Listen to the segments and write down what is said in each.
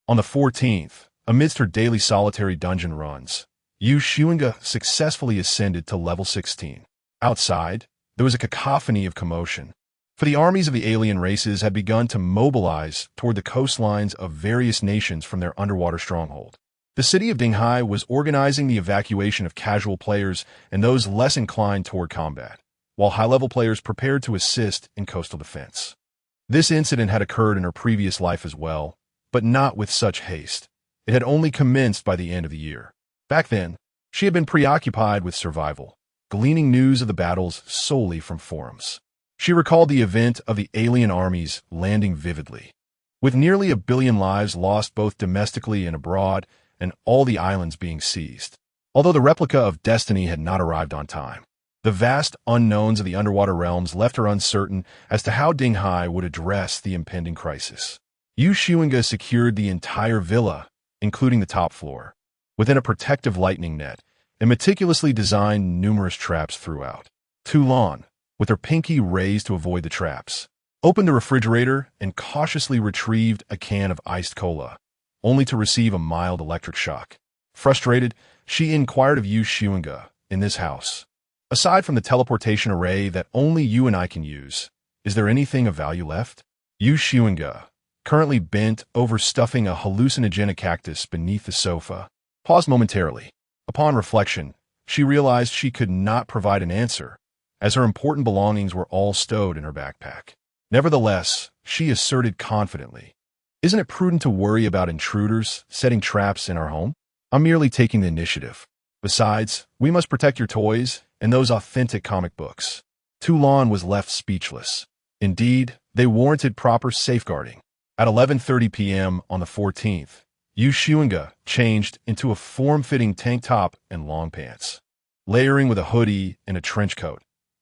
On the 14th, amidst her daily solitary dungeon runs, Xunge successfully ascended to level 16. Outside, there was a cacophony of commotion, for the armies of the alien races had begun to mobilize toward the coastlines of various nations from their underwater stronghold. The city of Xunge was organizing the evacuation of casual players and those less inclined toward combat, while high-level players prepared to assist in coastal defense. This incident had occurred in her previous life as well, but not with such haste. It had only commenced by the end of the year. Back then, she had been preoccupied with survival, gleaning news of the battles solely from forums. She recalled the event of the alien armies landing vividly. With nearly 1 billion lives lost both domestically and abroad, and all the islands being seized. Although the replica of Destiny had not arrived on time, the vast unknowns of the underwater realms left her uncertain as to how Xunge would address the impending crisis. Xunge secured the entire villa, including the top floor, within a protective lightning net, and meticulously designed numerous traps throughout. Tulan, with her pinky raised to avoid the traps, opened the refrigerator and cautiously retrieved a can of iced cola, only to receive a mild electric shock. Frustrated, she inquired of Xunge, in this house, aside from the teleportation array that only you and I can use, is there anything of value left? Xunge, currently bent over stuffing a hallucinogenic cactus beneath the sofa, paused momentarily. Upon reflection, she realized she could not provide an answer, as her important belongings were all stowed in her backpack. Nevertheless, she asserted confidently, "Isn't it prudent to worry about intruders setting traps in our home? I'm merely taking the initiative. Besides, we must protect your toys and those authentic comic books." Tulan was left speechless. Indeed, they warranted proper safeguarding. At 11:30 p.m. on the 14th, Xunge changed into a form-fitting tank top and long pants, layering with a hoodie and a trench coat,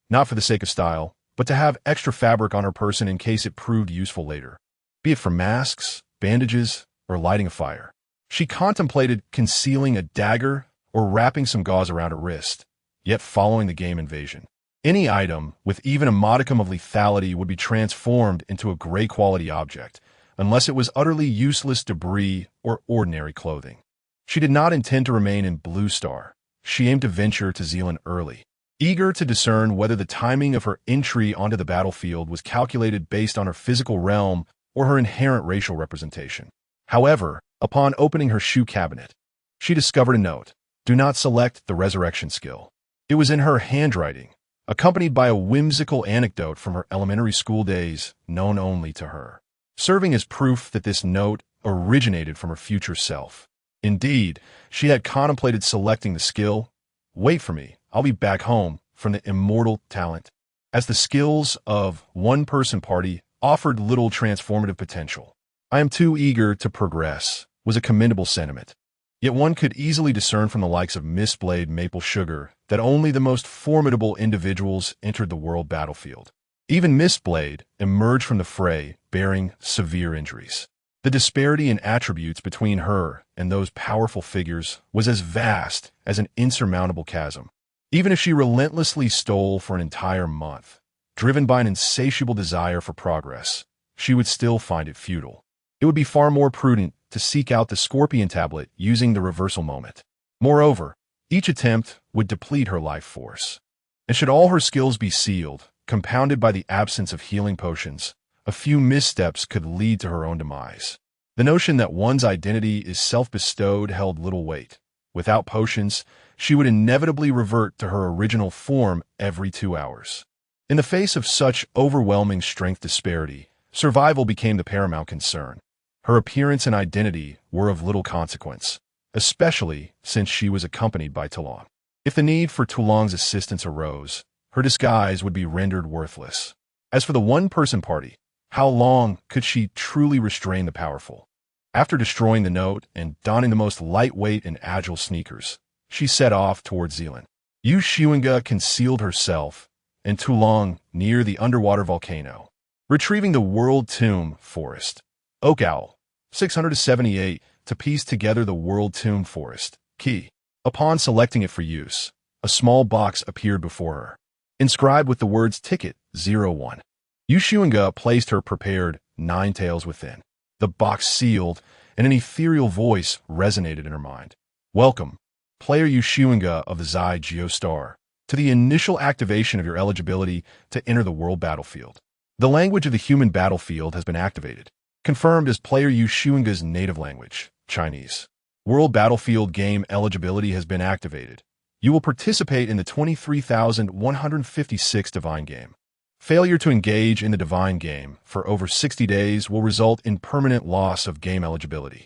not for the sake of style, but to have extra fabric on her person in case it proved useful later, be it for masks, bandages, or lighting a fire. She contemplated concealing a dagger or wrapping some gauze around her wrist, yet following the game invasion. Any item with even a modicum of lethality would be transformed into a gray-quality object, unless it was utterly useless debris or ordinary clothing. She did not intend to remain in Blue Star. She aimed to venture to Zealand early, eager to discern whether the timing of her entry onto the battlefield was calculated based on her physical realm or her inherent racial representation. However, upon opening her shoe cabinet, she discovered a note: "Do not select the resurrection skill." It was in her handwriting, accompanied by a whimsical anecdote from her elementary school days known only to her, serving as proof that this note originated from her future self. Indeed, she had contemplated selecting the skill, "Wait for me, I'll be back home," from the immortal talent, as the skills of one-person party offered little transformative potential. "I am too eager to progress," was a commendable sentiment. Yet one could easily discern from the likes of Mistblade Maple Sugar that only the most formidable individuals entered the world battlefield. Even Mistblade emerged from the fray bearing severe injuries. The disparity in attributes between her and those powerful figures was as vast as an insurmountable chasm. Even if she relentlessly stole for an entire month, driven by an insatiable desire for progress, she would still find it futile. It would be far more prudent to seek out the Scorpion Tablet using the reversal moment. Moreover, each attempt would deplete her life force. And should all her skills be sealed, compounded by the absence of healing potions, a few missteps could lead to her own demise. The notion that one's identity is self-bestowed held little weight. Without potions, she would inevitably revert to her original form every 2 hours. In the face of such overwhelming strength disparity, survival became the paramount concern. Her appearance and identity were of little consequence, especially since she was accompanied by Tulan. If the need for Tulan's assistance arose, her disguise would be rendered worthless. As for the one-person party, how long could she truly restrain the powerful? After destroying the note and donning the most lightweight and agile sneakers, she set off towards Zealand. Xunge concealed herself and Tulan near the underwater volcano, retrieving the World Tomb Forest. Oak Owl, 678, to piece together the World Tomb Forest. Key. Upon selecting it for use, a small box appeared before her, inscribed with the words Ticket 01. Xunge placed her prepared 9 tails within. The box sealed, and an ethereal voice resonated in her mind. Welcome, player Xunge of the Geostar, to the initial activation of your eligibility to enter the world battlefield. The language of the human battlefield has been activated, confirmed as player Xunge's native language, Chinese. World battlefield game eligibility has been activated. You will participate in the 23,156 Divine game. Failure to engage in the Divine game for over 60 days will result in permanent loss of game eligibility.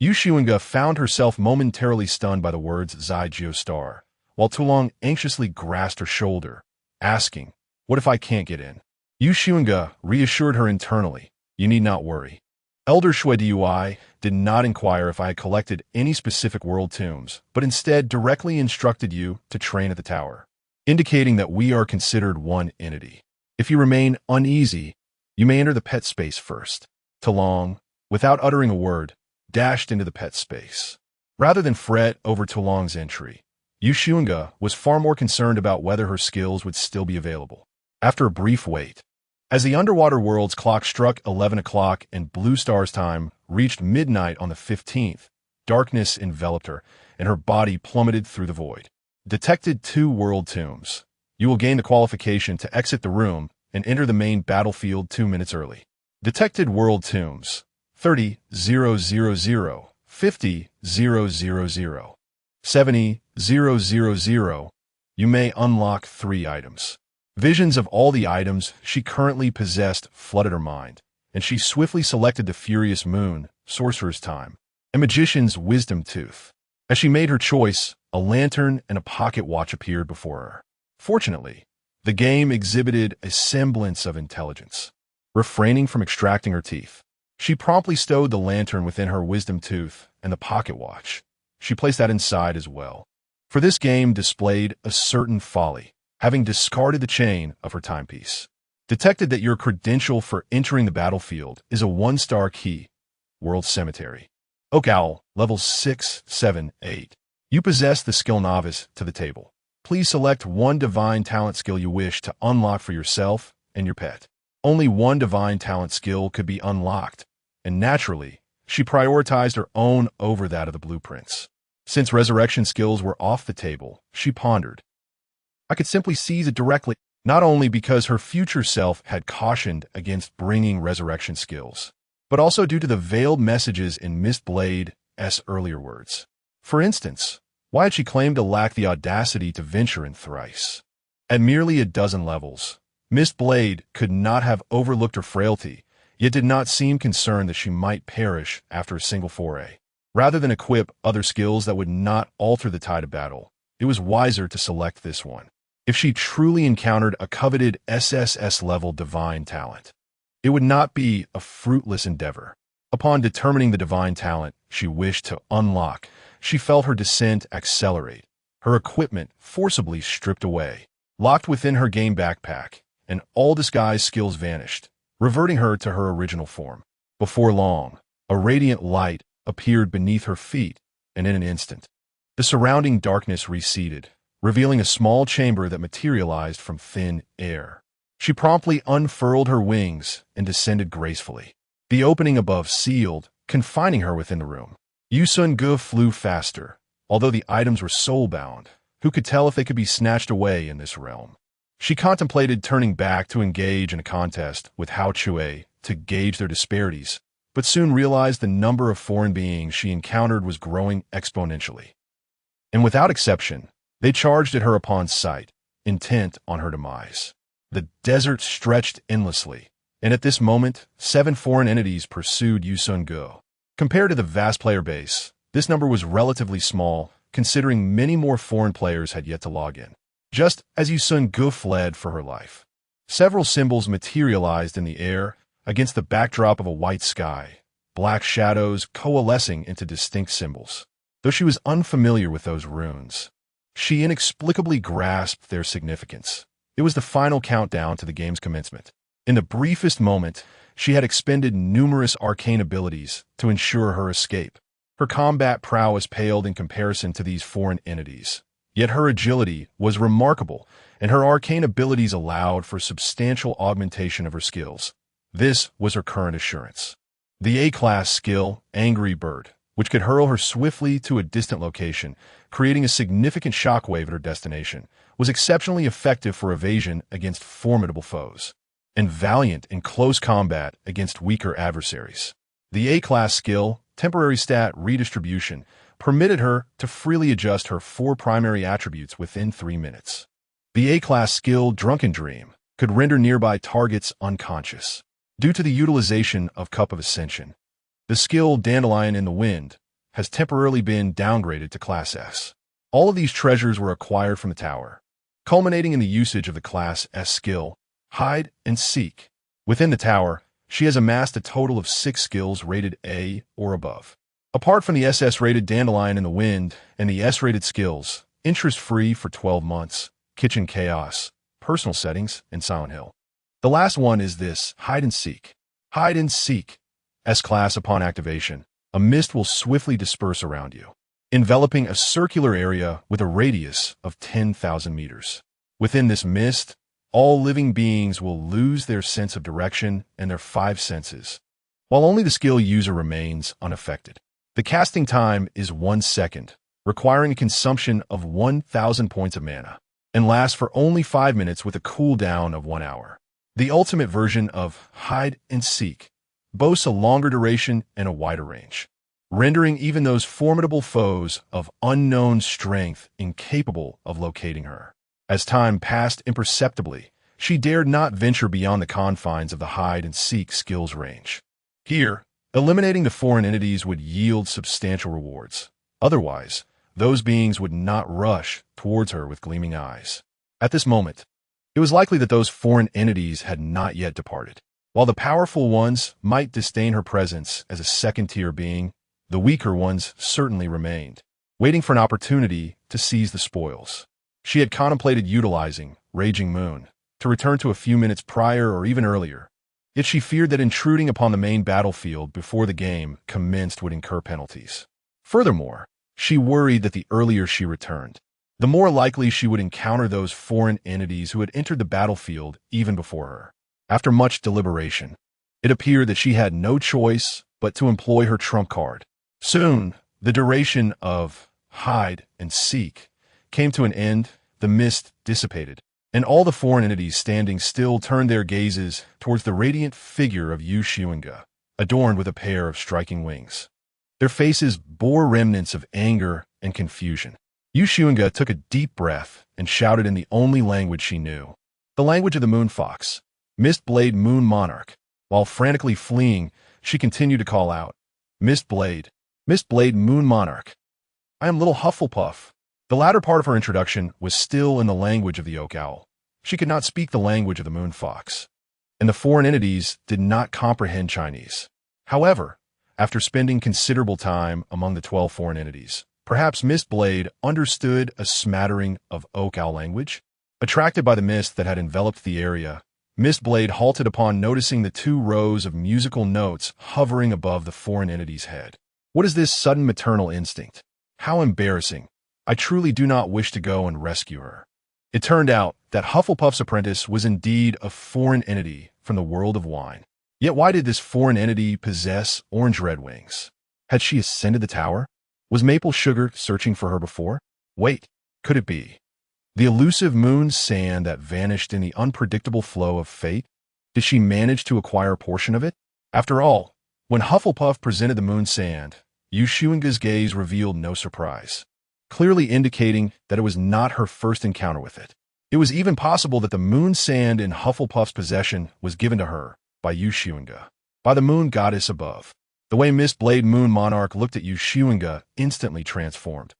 Xunge found herself momentarily stunned by the words Geostar, while Tumbling anxiously grasped her shoulder, asking, "What if I can't get in?" Xunge reassured her internally, "You need not worry." Elder Shui Dui did not inquire if I had collected any specific world tombs, but instead directly instructed you to train at the tower, indicating that we are considered one entity. If you remain uneasy, you may enter the pet space first. Tumbling, without uttering a word, dashed into the pet space. Rather than fret over Tulong's entry, Xunge was far more concerned about whether her skills would still be available. After a brief wait, as the underwater world's clock struck 11 o'clock and Blue Star's time reached midnight on the 15th, darkness enveloped her, and her body plummeted through the void. Detected 2 world tombs. You will gain the qualification to exit the room and enter the main battlefield 2 minutes early. Detected world tombs. 30,000, 50,000, 70,000. You may unlock 3 items. Visions of all the items she currently possessed flooded her mind, and she swiftly selected the Furious Moon, Sorcerer's Time, and Magician's Wisdom Tooth. As she made her choice, a lantern and a pocket watch appeared before her. Fortunately, the game exhibited a semblance of intelligence. Refraining from extracting her teeth, she promptly stowed the lantern within her wisdom tooth and the pocket watch. She placed that inside as well. For this game displayed a certain folly, having discarded the chain of her timepiece. Detected that your credential for entering the battlefield is a 1-star key, World Cemetery. Oak Owl, level 6, 7, 8. You possess the skill Novice to the table. Please select 1 divine talent skill you wish to unlock for yourself and your pet. Only 1 divine talent skill could be unlocked, and naturally, she prioritized her own over that of the blueprints. Since resurrection skills were off the table, she pondered. I could simply seize it directly, not only because her future self had cautioned against bringing resurrection skills, but also due to the veiled messages in Mistblade's earlier words. For instance, why had she claimed to lack the audacity to venture in thrice? At merely a dozen levels, Mistblade could not have overlooked her frailty, yet did not seem concerned that she might perish after a single foray. Rather than equip other skills that would not alter the tide of battle, it was wiser to select this one. If she truly encountered a coveted SSS-level divine talent, it would not be a fruitless endeavor. Upon determining the divine talent she wished to unlock, she felt her descent accelerate, her equipment forcibly stripped away, locked within her game backpack, and all disguise skills vanished, reverting her to her original form. Before long, a radiant light appeared beneath her feet, and in an instant, the surrounding darkness receded, revealing a small chamber that materialized from thin air. She promptly unfurled her wings and descended gracefully. The opening above sealed, confining her within the room. Xunge flew faster, although the items were soul-bound. Who could tell if they could be snatched away in this realm? She contemplated turning back to engage in a contest with Hao Chue to gauge their disparities, but soon realized the number of foreign beings she encountered was growing exponentially. And without exception, they charged at her upon sight, intent on her demise. The desert stretched endlessly, and at this moment, 7 foreign entities pursued Xunge. Compared to the vast player base, this number was relatively small, considering many more foreign players had yet to log in. Just as Xunge fled for her life, several symbols materialized in the air against the backdrop of a white sky, black shadows coalescing into distinct symbols. Though she was unfamiliar with those runes, she inexplicably grasped their significance. It was the final countdown to the game's commencement. In the briefest moment, she had expended numerous arcane abilities to ensure her escape. Her combat prowess paled in comparison to these foreign entities. Yet her agility was remarkable, and her arcane abilities allowed for substantial augmentation of her skills. This was her current assurance. The A-class skill, Angry Bird, which could hurl her swiftly to a distant location, creating a significant shockwave at her destination, was exceptionally effective for evasion against formidable foes, and valiant in close combat against weaker adversaries. The A-class skill, Temporary Stat Redistribution, permitted her to freely adjust her 4 primary attributes within 3 minutes. The A-class skill, Drunken Dream, could render nearby targets unconscious. Due to the utilization of Cup of Ascension, the skill Dandelion in the Wind has temporarily been downgraded to Class S. All of these treasures were acquired from the tower, culminating in the usage of the Class S skill, Hide and Seek. Within the tower, she has amassed a total of 6 skills rated A or above. Apart from the SS-rated Dandelion in the Wind and the S-rated skills, interest-free for 12 months, Kitchen Chaos, Personal Settings, and Silent Hill. The last one is this, Hide and Seek. Hide and Seek. S-class upon activation, a mist will swiftly disperse around you, enveloping a circular area with a radius of 10,000 meters. Within this mist, all living beings will lose their sense of direction and their 5 senses, while only the skill user remains unaffected. The casting time is 1 second, requiring a consumption of 1,000 points of mana, and lasts for only 5 minutes with a cooldown of 1 hour. The ultimate version of Hide and Seek boasts a longer duration and a wider range, rendering even those formidable foes of unknown strength incapable of locating her. As time passed imperceptibly, she dared not venture beyond the confines of the Hide and Seek skills range. Here, eliminating the foreign entities would yield substantial rewards. Otherwise, those beings would not rush towards her with gleaming eyes. At this moment, it was likely that those foreign entities had not yet departed. While the powerful ones might disdain her presence as a second-tier being, the weaker ones certainly remained, waiting for an opportunity to seize the spoils. She had contemplated utilizing Raging Moon to return to a few minutes prior or even earlier, yet she feared that intruding upon the main battlefield before the game commenced would incur penalties. Furthermore, she worried that the earlier she returned, the more likely she would encounter those foreign entities who had entered the battlefield even before her. After much deliberation, it appeared that she had no choice but to employ her trump card. Soon, the duration of Hide and Seek came to an end, the mist dissipated, and all the foreign entities standing still turned their gazes towards the radiant figure of Xunge, adorned with a pair of striking wings. Their faces bore remnants of anger and confusion. Xunge took a deep breath and shouted in the only language she knew, the language of the Moon Fox, Mistblade Moon Monarch. While frantically fleeing, she continued to call out, Mistblade, Mistblade Moon Monarch. I am little Hufflepuff. The latter part of her introduction was still in the language of the Oak Owl. She could not speak the language of the Moon Fox, and the foreign entities did not comprehend Chinese. However, after spending considerable time among the 12 foreign entities, perhaps Mistblade understood a smattering of Oak Owl language. Attracted by the mist that had enveloped the area, Mistblade halted upon noticing the 2 rows of musical notes hovering above the foreign entity's head. What is this sudden maternal instinct? How embarrassing. I truly do not wish to go and rescue her. It turned out that Hufflepuff's apprentice was indeed a foreign entity from the world of wine. Yet why did this foreign entity possess orange red wings? Had she ascended the tower? Was Maple Sugar searching for her before? Wait, could it be the elusive moon sand that vanished in the unpredictable flow of fate? Did she manage to acquire a portion of it? After all, when Hufflepuff presented the moon sand, Xunge's gaze revealed no surprise, clearly indicating that it was not her first encounter with it. It was even possible that the moon sand in Hufflepuff's possession was given to her by Xunge, by the moon goddess above. The way Mistblade Moon Monarch looked at Xunge instantly transformed.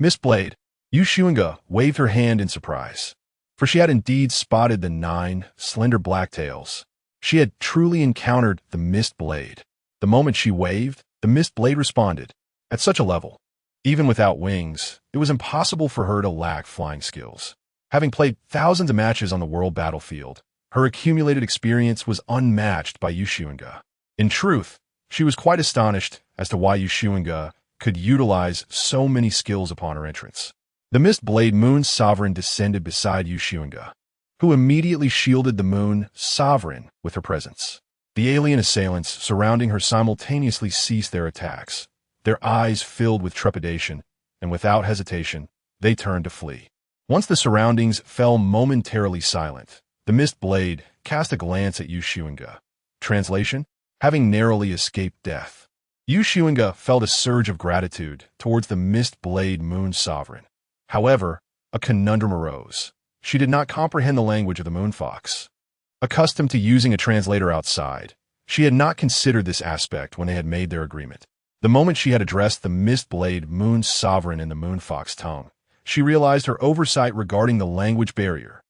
Mistblade, Xunge waved her hand in surprise, for she had indeed spotted the 9 slender blacktails. She had truly encountered the Mistblade. The moment she waved, the Mistblade responded. At such a level, even without wings, it was impossible for her to lack flying skills. Having played thousands of matches on the world battlefield, her accumulated experience was unmatched by Xunge. In truth, she was quite astonished as to why Xunge could utilize so many skills upon her entrance. The Mistblade Moon Sovereign descended beside Xunge, who immediately shielded the Moon Sovereign with her presence. The alien assailants surrounding her simultaneously ceased their attacks. Their eyes filled with trepidation, and without hesitation, they turned to flee. Once the surroundings fell momentarily silent, the mist blade cast a glance at Xunge. Translation: having narrowly escaped death. Xunge felt a surge of gratitude towards the mist blade moon sovereign. However, a conundrum arose. She did not comprehend the language of the moonfox. Accustomed to using a translator outside, she had not considered this aspect when they had made their agreement. The moment she had addressed the mist blade moon sovereign in the moonfox tongue, she realized her oversight regarding the language barrier.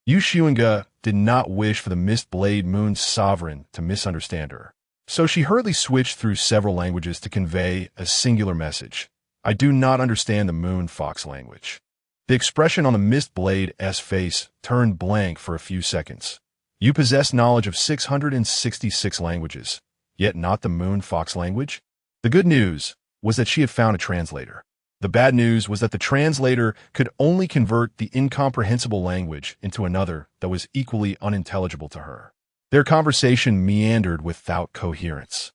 Xunge did not wish for the mist blade moon sovereign to misunderstand her. So she hurriedly switched through several languages to convey a singular message. I do not understand the moonfox language. The expression on the mist blade's face turned blank for a few seconds. You possess knowledge of 666 languages, yet not the moonfox language? The good news was that she had found a translator. The bad news was that the translator could only convert the incomprehensible language into another that was equally unintelligible to her. Their conversation meandered without coherence,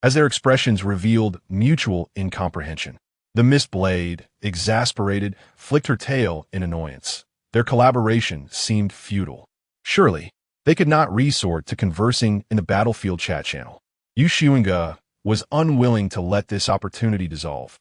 as their expressions revealed mutual incomprehension. The mist blade, exasperated, flicked her tail in annoyance. Their collaboration seemed futile. Surely, they could not resort to conversing in the battlefield chat channel. Xunge was unwilling to let this opportunity dissolve,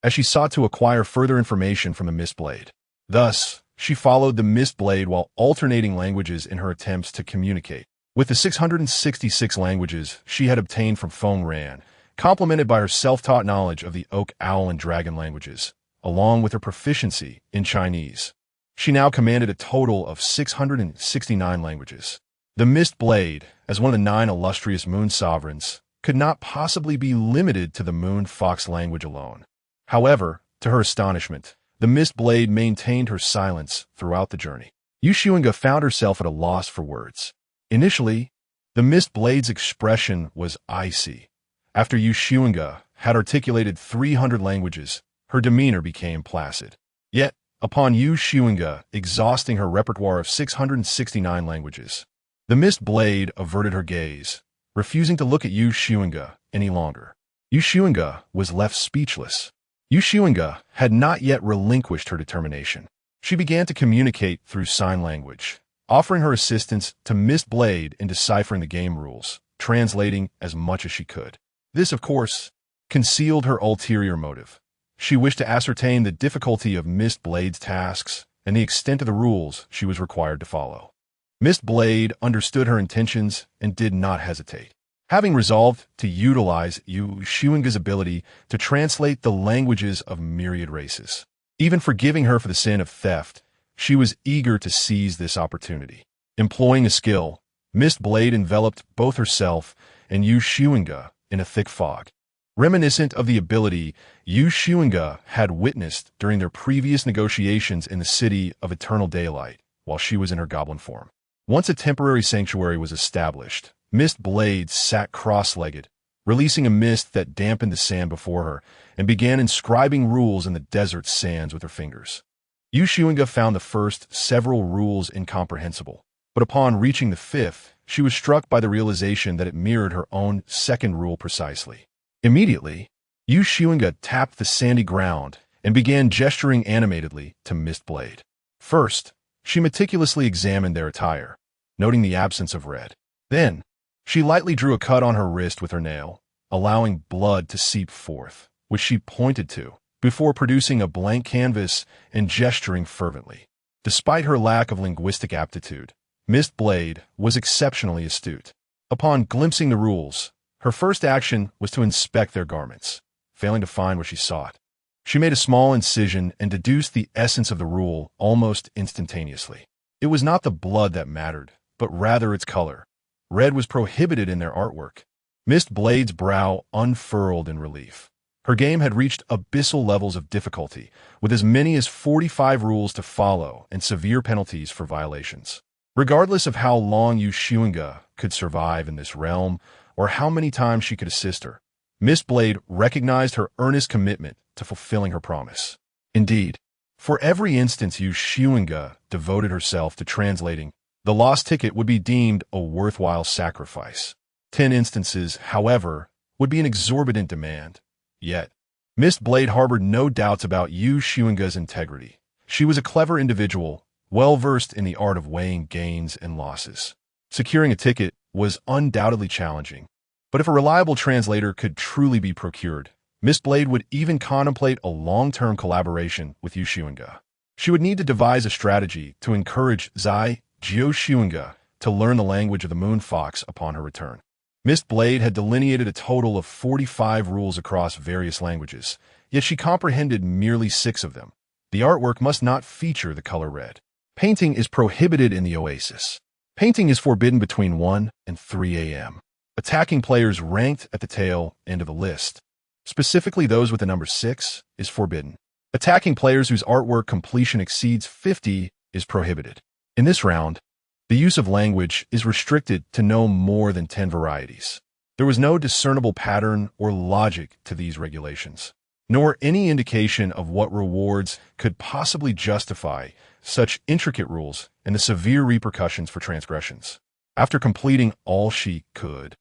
as she sought to acquire further information from the mist blade. Thus, she followed the mist blade while alternating languages in her attempts to communicate. With the 666 languages she had obtained from Feng Ran, complemented by her self-taught knowledge of the oak, owl, and dragon languages, along with her proficiency in Chinese, she now commanded a total of 669 languages. The mist blade, as one of the 9 illustrious moon sovereigns, could not possibly be limited to the moon fox language alone. However, to her astonishment, the mist blade maintained her silence throughout the journey. Xunge found herself at a loss for words. Initially, the mist blade's expression was icy. After Xunge had articulated 300 languages, her demeanor became placid. Yet, upon Xunge exhausting her repertoire of 669 languages, the mist blade averted her gaze, refusing to look at Xunge any longer. Xunge was left speechless. Xunge had not yet relinquished her determination. She began to communicate through sign language, offering her assistance to Mist Blade in deciphering the game rules, translating as much as she could. This, of course, concealed her ulterior motive. She wished to ascertain the difficulty of Mist Blade's tasks and the extent of the rules she was required to follow. Mist Blade understood her intentions and did not hesitate. Having resolved to utilize Xunge's ability to translate the languages of myriad races, even forgiving her for the sin of theft, she was eager to seize this opportunity. Employing a skill, Mist Blade enveloped both herself and Xunge in a thick fog, reminiscent of the ability Xunge had witnessed during their previous negotiations in the City of Eternal Daylight while she was in her goblin form. Once a temporary sanctuary was established, Mist Blade sat cross-legged, releasing a mist that dampened the sand before her, and began inscribing rules in the desert sands with her fingers. Xunge found the first several rules incomprehensible, but upon reaching the fifth, she was struck by the realization that it mirrored her own second rule precisely. Immediately, Xunge tapped the sandy ground and began gesturing animatedly to Mist Blade. First, she meticulously examined their attire, noting the absence of red. Then, she lightly drew a cut on her wrist with her nail, allowing blood to seep forth, which she pointed to, before producing a blank canvas and gesturing fervently. Despite her lack of linguistic aptitude, Mist Blade was exceptionally astute. Upon glimpsing the rules, her first action was to inspect their garments. Failing to find what she sought, she made a small incision and deduced the essence of the rule almost instantaneously. It was not the blood that mattered, but rather its color. Red was prohibited in their artwork. Mist Blade's brow unfurled in relief. Her game had reached abyssal levels of difficulty, with as many as 45 rules to follow and severe penalties for violations. Regardless of how long Xunge could survive in this realm, or how many times she could assist her, Mist Blade recognized her earnest commitment to fulfilling her promise. Indeed, for every instance Xunge devoted herself to translating, the lost ticket would be deemed a worthwhile sacrifice. 10 instances, however, would be an exorbitant demand. Yet, Mist Blade harbored no doubts about Xunge's integrity. She was a clever individual, well-versed in the art of weighing gains and losses. Securing a ticket was undoubtedly challenging, but if a reliable translator could truly be procured, Mist Blade would even contemplate a long-term collaboration with Xunge. She would need to devise a strategy to encourage Xunge to learn the language of the Moon Fox upon her return. Mist Blade had delineated a total of 45 rules across various languages, yet she comprehended merely 6 of them. The artwork must not feature the color red. Painting is prohibited in the Oasis. Painting is forbidden between 1 and 3 a.m. Attacking players ranked at the tail end of the list, specifically those with the number 6, is forbidden. Attacking players whose artwork completion exceeds 50 is prohibited. In this round, the use of language is restricted to no more than 10 varieties. There was no discernible pattern or logic to these regulations, nor any indication of what rewards could possibly justify such intricate rules and the severe repercussions for transgressions. After completing all she could,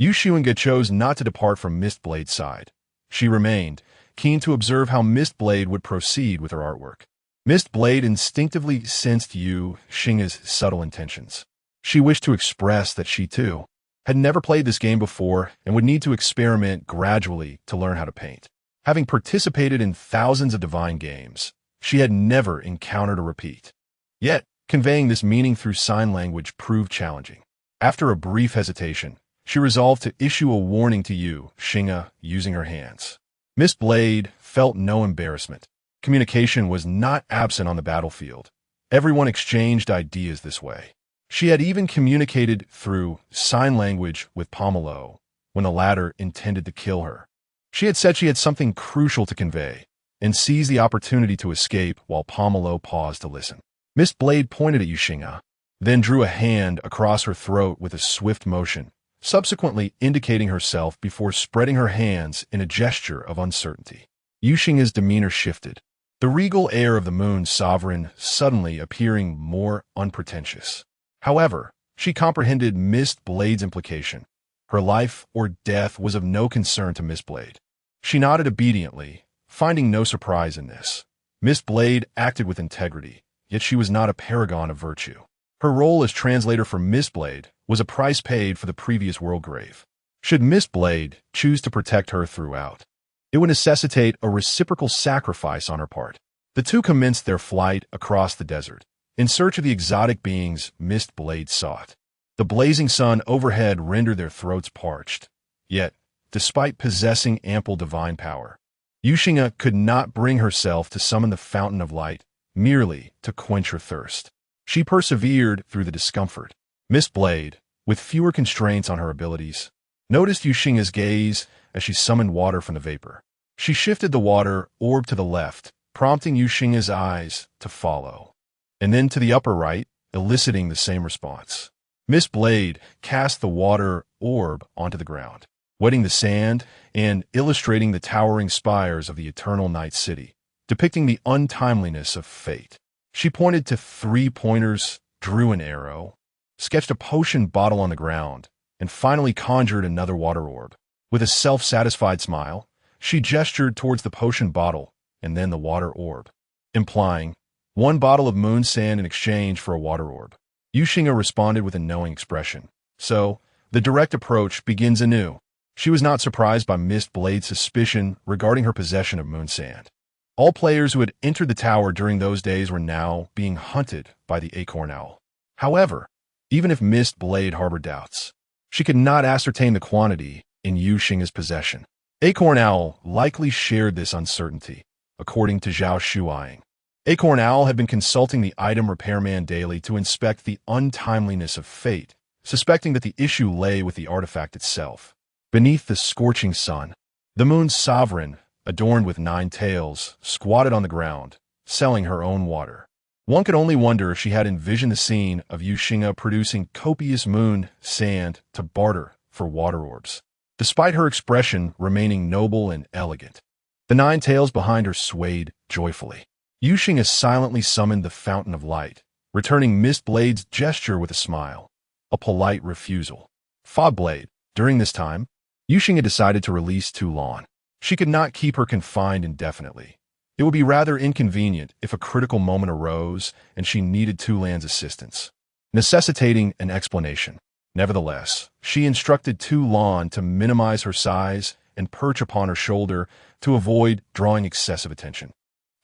Xunge chose not to depart from Mist Blade's side. She remained, keen to observe how Mist Blade would proceed with her artwork. Mist Blade instinctively sensed Xunge's subtle intentions. She wished to express that she, too, had never played this game before and would need to experiment gradually to learn how to paint. Having participated in thousands of divine games, she had never encountered a repeat. Yet, conveying this meaning through sign language proved challenging. After a brief hesitation, she resolved to issue a warning to Xunge using her hands. Mist Blade felt no embarrassment. Communication was not absent on the battlefield. Everyone exchanged ideas this way. She had even communicated through sign language with Pomelo when the latter intended to kill her. She had said she had something crucial to convey and seized the opportunity to escape while Pomelo paused to listen. Mist Blade pointed at Xunge, then drew a hand across her throat with a swift motion, subsequently indicating herself before spreading her hands in a gesture of uncertainty. Xunge's demeanor shifted, the regal air of the Moon Sovereign suddenly appearing more unpretentious. However, she comprehended Mist Blade's implication. Her life or death was of no concern to Mist Blade. She nodded obediently, finding no surprise in this. Mist Blade acted with integrity, yet she was not a paragon of virtue. Her role as translator for Mist Blade was a price paid for the previous world grave. Should Mist Blade choose to protect her throughout, it would necessitate a reciprocal sacrifice on her part. The two commenced their flight across the desert, in search of the exotic beings Mist Blade sought. The blazing sun overhead rendered their throats parched. Yet, despite possessing ample divine power, Xunge could not bring herself to summon the fountain of light merely to quench her thirst. She persevered through the discomfort. Mist Blade, with fewer constraints on her abilities, noticed Xunge's gaze as she summoned water from the vapor. She shifted the water orb to the left, prompting Xunge's eyes to follow, and then to the upper right, eliciting the same response. Mist Blade cast the water orb onto the ground, wetting the sand and illustrating the towering spires of the eternal night city, depicting the untimeliness of fate. She pointed to 3 pointers, drew an arrow, sketched a potion bottle on the ground, and finally conjured another water orb. With a self-satisfied smile, she gestured towards the potion bottle and then the water orb, implying 1 bottle of moon sand in exchange for a water orb. Xunge responded with a knowing expression. So, the direct approach begins anew. She was not surprised by Mist Blade's suspicion regarding her possession of moon sand. All players who had entered the tower during those days were now being hunted by the acorn owl. However, even if Mist Blade harbored doubts, she could not ascertain the quantity in Xunge's possession. Acorn Owl likely shared this uncertainty, according to Zhao Shuiying. Acorn Owl had been consulting the item repairman daily to inspect the untimeliness of fate, suspecting that the issue lay with the artifact itself. Beneath the scorching sun, the Moon's Sovereign, adorned with 9 tails, squatted on the ground, selling her own water. One could only wonder if she had envisioned the scene of Xunge producing copious moon sand to barter for water orbs. Despite her expression remaining noble and elegant, the 9 tails behind her swayed joyfully. Xunge silently summoned the fountain of light, returning Mist Blade's gesture with a smile, a polite refusal. Fog Blade, During this time, Xunge decided to release Tu Lan. She could not keep her confined indefinitely. It would be rather inconvenient if a critical moment arose and she needed Tu Lan's assistance, necessitating an explanation. Nevertheless, she instructed Tu Lan to minimize her size and perch upon her shoulder to avoid drawing excessive attention.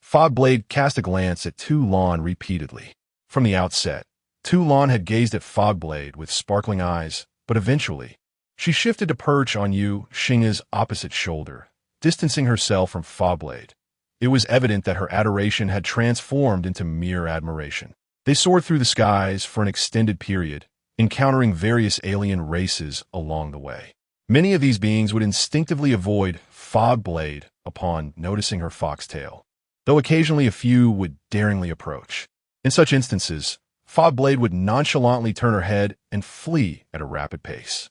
Fogblade cast a glance at Tu Lan repeatedly. From the outset, Tu Lan had gazed at Fogblade with sparkling eyes, but eventually, she shifted to perch on Xunge's opposite shoulder, distancing herself from Fogblade. It was evident that her adoration had transformed into mere admiration. They soared through the skies for an extended period, encountering various alien races along the way. Many of these beings would instinctively avoid Fogblade upon noticing her foxtail, though occasionally a few would daringly approach. In such instances, Fogblade would nonchalantly turn her head and flee at a rapid pace.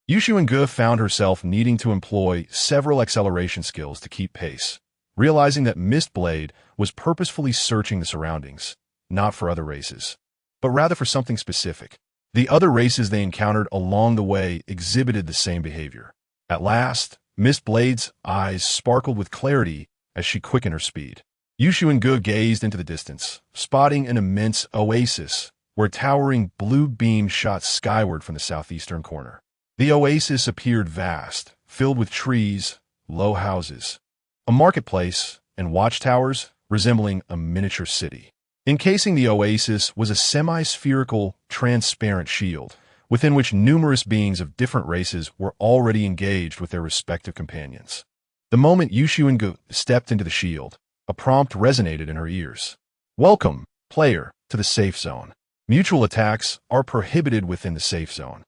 Xunge found herself needing to employ several acceleration skills to keep pace, realizing that Mistblade was purposefully searching the surroundings, not for other races, but rather for something specific. The other races they encountered along the way exhibited the same behavior. At last, Mistblade's eyes sparkled with clarity as she quickened her speed. Xunge gazed into the distance, spotting an immense oasis where towering blue beams shot skyward from the southeastern corner. The oasis appeared vast, filled with trees, low houses, a marketplace, and watchtowers resembling a miniature city. Encasing the oasis was a semi-spherical, transparent shield, within which numerous beings of different races were already engaged with their respective companions. The moment Xunge stepped into the shield, a prompt resonated in her ears. "Welcome, player, to the safe zone. Mutual attacks are prohibited within the safe zone."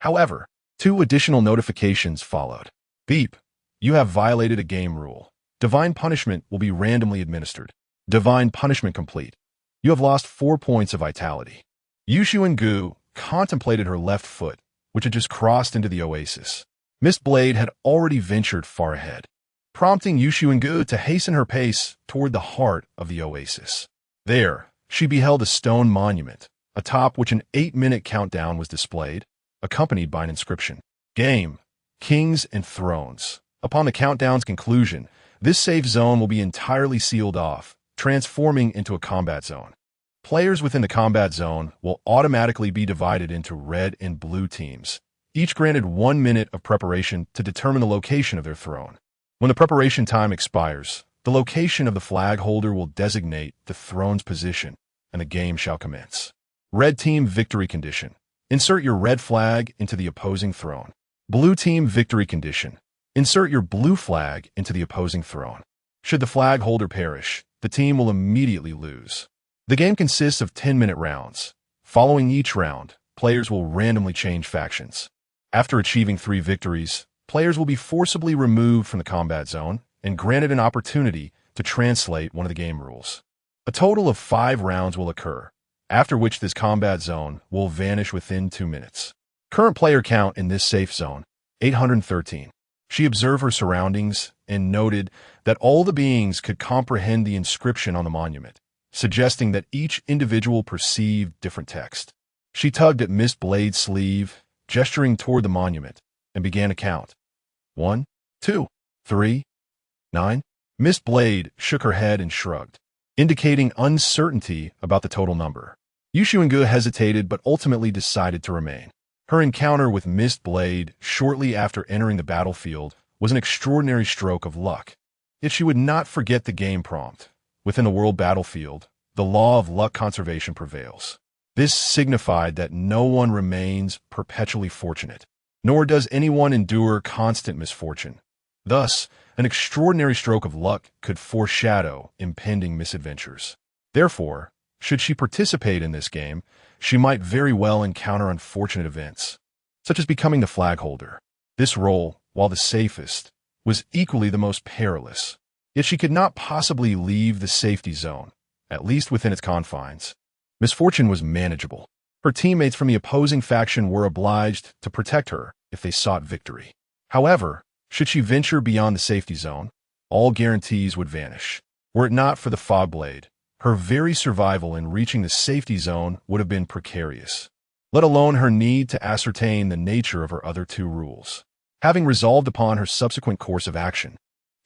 However, 2 additional notifications followed. Beep. You have violated a game rule. Divine punishment will be randomly administered. Divine punishment complete. You have lost 4 points of vitality. Xunge contemplated her left foot, which had just crossed into the oasis. Mistblade had already ventured far ahead, prompting Xunge to hasten her pace toward the heart of the oasis. There, she beheld a stone monument, atop which an 8-minute countdown was displayed, accompanied by an inscription. Game, Kings and Thrones. Upon the countdown's conclusion, this safe zone will be entirely sealed off, transforming into a combat zone. Players within the combat zone will automatically be divided into red and blue teams, each granted 1 minute of preparation to determine the location of their throne. When the preparation time expires, the location of the flag holder will designate the throne's position, and the game shall commence. Red Team Victory Condition. Insert your red flag into the opposing throne. Blue Team Victory Condition. Insert your blue flag into the opposing throne. Should the flag holder perish, the team will immediately lose. The game consists of 10-minute rounds. Following each round, players will randomly change factions. After achieving 3 victories, players will be forcibly removed from the combat zone and granted an opportunity to translate one of the game rules. A total of 5 rounds will occur, after which this combat zone will vanish within 2 minutes. Current player count in this safe zone, 813. She observed her surroundings and noted that all the beings could comprehend the inscription on the monument, suggesting that each individual perceived different text. She tugged at Mistblade's sleeve, gesturing toward the monument, and began to count. 1, 2, 3, 9. Mistblade shook her head and shrugged, indicating uncertainty about the total number. Xunge hesitated but ultimately decided to remain. Her encounter with Mistblade shortly after entering the battlefield was an extraordinary stroke of luck. Yet she would not forget the game prompt. Within the world battlefield, the law of luck conservation prevails. This signified that no one remains perpetually fortunate, nor does anyone endure constant misfortune. Thus, an extraordinary stroke of luck could foreshadow impending misadventures. Therefore, should she participate in this game, she might very well encounter unfortunate events, such as becoming the flag holder. This role, while the safest, was equally the most perilous. Yet she could not possibly leave the safety zone, at least within its confines. Misfortune was manageable. Her teammates from the opposing faction were obliged to protect her if they sought victory. However, should she venture beyond the safety zone, all guarantees would vanish. Were it not for the Fogblade, her very survival in reaching the safety zone would have been precarious. let alone her need to ascertain the nature of her other two rules. Having resolved upon her subsequent course of action,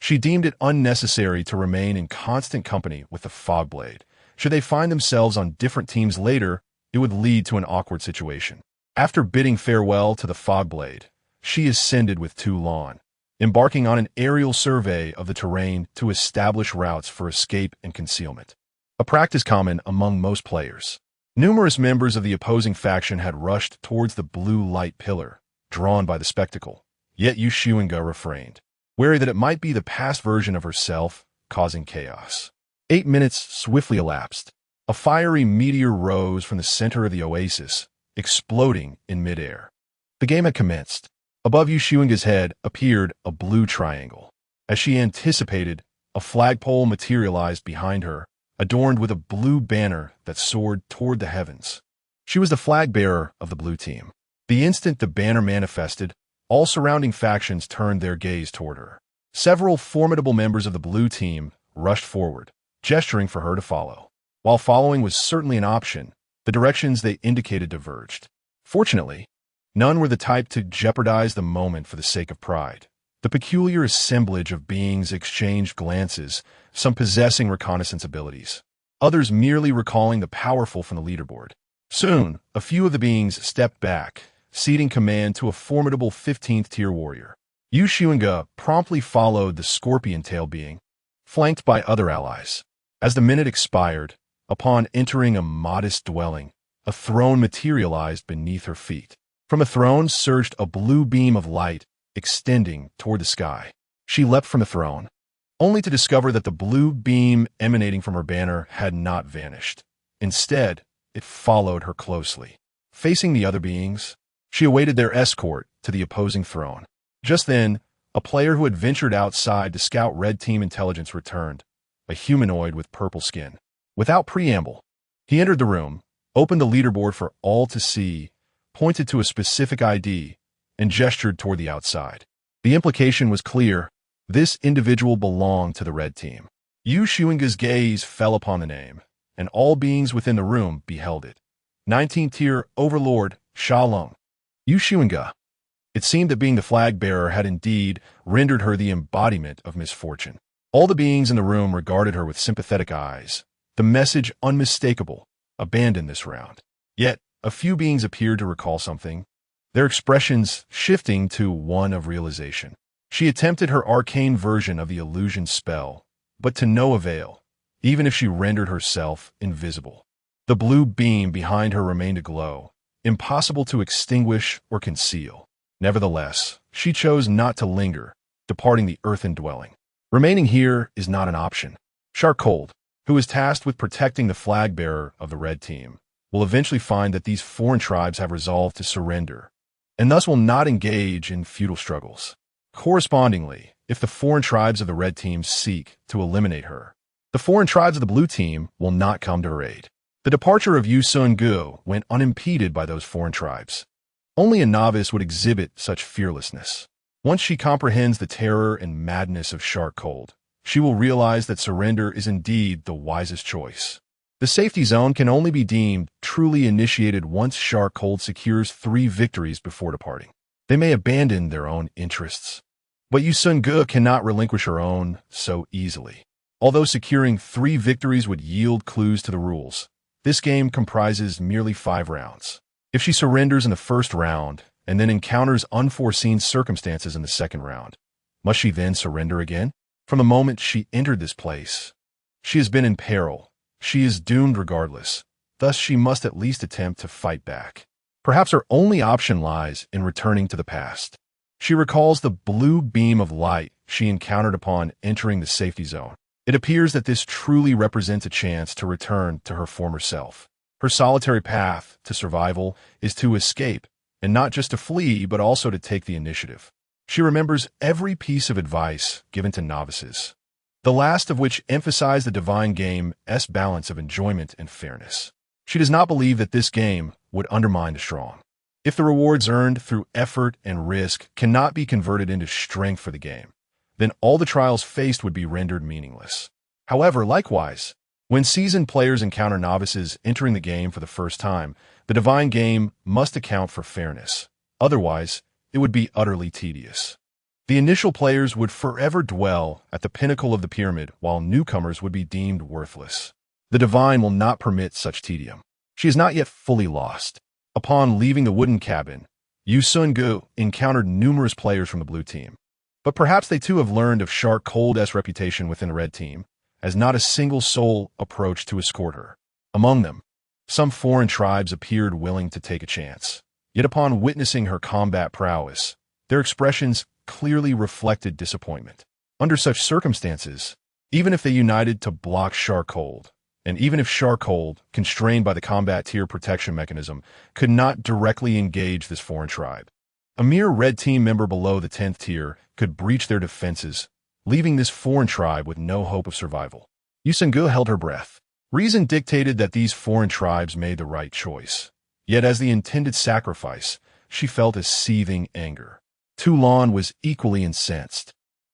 she deemed it unnecessary to remain in constant company with the Fogblade. Should they find themselves on different teams later, it would lead to an awkward situation. After bidding farewell to the Fogblade, she ascended with Toulon, embarking on an aerial survey of the terrain to establish routes for escape and concealment, a practice common among most players. Numerous members of the opposing faction had rushed towards the blue light pillar, drawn by the spectacle, yet Xunge refrained, wary that it might be the past version of herself, causing chaos. 8 minutes swiftly elapsed. A fiery meteor rose from the center of the oasis, exploding in midair. The game had commenced. Above Xunge's head appeared a blue triangle. As she anticipated, a flagpole materialized behind her, adorned with a blue banner that soared toward the heavens. She was the flag bearer of the blue team. The instant the banner manifested, all surrounding factions turned their gaze toward her. Several formidable members of the blue team rushed forward, gesturing for her to follow. While following was certainly an option, the directions they indicated diverged. Fortunately, none were the type to jeopardize the moment for the sake of pride. The peculiar assemblage of beings exchanged glances, some possessing reconnaissance abilities, others merely recalling the powerful from the leaderboard. Soon, a few of the beings stepped back, ceding command to a formidable 15th-tier warrior. Xunge promptly followed the scorpion-tail being, flanked by other allies. As the minute expired, upon entering a modest dwelling, a throne materialized beneath her feet. From a throne surged a blue beam of light, extending toward the sky. She leapt from the throne, only to discover that the blue beam emanating from her banner had not vanished. Instead, it followed her closely. Facing the other beings, she awaited their escort to the opposing throne. Just then, a player who had ventured outside to scout Red Team intelligence returned, a humanoid with purple skin. Without preamble, he entered the room, opened the leaderboard for all to see, pointed to a specific ID, and gestured toward the outside. The implication was clear. This individual belonged to the Red Team. Xunge's gaze fell upon the name, and all beings within the room beheld it. 19th-tier Overlord Shalong. Xunge. It seemed that being the flag-bearer had indeed rendered her the embodiment of misfortune. All the beings in the room regarded her with sympathetic eyes. The message unmistakable: abandon this round. Yet, a few beings appeared to recall something, their expressions shifting to one of realization. She attempted her arcane version of the illusion spell, but to no avail, even if she rendered herself invisible. The blue beam behind her remained aglow, impossible to extinguish or conceal. Nevertheless, she chose not to linger, departing the earthen dwelling. Remaining here is not an option. Charcold, who is tasked with protecting the flag-bearer of the Red Team, will eventually find that these foreign tribes have resolved to surrender, and thus will not engage in feudal struggles. Correspondingly, if the foreign tribes of the Red Team seek to eliminate her, the foreign tribes of the Blue Team will not come to her aid. The departure of Xunge went unimpeded by those foreign tribes. Only a novice would exhibit such fearlessness. Once she comprehends the terror and madness of Charcold, she will realize that surrender is indeed the wisest choice. The safety zone can only be deemed truly initiated once Charcold secures 3 victories before departing. They may abandon their own interests, but Xunge cannot relinquish her own so easily. Although securing 3 victories would yield clues to the rules, this game comprises merely 5 rounds. If she surrenders in the first round and then encounters unforeseen circumstances in the second round, must she then surrender again? From the moment she entered this place, she has been in peril. She is doomed regardless. Thus, she must at least attempt to fight back. Perhaps her only option lies in returning to the past. She recalls the blue beam of light she encountered upon entering the safety zone. It appears that this truly represents a chance to return to her former self. Her solitary path to survival is to escape, and not just to flee, but also to take the initiative. She remembers every piece of advice given to novices, the last of which emphasized the divine game's balance of enjoyment and fairness. She does not believe that this game would undermine the strong. If the rewards earned through effort and risk cannot be converted into strength for the game, then all the trials faced would be rendered meaningless. However, likewise, When seasoned players encounter novices entering the game for the first time, the divine game must account for fairness. Otherwise, it would be utterly tedious. The initial players would forever dwell at the pinnacle of the pyramid, while newcomers would be deemed worthless. The divine will not permit such tedium. She is not yet fully lost. Upon leaving the wooden cabin, Xunge encountered numerous players from the blue team. But perhaps they too have learned of Cold's reputation within the red team, as not a single soul approached to escort her. Among them, some foreign tribes appeared willing to take a chance. Yet upon witnessing her combat prowess, their expressions clearly reflected disappointment. Under such circumstances, even if they united to block Cold, and even if Cold, constrained by the combat tier protection mechanism, could not directly engage this foreign tribe, a mere red team member below the 10th tier could breach their defenses, leaving this foreign tribe with no hope of survival. Xunge held her breath. Reason dictated that these foreign tribes made the right choice. Yet as the intended sacrifice, she felt a seething anger. Toulon was equally incensed.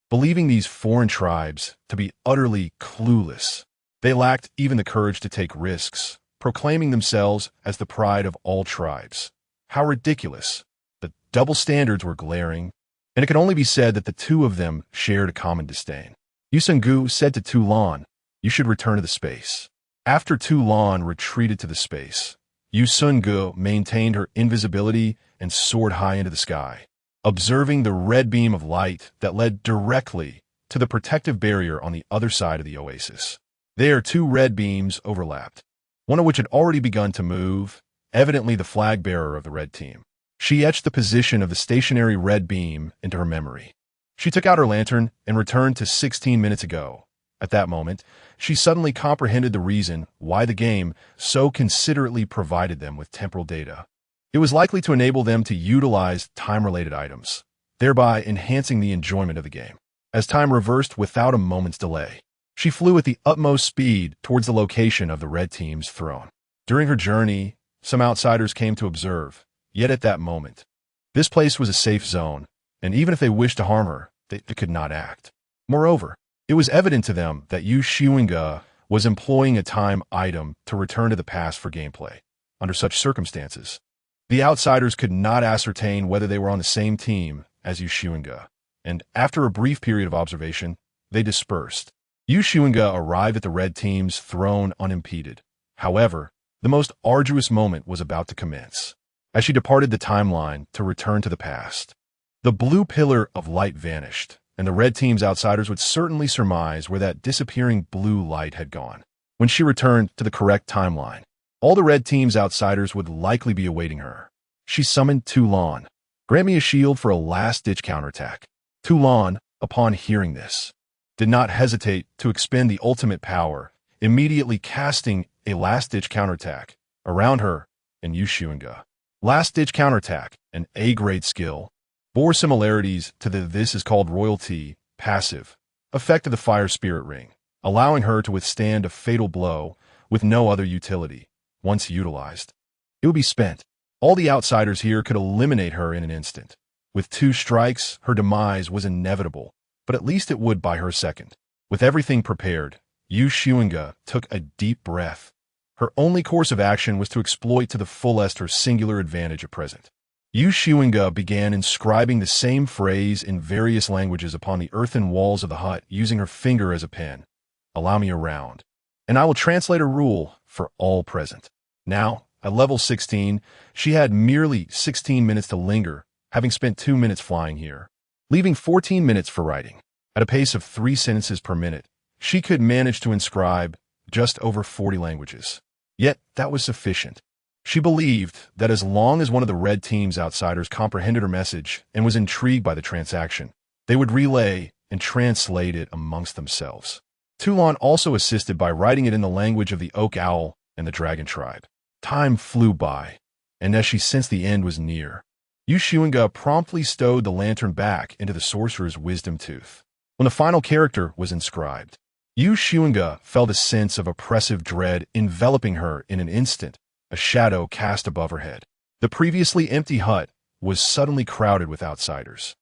Believing these foreign tribes to be utterly clueless, they lacked even the courage to take risks, proclaiming themselves as the pride of all tribes. How ridiculous! The double standards were glaring, and it could only be said that the two of them shared a common disdain. Xunge said to Toulon, "You should return to the space." After Toulon retreated to the space, Xunge maintained her invisibility and soared high into the sky, observing the red beam of light that led directly to the protective barrier on the other side of the oasis. There, two red beams overlapped, one of which had already begun to move, evidently the flag bearer of the red team. She etched the position of the stationary red beam into her memory. She took out her lantern and returned to 16 minutes ago. At that moment, she suddenly comprehended the reason why the game so considerately provided them with temporal data. It was likely to enable them to utilize time-related items, thereby enhancing the enjoyment of the game. As time reversed without a moment's delay, she flew at the utmost speed towards the location of the red team's throne. During her journey, some outsiders came to observe, yet at that moment, this place was a safe zone, and even if they wished to harm her, they could not act. Moreover, it was evident to them that Xunge was employing a time item to return to the past for gameplay. Under such circumstances, the outsiders could not ascertain whether they were on the same team as Xunge, and after a brief period of observation, they dispersed. Xunge arrived at the red team's throne unimpeded. However, the most arduous moment was about to commence. As she departed the timeline to return to the past, the blue pillar of light vanished, and the red team's outsiders would certainly surmise where that disappearing blue light had gone. When she returned to the correct timeline, all the red team's outsiders would likely be awaiting her. She summoned Toulon. "Grant me a shield for a last-ditch counterattack." Toulon, upon hearing this, did not hesitate to expend the ultimate power, immediately casting a last-ditch counterattack around her and Xunge. Last-ditch counterattack, an A-grade skill, bore similarities to the "this is called royalty" passive effect of the Fire Spirit Ring, allowing her to withstand a fatal blow with no other utility. Once utilized, it would be spent. All the outsiders here could eliminate her in an instant. With 2 strikes, her demise was inevitable, but at least it would buy her a second. With everything prepared, Xunge took a deep breath. Her only course of action was to exploit to the fullest her singular advantage at present. Xunge began inscribing the same phrase in various languages upon the earthen walls of the hut, using her finger as a pen. "Allow me a round, and I will translate a rule for all present." Now, at level 16, she had merely 16 minutes to linger, having spent 2 minutes flying here, leaving 14 minutes for writing. At a pace of 3 sentences per minute, she could manage to inscribe just over 40 languages. Yet that was sufficient. She believed that as long as one of the red team's outsiders comprehended her message and was intrigued by the transaction, they would relay and translate it amongst themselves. Toulon also assisted by writing it in the language of the Oak Owl and the Dragon Tribe. Time flew by, and as she sensed the end was near, Xunge promptly stowed the lantern back into the sorcerer's wisdom tooth. When the final character was inscribed, Xunge felt a sense of oppressive dread enveloping her in an instant, a shadow cast above her head. The previously empty hut was suddenly crowded with outsiders,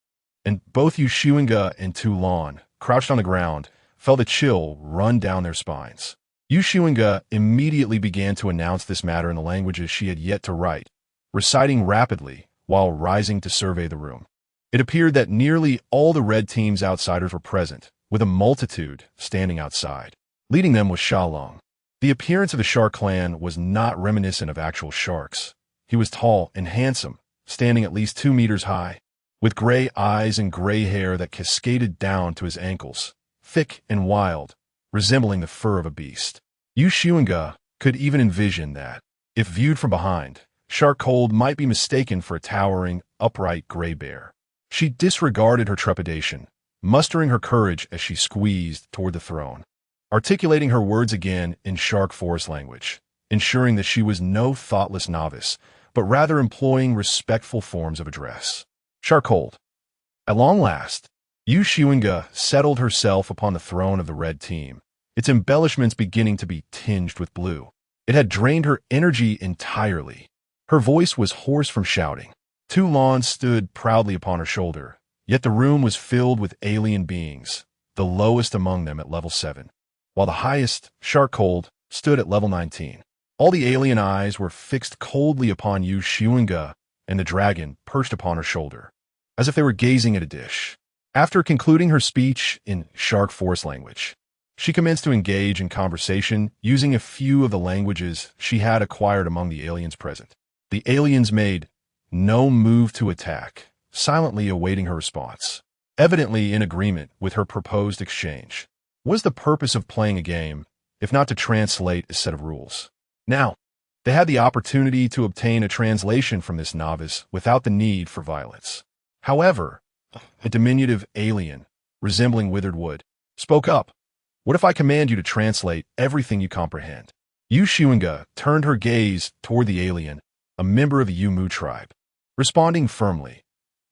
and both Xunge and Toulon, crouched on the ground, felt a chill run down their spines. Xunge immediately began to announce this matter in the languages she had yet to write, reciting rapidly while rising to survey the room. It appeared that nearly all the red team's outsiders were present, with a multitude standing outside. Leading them was Xiaolong. The appearance of the shark clan was not reminiscent of actual sharks. He was tall and handsome, standing at least 2 meters high, with gray eyes and gray hair that cascaded down to his ankles, thick and wild, resembling the fur of a beast. Xunge could even envision that, if viewed from behind, Sharkhold might be mistaken for a towering, upright gray bear. She disregarded her trepidation, mustering her courage as she squeezed toward the throne, articulating her words again in Shark Forest language, ensuring that she was no thoughtless novice, but rather employing respectful forms of address. Sharkhold. At long last, Xunge settled herself upon the throne of the red team, its embellishments beginning to be tinged with blue. It had drained her energy entirely. Her voice was hoarse from shouting. 2 lawns stood proudly upon her shoulder, yet the room was filled with alien beings, the lowest among them at level 7, while the highest, Sharkhold, stood at level 19. All the alien eyes were fixed coldly upon Xunge and the dragon perched upon her shoulder, as if they were gazing at a dish. After concluding her speech in Shark Force language, she commenced to engage in conversation using a few of the languages she had acquired among the aliens present. The aliens made no move to attack, silently awaiting her response, evidently in agreement with her proposed exchange. What is the purpose of playing a game, if not to translate a set of rules? Now, they had the opportunity to obtain a translation from this novice without the need for violence. However, a diminutive alien, resembling withered wood, spoke up. What if I command you to translate everything you comprehend? Xunge turned her gaze toward the alien, a member of the Yumu tribe, responding firmly.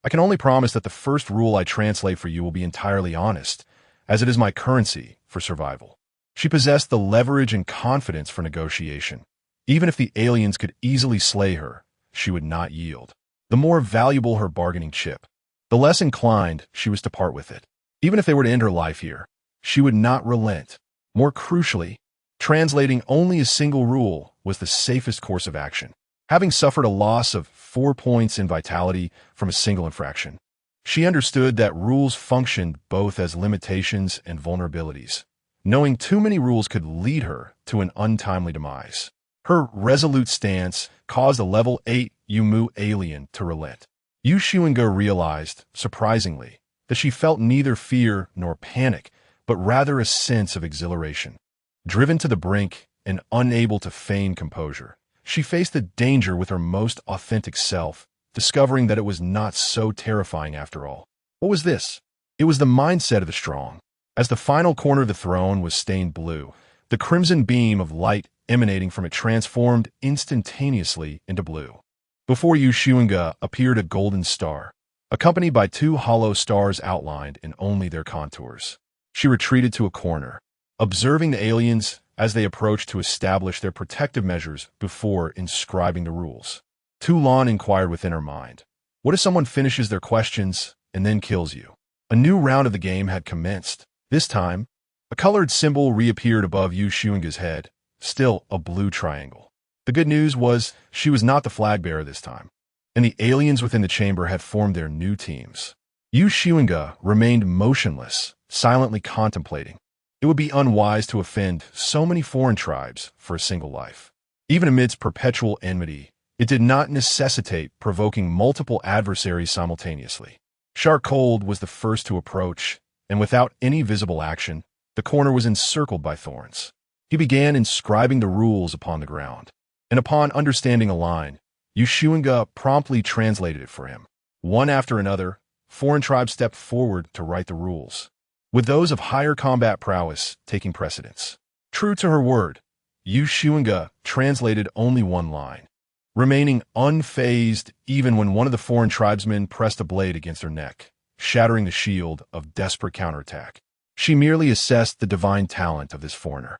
I can only promise that the first rule I translate for you will be entirely honest, as it is my currency for survival. She possessed the leverage and confidence for negotiation. Even if the aliens could easily slay her, she would not yield. The more valuable her bargaining chip, the less inclined she was to part with it. Even if they were to end her life here, she would not relent. More crucially, translating only a single rule was the safest course of action. Having suffered a loss of 4 points in vitality from a single infraction, she understood that rules functioned both as limitations and vulnerabilities. Knowing too many rules could lead her to an untimely demise. Her resolute stance caused a level 8 Yumu alien to relent. Xunge realized, surprisingly, that she felt neither fear nor panic, but rather a sense of exhilaration. Driven to the brink and unable to feign composure, she faced the danger with her most authentic self, discovering that it was not so terrifying after all. What was this? It was the mindset of the strong. As the final corner of the throne was stained blue, the crimson beam of light emanating from it transformed instantaneously into blue. Before Xunge appeared a golden star, accompanied by 2 hollow stars outlined in only their contours. She retreated to a corner, observing the aliens as they approached to establish their protective measures before inscribing the rules. Tu Lan inquired within her mind, what if someone finishes their questions and then kills you? A new round of the game had commenced. This time, a colored symbol reappeared above Xunge's head, still a blue triangle. The good news was she was not the flag bearer this time, and the aliens within the chamber had formed their new teams. Xunge remained motionless, silently contemplating. It would be unwise to offend so many foreign tribes for a single life. Even amidst perpetual enmity, it did not necessitate provoking multiple adversaries simultaneously. Sharkhold was the first to approach, and without any visible action, the corner was encircled by thorns. He began inscribing the rules upon the ground, and upon understanding a line, Xunge promptly translated it for him. One after another, foreign tribes stepped forward to write the rules, with those of higher combat prowess taking precedence. True to her word, Xunge translated only one line, remaining unfazed even when one of the foreign tribesmen pressed a blade against her neck, shattering the shield of desperate counterattack. She merely assessed the divine talent of this foreigner.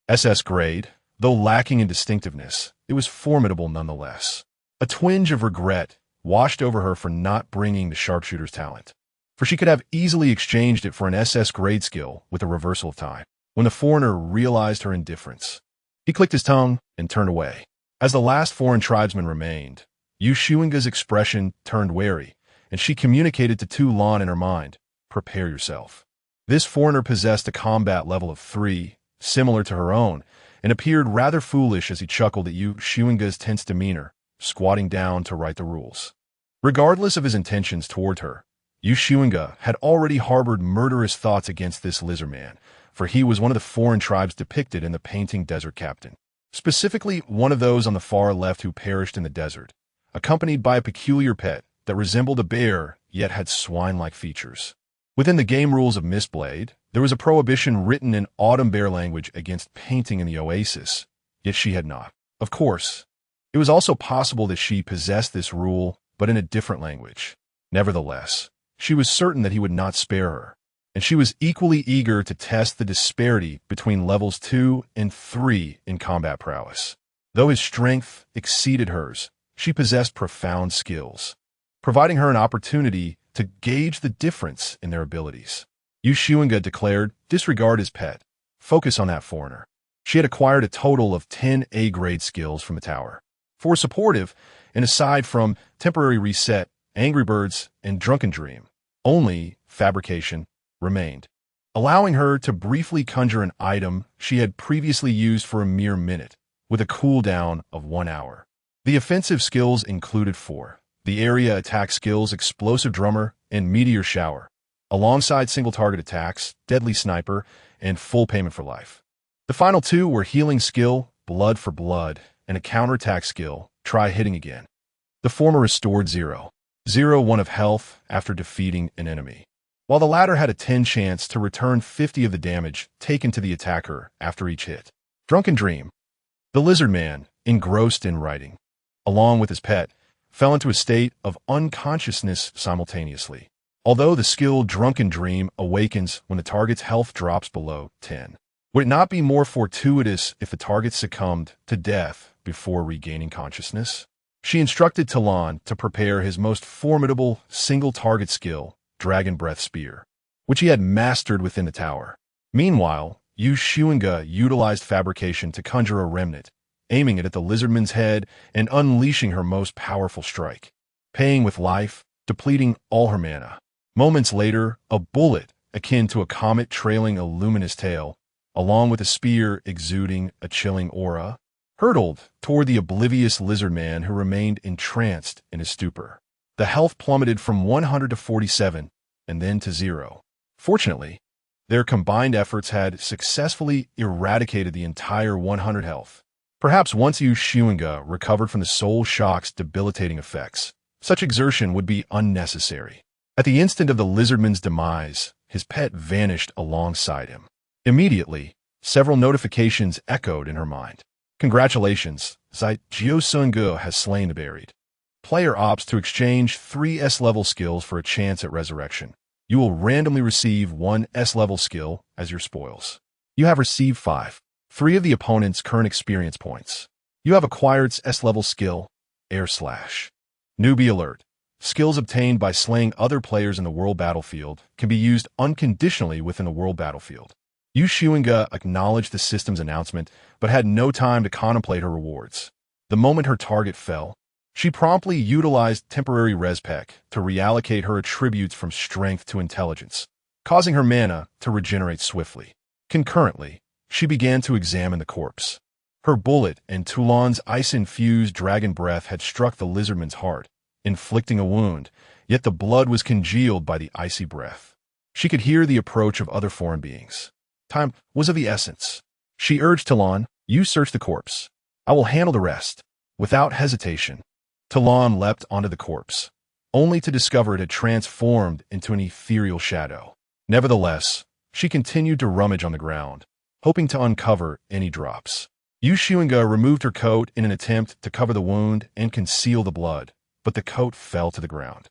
SS grade, though lacking in distinctiveness, it was formidable nonetheless. A twinge of regret washed over her for not bringing the sharpshooter's talent, for she could have easily exchanged it for an SS grade skill with a reversal of time. when the foreigner realized her indifference. He clicked his tongue and turned away. As the last foreign tribesman remained, Xunge's expression turned wary, and she communicated to Tu Lan in her mind, "Prepare yourself." This foreigner possessed a combat level of 3, similar to her own, and appeared rather foolish as he chuckled at Xunge's tense demeanor, squatting down to write the rules. Regardless of his intentions toward her, Xunge had already harbored murderous thoughts against this lizard man, for he was one of the foreign tribes depicted in the painting Desert Captain. Specifically, one of those on the far left who perished in the desert, accompanied by a peculiar pet that resembled a bear yet had swine-like features. Within the game rules of Mistblade, there was a prohibition written in Autumn Bear language against painting in the Oasis, yet she had not. Of course, it was also possible that she possessed this rule, but in a different language. Nevertheless, she was certain that he would not spare her, and she was equally eager to test the disparity between levels 2 and 3 in combat prowess. Though his strength exceeded hers, she possessed profound skills, providing her an opportunity to gauge the difference in their abilities. Xunge declared, "Disregard his pet. Focus on that foreigner." She had acquired a total of 10 A-grade skills from the tower. For supportive, and aside from temporary reset, Angry Birds, and Drunken Dream, only fabrication remained, allowing her to briefly conjure an item she had previously used for a mere minute, with a cooldown of 1 hour. The offensive skills included 4. The area attack skills Explosive Drummer and Meteor Shower, alongside single-target attacks, Deadly Sniper, and Full Payment for Life. The final 2 were Healing Skill, Blood for Blood, and a counterattack skill, Try Hitting Again. The former restored 0.01 of health after defeating an enemy, while the latter had a 10 chance to return 50 of the damage taken to the attacker after each hit. Drunken Dream. The lizard man, engrossed in writing, along with his pet, fell into a state of unconsciousness simultaneously. Although the skill Drunken Dream awakens when the target's health drops below 10. Would it not be more fortuitous if the target succumbed to death before regaining consciousness? She instructed Talon to prepare his most formidable single-target skill, Dragon Breath Spear, which he had mastered within the tower. Meanwhile, Xunge utilized fabrication to conjure a remnant, aiming it at the lizardman's head and unleashing her most powerful strike, paying with life, depleting all her mana. Moments later, a bullet, akin to a comet trailing a luminous tail, along with a spear exuding a chilling aura, hurtled toward the oblivious lizard man who remained entranced in his stupor. The health plummeted from 100 to 47, and then to 0. Fortunately, their combined efforts had successfully eradicated the entire 100 health. Perhaps once Xunge recovered from the soul shock's debilitating effects, such exertion would be unnecessary. At the instant of the lizardman's demise, his pet vanished alongside him. Immediately, several notifications echoed in her mind. Congratulations, Xunge has slain the buried. Player opts to exchange 3 S-level skills for a chance at resurrection. You will randomly receive 1 S-level skill as your spoils. You have received 3 of the opponent's current experience points. You have acquired S-level skill, Air Slash. Newbie alert. Skills obtained by slaying other players in the world battlefield can be used unconditionally within the world battlefield. Xunge acknowledged the system's announcement, but had no time to contemplate her rewards. The moment her target fell, she promptly utilized temporary respec to reallocate her attributes from strength to intelligence, causing her mana to regenerate swiftly. Concurrently, she began to examine the corpse. Her bullet and Toulon's ice-infused dragon breath had struck the lizardman's heart, inflicting a wound, yet the blood was congealed by the icy breath. She could hear the approach of other foreign beings. Time was of the essence. She urged Talon, "You search the corpse. I will handle the rest." Without hesitation, Talon leapt onto the corpse, only to discover it had transformed into an ethereal shadow. Nevertheless, she continued to rummage on the ground, hoping to uncover any drops. Xunge removed her coat in an attempt to cover the wound and conceal the blood, but the coat fell to the ground.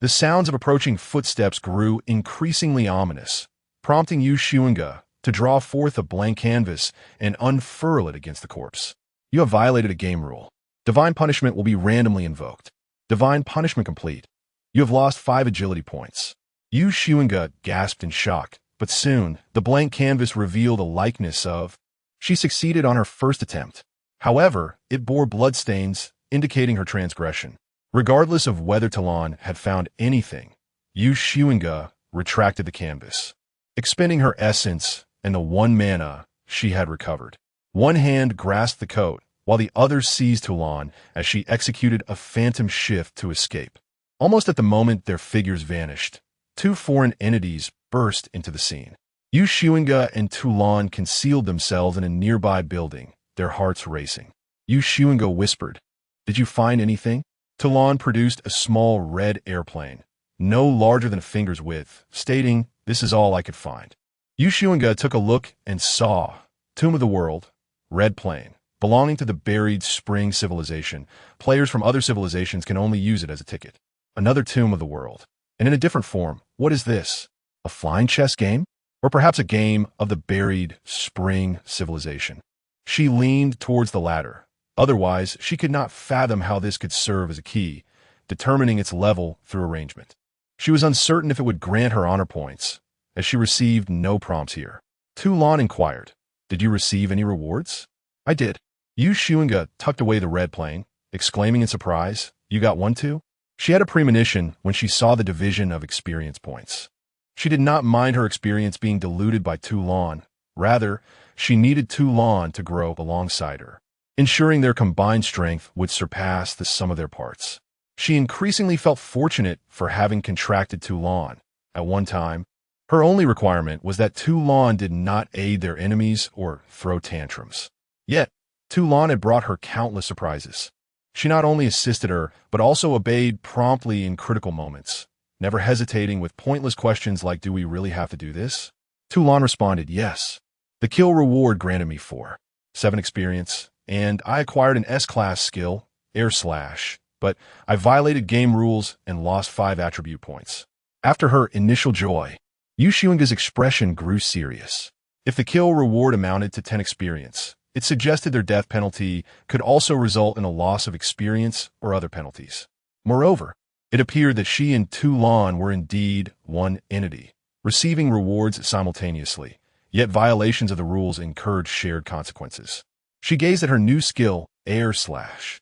The sounds of approaching footsteps grew increasingly ominous, prompting Xunge to draw forth a blank canvas and unfurl it against the corpse. You have violated a game rule. Divine Punishment will be randomly invoked. Divine Punishment complete. You have lost 5 agility points. Xunge gasped in shock, but soon, the blank canvas revealed a likeness of. She succeeded on her first attempt. However, it bore bloodstains, indicating her transgression. Regardless of whether Talon had found anything, Xunge retracted the canvas, expending her essence and the 1 mana she had recovered. One hand grasped the coat, while the other seized Talon as she executed a phantom shift to escape. Almost at the moment their figures vanished, 2 foreign entities burst into the scene. Xunge and Talon concealed themselves in a nearby building, their hearts racing. Xunge whispered, "Did you find anything?" Talon produced a small red airplane, no larger than a finger's width, stating, "This is all I could find." Xunge took a look and saw Tomb of the World, red plane, belonging to the buried Spring civilization. Players from other civilizations can only use it as a ticket. Another Tomb of the World, and in a different form. What is this? A flying chess game? Or perhaps a game of the buried Spring civilization? She leaned towards the latter. Otherwise, she could not fathom how this could serve as a key, determining its level through arrangement. She was uncertain if it would grant her honor points, as she received no prompts here. Talon inquired, "Did you receive any rewards?" "I did." Xunge tucked away the red plane, exclaiming in surprise, "You got one too?" She had a premonition when she saw the division of experience points. She did not mind her experience being diluted by Talon. Rather, she needed Talon to grow alongside her, ensuring their combined strength would surpass the sum of their parts. She increasingly felt fortunate for having contracted Talon. At one time, her only requirement was that Talon did not aid their enemies or throw tantrums. Yet, Talon had brought her countless surprises. She not only assisted her, but also obeyed promptly in critical moments, never hesitating with pointless questions like, "Do we really have to do this?" Talon responded, "Yes." The kill reward granted me 7 experience, and I acquired an S-class skill, Air Slash, but I violated game rules and lost 5 attribute points. After her initial joy, Xunge's expression grew serious. If the kill reward amounted to 10 experience, it suggested their death penalty could also result in a loss of experience or other penalties. Moreover, it appeared that she and Talon were indeed one entity, receiving rewards simultaneously, yet violations of the rules incurred shared consequences. She gazed at her new skill, Air Slash.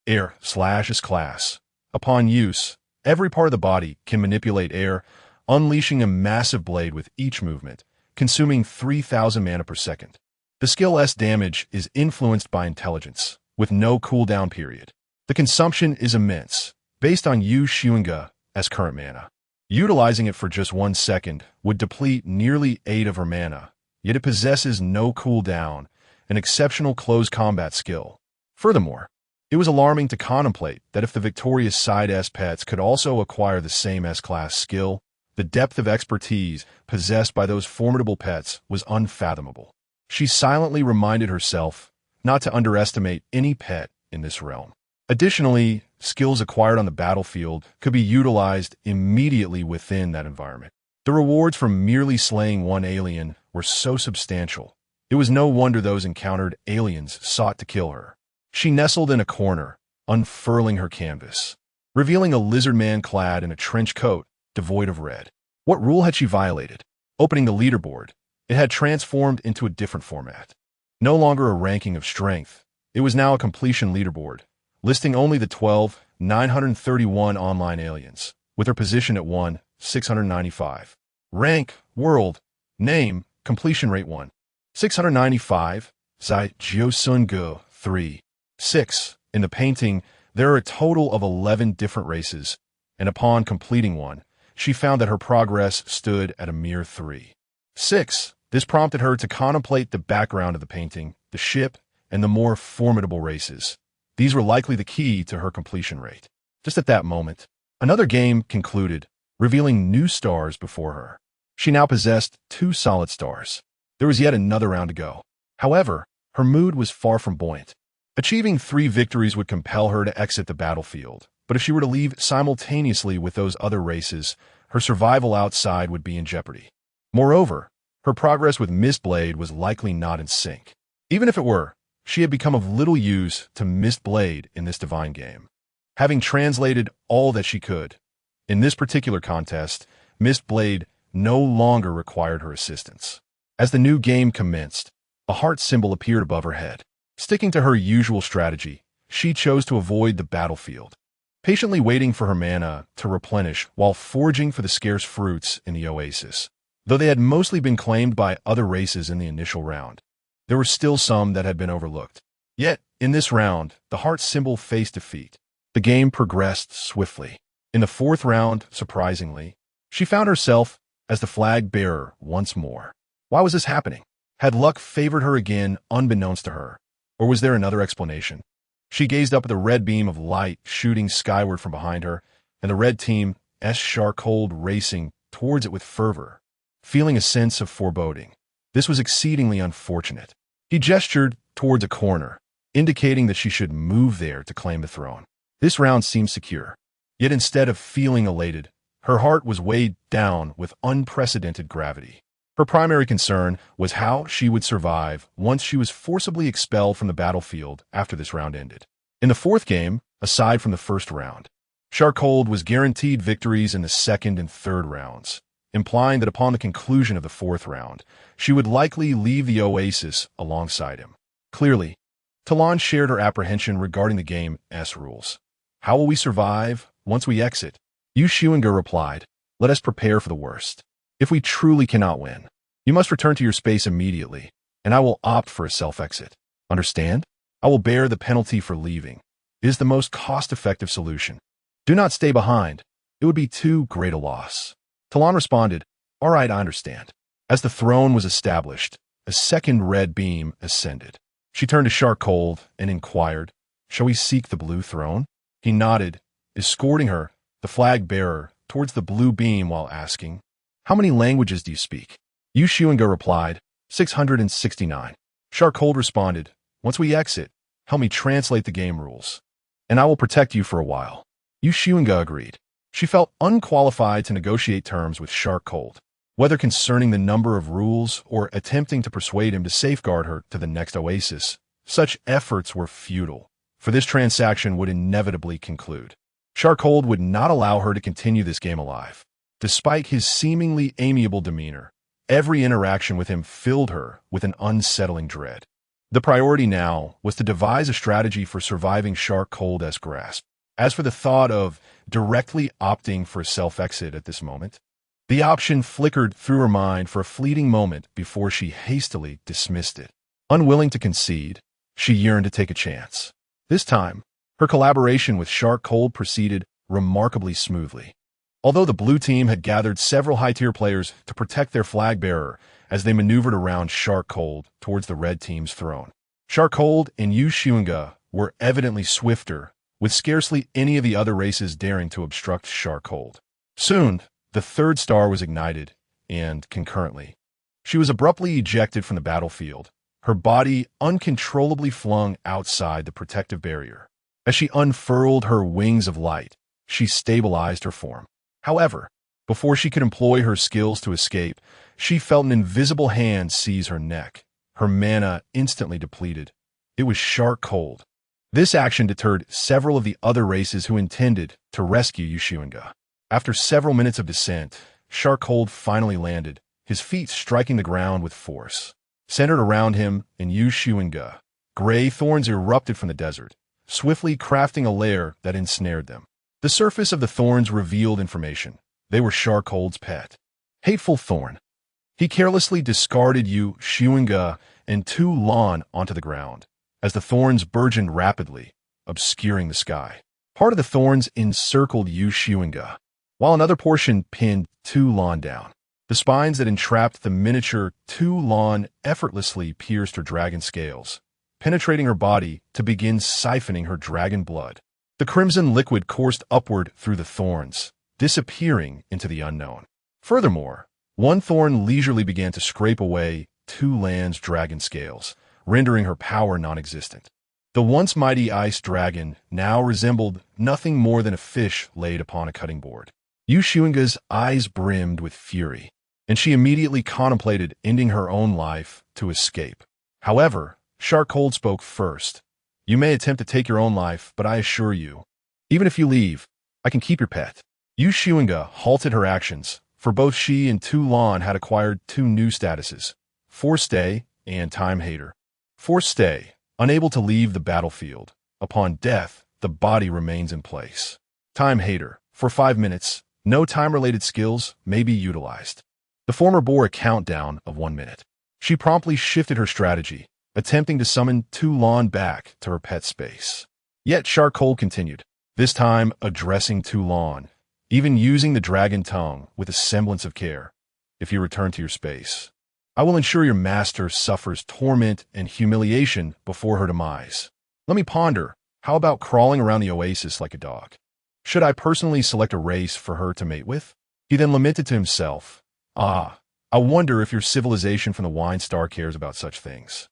Air Slash is class. Upon use, every part of the body can manipulate air, unleashing a massive blade with each movement, consuming 3,000 mana per second. The skill's damage is influenced by intelligence, with no cooldown period. The consumption is immense, based on Xunge's current mana. Utilizing it for just 1 second would deplete nearly 8 of her mana, yet it possesses no cooldown, an exceptional close combat skill. Furthermore, it was alarming to contemplate that if the victorious side S pets could also acquire the same S-class skill, the depth of expertise possessed by those formidable pets was unfathomable. She silently reminded herself not to underestimate any pet in this realm. Additionally, skills acquired on the battlefield could be utilized immediately within that environment. The rewards from merely slaying one alien were so substantial, it was no wonder those encountered aliens sought to kill her. She nestled in a corner, unfurling her canvas, revealing a lizard man clad in a trench coat devoid of red. What rule had she violated? Opening the leaderboard, it had transformed into a different format. No longer a ranking of strength, it was now a completion leaderboard, listing only the 12,931 online aliens, with her position at 1,695. Rank, world, name, completion rate 1. 695, Zai Xunge 3. 6. In the painting, there are a total of 11 different races, and upon completing one, she found that her progress stood at a mere 3. 6. This prompted her to contemplate the background of the painting, the ship, and the more formidable races. These were likely the key to her completion rate. Just at that moment, another game concluded, revealing new stars before her. She now possessed 2 solid stars. There was yet another round to go. However, her mood was far from buoyant. Achieving 3 victories would compel her to exit the battlefield, but if she were to leave simultaneously with those other races, her survival outside would be in jeopardy. Moreover, her progress with Mistblade was likely not in sync. Even if it were, she had become of little use to Mistblade in this divine game, having translated all that she could. In this particular contest, Mistblade no longer required her assistance. As the new game commenced, a heart symbol appeared above her head. Sticking to her usual strategy, she chose to avoid the battlefield, patiently waiting for her mana to replenish while foraging for the scarce fruits in the oasis. Though they had mostly been claimed by other races in the initial round, there were still some that had been overlooked. Yet, in this round, the heart symbol faced defeat. The game progressed swiftly. In the fourth round, surprisingly, she found herself as the flag bearer once more. Why was this happening? Had luck favored her again, unbeknownst to her? Or was there another explanation? She gazed up at the red beam of light shooting skyward from behind her, and the red team's Sharkhold racing towards it with fervor, feeling a sense of foreboding. This was exceedingly unfortunate. He gestured towards a corner, indicating that she should move there to claim the throne. This round seemed secure. Yet instead of feeling elated, her heart was weighed down with unprecedented gravity. Her primary concern was how she would survive once she was forcibly expelled from the battlefield after this round ended. In the fourth game, aside from the first round, Sharkhold was guaranteed victories in the second and third rounds, implying that upon the conclusion of the fourth round, she would likely leave the oasis alongside him. Clearly, Talon shared her apprehension regarding the game's rules. How will we survive once we exit? Xunge replied, let us prepare for the worst. If we truly cannot win, you must return to your space immediately, and I will opt for a self-exit. Understand? I will bear the penalty for leaving. It is the most cost-effective solution. Do not stay behind. It would be too great a loss. Talon responded, all right, I understand. As the throne was established, a second red beam ascended. She turned to Sharkhold and inquired, shall we seek the blue throne? He nodded, escorting her, the flag bearer, towards the blue beam while asking, how many languages do you speak? Xunge replied, 669. Sharkhold responded, once we exit, help me translate the game rules, and I will protect you for a while. Xunge agreed. She felt unqualified to negotiate terms with Sharkhold, whether concerning the number of rules or attempting to persuade him to safeguard her to the next oasis. Such efforts were futile, for this transaction would inevitably conclude. Sharkhold would not allow her to continue this game alive. Despite his seemingly amiable demeanor, every interaction with him filled her with an unsettling dread. The priority now was to devise a strategy for surviving Sharkhold's grasp. As for the thought of directly opting for a self-exit at this moment, the option flickered through her mind for a fleeting moment before she hastily dismissed it. Unwilling to concede, she yearned to take a chance. This time, her collaboration with Sharkhold proceeded remarkably smoothly. Although the blue team had gathered several high-tier players to protect their flag bearer as they maneuvered around Sharkhold towards the red team's throne, Sharkhold and Xunge were evidently swifter, with scarcely any of the other races daring to obstruct Sharkhold. Soon, the third star was ignited, and, concurrently, she was abruptly ejected from the battlefield, her body uncontrollably flung outside the protective barrier. As she unfurled her wings of light, she stabilized her form. However, before she could employ her skills to escape, she felt an invisible hand seize her neck. Her mana instantly depleted. It was Sharkhold. This action deterred several of the other races who intended to rescue Xunge. After several minutes of descent, Sharkhold finally landed, his feet striking the ground with force. Centered around him and Xunge, gray thorns erupted from the desert, swiftly crafting a lair that ensnared them. The surface of the thorns revealed information. They were Sharkhold's pet. Hateful thorn. He carelessly discarded Xunge and two lawn onto the ground, as the thorns burgeoned rapidly, obscuring the sky. Part of the thorns encircled Xunge, while another portion pinned two lawn down. The spines that entrapped the miniature two lawn effortlessly pierced her dragon scales, penetrating her body to begin siphoning her dragon blood. The crimson liquid coursed upward through the thorns, disappearing into the unknown. Furthermore, one thorn leisurely began to scrape away two land's dragon scales, rendering her power non-existent. The once mighty ice dragon now resembled nothing more than a fish laid upon a cutting board. Xunge's eyes brimmed with fury, and she immediately contemplated ending her own life to escape. However, Sharkhold spoke first. You may attempt to take your own life, but I assure you, even if you leave, I can keep your pet. Xunge halted her actions, for both she and Toulon had acquired two new statuses, Forced Stay and Time Hater. Forced Stay, unable to leave the battlefield. Upon death, the body remains in place. Time Hater, for 5 minutes, no time-related skills may be utilized. The former bore a countdown of 1 minute. She promptly shifted her strategy, attempting to summon Toulon back to her pet space. Yet Charcoal continued, this time addressing Toulon, even using the dragon tongue with a semblance of care. If you return to your space, I will ensure your master suffers torment and humiliation before her demise. Let me ponder, how about crawling around the oasis like a dog? Should I personally select a race for her to mate with? He then lamented to himself, I wonder if your civilization from the Wine Star cares about such things.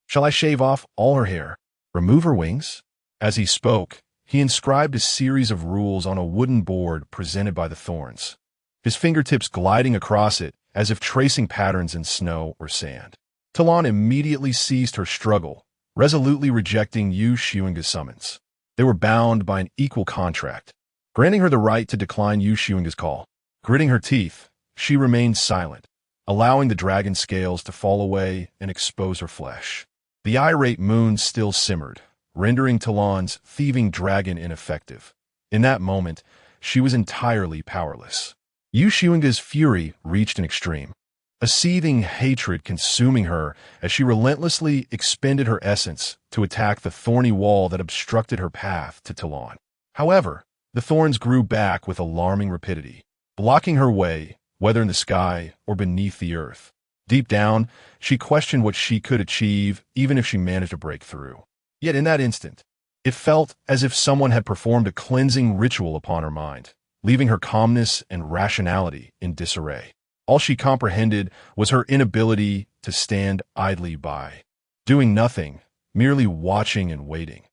Shall I shave off all her hair? Remove her wings? As he spoke, he inscribed a series of rules on a wooden board presented by the Thorns, his fingertips gliding across it as if tracing patterns in snow or sand. Talon immediately ceased her struggle, resolutely rejecting Xunge's summons. They were bound by an equal contract, granting her the right to decline Xunge's call. Gritting her teeth, she remained silent, allowing the dragon scales to fall away and expose her flesh. The irate moon still simmered, rendering Talon's thieving dragon ineffective. In that moment, she was entirely powerless. Xunge's fury reached an extreme, a seething hatred consuming her as she relentlessly expended her essence to attack the thorny wall that obstructed her path to Talon. However, the thorns grew back with alarming rapidity, blocking her way, whether in the sky or beneath the earth. Deep down, she questioned what she could achieve even if she managed to break through. Yet in that instant, it felt as if someone had performed a cleansing ritual upon her mind, leaving her calmness and rationality in disarray. All she comprehended was her inability to stand idly by, doing nothing, merely watching and waiting.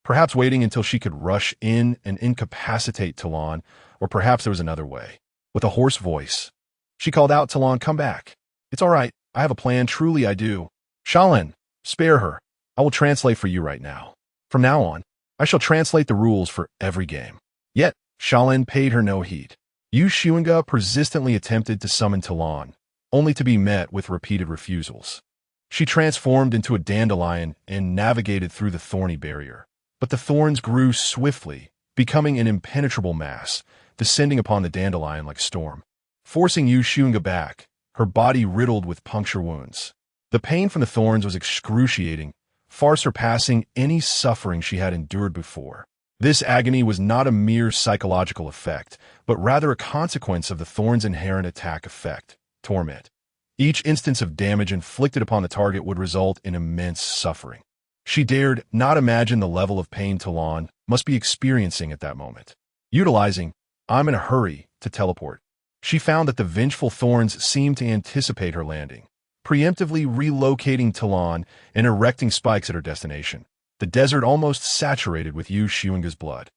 Perhaps waiting until she could rush in and incapacitate Talon, or perhaps there was another way. With a hoarse voice, she called out, Talon, come back. It's all right. I have a plan. Truly, I do. Shaolin, spare her. I will translate for you right now. From now on, I shall translate the rules for every game. Yet, Shaolin paid her no heed. Xunge persistently attempted to summon Talon, only to be met with repeated refusals. She transformed into a dandelion and navigated through the thorny barrier. But the thorns grew swiftly, becoming an impenetrable mass, descending upon the dandelion like a storm. Forcing Xunge back, her body riddled with puncture wounds. The pain from the thorns was excruciating, far surpassing any suffering she had endured before. This agony was not a mere psychological effect, but rather a consequence of the thorn's inherent attack effect, torment. Each instance of damage inflicted upon the target would result in immense suffering. She dared not imagine the level of pain Talon must be experiencing at that moment. Utilizing, I'm in a hurry, to teleport, she found that the vengeful thorns seemed to anticipate her landing, preemptively relocating Talon and erecting spikes at her destination. The desert almost saturated with Xunge's blood.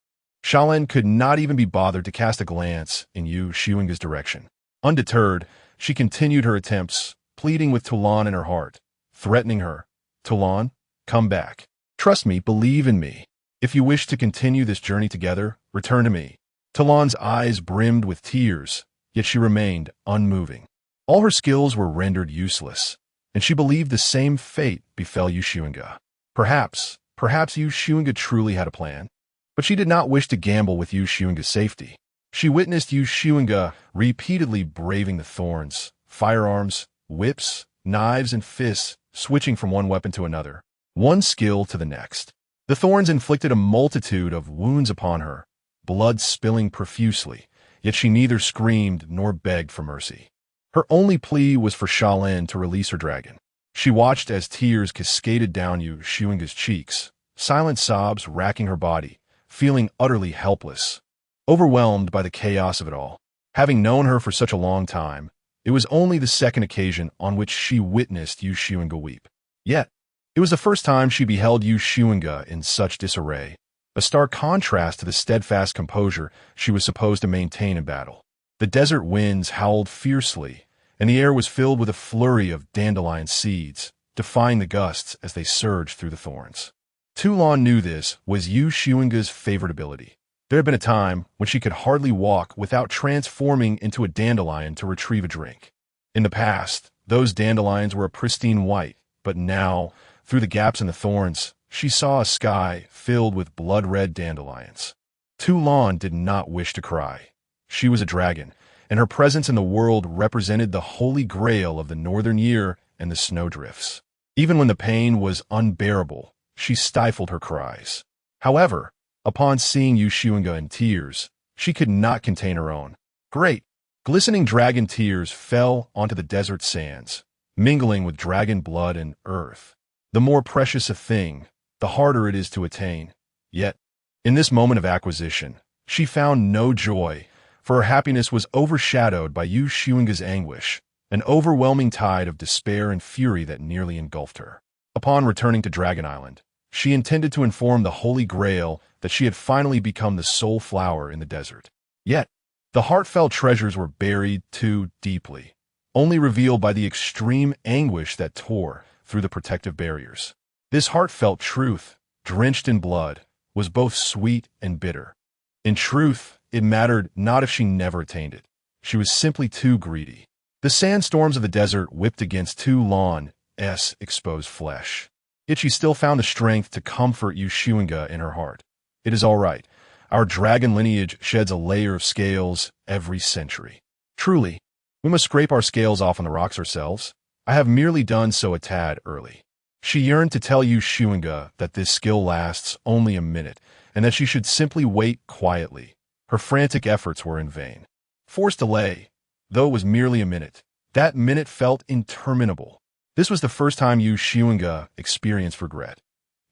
Shaolin could not even be bothered to cast a glance in Xunge's direction. Undeterred, she continued her attempts, pleading with Talon in her heart, threatening her. Talon, come back. Trust me, believe in me. If you wish to continue this journey together, return to me. Talon's eyes brimmed with tears, yet she remained unmoving. All her skills were rendered useless, and she believed the same fate befell Xunge. Perhaps Xunge truly had a plan, but she did not wish to gamble with Xunge's safety. She witnessed Xunge repeatedly braving the thorns, firearms, whips, knives, and fists, switching from one weapon to another, one skill to the next. The thorns inflicted a multitude of wounds upon her, blood spilling profusely, yet she neither screamed nor begged for mercy. Her only plea was for Shaolin to release her dragon. She watched as tears cascaded down Xunge's cheeks, silent sobs racking her body, feeling utterly helpless, overwhelmed by the chaos of it all. Having known her for such a long time, it was only the second occasion on which she witnessed Xunge weep. Yet, it was the first time she beheld Xunge in such disarray, a stark contrast to the steadfast composure she was supposed to maintain in battle. The desert winds howled fiercely, and the air was filled with a flurry of dandelion seeds, defying the gusts as they surged through the thorns. Toulon knew this was Xunge's favorite ability. There had been a time when she could hardly walk without transforming into a dandelion to retrieve a drink. In the past, those dandelions were a pristine white, but now, through the gaps in the thorns, she saw a sky filled with blood-red dandelions. Toulon did not wish to cry. She was a dragon, and her presence in the world represented the holy grail of the northern year and the snowdrifts. Even when the pain was unbearable, she stifled her cries. However, upon seeing Xunge in tears, she could not contain her own. Great, glistening dragon tears fell onto the desert sands, mingling with dragon blood and earth. The more precious a thing, the harder it is to attain. Yet, in this moment of acquisition, she found no joy, for her happiness was overshadowed by Xunge's anguish, an overwhelming tide of despair and fury that nearly engulfed her. Upon returning to Dragon Island, she intended to inform the Holy Grail that she had finally become the sole flower in the desert. Yet, the heartfelt treasures were buried too deeply, only revealed by the extreme anguish that tore through the protective barriers. This heartfelt truth, drenched in blood, was both sweet and bitter. In truth, it mattered not if she never attained it. She was simply too greedy. The sandstorms of the desert whipped against Toulon's exposed flesh. Yet she still found the strength to comfort Xunge in her heart. It is all right. Our dragon lineage sheds a layer of scales every century. Truly, we must scrape our scales off on the rocks ourselves. I have merely done so a tad early. She yearned to tell Xunge that this skill lasts only a minute, and that she should simply wait quietly. Her frantic efforts were in vain. Forced delay, though it was merely a minute, that minute felt interminable. This was the first time Xunge experienced regret.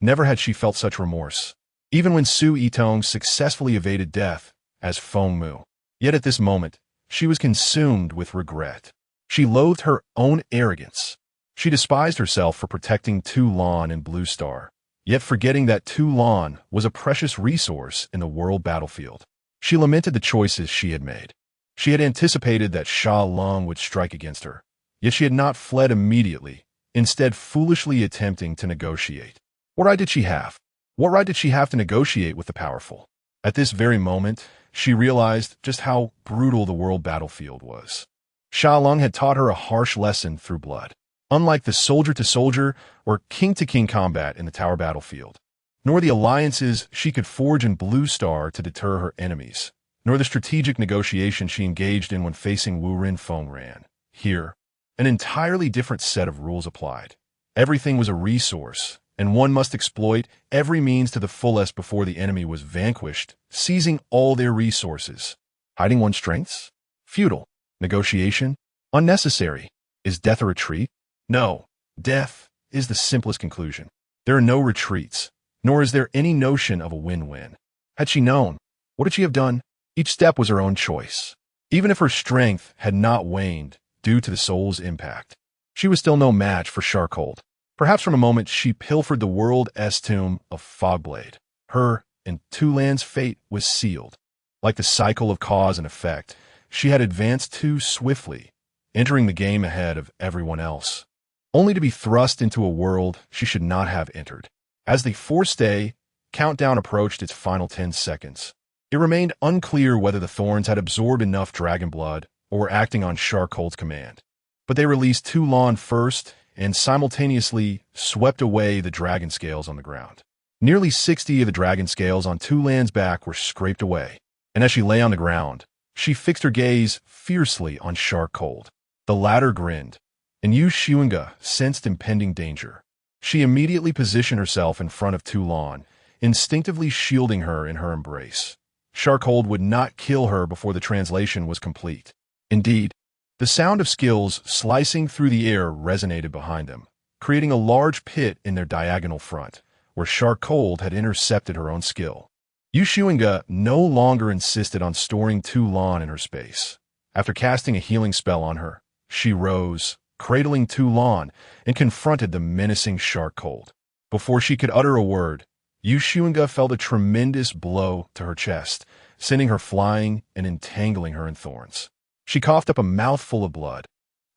Never had she felt such remorse, even when Su Yitong successfully evaded death as Feng Mu. Yet at this moment, she was consumed with regret. She loathed her own arrogance. She despised herself for protecting Toulon and Blue Star, yet forgetting that Toulon was a precious resource in the world battlefield. She lamented the choices she had made. She had anticipated that Sha Long would strike against her, yet she had not fled immediately, instead foolishly attempting to negotiate. What right did she have? What right did she have to negotiate with the powerful? At this very moment, she realized just how brutal the world battlefield was. Sha Long had taught her a harsh lesson through blood. Unlike the soldier-to-soldier or king-to-king combat in the tower battlefield, nor the alliances she could forge in Blue Star to deter her enemies, nor the strategic negotiation she engaged in when facing Wurin Fengran. Here, an entirely different set of rules applied. Everything was a resource, and one must exploit every means to the fullest before the enemy was vanquished, seizing all their resources. Hiding one's strengths? Futile. Negotiation? Unnecessary. Is death a retreat? No. Death is the simplest conclusion. There are no retreats, nor is there any notion of a win-win. Had she known, what would she have done? Each step was her own choice. Even if her strength had not waned due to the soul's impact, she was still no match for Charcold. Perhaps from a moment she pilfered the world's tomb of Fogblade. Her and Toulan's fate was sealed. Like the cycle of cause and effect, she had advanced too swiftly, entering the game ahead of everyone else, only to be thrust into a world she should not have entered. As the fourth-day countdown approached its final 10 seconds, it remained unclear whether the Thorns had absorbed enough dragon blood or were acting on Charcold's command. But they released Toulon first and simultaneously swept away the dragon scales on the ground. Nearly 60 of the dragon scales on Toulan's back were scraped away, and as she lay on the ground, she fixed her gaze fiercely on Charcold. The latter grinned, and Xunge sensed impending danger. She immediately positioned herself in front of Toulon, instinctively shielding her in her embrace. Charcold would not kill her before the translation was complete. Indeed, the sound of skills slicing through the air resonated behind them, creating a large pit in their diagonal front, where Charcold had intercepted her own skill. Xunge no longer insisted on storing Toulon in her space. After casting a healing spell on her, she rose, cradling Toulon, and confronted the menacing Charcold. Before she could utter a word, Xunge felt a tremendous blow to her chest, sending her flying and entangling her in thorns. She coughed up a mouthful of blood,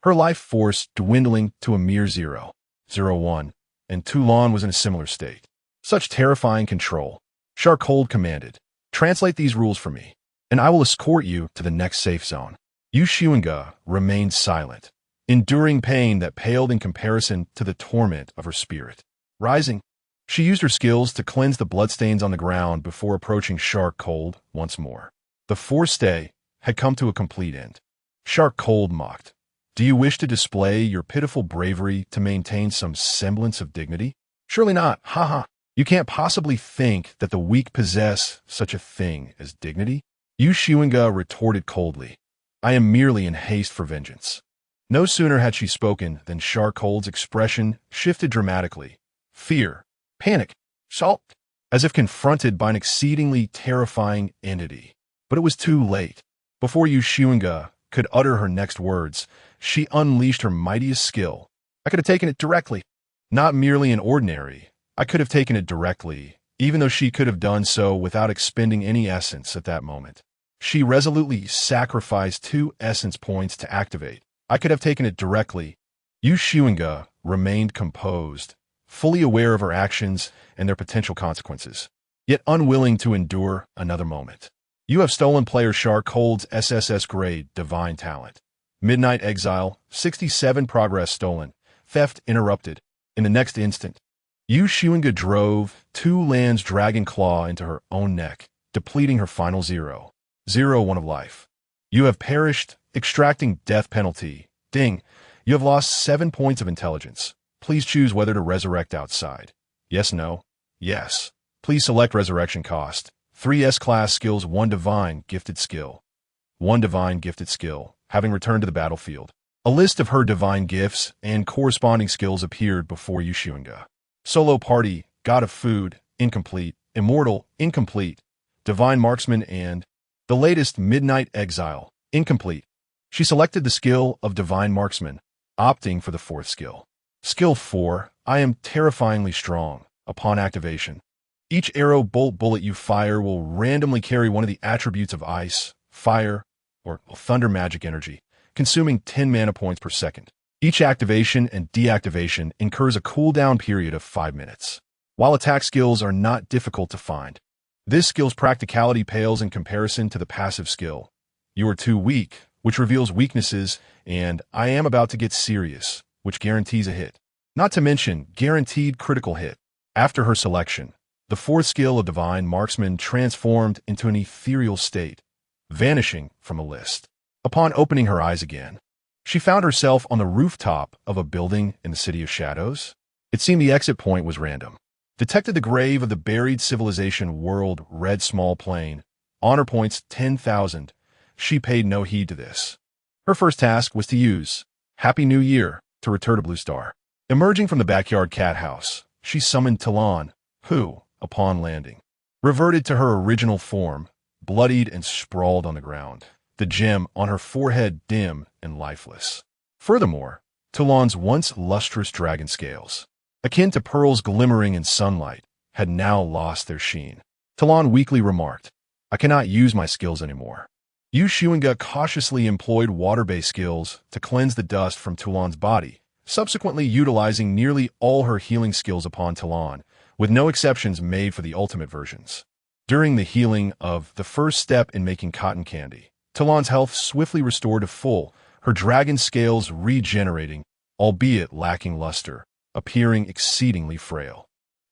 her life force dwindling to a mere 0.01, and Toulon was in a similar state. Such terrifying control. Charcold commanded, Translate these rules for me, and I will escort you to the next safe zone. Xunge remained silent, enduring pain that paled in comparison to the torment of her spirit. Rising, she used her skills to cleanse the bloodstains on the ground before approaching Shark Cold once more. The forced stay had come to a complete end. Shark Cold mocked. Do you wish to display your pitiful bravery to maintain some semblance of dignity? Surely not, haha. You can't possibly think that the weak possess such a thing as dignity? Xunge retorted coldly. I am merely in haste for vengeance. No sooner had she spoken than Shark Cold's expression shifted dramatically. Fear, panic, salt, as if confronted by an exceedingly terrifying entity. But it was too late. Before Xunge could utter her next words, she unleashed her mightiest skill. I could have taken it directly. Not merely an ordinary. I could have taken it directly, even though she could have done so without expending any essence at that moment. She resolutely sacrificed 2 essence points to activate. I could have taken it directly. Xunge remained composed, fully aware of her actions and their potential consequences, yet unwilling to endure another moment. You have stolen player Shark Cold's SSS grade Divine Talent. Midnight Exile, 67 progress stolen, theft interrupted. In the next instant, Xunge drove 2 lands Dragon Claw into her own neck, depleting her final 0.01 of life. You have perished, extracting death penalty. Ding. You have lost 7 points of intelligence. Please choose whether to resurrect outside. Yes, no. Yes. Please select resurrection cost. 3 S-class skills, 1 divine gifted skill. 1 divine gifted skill, having returned to the battlefield. A list of her divine gifts and corresponding skills appeared before Xunge. Solo Party, God of Food, incomplete. Immortal, incomplete. Divine Marksman and the latest Midnight Exile, incomplete. She selected the skill of Divine Marksman, opting for the 4th skill. Skill 4, I am terrifyingly strong. Upon activation, each arrow bolt bullet you fire will randomly carry one of the attributes of ice, fire, or thunder magic energy, consuming 10 mana points per second. Each activation and deactivation incurs a cooldown period of 5 minutes. While attack skills are not difficult to find, this skill's practicality pales in comparison to the passive skill. You are too weak, which reveals weaknesses, and I am about to get serious, which guarantees a hit. Not to mention, guaranteed critical hit. After her selection, the 4th skill of Divine Marksman transformed into an ethereal state, vanishing from the list. Upon opening her eyes again, she found herself on the rooftop of a building in the City of Shadows. It seemed the exit point was random. Detected the grave of the buried civilization world red small plane. Honor points 10,000. She paid no heed to this. Her first task was to use Happy New Year to return to Blue Star. Emerging from the backyard cat house, she summoned Talon, who, upon landing, reverted to her original form, bloodied and sprawled on the ground, the gem on her forehead dim and lifeless. Furthermore, Talon's once lustrous dragon scales, akin to pearls glimmering in sunlight, had now lost their sheen. Talon weakly remarked, I cannot use my skills anymore. Xunge cautiously employed water-based skills to cleanse the dust from Talon's body, subsequently utilizing nearly all her healing skills upon Talon, with no exceptions made for the ultimate versions. During the healing of the first step in making cotton candy, Talon's health swiftly restored to full, her dragon scales regenerating, albeit lacking luster, appearing exceedingly frail.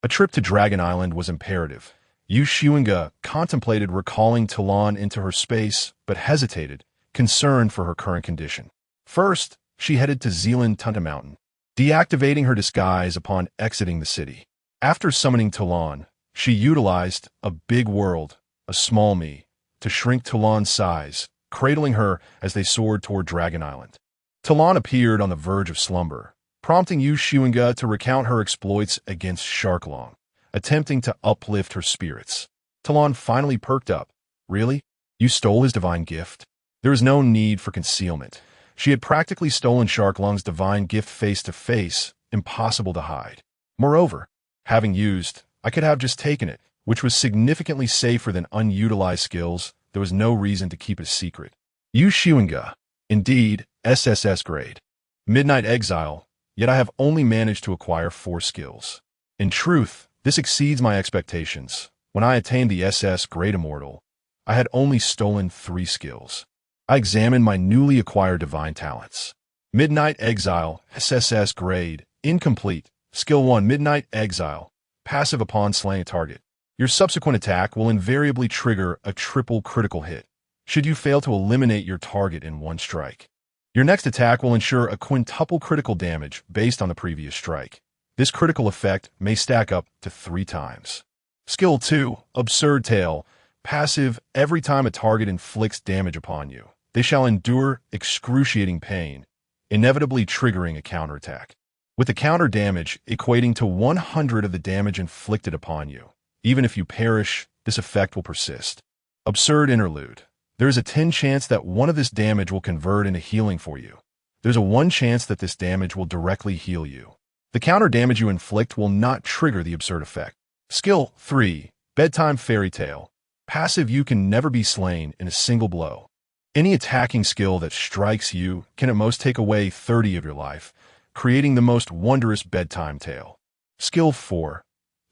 A trip to Dragon Island was imperative. Xunge contemplated recalling Talon into her space, but hesitated, concerned for her current condition. First, she headed to Zealand Tunta Mountain, deactivating her disguise upon exiting the city. After summoning Talon, she utilized a big world, a small me, to shrink Talon's size, cradling her as they soared toward Dragon Island. Talon appeared on the verge of slumber, prompting Xunge to recount her exploits against Sharklong, attempting to uplift her spirits. Talon finally perked up. Really? You stole his divine gift? There was no need for concealment. She had practically stolen Sharklong's divine gift face to face, impossible to hide. Moreover, having used, I could have just taken it, which was significantly safer than unutilized skills. There was no reason to keep it a secret. Xunge, indeed, SSS grade. Midnight Exile, yet I have only managed to acquire 4 skills. In truth, this exceeds my expectations. When I attained the SS Great Immortal, I had only stolen 3 skills. I examined my newly acquired divine talents. Midnight Exile, SSS grade, incomplete. Skill 1, Midnight Exile, passive upon slaying a target. Your subsequent attack will invariably trigger a triple critical hit, should you fail to eliminate your target in one strike. Your next attack will ensure a quintuple critical damage based on the previous strike. This critical effect may stack up to 3 times. Skill 2, Absurd Tale, passive every time a target inflicts damage upon you. They shall endure excruciating pain, inevitably triggering a counterattack, with the counter damage equating to 100 of the damage inflicted upon you. Even if you perish, this effect will persist. Absurd Interlude. There is a 10 chance that one of this damage will convert into healing for you. There's a 1 chance that this damage will directly heal you. The counter damage you inflict will not trigger the absurd effect. Skill 3, Bedtime Fairy Tale. Passive, you can never be slain in a single blow. Any attacking skill that strikes you can at most take away 30 of your life, creating the most wondrous bedtime tale. Skill 4,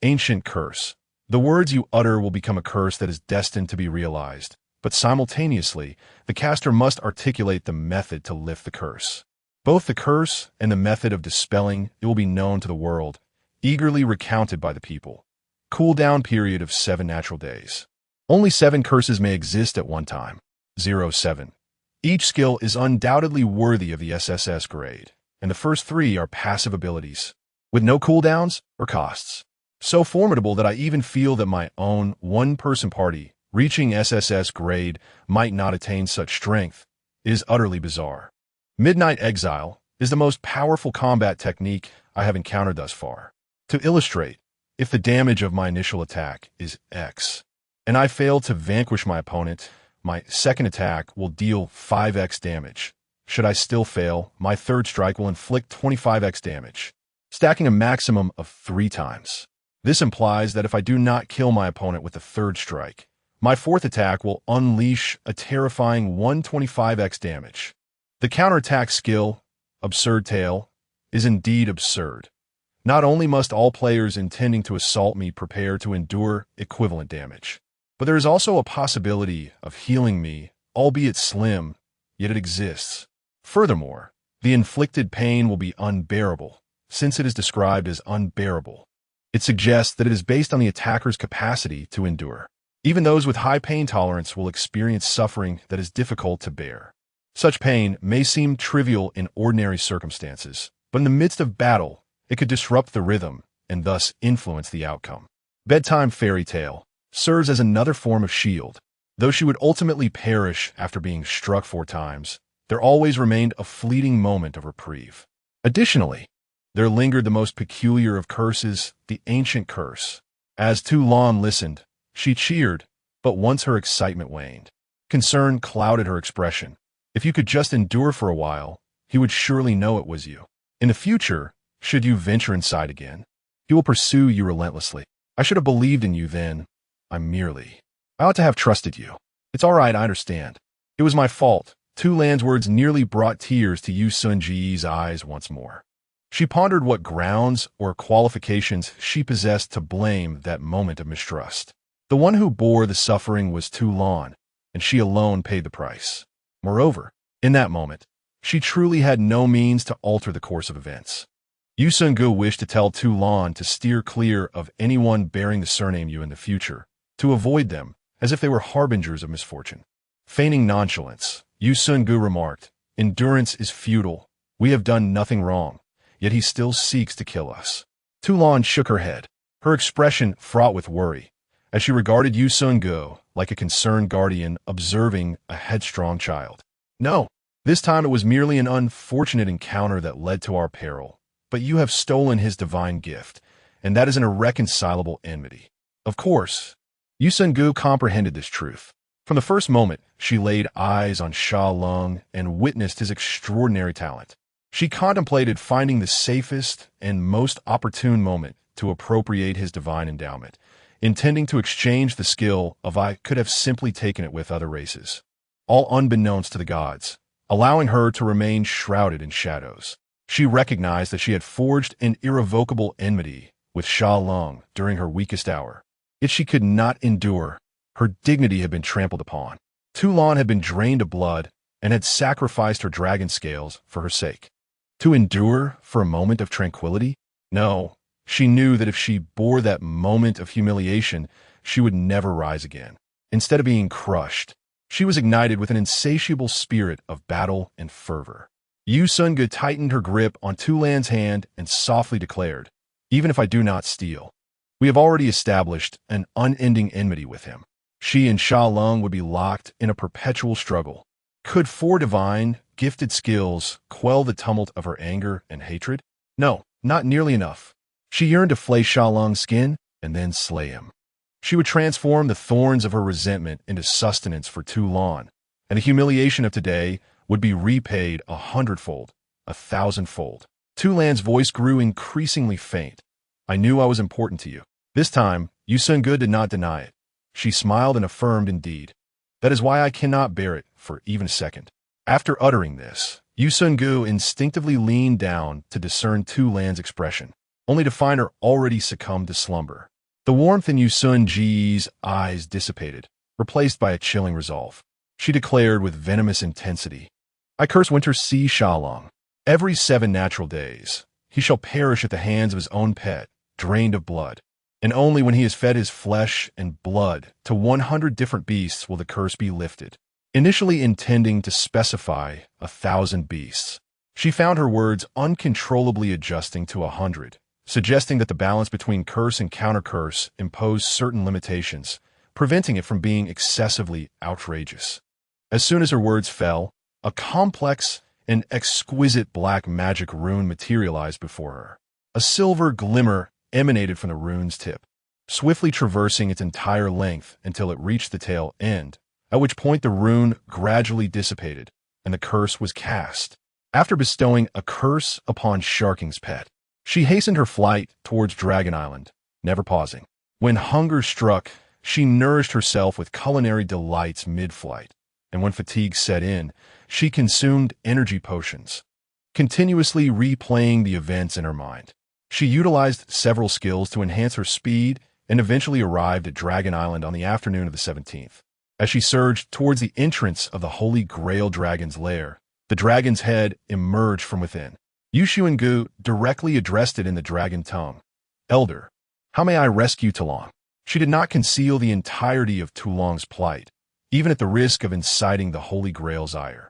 Ancient Curse. The words you utter will become a curse that is destined to be realized, but simultaneously, the caster must articulate the method to lift the curse. Both the curse and the method of dispelling it will be known to the world, eagerly recounted by the people. Cooldown period of 7 natural days. Only 7 curses may exist at one time. 07. Each skill is undoubtedly worthy of the SSS grade, and the first 3 are passive abilities, with no cooldowns or costs. So formidable that I even feel that my own one-person party reaching SSS grade might not attain such strength. It is utterly bizarre. Midnight Exile is the most powerful combat technique I have encountered thus far. To illustrate, if the damage of my initial attack is X, and I fail to vanquish my opponent, my second attack will deal 5x damage. Should I still fail, my third strike will inflict 25x damage, stacking a maximum of 3 times. This implies that if I do not kill my opponent with the third strike, my fourth attack will unleash a terrifying 125x damage. The counterattack skill, Absurd Tale, is indeed absurd. Not only must all players intending to assault me prepare to endure equivalent damage, but there is also a possibility of healing me, albeit slim, yet it exists. Furthermore, the inflicted pain will be unbearable, since it is described as unbearable. It suggests that it is based on the attacker's capacity to endure. Even those with high pain tolerance will experience suffering that is difficult to bear. Such pain may seem trivial in ordinary circumstances, but in the midst of battle, it could disrupt the rhythm and thus influence the outcome. Bedtime Fairy Tale serves as another form of shield. Though she would ultimately perish after being struck 4 times, there always remained a fleeting moment of reprieve. Additionally, there lingered the most peculiar of curses, the Ancient Curse. As Toulon listened, she cheered, but once her excitement waned, concern clouded her expression. If you could just endure for a while, he would surely know it was you. In the future, should you venture inside again, he will pursue you relentlessly. I should have believed in you then. I ought to have trusted you. It's all right, I understand. It was my fault. Toulon's words nearly brought tears to Xunge's eyes once more. She pondered what grounds or qualifications she possessed to blame that moment of mistrust. The one who bore the suffering was Toulon, and she alone paid the price. Moreover, in that moment, she truly had no means to alter the course of events. Xunge wished to tell Toulon to steer clear of anyone bearing the surname Yu in the future, to avoid them, as if they were harbingers of misfortune. Feigning nonchalance, Xunge remarked, "Endurance is futile. We have done nothing wrong, yet he still seeks to kill us." Toulon shook her head, her expression fraught with worry, as she regarded Xunge like a concerned guardian observing a headstrong child. "No, this time it was merely an unfortunate encounter that led to our peril, but you have stolen his divine gift, and that is an irreconcilable enmity." Of course, Xunge comprehended this truth. From the first moment, she laid eyes on Sha Lung and witnessed his extraordinary talent. She contemplated finding the safest and most opportune moment to appropriate his divine endowment, intending to exchange the skill of I could have simply taken it with other races, all unbeknownst to the gods, allowing her to remain shrouded in shadows. She recognized that she had forged an irrevocable enmity with Sha Lung during her weakest hour. Yet she could not endure. Her dignity had been trampled upon. Toulon had been drained of blood and had sacrificed her dragon scales for her sake. To endure for a moment of tranquility? No, she knew that if she bore that moment of humiliation, she would never rise again. Instead of being crushed, she was ignited with an insatiable spirit of battle and fervor. Xunge tightened her grip on Toulan's hand and softly declared, "Even if I do not steal, we have already established an unending enmity with him. She and Xiaolong would be locked in a perpetual struggle. Could four divine, gifted skills quell the tumult of her anger and hatred? No, not nearly enough. She yearned to flay Xiaolong's skin and then slay him. She would transform the thorns of her resentment into sustenance for Toulon, and the humiliation of today would be repaid 100-fold, 1,000-fold. Toulan's voice grew increasingly faint. I knew I was important to you. This time, Xunge did not deny it. She smiled and affirmed indeed. That is why I cannot bear it for even a second. After uttering this, Xunge instinctively leaned down to discern Toulan's expression, only to find her already succumbed to slumber. The warmth in Xunge's eyes dissipated, replaced by a chilling resolve. She declared with venomous intensity, I curse winter sea Xiaolong. Every 7 natural days, he shall perish at the hands of his own pet, drained of blood. And only when he has fed his flesh and blood to 100 different beasts will the curse be lifted. Initially intending to specify 1,000 beasts, she found her words uncontrollably adjusting to 100, suggesting that the balance between curse and counter-curse imposed certain limitations, preventing it from being excessively outrageous. As soon as her words fell, a complex and exquisite black magic rune materialized before her. A silver glimmer emanated from the rune's tip, swiftly traversing its entire length until it reached the tail end, at which point the rune gradually dissipated, and the curse was cast. After bestowing a curse upon Sharking's pet, she hastened her flight towards Dragon Island, never pausing. When hunger struck, she nourished herself with culinary delights mid-flight, and when fatigue set in, she consumed energy potions, continuously replaying the events in her mind. She utilized several skills to enhance her speed and eventually arrived at Dragon Island on the afternoon of the 17th. As she surged towards the entrance of the Holy Grail Dragon's lair, the dragon's head emerged from within. Xunge directly addressed it in the dragon tongue. Elder, how may I rescue Toulon? She did not conceal the entirety of Toulon's plight, even at the risk of inciting the Holy Grail's ire.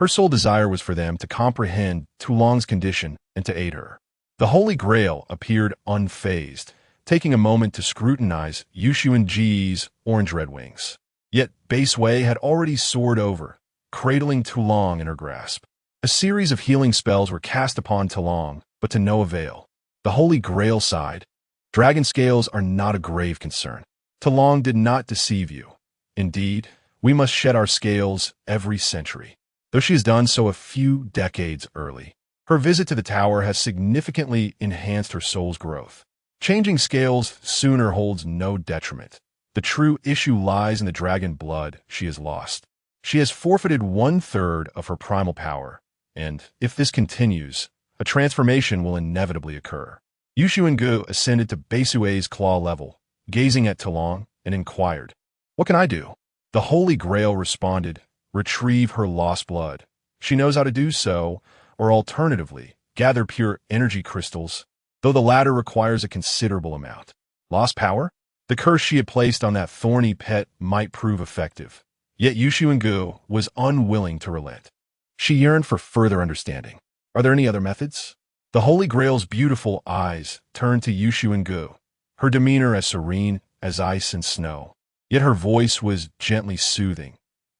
Her sole desire was for them to comprehend Toulon's condition and to aid her. The Holy Grail appeared unfazed, taking a moment to scrutinize Xunge's orange-red wings. Yet Base Wei had already soared over, cradling Toulon in her grasp. A series of healing spells were cast upon Toulon, but to no avail. The Holy Grail sighed, Dragon scales are not a grave concern. Toulon did not deceive you. Indeed, we must shed our scales every century, though she has done so a few decades early. Her visit to the tower has significantly enhanced her soul's growth. Changing scales sooner holds no detriment. The true issue lies in the dragon blood she has lost. She has forfeited 1/3 of her primal power, and, if this continues, a transformation will inevitably occur. Xunge ascended to Beisui's claw level, gazing at Toulon, and inquired, What can I do? The Holy Grail responded, Retrieve her lost blood. She knows how to do so, or alternatively, gather pure energy crystals, though the latter requires a considerable amount. Lost power? The curse she had placed on that thorny pet might prove effective. Yet Xunge was unwilling to relent. She yearned for further understanding. Are there any other methods? The Holy Grail's beautiful eyes turned to Xunge, her demeanor as serene as ice and snow. Yet her voice was gently soothing.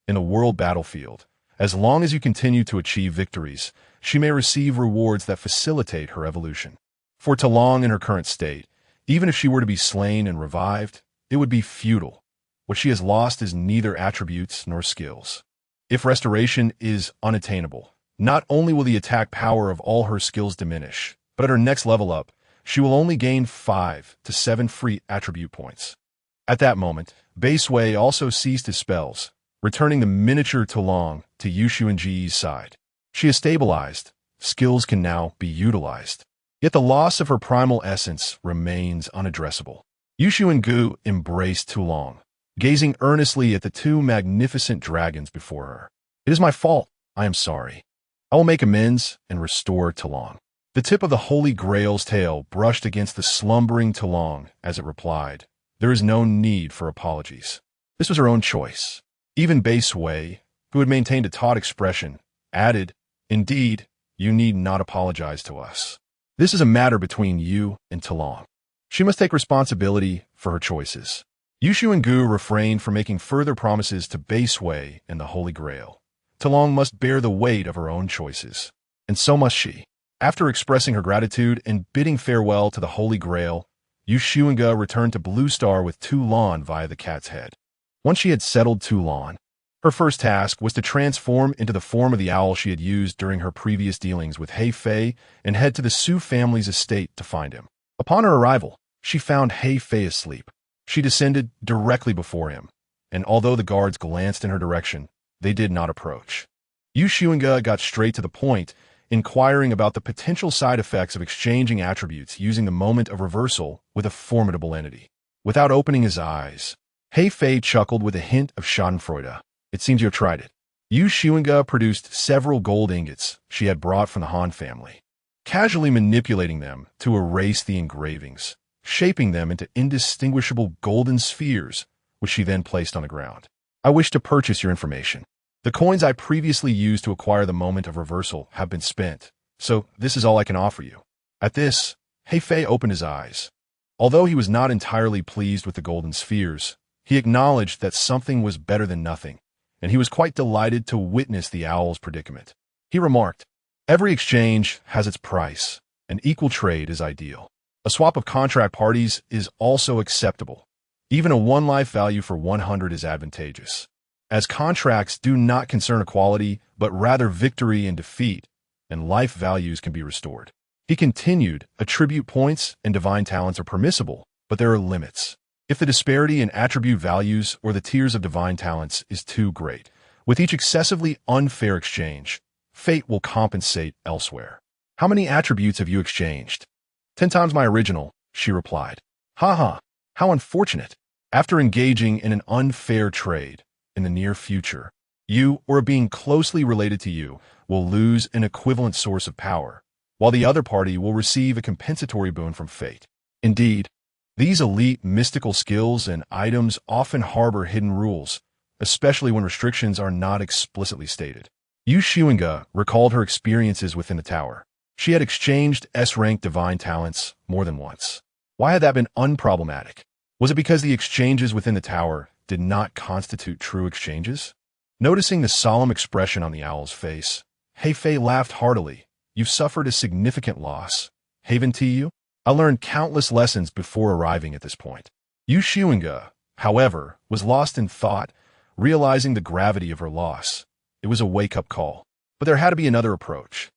In the world battlefield, as long as you continue to achieve victories, she may receive rewards that facilitate her evolution. For Toulon in her current state, even if she were to be slain and revived, it would be futile. What she has lost is neither attributes nor skills. If restoration is unattainable, not only will the attack power of all her skills diminish, but at her next level up, she will only gain 5 to 7 free attribute points. At that moment, Base Wei also ceased his spells, returning the miniature Toulon to Xunge's side. She is stabilized. Skills can now be utilized. Yet the loss of her primal essence remains unaddressable. Xunge embraced Tulong, gazing earnestly at the two magnificent dragons before her. "It is my fault. I am sorry. I will make amends and restore Tulong." The tip of the Holy Grail's tail brushed against the slumbering Tulong as it replied, "There is no need for apologies. This was her own choice." Even Bei Sui, who had maintained a taut expression, added, "Indeed, you need not apologize to us. This is a matter between you and Tulong. She must take responsibility for her choices." Xunge refrained from making further promises to Bei Sui and the Holy Grail. Tulong must bear the weight of her own choices, and so must she. After expressing her gratitude and bidding farewell to the Holy Grail, Xunge returned to Blue Star with Tulong via the cat's head. Once she had settled Tulong, her first task was to transform into the form of the owl she had used during her previous dealings with He Fei and head to the Su family's estate to find him. Upon her arrival, she found He Fei asleep. She descended directly before him, and although the guards glanced in her direction, they did not approach. Xunge got straight to the point, inquiring about the potential side effects of exchanging attributes using the moment of reversal with a formidable entity. Without opening his eyes, He Fei chuckled with a hint of schadenfreude. "It seems you have tried it." Xunge produced several gold ingots she had brought from the Han family, casually manipulating them to erase the engravings, shaping them into indistinguishable golden spheres, which she then placed on the ground. "I wish to purchase your information. The coins I previously used to acquire the moment of reversal have been spent, so this is all I can offer you." At this, He Fei opened his eyes. Although he was not entirely pleased with the golden spheres, he acknowledged that something was better than nothing, and he was quite delighted to witness the owl's predicament. He remarked, "Every exchange has its price, and equal trade is ideal. A swap of contract parties is also acceptable. Even a one life value for 100 is advantageous, as contracts do not concern equality, but rather victory and defeat, and life values can be restored." He continued, "Attribute points and divine talents are permissible, but there are limits. If the disparity in attribute values or the tiers of divine talents is too great, with each excessively unfair exchange, fate will compensate elsewhere." "How many attributes have you exchanged?" 10 times my original," she replied. "Ha ha, how unfortunate. After engaging in an unfair trade, in the near future, you or a being closely related to you will lose an equivalent source of power, while the other party will receive a compensatory boon from fate. Indeed, these elite mystical skills and items often harbor hidden rules, especially when restrictions are not explicitly stated." Xunge recalled her experiences within the tower. She had exchanged S-rank divine talents more than once. Why had that been unproblematic? Was it because the exchanges within the tower did not constitute true exchanges? Noticing the solemn expression on the owl's face, He Fei laughed heartily. "You've suffered a significant loss, haven't you? I learned countless lessons before arriving at this point." Xunge, however, was lost in thought, realizing the gravity of her loss. It was a wake-up call. But there had to be another approach.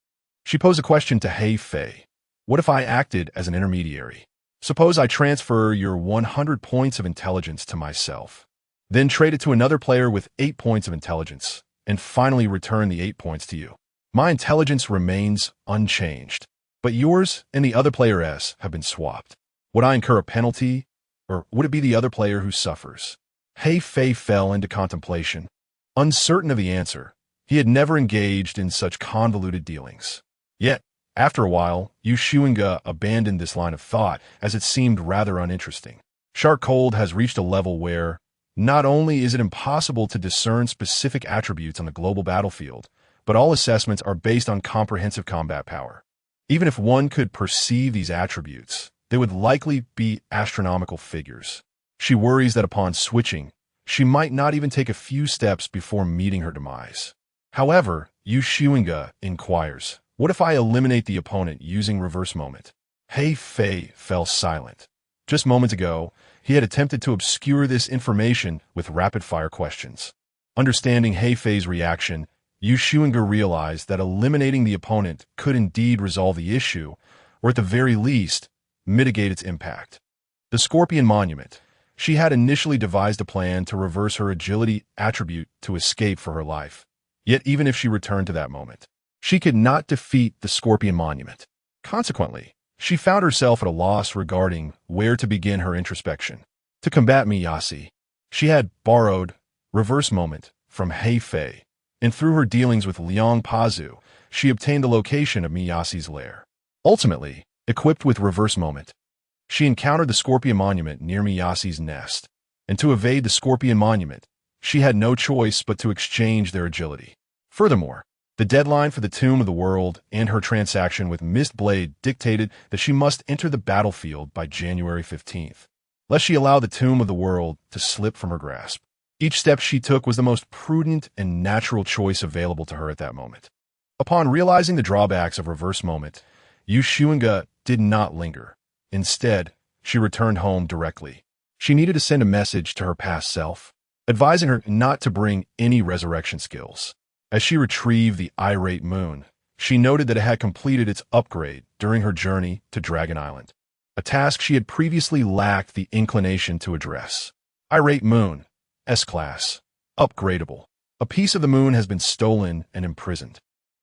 She posed a question to He Fei. "What if I acted as an intermediary? Suppose I transfer your 100 points of intelligence to myself, then trade it to another player with 8 points of intelligence, and finally return the 8 points to you. My intelligence remains unchanged, but yours and the other player's have been swapped. Would I incur a penalty, or would it be the other player who suffers?" He Fei fell into contemplation. Uncertain of the answer, he had never engaged in such convoluted dealings. Yet, after a while, Xunge abandoned this line of thought as it seemed rather uninteresting. Shark Cold has reached a level where, not only is it impossible to discern specific attributes on the global battlefield, but all assessments are based on comprehensive combat power. Even if one could perceive these attributes, they would likely be astronomical figures. She worries that upon switching, she might not even take a few steps before meeting her demise. However, Xunge inquires, "What if I eliminate the opponent using reverse moment?" He Fei fell silent. Just moments ago, he had attempted to obscure this information with rapid-fire questions. Understanding He Fei's reaction, Xunge realized that eliminating the opponent could indeed resolve the issue, or at the very least, mitigate its impact. The Scorpion Monument. She had initially devised a plan to reverse her agility attribute to escape for her life. Yet even if she returned to that moment, she could not defeat the Scorpion Monument. Consequently, She found herself at a loss regarding where to begin her introspection. To combat Miyasi, she had borrowed reverse moment from Heifei, and through her dealings with Liang Pazu, she obtained the location of Miyasi's lair. Ultimately, equipped with reverse moment, she encountered the Scorpion Monument near Miyasi's nest, and to evade the Scorpion Monument, she had no choice but to exchange their agility. Furthermore, the deadline for the Tomb of the World and her transaction with Mistblade dictated that she must enter the battlefield by January 15th, lest she allow the Tomb of the World to slip from her grasp. Each step she took was the most prudent and natural choice available to her at that moment. Upon realizing the drawbacks of reverse moment, Xunge did not linger. Instead, she returned home directly. She needed to send a message to her past self, advising her not to bring any resurrection skills. As she retrieved the irate moon, she noted that it had completed its upgrade during her journey to Dragon Island, a task she had previously lacked the inclination to address. Irate moon, S-class, upgradable. A piece of the moon has been stolen and imprisoned.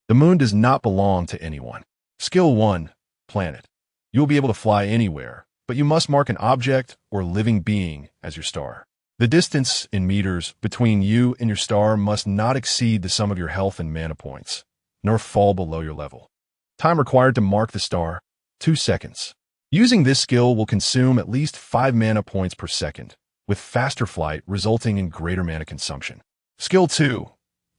The moon does not belong to anyone. Skill 1, planet. You will be able to fly anywhere, but you must mark an object or living being as your star. The distance in meters between you and your star must not exceed the sum of your health and mana points, nor fall below your level. Time required to mark the star, 2 seconds. Using this skill will consume at least 5 mana points per second, with faster flight resulting in greater mana consumption. Skill 2,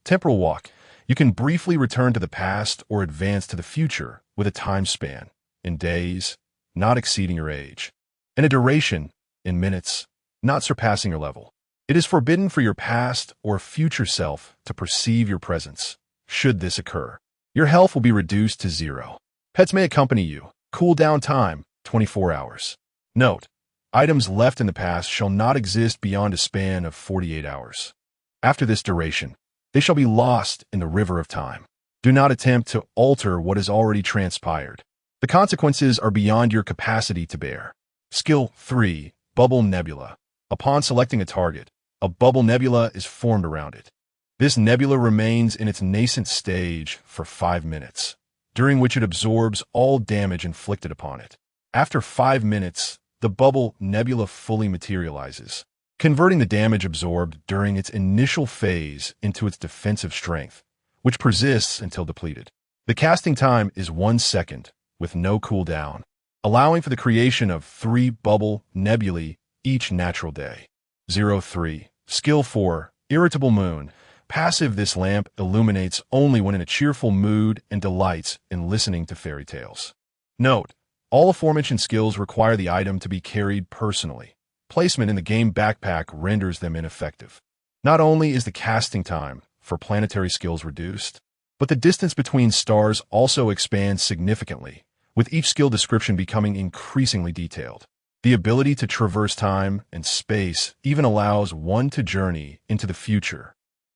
temporal walk. You can briefly return to the past or advance to the future with a time span, in days, not exceeding your age, and a duration, in minutes, not surpassing your level. It is forbidden for your past or future self to perceive your presence. Should this occur, your health will be reduced to 0. Pets may accompany you. Cooldown time, 24 hours. Note, items left in the past shall not exist beyond a span of 48 hours. After this duration, they shall be lost in the river of time. Do not attempt to alter what has already transpired. The consequences are beyond your capacity to bear. Skill 3, Bubble Nebula. Upon selecting a target, a bubble nebula is formed around it. This nebula remains in its nascent stage for 5 minutes, during which it absorbs all damage inflicted upon it. After 5 minutes, the bubble nebula fully materializes, converting the damage absorbed during its initial phase into its defensive strength, which persists until depleted. The casting time is 1 second, with no cooldown, allowing for the creation of 3 bubble nebulae each natural day. 03. Skill 4, Irritable Moon. Passive. This lamp illuminates only when in a cheerful mood and delights in listening to fairy tales. Note, all aforementioned skills require the item to be carried personally. Placement in the game backpack renders them ineffective. Not only is the casting time for planetary skills reduced, but the distance between stars also expands significantly, with each skill description becoming increasingly detailed. The ability to traverse time and space even allows one to journey into the future.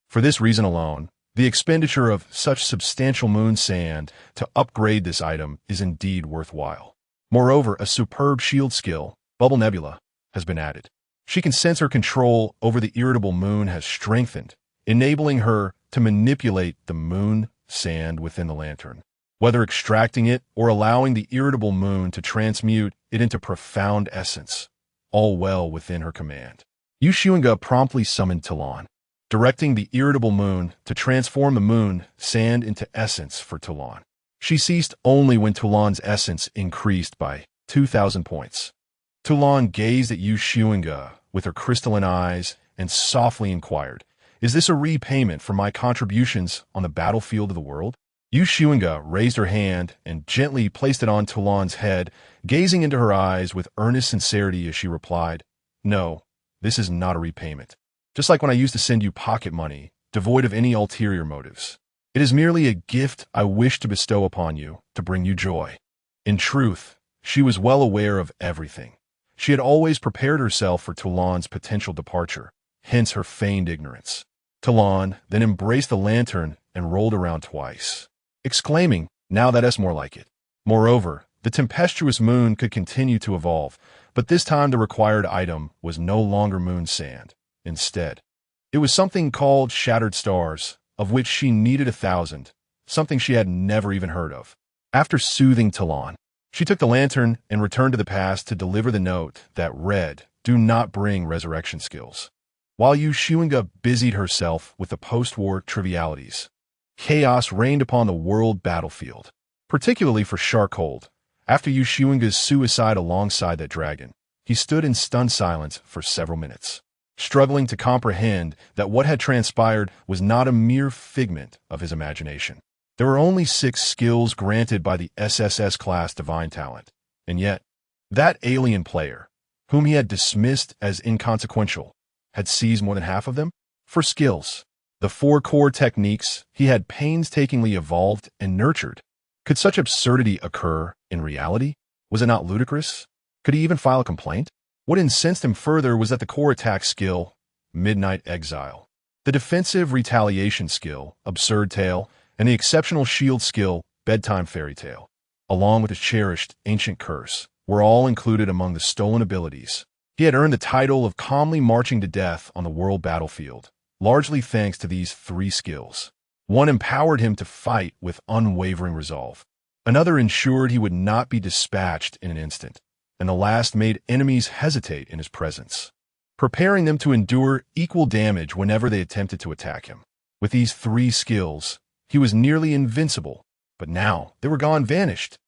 For this reason alone, the expenditure of such substantial moon sand to upgrade this item is indeed worthwhile. Moreover, a superb shield skill, Bubble Nebula, has been added. She can sense her control over the irritable moon has strengthened, enabling her to manipulate the moon sand within the lantern, whether extracting it or allowing the irritable moon to transmute it into profound essence, all well within her command. Xunge promptly summoned Talon, directing the irritable moon to transform the moon sand into essence for Talon. She ceased only when Talon's essence increased by 2,000 points. Talon gazed at Xunge with her crystalline eyes and softly inquired, "Is this a repayment for my contributions on the battlefield of the world?" Xunge raised her hand and gently placed it on Talon's head, gazing into her eyes with earnest sincerity as she replied, "No, this is not a repayment. Just like when I used to send you pocket money, devoid of any ulterior motives. It is merely a gift I wish to bestow upon you to bring you joy." In truth, she was well aware of everything. She had always prepared herself for Talon's potential departure, hence her feigned ignorance. Talon then embraced the lantern and rolled around twice, exclaiming, "Now that's more like it." Moreover, the tempestuous moon could continue to evolve, but this time the required item was no longer moon sand. Instead, it was something called shattered stars, of which she needed 1,000, something she had never even heard of. After soothing Talon, She took the lantern and returned to the past to deliver the note that read, "Do not bring resurrection skills." While Xunge busied herself with the post-war trivialities, chaos reigned upon the world battlefield, particularly for Sharkhold. After Xunge's suicide alongside that dragon, he stood in stunned silence for several minutes, struggling to comprehend that what had transpired was not a mere figment of his imagination. There were only 6 skills granted by the SSS class divine talent, and yet, that alien player, whom he had dismissed as inconsequential, had seized more than half of them? For skills, the 4 core techniques he had painstakingly evolved and nurtured. Could such absurdity occur in reality? Was it not ludicrous? Could he even file a complaint? What incensed him further was that the core attack skill, Midnight Exile, the defensive retaliation skill, Absurd Tale, and the exceptional shield skill, Bedtime Fairy Tale, along with his cherished Ancient Curse, were all included among the stolen abilities. He had earned the title of calmly marching to death on the world battlefield, largely thanks to these 3 skills. One empowered him to fight with unwavering resolve. Another ensured he would not be dispatched in an instant, and the last made enemies hesitate in his presence, preparing them to endure equal damage whenever they attempted to attack him. With these 3 skills, he was nearly invincible, but now they were gone, vanished.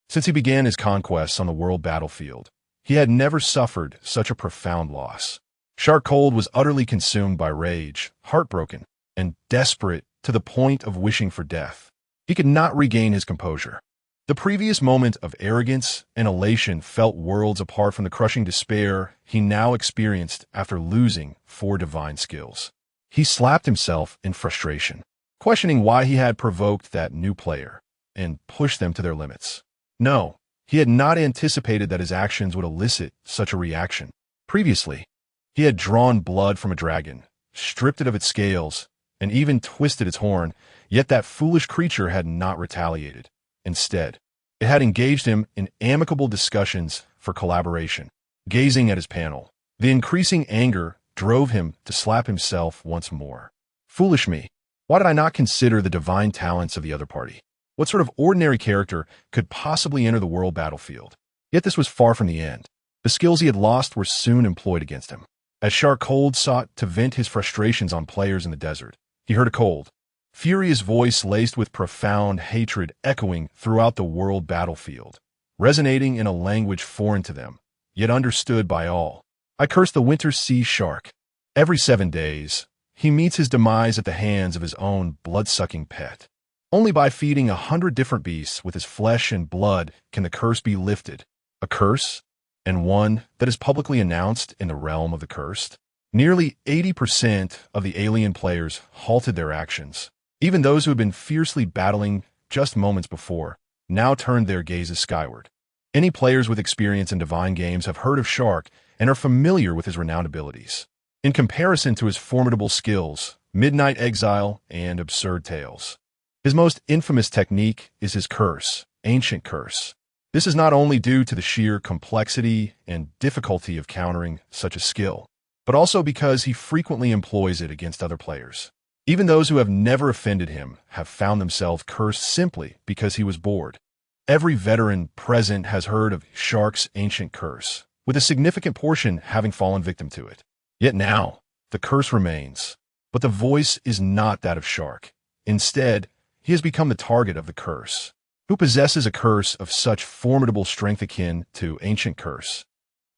Since he began his conquests on the world battlefield, he had never suffered such a profound loss. Sharkhold was utterly consumed by rage, heartbroken, and desperate to the point of wishing for death. He could not regain his composure. The previous moment of arrogance and elation felt worlds apart from the crushing despair he now experienced after losing 4 divine skills. He slapped himself in frustration, questioning why he had provoked that new player and pushed them to their limits. No, he had not anticipated that his actions would elicit such a reaction. Previously, he had drawn blood from a dragon, stripped it of its scales, and even twisted its horn, yet that foolish creature had not retaliated. Instead, it had engaged him in amicable discussions for collaboration. Gazing at his panel, the increasing anger drove him to slap himself once more. Foolish me. Why did I not consider the divine talents of the other party? What sort of ordinary character could possibly enter the world battlefield? Yet this was far from the end. The skills he had lost were soon employed against him. As Sharkhold sought to vent his frustrations on players in the desert, he heard a cold, furious voice laced with profound hatred echoing throughout the world battlefield, resonating in a language foreign to them, yet understood by all. I curse the winter sea shark. Every 7 days, he meets his demise at the hands of his own blood-sucking pet. Only by feeding 100 different beasts with his flesh and blood can the curse be lifted. A curse, and one that is publicly announced in the realm of the cursed. Nearly 80% of the alien players halted their actions. Even those who had been fiercely battling just moments before now turned their gazes skyward. Any players with experience in divine games have heard of Shark and are familiar with his renowned abilities. In comparison to his formidable skills, Midnight Exile and Absurd Tales, his most infamous technique is his curse, Ancient Curse. This is not only due to the sheer complexity and difficulty of countering such a skill, but also because he frequently employs it against other players. Even those who have never offended him have found themselves cursed simply because he was bored. Every veteran present has heard of Shark's Ancient Curse, with a significant portion having fallen victim to it. Yet now, the curse remains, but the voice is not that of Shark. Instead, he has become the target of the curse. Who possesses a curse of such formidable strength akin to Ancient Curse?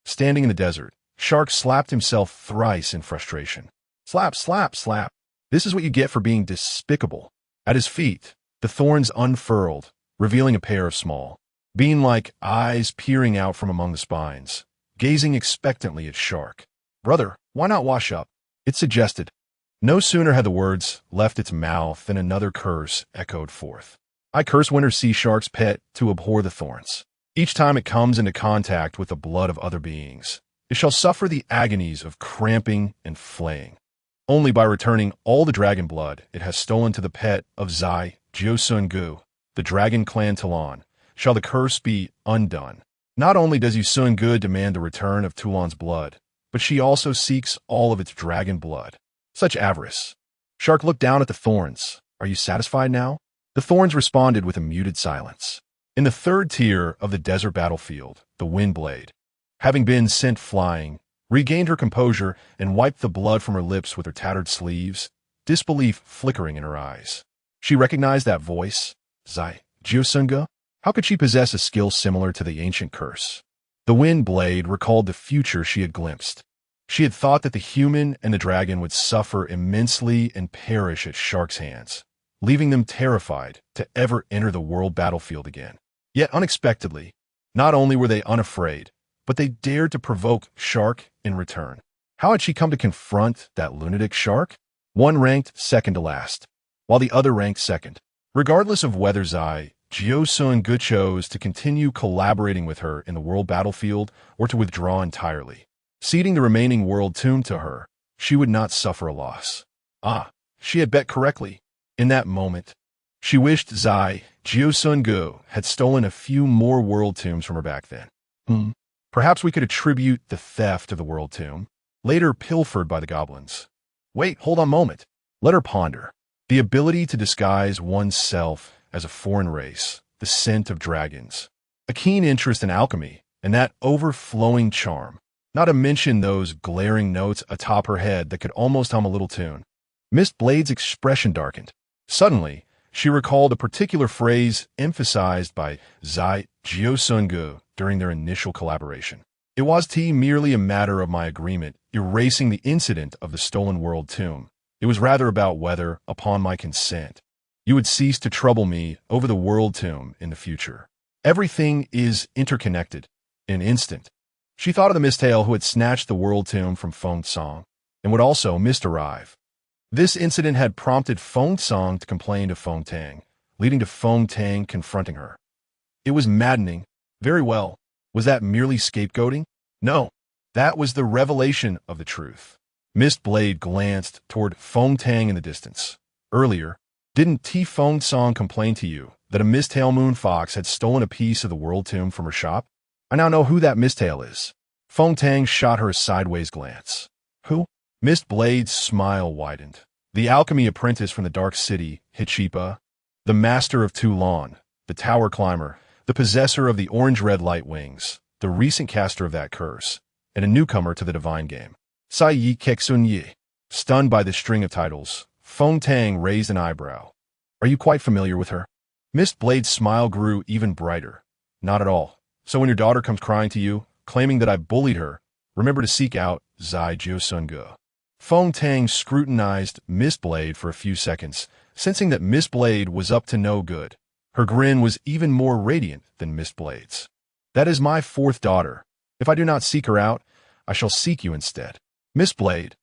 Standing in the desert, Shark slapped himself thrice in frustration. Slap, slap, slap. This is what you get for being despicable. At his feet, the thorns unfurled, revealing a pair of small, bean-like eyes peering out from among the spines, gazing expectantly at Shark. Brother, why not wash up? It suggested. No sooner had the words left its mouth than another curse echoed forth. I curse winter sea shark's pet to abhor the thorns. Each time it comes into contact with the blood of other beings, it shall suffer the agonies of cramping and flaying. Only by returning all the dragon blood it has stolen to the pet of Xunge, the dragon clan Talon, shall the curse be undone. Not only does Xunge demand the return of Toulon's blood, but she also seeks all of its dragon blood. Such avarice. Shark looked down at the thorns. Are you satisfied now? The thorns responded with a muted silence. In the third tier of the desert battlefield, the wind blade, having been sent flying, regained her composure and wiped the blood from her lips with her tattered sleeves, disbelief flickering in her eyes. She recognized that voice. Xunge? How could she possess a skill similar to the ancient curse? The wind blade recalled the future she had glimpsed. She had thought that the human and the dragon would suffer immensely and perish at sharks' hands, leaving them terrified to ever enter the world battlefield again. Yet unexpectedly, not only were they unafraid, but they dared to provoke Shark in return. How had she come to confront that lunatic shark? One ranked second to last, while the other ranked second. Regardless of whether Xunge chose to continue collaborating with her in the world battlefield or to withdraw entirely, ceding the remaining world tomb to her, she would not suffer a loss. She had bet correctly. In that moment, she wished Xunge had stolen a few more world tombs from her back then. Perhaps we could attribute the theft of the world tomb, later pilfered by the goblins. Wait, hold on a moment. Let her ponder. The ability to disguise oneself as a foreign race, the scent of dragons, a keen interest in alchemy, and that overflowing charm, not to mention those glaring notes atop her head that could almost hum a little tune. Miss Blade's expression darkened. Suddenly, she recalled a particular phrase emphasized by Xunge during their initial collaboration. It was merely a matter of my agreement, erasing the incident of the stolen world tomb. It was rather about whether, upon my consent, you would cease to trouble me over the world tomb in the future. Everything is interconnected. In an instant, she thought of the mistale who had snatched the world tomb from Feng Song and would also misderive. This incident had prompted Feng Song to complain to Feng Tang, leading to Feng Tang confronting her. It was maddening. Very well. Was that merely scapegoating? No. That was the revelation of the truth. Miss Blade glanced toward Feng Tang in the distance. Earlier, didn't Feng Song complain to you that a Mistale Moon Fox had stolen a piece of the world tomb from her shop? I now know who that Mistale is. Feng Tang shot her a sideways glance. Who? Miss Blade's smile widened. The alchemy apprentice from the Dark City, Hichipa, the master of Toulon, the tower climber, the possessor of the orange-red light wings, the recent caster of that curse, and a newcomer to the divine game. Xunge. Stunned by the string of titles, Feng Tang raised an eyebrow. Are you quite familiar with her? Miss Blade's smile grew even brighter. Not at all. So when your daughter comes crying to you, claiming that I bullied her, remember to seek out Xunge. Feng Tang scrutinized Miss Blade for a few seconds, sensing that Miss Blade was up to no good. Her grin was even more radiant than Miss Blade's. That is my fourth daughter. If I do not seek her out, I shall seek you instead. Miss Blade,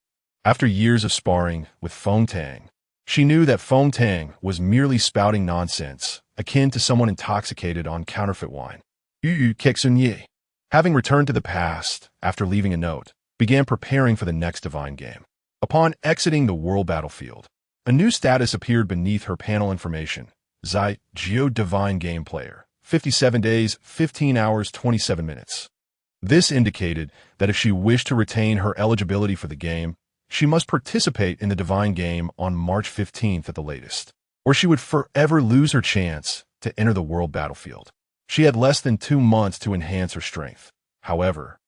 after years of sparring with Feng Tang, she knew that Feng Tang was merely spouting nonsense, akin to someone intoxicated on counterfeit wine. Xunge, having returned to the past after leaving a note, began preparing for the next divine game. Upon exiting the world battlefield, a new status appeared beneath her panel information. Divine Game Player, 57 days, 15 hours, 27 minutes. This indicated that if she wished to retain her eligibility for the game, she must participate in the divine game on March 15th at the latest, or she would forever lose her chance to enter the world battlefield. She had less than 2 months to enhance her strength. However,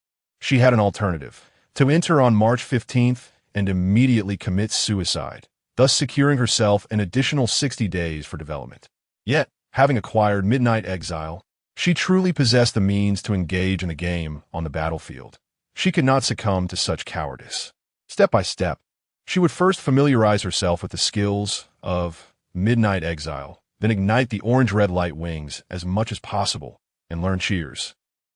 she had an alternative: to enter on March 15th and immediately commit suicide, thus securing herself an additional 60 days for development. Yet, having acquired Midnight Exile, she truly possessed the means to engage in the game on the battlefield. She could not succumb to such cowardice. Step by step, she would first familiarize herself with the skills of Midnight Exile, then ignite the orange-red light wings as much as possible and learn cheers.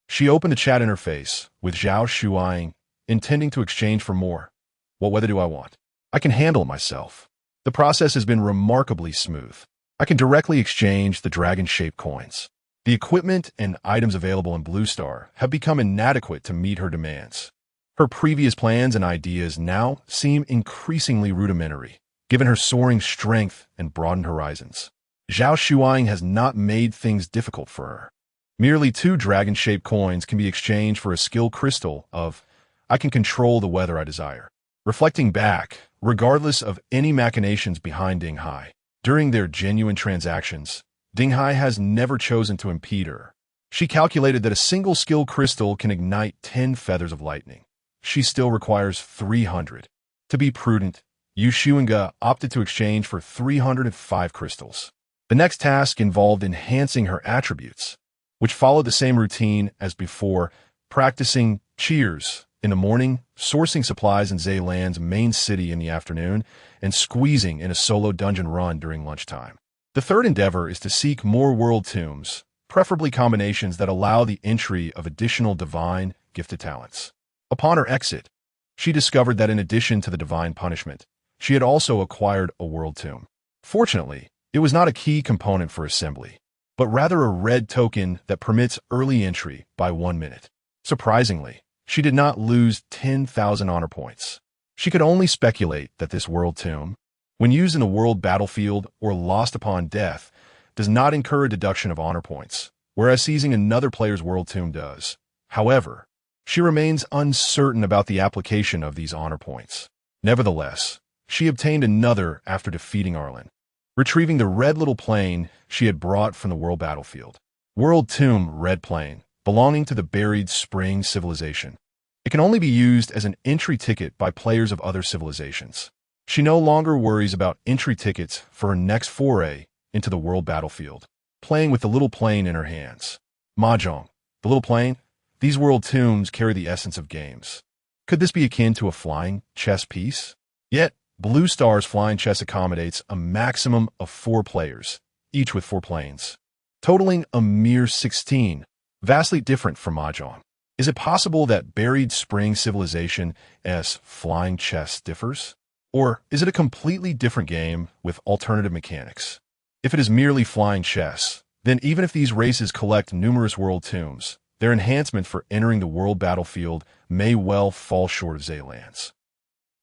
She opened the chat interface with Zhao Shuang, intending to exchange for more. What weather do I want? I can handle it myself. The process has been remarkably smooth. I can directly exchange the dragon-shaped coins. The equipment and items available in Blue Star have become inadequate to meet her demands. Her previous plans and ideas now seem increasingly rudimentary, given her soaring strength and broadened horizons. Zhao Shuang has not made things difficult for her. Merely 2 dragon-shaped coins can be exchanged for a skill crystal of, I can control the weather I desire. Reflecting back, regardless of any machinations behind Ding Hai, during their genuine transactions, Dinghai has never chosen to impede her. She calculated that a single skill crystal can ignite 10 feathers of lightning. She still requires 300. To be prudent, Xunge opted to exchange for 305 crystals. The next task involved enhancing her attributes, which followed the same routine as before, practicing cheers in the morning, sourcing supplies in Zeyland's main city in the afternoon, and squeezing in a solo dungeon run during lunchtime. The third endeavor is to seek more world tombs, preferably combinations that allow the entry of additional divine gifted talents. Upon her exit, she discovered that in addition to the divine punishment, she had also acquired a world tomb. Fortunately, it was not a key component for assembly, but rather a red token that permits early entry by 1 minute. Surprisingly, she did not lose 10,000 honor points. She could only speculate that this world tomb, when used in the world battlefield or lost upon death, does not incur a deduction of honor points, whereas seizing another player's world tomb does. However, she remains uncertain about the application of these honor points. Nevertheless, she obtained another after defeating Arlen, retrieving the red little plane she had brought from the world battlefield. World Tomb Red Plane, belonging to the Buried Spring civilization. It can only be used as an entry ticket by players of other civilizations. She no longer worries about entry tickets for her next foray into the world battlefield, playing with the little plane in her hands. Mahjong, the little plane, these world tombs carry the essence of games. Could this be akin to a flying chess piece? Yet, Blue Star's flying chess accommodates a maximum of 4 players, each with 4 planes, totaling a mere 16, vastly different from Mahjong. Is it possible that Buried Spring Civilization as flying chess differs? Or is it a completely different game with alternative mechanics? If it is merely flying chess, then even if these races collect numerous world tombs, their enhancement for entering the world battlefield may well fall short of Zeyland's.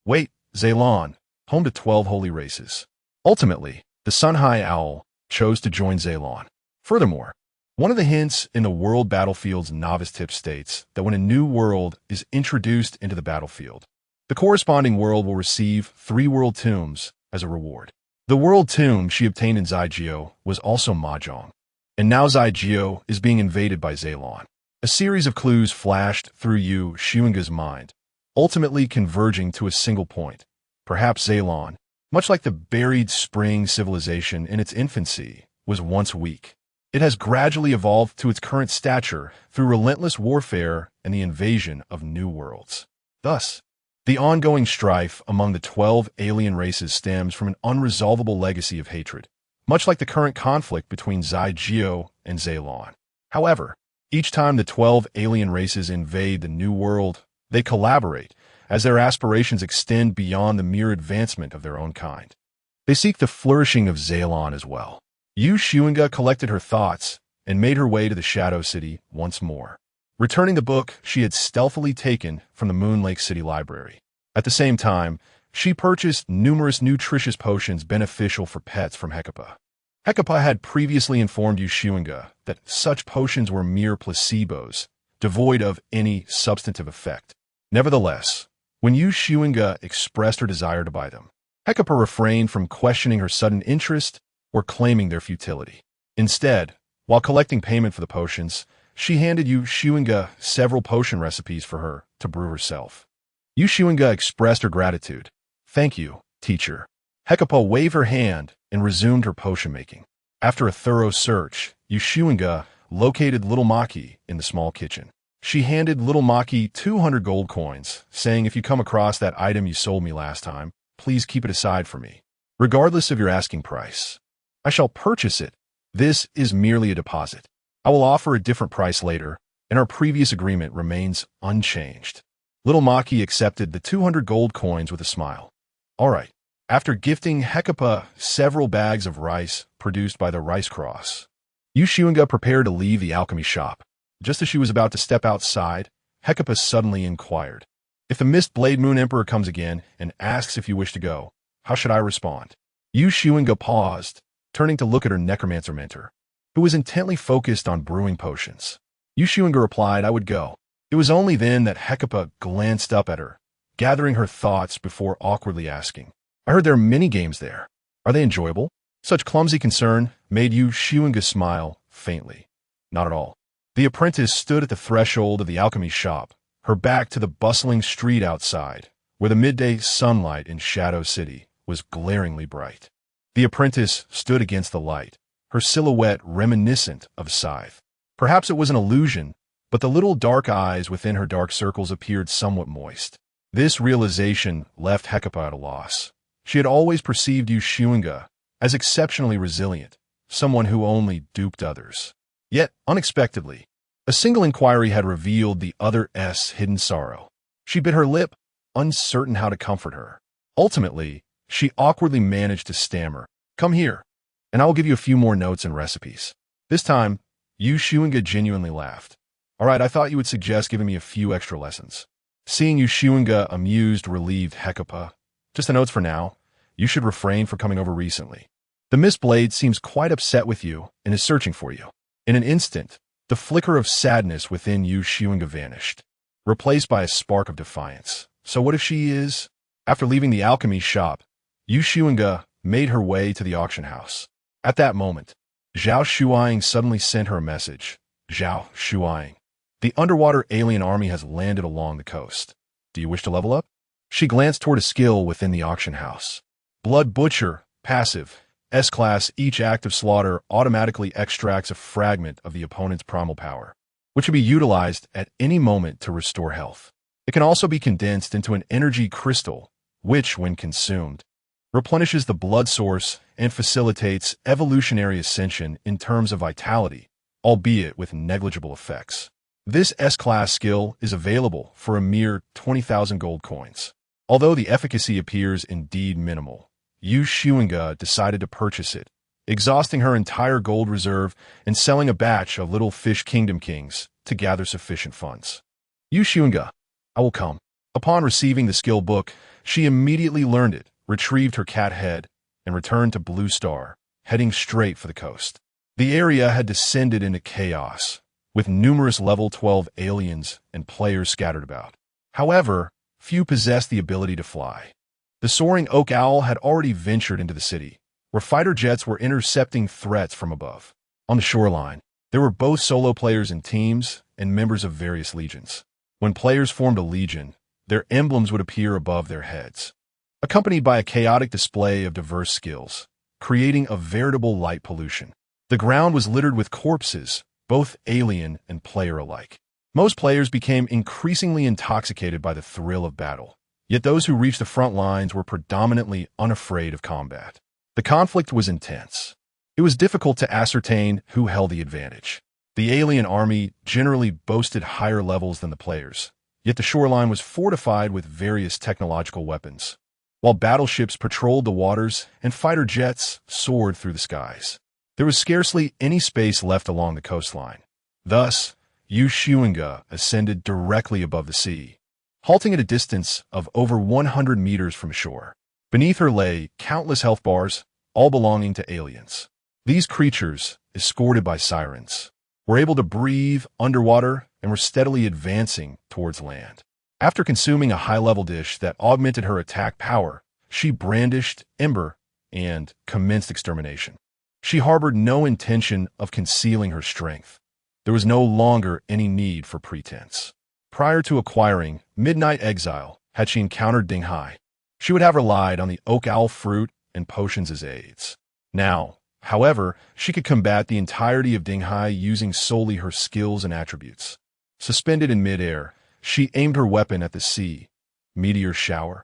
Wait, Zeyland, home to 12 holy races. Ultimately, the Sunhai Owl chose to join Zeyland. Furthermore, one of the hints in the world battlefield's novice tip states that when a new world is introduced into the battlefield, the corresponding world will receive 3 world tombs as a reward. The world tomb she obtained in Zygeo was also Mahjong, and now Zygeo is being invaded by Zeyland. A series of clues flashed through Xunge's mind, ultimately converging to a single point. Perhaps Zeyland, much like the Buried Spring civilization in its infancy, was once weak. It has gradually evolved to its current stature through relentless warfare and the invasion of new worlds. Thus, the ongoing strife among the 12 alien races stems from an unresolvable legacy of hatred, much like the current conflict between Zygeo and Zeyland. However, each time the 12 alien races invade the new world, they collaborate, as their aspirations extend beyond the mere advancement of their own kind. They seek the flourishing of Zeyland as well. Xunge collected her thoughts and made her way to the Shadow City once more, returning the book she had stealthily taken from the Moon Lake City Library. At the same time, she purchased numerous nutritious potions beneficial for pets from Hecuba. Hecuba had previously informed Xunge that such potions were mere placebos, devoid of any substantive effect. Nevertheless, when Xunge expressed her desire to buy them, Hecuba refrained from questioning her sudden interest or claiming their futility. Instead, while collecting payment for the potions, she handed Xunge several potion recipes for her to brew herself. Xunge expressed her gratitude. "Thank you, teacher." Hecuba waved her hand and resumed her potion making. After a thorough search, Xunge located Little Maki in the small kitchen. She handed Little Maki 200 gold coins, saying, "If you come across that item you sold me last time, please keep it aside for me, regardless of your asking price. I shall purchase it. This is merely a deposit. I will offer a different price later, and our previous agreement remains unchanged." Little Maki accepted the 200 gold coins with a smile. All right. After gifting Hecuba several bags of rice produced by the Rice Cross, Xunge prepared to leave the alchemy shop. Just as she was about to step outside, Hecuba suddenly inquired, "If the Mist Blade Moon Emperor comes again and asks if you wish to go, how should I respond?" Xunge paused, turning to look at her necromancer mentor, who was intently focused on brewing potions. Xunge replied, "I would go." It was only then that Hecuba glanced up at her, gathering her thoughts before awkwardly asking, "I heard there are many games there. Are they enjoyable?" Such clumsy concern made Xunge smile faintly. Not at all. The apprentice stood at the threshold of the alchemy shop, her back to the bustling street outside, where the midday sunlight in Shadow City was glaringly bright. The apprentice stood against the light, her silhouette reminiscent of Scythe. Perhaps it was an illusion, but the little dark eyes within her dark circles appeared somewhat moist. This realization left Hecuba at a loss. She had always perceived Xunge as exceptionally resilient, someone who only duped others. Yet, unexpectedly, a single inquiry had revealed the other's hidden sorrow. She bit her lip, uncertain how to comfort her. Ultimately, she awkwardly managed to stammer, "Come here, and I will give you a few more notes and recipes." This time, Xunge genuinely laughed. "All right, I thought you would suggest giving me a few extra lessons." Seeing Xunge amused relieved Hecuba. "Just the notes for now. You should refrain from coming over recently. The Miss Blade seems quite upset with you and is searching for you." In an instant, the flicker of sadness within Xunge vanished, replaced by a spark of defiance. So what if she is? After leaving the alchemy shop, Xunge made her way to the auction house. At that moment, Zhao Shuang suddenly sent her a message. "Zhao Shuang, the underwater alien army has landed along the coast. Do you wish to level up?" She glanced toward a skill within the auction house. Blood Butcher, passive, S-class. Each act of slaughter automatically extracts a fragment of the opponent's primal power, which can be utilized at any moment to restore health. It can also be condensed into an energy crystal, which, when consumed, replenishes the blood source and facilitates evolutionary ascension in terms of vitality, albeit with negligible effects. This S-class skill is available for a mere 20,000 gold coins. Although the efficacy appears indeed minimal, Xunge decided to purchase it, exhausting her entire gold reserve and selling a batch of Little Fish Kingdom Kings to gather sufficient funds. "Xunge, I will come." Upon receiving the skill book, she immediately learned it, retrieved her cat head, and returned to Blue Star, heading straight for the coast. The area had descended into chaos, with numerous level 12 aliens and players scattered about. However, few possessed the ability to fly. The soaring oak owl had already ventured into the city, where fighter jets were intercepting threats from above. On the shoreline, there were both solo players in teams and members of various legions. When players formed a legion, their emblems would appear above their heads, accompanied by a chaotic display of diverse skills, creating a veritable light pollution. The ground was littered with corpses, both alien and player alike. Most players became increasingly intoxicated by the thrill of battle, yet those who reached the front lines were predominantly unafraid of combat. The conflict was intense. It was difficult to ascertain who held the advantage. The alien army generally boasted higher levels than the players, yet the shoreline was fortified with various technological weapons, while battleships patrolled the waters and fighter jets soared through the skies. There was scarcely any space left along the coastline. Thus, Xunge ascended directly above the sea, halting at a distance of over 100 meters from shore. Beneath her lay countless health bars, all belonging to aliens. These creatures, escorted by sirens, were able to breathe underwater and were steadily advancing towards land. After consuming a high-level dish that augmented her attack power, she brandished Ember and commenced extermination. She harbored no intention of concealing her strength. There was no longer any need for pretense. Prior to acquiring Midnight Exile, had she encountered Dinghai, she would have relied on the oak owl fruit and potions as aids. Now, however, she could combat the entirety of Dinghai using solely her skills and attributes. Suspended in midair, she aimed her weapon at the sea. Meteor shower.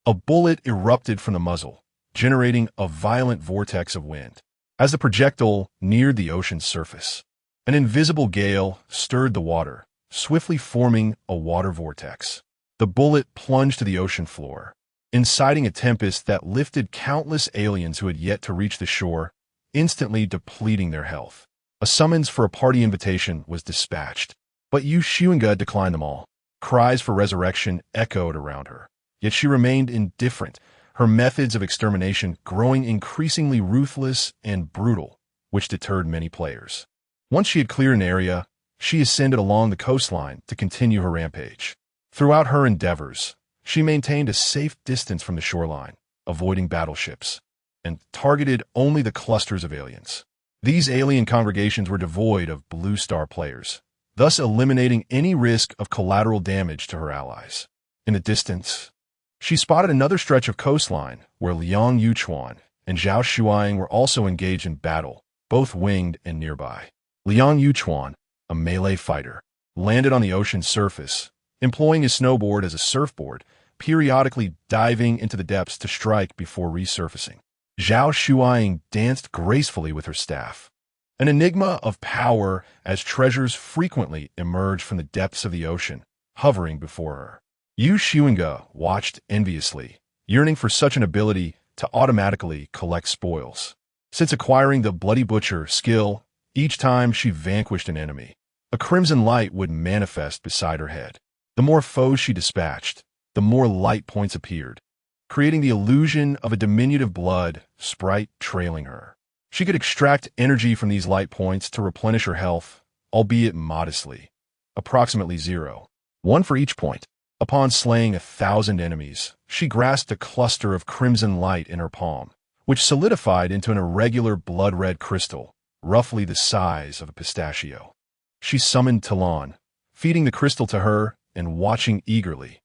A bullet erupted from the muzzle, generating a violent vortex of wind. As the projectile neared the ocean's surface, an invisible gale stirred the water, swiftly forming a water vortex. The bullet plunged to the ocean floor, inciting a tempest that lifted countless aliens who had yet to reach the shore, instantly depleting their health. A summons for a party invitation was dispatched, but Xunge declined them all. Cries for resurrection echoed around her, yet she remained indifferent, her methods of extermination growing increasingly ruthless and brutal, which deterred many players. Once she had cleared an area, she ascended along the coastline to continue her rampage. Throughout her endeavors, she maintained a safe distance from the shoreline, avoiding battleships, and targeted only the clusters of aliens. These alien congregations were devoid of blue star players, thus eliminating any risk of collateral damage to her allies. In the distance, she spotted another stretch of coastline where Liang Yuchuan and Zhao Shuang were also engaged in battle, both winged and nearby. Liang Yuchuan, a melee fighter, landed on the ocean's surface, employing his snowboard as a surfboard, periodically diving into the depths to strike before resurfacing. Zhao Shuang danced gracefully with her staff, an enigma of power as treasures frequently emerged from the depths of the ocean, hovering before her. Yu Xunge watched enviously, yearning for such an ability to automatically collect spoils. Since acquiring the Bloody Butcher skill, each time she vanquished an enemy, a crimson light would manifest beside her head. The more foes she dispatched, the more light points appeared, creating the illusion of a diminutive blood sprite trailing her. She could extract energy from these light points to replenish her health, albeit modestly, approximately 0. 1 for each point. Upon slaying 1,000 enemies, she grasped a cluster of crimson light in her palm, which solidified into an irregular blood-red crystal, roughly the size of a pistachio. She summoned Talon, feeding the crystal to her and watching eagerly.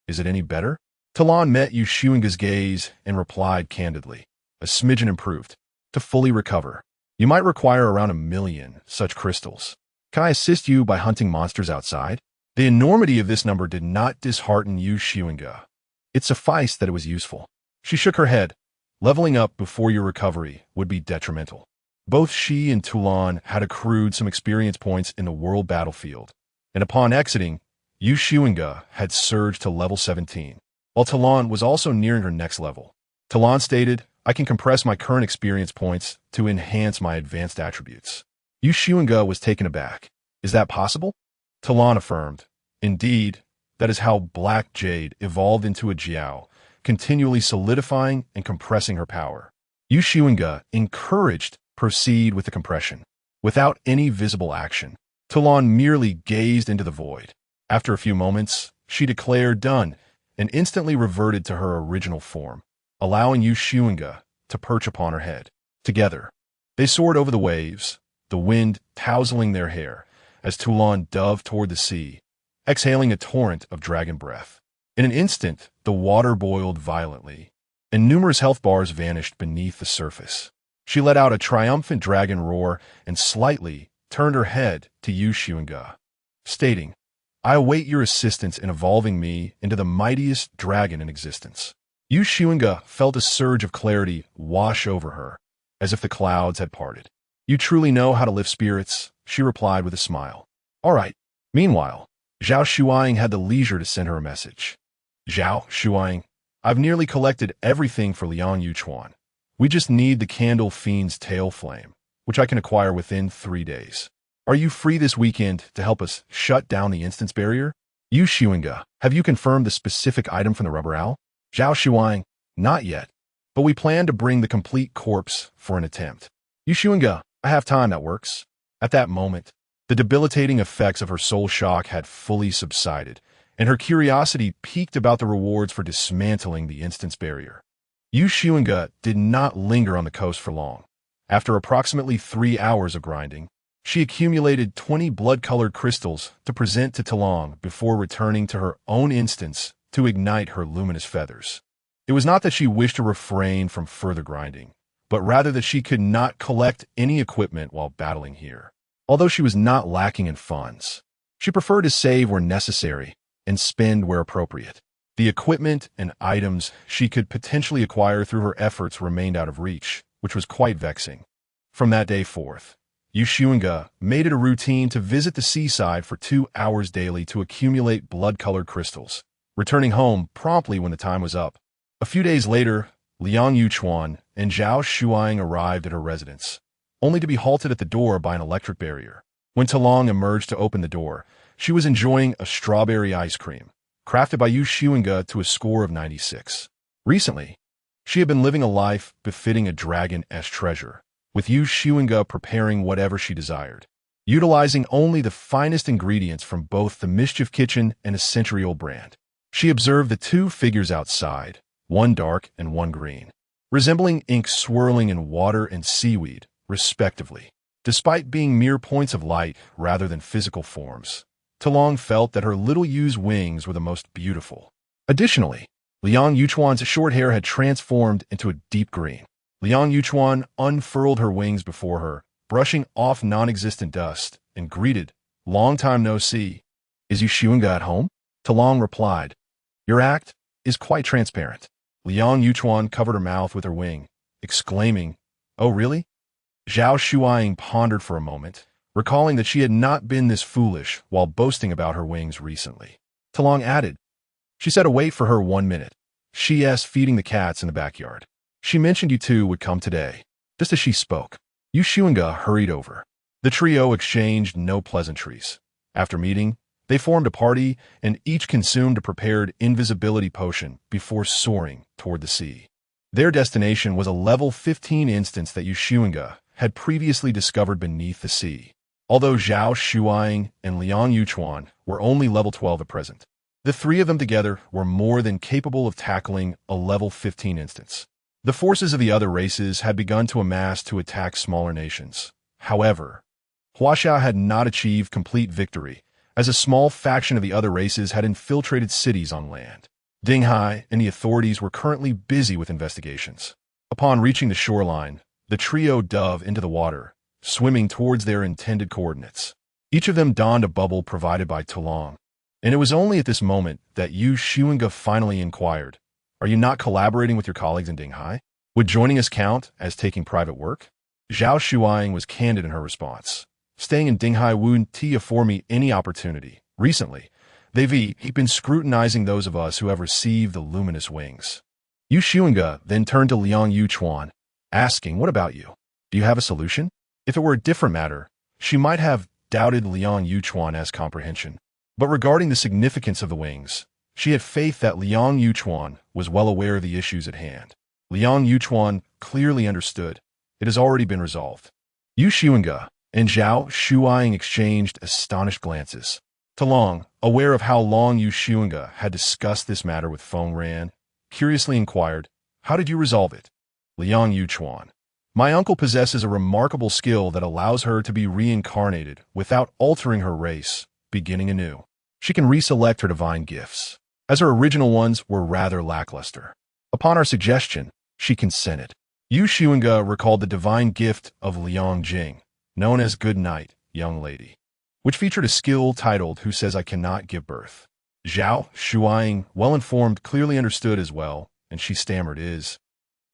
Is it any better? Talon met Yu Xunge's gaze and replied candidly. A smidgen improved. To fully recover, you might require around 1,000,000 such crystals. Can I assist you by hunting monsters outside? The enormity of this number did not dishearten Yu Xunge. It sufficed that it was useful. She shook her head. Leveling up before your recovery would be detrimental. Both she and Talon had accrued some experience points in the world battlefield, and upon exiting, Yu Xunge had surged to level 17, while Talon was also nearing her next level. Talon stated, I can compress my current experience points to enhance my advanced attributes. Yu Xunge was taken aback. Is that possible? Talon affirmed. Indeed, that is how Black Jade evolved into a Jiao, continually solidifying and compressing her power. Yu Xunge encouraged proceed with the compression. Without any visible action, Talon merely gazed into the void. After a few moments, she declared done and instantly reverted to her original form, allowing Yu Xunge to perch upon her head. Together, they soared over the waves, the wind tousling their hair, as Talon dove toward the sea, exhaling a torrent of dragon breath. In an instant, the water boiled violently, and numerous health bars vanished beneath the surface. She let out a triumphant dragon roar and slightly turned her head to Yu Xunge, stating, I await your assistance in evolving me into the mightiest dragon in existence. Yu Xunge felt a surge of clarity wash over her, as if the clouds had parted. You truly know how to lift spirits, she replied with a smile. All right. Meanwhile, Zhao Shuang had the leisure to send her a message. Zhao Shuang, I've nearly collected everything for Liang Yuchuan. We just need the Candle Fiend's tail flame, which I can acquire within 3 days. Are you free this weekend to help us shut down the instance barrier? Yu Xunge, have you confirmed the specific item from the rubber owl? Zhao Shuang, not yet, but we plan to bring the complete corpse for an attempt. Yu Xunge, I have time that works. At that moment, the debilitating effects of her soul shock had fully subsided, and her curiosity piqued about the rewards for dismantling the instance barrier. Yu Xunge did not linger on the coast for long. After approximately 3 hours of grinding, she accumulated 20 blood-colored crystals to present to Talon before returning to her own instance to ignite her luminous feathers. It was not that she wished to refrain from further grinding, but rather that she could not collect any equipment while battling here. Although she was not lacking in funds, she preferred to save where necessary and spend where appropriate. The equipment and items she could potentially acquire through her efforts remained out of reach, which was quite vexing. From that day forth, Yu Xunge made it a routine to visit the seaside for 2 hours daily to accumulate blood-colored crystals, returning home promptly when the time was up. A few days later, Liang Yuchuan and Zhao Shuang arrived at her residence, only to be halted at the door by an electric barrier. When Talon emerged to open the door, she was enjoying a strawberry ice cream, crafted by Yu Xunge to a score of 96. Recently, she had been living a life befitting a dragon-esque treasure, with Yu Xunge preparing whatever she desired, utilizing only the finest ingredients from both the Mischief Kitchen and a century-old brand. She observed the 2 figures outside, one dark and one green, resembling ink swirling in water and seaweed, respectively. Despite being mere points of light rather than physical forms, Tumbling felt that her little used wings were the most beautiful. Additionally, Liang Yuchuan's short hair had transformed into a deep green. Liang Yuchuan unfurled her wings before her, brushing off non-existent dust, and greeted, "Long time no see. Is Xunge at home?" Tumbling replied, "Your act is quite transparent." Liang Yuchuan covered her mouth with her wing, exclaiming, "Oh really?" Zhao Shuaying pondered for a moment, recalling that she had not been this foolish while boasting about her wings recently. Tumbling added, "She said to wait for her 1 minute. She's feeding the cats in the backyard. She mentioned you two would come today." Just as she spoke, Xunge hurried over. The trio exchanged no pleasantries. After meeting, they formed a party and each consumed a prepared invisibility potion before soaring toward the sea. Their destination was a level 15 instance that Xunge had previously discovered beneath the sea. Although Zhao Shuaying and Liang Yuchuan were only level 12 at present, the three of them together were more than capable of tackling a level 15 instance. The forces of the other races had begun to amass to attack smaller nations. However, Huaxia had not achieved complete victory, as a small faction of the other races had infiltrated cities on land. Dinghai and the authorities were currently busy with investigations. Upon reaching the shoreline, the trio dove into the water, swimming towards their intended coordinates. Each of them donned a bubble provided by Tumbling, and it was only at this moment that Xunge finally inquired, "Are you not collaborating with your colleagues in Dinghai? Would joining us count as taking private work?" Zhao Shuaying was candid in her response. "Staying in Dinghai wouldn't afford me any opportunity. Recently, they've been scrutinizing those of us who have received the luminous wings." Xunge then turned to Liang Yuchuan, asking, "What about you? Do you have a solution?" If it were a different matter, she might have doubted Liang Yuchuan's comprehension. But regarding the significance of the wings, she had faith that Liang Yuchuan was well aware of the issues at hand. Liang Yuchuan clearly understood. It has already been resolved. Xunge and Zhao Shuaying exchanged astonished glances. Tumbling, aware of how long Xunge had discussed this matter with Feng Ran, curiously inquired, "How did you resolve it?" Liang Yuchuan, "My uncle possesses a remarkable skill that allows her to be reincarnated without altering her race, beginning anew. She can reselect her divine gifts, as her original ones were rather lackluster. Upon our suggestion, she consented." Xunge recalled the divine gift of Liang Jing, known as Good Night, Young Lady, which featured a skill titled Who Says I Cannot Give Birth. Zhao Shuaying, well-informed, clearly understood as well, and she stammered, Is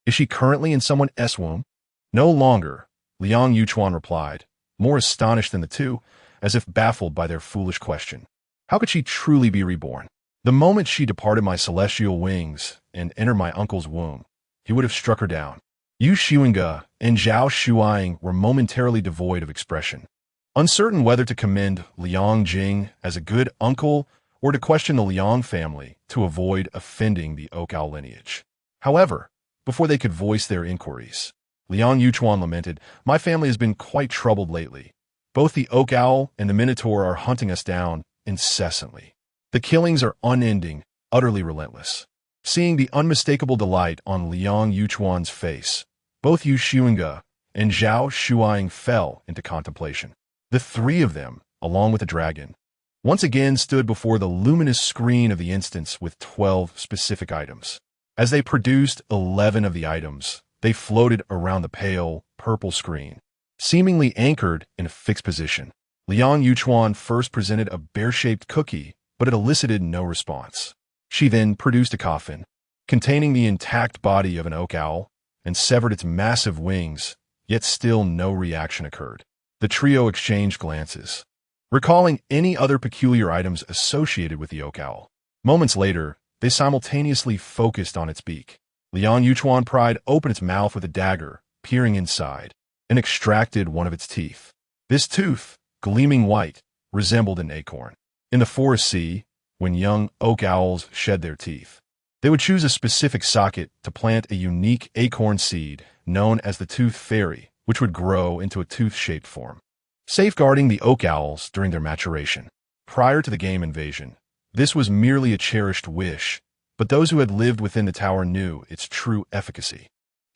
she currently in someone else's womb?" "No longer," Liang Yuchuan replied, more astonished than the two, as if baffled by their foolish question. "How could she truly be reborn? The moment she departed my celestial wings and entered my uncle's womb, he would have struck her down." Xunge and Zhao Shuaying were momentarily devoid of expression, uncertain whether to commend Liang Jing as a good uncle or to question the Liang family to avoid offending the Oak Owl lineage. However, before they could voice their inquiries, Liang Yuchuan lamented, "My family has been quite troubled lately. Both the Oak Owl and the Minotaur are hunting us down incessantly. The killings are unending, utterly relentless." Seeing the unmistakable delight on Liang Yuchuan's face, both Xunge and Zhao Shuaying fell into contemplation. The three of them, along with the dragon, once again stood before the luminous screen of the instance with 12 specific items. As they produced 11 of the items, they floated around the pale, purple screen, seemingly anchored in a fixed position. Liang Yuchuan first presented a bear-shaped cookie, but it elicited no response. She then produced a coffin, containing the intact body of an oak owl, and severed its massive wings, yet still no reaction occurred. The trio exchanged glances, recalling any other peculiar items associated with the oak owl. Moments later, they simultaneously focused on its beak. Liang Yuchuan pried open its mouth with a dagger, peering inside, and extracted one of its teeth. This tooth, gleaming white, resembled an acorn. In the forest sea, when young oak owls shed their teeth, they would choose a specific socket to plant a unique acorn seed known as the tooth fairy, which would grow into a tooth-shaped form, safeguarding the oak owls during their maturation. Prior to the game invasion, this was merely a cherished wish, but those who had lived within the tower knew its true efficacy.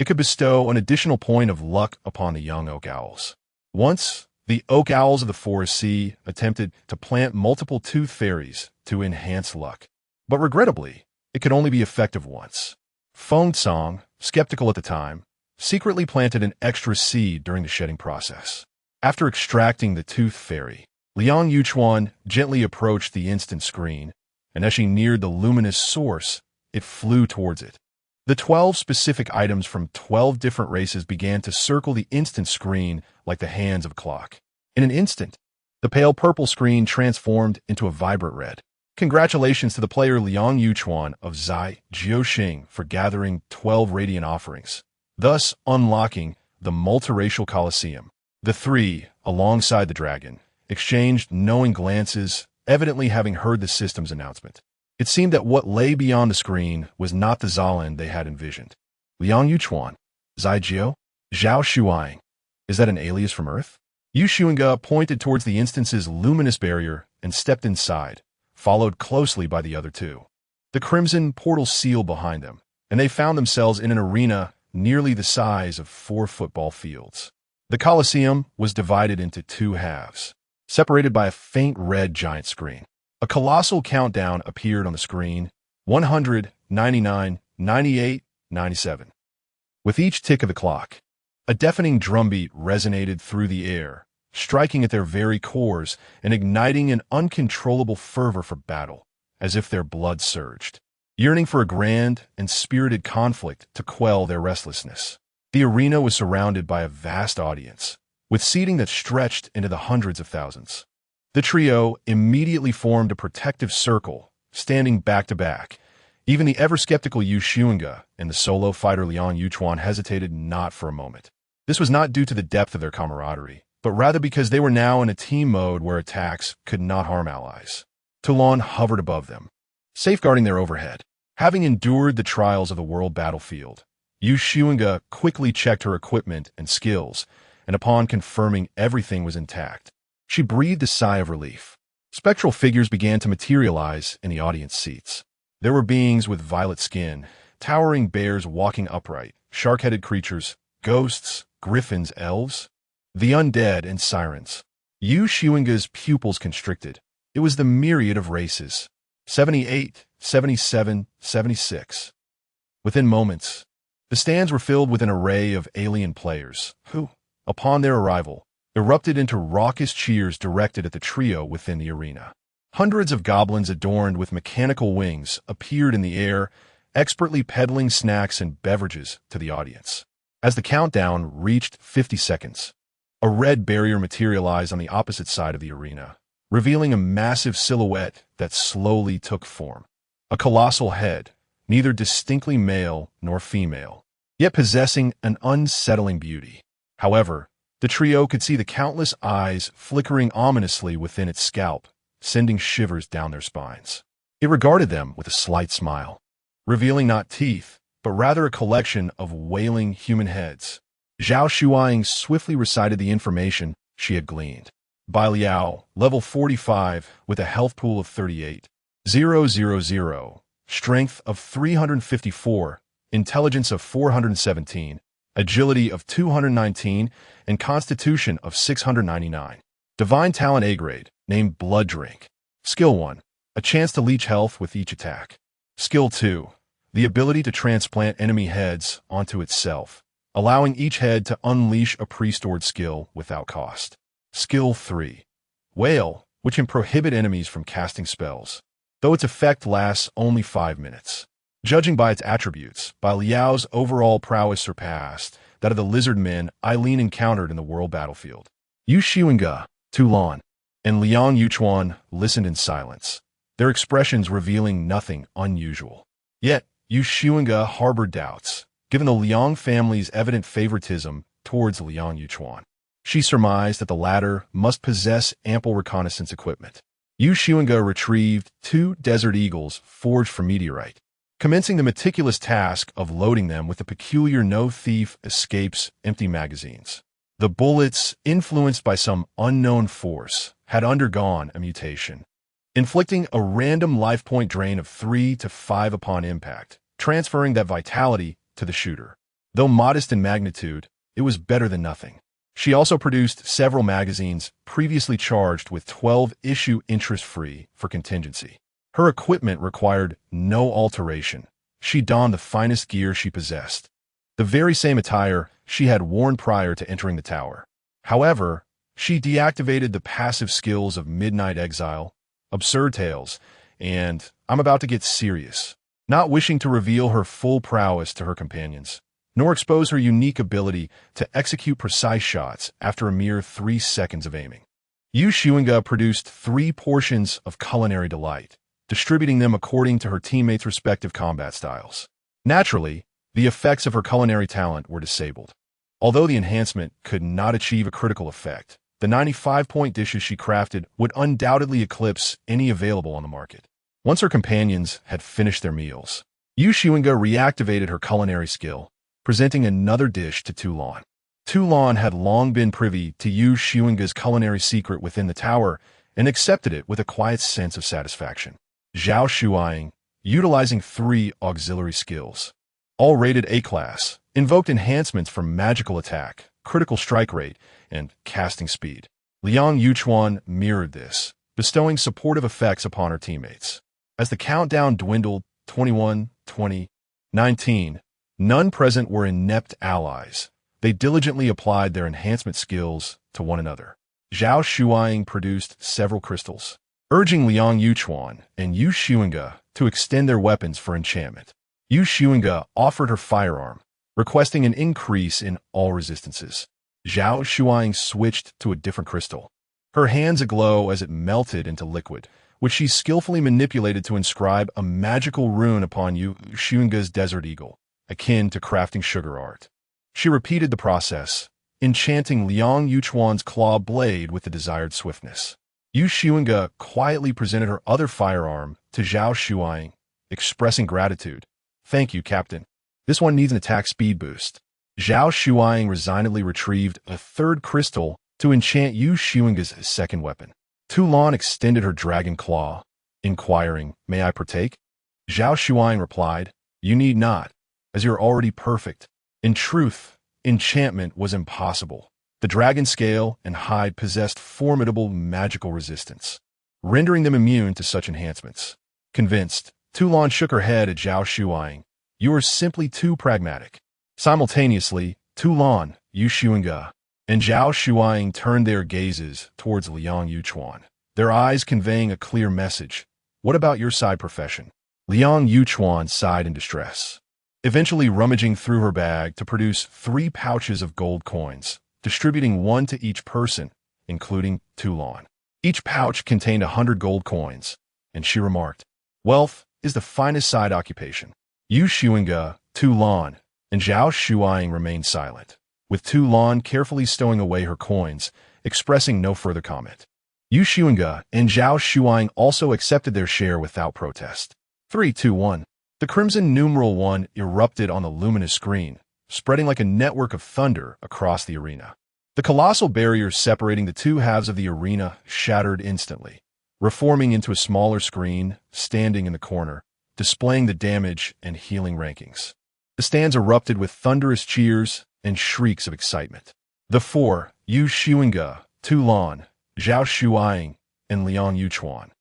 It could bestow an additional point of luck upon the young oak owls. Once, the oak owls of the Forest Sea attempted to plant multiple tooth fairies to enhance luck. But regrettably, it could only be effective once. Song, skeptical at the time, secretly planted an extra seed during the shedding process. After extracting the tooth fairy, Liang Yuchuan gently approached the instant screen, and as she neared the luminous source, it flew towards it. The 12 specific items from 12 different races began to circle the instant screen like the hands of a clock. In an instant, the pale purple screen transformed into a vibrant red. Congratulations to the player Liang Yuchuan of Zai Jiuxing for gathering 12 radiant offerings, thus unlocking the multiracial Colosseum. The three, alongside the dragon, exchanged knowing glances, evidently having heard the system's announcement. It seemed that what lay beyond the screen was not the Zalan they had envisioned. Liang Yuchuan, Zai Jiu, Zhao Shuang. Is that an alias from Earth? Yu Xunge pointed towards the instance's luminous barrier and stepped inside, followed closely by the other two. The crimson portal sealed behind them, and they found themselves in an arena nearly the size of 4 football fields. The Colosseum was divided into 2 halves, separated by a faint red giant screen. A colossal countdown appeared on the screen, 100, 99, 98, 97. With each tick of the clock, a deafening drumbeat resonated through the air, striking at their very cores and igniting an uncontrollable fervor for battle, as if their blood surged, yearning for a grand and spirited conflict to quell their restlessness. The arena was surrounded by a vast audience, with seating that stretched into the hundreds of thousands. The trio immediately formed a protective circle, standing back to back. Even the ever-skeptical Yu Xunge and the solo fighter Liang Yuchuan hesitated not for a moment. This was not due to the depth of their camaraderie, but rather because they were now in a team mode where attacks could not harm allies. Toulon hovered above them, safeguarding their overhead. Having endured the trials of the world battlefield, Yu Xunge quickly checked her equipment and skills, and upon confirming everything was intact, she breathed a sigh of relief. Spectral figures began to materialize in the audience seats. There were beings with violet skin, towering bears walking upright, shark-headed creatures, ghosts, griffins, elves, the undead, and sirens. Yu Xunge's pupils constricted. It was the myriad of races. 78, 77, 76. Within moments, the stands were filled with an array of alien players who, upon their arrival, erupted into raucous cheers directed at the trio within the arena. Hundreds of goblins adorned with mechanical wings appeared in the air, expertly peddling snacks and beverages to the audience. As the countdown reached 50 seconds, a red barrier materialized on the opposite side of the arena, revealing a massive silhouette that slowly took form. A colossal head, neither distinctly male nor female, yet possessing an unsettling beauty. However, the trio could see the countless eyes flickering ominously within its scalp, sending shivers down their spines. It regarded them with a slight smile, revealing not teeth, but rather a collection of wailing human heads. Zhao Shuang swiftly recited the information she had gleaned. Bai Liao, level 45, with a health pool of 38,000, strength of 354, intelligence of 417, agility of 219, and constitution of 699. Divine talent A grade, named Blood Drink. Skill 1, a chance to leech health with each attack. Skill 2, the ability to transplant enemy heads onto itself, allowing each head to unleash a pre-stored skill without cost. Skill 3, Wail, which can prohibit enemies from casting spells, though its effect lasts only 5 minutes. Judging by its attributes, Bai Liao's overall prowess surpassed that of the lizard men Eileen encountered in the world battlefield. Yu Xunge, Toulon, and Liang Yuchuan listened in silence, their expressions revealing nothing unusual. Yet, Yu Xunge harbored doubts, given the Liang family's evident favoritism towards Liang Yuchuan. She surmised that the latter must possess ample reconnaissance equipment. Yu Xunge retrieved 2 desert eagles forged from meteorite, commencing the meticulous task of loading them with the peculiar no-thief escapes empty magazines. The bullets, influenced by some unknown force, had undergone a mutation, inflicting a random life point drain of 3 to 5 upon impact, transferring that vitality to the shooter. Though modest in magnitude, it was better than nothing. She also produced several magazines previously charged with 12-issue interest-free for contingency. Her equipment required no alteration. She donned the finest gear she possessed, the very same attire she had worn prior to entering the tower. However, she deactivated the passive skills of Midnight Exile, Absurd Tales, and I'm about to get serious, not wishing to reveal her full prowess to her companions, nor expose her unique ability to execute precise shots after a mere 3 seconds of aiming. Xunge produced 3 portions of culinary delight, distributing them according to her teammates' respective combat styles. Naturally, the effects of her culinary talent were disabled. Although the enhancement could not achieve a critical effect, the 95-point dishes she crafted would undoubtedly eclipse any available on the market. Once her companions had finished their meals, Xunge reactivated her culinary skill, presenting another dish to Toulon. Toulon had long been privy to Xunge's culinary secret within the tower and accepted it with a quiet sense of satisfaction. Zhao Shuang, utilizing 3 auxiliary skills, all rated A-class, invoked enhancements for magical attack, critical strike rate, and casting speed. Liang Yuchuan mirrored this, bestowing supportive effects upon her teammates. As the countdown dwindled, 21, 20, 19, none present were inept allies. They diligently applied their enhancement skills to one another. Zhao Shuang produced several crystals, urging Liang Yuchuan and Xunge to extend their weapons for enchantment. Xunge offered her firearm, requesting an increase in all resistances. Zhao Shuang switched to a different crystal, her hands aglow as it melted into liquid, which she skillfully manipulated to inscribe a magical rune upon Xunge's desert eagle, akin to crafting sugar art. She repeated the process, enchanting Liang Yuchuan's claw blade with the desired swiftness. Xunge quietly presented her other firearm to Zhao Shuang, expressing gratitude. "Thank you, Captain. This one needs an attack speed boost." Zhao Shuang resignedly retrieved a 3rd crystal to enchant Xunge's second weapon. Toulon extended her dragon claw, inquiring, "May I partake?" Zhao Shuang replied, "You need not, as you're already perfect." In truth, enchantment was impossible. The dragon scale and hide possessed formidable magical resistance, rendering them immune to such enhancements. Convinced, Toulon shook her head at Zhao Shuang. "You are simply too pragmatic." Simultaneously, Toulon, Xunge, and Zhao Shuang turned their gazes towards Liang Yuchuan, their eyes conveying a clear message. "What about your side profession?" Liang Yuchuan sighed in distress, eventually rummaging through her bag to produce 3 pouches of gold coins, distributing 1 to each person, including Toulon. Each pouch contained 100 gold coins, and she remarked, "Wealth is the finest side occupation." Xunge, Toulon, and Zhao Shuang remained silent, with Toulon carefully stowing away her coins, expressing no further comment. Xunge and Zhao Shuang also accepted their share without protest. 3, 2, 1. The crimson numeral 1 erupted on the luminous screen, spreading like a network of thunder across the arena. The colossal barriers separating the 2 halves of the arena shattered instantly, reforming into a smaller screen standing in the corner, displaying the damage and healing rankings. The stands erupted with thunderous cheers and shrieks of excitement. The 4, Xunge, Toulon, Zhao Shuang, and Liang Yuchuan,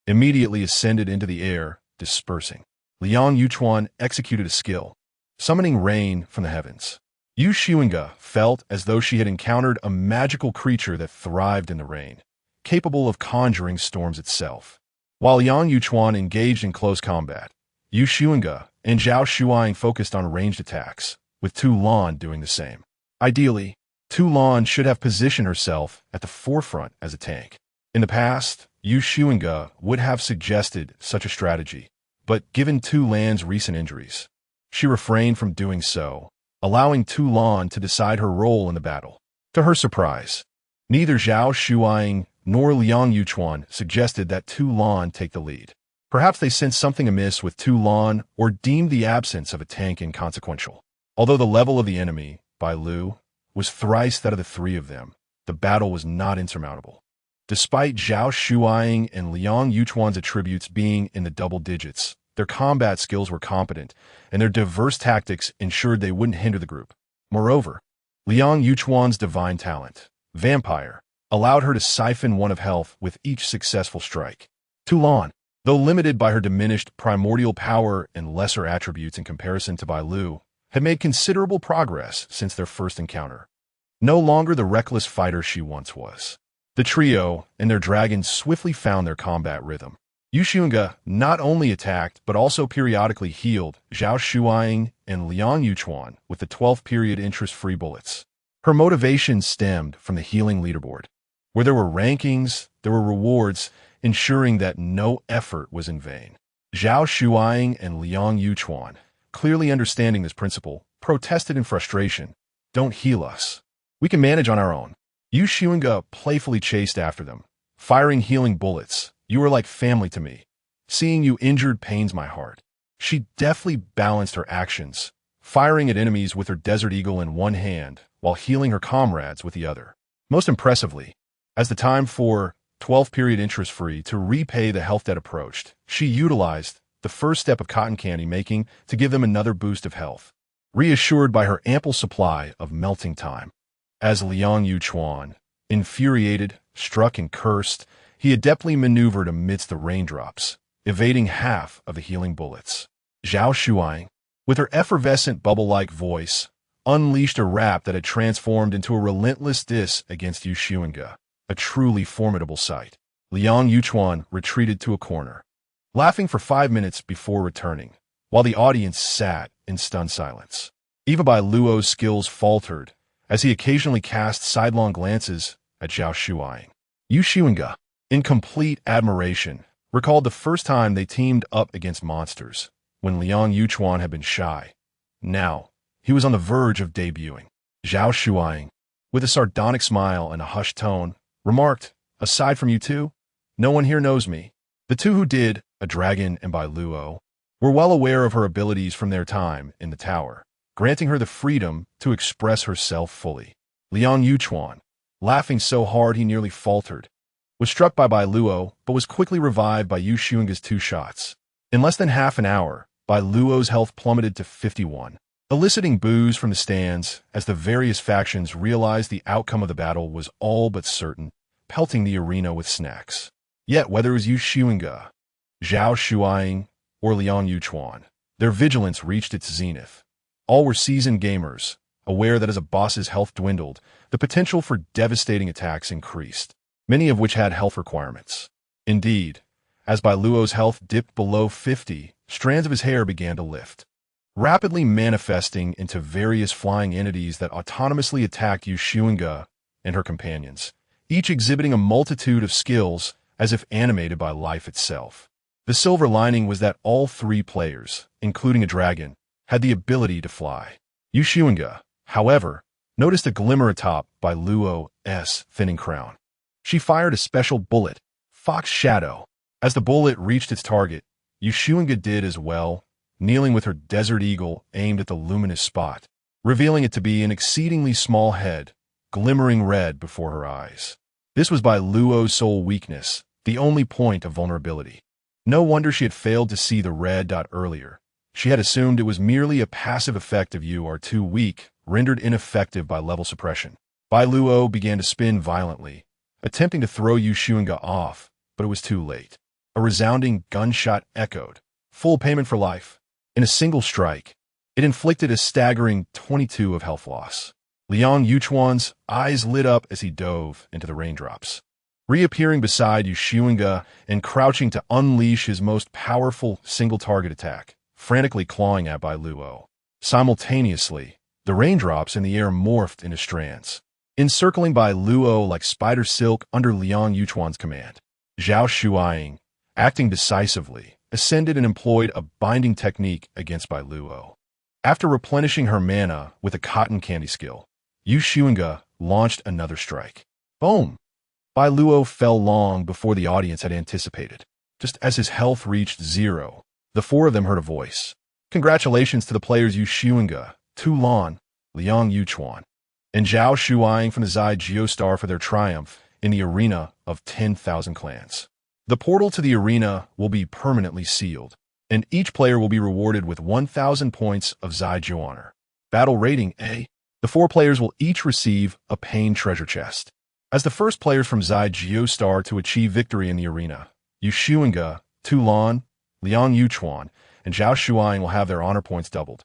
immediately ascended into the air, dispersing. Liang Yuchuan executed a skill, summoning rain from the heavens. Xunge felt as though she had encountered a magical creature that thrived in the rain, capable of conjuring storms itself. While Liang Yuchuan engaged in close combat, Xunge and Zhao Shuang focused on ranged attacks, with Toulon doing the same. Ideally, Toulon should have positioned herself at the forefront as a tank. In the past, Xunge would have suggested such a strategy, but given Toulon's recent injuries, she refrained from doing so, allowing Toulon to decide her role in the battle. To her surprise, neither Zhao Shuang nor Liang Yuchuan suggested that Toulon take the lead. Perhaps they sensed something amiss with Toulon or deemed the absence of a tank inconsequential. Although the level of the enemy, by Lu, was thrice that of the 3 of them, the battle was not insurmountable. Despite Zhao Shuang and Liang Yuchuan's attributes being in the double digits, their combat skills were competent, and their diverse tactics ensured they wouldn't hinder the group. Moreover, Liang Yuchuan's divine talent, Vampire, allowed her to siphon one of health with each successful strike. Tulan, though limited by her diminished primordial power and lesser attributes in comparison to Bai Lu, had made considerable progress since their first encounter. No longer the reckless fighter she once was. The trio and their dragons swiftly found their combat rhythm. Xunge not only attacked but also periodically healed Zhao Shuaying and Liang Yuchuan with the 12th period interest-free bullets. Her motivation stemmed from the healing leaderboard. Where there were rankings, there were rewards, ensuring that no effort was in vain. Zhao Shuaying and Liang Yuchuan, clearly understanding this principle, protested in frustration. "Don't heal us. We can manage on our own." Xunge playfully chased after them, firing healing bullets. "You are like family to me. Seeing you injured pains my heart." She deftly balanced her actions, firing at enemies with her Desert Eagle in one hand while healing her comrades with the other. Most impressively, as the time for 12th period interest-free to repay the health debt approached, she utilized the first step of cotton candy making to give them another boost of health, reassured by her ample supply of melting time. As Liang Yuchuan, infuriated, struck and cursed, he adeptly maneuvered amidst the raindrops, evading half of the healing bullets. Zhao Shuaying, with her effervescent bubble-like voice, unleashed a rap that had transformed into a relentless diss against Xunge, a truly formidable sight. Liang Yuchuan retreated to a corner, laughing for 5 minutes before returning, while the audience sat in stunned silence. Even Bai Luo's skills faltered, as he occasionally cast sidelong glances at Zhao Shuaying. Xunge, in complete admiration, recalled the first time they teamed up against monsters, when Liang Yuchuan had been shy. Now, he was on the verge of debuting. Zhao Shuaying, with a sardonic smile and a hushed tone, remarked, "Aside from you two, no one here knows me." The two who did, a dragon and Bai Luo, were well aware of her abilities from their time in the tower, granting her the freedom to express herself fully. Liang Yuchuan, laughing so hard he nearly faltered, was struck by Bai Luo but was quickly revived by Xunge's 2 shots. In less than half an hour, Bai Luo's health plummeted to 51, eliciting boos from the stands as the various factions realized the outcome of the battle was all but certain, pelting the arena with snacks. Yet whether it was Xunge, Zhao Shuaying, or Liang Yuchuan, their vigilance reached its zenith. All were seasoned gamers, aware that as a boss's health dwindled, the potential for devastating attacks increased, many of which had health requirements. Indeed, as Bai Luo's health dipped below 50, strands of his hair began to lift, rapidly manifesting into various flying entities that autonomously attacked Xunge and her companions, each exhibiting a multitude of skills as if animated by life itself. The silver lining was that all 3 players, including a dragon, had the ability to fly. Xunge, however, noticed a glimmer atop Bai Luo's thinning crown. She fired a special bullet, Fox Shadow. As the bullet reached its target, Xunge did as well, kneeling with her Desert Eagle aimed at the luminous spot, revealing it to be an exceedingly small head, glimmering red before her eyes. This was Bai Luo's sole weakness, the only point of vulnerability. No wonder she had failed to see the red dot earlier. She had assumed it was merely a passive effect of "you are too weak," rendered ineffective by level suppression. Bai Luo began to spin violently, attempting to throw Xunge off, but it was too late. A resounding gunshot echoed, full payment for life. In a single strike, it inflicted a staggering 22 of health loss. Liang Yuchuan's eyes lit up as he dove into the raindrops, reappearing beside Xunge and crouching to unleash his most powerful single-target attack, frantically clawing at Bai Luo. Simultaneously, the raindrops in the air morphed into strands, encircling Bai Luo like spider silk under Liang Yuchuan's command. Zhao Shuaying, acting decisively, ascended and employed a binding technique against Bai Luo. After replenishing her mana with a cotton candy skill, Xunge launched another strike. Boom! Bai Luo fell long before the audience had anticipated. Just as his health reached 0, the 4 of them heard a voice. Congratulations to the players Xunge, Tulan, Liang Yuchuan, and Zhao Shuaying from the Zai Geostar for their triumph in the arena of 10,000 clans. The portal to the arena will be permanently sealed. and each player will be rewarded with 1,000 points of Xunge honor. Battle rating A. The 4 players will each receive a pain treasure chest. As the first players from Xunge star to achieve victory in the arena, Xunge, Lan, Liang Yuchuan, and Zhao Shuang will have their honor points doubled,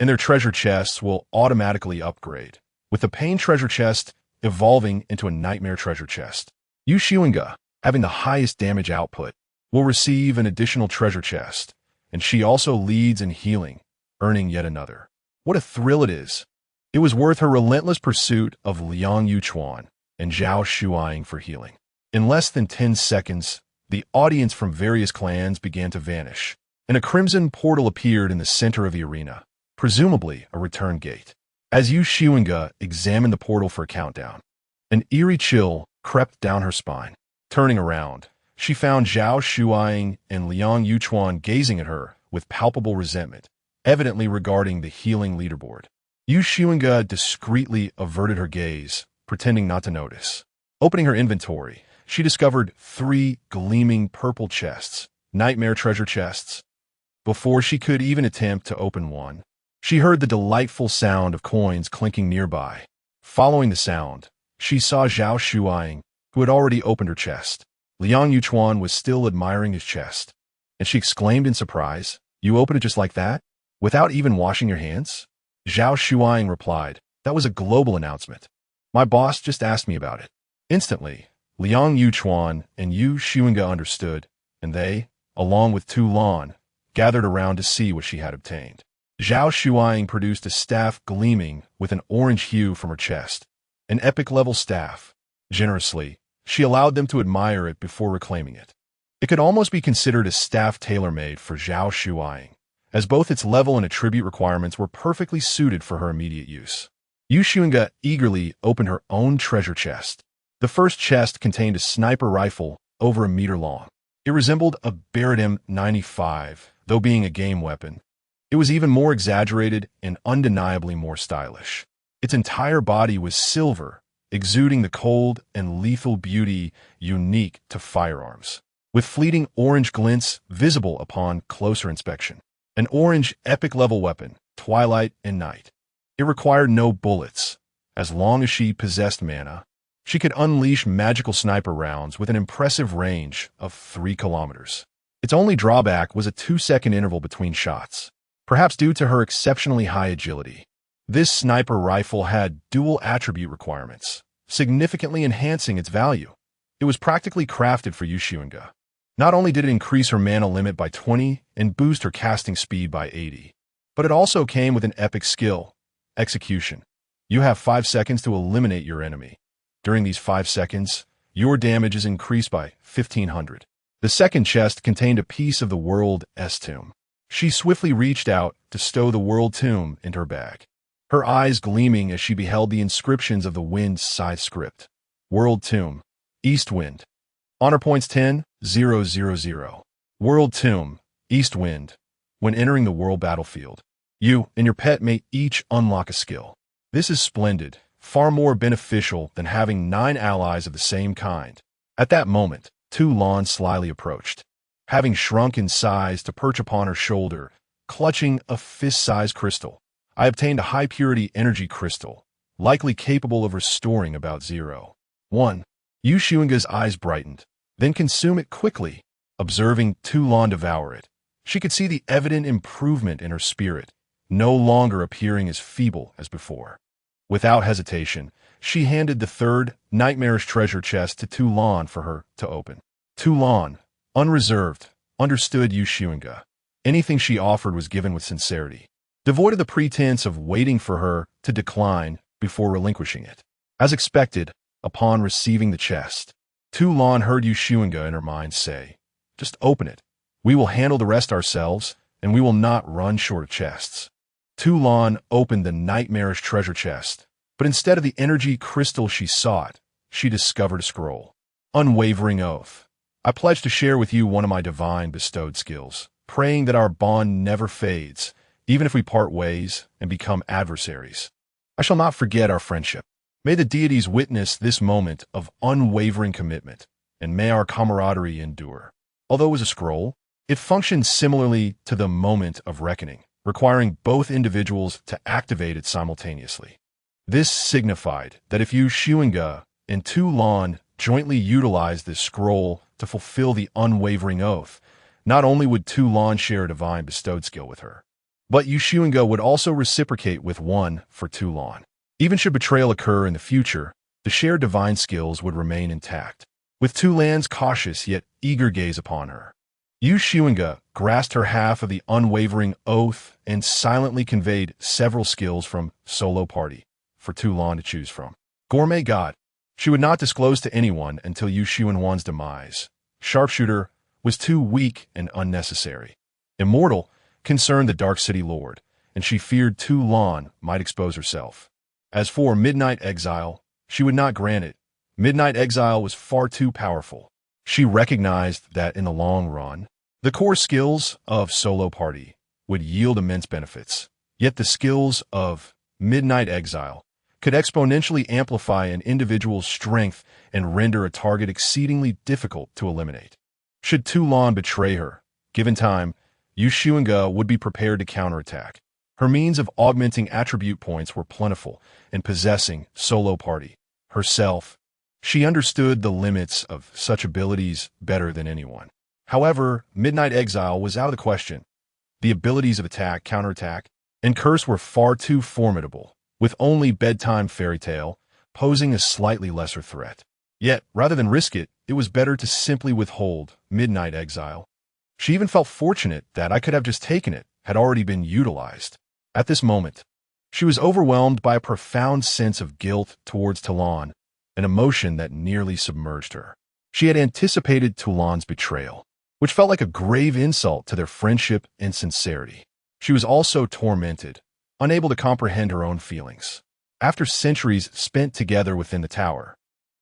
and their treasure chests will automatically upgrade, with the pain treasure chest evolving into a nightmare treasure chest. Xunge, having the highest damage output, will receive an additional treasure chest, and she also leads in healing, earning yet another. What a thrill it is! It was worth her relentless pursuit of Liang Yuchuan and Zhao Shuang for healing. In less than 10 seconds, the audience from various clans began to vanish, and a crimson portal appeared in the center of the arena, presumably a return gate. As Xunge examined the portal for a countdown, an eerie chill crept down her spine. Turning around, she found Zhao Shuang and Liang Yuchuan gazing at her with palpable resentment, evidently regarding the healing leaderboard. Xunge discreetly averted her gaze, pretending not to notice. Opening her inventory, she discovered 3 gleaming purple chests, nightmare treasure chests. Before she could even attempt to open one, she heard the delightful sound of coins clinking nearby. Following the sound, she saw Zhao Shuang, who had already opened her chest. Liang Yuchuan was still admiring his chest, and she exclaimed in surprise, "You opened it just like that? Without even washing your hands?" Zhao Shuang replied, "That was a global announcement. My boss just asked me about it." Instantly, Liang Yuchuan and Xunge understood, and they, along with Lan, gathered around to see what she had obtained. Zhao Shuang produced a staff gleaming with an orange hue from her chest, an epic-level staff. Generously, she allowed them to admire it before reclaiming it. It could almost be considered a staff tailor-made for Zhao Shuang, as both its level and attribute requirements were perfectly suited for her immediate use. Xunge eagerly opened her own treasure chest. The first chest contained a sniper rifle over a meter long. It resembled a Barrett M95, though being a game weapon. It was even more exaggerated and undeniably more stylish. Its entire body was silver, exuding the cold and lethal beauty unique to firearms, with fleeting orange glints visible upon closer inspection. An orange epic-level weapon, Twilight and Night. It required no bullets. As long as she possessed mana, she could unleash magical sniper rounds with an impressive range of 3 kilometers. Its only drawback was a 2-second interval between shots, perhaps due to her exceptionally high agility. This sniper rifle had dual attribute requirements, significantly enhancing its value. It was practically crafted for Xunge. Not only did it increase her mana limit by 20 and boost her casting speed by 80, but it also came with an epic skill, Execution. You have 5 seconds to eliminate your enemy. During these 5 seconds, your damage is increased by 1,500. The second chest contained a piece of the world's tomb. She swiftly reached out to stow the world tomb into her bag, her eyes gleaming as she beheld the inscriptions of the Wind's scythe script. World Tomb, East Wind. Honor points 10,000. World Tomb, East Wind. When entering the world battlefield, you and your pet may each unlock a skill. This is splendid, far more beneficial than having 9 allies of the same kind. At that moment, Lan slyly approached, having shrunk in size to perch upon her shoulder, clutching a fist-sized crystal. I obtained a high-purity energy crystal, likely capable of restoring about 0.1. Xunge's eyes brightened, then consume it quickly, observing Lan devour it. She could see the evident improvement in her spirit, no longer appearing as feeble as before. Without hesitation, she handed the third, nightmarish treasure chest to Lan for her to open. Lan, unreserved, understood Xunge. Anything she offered was given with sincerity, devoid of the pretense of waiting for her to decline before relinquishing it. As expected, upon receiving the chest, Lan heard Xunge in her mind say, "Just open it. We will handle the rest ourselves, and we will not run short of chests." Lan opened the nightmarish treasure chest, but instead of the energy crystal she sought, she discovered a scroll. Unwavering oath. I pledge to share with you one of my divine bestowed skills, praying that our bond never fades, even if we part ways and become adversaries. I shall not forget our friendship. May the deities witness this moment of unwavering commitment, and may our camaraderie endure. Although it was a scroll, It functioned similarly to the moment of reckoning, requiring both individuals to activate it simultaneously. This signified that if Xunge and Tu Lan jointly utilized this scroll to fulfill the unwavering oath, not only would Tu Lan share a divine bestowed skill with her, but Xunge would also reciprocate with one for Tu Lan. Even should betrayal occur in the future, the shared divine skills would remain intact. With Tu Lan's cautious yet eager gaze upon her, Xunge grasped her half of the unwavering oath and silently conveyed several skills from Solo Party for Tu Lan to choose from. Gourmet God. She would not disclose to anyone until Xunge's demise. Sharpshooter was too weak and unnecessary. Immortal concerned the Dark City Lord, and she feared Tu Lan might expose herself. As for Midnight Exile, she would not grant it. Midnight Exile was far too powerful. She recognized that in the long run, the core skills of Solo Party would yield immense benefits, yet the skills of Midnight Exile could exponentially amplify an individual's strength and render a target exceedingly difficult to eliminate. Should Tu Lan betray her, given time, Xunge would be prepared to counterattack. Her means of augmenting attribute points were plentiful, and possessing Solo Party herself, she understood the limits of such abilities better than anyone. However, Midnight Exile was out of the question. The abilities of attack, counterattack, and curse were far too formidable, with only Bedtime Fairy Tale posing a slightly lesser threat. Yet, rather than risk it, it was better to simply withhold Midnight Exile. She even felt fortunate that I could have just taken it, had already been utilized. At this moment, she was overwhelmed by a profound sense of guilt towards Tu Lan, an emotion that nearly submerged her. She had anticipated Tu Lan's betrayal, which felt like a grave insult to their friendship and sincerity. She was also tormented, unable to comprehend her own feelings. After centuries spent together within the tower,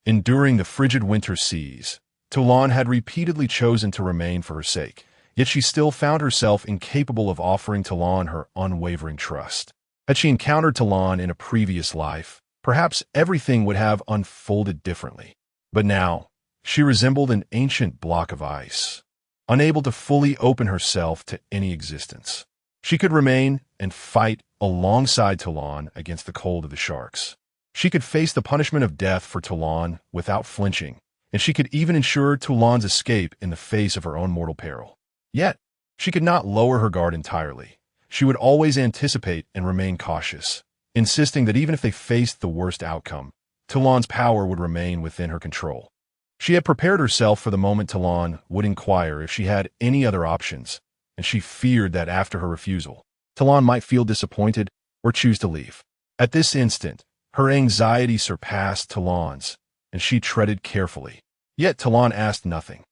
enduring the frigid winter seas, Tu Lan had repeatedly chosen to remain for her sake, yet she still found herself incapable of offering Tu Lan her unwavering trust. Had she encountered Tu Lan in a previous life, perhaps everything would have unfolded differently. But now, she resembled an ancient block of ice, unable to fully open herself to any existence. She could remain and fight alongside Tu Lan against the cold of the sharks. She could face the punishment of death for Tu Lan without flinching, and she could even ensure Tu Lan's escape in the face of her own mortal peril. Yet, she could not lower her guard entirely. She would always anticipate and remain cautious, insisting that even if they faced the worst outcome, Tu Lan's power would remain within her control. She had prepared herself for the moment Tu Lan would inquire if she had any other options, and she feared that after her refusal, Tu Lan might feel disappointed or choose to leave. At this instant, her anxiety surpassed Tu Lan's, and she treaded carefully. Yet Tu Lan asked nothing.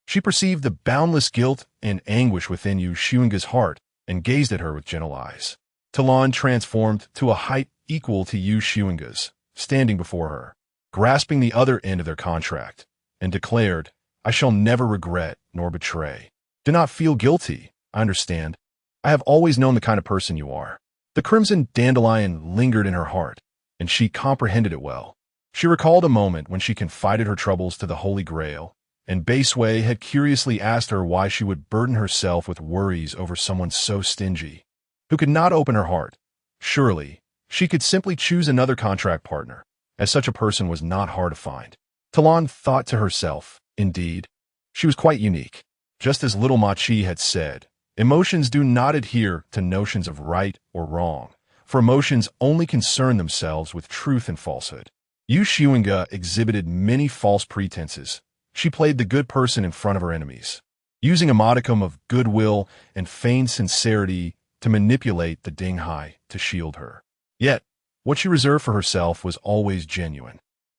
She perceived the boundless guilt and anguish within Xunge's heart and gazed at her with gentle eyes. Tu Lan transformed to a height equal to Xunge's, standing before her, grasping the other end of their contract, and declared, "I shall never regret nor betray. Do not feel guilty, I understand. I have always known the kind of person you are." The crimson dandelion lingered in her heart, and she comprehended it well. She recalled a moment when she confided her troubles to the Holy Grail, and Baseway had curiously asked her why she would burden herself with worries over someone so stingy, who could not open her heart. Surely, she could simply choose another contract partner, as such a person was not hard to find. Tu Lan thought to herself, indeed, she was quite unique. Just as Little Ma Chi had said, emotions do not adhere to notions of right or wrong, for emotions only concern themselves with truth and falsehood. Xunge exhibited many false pretenses. She played the good person in front of her enemies, using a modicum of goodwill and feigned sincerity to manipulate the Ding Hai to shield her. Yet, what she reserved for herself was always genuine.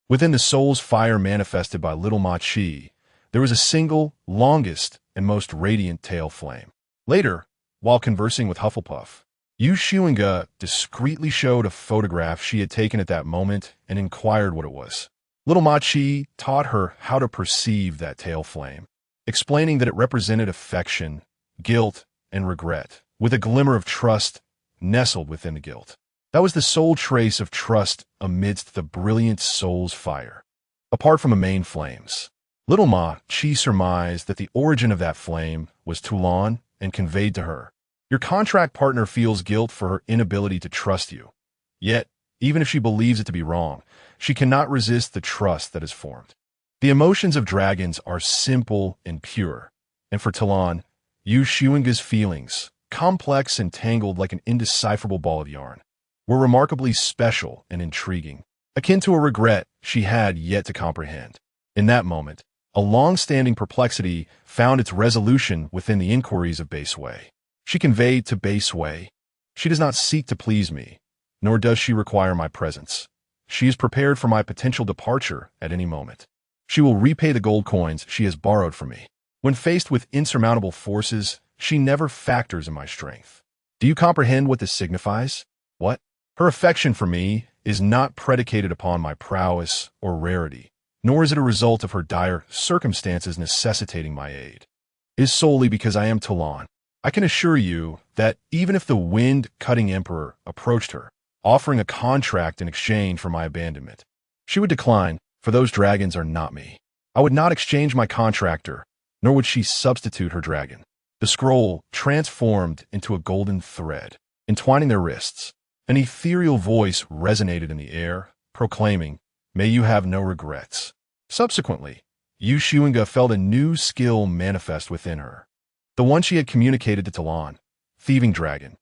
Within the soul's fire manifested by Little Ma Chi, there was a single, longest, and most radiant tail flame. Later, while conversing with Hufflepuff, Xunge discreetly showed a photograph she had taken at that moment and inquired what it was. Little Ma Chi taught her how to perceive that tail flame, explaining that it represented affection, guilt, and regret, with a glimmer of trust nestled within the guilt. That was the sole trace of trust amidst the brilliant soul's fire. Apart from the main flames, Little Ma, she surmised that the origin of that flame was Toulon and conveyed to her. Your contract partner feels guilt for her inability to trust you. Yet, even if she believes it to be wrong, she cannot resist the trust that is formed. The emotions of dragons are simple and pure, and for Toulon, Xunge's feelings, complex and tangled like an indecipherable ball of yarn, were remarkably special and intriguing, akin to a regret she had yet to comprehend. In that moment, a long-standing perplexity found its resolution within the inquiries of Baseway. She conveyed to Baseway, "She does not seek to please me, nor does she require my presence. She is prepared for my potential departure at any moment. She will repay the gold coins she has borrowed from me. When faced with insurmountable forces, she never factors in my strength. Do you comprehend what this signifies? What? Her affection for me is not predicated upon my prowess or rarity, nor is it a result of her dire circumstances necessitating my aid. It is solely because I am Toulon. I can assure you that even if the wind-cutting emperor approached her, offering a contract in exchange for my abandonment, she would decline, for those dragons are not me. I would not exchange my contractor, nor would she substitute her dragon." The scroll transformed into a golden thread, entwining their wrists. An ethereal voice resonated in the air, proclaiming, "May you have no regrets." Subsequently, Xunge felt a new skill manifest within her, the one she had communicated to Toulon, Thieving Dragon.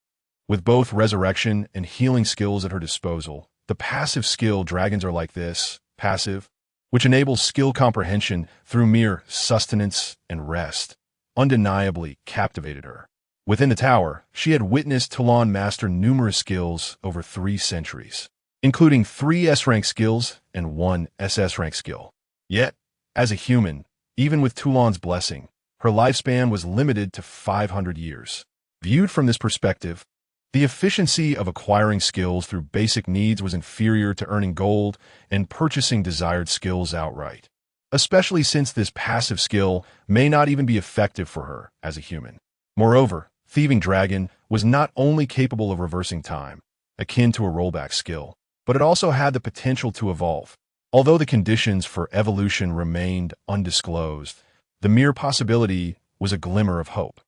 With both resurrection and healing skills at her disposal, the passive skill dragons are like this, passive, which enables skill comprehension through mere sustenance and rest, undeniably captivated her. Within the tower, she had witnessed Toulon master numerous skills over 3 centuries, including 3 S-rank skills and 1 SS-rank skill. Yet, as a human, even with Toulon's blessing, her lifespan was limited to 500 years. Viewed from this perspective, the efficiency of acquiring skills through basic needs was inferior to earning gold and purchasing desired skills outright, especially since this passive skill may not even be effective for her as a human. Moreover, Thieving Dragon was not only capable of reversing time, akin to a rollback skill, but it also had the potential to evolve. Although the conditions for evolution remained undisclosed, the mere possibility was a glimmer of hope,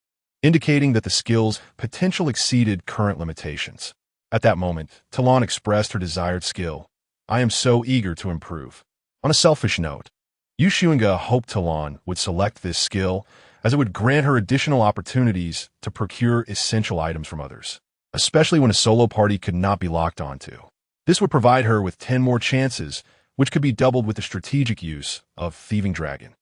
indicating that the skill's potential exceeded current limitations. At that moment, Toulon expressed her desired skill. "I am so eager to improve." On a selfish note, Xunge hoped Toulon would select this skill as it would grant her additional opportunities to procure essential items from others, especially when a solo party could not be locked onto. This would provide her with 10 more chances, which could be doubled with the strategic use of Thieving Dragon.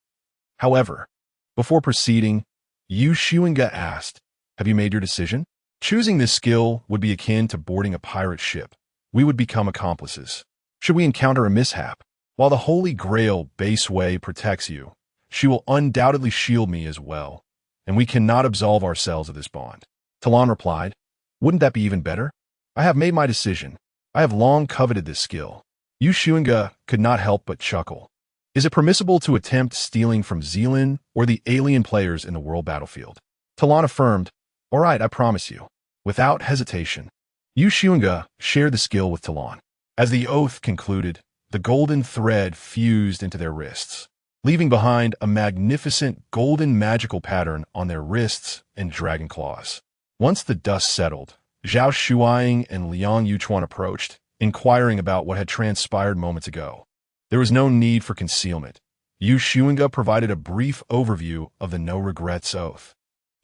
However, before proceeding, Xunge asked, "Have you made your decision?" Choosing this skill would be akin to boarding a pirate ship. We would become accomplices. Should we encounter a mishap, while the Holy Grail Baseway protects you, she will undoubtedly shield me as well, and we cannot absolve ourselves of this bond. Toulon replied, "Wouldn't that be even better? I have made my decision. I have long coveted this skill." Xunge could not help but chuckle. Is it permissible to attempt stealing from Zealand or the alien players in the world battlefield? Toulon affirmed, "All right, I promise you." Without hesitation, Xunge shared the skill with Toulon. As the oath concluded, the golden thread fused into their wrists, leaving behind a magnificent golden magical pattern on their wrists and dragon claws. Once the dust settled, Zhao Shuang and Liang Yuchuan approached, inquiring about what had transpired moments ago. There was no need for concealment. Xunge provided a brief overview of the no-regrets oath.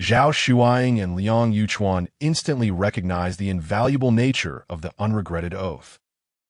Zhao Shuang and Liang Yuchuan instantly recognized the invaluable nature of the unregretted oath.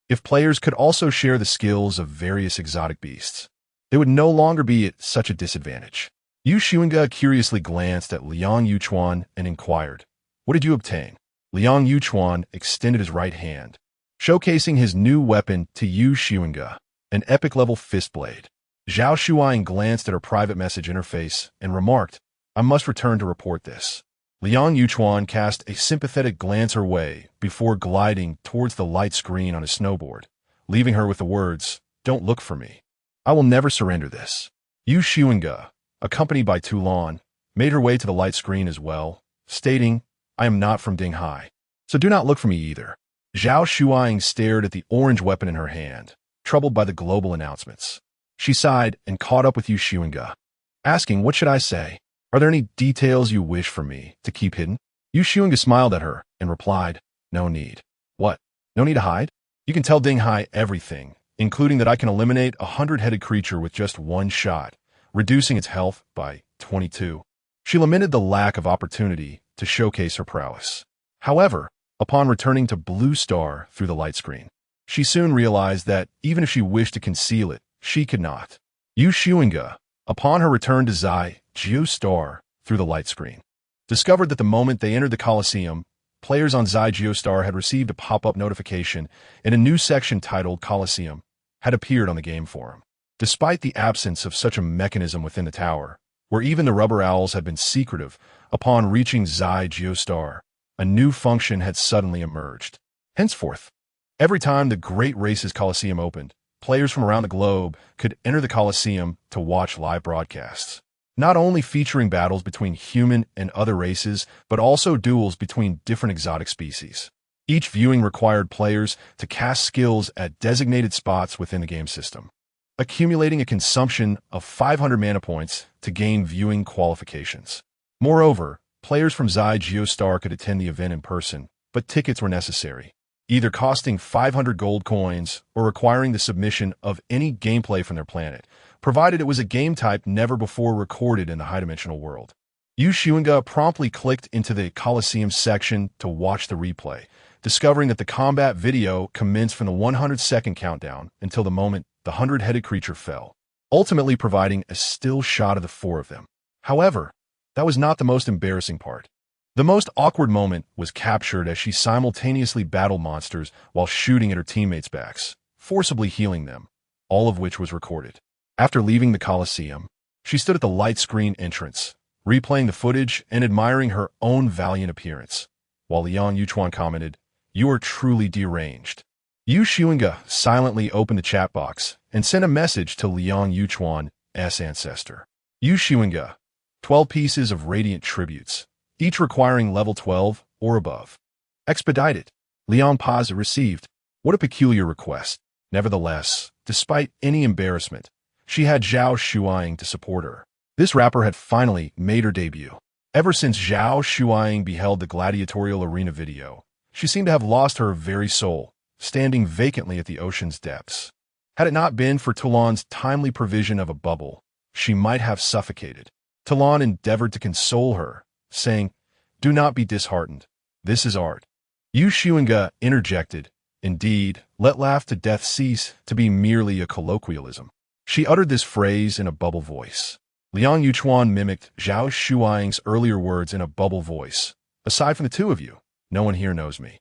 If players could also share the skills of various exotic beasts, they would no longer be at such a disadvantage. Xunge curiously glanced at Liang Yuchuan and inquired, "What did you obtain?" Liang Yuchuan extended his right hand, showcasing his new weapon to Xunge, an epic-level fist blade. Zhao Shuang glanced at her private message interface and remarked, "I must return to report this." Liang Yuchuan cast a sympathetic glance her way before gliding towards the light screen on his snowboard, leaving her with the words, "Don't look for me. I will never surrender this." Xunge, accompanied by Toulon, made her way to the light screen as well, stating, "I am not from Dinghai, so do not look for me either." Zhao Shuang stared at the orange weapon in her hand, troubled by the global announcements. She sighed and caught up with Xunge, asking, "What should I say? Are there any details you wish for me to keep hidden?" Xunge smiled at her and replied, "No need." "What? No need to hide? You can tell Dinghai everything, including that I can eliminate a 100-headed creature with just one shot, reducing its health by 22. She lamented the lack of opportunity to showcase her prowess. However, upon returning to Blue Star through the light screen, she soon realized that even if she wished to conceal it, she could not. Xunge, upon her return to Xi Geostar through the light screen, discovered that the moment they entered the Coliseum, players on Xi Geostar had received a pop-up notification and a new section titled Coliseum had appeared on the game forum. Despite the absence of such a mechanism within the tower, where even the rubber owls had been secretive, upon reaching Xi Geostar, a new function had suddenly emerged. Henceforth, every time the Great Races Coliseum opened, players from around the globe could enter the Coliseum to watch live broadcasts, not only featuring battles between human and other races, but also duels between different exotic species. Each viewing required players to cast skills at designated spots within the game system, accumulating a consumption of 500 mana points to gain viewing qualifications. Moreover, players from Xi Geostar could attend the event in person, but tickets were necessary, either costing 500 gold coins or requiring the submission of any gameplay from their planet, provided it was a game type never before recorded in the high-dimensional world. Xunge promptly clicked into the Coliseum section to watch the replay, discovering that the combat video commenced from the 100-second countdown until the moment the 100-headed creature fell, ultimately providing a still shot of the four of them. However, that was not the most embarrassing part. The most awkward moment was captured as she simultaneously battled monsters while shooting at her teammates' backs, forcibly healing them, all of which was recorded. After leaving the Coliseum, she stood at the light screen entrance, replaying the footage and admiring her own valiant appearance, while Liang Yuchuan commented, "You are truly deranged." Xunge silently opened the chat box and sent a message to Liang Yuchuan's ancestor. Xunge, 12 pieces of radiant tributes, each requiring level 12 or above. Expedited. Liang Paz received. What a peculiar request. Nevertheless, despite any embarrassment, she had Zhao Shuang to support her. This rapper had finally made her debut. Ever since Zhao Shuang beheld the gladiatorial arena video, she seemed to have lost her very soul, standing vacantly at the ocean's depths. Had it not been for Talon's timely provision of a bubble, she might have suffocated. Talon endeavored to console her, saying, "Do not be disheartened. This is art." Xunge interjected, "Indeed, let laugh to death cease to be merely a colloquialism." She uttered this phrase in a bubble voice. Liang Yuchuan mimicked Zhao Shuang's earlier words in a bubble voice. "Aside from the two of you, no one here knows me."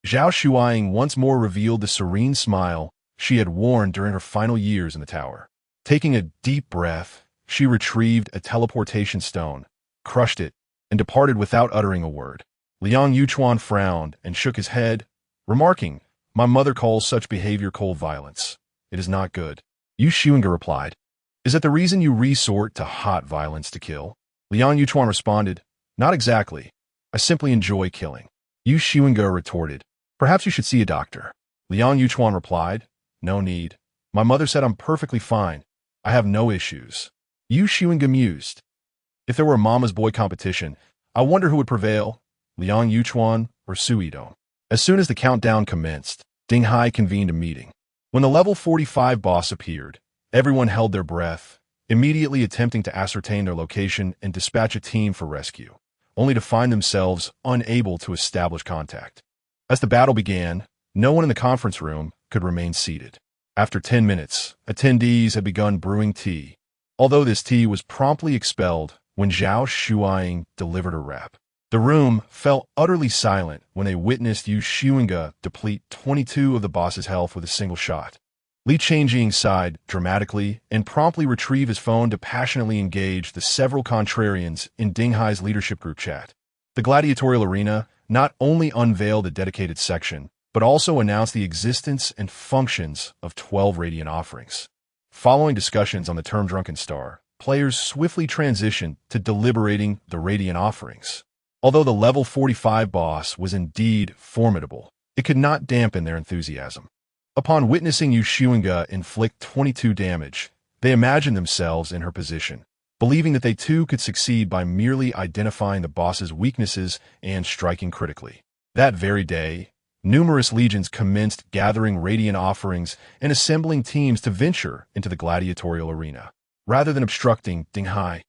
Zhao Shuang once more revealed the serene smile she had worn during her final years in the tower. Taking a deep breath, she retrieved a teleportation stone, crushed it, and departed without uttering a word. Liang Yuchuan frowned and shook his head, remarking, "My mother calls such behavior cold violence. It is not good." Xunge replied, "Is that the reason you resort to hot violence to kill?" Liang Yuchuan responded, "Not exactly. I simply enjoy killing." Xunge retorted, "Perhaps you should see a doctor." Liang Yuchuan replied, "No need. My mother said I'm perfectly fine. I have no issues." Xunge mused, "If there were a mama's boy competition, I wonder who would prevail, Liang Yuchuan or Suido." As soon as the countdown commenced, Dinghai convened a meeting. When the level 45 boss appeared, everyone held their breath, immediately attempting to ascertain their location and dispatch a team for rescue, only to find themselves unable to establish contact. As the battle began, no one in the conference room could remain seated. After 10 minutes, attendees had begun brewing tea, although this tea was promptly expelled when Zhao Shuang delivered her rap. The room fell utterly silent when they witnessed Xunge deplete 22 of the boss's health with a single shot. Li Changjing sighed dramatically and promptly retrieved his phone to passionately engage the several contrarians in Dinghai's leadership group chat. The gladiatorial arena not only unveiled a dedicated section, but also announced the existence and functions of 12 radiant offerings. Following discussions on the term Drunken Star, players swiftly transitioned to deliberating the radiant offerings. Although the level 45 boss was indeed formidable, it could not dampen their enthusiasm. Upon witnessing Xunge inflict 22 damage, They imagined themselves in her position, believing that they too could succeed by merely identifying the boss's weaknesses and striking critically. That very day, numerous legions commenced gathering radiant offerings and assembling teams to venture into the gladiatorial arena, rather than obstructing Dinghai.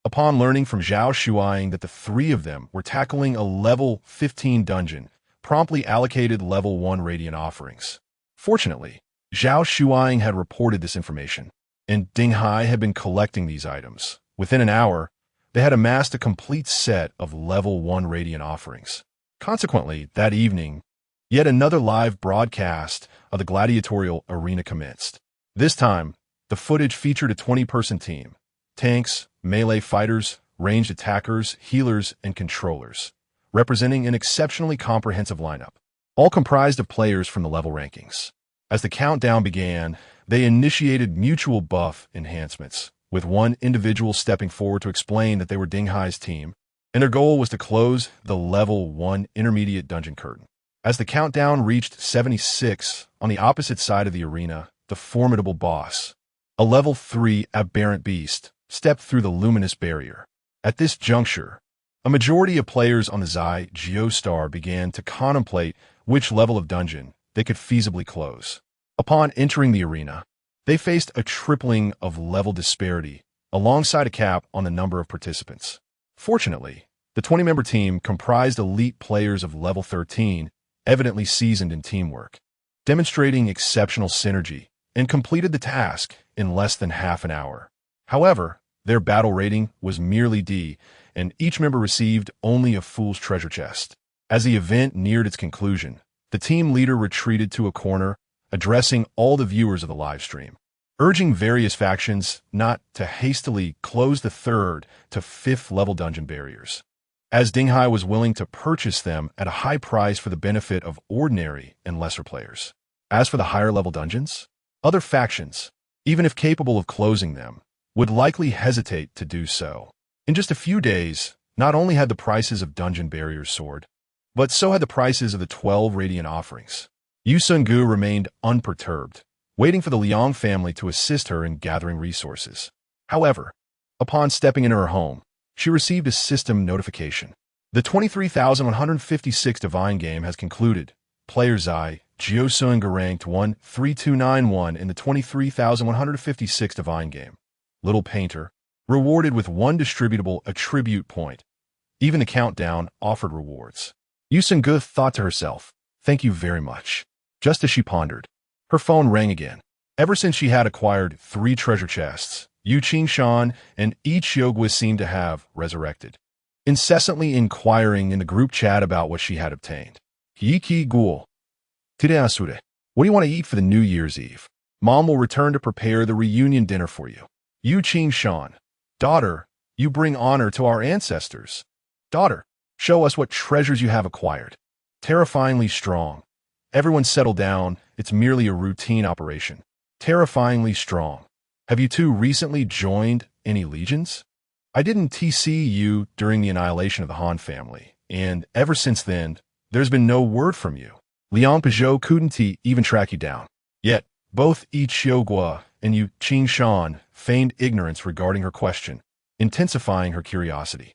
Upon learning from Zhao Shuang that the three of them were tackling a level 15 dungeon, promptly allocated level 1 radiant offerings. Fortunately, Zhao Shuang had reported this information, and Dinghai had been collecting these items. Within an hour, they had amassed a complete set of level 1 radiant offerings. Consequently, that evening, yet another live broadcast of the gladiatorial arena commenced. This time, the footage featured a 20-person team: tanks, melee fighters, ranged attackers, healers, and controllers, representing an exceptionally comprehensive lineup, all comprised of players from the level rankings. As the countdown began, they initiated mutual buff enhancements, with one individual stepping forward to explain that they were Dinghai's team, and their goal was to close the level 1 intermediate dungeon curtain. As the countdown reached 76, on the opposite side of the arena, the formidable boss, a level 3 aberrant beast, stepped through the luminous barrier. At this juncture, a majority of players on the Xi Geostar began to contemplate which level of dungeon they could feasibly close. Upon entering the arena, they faced a tripling of level disparity, alongside a cap on the number of participants. Fortunately, the 20-member team comprised elite players of level 13, evidently seasoned in teamwork, demonstrating exceptional synergy, and completed the task in less than half an hour. However, their battle rating was merely D, and each member received only a fool's treasure chest. As the event neared its conclusion, the team leader retreated to a corner, addressing all the viewers of the live stream, urging various factions not to hastily close the 3rd to 5th level dungeon barriers, as Dinghai was willing to purchase them at a high price for the benefit of ordinary and lesser players. As for the higher level dungeons, other factions, even if capable of closing them, would likely hesitate to do so. In just a few days, not only had the prices of dungeon barriers soared, but so had the prices of the 12 radiant offerings. Xunge remained unperturbed, waiting for the Liang family to assist her in gathering resources. However, upon stepping into her home, she received a system notification. The 23,156 Divine game has concluded. Player Xi Geosung ranked 13291 in the 23,156 Divine game. Little Painter, rewarded with 1 distributable attribute point. Even the countdown offered rewards. Xunge thought to herself, "Thank you very much." Just as she pondered, her phone rang again. Ever since she had acquired 3 treasure chests, Yu Qingshan and Yi Qiugui seemed to have resurrected, incessantly inquiring in the group chat about what she had obtained. Yi Qi Guo. Today Asure. What do you want to eat for the New Year's Eve? Mom will return to prepare the reunion dinner for you. Yu Qingshan. Daughter, you bring honor to our ancestors. Daughter, show us what treasures you have acquired. Terrifyingly strong. Everyone settle down, it's merely a routine operation. Terrifyingly strong. Have you two recently joined any legions? I didn't TC you during the annihilation of the Han family, and ever since then, there's been no word from you. Liang Peugeot couldn't even track you down. Yet, both Yi Qiugui and Yu Qingshan feigned ignorance regarding her question, intensifying her curiosity.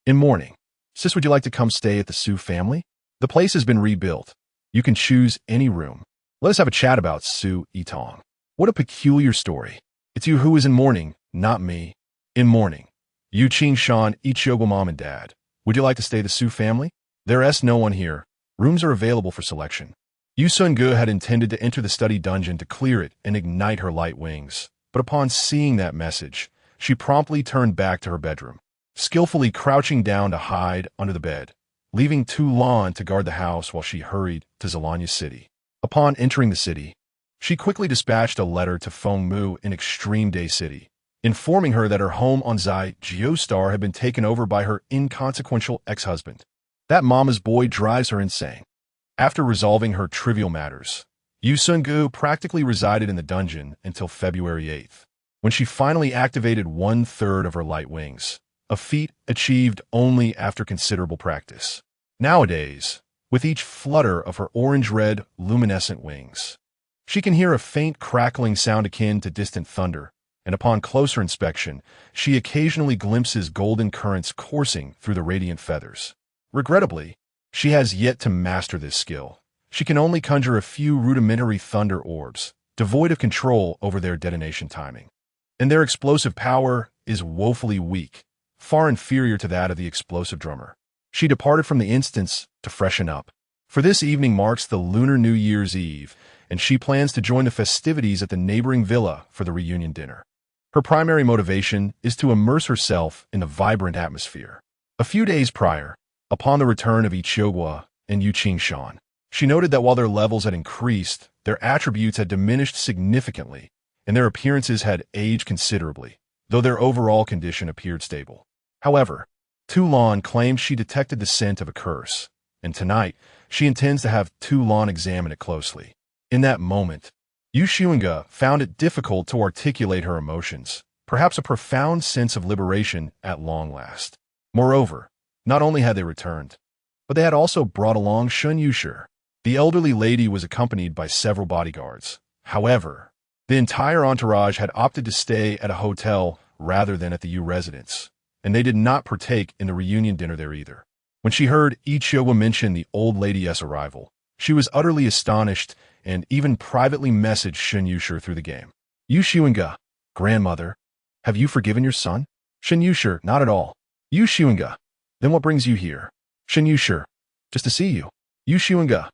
In morning, sis, would you like to come stay at the Su family? The place has been rebuilt. You can choose any room. Let us have a chat about Su Yitong. What a peculiar story. It's you who is in mourning, not me. In mourning. Yu Qingshan, Yi Qiugui mom and dad. Would you like to stay the Su family? There's no one here. Rooms are available for selection. Xunge had intended to enter the study dungeon to clear it and ignite her light wings, but upon seeing that message, she promptly turned back to her bedroom, skillfully crouching down to hide under the bed, leaving Tu Lan to guard the house while she hurried to Zalanya City. Upon entering the city, she quickly dispatched a letter to Feng Mu in Extreme Day City, informing her that her home on Xi Geostar had been taken over by her inconsequential ex-husband. That mama's boy drives her insane. After resolving her trivial matters, Xunge practically resided in the dungeon until February 8th, when she finally activated 1/3 of her light wings, a feat achieved only after considerable practice. Nowadays, with each flutter of her orange-red luminescent wings, she can hear a faint crackling sound akin to distant thunder and upon closer inspection, she occasionally glimpses golden currents coursing through the radiant feathers. Regrettably, she has yet to master this skill. She can only conjure a few rudimentary thunder orbs, devoid of control over their detonation timing. And their explosive power is woefully weak, far inferior to that of the explosive drummer. She departed from the instance to freshen up. For this evening marks the Lunar New Year's Eve, and she plans to join the festivities at the neighboring villa for the reunion dinner. Her primary motivation is to immerse herself in the vibrant atmosphere. A few days prior, upon the return of Xunge and Xunge, she noted that while their levels had increased, their attributes had diminished significantly, and their appearances had aged considerably, though their overall condition appeared stable. However, Tulan claimed she detected the scent of a curse, and tonight she intends to have Tulan examine it closely. In that moment, Xunge found it difficult to articulate her emotions, perhaps a profound sense of liberation at long last. Moreover, not only had they returned, but they had also brought along Xunge. The elderly lady was accompanied by several bodyguards. However, the entire entourage had opted to stay at a hotel rather than at the U residence, and they did not partake in the reunion dinner there either. When she heard Xunge mention the old lady's arrival, she was utterly astonished and even privately messaged Xunge through the game. Xunge, grandmother, have you forgiven your son? Xunge, not at all. Xunge, then what brings you here? Xunge, just to see you. Xunge,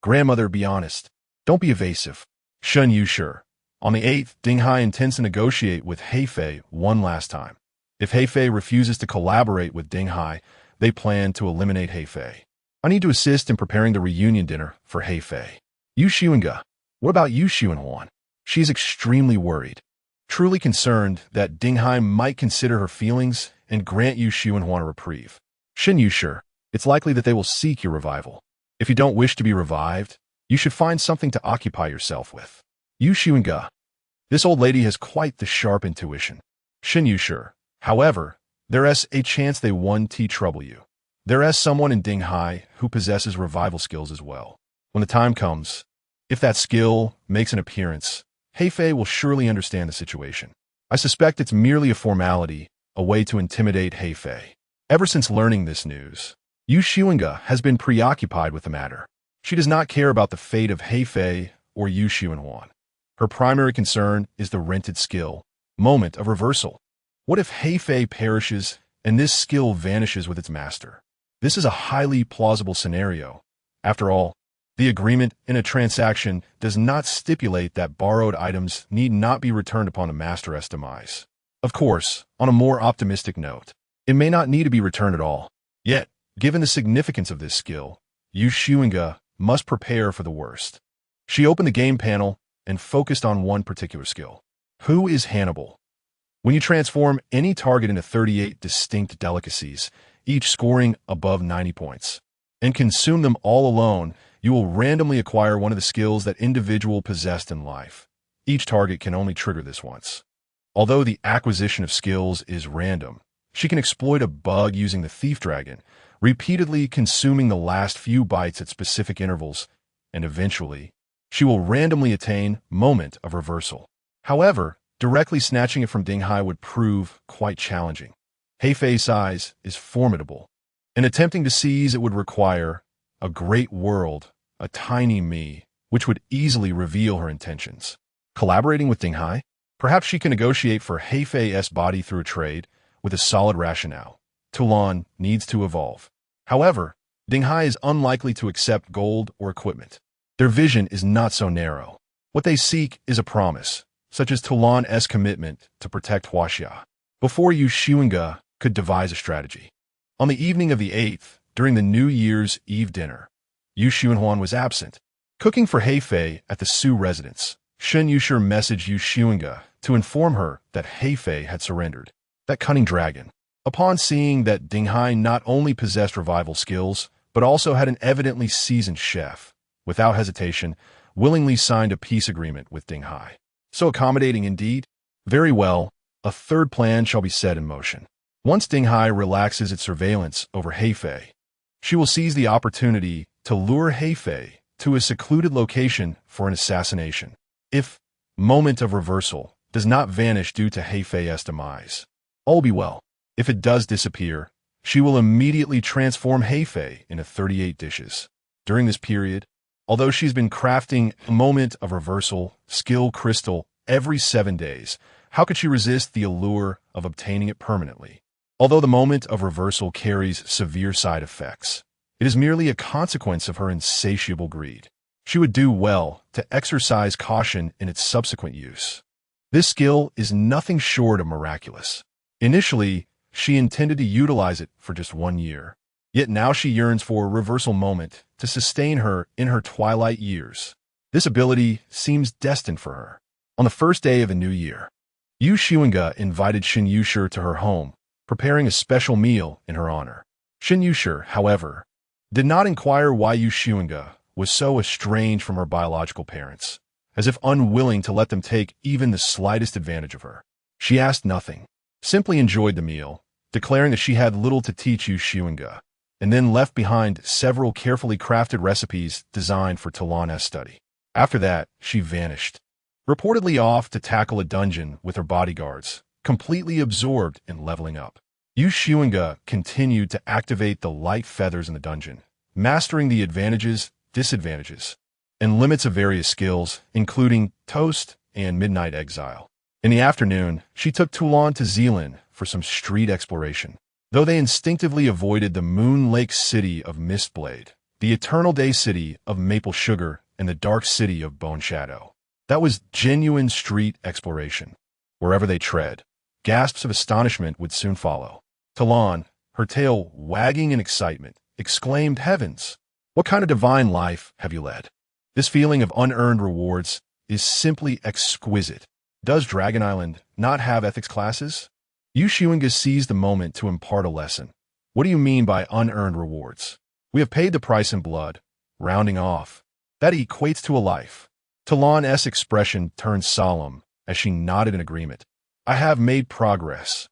grandmother, be honest. Don't be evasive. Xunge, on the 8th, Dinghai intends to negotiate with Heifei one last time. If Heifei refuses to collaborate with Dinghai, they plan to eliminate Heifei. I need to assist in preparing the reunion dinner for Heifei. Xunge, what about Xunge? She is extremely worried, truly concerned that Dinghai might consider her feelings and grant Xunge a reprieve. Xunge, it's likely that they will seek your revival. If you don't wish to be revived, you should find something to occupy yourself with. Xunge, this old lady has quite the sharp intuition. Xunge, however, there's a chance they won't trouble you. There's someone in Dinghai who possesses revival skills as well. When the time comes, if that skill makes an appearance, Heifei will surely understand the situation. I suspect it's merely a formality, a way to intimidate Heifei. Ever since learning this news, Xunge has been preoccupied with the matter. She does not care about the fate of Heifei or Xunge. Her primary concern is the rented skill, moment of reversal. What if Heifei perishes and this skill vanishes with its master? This is a highly plausible scenario. After all, the agreement in a transaction does not stipulate that borrowed items need not be returned upon the master's demise. Of course, on a more optimistic note, it may not need to be returned at all. Yet, given the significance of this skill, Xunge must prepare for the worst. She opened the game panel and focused on one particular skill. Who is Hannibal? When you transform any target into 38 distinct delicacies, each scoring above 90 points, and consume them all alone, you will randomly acquire one of the skills that individual possessed in life. Each target can only trigger this once. Although the acquisition of skills is random, she can exploit a bug using the Thief Dragon, repeatedly consuming the last few bites at specific intervals, and eventually, she will randomly attain Moment of Reversal. However, directly snatching it from Dinghai would prove quite challenging. Heifei's size is formidable, and attempting to seize it would require a great world, a tiny me, which would easily reveal her intentions. Collaborating with Dinghai? Perhaps she can negotiate for Heifei's body through a trade with a solid rationale. Tulan needs to evolve. However, Dinghai is unlikely to accept gold or equipment. Their vision is not so narrow. What they seek is a promise, such as Tulan's commitment to protect Huaxia, before Xunge could devise a strategy. On the evening of the 8th, during the New Year's Eve dinner, Xunge was absent. Cooking for Heifei at the Su residence, Xunge messaged Xunge to inform her that Heifei had surrendered. That cunning dragon, upon seeing that Dinghai not only possessed revival skills, but also had an evidently seasoned chef, without hesitation, willingly signed a peace agreement with Dinghai. So accommodating indeed? Very well, a third plan shall be set in motion. Once Dinghai relaxes its surveillance over Heifei, she will seize the opportunity to lure Heifei to a secluded location for an assassination. If Moment of Reversal does not vanish due to Heifei's demise. All will be well. If it does disappear, she will immediately transform Heifei into 38 dishes. During this period, although she's been crafting a moment of reversal, skill crystal, every 7 days, how could she resist the allure of obtaining it permanently? Although the moment of reversal carries severe side effects, it is merely a consequence of her insatiable greed. She would do well to exercise caution in its subsequent use. This skill is nothing short of miraculous. Initially, she intended to utilize it for just 1 year. Yet now she yearns for a reversal moment to sustain her in her twilight years. This ability seems destined for her. On the first day of the new year, Xunge invited Xunge to her home, preparing a special meal in her honor. Xunge, however, did not inquire why Xunge was so estranged from her biological parents, as if unwilling to let them take even the slightest advantage of her. She asked nothing, simply enjoyed the meal, declaring that she had little to teach Xunge, and then left behind several carefully crafted recipes designed for Talon's study. After that, she vanished, reportedly off to tackle a dungeon with her bodyguards, completely absorbed in leveling up. Xunge continued to activate the light feathers in the dungeon, mastering the advantages, disadvantages, and limits of various skills, including Toast and Midnight Exile. In the afternoon, she took Toulon to Zealand for some street exploration. Though they instinctively avoided the Moon Lake City of Mistblade, the Eternal Day City of Maple Sugar, and the Dark City of Bone Shadow. That was genuine street exploration. Wherever they tread, gasps of astonishment would soon follow. Talon, her tail wagging in excitement, exclaimed, "Heavens! What kind of divine life have you led? This feeling of unearned rewards is simply exquisite. Does Dragon Island not have ethics classes?" Xunge seized the moment to impart a lesson. "What do you mean by unearned rewards? We have paid the price in blood, rounding off. That equates to a life." Talon's expression turned solemn as she nodded in agreement. "I have made progress.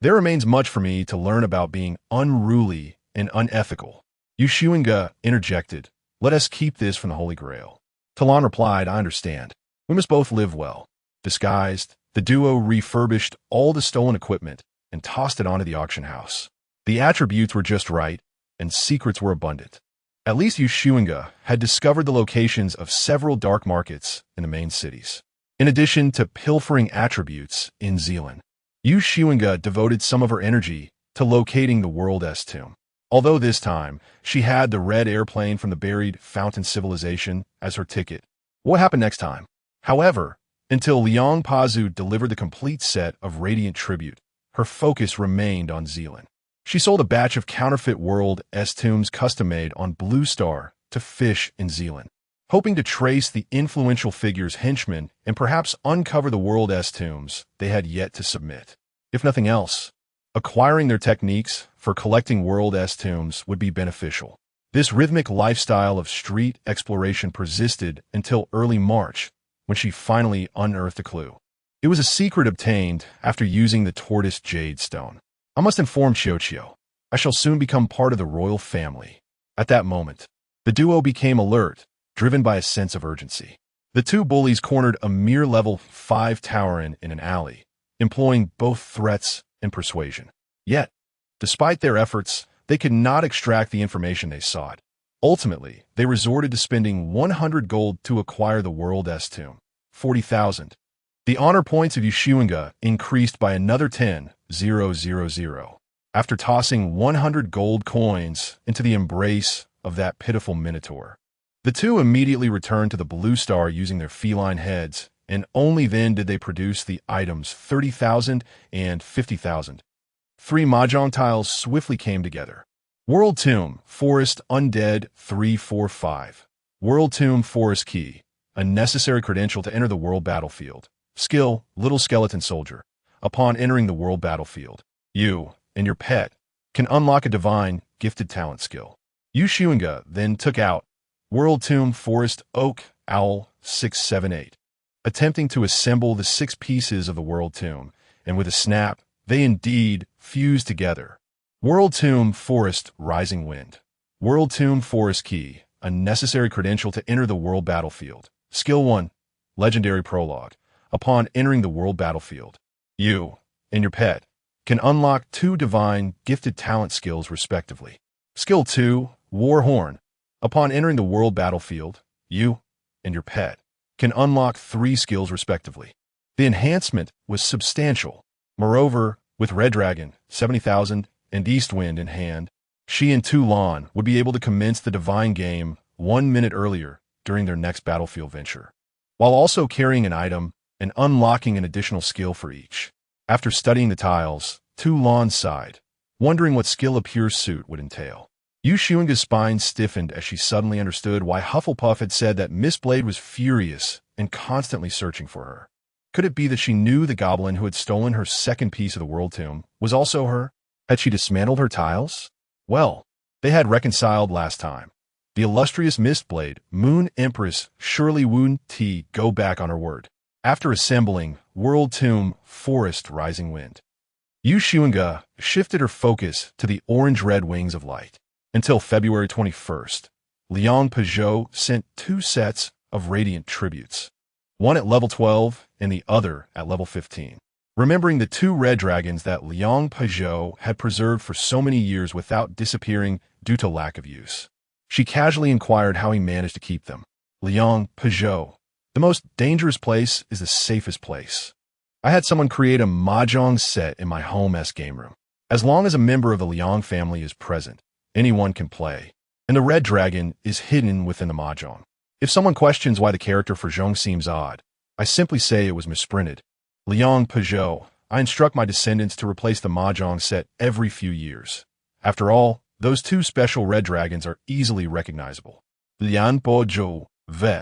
There remains much for me to learn about being unruly and unethical." Xunge interjected, "Let us keep this from the Holy Grail." Talon replied, "I understand. We must both live well." Disguised, the duo refurbished all the stolen equipment and tossed it onto the auction house. The attributes were just right, and secrets were abundant. At least Xunge had discovered the locations of several dark markets in the main cities. In addition to pilfering attributes in Zealand, Xunge devoted some of her energy to locating the World's tomb. Although this time, she had the red airplane from the buried Fountain Civilization as her ticket. What happened next time? However, until Liang Pazu delivered the complete set of Radiant Tribute, her focus remained on Zealand. She sold a batch of counterfeit World's tombs custom-made on Blue Star to Fish in Zealand, hoping to trace the influential figure's henchmen and perhaps uncover the World's tombs they had yet to submit. If nothing else, acquiring their techniques for collecting World's tombs would be beneficial. This rhythmic lifestyle of street exploration persisted until early March, when she finally unearthed a clue. It was a secret obtained after using the tortoise jade stone. "I must inform Xiao. I shall soon become part of the royal family." At that moment, the duo became alert, driven by a sense of urgency. The two bullies cornered a mere level 5 Tauren in an alley, employing both threats and persuasion. Yet, despite their efforts, they could not extract the information they sought. Ultimately, they resorted to spending 100 gold to acquire the World's tomb, 40,000. The honor points of Xunge increased by another 10,000, after tossing 100 gold coins into the embrace of that pitiful minotaur. The two immediately returned to the Blue Star using their feline heads, and only then did they produce the items 30,000 and 50,000. 3 mahjong tiles swiftly came together. World Tomb, Forest Undead 345. World Tomb Forest Key, a necessary credential to enter the world battlefield. Skill, Little Skeleton Soldier. Upon entering the world battlefield, you and your pet can unlock a divine gifted talent skill. Xunge then took out World Tomb Forest Oak Owl 678, attempting to assemble the 6 pieces of the World Tomb, and with a snap, they indeed fused together. World Tomb Forest Rising Wind. World Tomb Forest Key, a necessary credential to enter the world battlefield. Skill 1, Legendary Prologue. Upon entering the world battlefield, you and your pet can unlock 2 divine gifted talent skills respectively. Skill 2, War Horn. Upon entering the world battlefield, you and your pet can unlock 3 skills respectively. The enhancement was substantial. Moreover, with Red Dragon, 70,000, and East Wind in hand, she and Toulon would be able to commence the divine game 1 minute earlier during their next battlefield venture, while also carrying an item and unlocking an additional skill for each. After studying the tiles, Toulon sighed, wondering what skill a pure suit would entail. Xunge's spine stiffened as she suddenly understood why Hufflepuff had said that Miss Blade was furious and constantly searching for her. Could it be that she knew the goblin who had stolen her second piece of the world tomb was also her? Had she dismantled her tiles? Well, they had reconciled last time. The illustrious Mistblade, Moon Empress Shirley Woon T go back on her word. After assembling World Tomb Forest Rising Wind, Xunge shifted her focus to the orange-red wings of light. Until February 21st, Liang Peugeot sent 2 sets of radiant tributes, one at level 12 and the other at level 15. Remembering the 2 red dragons that Liang Peugeot had preserved for so many years without disappearing due to lack of use, she casually inquired how he managed to keep them. Liang Peugeot, the most dangerous place is the safest place. I had someone create a mahjong set in my home-esque game room. As long as a member of the Liang family is present, anyone can play, and the red dragon is hidden within the mahjong. If someone questions why the character for Xunge seems odd, I simply say it was misprinted. Liang Peugeot, I instruct my descendants to replace the mahjong set every few years. After all, those 2 special red dragons are easily recognizable. Liang Peugeot, Ve.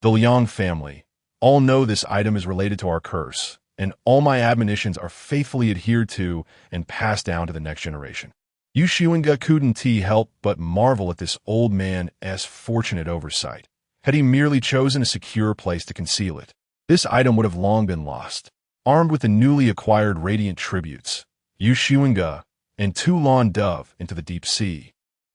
The Liang family. All know this item is related to our curse, and all my admonitions are faithfully adhered to and passed down to the next generation. Xunge couldn't help but marvel at this old man's fortunate oversight. Had he merely chosen a secure place to conceal it, this item would have long been lost. Armed with the newly acquired radiant tributes, Xunge and Toulon dove into the deep sea,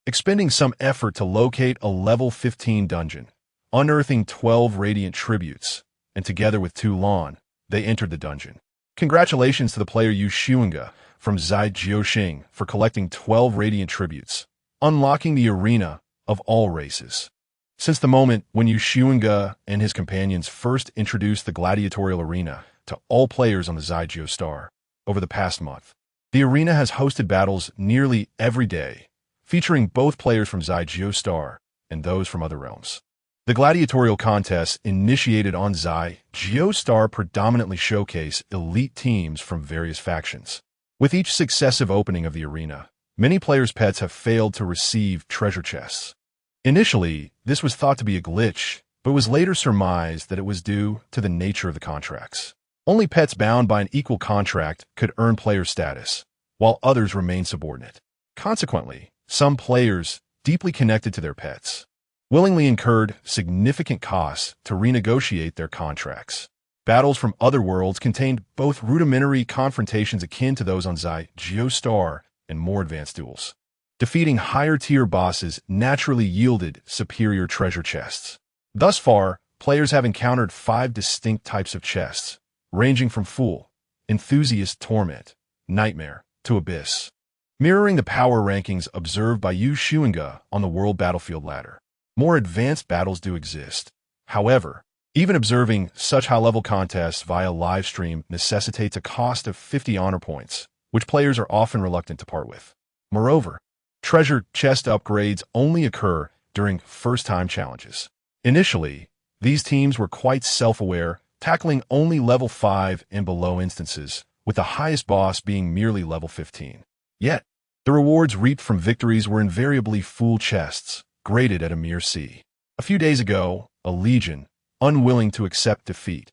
expending some effort to locate a level 15 dungeon, unearthing 12 radiant tributes, and together with Toulon, they entered the dungeon. Congratulations to the player Xunge from Zai Jiuxing for collecting 12 radiant tributes, unlocking the arena of all races. Since the moment when Xunge and his companions first introduced the gladiatorial arena to all players on the Zai Star over the past month, the arena has hosted battles nearly every day, featuring both players from Zai Star and those from other realms. The gladiatorial contests initiated on Zai Star predominantly showcase elite teams from various factions. With each successive opening of the arena, many players' pets have failed to receive treasure chests. Initially, this was thought to be a glitch, but was later surmised that it was due to the nature of the contracts. Only pets bound by an equal contract could earn player status, while others remained subordinate. Consequently, some players, deeply connected to their pets, willingly incurred significant costs to renegotiate their contracts. Battles from other worlds contained both rudimentary confrontations akin to those on Zai Star and more advanced duels. Defeating higher-tier bosses naturally yielded superior treasure chests. Thus far, players have encountered 5 distinct types of chests, ranging from Fool, Enthusiast Torment, Nightmare, to Abyss, mirroring the power rankings observed by Xunge on the World Battlefield ladder. More advanced battles do exist. However, even observing such high-level contests via live stream necessitates a cost of 50 honor points, which players are often reluctant to part with. Moreover, treasure chest upgrades only occur during first-time challenges. Initially, these teams were quite self-aware, tackling only level 5 and below instances, with the highest boss being merely level 15. Yet, the rewards reaped from victories were invariably full chests, graded at a mere C. A few days ago, a legion, unwilling to accept defeat,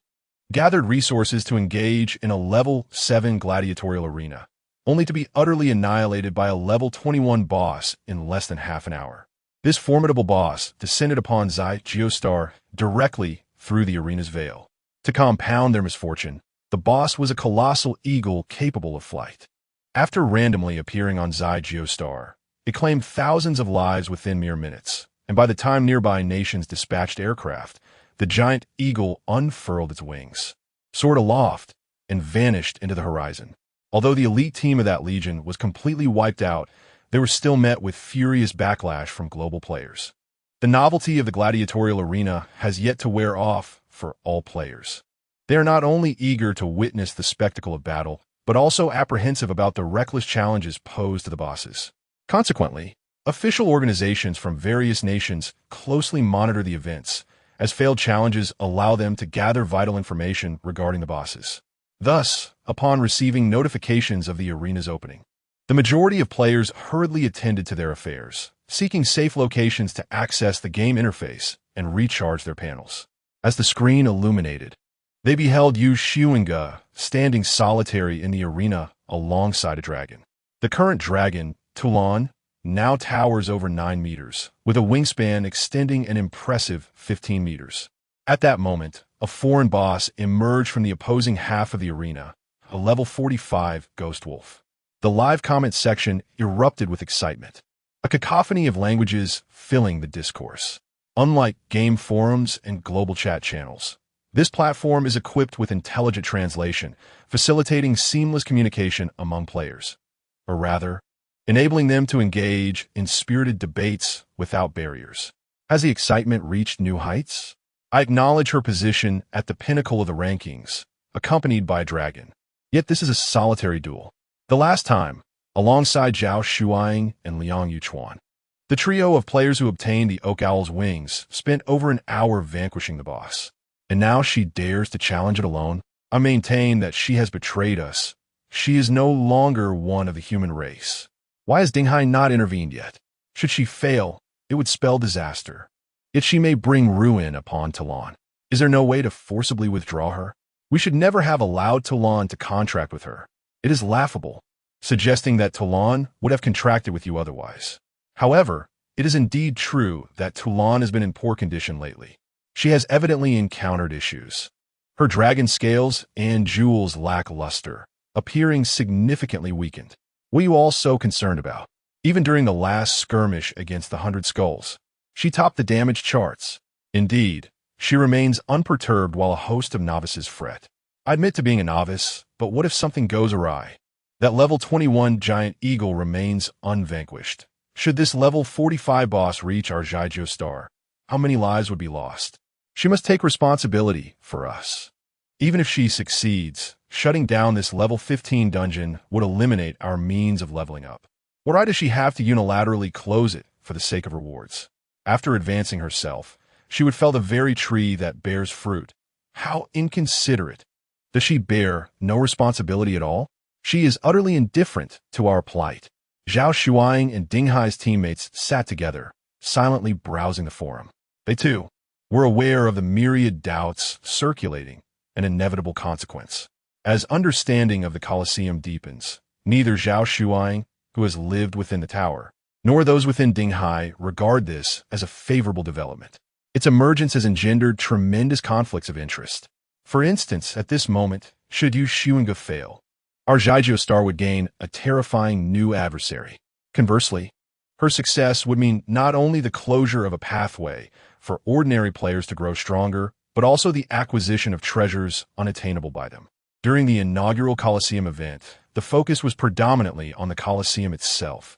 gathered resources to engage in a level 7 gladiatorial arena, only to be utterly annihilated by a level 21 boss in less than half an hour. This formidable boss descended upon Zai Star directly through the arena's veil. To compound their misfortune, the boss was a colossal eagle capable of flight. After randomly appearing on Zai Star, it claimed thousands of lives within mere minutes, and by the time nearby nations dispatched aircraft, the giant eagle unfurled its wings. soared aloft, and vanished into the horizon. Although the elite team of that legion was completely wiped out, they were still met with furious backlash from global players. The novelty of the gladiatorial arena has yet to wear off for all players. They are not only eager to witness the spectacle of battle, but also apprehensive about the reckless challenges posed to the bosses. Consequently, official organizations from various nations closely monitor the events, as failed challenges allow them to gather vital information regarding the bosses. Thus, upon receiving notifications of the arena's opening, the majority of players hurriedly attended to their affairs, seeking safe locations to access the game interface and recharge their panels. As the screen illuminated, they beheld Xunge standing solitary in the arena alongside a dragon. The current dragon, Tulan, now towers over 9 meters, with a wingspan extending an impressive 15 meters. At that moment, a foreign boss emerged from the opposing half of the arena, a level 45 ghost wolf. The live comment section erupted with excitement, a cacophony of languages filling the discourse. Unlike game forums and global chat channels, this platform is equipped with intelligent translation, facilitating seamless communication among players, or rather, enabling them to engage in spirited debates without barriers. Has the excitement reached new heights? I acknowledge her position at the pinnacle of the rankings, accompanied by a dragon. Yet this is a solitary duel. The last time, alongside Zhao Shuang and Liang Yuchuan, the trio of players who obtained the Oak Owl's wings spent over an hour vanquishing the boss. And now she dares to challenge it alone? I maintain that she has betrayed us. She is no longer one of the human race. Why has Dinghai not intervened yet? Should she fail, it would spell disaster. Yet she may bring ruin upon Talon. Is there no way to forcibly withdraw her? We should never have allowed Talon to contract with her. It is laughable, suggesting that Talon would have contracted with you otherwise. However, it is indeed true that Talon has been in poor condition lately. She has evidently encountered issues. Her dragon scales and jewels lack luster, appearing significantly weakened. What are you all so concerned about? Even during the last skirmish against the 100 Skulls, she topped the damage charts. Indeed, she remains unperturbed while a host of novices fret. I admit to being a novice, but what if something goes awry? That level 21 giant eagle remains unvanquished. Should this level 45 boss reach our Zhaijio star, how many lives would be lost? She must take responsibility for us. Even if she succeeds, shutting down this level 15 dungeon would eliminate our means of leveling up. What right does she have to unilaterally close it for the sake of rewards? After advancing herself, she would fell the very tree that bears fruit. How inconsiderate. Does she bear no responsibility at all? She is utterly indifferent to our plight. Zhao Shuang and Dinghai's teammates sat together, silently browsing the forum. They, too, were aware of the myriad doubts circulating, an inevitable consequence. As understanding of the Colosseum deepens, neither Zhao Shuang, who has lived within the tower, nor those within Dinghai regard this as a favorable development. Its emergence has engendered tremendous conflicts of interest. For instance, at this moment, should Xunge fail, our Zhaijio star would gain a terrifying new adversary. Conversely, her success would mean not only the closure of a pathway for ordinary players to grow stronger, but also the acquisition of treasures unattainable by them. During the inaugural Colosseum event, the focus was predominantly on the Colosseum itself.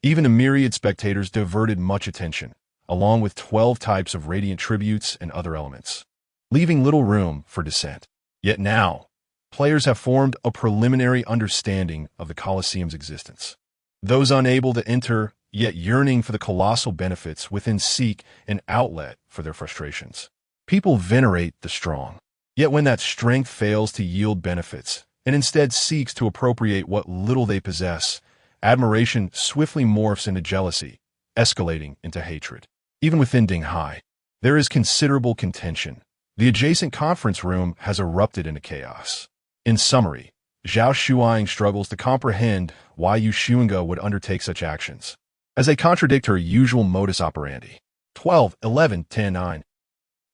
Even a myriad spectators diverted much attention, along with 12 types of radiant tributes and other elements, leaving little room for dissent. Yet now, players have formed a preliminary understanding of the Colosseum's existence. Those unable to enter, yet yearning for the colossal benefits within, seek an outlet for their frustrations. People venerate the strong. Yet when that strength fails to yield benefits, and instead seeks to appropriate what little they possess, admiration swiftly morphs into jealousy, escalating into hatred. Even within Dinghai, there is considerable contention. The adjacent conference room has erupted into chaos. In summary, Zhao Shuang struggles to comprehend why Xunge would undertake such actions, as they contradict her usual modus operandi. 12, 11, 10, 9.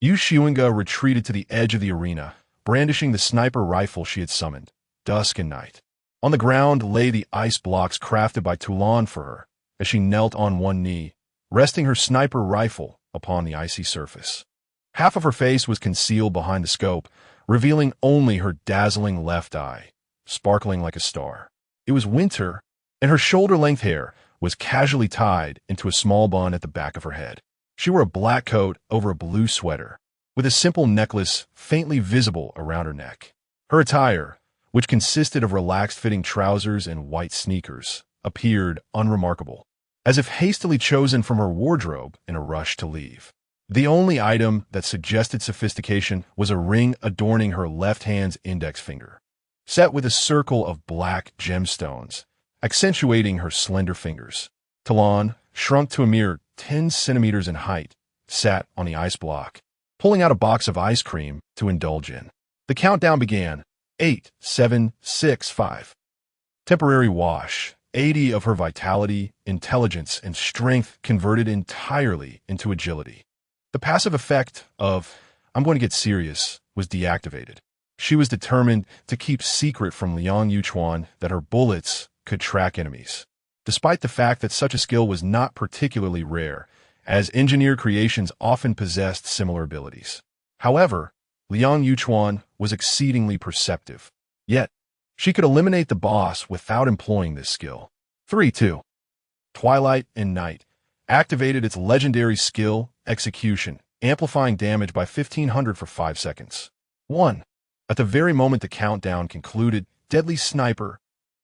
Xunge retreated to the edge of the arena, brandishing the sniper rifle she had summoned. Dusk and night. On the ground lay the ice blocks crafted by Tulan for her, as she knelt on one knee, resting her sniper rifle upon the icy surface. Half of her face was concealed behind the scope, revealing only her dazzling left eye, sparkling like a star. It was winter, and her shoulder-length hair was casually tied into a small bun at the back of her head. She wore a black coat over a blue sweater, with a simple necklace faintly visible around her neck. Her attire, which consisted of relaxed-fitting trousers and white sneakers, appeared unremarkable, as if hastily chosen from her wardrobe in a rush to leave. The only item that suggested sophistication was a ring adorning her left hand's index finger, set with a circle of black gemstones, accentuating her slender fingers. Talon, shrunk to a mere 10 centimeters in height, sat on the ice block, pulling out a box of ice cream to indulge in. The countdown began. 8, 7, 6, 5. Temporary wash. 80 of her vitality, intelligence, and strength converted entirely into agility. The passive effect of, "I'm going to get serious," was deactivated. She was determined to keep secret from Liang Yuchuan that her bullets could track enemies, despite the fact that such a skill was not particularly rare, as engineered creations often possessed similar abilities. However, Liang Yuchuan was exceedingly perceptive. Yet, she could eliminate the boss without employing this skill. 3-2. Twilight and Night activated its legendary skill, Execution, amplifying damage by 1500 for 5 seconds. 1. At the very moment the countdown concluded, Deadly Sniper.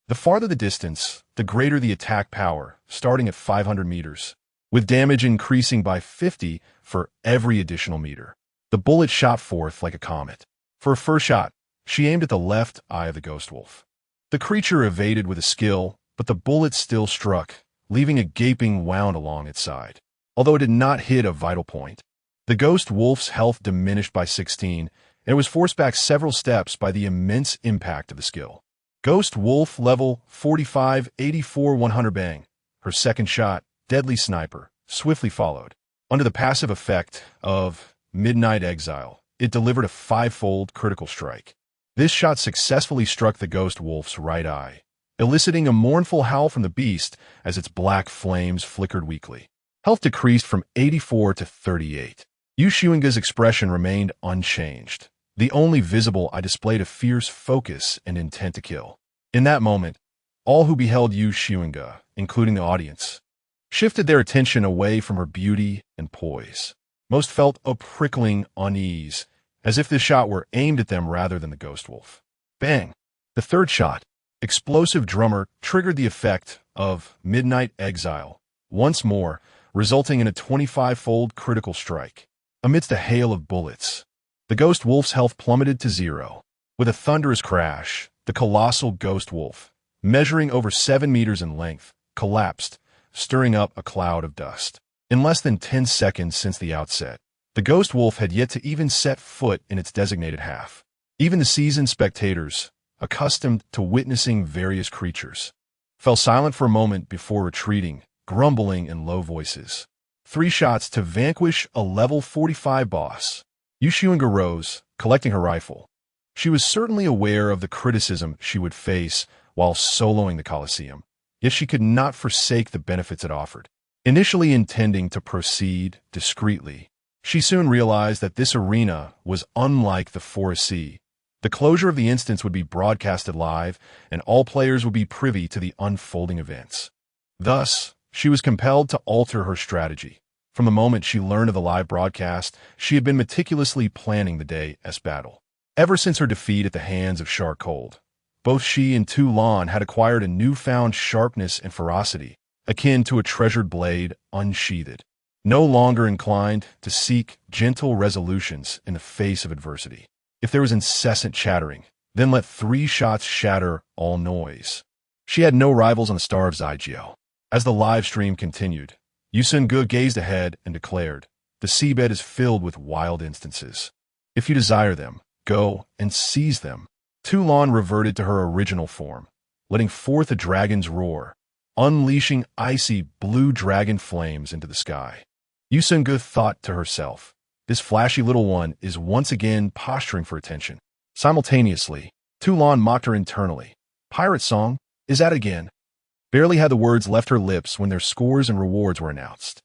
The farther the distance, the greater the attack power, starting at 500 meters, with damage increasing by 50 for every additional meter. The bullet shot forth like a comet. For a first shot, she aimed at the left eye of the ghost wolf. The creature evaded with a skill, but the bullet still struck, leaving a gaping wound along its side. Although it did not hit a vital point, the ghost wolf's health diminished by 16, and it was forced back several steps by the immense impact of the skill. Ghost wolf level 45, 84, 100 bang. Her second shot, Deadly Sniper, swiftly followed. Under the passive effect of Midnight Exile, it delivered a 5-fold critical strike. This shot successfully struck the ghost wolf's right eye, eliciting a mournful howl from the beast as its black flames flickered weakly. Health decreased from 84 to 38. Xunge's expression remained unchanged. The only visible eye displayed a fierce focus and intent to kill. In that moment, all who beheld Xunge, including the audience, shifted their attention away from her beauty and poise. Most felt a prickling unease, as if this shot were aimed at them rather than the ghost wolf. Bang! The third shot, Explosive Drummer, triggered the effect of Midnight Exile once more, resulting in a 25-fold critical strike. Amidst a hail of bullets, the ghost wolf's health plummeted to 0. With a thunderous crash, the colossal ghost wolf, measuring over 7 meters in length, collapsed, stirring up a cloud of dust. In less than 10 seconds since the outset, the ghost wolf had yet to even set foot in its designated half. Even the seasoned spectators, accustomed to witnessing various creatures, fell silent for a moment before retreating, grumbling in low voices. 3 shots to vanquish a level 45 boss. Xunge rose, collecting her rifle. She was certainly aware of the criticism she would face while soloing the Colosseum, yet she could not forsake the benefits it offered. Initially intending to proceed discreetly, she soon realized that this arena was unlike the Forest Sea. The closure of the instance would be broadcasted live, and all players would be privy to the unfolding events. Thus, she was compelled to alter her strategy. From the moment she learned of the live broadcast, she had been meticulously planning the day's battle. Ever since her defeat at the hands of Charcold, both she and Talon had acquired a newfound sharpness and ferocity, akin to a treasured blade unsheathed. No longer inclined to seek gentle resolutions in the face of adversity. If there was incessant chattering, then let 3 shots shatter all noise. She had no rivals on the Star of Zygiel. As the live stream continued, Xunge gazed ahead and declared, "The seabed is filled with wild instances. If you desire them, go and seize them." Talon reverted to her original form, letting forth a dragon's roar, unleashing icy blue dragon flames into the sky. Xunge thought to herself, "This flashy little one is once again posturing for attention." Simultaneously, Talon mocked her internally. "Pirate song? Is that again?" Barely had the words left her lips when their scores and rewards were announced.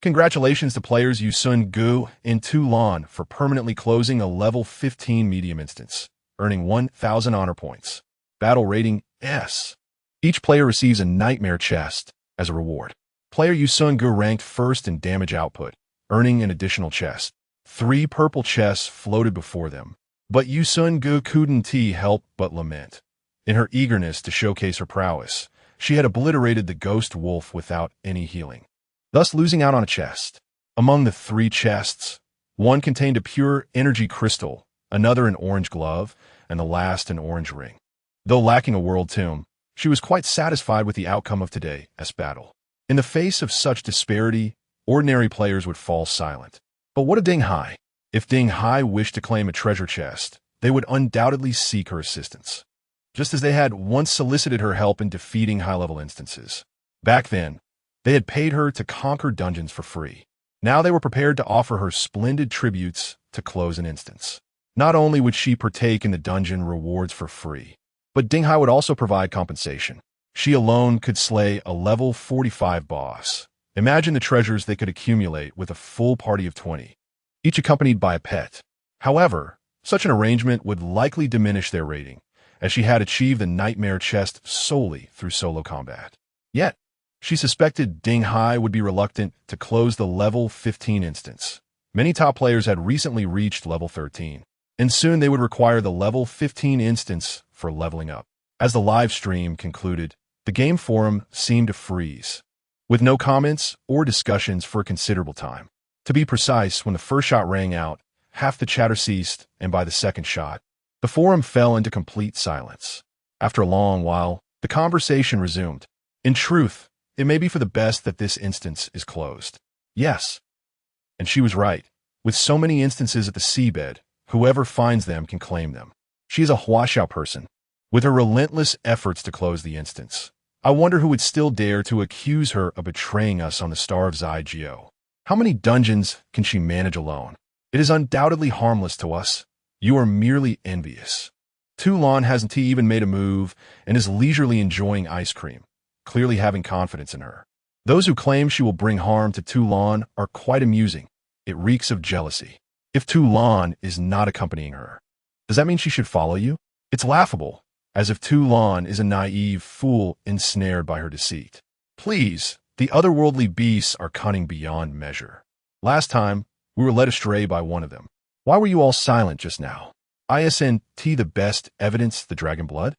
Congratulations to players Xunge and Tulan for permanently closing a level 15 medium instance, earning 1,000 honor points. Battle rating S. Each player receives a nightmare chest as a reward. Player Xunge ranked first in damage output, earning an additional chest. 3 purple chests floated before them, but Xunge couldn't help but lament. In her eagerness to showcase her prowess, she had obliterated the ghost wolf without any healing, thus losing out on a chest. Among the 3 chests, one contained a pure energy crystal, another an orange glove, and the last an orange ring. Though lacking a world tomb, she was quite satisfied with the outcome of today's battle. In the face of such disparity, ordinary players would fall silent. But what of Xunge? If Xunge wished to claim a treasure chest, they would undoubtedly seek her assistance, just as they had once solicited her help in defeating high-level instances. Back then, they had paid her to conquer dungeons for free. Now they were prepared to offer her splendid tributes to close an instance. Not only would she partake in the dungeon rewards for free, but Xunge would also provide compensation. She alone could slay a level 45 boss. Imagine the treasures they could accumulate with a full party of 20, each accompanied by a pet. However, such an arrangement would likely diminish their rating, as she had achieved the nightmare chest solely through solo combat. Yet, she suspected Xunge would be reluctant to close the level 15 instance. Many top players had recently reached level 13, and soon they would require the level 15 instance for leveling up. As the live stream concluded, the game forum seemed to freeze, with no comments or discussions for a considerable time. To be precise, when the first shot rang out, half the chatter ceased, and by the second shot, the forum fell into complete silence. After a long while, the conversation resumed. In truth, it may be for the best that this instance is closed. Yes. And she was right. With so many instances at the seabed, whoever finds them can claim them. She is a Huaxiao person, with her relentless efforts to close the instance. I wonder who would still dare to accuse her of betraying us on the Star of Xigeo. How many dungeons can she manage alone? It is undoubtedly harmless to us. You are merely envious. Tulan hasn't even made a move and is leisurely enjoying ice cream, clearly having confidence in her. Those who claim she will bring harm to Tulan are quite amusing. It reeks of jealousy. If Tulan is not accompanying her, does that mean she should follow you? It's laughable, as if Tulan is a naive fool ensnared by her deceit. Please, the otherworldly beasts are cunning beyond measure. Last time, we were led astray by one of them. Why were you all silent just now? Isn't the best evidence the dragon blood?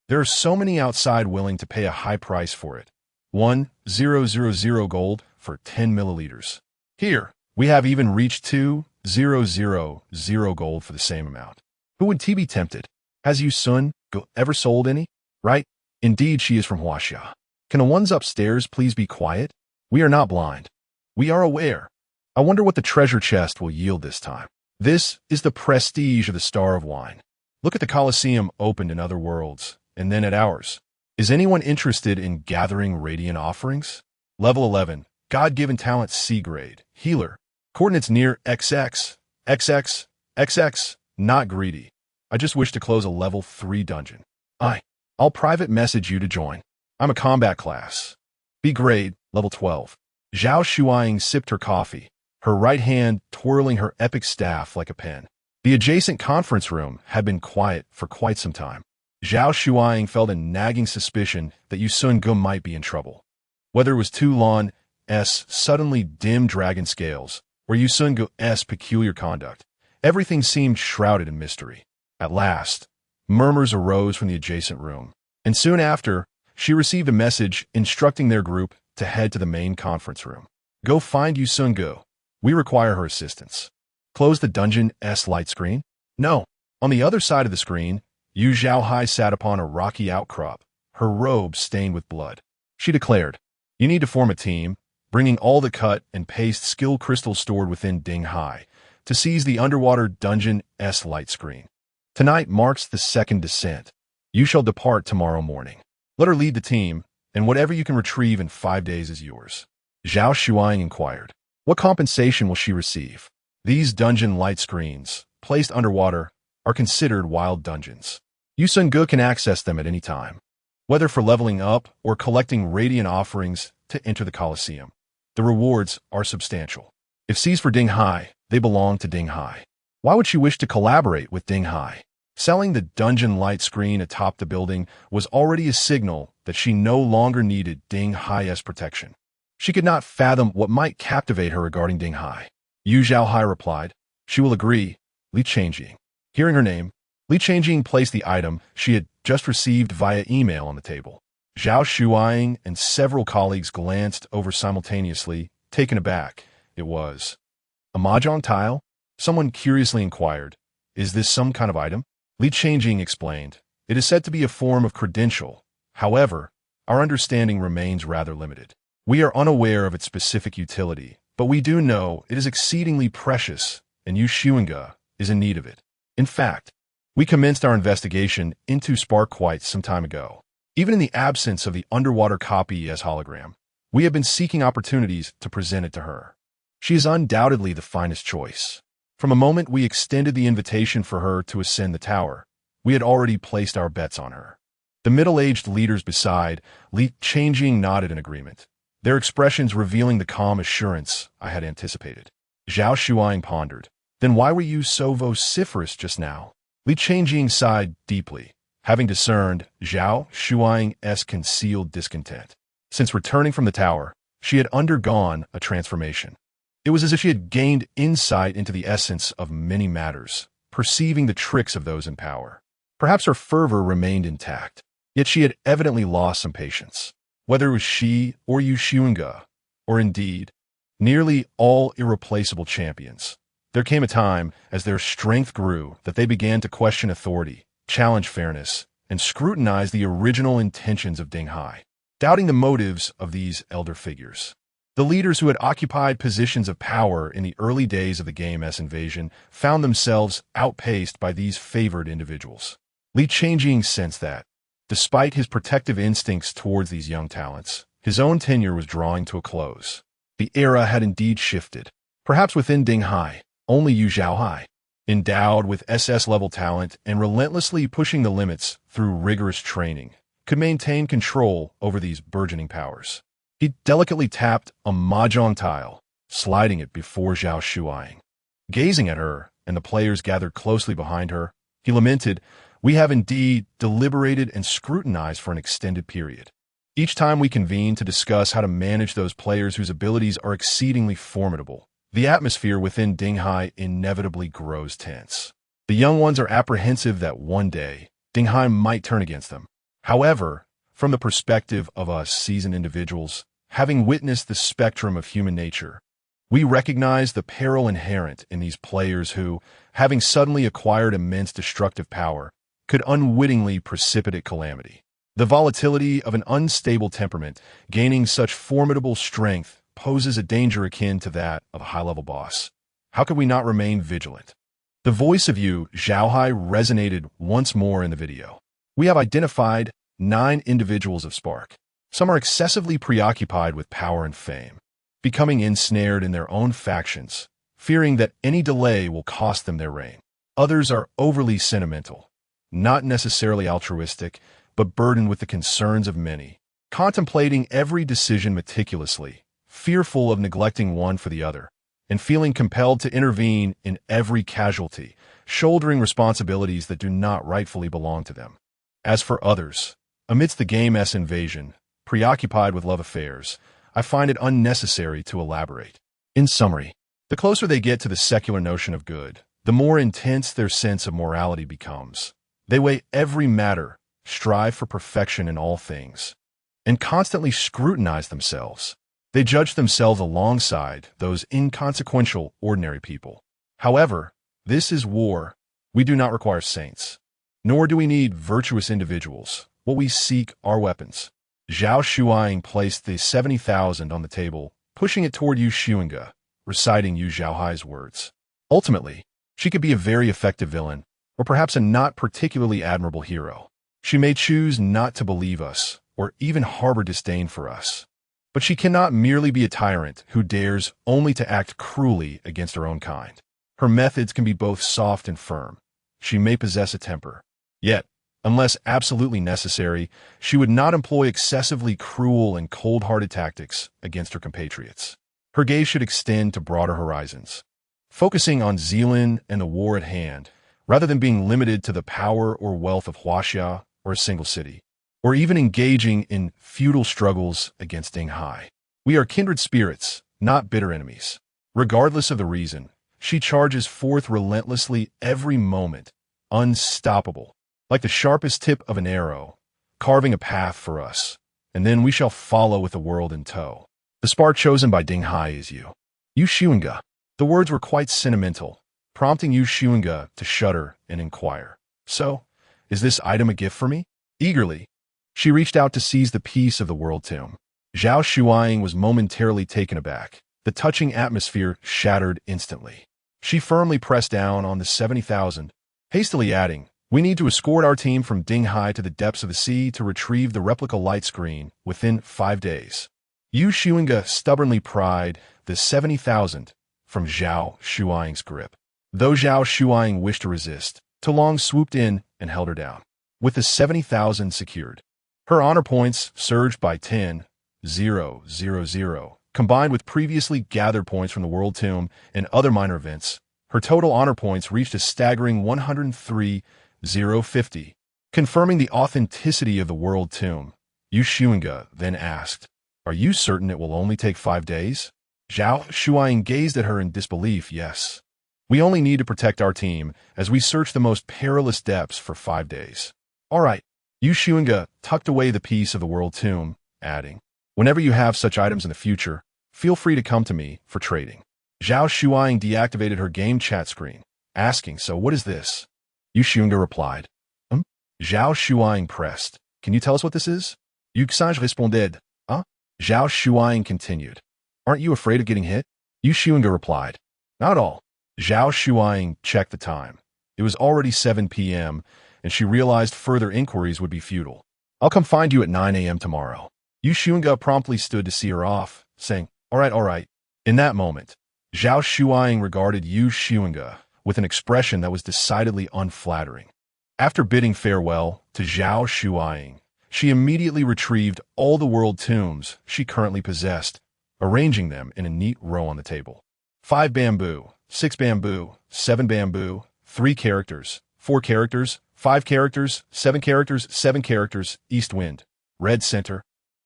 There are so many outside willing to pay a high price for it. 1,000 gold for 10 milliliters. Here, we have even reached 2,000 gold for the same amount. Who would be tempted? Has Xunge ever sold any? Right? Indeed, she is from Huaxia. Can the ones upstairs please be quiet? We are not blind. We are aware. I wonder what the treasure chest will yield this time. This is the prestige of the Star of Wine. Look at the Colosseum opened in other worlds, and then at ours. Is anyone interested in gathering radiant offerings? Level 11, God-given talent C grade, healer. Coordinates near XX, XX, XX, not greedy. I just wish to close a level 3 dungeon. I'll private message you to join. I'm a combat class. B grade, level 12. Zhao Shuang sipped her coffee, her right hand twirling her epic staff like a pen. The adjacent conference room had been quiet for quite some time. Zhao Shuang felt a nagging suspicion that Xunge might be in trouble. Whether it was Tulan's suddenly dim dragon scales or Xunge's peculiar conduct, everything seemed shrouded in mystery. At last, murmurs arose from the adjacent room, and soon after, she received a message instructing their group to head to the main conference room. Go find Xunge. We require her assistance. Close the dungeon's light screen? No. On the other side of the screen, Yu Zhaohai sat upon a rocky outcrop, her robe stained with blood. She declared, "You need to form a team, bringing all the cut and paste skill crystals stored within Xunge to seize the underwater dungeon's light screen. Tonight marks the second descent. You shall depart tomorrow morning. Let her lead the team, and whatever you can retrieve in 5 days is yours." Zhao Shuang inquired, "What compensation will she receive?" These dungeon light screens, placed underwater, are considered wild dungeons. Xunge can access them at any time, whether for leveling up or collecting radiant offerings to enter the Colosseum. The rewards are substantial. If C's for Ding Hai, they belong to Ding Hai. Why would she wish to collaborate with Ding Hai? Selling the dungeon light screen atop the building was already a signal that she no longer needed Ding Hai's protection. She could not fathom what might captivate her regarding Ding Hai. Yu Zhaohai replied, "She will agree, Li Changjing." Hearing her name, Li Changjing placed the item she had just received via email on the table. Zhao Shuaying and several colleagues glanced over simultaneously, taken aback. It was a mahjong tile? Someone curiously inquired, "Is this some kind of item?" Li Changjing explained, "It is said to be a form of credential. However, our understanding remains rather limited. We are unaware of its specific utility, but we do know it is exceedingly precious, and Yu Xunge is in need of it. In fact, we commenced our investigation into Spark quite some time ago. Even in the absence of the underwater copy as hologram, we have been seeking opportunities to present it to her. She is undoubtedly the finest choice. From a moment we extended the invitation for her to ascend the tower, we had already placed our bets on her." The middle-aged leaders beside Li Changjing nodded in agreement, their expressions revealing the calm assurance I had anticipated. Zhao Shuaying pondered, "Then why were you so vociferous just now?" Li Changjing sighed deeply, having discerned Zhao Shuaying's concealed discontent. Since returning from the tower, she had undergone a transformation. It was as if she had gained insight into the essence of many matters, perceiving the tricks of those in power. Perhaps her fervor remained intact, yet she had evidently lost some patience. Whether it was she or Yu Xunge, or indeed, nearly all irreplaceable champions, there came a time, as their strength grew, that they began to question authority, challenge fairness, and scrutinize the original intentions of Ding Hai, doubting the motives of these elder figures. The leaders who had occupied positions of power in the early days of the game's invasion found themselves outpaced by these favored individuals. Li Changjing sensed that, despite his protective instincts towards these young talents, his own tenure was drawing to a close. The era had indeed shifted. Perhaps within Ding Hai, only Yu Zhaohai, endowed with SS-level talent and relentlessly pushing the limits through rigorous training, could maintain control over these burgeoning powers. He delicately tapped a mahjong tile, sliding it before Zhao Shuaying. Gazing at her, and the players gathered closely behind her, he lamented, "We have indeed deliberated and scrutinized for an extended period. Each time we convene to discuss how to manage those players whose abilities are exceedingly formidable, the atmosphere within Ding Hai inevitably grows tense. The young ones are apprehensive that one day, Ding Hai might turn against them. However, from the perspective of us seasoned individuals, having witnessed the spectrum of human nature, we recognize the peril inherent in these players who, having suddenly acquired immense destructive power, could unwittingly precipitate calamity. The volatility of an unstable temperament gaining such formidable strength poses a danger akin to that of a high-level boss. How could we not remain vigilant?" The voice of Yu Zhaohai resonated once more in the video. "We have identified 9 individuals of Spark. Some are excessively preoccupied with power and fame, becoming ensnared in their own factions, fearing that any delay will cost them their reign. Others are overly sentimental, not necessarily altruistic, but burdened with the concerns of many, contemplating every decision meticulously, fearful of neglecting one for the other, and feeling compelled to intervene in every casualty, shouldering responsibilities that do not rightfully belong to them. As for others, amidst the game's invasion, preoccupied with love affairs, I find it unnecessary to elaborate. In summary, the closer they get to the secular notion of good, the more intense their sense of morality becomes. They weigh every matter, strive for perfection in all things, and constantly scrutinize themselves. They judge themselves alongside those inconsequential, ordinary people. However, this is war. We do not require saints, nor do we need virtuous individuals. What we seek are weapons." Zhao Shuaying placed the 70,000 on the table, pushing it toward Yu Xunge, reciting Yu Zhaohai's words. Ultimately, she could be a very effective villain, or perhaps a not particularly admirable hero. She may choose not to believe us, or even harbor disdain for us. But she cannot merely be a tyrant who dares only to act cruelly against her own kind. Her methods can be both soft and firm. She may possess a temper. Yet, unless absolutely necessary, she would not employ excessively cruel and cold-hearted tactics against her compatriots. Her gaze should extend to broader horizons, focusing on Zealand and the war at hand, rather than being limited to the power or wealth of Huaxia or a single city, or even engaging in feudal struggles against Xunge. We are kindred spirits, not bitter enemies. Regardless of the reason, she charges forth relentlessly every moment, unstoppable, like the sharpest tip of an arrow, carving a path for us, and then we shall follow with the world in tow. The spar chosen by Xunge is you. Xunge. The words were quite sentimental, prompting Xunge to shudder and inquire. So, is this item a gift for me? Eagerly, she reached out to seize the piece of the world tomb. Zhao Shuang was momentarily taken aback. The touching atmosphere shattered instantly. She firmly pressed down on the 70,000, hastily adding, "We need to escort our team from Xunge to the depths of the sea to retrieve the replica light screen within 5 days." Xunge stubbornly pried the 70,000 from Zhao Shuang's grip. Though Zhao Shuang wished to resist, Tulong swooped in and held her down. With the 70,000 secured, her honor points surged by 10,000, combined with previously gathered points from the World Tomb and other minor events. Her total honor points reached a staggering 103,050. Confirming the authenticity of the World Tomb, Xunge then asked, "Are you certain it will only take 5 days?" Zhao Shuang gazed at her in disbelief. "Yes. We only need to protect our team as we search the most perilous depths for 5 days." "All right." Xunge tucked away the piece of the World Tomb, adding, "Whenever you have such items in the future, feel free to come to me for trading." Zhao Shuang deactivated her game chat screen, asking, "So what is this?" Xunge replied, Zhao Shuang pressed, "Can you tell us what this is?" Xunge responded, "Huh?" Zhao Shuang continued, "Aren't you afraid of getting hit?" Xunge replied, "Not at all." Zhao Shuang checked the time. It was already 7 p.m., and she realized further inquiries would be futile. "I'll come find you at 9 a.m. tomorrow." Xunge promptly stood to see her off, saying, all right. In that moment, Zhao Shuang regarded Xunge with an expression that was decidedly unflattering. After bidding farewell to Zhao Shuang, she immediately retrieved all the world tombs she currently possessed, arranging them in a neat row on the table. 5 bamboo, 6 bamboo, 7 bamboo, 3 characters, 4 characters, 5 characters, 7 characters, 7 characters, east wind, red center.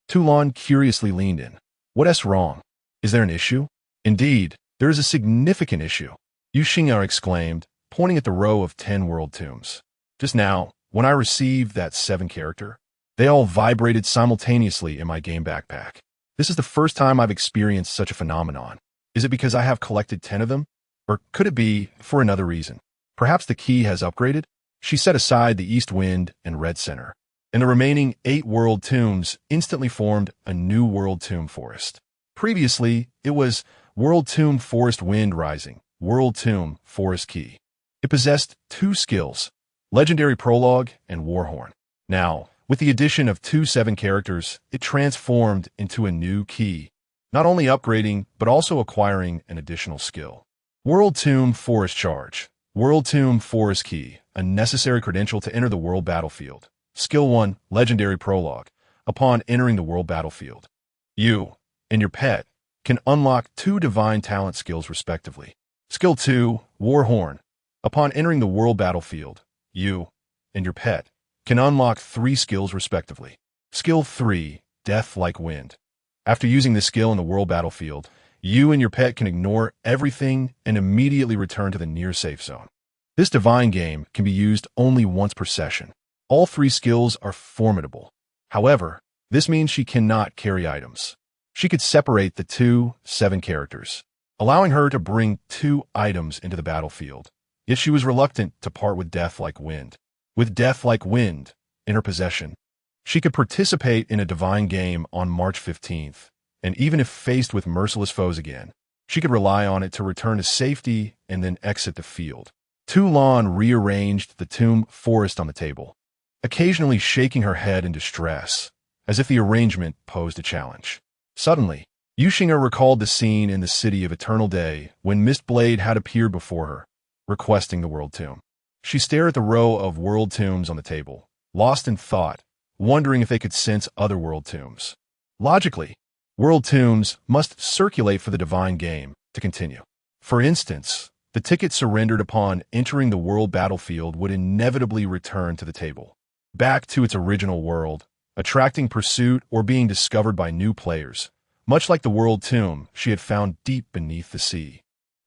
Tulong curiously leaned in. "What's wrong? Is there an issue?" "Indeed, there is a significant issue," Xunge exclaimed, pointing at the row of 10 world tombs. "Just now, when I received that 7 character, they all vibrated simultaneously in my game backpack. This is the first time I've experienced such a phenomenon. Is it because I have collected 10 of them? Or could it be for another reason? Perhaps the key has upgraded?" She set aside the east wind and red center, and the remaining 8 world tombs instantly formed a new world tomb forest. Previously, it was World Tomb Forest Wind Rising, World Tomb Forest Key. It possessed 2 skills, Legendary Prologue and Warhorn. Now, with the addition of 2 7 characters, it transformed into a new key, not only upgrading, but also acquiring an additional skill. World Tomb Forest Charge, World Tomb Forest Key, a necessary credential to enter the world battlefield. Skill 1, Legendary Prologue. Upon entering the world battlefield, you and your pet can unlock 2 divine talent skills respectively. Skill 2, Warhorn. Upon entering the world battlefield, you and your pet can unlock 3 skills respectively. Skill 3, Death Like Wind. After using this skill in the world battlefield, you and your pet can ignore everything and immediately return to the near safe zone. This divine game can be used only once per session. All 3 skills are formidable. However, this means she cannot carry items. She could separate the 2 7 characters, allowing her to bring 2 items into the battlefield. Yet she was reluctant to part with Death Like Wind. With Death Like Wind in her possession, she could participate in a divine game on March 15th, and even if faced with merciless foes again, she could rely on it to return to safety and then exit the field. Tulong rearranged the tomb forest on the table, occasionally shaking her head in distress, as if the arrangement posed a challenge. Suddenly, Xunge recalled the scene in the City of Eternal Day when Mistblade had appeared before her, requesting the World Tomb. She stared at the row of World Tombs on the table, lost in thought, wondering if they could sense other World Tombs. Logically, World tombs must circulate for the divine game to continue. For instance, the ticket surrendered upon entering the world battlefield would inevitably return to the table, back to its original world, attracting pursuit or being discovered by new players, much like the world tomb she had found deep beneath the sea.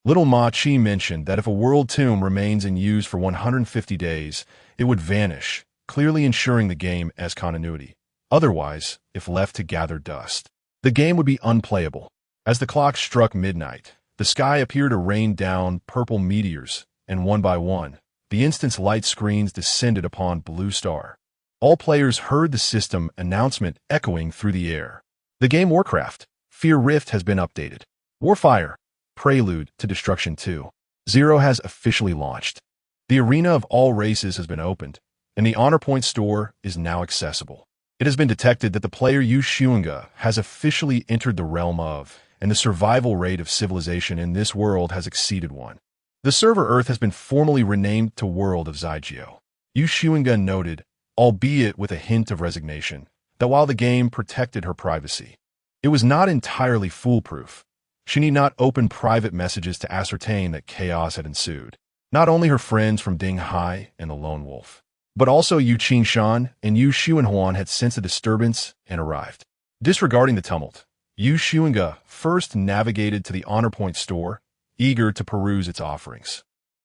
Little Ma Chi mentioned that if a world tomb remains in use for 150 days, it would vanish, clearly ensuring the game as continuity. Otherwise, if left to gather dust, the game would be unplayable. As the clock struck midnight, the sky appeared to rain down purple meteors, and one by one, the instant's light screens descended upon Blue Star. All players heard the system announcement echoing through the air. The game Warcraft, Fear Rift has been updated. Warfire, Prelude to Destruction 2.0 has officially launched. The arena of all races has been opened, and the Honor Point store is now accessible. It has been detected that the player Xunge has officially entered the realm of, and the survival rate of civilization in this world has exceeded 1. The server Earth has been formally renamed to World of Xigeo. Xunge noted, albeit with a hint of resignation, that while the game protected her privacy, it was not entirely foolproof. She need not open private messages to ascertain that chaos had ensued. Not only her friends from Ding Hai and the Lone Wolf, but also Yu Qingshan and Yu Xuanhuan had sensed the disturbance and arrived. Disregarding the tumult, Yu Xunge first navigated to the Honor Point store, eager to peruse its offerings.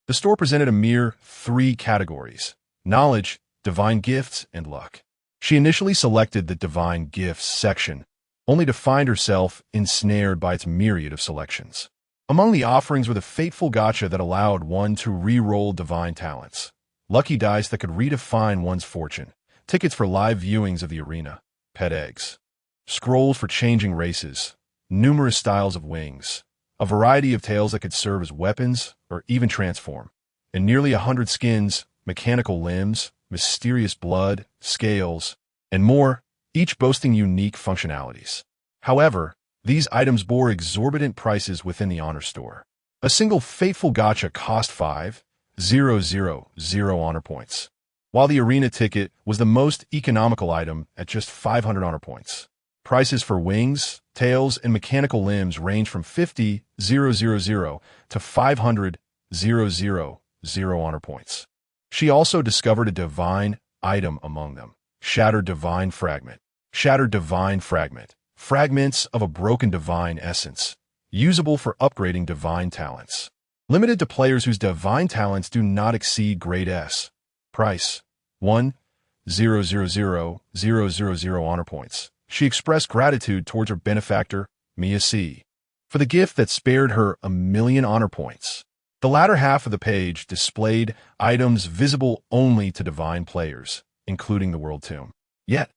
The store presented a mere 3 categories: knowledge, divine gifts, and luck. She initially selected the divine gifts section, only to find herself ensnared by its myriad of selections. Among the offerings were the fateful gacha that allowed one to re-roll divine talents, lucky dice that could redefine one's fortune, tickets for live viewings of the arena, pet eggs, scrolls for changing races, numerous styles of wings, a variety of tails that could serve as weapons or even transform, and nearly 100 skins, mechanical limbs, mysterious blood, scales, and more, each boasting unique functionalities. However, these items bore exorbitant prices within the Honor Store. A single fateful gacha cost 5,000 honor points, while the arena ticket was the most economical item at just 500 honor points. Prices for wings, tails, and mechanical limbs range from 50,000 to 500,000 honor points. She also discovered a divine item among them: Shattered Divine Fragment. Shattered Divine Fragment. Fragments of a broken divine essence, usable for upgrading divine talents. Limited to players whose divine talents do not exceed Grade S. Price: 1,000 honor points. She expressed gratitude towards her benefactor, Mia C, for the gift that spared her 1,000,000 honor points. The latter half of the page displayed items visible only to divine players, including the World Tomb. Yet,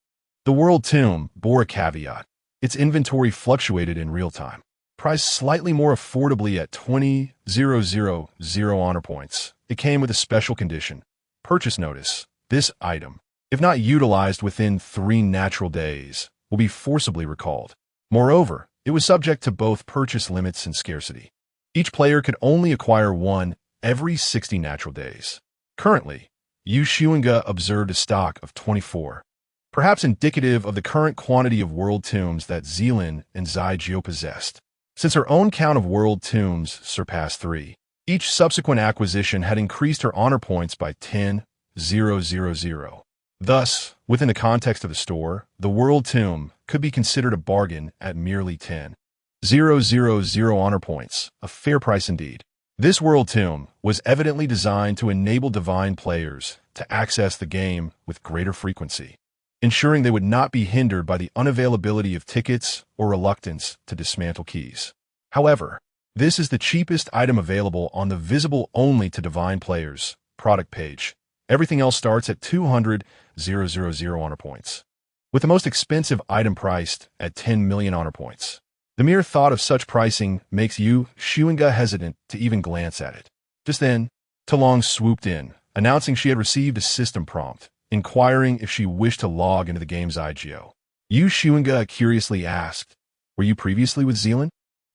the World Tomb bore a caveat. Its inventory fluctuated in real time. Priced slightly more affordably at 20,000 honor points, it came with a special condition: purchase notice. This item, if not utilized within 3 natural days, will be forcibly recalled. Moreover, it was subject to both purchase limits and scarcity. Each player could only acquire one every 60 natural days. Currently, Yu Xunge observed a stock of 24, perhaps indicative of the current quantity of world tombs that Xilin and Xigeo possessed. Since her own count of world tombs surpassed 3, each subsequent acquisition had increased her honor points by 10,000. Thus, within the context of the store, the world tomb could be considered a bargain at merely 10,000 honor points, a fair price indeed. This world tomb was evidently designed to enable divine players to access the game with greater frequency, ensuring they would not be hindered by the unavailability of tickets or reluctance to dismantle keys. However, this is the cheapest item available on the visible only to divine players product page. Everything else starts at 200,000 honor points, with the most expensive item priced at 10,000,000 honor points. The mere thought of such pricing makes Yu Xunge hesitant to even glance at it. Just then, Talong swooped in, announcing she had received a system prompt, inquiring if she wished to log into the game's IGO. Yu Xunge curiously asked, "Were you previously with Xilin?"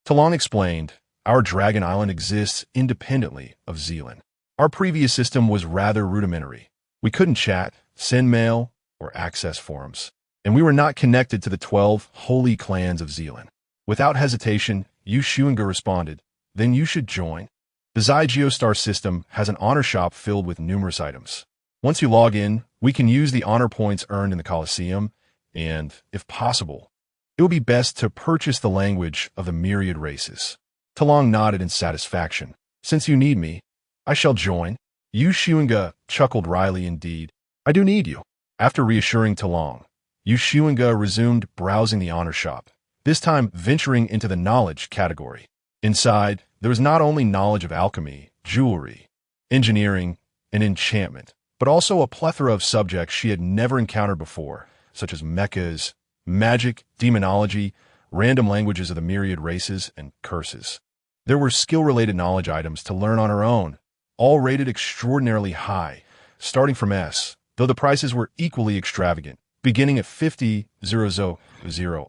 Talong explained, "Our Dragon Island exists independently of Xilin. Our previous system was rather rudimentary. We couldn't chat, send mail, or access forums. and we were not connected to the 12 holy clans of Zealand. Without hesitation, Xunge responded, "Then you should join." The Xi Geostar system has an honor shop filled with numerous items. Once you log in, we can use the honor points earned in the Colosseum, and, if possible, it would be best to purchase the language of the myriad races. Tumbling nodded in satisfaction. "Since you need me, I shall join." Xunge chuckled wryly. "Indeed, I do need you." After reassuring Tumbling, Xunge resumed browsing the honor shop, this time venturing into the knowledge category. Inside, there was not only knowledge of alchemy, jewelry, engineering, and enchantment, but also a plethora of subjects she had never encountered before, such as mechas, magic, demonology, random languages of the myriad races, and curses. There were skill-related knowledge items to learn on her own, all rated extraordinarily high, starting from S, though the prices were equally extravagant, beginning at 50,000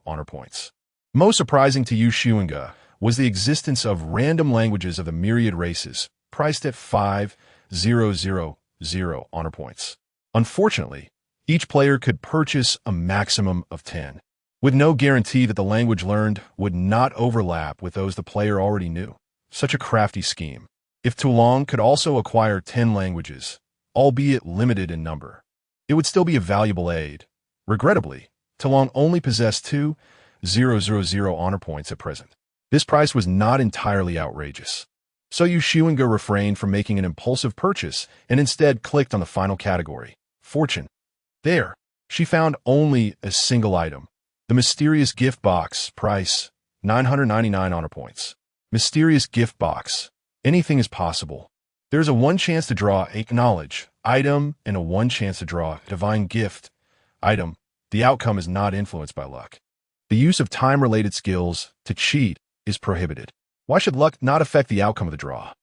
honor points. Most surprising to Xunge was the existence of random languages of the myriad races, priced at 5,000 honor points. Unfortunately, each player could purchase a maximum of 10, with no guarantee that the language learned would not overlap with those the player already knew. Such a crafty scheme. If Tumbling could also acquire 10 languages, albeit limited in number, it would still be a valuable aid. Regrettably, Tumbling only possessed 2,000 honor points at present. This price was not entirely outrageous. So Xunge refrained from making an impulsive purchase and instead clicked on the final category, Fortune. There, she found only a single item, the mysterious gift box, price 999 honor points. Mysterious gift box. Anything is possible. There's a 1 chance to draw a knowledge item and a 1 chance to draw a divine gift item. The outcome is not influenced by luck. The use of time-related skills to cheat is prohibited. Why should luck not affect the outcome of the draw?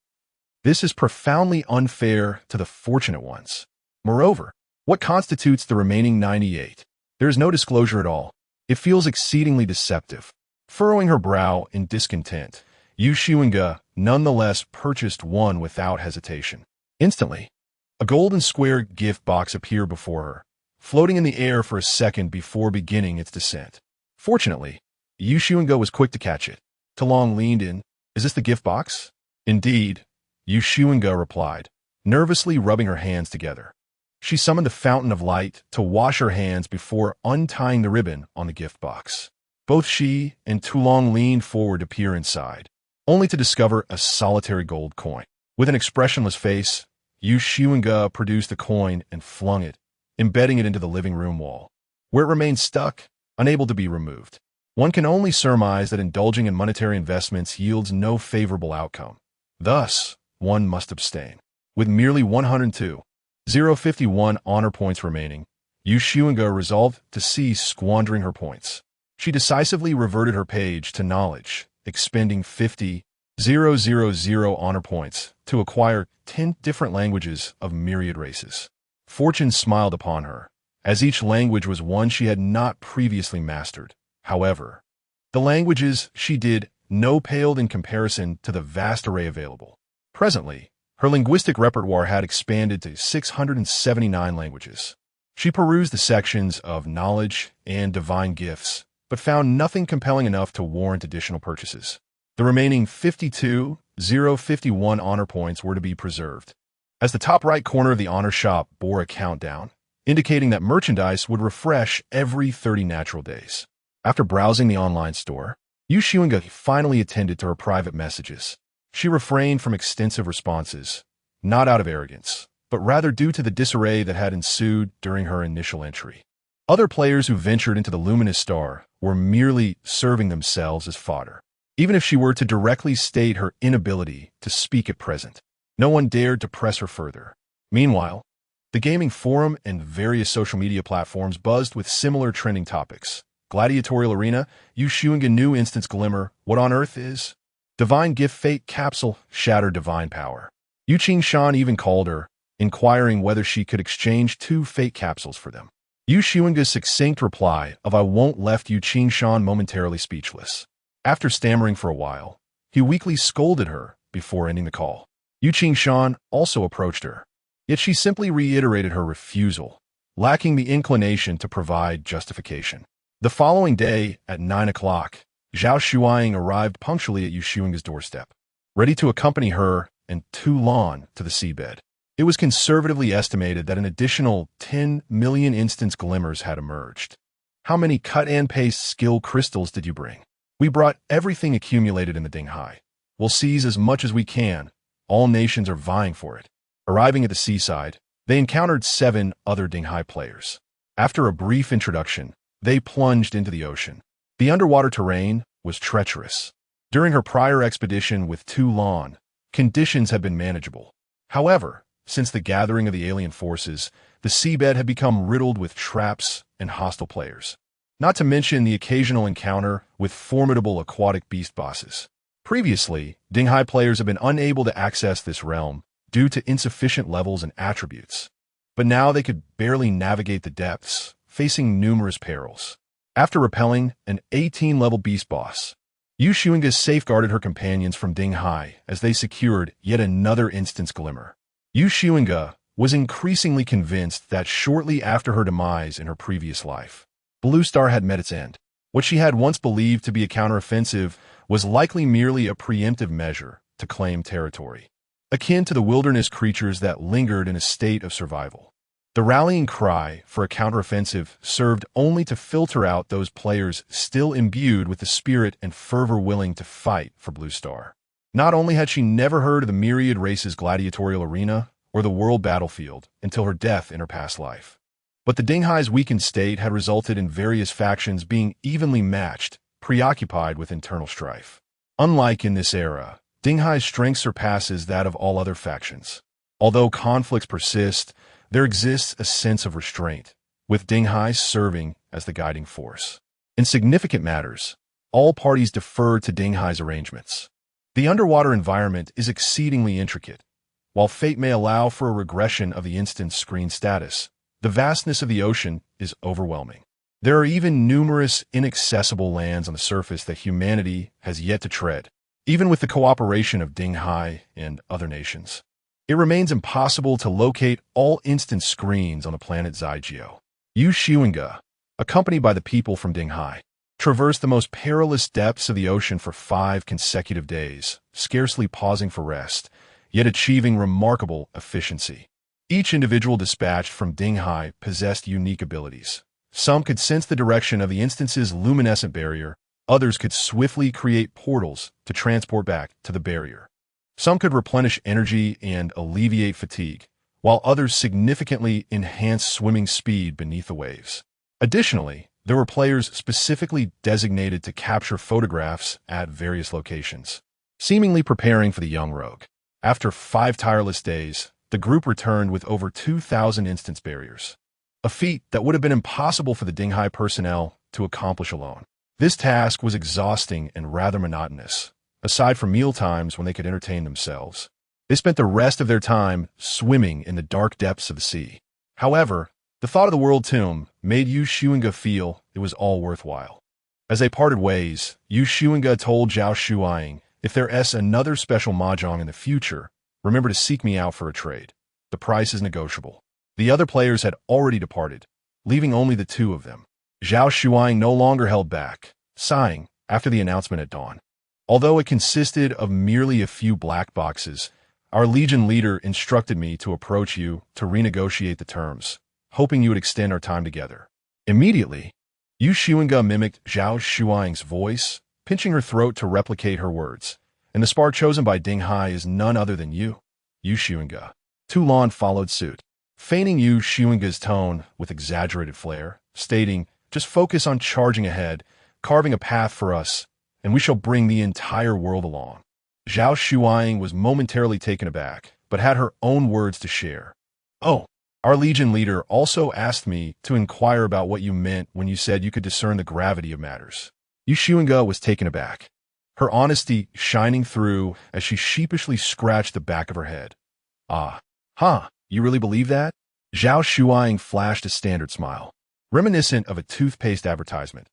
This is profoundly unfair to the fortunate ones. Moreover, what constitutes the remaining 98? There is no disclosure at all. It feels exceedingly deceptive. Furrowing her brow in discontent, Xunge nonetheless purchased one without hesitation. Instantly, a golden square gift box appeared before her, floating in the air for a second before beginning its descent. Fortunately, Xunge was quick to catch it. Tumbling leaned in. "Is this the gift box?" "Indeed," Xunge replied, nervously rubbing her hands together. She summoned the fountain of light to wash her hands before untying the ribbon on the gift box. Both she and Tumbling leaned forward to peer inside, only to discover a solitary gold coin. With an expressionless face, Xunge produced the coin and flung it, embedding it into the living room wall, where it remained stuck, unable to be removed. One can only surmise that indulging in monetary investments yields no favorable outcome. Thus, one must abstain. With merely 102,051 honor points remaining, Xunge resolved to cease squandering her points. She decisively reverted her page to knowledge, expending 50,000 honor points to acquire 10 different languages of myriad races. Fortune smiled upon her, as each language was one she had not previously mastered. However, the languages she did know paled in comparison to the vast array available. Presently, her linguistic repertoire had expanded to 679 languages. She perused the sections of knowledge and divine gifts, but found nothing compelling enough to warrant additional purchases. The remaining 52,051 honor points were to be preserved, as the top right corner of the honor shop bore a countdown, indicating that merchandise would refresh every 30 natural days. After browsing the online store, Xunge finally attended to her private messages. She refrained from extensive responses, not out of arrogance, but rather due to the disarray that had ensued during her initial entry. Other players who ventured into the luminous star were merely serving themselves as fodder. Even if she were to directly state her inability to speak at present, no one dared to press her further. Meanwhile, the gaming forum and various social media platforms buzzed with similar trending topics. Gladiatorial Arena, Xunge new instance glimmer, what on earth is? Divine gift fate capsule, shatter divine power. Xunge even called her, inquiring whether she could exchange 2 fate capsules for them. Xunge's succinct reply of "I won't" left Xunge momentarily speechless. After stammering for a while, he weakly scolded her before ending the call. Xunge also approached her, yet she simply reiterated her refusal, lacking the inclination to provide justification. The following day, at 9 o'clock, Zhao Shuang arrived punctually at Yu Xuange's doorstep, ready to accompany her and Tu Lan to the seabed. It was conservatively estimated that an additional 10 million instance glimmers had emerged. How many cut-and-paste skill crystals did you bring? We brought everything accumulated in the Dinghai. We'll seize as much as we can. All nations are vying for it. Arriving at the seaside, they encountered 7 other Dinghai players. After a brief introduction, they plunged into the ocean. The underwater terrain was treacherous. During her prior expedition with Tu Lan, conditions had been manageable. However, since the gathering of the alien forces, the seabed had become riddled with traps and hostile players. Not to mention the occasional encounter with formidable aquatic beast bosses. Previously, Dinghai players have been unable to access this realm due to insufficient levels and attributes. But now they could barely navigate the depths, facing numerous perils. After repelling an 18-level beast boss, Yu Xuange safeguarded her companions from Dinghai as they secured yet another instance glimmer. Yu Xuange was increasingly convinced that shortly after her demise in her previous life, Blue Star had met its end. What she had once believed to be a counteroffensive was likely merely a preemptive measure to claim territory, akin to the wilderness creatures that lingered in a state of survival. The rallying cry for a counteroffensive served only to filter out those players still imbued with the spirit and fervor willing to fight for Blue Star. Not only had she never heard of the myriad races gladiatorial arena or the world battlefield until her death in her past life, but the Dinghai's weakened state had resulted in various factions being evenly matched, preoccupied with internal strife. Unlike in this era, Dinghai's strength surpasses that of all other factions. Although conflicts persist, there exists a sense of restraint, with Dinghai serving as the guiding force. In significant matters, all parties defer to Dinghai's arrangements. The underwater environment is exceedingly intricate. While fate may allow for a regression of the instance screen status, the vastness of the ocean is overwhelming. There are even numerous inaccessible lands on the surface that humanity has yet to tread, even with the cooperation of Dinghai and other nations. It remains impossible to locate all instance screens on the planet Zygeo. Yu Xuange, accompanied by the people from Dinghai, traversed the most perilous depths of the ocean for 5 consecutive days, scarcely pausing for rest, yet achieving remarkable efficiency. Each individual dispatched from Dinghai possessed unique abilities. Some could sense the direction of the instance's luminescent barrier, others could swiftly create portals to transport back to the barrier. Some could replenish energy and alleviate fatigue, while others significantly enhanced swimming speed beneath the waves. Additionally, there were players specifically designated to capture photographs at various locations, seemingly preparing for the young rogue. After 5 tireless days, the group returned with over 2,000 instance barriers, a feat that would have been impossible for the Dinghai personnel to accomplish alone. This task was exhausting and rather monotonous. Aside from meal times when they could entertain themselves, they spent the rest of their time swimming in the dark depths of the sea. However, the thought of the world tomb made Yu Xuange feel it was all worthwhile. As they parted ways, Yu Xuange told Zhao Shuang, "If there's another special mahjong in the future, remember to seek me out for a trade. The price is negotiable." The other players had already departed, leaving only the 2 of them. Zhao Shuang no longer held back, sighing after the announcement at dawn. "Although it consisted of merely a few black boxes, our Legion leader instructed me to approach you to renegotiate the terms, hoping you would extend our time together." Immediately, Yu Xuange mimicked Zhao Shuang's voice, pinching her throat to replicate her words. "And the spar chosen by Dinghai is none other than you, Yu Xuange." Tu Lan followed suit, feigning Yu Xuange's tone with exaggerated flair, stating, "Just focus on charging ahead, carving a path for us, and we shall bring the entire world along." Zhao Shuang was momentarily taken aback, but had her own words to share. "Oh, our Legion leader also asked me to inquire about what you meant when you said you could discern the gravity of matters." Yu Xuange was taken aback, her honesty shining through as she sheepishly scratched the back of her head. You really believe that?" Zhao Shuang flashed a standard smile, reminiscent of a toothpaste advertisement.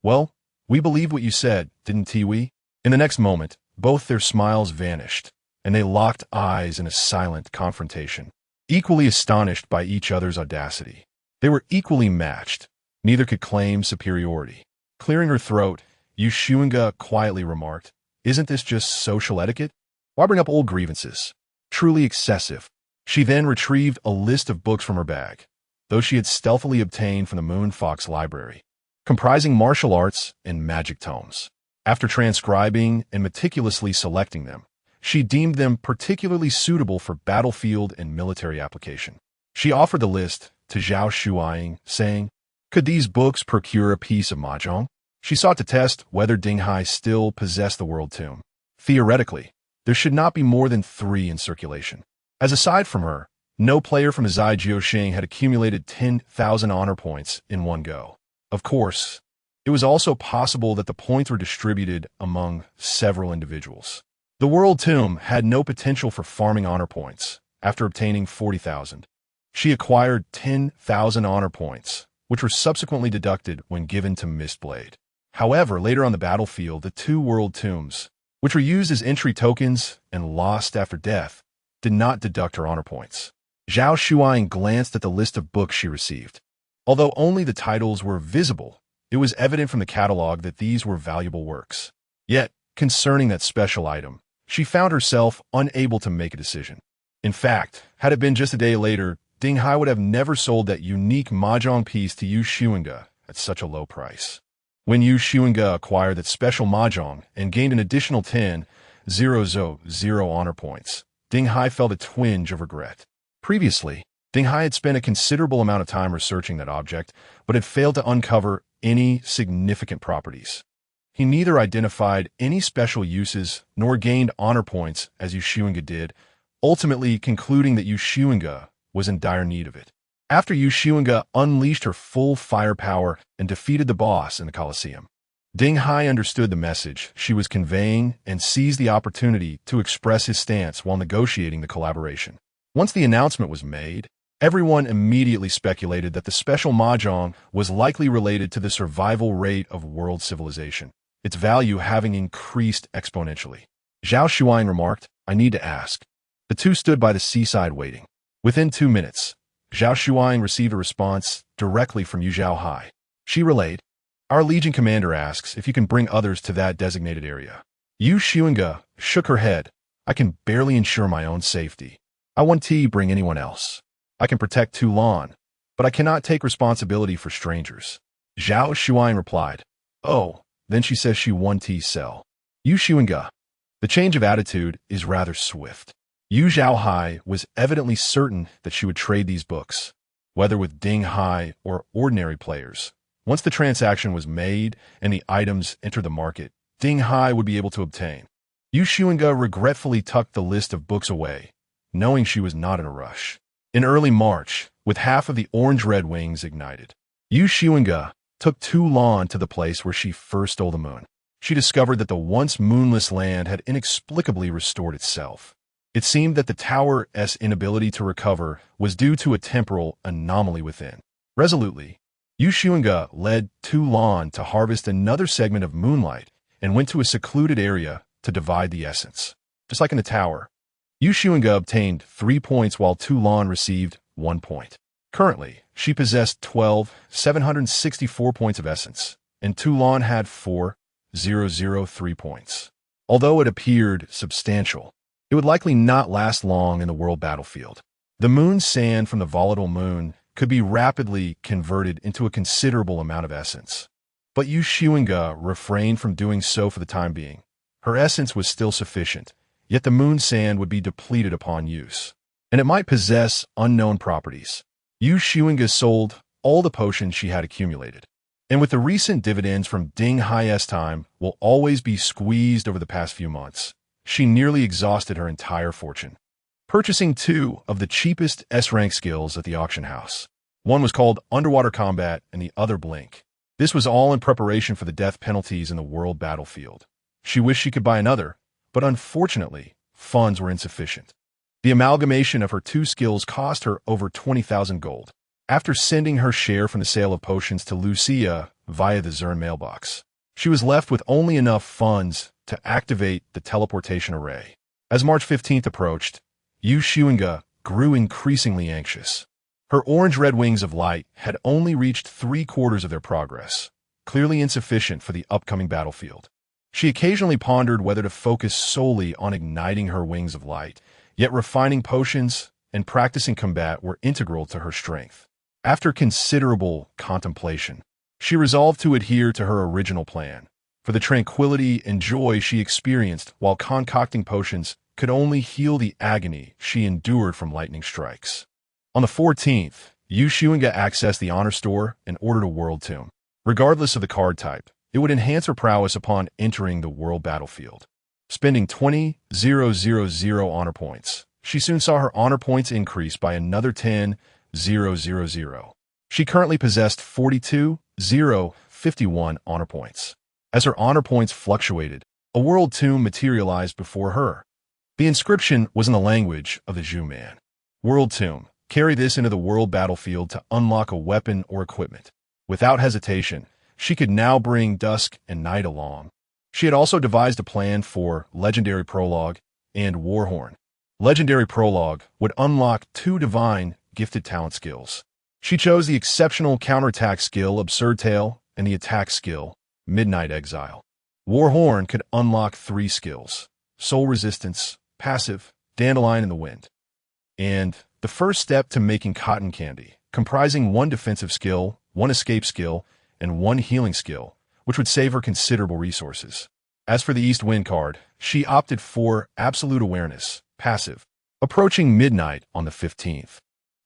"Well, we believed what you said, didn't we?" In the next moment, both their smiles vanished, and they locked eyes in a silent confrontation, equally astonished by each other's audacity. They were equally matched. Neither could claim superiority. Clearing her throat, Xunge quietly remarked, "Isn't this just social etiquette? Why bring up old grievances? Truly excessive." She then retrieved a list of books from her bag, those she had stealthily obtained from the Moon Fox library, comprising martial arts and magic tomes. After transcribing and meticulously selecting them, she deemed them particularly suitable for battlefield and military application. She offered the list to Zhao Shuang, saying, "Could these books procure a piece of mahjong?" She sought to test whether Ding Hai still possessed the World Tomb. Theoretically, there should not be more than 3 in circulation. As aside from her, no player from Zai Jiuxing had accumulated 10,000 honor points in one go. Of course, it was also possible that the points were distributed among several individuals. The World Tomb had no potential for farming honor points. After obtaining 40,000, she acquired 10,000 honor points, which were subsequently deducted when given to Mistblade. However, later on the battlefield, the 2 World Tombs, which were used as entry tokens and lost after death, did not deduct her honor points. Zhao Shuang glanced at the list of books she received. Although only the titles were visible, it was evident from the catalog that these were valuable works. Yet, concerning that special item, she found herself unable to make a decision. In fact, had it been just a day later, Ding Hai would have never sold that unique mahjong piece to Xunge at such a low price. When Xunge acquired that special mahjong and gained an additional 10,000 honor points, Ding Hai felt a twinge of regret. Previously, Ding Hai had spent a considerable amount of time researching that object, but had failed to uncover any significant properties. He neither identified any special uses nor gained honor points as Xunge did, ultimately concluding that Xunge was in dire need of it. After Xunge unleashed her full firepower and defeated the boss in the Colosseum, Ding Hai understood the message she was conveying and seized the opportunity to express his stance while negotiating the collaboration. Once the announcement was made, everyone immediately speculated that the special mahjong was likely related to the survival rate of world civilization, its value having increased exponentially. Zhao Shuang remarked, "I need to ask." The 2 stood by the seaside waiting. Within 2 minutes, Zhao Shuang received a response directly from Yu Zhaohai. She relayed, "Our Legion commander asks if you can bring others to that designated area." Xunge shook her head. "I can barely ensure my own safety. I won't bring anyone else. I can protect Toulon, but I cannot take responsibility for strangers." Zhao Shuang replied, "Oh, then she says she won't sell." Xunge, the change of attitude is rather swift. Yu Zhaohai was evidently certain that she would trade these books, whether with Ding Hai or ordinary players. Once the transaction was made and the items entered the market, Ding Hai would be able to obtain. Xunge regretfully tucked the list of books away, knowing she was not in a rush. In early March, with half of the orange-red wings ignited, Xunge took Toulon to the place where she first stole the moon. She discovered that the once moonless land had inexplicably restored itself. It seemed that the tower's inability to recover was due to a temporal anomaly within. Resolutely, Xunge led Toulon to harvest another segment of moonlight and went to a secluded area to divide the essence. Just like in the tower, Xunge obtained 3 points while Toulon received 1 point. Currently, she possessed 12,764 points of essence, and Toulon had 4,003 points. Although it appeared substantial, it would likely not last long in the world battlefield. The moon sand from the volatile moon could be rapidly converted into a considerable amount of essence. But Xunge refrained from doing so for the time being. Her essence was still sufficient, yet the moon sand would be depleted upon use, and it might possess unknown properties. Xunge sold all the potions she had accumulated, and with the recent dividends from Ding Hai's time will always be squeezed over the past few months, she nearly exhausted her entire fortune, purchasing 2 of the cheapest S-rank skills at the auction house. One was called Underwater Combat and the other Blink. This was all in preparation for the death penalties in the world battlefield. She wished she could buy another, but unfortunately, funds were insufficient. The amalgamation of her 2 skills cost her over 20,000 gold. After sending her share from the sale of potions to Lucia via the Zern mailbox, she was left with only enough funds to activate the teleportation array. As March 15th approached, Xunge grew increasingly anxious. Her orange-red wings of light had only reached 3/4 of their progress, clearly insufficient for the upcoming battlefield. She occasionally pondered whether to focus solely on igniting her wings of light, yet refining potions and practicing combat were integral to her strength. After considerable contemplation, she resolved to adhere to her original plan, for the tranquility and joy she experienced while concocting potions could only heal the agony she endured from lightning strikes. On the 14th, Xunge accessed the honor store and ordered a world tomb. Regardless of the card type, it would enhance her prowess upon entering the world battlefield. Spending 20,000 honor points, she soon saw her honor points increase by another 10,000. She currently possessed 42,051 honor points. As her honor points fluctuated, a world tomb materialized before her. The inscription was in the language of the Xunge. World tomb. Carry this into the world battlefield to unlock a weapon or equipment. Without hesitation, she could now bring Dusk and Night along. She had also devised a plan for Legendary Prologue and Warhorn. Legendary Prologue would unlock 2 divine gifted talent skills. She chose the exceptional counterattack skill Absurd Tale and the attack skill Midnight Exile. Warhorn could unlock 3 skills: Soul Resistance, Passive, Dandelion in the Wind, and the first step to making cotton candy, comprising 1 defensive skill, 1 escape skill, and 1 healing skill, which would save her considerable resources. As for the East Wind card, she opted for Absolute Awareness, Passive, approaching midnight on the 15th.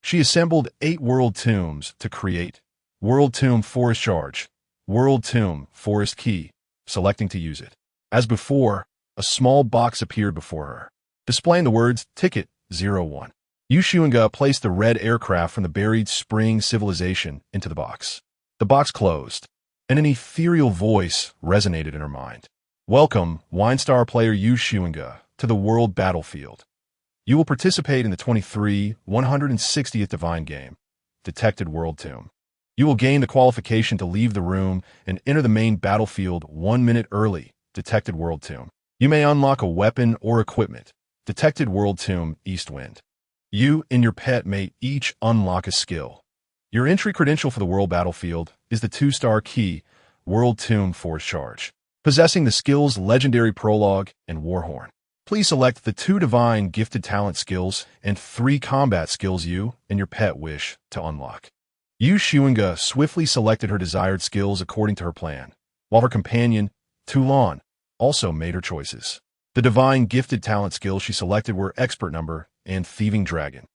She assembled 8 World Tombs to create World Tomb Forest Charge, World Tomb Forest Key, selecting to use it. As before, a small box appeared before her, displaying the words Ticket 01. Xunge placed the red aircraft from the buried Spring civilization into the box. The box closed, and an ethereal voice resonated in her mind. Welcome, Winestar player Xunge, to the world battlefield. You will participate in the 160th Divine Game, Detected World Tomb. You will gain the qualification to leave the room and enter the main battlefield 1 minute early, Detected World Tomb. You may unlock a weapon or equipment, Detected World Tomb Eastwind. You and your pet may each unlock a skill. Your entry credential for the world battlefield is the 2-star key, World Tomb Force Charge, possessing the skills Legendary Prologue and Warhorn. Please select the 2 divine gifted talent skills and 3 combat skills you and your pet wish to unlock. Xunge swiftly selected her desired skills according to her plan, while her companion, Toulon, also made her choices. The divine gifted talent skills she selected were Expert Number and Thieving Dragon.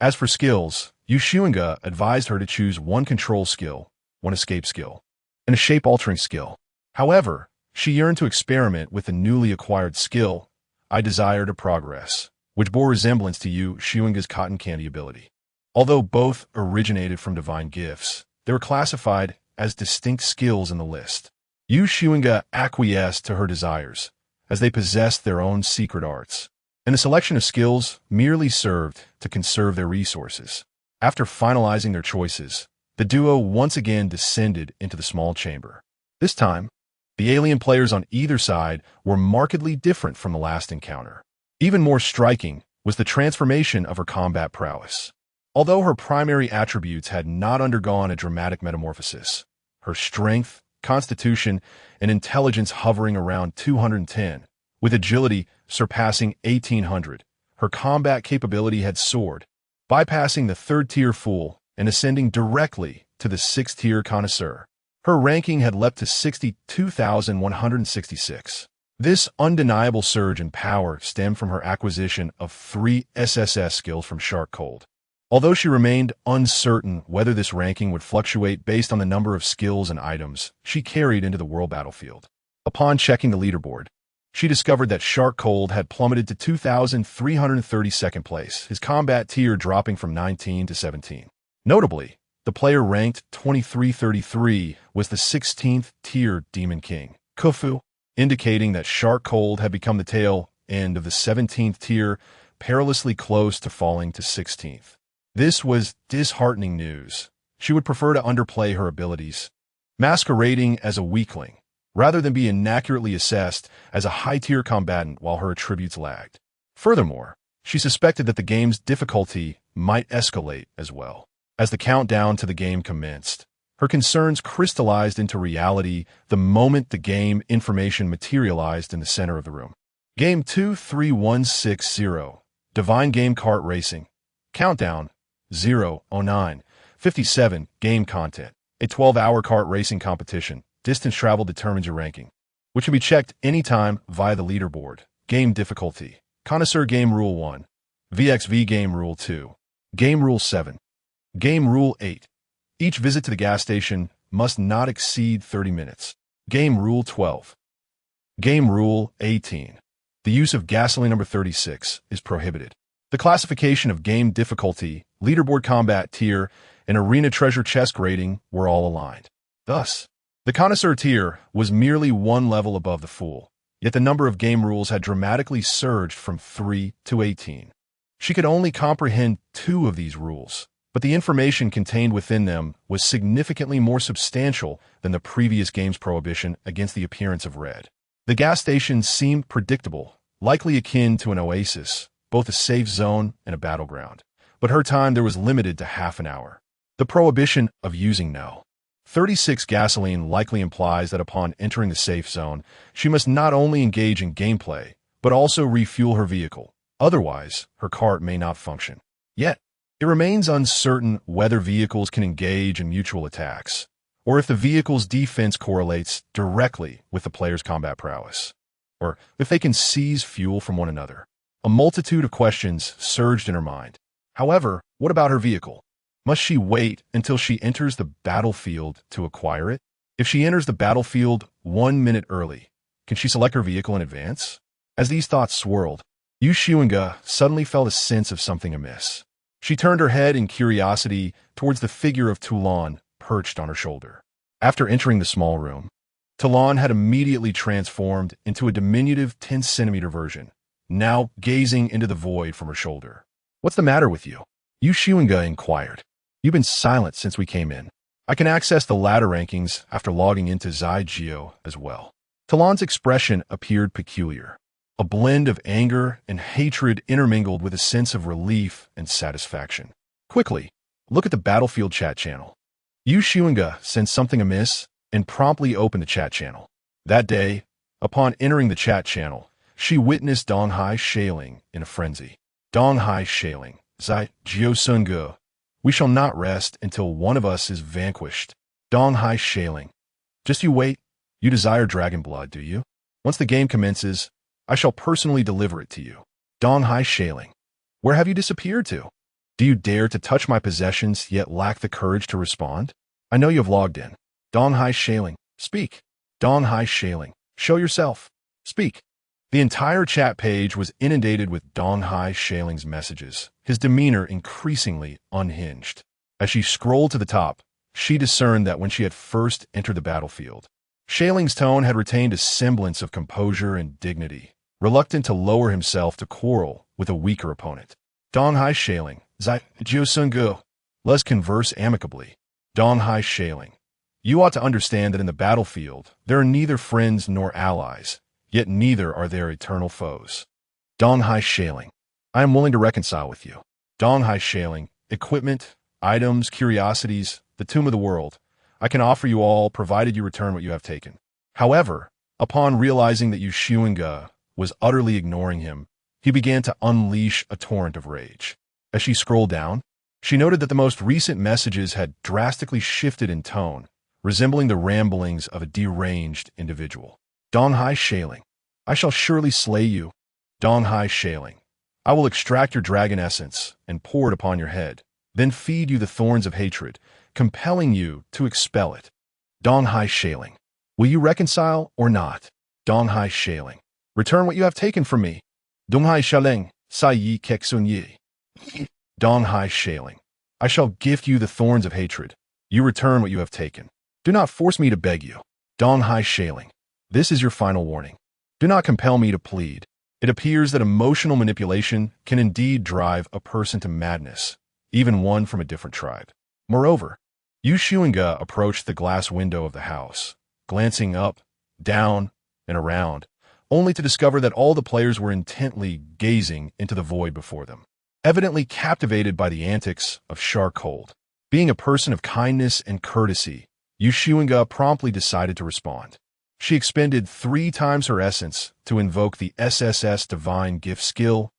As for skills, Xunge advised her to choose 1 control skill, 1 escape skill, and a shape-altering skill. However, she yearned to experiment with the newly acquired skill, I Desire to Progress, which bore resemblance to Xunge's cotton candy ability. Although both originated from divine gifts, they were classified as distinct skills in the list. Xunge acquiesced to her desires, as they possessed their own secret arts, and the selection of skills merely served to conserve their resources. After finalizing their choices, the duo once again descended into the small chamber. This time, the alien players on either side were markedly different from the last encounter. Even more striking was the transformation of her combat prowess. Although her primary attributes had not undergone a dramatic metamorphosis, her strength, constitution, and intelligence hovering around 210, with agility surpassing 1800, her combat capability had soared, bypassing the 3rd-tier Fool and ascending directly to the 6th-tier Connoisseur. Her ranking had leapt to 62,166. This undeniable surge in power stemmed from her acquisition of 3 SSS skills from Shark Cold. Although she remained uncertain whether this ranking would fluctuate based on the number of skills and items she carried into the world battlefield. Upon checking the leaderboard, she discovered that Shark Cold had plummeted to 2,332nd place, his combat tier dropping from 19 to 17. Notably, the player ranked 2333 was the 16th tier Demon King, Khufu, indicating that Shark Cold had become the tail end of the 17th tier, perilously close to falling to 16th. This was disheartening news. She would prefer to underplay her abilities, masquerading as a weakling, rather than be inaccurately assessed as a high-tier combatant while her attributes lagged. Furthermore, she suspected that the game's difficulty might escalate as well. As the countdown to the game commenced, her concerns crystallized into reality the moment the game information materialized in the center of the room. Game 23160, Divine Game Kart Racing. Countdown 009 57. Game content. A 12-hour kart racing competition. Distance travel determines your ranking, which can be checked anytime via the leaderboard. Game difficulty. Connoisseur Game Rule 1. VXV Game Rule 2. Game Rule 7. Game Rule 8. Each visit to the gas station must not exceed 30 minutes. Game Rule 12. Game Rule 18. The use of gasoline number 36 is prohibited. The classification of game difficulty, leaderboard combat tier, and arena treasure chest rating were all aligned. Thus, the connoisseur tier was merely one level above the fool, yet the number of game rules had dramatically surged from 3 to 18. She could only comprehend 2 of these rules, but the information contained within them was significantly more substantial than the previous game's prohibition against the appearance of red. The gas station seemed predictable, likely akin to an oasis, both a safe zone and a battleground, but her time there was limited to half an hour. The prohibition of using no. 36 gasoline likely implies that upon entering the safe zone, she must not only engage in gameplay, but also refuel her vehicle. Otherwise, her cart may not function. Yet, it remains uncertain whether vehicles can engage in mutual attacks, or if the vehicle's defense correlates directly with the player's combat prowess, or if they can seize fuel from one another. A multitude of questions surged in her mind. However, what about her vehicle? Must she wait until she enters the battlefield to acquire it? If she enters the battlefield 1 minute early, can she select her vehicle in advance? As these thoughts swirled, Xunge suddenly felt a sense of something amiss. She turned her head in curiosity towards the figure of Toulon perched on her shoulder. After entering the small room, Toulon had immediately transformed into a diminutive 10-centimeter version, now gazing into the void from her shoulder. "What's the matter with you?" Xunge inquired. "You've been silent since we came in. I can access the ladder rankings after logging into Xunge as well." Talon's expression appeared peculiar. A blend of anger and hatred intermingled with a sense of relief and satisfaction. "Quickly, look at the battlefield chat channel." Xunge sensed something amiss and promptly opened the chat channel. That day, upon entering the chat channel, she witnessed Donghai Shaling in a frenzy. "Donghai Shaling, Zai Xunge. We shall not rest until one of us is vanquished." Donghai Shaling. "Just you wait. You desire dragon blood, do you? Once the game commences, I shall personally deliver it to you." Donghai Shaling. "Where have you disappeared to? Do you dare to touch my possessions yet lack the courage to respond? I know you have logged in." Donghai Shaling. "Speak." Donghai Shaling. "Show yourself. Speak." The entire chat page was inundated with Donghai Shaling's messages, his demeanor increasingly unhinged. As she scrolled to the top, she discerned that when she had first entered the battlefield, Shaling's tone had retained a semblance of composure and dignity, reluctant to lower himself to quarrel with a weaker opponent. Donghai Shaling. "Zai Xunge. Let's converse amicably." Donghai Shaling. "You ought to understand that in the battlefield, there are neither friends nor allies, yet neither are there eternal foes." Donghai Shaling. "I am willing to reconcile with you." Donghai Shaling. "Equipment, items, curiosities, the tomb of the world. I can offer you all, provided you return what you have taken." However, upon realizing that Xunge was utterly ignoring him, he began to unleash a torrent of rage. As she scrolled down, she noted that the most recent messages had drastically shifted in tone, resembling the ramblings of a deranged individual. Donghai Shaling. "I shall surely slay you." Donghai Shaling. "I will extract your dragon essence and pour it upon your head, then feed you the thorns of hatred, compelling you to expel it." Donghai Shaling. "Will you reconcile or not?" Donghai Shaling. "Return what you have taken from me." Donghai Shaling. "Sai yi keksun. Donghai Shaling. "I shall gift you the thorns of hatred. You return what you have taken. Do not force me to beg you." Donghai Shaling. "This is your final warning. Do not compel me to plead. It appears that emotional manipulation can indeed drive a person to madness, even one from a different tribe." Moreover, Xunge approached the glass window of the house, glancing up, down, and around, only to discover that all the players were intently gazing into the void before them, evidently captivated by the antics of Charcold. Being a person of kindness and courtesy, Xunge promptly decided to respond. She expended 3 times her essence to invoke the SSS divine gift skill,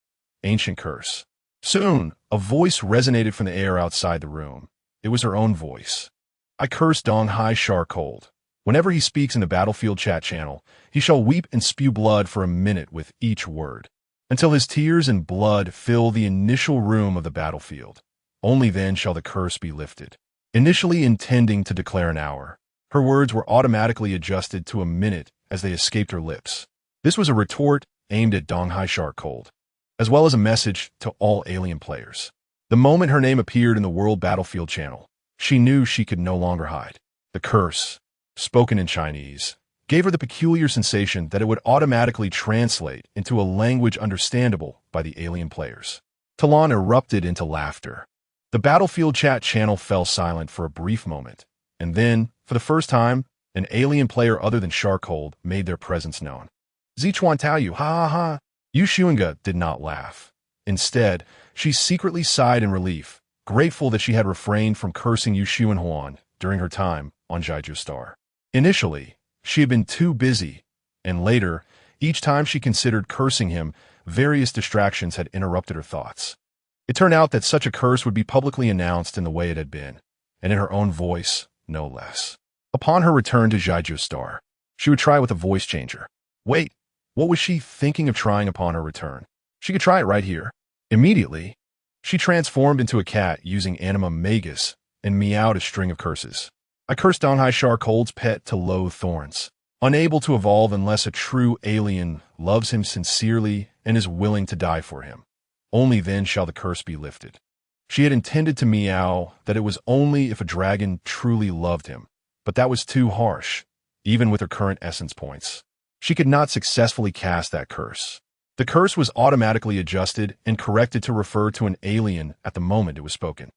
Ancient Curse. Soon, a voice resonated from the air outside the room. It was her own voice. I curse Donghai Charcold. Whenever he speaks in the battlefield chat channel, he shall weep and spew blood for a minute with each word, until his tears and blood fill the initial room of the battlefield. Only then shall the curse be lifted. Initially intending to declare an hour, her words were automatically adjusted to a minute as they escaped her lips. This was a retort aimed at Donghai Charcold, as well as a message to all alien players. The moment her name appeared in the World Battlefield channel, she knew she could no longer hide. The curse, spoken in Chinese, gave her the peculiar sensation that it would automatically translate into a language understandable by the alien players. Talon erupted into laughter. The Battlefield chat channel fell silent for a brief moment, and then, for the first time, an alien player other than Charcold made their presence known. Zichuan Taoyu, ha ha ha. Xunge did not laugh. Instead, she secretly sighed in relief, grateful that she had refrained from cursing Xunge during her time on Jiaju Star. Initially, she had been too busy, and later, each time she considered cursing him, various distractions had interrupted her thoughts. It turned out that such a curse would be publicly announced in the way it had been, and in her own voice, no less. Upon her return to Jiaju Star, she would try with a voice changer. Wait, what was she thinking of trying upon her return? She could try it right here. Immediately, she transformed into a cat using Anima Magus and meowed a string of curses. I cursed Donghai Charcold's pet to loathe thorns, unable to evolve unless a true alien loves him sincerely and is willing to die for him. Only then shall the curse be lifted. She had intended to meow that it was only if a dragon truly loved him, but that was too harsh, even with her current essence points. She could not successfully cast that curse. The curse was automatically adjusted and corrected to refer to an alien at the moment it was spoken.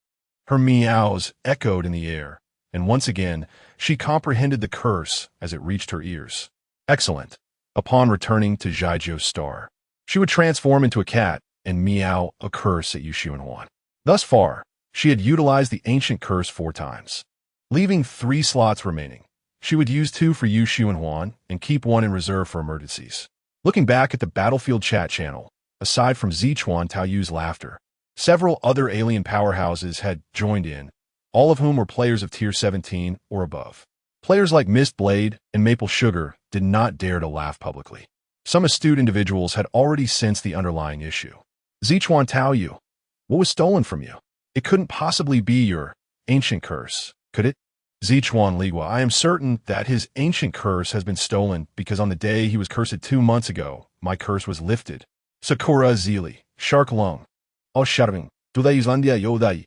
Her meows echoed in the air, and once again, she comprehended the curse as it reached her ears. Excellent. Upon returning to Jiaju Star, she would transform into a cat and meow a curse at Xunge. Thus far, she had utilized the ancient curse 4 times, leaving 3 slots remaining. She would use 2 for Xunge and keep 1 in reserve for emergencies. Looking back at the Battlefield chat channel, aside from Zichuan Taoyu's laughter, several other alien powerhouses had joined in, all of whom were players of Tier 17 or above. Players like Mist Blade and Maple Sugar did not dare to laugh publicly. Some astute individuals had already sensed the underlying issue. Zichuan Taoyu, what was stolen from you? It couldn't possibly be your ancient curse, could it? Zichuan Ligua, I am certain that his ancient curse has been stolen because on the day he was cursed 2 months ago, my curse was lifted. Sakura Zili, Shark Lung. Oh, Sharving, today Islandia Yodai.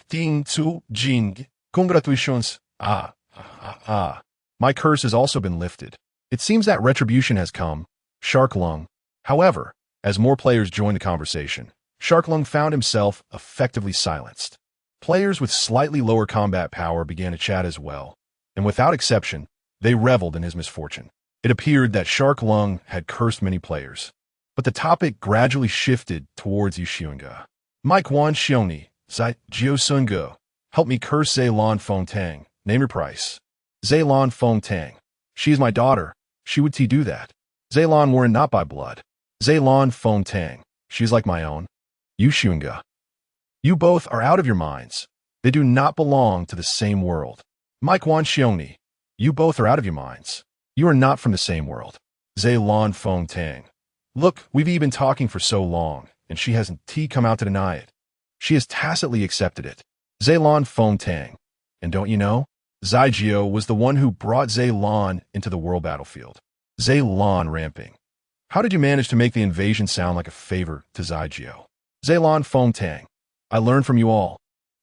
Ting Tzu Jing, congratulations. My curse has also been lifted. It seems that retribution has come. Shark Lung. However, as more players joined the conversation, Shark Lung found himself effectively silenced. Players with slightly lower combat power began to chat as well, and without exception, they reveled in his misfortune. It appeared that Shark Lung had cursed many players, but the topic gradually shifted towards Xunge. Mike Wan Xioni, Zai Jiu Sungo, help me curse Zaylan Feng Tang. Name your price. Zaylan Feng Tang. She is my daughter. She would do that. Zaylan were not by blood. Zaylan Feng Tang. She's like my own. Xunge. You both are out of your minds. They do not belong to the same world. Mike Wan Xioni. You both are out of your minds. You are not from the same world. Zaylan Feng Tang. Look, we've been talking for so long, and she hasn't come out to deny it. She has tacitly accepted it. Zaylan Feng Tang. And don't you know? Zaijio was the one who brought Zaylan into the world battlefield. Zaylan ramping. How did you manage to make the invasion sound like a favor to Zaijio? Zaylan Feng Tang. I learned from you all.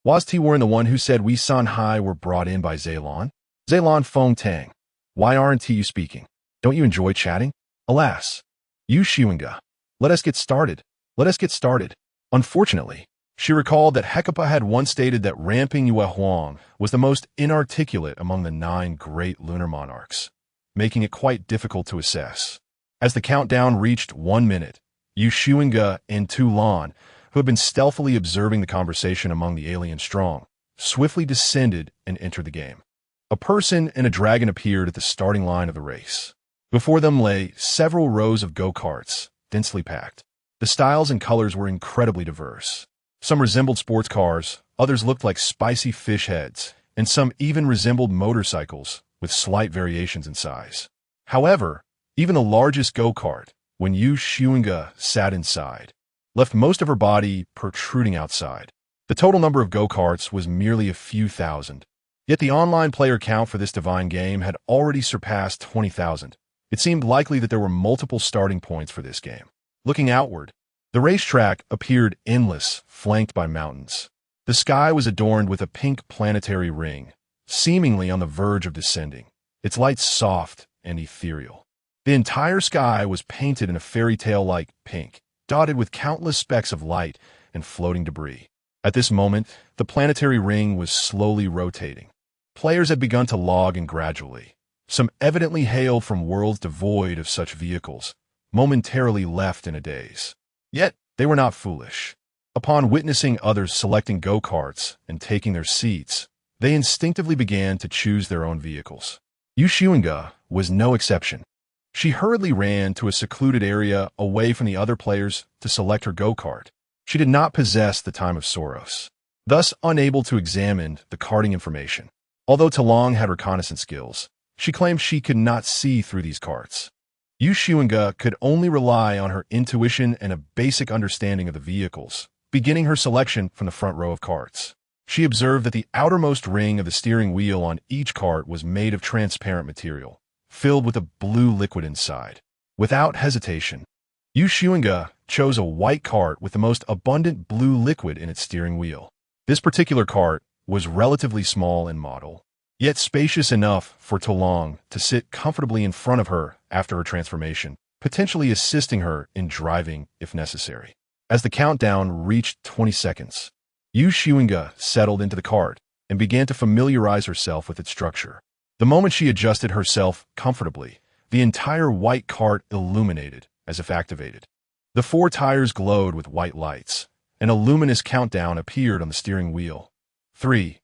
Was T Warren the one who said we San Hai were brought in by Zaylan? Zaylan Feng Tang. Why aren't you speaking? Don't you enjoy chatting? Alas. Xunge. Let us get started. Let us get started. Unfortunately, she recalled that Hecuba had once stated that ramping Yue Huang was the most inarticulate among the 9 great lunar monarchs, making it quite difficult to assess. As the countdown reached 1 minute, Xunge and Tu Lan, who who had been stealthily observing the conversation among the alien strong, swiftly descended and entered the game. A person and a dragon appeared at the starting line of the race. Before them lay several rows of go-karts, densely packed. The styles and colors were incredibly diverse. Some resembled sports cars, others looked like spicy fish heads, and some even resembled motorcycles, with slight variations in size. However, even the largest go-kart, when Xunge sat inside, left most of her body protruding outside. The total number of go-karts was merely a few thousand. Yet the online player count for this divine game had already surpassed 20,000. It seemed likely that there were multiple starting points for this game. Looking outward, the racetrack appeared endless, flanked by mountains. The sky was adorned with a pink planetary ring, seemingly on the verge of descending, its lights soft and ethereal. The entire sky was painted in a fairy tale-like pink, dotted with countless specks of light and floating debris. At this moment, the planetary ring was slowly rotating. Players had begun to log in gradually. Some evidently hailed from worlds devoid of such vehicles, momentarily left in a daze. Yet, they were not foolish. Upon witnessing others selecting go-karts and taking their seats, they instinctively began to choose their own vehicles. Xunge was no exception. She hurriedly ran to a secluded area away from the other players to select her go-kart. She did not possess the time of Soros, thus unable to examine the karting information. Although Tumbling had reconnaissance skills, she claimed she could not see through these carts. Xunge could only rely on her intuition and a basic understanding of the vehicles, beginning her selection from the front row of carts. She observed that the outermost ring of the steering wheel on each cart was made of transparent material, filled with a blue liquid inside. Without hesitation, Xunge chose a white cart with the most abundant blue liquid in its steering wheel. This particular cart was relatively small in model, yet spacious enough for Tumbling to sit comfortably in front of her after her transformation, potentially assisting her in driving if necessary. As the countdown reached 20 seconds, Xunge settled into the cart and began to familiarize herself with its structure. The moment she adjusted herself comfortably, the entire white cart illuminated as if activated. The four tires glowed with white lights, and a luminous countdown appeared on the steering wheel. 3.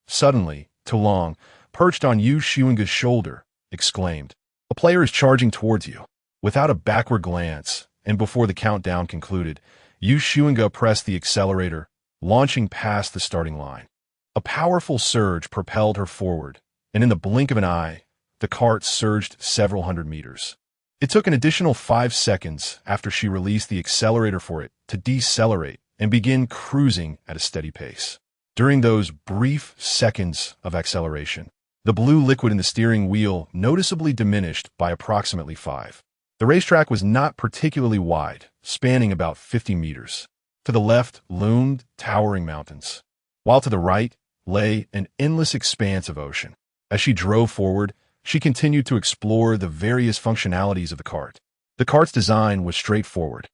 Suddenly, Tumbling, perched on Xunge's shoulder, exclaimed, "A player is charging towards you." Without a backward glance, and before the countdown concluded, Xunge pressed the accelerator, launching past the starting line. A powerful surge propelled her forward, and in the blink of an eye, the cart surged several hundred meters. It took an additional 5 seconds after she released the accelerator for it to decelerate and begin cruising at a steady pace. During those brief seconds of acceleration, the blue liquid in the steering wheel noticeably diminished by approximately 5. The racetrack was not particularly wide, spanning about 50 meters. To the left loomed towering mountains, while to the right lay an endless expanse of ocean. As she drove forward, she continued to explore the various functionalities of the cart. The cart's design was straightforward.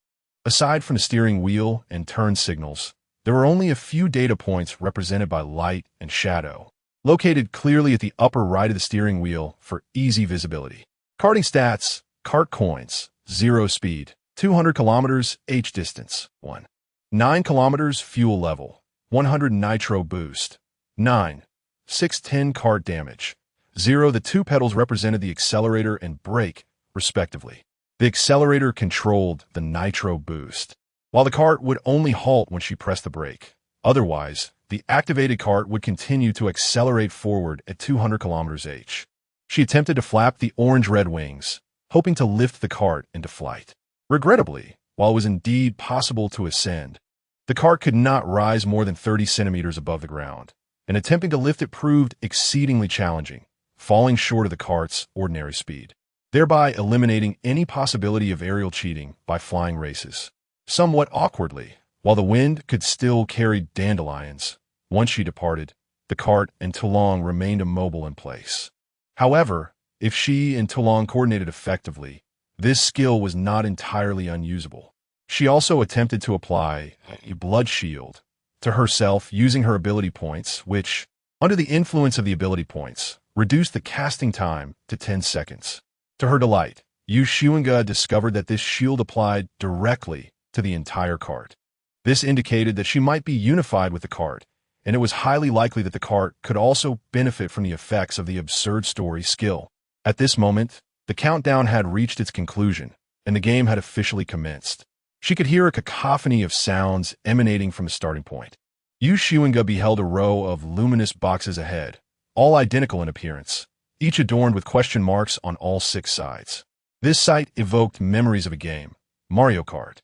Aside from the steering wheel and turn signals, there were only a few data points represented by light and shadow, located clearly at the upper right of the steering wheel for easy visibility. Karting stats: cart coins, 0 speed, 200 kilometers H distance, 1. 9 kilometers fuel level, 100 nitro boost, 9. 610 cart damage, 0. The two pedals represented the accelerator and brake, respectively. The accelerator controlled the nitro boost, while the cart would only halt when she pressed the brake. Otherwise, the activated cart would continue to accelerate forward at 200 kilometers H. She attempted to flap the orange-red wings, hoping to lift the cart into flight. Regrettably, while it was indeed possible to ascend, the cart could not rise more than 30 centimeters above the ground, and attempting to lift it proved exceedingly challenging, falling short of the cart's ordinary speed, thereby eliminating any possibility of aerial cheating by flying races. Somewhat awkwardly, while the wind could still carry dandelions, once she departed, the cart and Tumbling remained immobile in place. However, if she and Tumbling coordinated effectively, this skill was not entirely unusable. She also attempted to apply a blood shield to herself using her ability points, which, under the influence of the ability points, reduced the casting time to 10 seconds. To her delight, Xunge discovered that this shield applied directly to the entire cart. This indicated that she might be unified with the cart, and it was highly likely that the cart could also benefit from the effects of the absurd story skill. At this moment, the countdown had reached its conclusion, and the game had officially commenced. She could hear a cacophony of sounds emanating from the starting point. Xunge beheld a row of luminous boxes ahead, all identical in appearance, each adorned with question marks on all 6 sides. This sight evoked memories of a game, Mario Kart.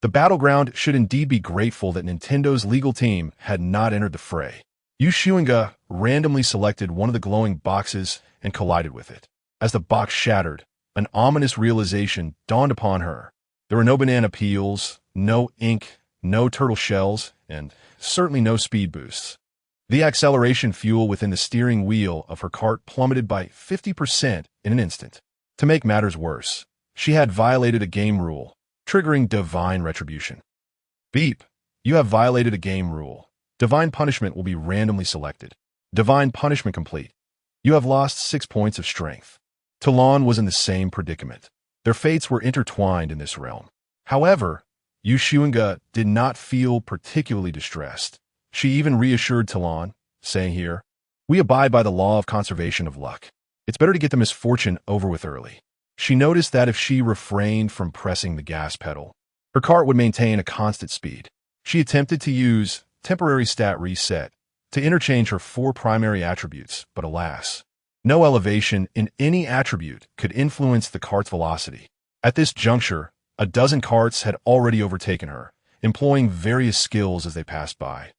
The battleground should indeed be grateful that Nintendo's legal team had not entered the fray. Xunge randomly selected one of the glowing boxes and collided with it. As the box shattered, an ominous realization dawned upon her. There were no banana peels, no ink, no turtle shells, and certainly no speed boosts. The acceleration fuel within the steering wheel of her cart plummeted by 50% in an instant. To make matters worse, she had violated a game rule, triggering divine retribution. Beep! You have violated a game rule. Divine punishment will be randomly selected. Divine punishment complete. You have lost 6 points of strength. Talon was in the same predicament. Their fates were intertwined in this realm. However, Xunge did not feel particularly distressed. She even reassured Talon, saying here, "We abide by the law of conservation of luck. It's better to get the misfortune over with early." She noticed that if she refrained from pressing the gas pedal, her cart would maintain a constant speed. She attempted to use temporary stat reset to interchange her 4 primary attributes, but alas, no elevation in any attribute could influence the cart's velocity. At this juncture, a dozen carts had already overtaken her, employing various skills as they passed by.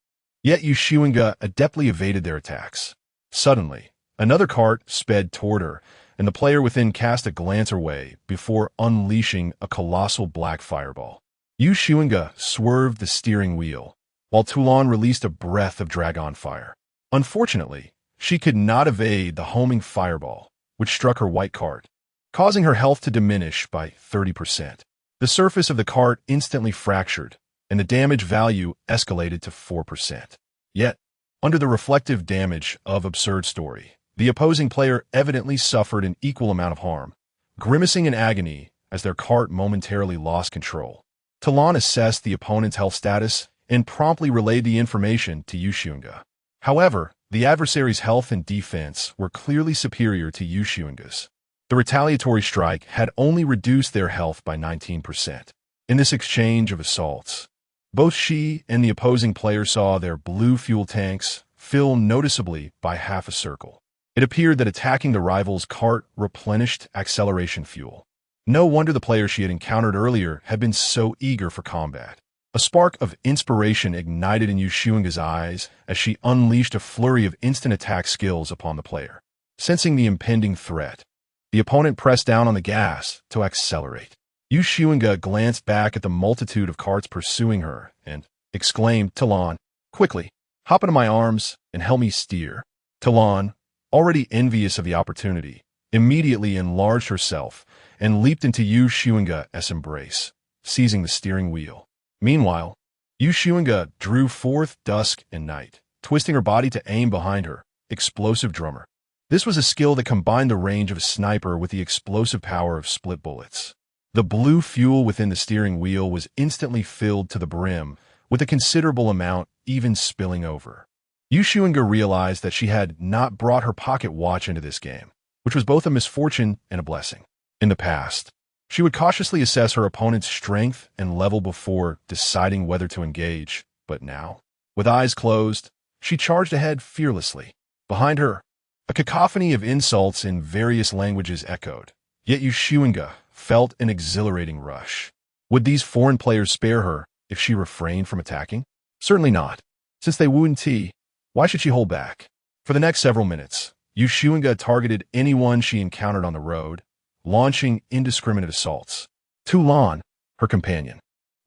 Yet Xunge adeptly evaded their attacks. Suddenly, another cart sped toward her, and the player within cast a glance her way before unleashing a colossal black fireball. Xunge swerved the steering wheel, while Toulon released a breath of dragon fire. Unfortunately, she could not evade the homing fireball, which struck her white cart, causing her health to diminish by 30%. The surface of the cart instantly fractured, and the damage value escalated to 4%. Yet, under the reflective damage of absurd story, the opposing player evidently suffered an equal amount of harm, grimacing in agony as their cart momentarily lost control. Talon assessed the opponent's health status and promptly relayed the information to Xunge. However, the adversary's health and defense were clearly superior to Xunge's. The retaliatory strike had only reduced their health by 19%. In this exchange of assaults, both she and the opposing player saw their blue fuel tanks fill noticeably by half a circle. It appeared that attacking the rival's cart replenished acceleration fuel. No wonder the player she had encountered earlier had been so eager for combat. A spark of inspiration ignited in Xunge's eyes as she unleashed a flurry of instant attack skills upon the player. Sensing the impending threat, the opponent pressed down on the gas to accelerate. Xunge glanced back at the multitude of carts pursuing her and exclaimed, "Talon, quickly, hop into my arms and help me steer." Talon, already envious of the opportunity, immediately enlarged herself and leaped into Xunge's embrace, seizing the steering wheel. Meanwhile, Xunge drew forth dusk and night, twisting her body to aim behind her, explosive drummer. This was a skill that combined the range of a sniper with the explosive power of split bullets. The blue fuel within the steering wheel was instantly filled to the brim, with a considerable amount even spilling over. Xunge realized that she had not brought her pocket watch into this game, which was both a misfortune and a blessing. In the past, she would cautiously assess her opponent's strength and level before deciding whether to engage, but now, with eyes closed, she charged ahead fearlessly. Behind her, a cacophony of insults in various languages echoed, yet Xunge felt an exhilarating rush. Would these foreign players spare her if she refrained from attacking? Certainly not. Since they wouldn't, why should she hold back? For the next several minutes, Xunge targeted anyone she encountered on the road, launching indiscriminate assaults. Toulon, her companion,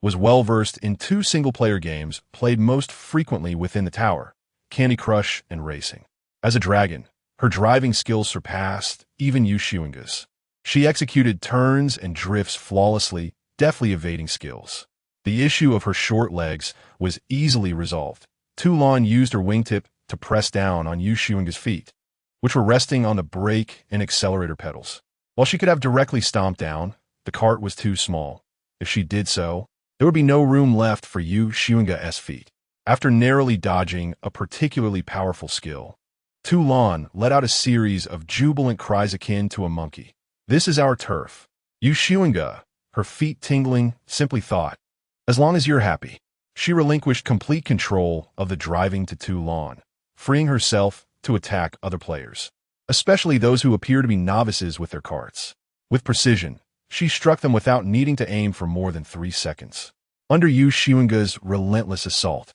was well-versed in 2 single-player games played most frequently within the tower, Candy Crush and Racing. As a dragon, her driving skills surpassed even Xunge's. She executed turns and drifts flawlessly, deftly evading skills. The issue of her short legs was easily resolved. Toulon used her wingtip to press down on Xunge's feet, which were resting on the brake and accelerator pedals. While she could have directly stomped down, the cart was too small. If she did so, there would be no room left for Xunge's feet. After narrowly dodging a particularly powerful skill, Toulon let out a series of jubilant cries akin to a monkey. "This is our turf." Xunge, her feet tingling, simply thought, "As long as you're happy." She relinquished complete control of the driving to Toulon, freeing herself to attack other players, especially those who appear to be novices with their carts. With precision, she struck them without needing to aim for more than 3 seconds. Under Xunge's relentless assault,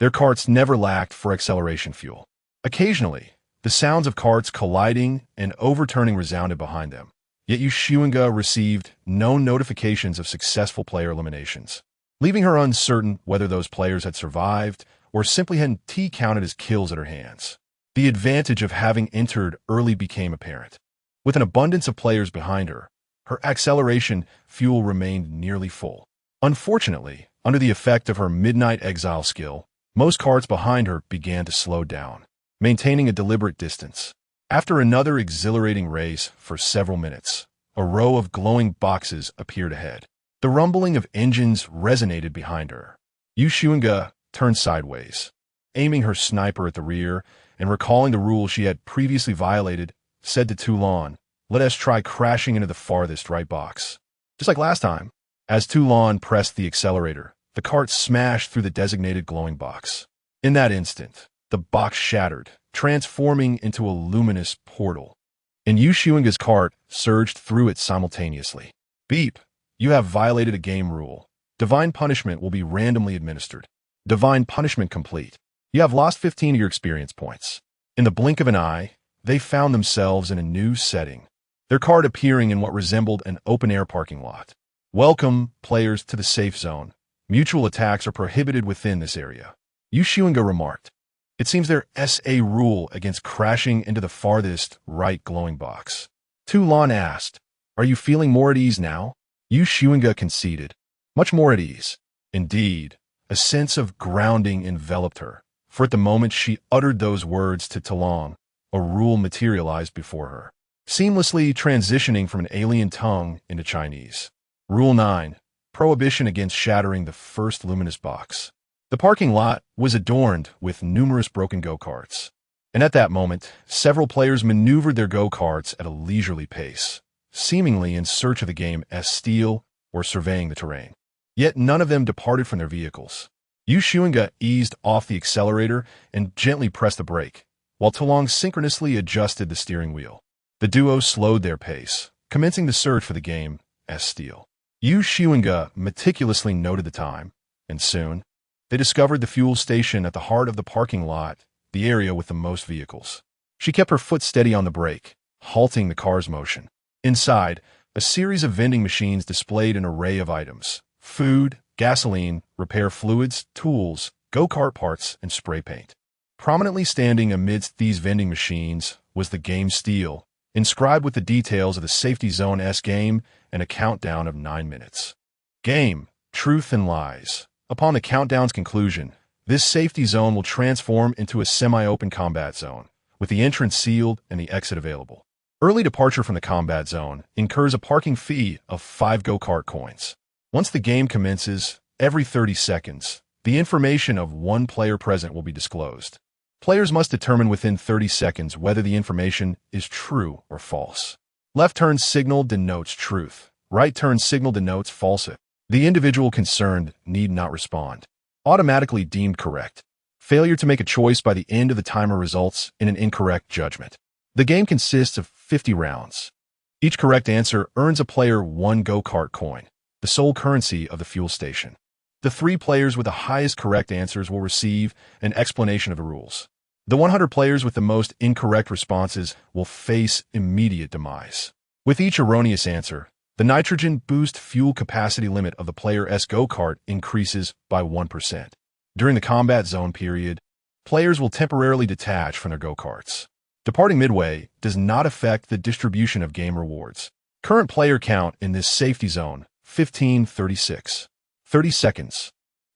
their carts never lacked for acceleration fuel. Occasionally, the sounds of carts colliding and overturning resounded behind them, yet Xunge received no notifications of successful player eliminations, leaving her uncertain whether those players had survived or simply hadn't counted as kills at her hands. The advantage of having entered early became apparent. With an abundance of players behind her, her acceleration fuel remained nearly full. Unfortunately, under the effect of her Midnight Exile skill, most carts behind her began to slow down, maintaining a deliberate distance. After another exhilarating race for several minutes, a row of glowing boxes appeared ahead. The rumbling of engines resonated behind her. Xunge turned sideways, aiming her sniper at the rear, and recalling the rule she had previously violated, said to Toulon, "Let us try crashing into the farthest right box." Just like last time, as Toulon pressed the accelerator, the cart smashed through the designated glowing box. In that instant, the box shattered, transforming into a luminous portal, and Xunge's cart surged through it simultaneously. "Beep! You have violated a game rule. Divine punishment will be randomly administered. Divine punishment complete. You have lost 15 of your experience points." In the blink of an eye, they found themselves in a new setting, their cart appearing in what resembled an open-air parking lot. "Welcome, players, to the safe zone. Mutual attacks are prohibited within this area," Xunge remarked. "It seems there's a rule against crashing into the farthest right glowing box." Toulon asked, "Are you feeling more at ease now?" Xunge conceded, "Much more at ease." Indeed, a sense of grounding enveloped her, for at the moment she uttered those words to Toulon, a rule materialized before her, seamlessly transitioning from an alien tongue into Chinese. Rule 9. Prohibition against shattering the first luminous box. The parking lot was adorned with numerous broken go-karts, and at that moment, several players maneuvered their go-karts at a leisurely pace, seemingly in search of the game's steal or surveying the terrain. Yet none of them departed from their vehicles. Xunge eased off the accelerator and gently pressed the brake, while Toulon synchronously adjusted the steering wheel. The duo slowed their pace, commencing the search for the game's steal. Xunge meticulously noted the time, and soon, they discovered the fuel station at the heart of the parking lot, the area with the most vehicles. She kept her foot steady on the brake, halting the car's motion. Inside, a series of vending machines displayed an array of items: food, gasoline, repair fluids, tools, go-kart parts, and spray paint. Prominently standing amidst these vending machines was the game steal, inscribed with the details of the Safety Zone-esque game and a countdown of 9 minutes. Game, Truth and Lies. Upon the countdown's conclusion, this safety zone will transform into a semi-open combat zone, with the entrance sealed and the exit available. Early departure from the combat zone incurs a parking fee of 5 go-kart coins. Once the game commences, every 30 seconds, the information of one player present will be disclosed. Players must determine within 30 seconds whether the information is true or false. Left turn signal denotes truth. Right turn signal denotes falsehood. The individual concerned need not respond. Automatically deemed correct. Failure to make a choice by the end of the timer results in an incorrect judgment. The game consists of 50 rounds. Each correct answer earns a player 1 go-kart coin, the sole currency of the fuel station. The 3 players with the highest correct answers will receive an explanation of the rules. The 100 players with the most incorrect responses will face immediate demise. With each erroneous answer, the nitrogen boost fuel capacity limit of the player's go-kart increases by 1%. During the combat zone period, players will temporarily detach from their go-karts. Departing midway does not affect the distribution of game rewards. Current player count in this safety zone, 1536. 30 seconds.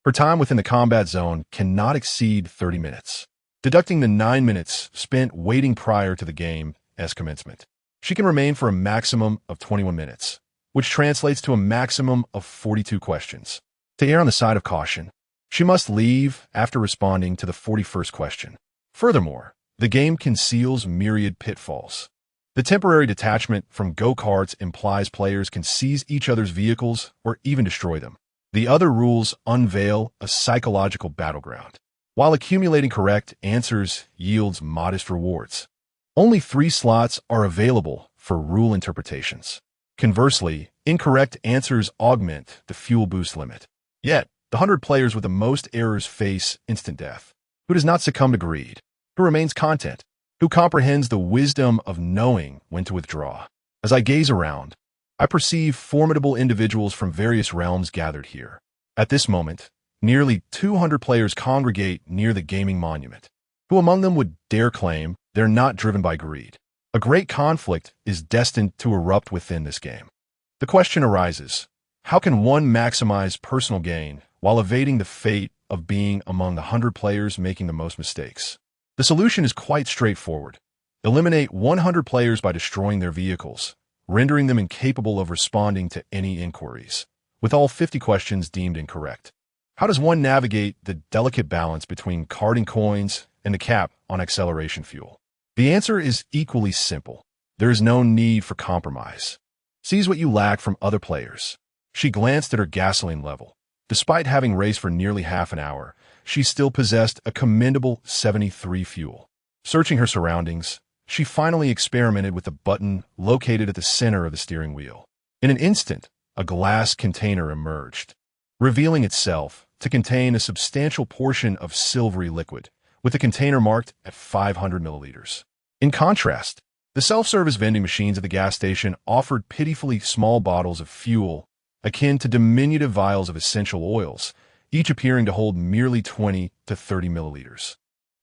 Her time within the combat zone cannot exceed 30 minutes. Deducting the 9 minutes spent waiting prior to the game's commencement, she can remain for a maximum of 21 minutes, which translates to a maximum of 42 questions. To err on the side of caution, she must leave after responding to the 41st question. Furthermore, the game conceals myriad pitfalls. The temporary detachment from go-karts implies players can seize each other's vehicles or even destroy them. The other rules unveil a psychological battleground, while accumulating correct answers yields modest rewards. Only 3 slots are available for rule interpretations. Conversely, incorrect answers augment the fuel boost limit. Yet, the 100 players with the most errors face instant death. Who does not succumb to greed? Who remains content? Who comprehends the wisdom of knowing when to withdraw? As I gaze around, I perceive formidable individuals from various realms gathered here. At this moment, nearly 200 players congregate near the gaming monument. Who among them would dare claim they're not driven by greed? A great conflict is destined to erupt within this game. The question arises, how can one maximize personal gain while evading the fate of being among the 100 players making the most mistakes? The solution is quite straightforward. Eliminate 100 players by destroying their vehicles, rendering them incapable of responding to any inquiries, with all 50 questions deemed incorrect. How does one navigate the delicate balance between carding coins and the cap on acceleration fuel? The answer is equally simple. There is no need for compromise. Seize what you lack from other players. She glanced at her gasoline level. Despite having raced for nearly half an hour, she still possessed a commendable 73 fuel. Searching her surroundings, she finally experimented with the button located at the center of the steering wheel. In an instant, a glass container emerged, revealing itself to contain a substantial portion of silvery liquid, with the container marked at 500 milliliters. In contrast, the self-service vending machines at the gas station offered pitifully small bottles of fuel, akin to diminutive vials of essential oils, each appearing to hold merely 20 to 30 milliliters.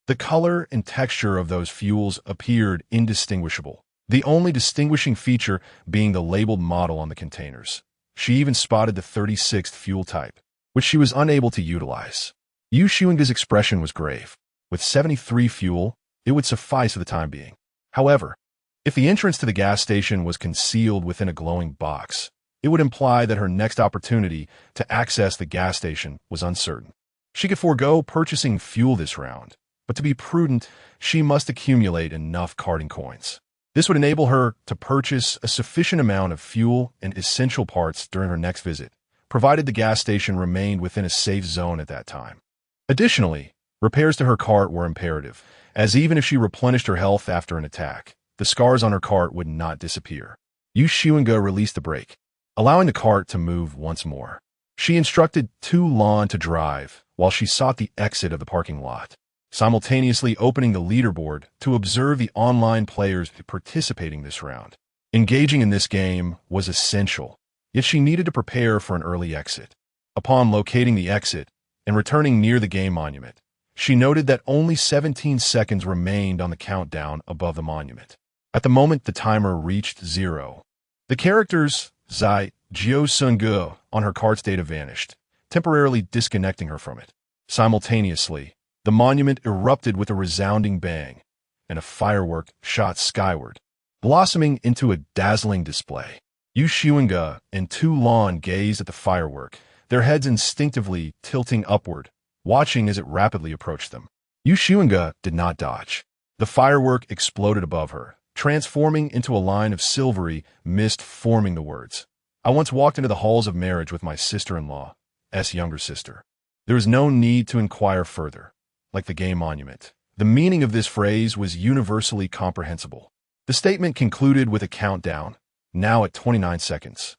The color and texture of those fuels appeared indistinguishable, the only distinguishing feature being the labeled model on the containers. She even spotted the 36th fuel type, which she was unable to utilize. Xunge's expression was grave. With 73 fuel, it would suffice for the time being. However, if the entrance to the gas station was concealed within a glowing box, it would imply that her next opportunity to access the gas station was uncertain. She could forego purchasing fuel this round, but to be prudent, she must accumulate enough carding coins. This would enable her to purchase a sufficient amount of fuel and essential parts during her next visit, provided the gas station remained within a safe zone at that time. Additionally, repairs to her cart were imperative, as even if she replenished her health after an attack, the scars on her cart would not disappear. Xunge released the brake, allowing the cart to move once more. She instructed Tu Lan to drive while she sought the exit of the parking lot, simultaneously opening the leaderboard to observe the online players participating this round. Engaging in this game was essential, yet she needed to prepare for an early exit. Upon locating the exit and returning near the game monument, she noted that only 17 seconds remained on the countdown above the monument. At the moment the timer reached 0, the characters Xi, Jiu Xunge on her cart's data vanished, temporarily disconnecting her from it. Simultaneously, the monument erupted with a resounding bang, and a firework shot skyward, blossoming into a dazzling display. Xunge and Tu Lan gazed at the firework, their heads instinctively tilting upward, watching as it rapidly approached them. Xunge did not dodge. The firework exploded above her, transforming into a line of silvery mist forming the words, "I once walked into the halls of marriage with my sister-in-law's younger sister." There was no need to inquire further. Like the game monument, the meaning of this phrase was universally comprehensible. The statement concluded with a countdown, now at 29 seconds.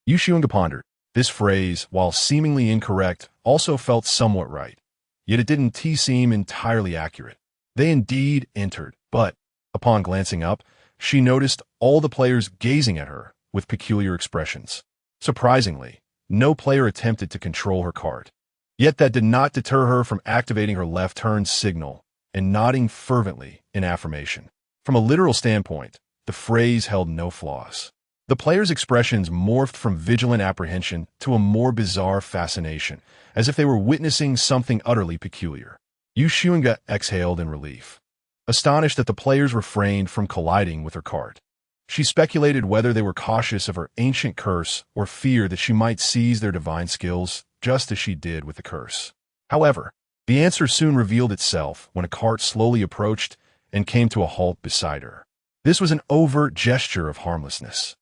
Xunge pondered. This phrase, while seemingly incorrect, also felt somewhat right. Yet it didn't seem entirely accurate. They indeed entered, but upon glancing up, she noticed all the players gazing at her with peculiar expressions. Surprisingly, no player attempted to control her cart. Yet that did not deter her from activating her left turn signal and nodding fervently in affirmation. From a literal standpoint, the phrase held no flaws. The players' expressions morphed from vigilant apprehension to a more bizarre fascination, as if they were witnessing something utterly peculiar. Xunge exhaled in relief, astonished that the players refrained from colliding with her cart. She speculated whether they were cautious of her ancient curse or feared that she might seize their divine skills, just as she did with the curse. However, the answer soon revealed itself when a cart slowly approached and came to a halt beside her. This was an overt gesture of harmlessness.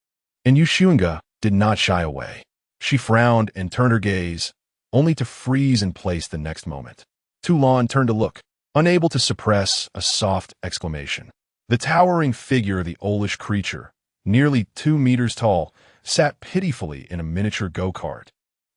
And Xunge did not shy away. She frowned and turned her gaze, only to freeze in place the next moment. Toulon turned to look, unable to suppress a soft exclamation. The towering figure of the owlish creature, nearly 2 meters tall, sat pitifully in a miniature go-kart,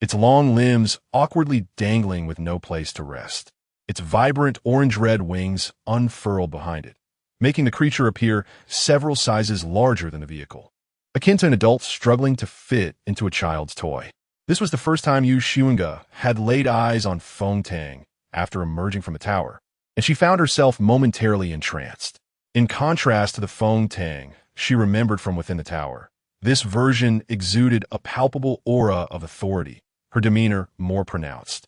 its long limbs awkwardly dangling with no place to rest. Its vibrant orange-red wings unfurled behind it, making the creature appear several sizes larger than the vehicle, akin to an adult struggling to fit into a child's toy. This was the first time Xunge had laid eyes on Feng Tang after emerging from the tower, and she found herself momentarily entranced. In contrast to the Feng Tang she remembered from within the tower, this version exuded a palpable aura of authority, her demeanor more pronounced,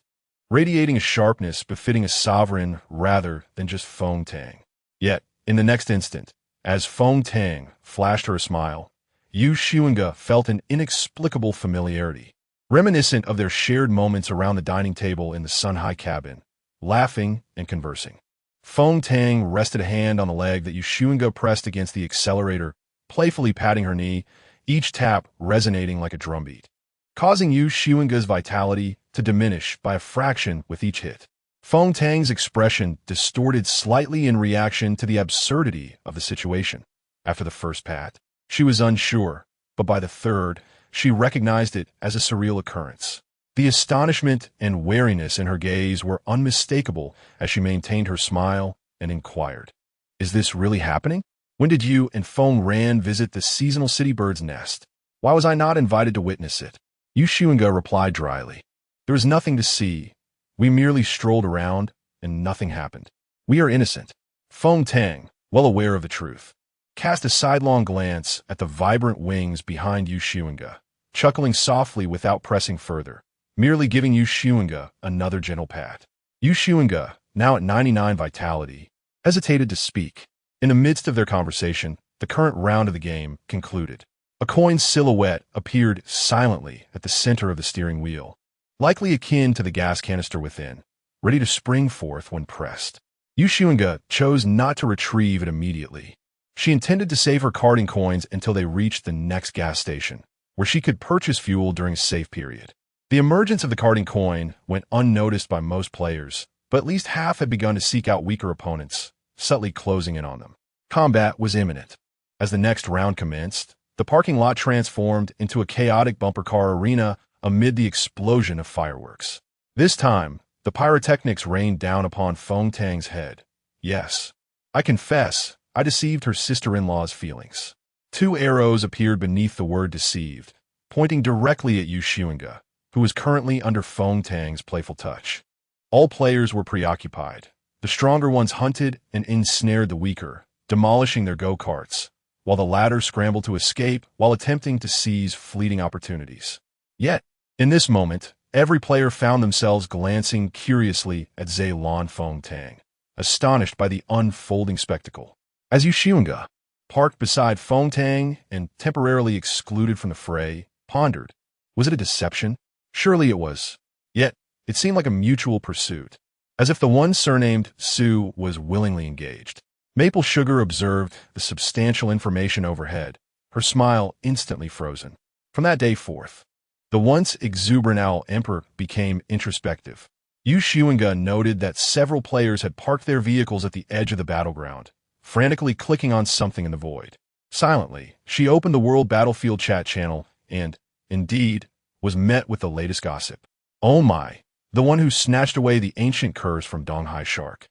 radiating a sharpness befitting a sovereign rather than just Feng Tang. Yet, in the next instant, as Feng Tang flashed her a smile, Xunge felt an inexplicable familiarity, reminiscent of their shared moments around the dining table in the Sunhai cabin, laughing and conversing. Feng Tang rested a hand on the leg that Xunge pressed against the accelerator, playfully patting her knee, each tap resonating like a drumbeat, causing Xunge's vitality to diminish by a fraction with each hit. Feng Tang's expression distorted slightly in reaction to the absurdity of the situation. After the first pat, she was unsure, but by the third, she recognized it as a surreal occurrence. The astonishment and wariness in her gaze were unmistakable as she maintained her smile and inquired, "Is this really happening? When did you and Feng Ran visit the seasonal city bird's nest? Why was I not invited to witness it?" Xunge replied dryly, "There was nothing to see. We merely strolled around, and nothing happened. We are innocent." Feng Tang, well aware of the truth, cast a sidelong glance at the vibrant wings behind Xunge, chuckling softly without pressing further, merely giving Xunge another gentle pat. Xunge, now at 99 vitality, hesitated to speak. In the midst of their conversation, the current round of the game concluded. A coin's silhouette appeared silently at the center of the steering wheel, likely akin to the gas canister within, ready to spring forth when pressed. Xunge chose not to retrieve it immediately. She intended to save her carding coins until they reached the next gas station, where she could purchase fuel during a safe period. The emergence of the carding coin went unnoticed by most players, but at least half had begun to seek out weaker opponents, subtly closing in on them. Combat was imminent. As the next round commenced, the parking lot transformed into a chaotic bumper car arena amid the explosion of fireworks. This time, the pyrotechnics rained down upon Feng Tang's head. Yes, I confess, I deceived her sister-in-law's feelings. 2 arrows appeared beneath the word deceived, pointing directly at Xunge, who was currently under Feng Tang's playful touch. All players were preoccupied. The stronger ones hunted and ensnared the weaker, demolishing their go-karts, while the latter scrambled to escape while attempting to seize fleeting opportunities. Yet, in this moment, every player found themselves glancing curiously at Lan Feng Tang, astonished by the unfolding spectacle. As Xunge, parked beside Feng Tang and temporarily excluded from the fray, pondered, was it a deception? Surely it was. Yet, it seemed like a mutual pursuit, as if the one surnamed Su was willingly engaged. Maple Sugar observed the substantial information overhead, her smile instantly frozen. From that day forth, the once exuberant owl emperor became introspective. Xunge noted that several players had parked their vehicles at the edge of the battleground, frantically clicking on something in the void. Silently, she opened the World Battlefield chat channel and, indeed, was met with the latest gossip. Oh my! The one who snatched away the ancient curse from Donghai Shark.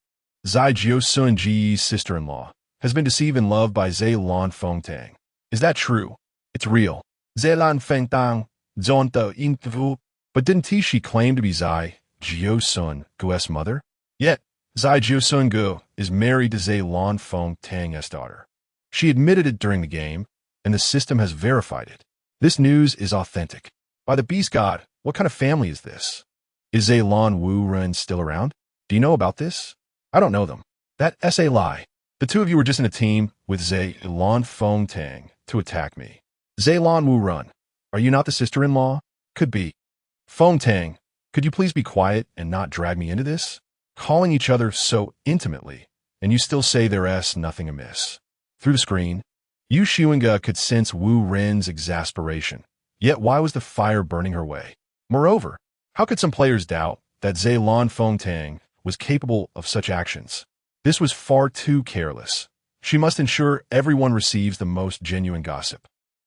Zai Jiosun Ji's sister-in-law has been deceived in love by Lan Feng Tang. Is that true? It's real. Lan Feng Tang, zonta intu. But didn't she claim to be Zai Jiosun Gu's mother? Yet, Zai Jiosun Gu is married to Lan Feng Tang's daughter. She admitted it during the game, and the system has verified it. This news is authentic. By the beast god, what kind of family is this? Is Lan Wu Ren still around? Do you know about this? I don't know them. That's a lie. The two of you were just in a team with Lan Feng Tang to attack me. Lan Wu Ren, are you not the sister-in-law? Could be. Feng Tang, Could you please be quiet and not drag me into this? Calling each other so intimately, and you still say there's nothing amiss. Through the screen, Xunge could sense Wu Ren's exasperation. Yet why was the fire burning her way? Moreover, how could some players doubt that Zhe Lan Fengtang was capable of such actions? This was far too careless. She must ensure everyone receives the most genuine gossip.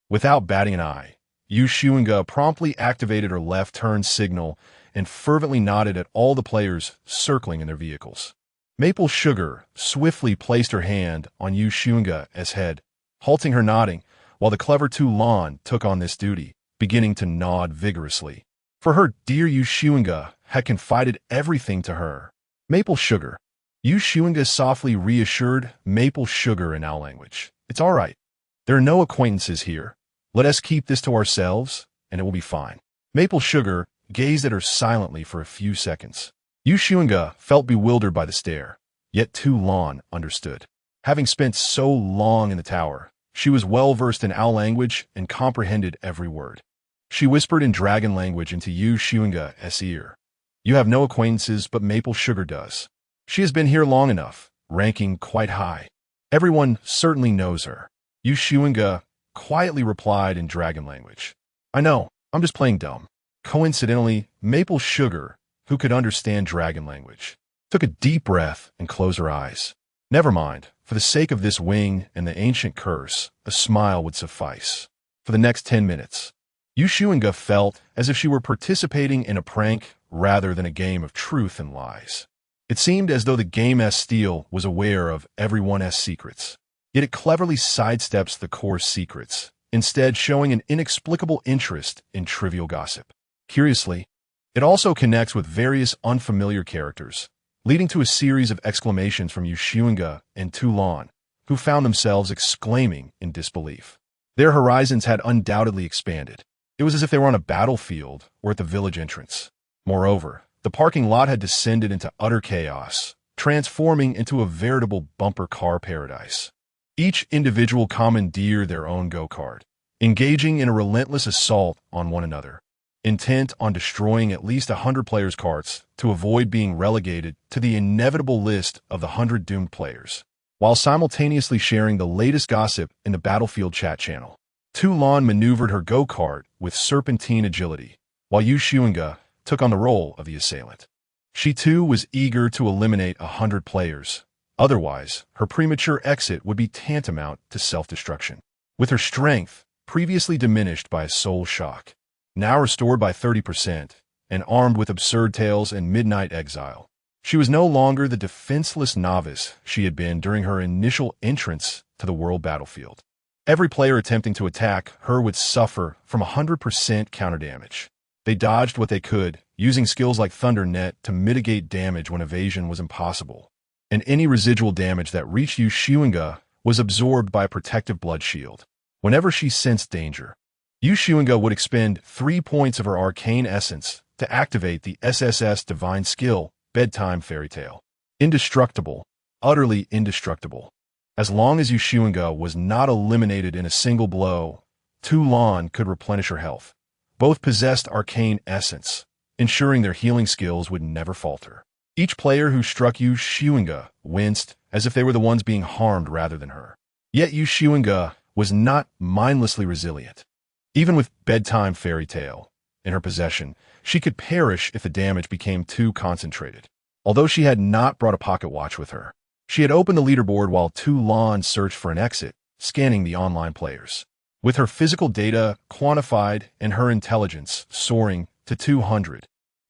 Without batting an eye, Xunge promptly activated her left-turn signal and fervently nodded at all the players circling in their vehicles. Maple Sugar swiftly placed her hand on Xunge's head, halting her nodding, while the clever Tu Lan took on this duty, beginning to nod vigorously. For her dear Xunge had confided everything to her. Maple Sugar. Xunge softly reassured Maple Sugar in owl language. It's all right. There are no acquaintances here. Let us keep this to ourselves, and it will be fine. Maple Sugar gazed at her silently for a few seconds. Xunge felt bewildered by the stare, yet Tu Lan understood. Having spent so long in the tower, she was well-versed in owl language and comprehended every word. She whispered in dragon language into Xunge's ear. You have no acquaintances, but Maple Sugar does. She has been here long enough, ranking quite high. Everyone certainly knows her. Xunge quietly replied in dragon language. I know, I'm just playing dumb. Coincidentally, Maple Sugar, who could understand dragon language, took a deep breath and closed her eyes. Never mind, for the sake of this wing and the ancient curse, a smile would suffice. For the next 10 minutes, Xunge felt as if she were participating in a prank rather than a game of truth and lies. It seemed as though the game's steel was aware of everyone's secrets, yet it cleverly sidesteps the core secrets, instead showing an inexplicable interest in trivial gossip. Curiously, it also connects with various unfamiliar characters, leading to a series of exclamations from Xunge and Tu Lan, who found themselves exclaiming in disbelief. Their horizons had undoubtedly expanded. It was as if they were on a battlefield or at the village entrance. Moreover, the parking lot had descended into utter chaos, transforming into a veritable bumper car paradise. Each individual commandeered their own go-kart, engaging in a relentless assault on one another, intent on destroying at least 100 players' karts to avoid being relegated to the inevitable list of the 100 doomed players, while simultaneously sharing the latest gossip in the Battlefield chat channel. Tu Lan maneuvered her go-kart with serpentine agility, while Xunge took on the role of the assailant. She too was eager to eliminate 100 players. Otherwise, her premature exit would be tantamount to self-destruction. With her strength, previously diminished by a soul shock, now restored by 30%, and armed with absurd tales and midnight exile, she was no longer the defenseless novice she had been during her initial entrance to the world battlefield. Every player attempting to attack her would suffer from 100% counter damage. They dodged what they could, using skills like Thunder Net to mitigate damage when evasion was impossible, and any residual damage that reached Xunge was absorbed by a protective blood shield. Whenever she sensed danger, Xunge would expend 3 points of her arcane essence to activate the SSS divine skill, Bedtime Fairy Tale. Indestructible, utterly indestructible. As long as Xunge was not eliminated in a single blow, Tu Lan could replenish her health. Both possessed arcane essence, ensuring their healing skills would never falter. Each player who struck Xunge winced as if they were the ones being harmed rather than her. Yet Xunge was not mindlessly resilient. Even with Bedtime Fairy Tale in her possession, she could perish if the damage became too concentrated. Although she had not brought a pocket watch with her, she had opened the leaderboard while Tu Lan searched for an exit, scanning the online players. With her physical data quantified and her intelligence soaring to 200,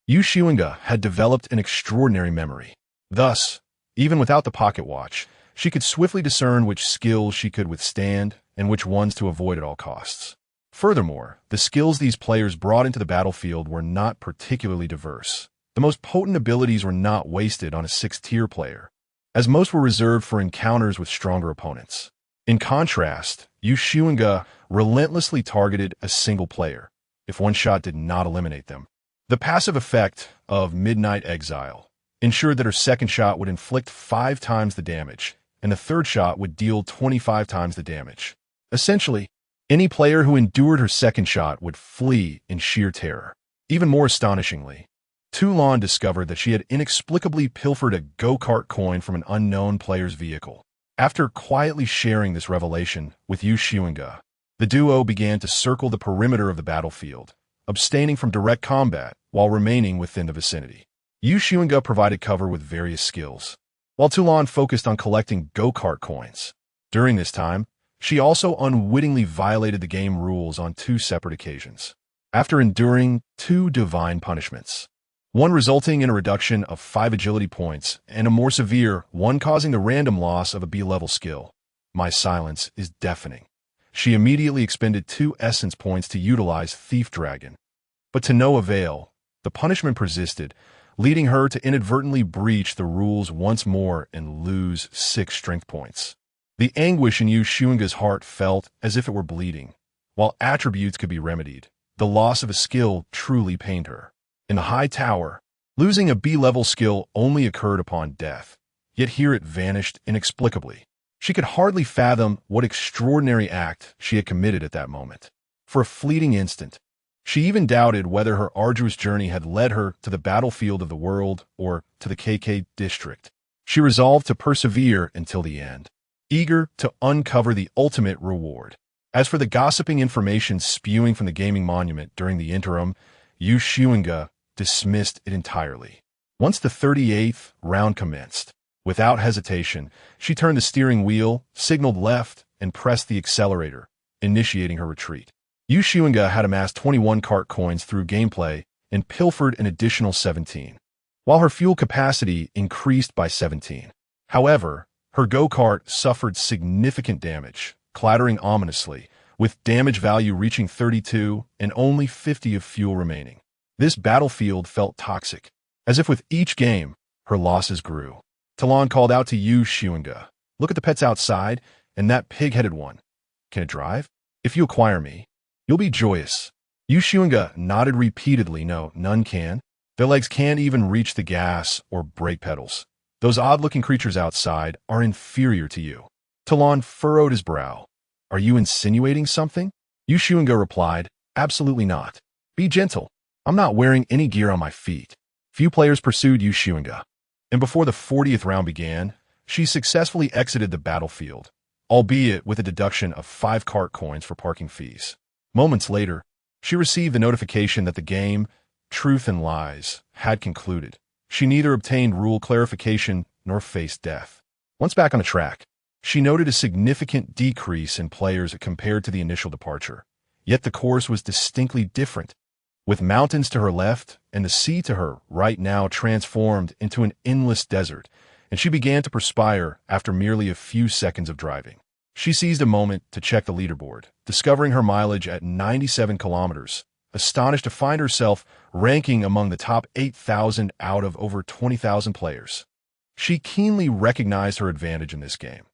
Xunge had developed an extraordinary memory. Thus, even without the pocket watch, she could swiftly discern which skills she could withstand and which ones to avoid at all costs. Furthermore, the skills these players brought into the battlefield were not particularly diverse. The most potent abilities were not wasted on a 6th-tier player, as most were reserved for encounters with stronger opponents. In contrast, Xunge relentlessly targeted a single player, if one shot did not eliminate them. The passive effect of Midnight Exile ensured that her second shot would inflict 5 times the damage, and the third shot would deal 25 times the damage. Essentially, any player who endured her second shot would flee in sheer terror. Even more astonishingly, Toulon discovered that she had inexplicably pilfered a go-kart coin from an unknown player's vehicle. After quietly sharing this revelation with Xunge, the duo began to circle the perimeter of the battlefield, abstaining from direct combat while remaining within the vicinity. Xunge provided cover with various skills, while Toulon focused on collecting go-kart coins. During this time, she also unwittingly violated the game rules on 2 separate occasions. After enduring 2 divine punishments, one resulting in a reduction of 5 agility points and a more severe one causing the random loss of a B-level skill, my silence is deafening. She immediately expended 2 essence points to utilize Thief Dragon. But to no avail, the punishment persisted, leading her to inadvertently breach the rules once more and lose 6 strength points. The anguish in Xunge's heart felt as if it were bleeding. While attributes could be remedied, the loss of a skill truly pained her. In the high tower, losing a B-level skill only occurred upon death, yet here it vanished inexplicably. She could hardly fathom what extraordinary act she had committed at that moment. For a fleeting instant, she even doubted whether her arduous journey had led her to the battlefield of the world or to the KK district. She resolved to persevere until the end, eager to uncover the ultimate reward. As for the gossiping information spewing from the gaming monument during the interim, Xunge dismissed it entirely. Once the 38th round commenced, without hesitation, she turned the steering wheel, signaled left, and pressed the accelerator, initiating her retreat. Xunge had amassed 21 kart coins through gameplay and pilfered an additional 17, while her fuel capacity increased by 17. However, her go-kart suffered significant damage, clattering ominously, with damage value reaching 32 and only 50 of fuel remaining. This battlefield felt toxic, as if with each game, her losses grew. Toulon called out to Xunge, "Look at the pets outside, and that pig-headed one. Can it drive? If you acquire me, you'll be joyous." Xunge nodded repeatedly. "No, none can. Their legs can't even reach the gas or brake pedals. Those odd-looking creatures outside are inferior to you." Toulon furrowed his brow. "Are you insinuating something?" Xunge replied, "Absolutely not. Be gentle. I'm not wearing any gear on my feet." Few players pursued Xunge, and before the 40th round began, she successfully exited the battlefield, albeit with a deduction of 5 kart coins for parking fees. Moments later, she received the notification that the game, Truth and Lies, had concluded. She neither obtained rule clarification nor faced death. Once back on the track, she noted a significant decrease in players compared to the initial departure. Yet the course was distinctly different, with mountains to her left and the sea to her right now transformed into an endless desert, and she began to perspire after merely a few seconds of driving. She seized a moment to check the leaderboard, discovering her mileage at 97 kilometers, astonished to find herself ranking among the top 8,000 out of over 20,000 players. She keenly recognized her advantage in this game.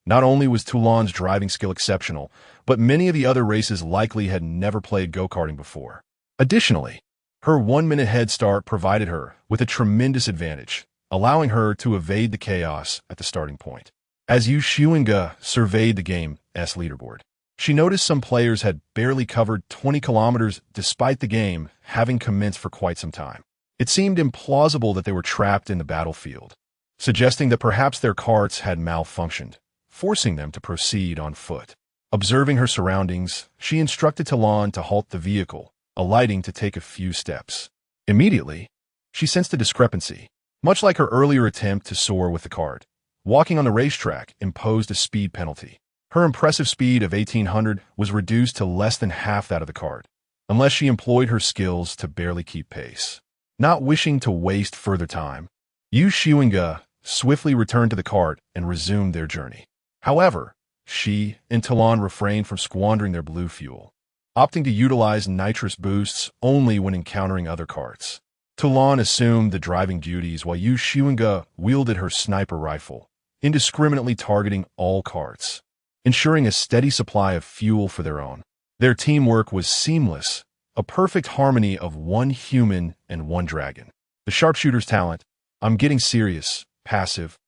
Not only was Toulon's driving skill exceptional, but many of the other races likely had never played go-karting before. Additionally, her 1-minute head start provided her with a tremendous advantage, allowing her to evade the chaos at the starting point. As Xunge surveyed the game's leaderboard, she noticed some players had barely covered 20 kilometers despite the game having commenced for quite some time. It seemed implausible that they were trapped in the battlefield, suggesting that perhaps their carts had malfunctioned, forcing them to proceed on foot. Observing her surroundings, she instructed Toulon to halt the vehicle, alighting to take a few steps. Immediately, she sensed a discrepancy. Much like her earlier attempt to soar with the cart, walking on the racetrack imposed a speed penalty. Her impressive speed of 1,800 was reduced to less than half that of the cart, unless she employed her skills to barely keep pace. Not wishing to waste further time, Xunge swiftly returned to the cart and resumed their journey. However, she and Toulon refrained from squandering their blue fuel, opting to utilize nitrous boosts only when encountering other carts. Toulon assumed the driving duties while Xunge wielded her sniper rifle, indiscriminately targeting all carts, ensuring a steady supply of fuel for their own. Their teamwork was seamless, a perfect harmony of one human and one dragon. The sharpshooter's talent, "I'm getting serious," passive,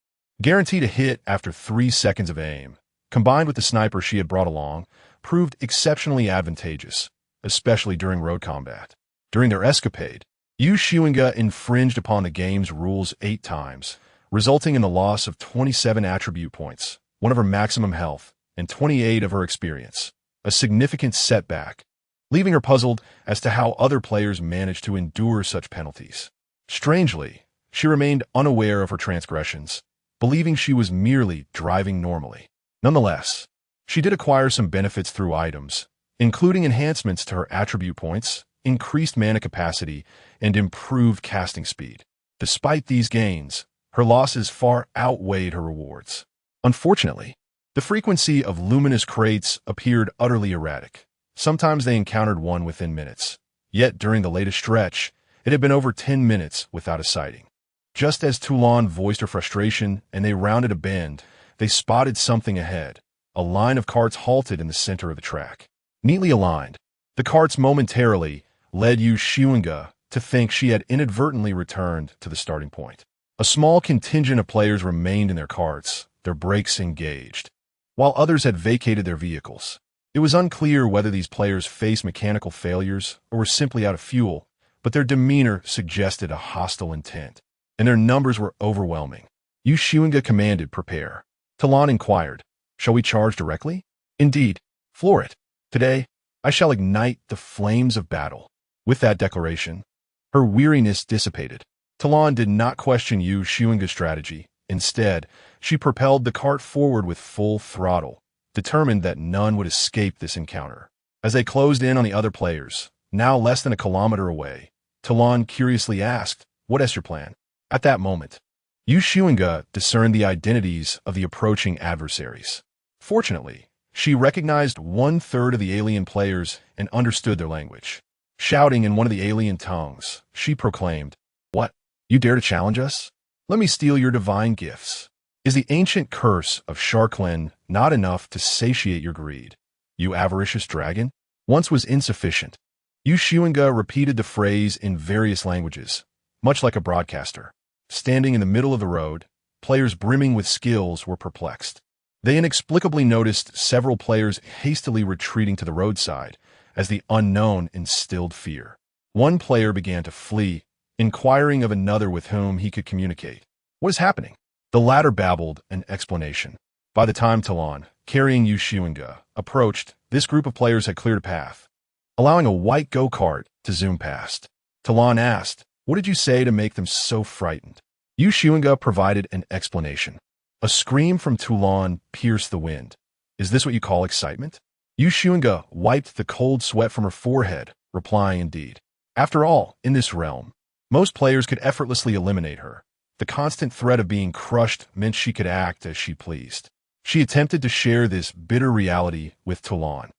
guaranteed a hit after 3 seconds of aim, combined with the sniper she had brought along, proved exceptionally advantageous, especially during road combat. During their escapade, Xunge infringed upon the game's rules 8 times, resulting in the loss of 27 attribute points, 1 of her maximum health, and 28 of her experience, a significant setback, leaving her puzzled as to how other players managed to endure such penalties. Strangely, she remained unaware of her transgressions, believing she was merely driving normally. Nonetheless, she did acquire some benefits through items, including enhancements to her attribute points, increased mana capacity, and improved casting speed. Despite these gains, her losses far outweighed her rewards. Unfortunately, the frequency of luminous crates appeared utterly erratic. Sometimes they encountered one within minutes. Yet during the latest stretch, it had been over 10 minutes without a sighting. Just as Toulon voiced her frustration and they rounded a bend, they spotted something ahead. A line of carts halted in the center of the track. Neatly aligned, the carts momentarily led Xunge to think she had inadvertently returned to the starting point. A small contingent of players remained in their carts, their brakes engaged, while others had vacated their vehicles. It was unclear whether these players faced mechanical failures or were simply out of fuel, but their demeanor suggested a hostile intent, and their numbers were overwhelming. Xunge commanded, "Prepare." Talon inquired, "Shall we charge directly?" "Indeed. Floor it. Today, I shall ignite the flames of battle." With that declaration, her weariness dissipated. Talon did not question Xunge's strategy. Instead, she propelled the cart forward with full throttle, determined that none would escape this encounter. As they closed in on the other players, now less than a kilometer away, Talon curiously asked, "What is your plan?" At that moment, Xunge discerned the identities of the approaching adversaries. Fortunately, she recognized 1/3 of the alien players and understood their language. Shouting in one of the alien tongues, she proclaimed, "What? You dare to challenge us? Let me steal your divine gifts. Is the ancient curse of Sharklen not enough to satiate your greed? You avaricious dragon?" Once was insufficient. Xunge repeated the phrase in various languages, much like a broadcaster. Standing in the middle of the road, players brimming with skills were perplexed. They inexplicably noticed several players hastily retreating to the roadside as the unknown instilled fear. One player began to flee, inquiring of another with whom he could communicate. "What is happening?" The latter babbled an explanation. By the time Talon, carrying Xunge, approached, this group of players had cleared a path, allowing a white go-kart to zoom past. Talon asked, "What did you say to make them so frightened?" Xunge provided an explanation. A scream from Toulon pierced the wind. "Is this what you call excitement?" Xunge wiped the cold sweat from her forehead, replying, "Indeed. After all, in this realm, most players could effortlessly eliminate her. The constant threat of being crushed meant she could act as she pleased." She attempted to share this bitter reality with Toulon,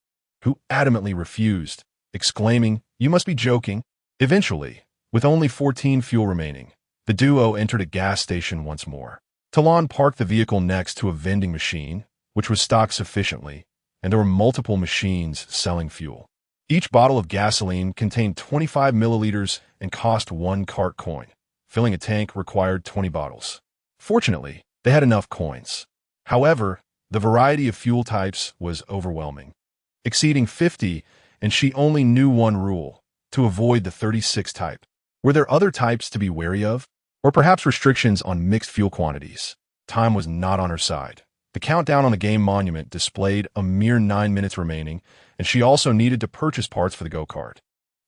who adamantly refused, exclaiming, "You must be joking." Eventually, with only 14 fuel remaining, the duo entered a gas station once more. Talon parked the vehicle next to a vending machine, which was stocked sufficiently, and there were multiple machines selling fuel. Each bottle of gasoline contained 25 milliliters and cost 1 cart coin. Filling a tank required 20 bottles. Fortunately, they had enough coins. However, the variety of fuel types was overwhelming, exceeding 50, and she only knew one rule: to avoid the 36 type. Were there other types to be wary of? Or perhaps restrictions on mixed fuel quantities? Time was not on her side. The countdown on the game monument displayed a mere 9 minutes remaining, and she also needed to purchase parts for the go-kart.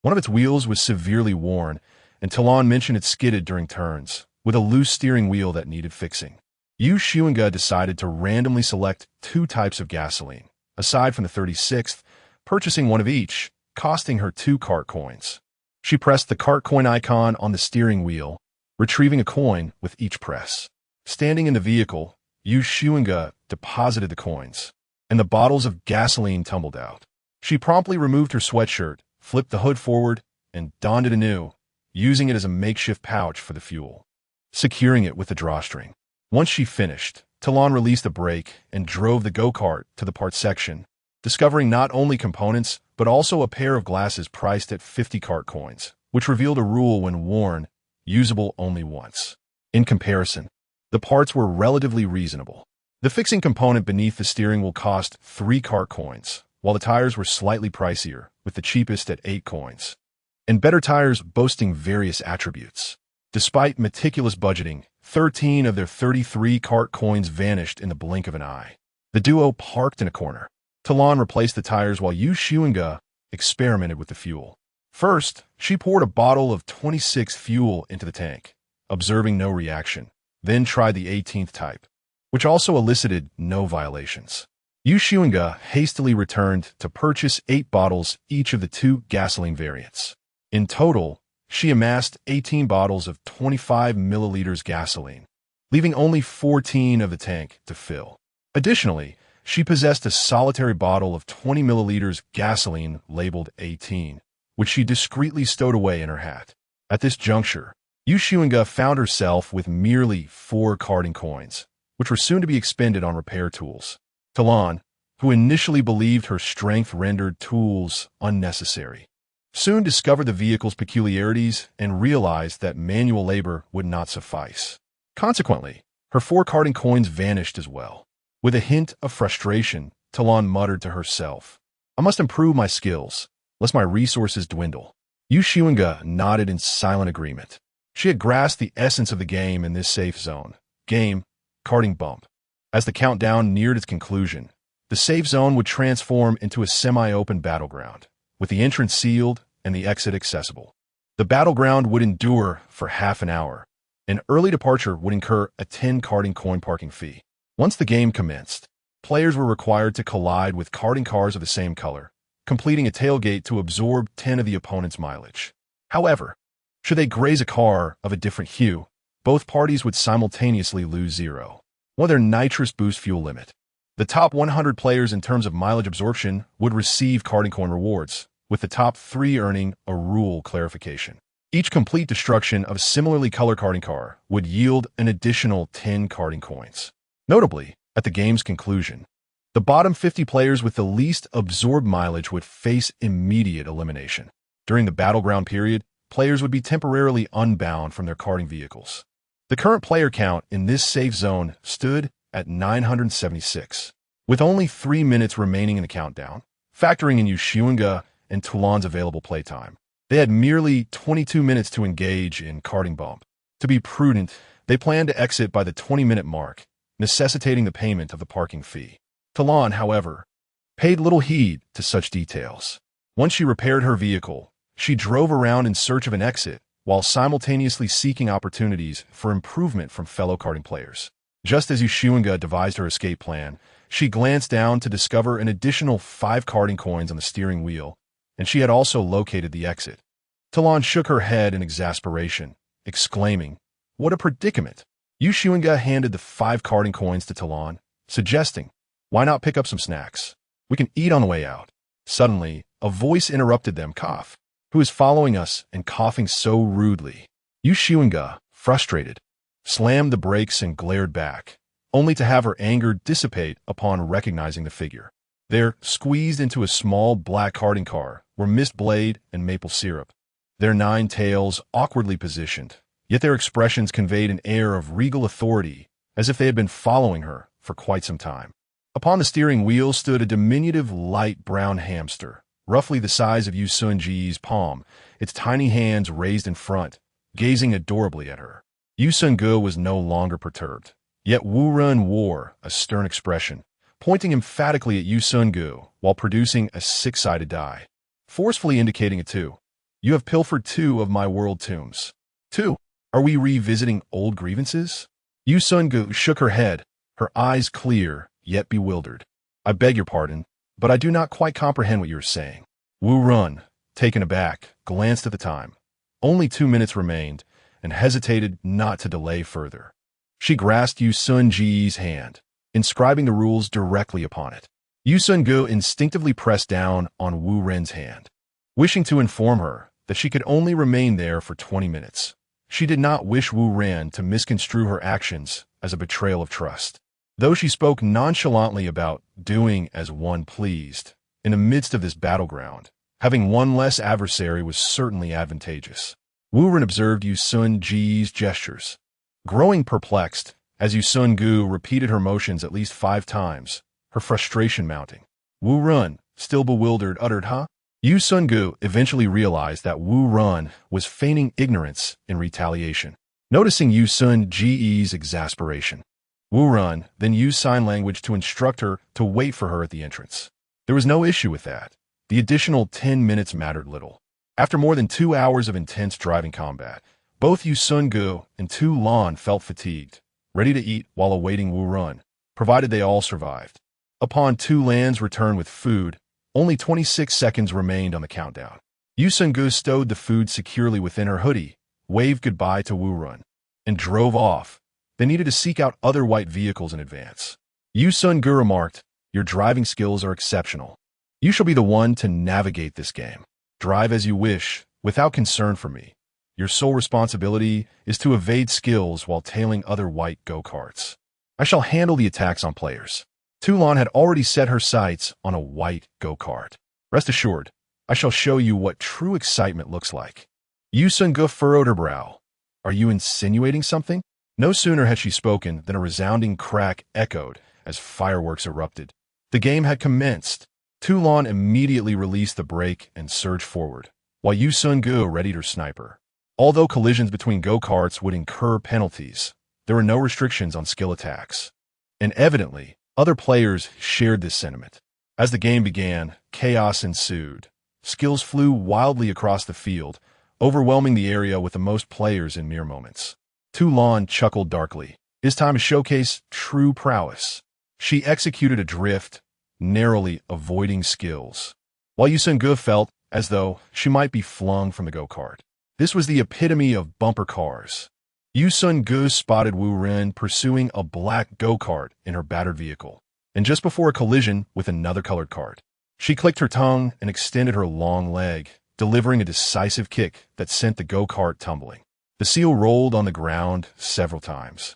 One of its wheels was severely worn, and Talon mentioned it skidded during turns, with a loose steering wheel that needed fixing. Xunge decided to randomly select 2 types of gasoline, aside from the 36th, purchasing one of each, costing her 2 cart coins. She pressed the cart coin icon on the steering wheel, retrieving a coin with each press. Standing in the vehicle, Xunge deposited the coins, and the bottles of gasoline tumbled out. She promptly removed her sweatshirt, flipped the hood forward, and donned it anew, using it as a makeshift pouch for the fuel, securing it with a drawstring. Once she finished, Talon released the brake and drove the go-kart to the parts section, discovering not only components, but also a pair of glasses priced at 50 cart coins, which revealed a rule when worn: usable only once. In comparison, the parts were relatively reasonable. The fixing component beneath the steering wheel cost 3 cart coins, while the tires were slightly pricier, with the cheapest at 8 coins. and better tires boasting various attributes. Despite meticulous budgeting, 13 of their 33 cart coins vanished in the blink of an eye. The duo parked in a corner. Talon replaced the tires while Xunge experimented with the fuel. First, she poured a bottle of 26 fuel into the tank, observing no reaction, then tried the 18th type, which also elicited no violations. Xunge hastily returned to purchase 8 bottles each of the 2 gasoline variants. In total, she amassed 18 bottles of 25 milliliters gasoline, leaving only 14 of the tank to fill. Additionally, she possessed a solitary bottle of 20 milliliters gasoline labeled 18, which she discreetly stowed away in her hat. At this juncture, Xunge found herself with merely 4 carding coins, which were soon to be expended on repair tools. Talon, who initially believed her strength rendered tools unnecessary, soon discovered the vehicle's peculiarities and realized that manual labor would not suffice. Consequently, her 4 carding coins vanished as well. With a hint of frustration, Talon muttered to herself, "I must improve my skills, lest my resources dwindle." Xunge nodded in silent agreement. She had grasped the essence of the game in this safe zone. Game, carding bump. As the countdown neared its conclusion, the safe zone would transform into a semi-open battleground, with the entrance sealed and the exit accessible. The battleground would endure for half an hour. An early departure would incur a 10 carding coin parking fee. Once the game commenced, players were required to collide with carding cars of the same color, completing a tailgate to absorb 10 of the opponent's mileage. However, should they graze a car of a different hue, both parties would simultaneously lose 0. Their nitrous boost fuel limit. The top 100 players in terms of mileage absorption would receive carding coin rewards, with the top 3 earning a rule clarification. Each complete destruction of a similarly colored carding car would yield an additional 10 carding coins. Notably, at the game's conclusion, the bottom 50 players with the least absorbed mileage would face immediate elimination. During the battleground period, players would be temporarily unbound from their carding vehicles. The current player count in this safe zone stood at 976. With only 3 minutes remaining in the countdown, factoring in Xunge and Talon's available playtime, they had merely 22 minutes to engage in carding bump. To be prudent, they planned to exit by the 20-minute mark, necessitating the payment of the parking fee. Talon, however, paid little heed to such details. Once she repaired her vehicle, she drove around in search of an exit while simultaneously seeking opportunities for improvement from fellow carding players. Just as Xunge devised her escape plan, she glanced down to discover an additional 5 carding coins on the steering wheel, and she had also located the exit. Talon shook her head in exasperation, exclaiming, "What a predicament!" Xunge handed the 5 carding coins to Talon, suggesting, "Why not pick up some snacks? We can eat on the way out." Suddenly, a voice interrupted them. "Cough. Who is following us and coughing so rudely?" Xunge, frustrated, slammed the brakes and glared back, only to have her anger dissipate upon recognizing the figure. There, squeezed into a small black carding car, were Mist Blade and Maple Syrup, their 9 tails awkwardly positioned, yet their expressions conveyed an air of regal authority, as if they had been following her for quite some time. Upon the steering wheel stood a diminutive light brown hamster, roughly the size of Xunge's palm, its tiny hands raised in front, gazing adorably at her. Xunge was no longer perturbed, yet Wu Run wore a stern expression, pointing emphatically at Xunge while producing a 6-sided die, forcefully indicating a 2. "You have pilfered 2 of my world tombs." 2. Are we revisiting old grievances? Xunge shook her head, her eyes clear, yet bewildered. "I beg your pardon, but I do not quite comprehend what you are saying." Wu Run, taken aback, glanced at the time. Only 2 minutes remained, and hesitated not to delay further. She grasped Xunge's hand, inscribing the rules directly upon it. Xunge instinctively pressed down on Wu Ren's hand, wishing to inform her that she could only remain there for 20 minutes. She did not wish Wu Ren to misconstrue her actions as a betrayal of trust. Though she spoke nonchalantly about doing as one pleased, in the midst of this battleground, having one less adversary was certainly advantageous. Wu Ren observed Xunge's gestures, growing perplexed as Xunge repeated her motions at least 5 times, her frustration mounting. Wu Ren, still bewildered, uttered, "Huh?" Xunge eventually realized that Wu Run was feigning ignorance in retaliation. Noticing Xunge's exasperation, Wu Run then used sign language to instruct her to wait for her at the entrance. There was no issue with that. The additional 10 minutes mattered little. After more than 2 hours of intense driving combat, both Xunge and Tu Lan felt fatigued, ready to eat while awaiting Wu Run, provided they all survived. Upon Tu Lan's return with food, only 26 seconds remained on the countdown. Xunge stowed the food securely within her hoodie, waved goodbye to Wu Run, and drove off. They needed to seek out other white vehicles in advance. Xunge remarked, "Your driving skills are exceptional. You shall be the one to navigate this game. Drive as you wish, without concern for me. Your sole responsibility is to evade skills while tailing other white go-karts. I shall handle the attacks on players." Tu Lan had already set her sights on a white go-kart. "Rest assured, I shall show you what true excitement looks like." Xunge furrowed her brow. "Are you insinuating something?" No sooner had she spoken than a resounding crack echoed as fireworks erupted. The game had commenced. Tu Lan immediately released the brake and surged forward, while Xunge readied her sniper. Although collisions between go-karts would incur penalties, there were no restrictions on skill attacks. And evidently, other players shared this sentiment. As the game began, chaos ensued. Skills flew wildly across the field, overwhelming the area with the most players in mere moments. Tu Lan chuckled darkly. It is time to showcase true prowess. She executed a drift, narrowly avoiding skills, while Xunge felt as though she might be flung from the go-kart. This was the epitome of bumper cars. Xunge spotted Wu Ren pursuing a black go-kart in her battered vehicle, and just before a collision with another colored cart, she clicked her tongue and extended her long leg, delivering a decisive kick that sent the go-kart tumbling. The seal rolled on the ground several times,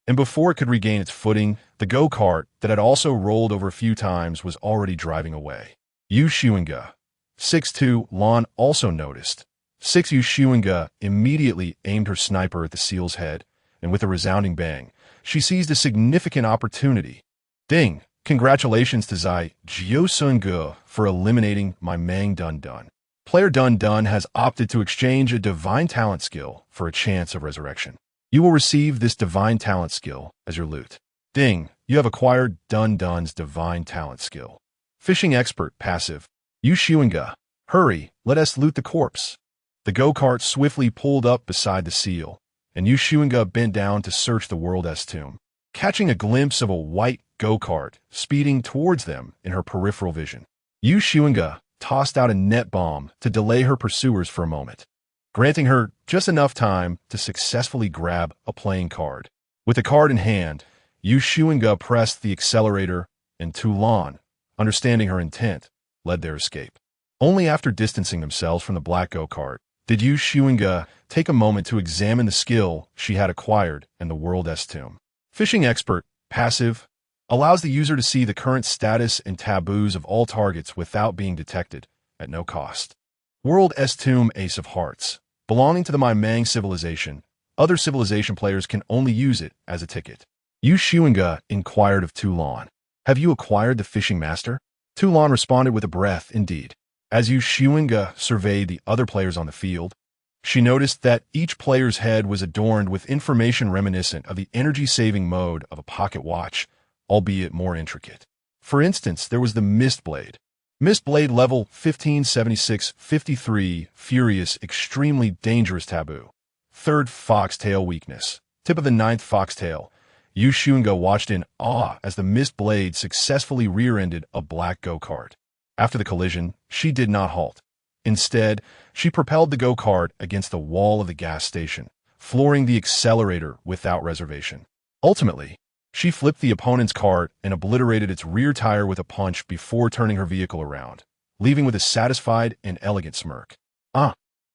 and before it could regain its footing, the go-kart that had also rolled over a few times was already driving away. Xunge. 6-2 Lan also noticed. 6 Xunge immediately aimed her sniper at the seal's head, and with a resounding bang, she seized a significant opportunity. Ding! Congratulations to Xunge for eliminating my Mang Dun Dun. Player Dun Dun has opted to exchange a divine talent skill for a chance of resurrection. You will receive this divine talent skill as your loot. Ding! You have acquired Dun Dun's divine talent skill. Fishing expert passive. Xunge. Hurry, let us loot the corpse. The go-kart swiftly pulled up beside the seal, and Xunge bent down to search the world's tomb, catching a glimpse of a white go-kart speeding towards them in her peripheral vision. Xunge tossed out a net bomb to delay her pursuers for a moment, granting her just enough time to successfully grab a playing card. With the card in hand, Xunge pressed the accelerator, and Tu Lan, understanding her intent, led their escape. Only after distancing themselves from the black go-kart did Xunge take a moment to examine the skill she had acquired in the world's tomb. Fishing expert, passive, allows the user to see the current status and taboos of all targets without being detected, at no cost. World's tomb Ace of Hearts. Belonging to the Mang civilization, other civilization players can only use it as a ticket. Xunge inquired of Tu Lan, "Have you acquired the fishing master?" Tu Lan responded with a breath, "Indeed." As Xunge surveyed the other players on the field, she noticed that each player's head was adorned with information reminiscent of the energy-saving mode of a pocket watch, albeit more intricate. For instance, there was the Mist Blade. Mist Blade level 1576-53, Furious, extremely dangerous taboo. 3rd Foxtail weakness. Tip of the 9th Foxtail. Xunge watched in awe as the Mist Blade successfully rear-ended a black go-kart. After the collision, she did not halt. Instead, she propelled the go-kart against the wall of the gas station, flooring the accelerator without reservation. Ultimately, she flipped the opponent's cart and obliterated its rear tire with a punch before turning her vehicle around, leaving with a satisfied and elegant smirk.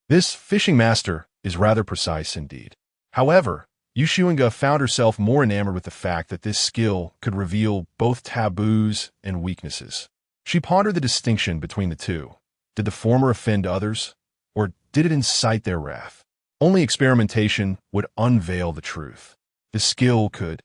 This fishing master is rather precise indeed. However, Xunge found herself more enamored with the fact that this skill could reveal both taboos and weaknesses. She pondered the distinction between the two. Did the former offend others, or did it incite their wrath? Only experimentation would unveil the truth. The skill could,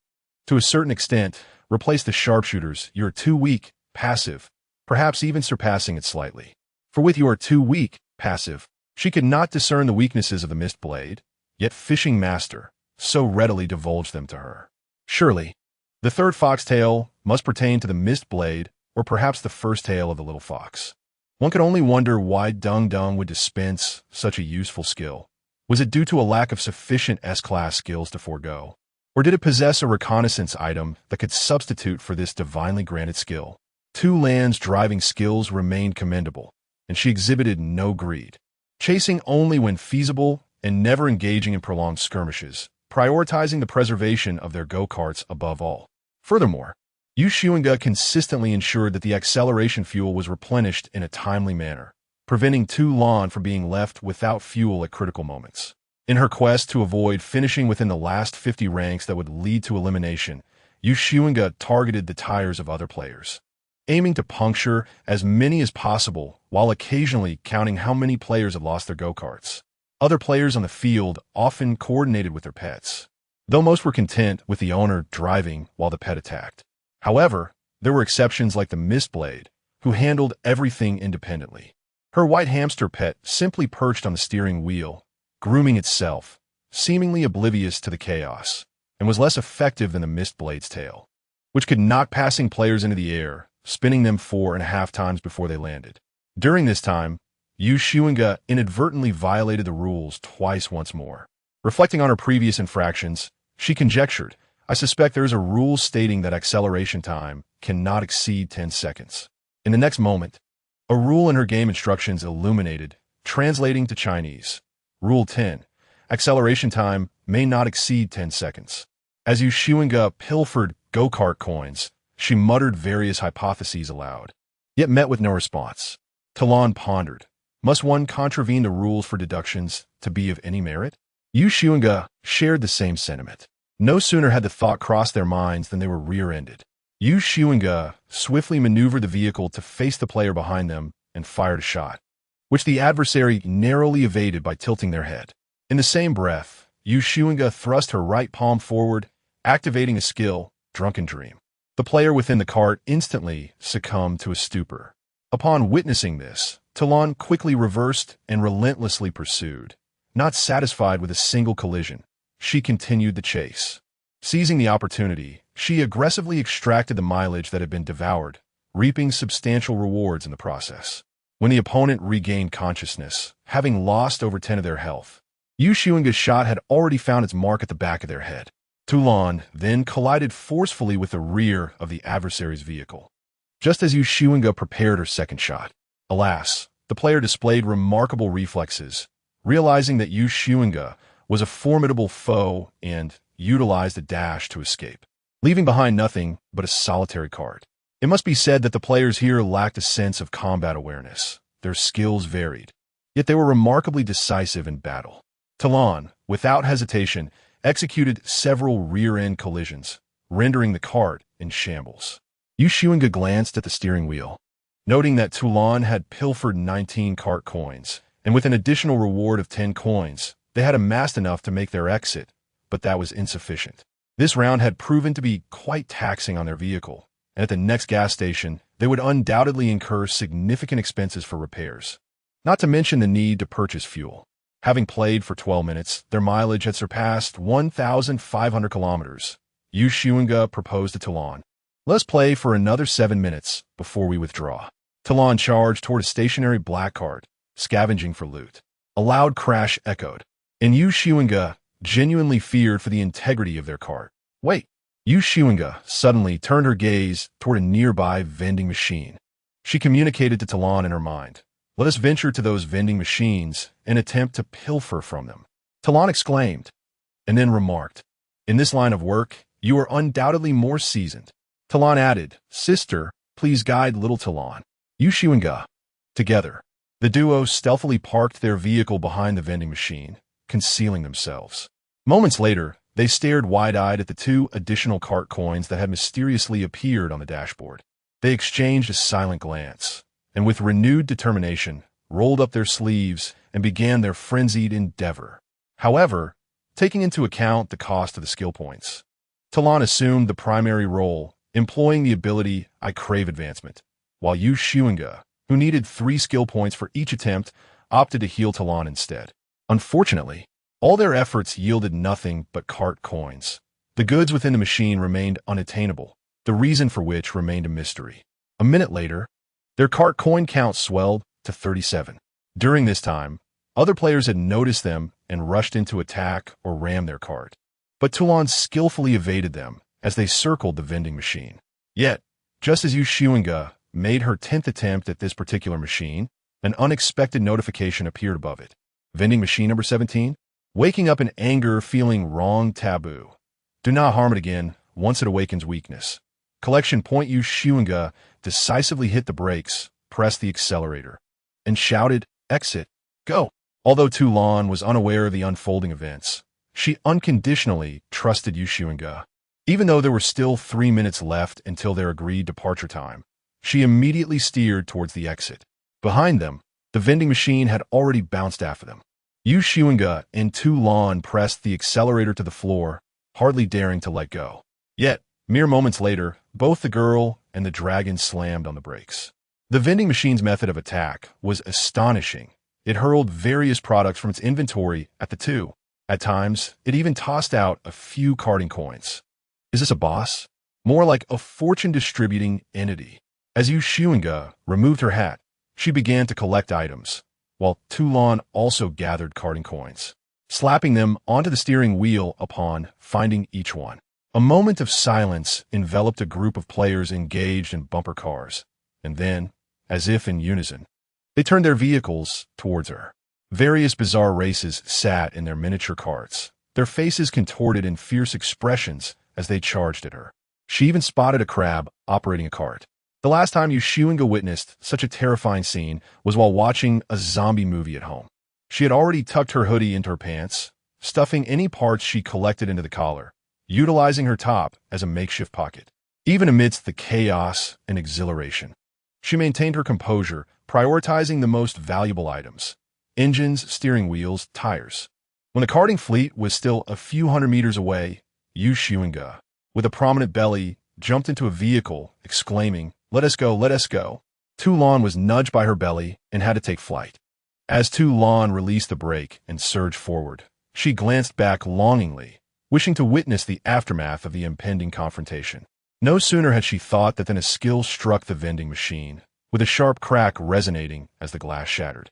to a certain extent, replace the sharpshooter's "you're too weak" passive, perhaps even surpassing it slightly. For with your too weak, passive, she could not discern the weaknesses of the mist blade, yet fishing master so readily divulged them to her. Surely, the third foxtail must pertain to the mist blade, or perhaps the first tail of the little fox. One could only wonder why Dung Dung would dispense such a useful skill. Was it due to a lack of sufficient S-class skills to forego? Or did it possess a reconnaissance item that could substitute for this divinely granted skill? Tu Lan's driving skills remained commendable, and she exhibited no greed, chasing only when feasible and never engaging in prolonged skirmishes, prioritizing the preservation of their go-karts above all. Furthermore, Xunge consistently ensured that the acceleration fuel was replenished in a timely manner, preventing Tu Lan from being left without fuel at critical moments. In her quest to avoid finishing within the last 50 ranks that would lead to elimination, Xunge targeted the tires of other players, aiming to puncture as many as possible while occasionally counting how many players had lost their go-karts. Other players on the field often coordinated with their pets, though most were content with the owner driving while the pet attacked. However, there were exceptions like the Mistblade, who handled everything independently. Her white hamster pet simply perched on the steering wheel, grooming itself, seemingly oblivious to the chaos, and was less effective than the Mistblade's tail, which could knock passing players into the air, spinning them 4.5 times before they landed. During this time, Xunge inadvertently violated the rules twice once more. Reflecting on her previous infractions, she conjectured, I suspect there is a rule stating that acceleration time cannot exceed 10 seconds. In the next moment, a rule in her game instructions illuminated, translating to Chinese. Rule 10. Acceleration time may not exceed 10 seconds. As Xunge pilfered go-kart coins, she muttered various hypotheses aloud, yet met with no response. Talon pondered, must one contravene the rules for deductions to be of any merit? Xunge shared the same sentiment. No sooner had the thought crossed their minds than they were rear-ended. Xunge swiftly maneuvered the vehicle to face the player behind them and fired a shot, which the adversary narrowly evaded by tilting their head. In the same breath, Xunge thrust her right palm forward, activating a skill, Drunken Dream. The player within the cart instantly succumbed to a stupor. Upon witnessing this, Talon quickly reversed and relentlessly pursued. Not satisfied with a single collision, she continued the chase. Seizing the opportunity, she aggressively extracted the mileage that had been devoured, reaping substantial rewards in the process. When the opponent regained consciousness, having lost over 10 of their health, Xunge's shot had already found its mark at the back of their head. Talon then collided forcefully with the rear of the adversary's vehicle, just as Xunge prepared her second shot. Alas, the player displayed remarkable reflexes, realizing that Xunge was a formidable foe and utilized a dash to escape, leaving behind nothing but a solitary cart. It must be said that the players here lacked a sense of combat awareness. Their skills varied, yet they were remarkably decisive in battle. Talon, without hesitation, executed several rear-end collisions, rendering the cart in shambles. Xunge glanced at the steering wheel, noting that Talon had pilfered 19 cart coins, and with an additional reward of 10 coins, they had amassed enough to make their exit, but that was insufficient. This round had proven to be quite taxing on their vehicle, and at the next gas station, they would undoubtedly incur significant expenses for repairs, not to mention the need to purchase fuel. Having played for 12 minutes, their mileage had surpassed 1,500 kilometers. Xunge proposed to Talon, let's play for another 7 minutes before we withdraw. Talon charged toward a stationary black cart, scavenging for loot. A loud crash echoed, and Xunge genuinely feared for the integrity of their cart. Wait! Xunge suddenly turned her gaze toward a nearby vending machine. She communicated to Talon in her mind, let us venture to those vending machines and attempt to pilfer from them. Talon exclaimed, and then remarked, in this line of work, you are undoubtedly more seasoned. Talon added, sister, please guide little Talon. Xunge. Together, the duo stealthily parked their vehicle behind the vending machine, concealing themselves. Moments later, they stared wide-eyed at the 2 additional cart coins that had mysteriously appeared on the dashboard. They exchanged a silent glance, and with renewed determination, rolled up their sleeves and began their frenzied endeavor. However, taking into account the cost of the skill points, Talon assumed the primary role, employing the ability I Crave Advancement, while Xunge who needed 3 skill points for each attempt, opted to heal Talon instead. Unfortunately, all their efforts yielded nothing but cart coins. The goods within the machine remained unattainable, the reason for which remained a mystery. A minute later, their cart coin count swelled to 37. During this time, other players had noticed them and rushed in to attack or ram their cart. But Talon skillfully evaded them as they circled the vending machine. Yet, just as Xunge made her 10th attempt at this particular machine, an unexpected notification appeared above it. Vending machine number 17? Waking up in anger, feeling wrong, taboo. Do not harm it again once it awakens weakness. Collection point. Xunge decisively hit the brakes, pressed the accelerator, and shouted, "Exit, go." Although Talon was unaware of the unfolding events, she unconditionally trusted Xunge. Even though there were still 3 minutes left until their agreed departure time, she immediately steered towards the exit. Behind them, the vending machine had already bounced after them. Xunge and Talon pressed the accelerator to the floor, hardly daring to let go. Yet, mere moments later, both the girl and the dragon slammed on the brakes. The vending machine's method of attack was astonishing. It hurled various products from its inventory at the two. At times, it even tossed out a few carting coins. Is this a boss? More like a fortune-distributing entity. As Xunge removed her hat, she began to collect items, while Talon also gathered carting coins, slapping them onto the steering wheel upon finding each one. A moment of silence enveloped a group of players engaged in bumper cars, and then, as if in unison, they turned their vehicles towards her. Various bizarre races sat in their miniature carts, their faces contorted in fierce expressions as they charged at her. She even spotted a crab operating a cart. The last time Xunge witnessed such a terrifying scene was while watching a zombie movie at home. She had already tucked her hoodie into her pants, stuffing any parts she collected into the collar, utilizing her top as a makeshift pocket. Even amidst the chaos and exhilaration, she maintained her composure, prioritizing the most valuable items: engines, steering wheels, tires. When the carting fleet was still a few hundred meters away, Xunge, with a prominent belly, jumped into a vehicle, exclaiming, "Let us go, let us go." Talon was nudged by her belly and had to take flight. As Talon released the brake and surged forward, she glanced back longingly, wishing to witness the aftermath of the impending confrontation. No sooner had she thought that than a skill struck the vending machine, with a sharp crack resonating as the glass shattered.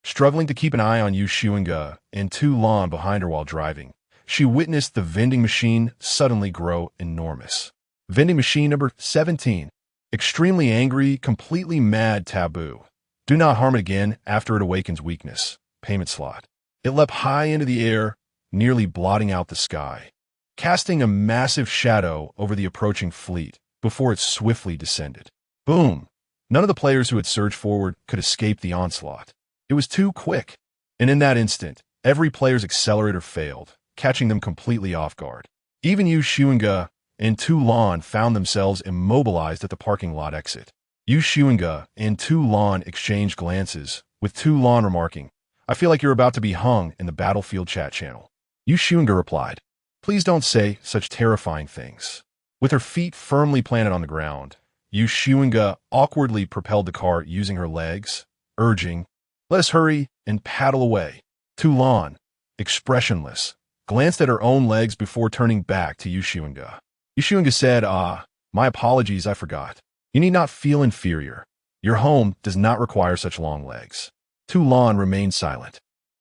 Struggling to keep an eye on Xunge and Talon behind her while driving, she witnessed the vending machine suddenly grow enormous. Vending machine number 17. Extremely angry, completely mad, taboo. Do not harm it again after it awakens weakness. Payment slot. It leapt high into the air, nearly blotting out the sky, casting a massive shadow over the approaching fleet before it swiftly descended. Boom! None of the players who had surged forward could escape the onslaught. It was too quick, and in that instant, every player's accelerator failed, catching them completely off guard. Even Xunge and Talon found themselves immobilized at the parking lot exit. Xunge and Talon exchanged glances, with Talon remarking, "I feel like you're about to be hung," in the battlefield chat channel. Xunge replied, "Please don't say such terrifying things." With her feet firmly planted on the ground, Xunge awkwardly propelled the cart using her legs, urging, "Let us hurry and paddle away." Talon, expressionless, glanced at her own legs before turning back to Xunge. Xunge said, "My apologies, I forgot. You need not feel inferior. Your home does not require such long legs." Talon remained silent.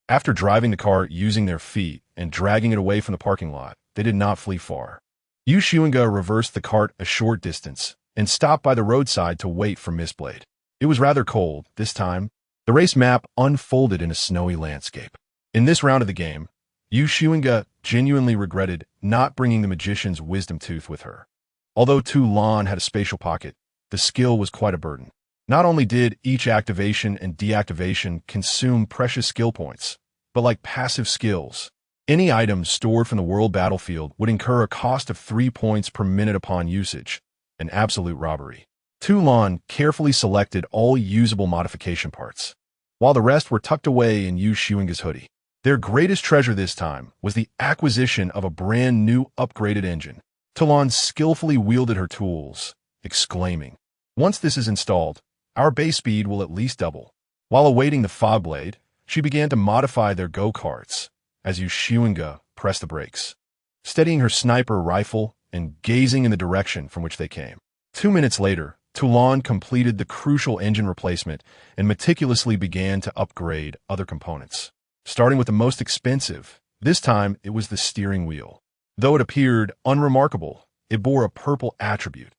After driving the cart using their feet and dragging it away from the parking lot, they did not flee far. Xunge reversed the cart a short distance and stopped by the roadside to wait for Mistblade. It was rather cold this time. The race map unfolded in a snowy landscape. In this round of the game, Xunge genuinely regretted not bringing the magician's wisdom tooth with her. Although Talon had a spatial pocket, the skill was quite a burden. Not only did each activation and deactivation consume precious skill points, but like passive skills, any item stored from the world battlefield would incur a cost of 3 points per minute upon usage, an absolute robbery. Talon carefully selected all usable modification parts, while the rest were tucked away in Xunge's hoodie. Their greatest treasure this time was the acquisition of a brand new upgraded engine. Talon skillfully wielded her tools, exclaiming, "Once this is installed, Our base speed will at least double. While awaiting the fog blade, she began to modify their go-karts as Xunge pressed the brakes, steadying her sniper rifle and gazing in the direction from which they came. 2 minutes later, Toulon completed the crucial engine replacement and meticulously began to upgrade other components. Starting with the most expensive, this time it was the steering wheel. Though it appeared unremarkable, it bore a purple attribute,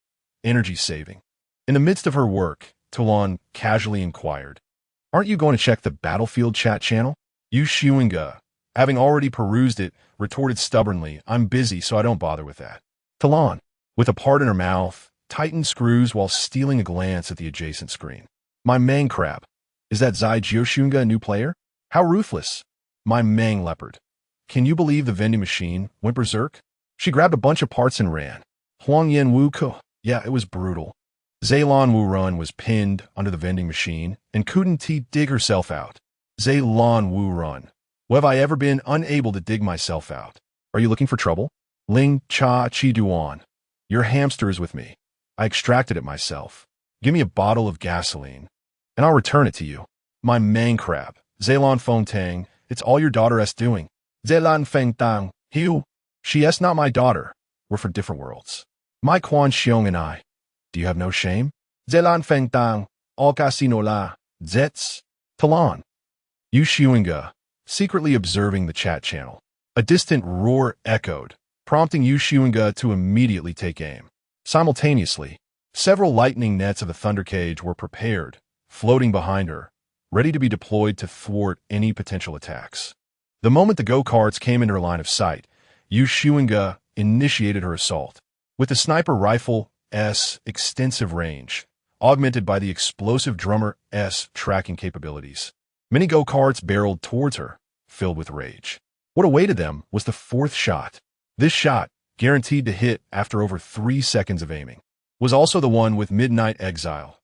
energy saving. In the midst of her work, Toulon casually inquired, "Aren't you going to check the battlefield chat channel?" Xunge, having already perused it, retorted stubbornly, "I'm busy, so I don't bother with that." Toulon, with a part in her mouth, tightened screws while stealing a glance at the adjacent screen. "My mang crab. Is that Xunge a new player? How ruthless. My mang leopard. Can you believe the vending machine went berserk? She grabbed a bunch of parts and ran. Huangyan Wu Ko. Yeah, it was brutal. Zaylan Wu Run was pinned under the vending machine and couldn't dig herself out. Zaylan Wu Run. Well, have I ever been unable to dig myself out? Are you looking for trouble? Ling Cha Chi Duan. Your hamster is with me. I extracted it myself. Give me a bottle of gasoline, and I'll return it to you. My mang crab. Zaylan Feng Tang. It's all your daughter-s doing. Zaylan Feng Tang. Hiu. She is not my daughter. We're for different worlds. My Quan Xiong and I. Do you have no shame? Zaylan Feng Tang. All casino la. Zets. Talon. Xunge, secretly observing the chat channel. A distant roar echoed, prompting Xunge to immediately take aim. Simultaneously, several lightning nets of the Thunder Cage were prepared, floating behind her, ready to be deployed to thwart any potential attacks. The moment the go-karts came into her line of sight, Xunge initiated her assault. With the sniper rifle's extensive range, augmented by the explosive drummer's tracking capabilities, many go-karts barreled towards her, filled with rage. What awaited them was the fourth shot. This shot, guaranteed to hit after over 3 seconds of aiming, was also the one with Midnight Exile.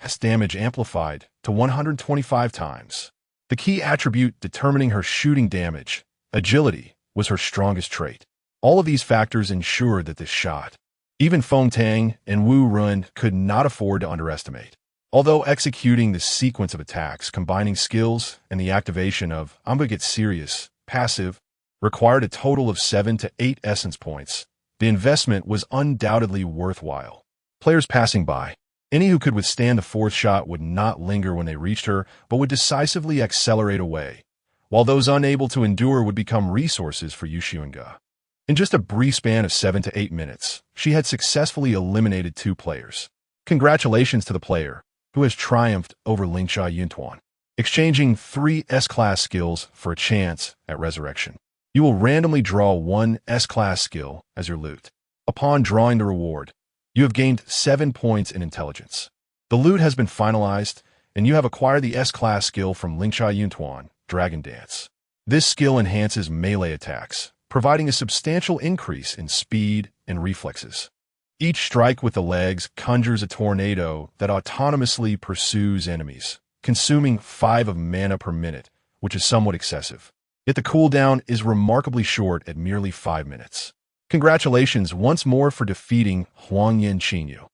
Has damage amplified to 125 times. The key attribute determining her shooting damage, agility, was her strongest trait. All of these factors ensured that this shot, even Feng Tang and Wu Run could not afford to underestimate. Although executing this sequence of attacks, combining skills and the activation of "I'm gonna get serious" passive, required a total of 7 to 8 essence points, the investment was undoubtedly worthwhile. Players passing by, any who could withstand the fourth shot would not linger when they reached her, but would decisively accelerate away, while those unable to endure would become resources for Xunge. In just a brief span of 7 to 8 minutes, she had successfully eliminated 2 players. Congratulations to the player, who has triumphed over Lingcha Yuntuan, exchanging 3 S-class skills for a chance at resurrection. You will randomly draw 1 S-class skill as your loot. Upon drawing the reward, you have gained 7 points in intelligence. The loot has been finalized, and you have acquired the S-class skill from Lingcha Yuntuan, Dragon Dance. This skill enhances melee attacks, providing a substantial increase in speed and reflexes. Each strike with the legs conjures a tornado that autonomously pursues enemies, consuming 5 of mana per minute, which is somewhat excessive. Yet the cooldown is remarkably short at merely 5 minutes. Congratulations once more for defeating Huangyan Qinyu,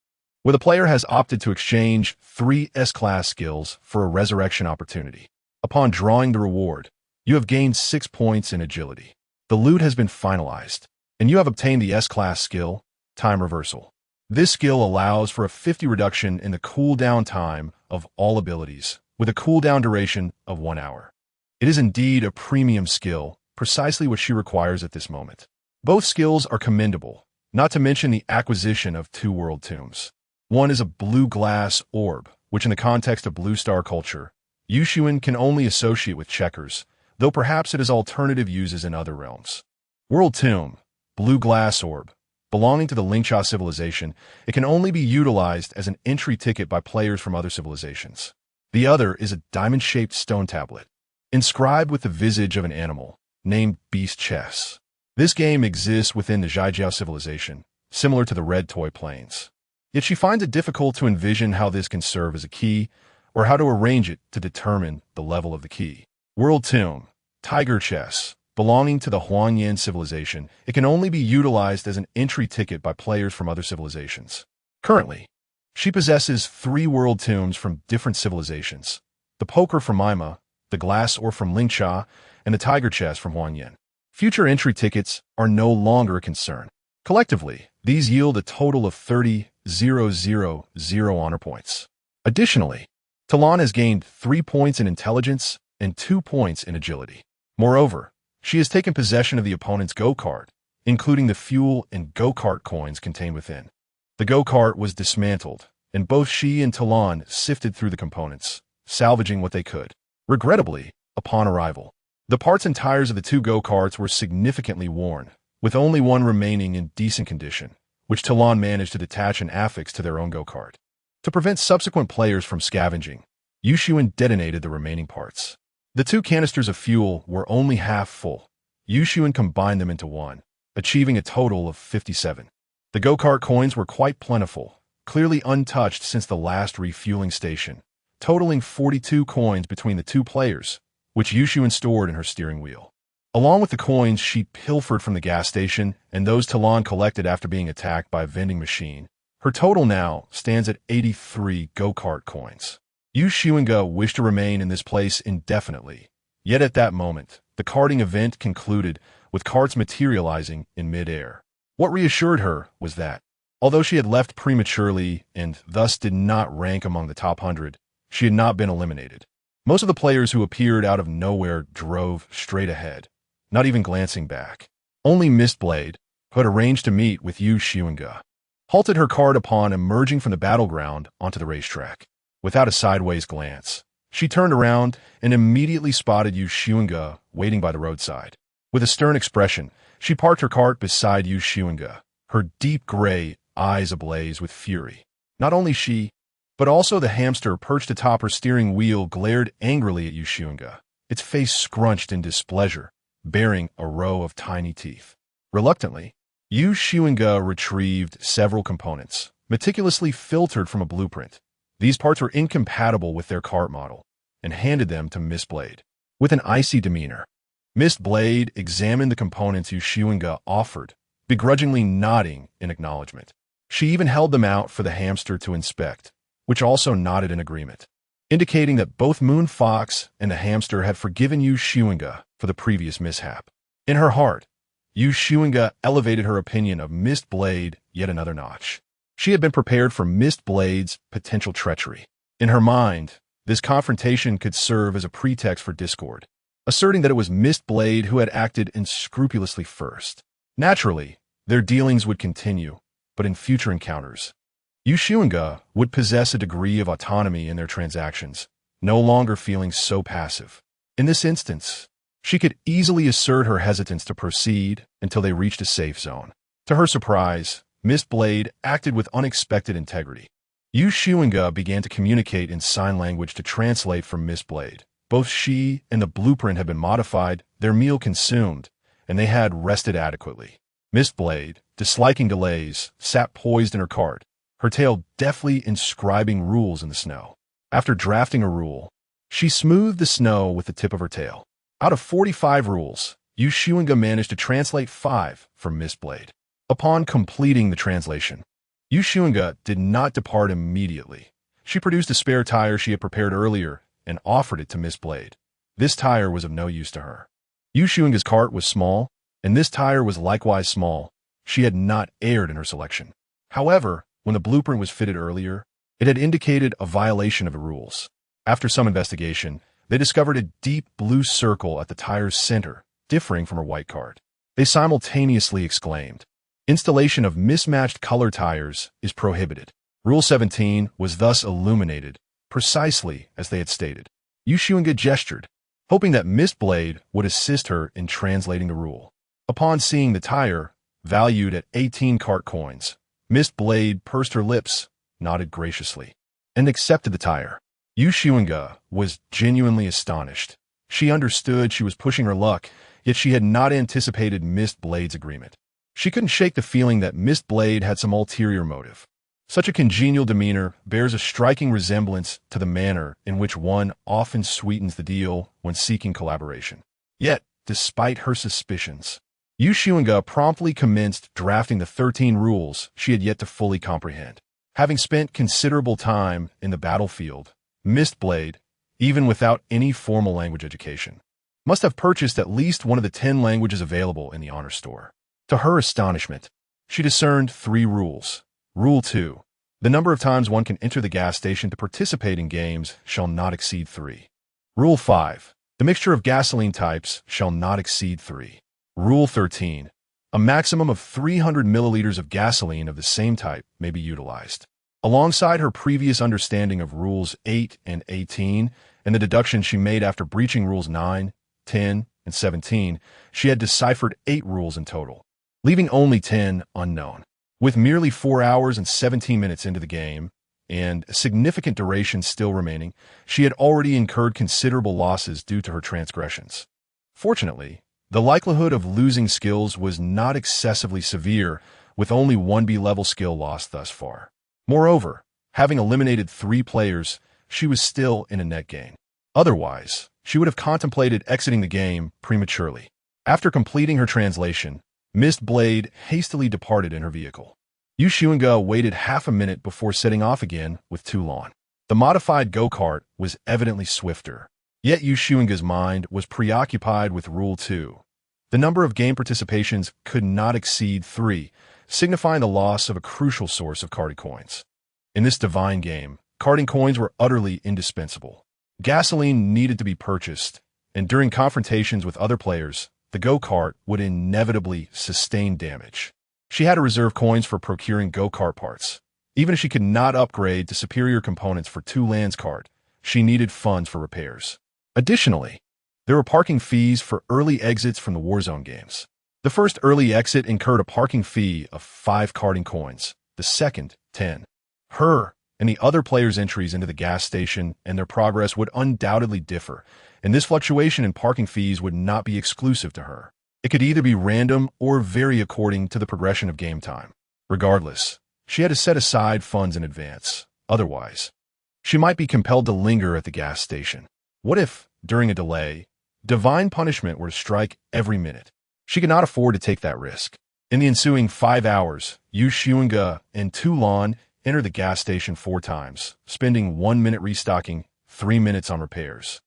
where the player has opted to exchange 3 S-class skills for a resurrection opportunity. Upon drawing the reward, you have gained 6 points in agility. The loot has been finalized, and you have obtained the S-class skill, Time Reversal. This skill allows for a 50 reduction in the cooldown time of all abilities, with a cooldown duration of 1 hour. It is indeed a premium skill, precisely what she requires at this moment. Both skills are commendable, not to mention the acquisition of 2 world tombs. One is a blue glass orb, which in the context of Blue Star culture, Yushuan can only associate with checkers, though perhaps it has alternative uses in other realms. World Tomb, blue glass orb, belonging to the Lingcha civilization, it can only be utilized as an entry ticket by players from other civilizations. The other is a diamond-shaped stone tablet, inscribed with the visage of an animal, named Beast Chess. This game exists within the Zhaijiao civilization, similar to the Red Toy Plains. Yet she finds it difficult to envision how this can serve as a key, or how to arrange it to determine the level of the key. World Tomb, Tiger Chess, belonging to the Huangyan civilization, it can only be utilized as an entry ticket by players from other civilizations. Currently, She possesses 3 world tombs from different civilizations: the poker from Mima, the glass ore from Lingcha, and the tiger chest from Huanyan. Future entry tickets are no longer a concern. Collectively, these yield a total of 30,000 honor points. Additionally, Talon has gained 3 points in intelligence and 2 points in agility. Moreover, she has taken possession of the opponent's go-kart, including the fuel and go-kart coins contained within. The go-kart was dismantled, and both she and Talon sifted through the components, salvaging what they could. Regrettably, upon arrival, the parts and tires of the 2 go-karts were significantly worn, with only one remaining in decent condition, which Talon managed to detach and affix to their own go-kart. To prevent subsequent players from scavenging, Xunge detonated the remaining parts. The 2 canisters of fuel were only half full. Xunge combined them into one, achieving a total of 57. The go-kart coins were quite plentiful, clearly untouched since the last refueling station, totaling 42 coins between the 2 players, which Xunge stored in her steering wheel. Along with the coins she pilfered from the gas station and those Talon collected after being attacked by a vending machine, her total now stands at 83 go-kart coins. Xunge wished to remain in this place indefinitely, yet at that moment, the karting event concluded with carts materializing in mid-air. What reassured her was that, although she had left prematurely and thus did not rank among the top 100, she had not been eliminated. Most of the players who appeared out of nowhere drove straight ahead, not even glancing back. Only Mistblade, who had arranged to meet with Xunge, halted her cart upon emerging from the battleground onto the racetrack. Without a sideways glance, she turned around and immediately spotted Xunge waiting by the roadside. With a stern expression, she parked her cart beside Xunge, her deep gray eyes ablaze with fury. Not only she, but also the hamster perched atop her steering wheel glared angrily at Xunge, its face scrunched in displeasure, bearing a row of tiny teeth. Reluctantly, Xunge retrieved several components, meticulously filtered from a blueprint. These parts were incompatible with their cart model, and handed them to Mistblade. With an icy demeanor, Mistblade examined the components Xunge offered, begrudgingly nodding in acknowledgement. She even held them out for the hamster to inspect, which also nodded in agreement, indicating that both Moon Fox and the hamster had forgiven Xunge for the previous mishap. In her heart, Xunge elevated her opinion of Mistblade yet another notch. She had been prepared for Mistblade's potential treachery. In her mind, this confrontation could serve as a pretext for discord, asserting that it was Mistblade who had acted unscrupulously first. Naturally, their dealings would continue, but in future encounters, Xunge would possess a degree of autonomy in their transactions, no longer feeling so passive. In this instance, she could easily assert her hesitance to proceed until they reached a safe zone. To her surprise, Mistblade acted with unexpected integrity. Xunge began to communicate in sign language to translate for Mistblade. Both she and the blueprint had been modified, their meal consumed, and they had rested adequately. Mistblade, disliking delays, sat poised in her cart, her tail deftly inscribing rules in the snow. After drafting a rule, she smoothed the snow with the tip of her tail. Out of 45 rules, Xunge managed to translate 5 for Mistblade. Upon completing the translation, Xunge did not depart immediately. She produced a spare tire she had prepared earlier and offered it to Mistblade. This tire was of no use to her. Xunge's cart was small, and this tire was likewise small. She had not erred in her selection. However, when the blueprint was fitted earlier, it had indicated a violation of the rules. After some investigation, they discovered a deep blue circle at the tire's center, differing from her white cart. They simultaneously exclaimed, "Installation of mismatched color tires is prohibited." Rule 17 was thus illuminated, precisely as they had stated. Xunge gestured, hoping that Mistblade would assist her in translating the rule. Upon seeing the tire, valued at 18 cart coins, Mistblade pursed her lips, nodded graciously, and accepted the tire. Xunge was genuinely astonished. She understood she was pushing her luck, yet she had not anticipated Mistblade's agreement. She couldn't shake the feeling that Mistblade had some ulterior motive. Such a congenial demeanor bears a striking resemblance to the manner in which one often sweetens the deal when seeking collaboration. Yet, despite her suspicions, Xunge promptly commenced drafting the 13 rules she had yet to fully comprehend. Having spent considerable time in the battlefield, Mistblade, even without any formal language education, must have purchased at least one of the 10 languages available in the honor store. To her astonishment, she discerned 3 rules. Rule 2. The number of times one can enter the gas station to participate in games shall not exceed 3. Rule 5. The mixture of gasoline types shall not exceed 3. Rule 13. A maximum of 300 milliliters of gasoline of the same type may be utilized. Alongside her previous understanding of Rules 8 and 18 and the deductions she made after breaching Rules 9, 10, and 17, she had deciphered 8 rules in total, leaving only 10 unknown. With merely 4 hours and 17 minutes into the game, and a significant duration still remaining, she had already incurred considerable losses due to her transgressions. Fortunately, the likelihood of losing skills was not excessively severe, with only 1 B-level skill lost thus far. Moreover, having eliminated 3 players, she was still in a net gain. Otherwise, she would have contemplated exiting the game prematurely. After completing her translation, Mistblade hastily departed in her vehicle. Xunge waited half a minute before setting off again with Toulon. The modified go-kart was evidently swifter, yet Xunge's mind was preoccupied with Rule 2. The number of game participations could not exceed 3, signifying the loss of a crucial source of karting coins. In this divine game, karting coins were utterly indispensable. Gasoline needed to be purchased, and during confrontations with other players, the go-kart would inevitably sustain damage. She had to reserve coins for procuring go-kart parts. Even if she could not upgrade to superior components for Toulan's kart, she needed funds for repairs. Additionally, there were parking fees for early exits from the Warzone games. The first early exit incurred a parking fee of 5 karting coins, the second, 10. Her and the other players' entries into the gas station and their progress would undoubtedly differ, and this fluctuation in parking fees would not be exclusive to her. It could either be random or vary according to the progression of game time. Regardless, she had to set aside funds in advance. Otherwise, she might be compelled to linger at the gas station. What if, during a delay, divine punishment were to strike every minute? She could not afford to take that risk. In the ensuing 5 hours, Xunge and Toulon entered the gas station 4 times, spending 1 minute restocking, 3 minutes on repairs,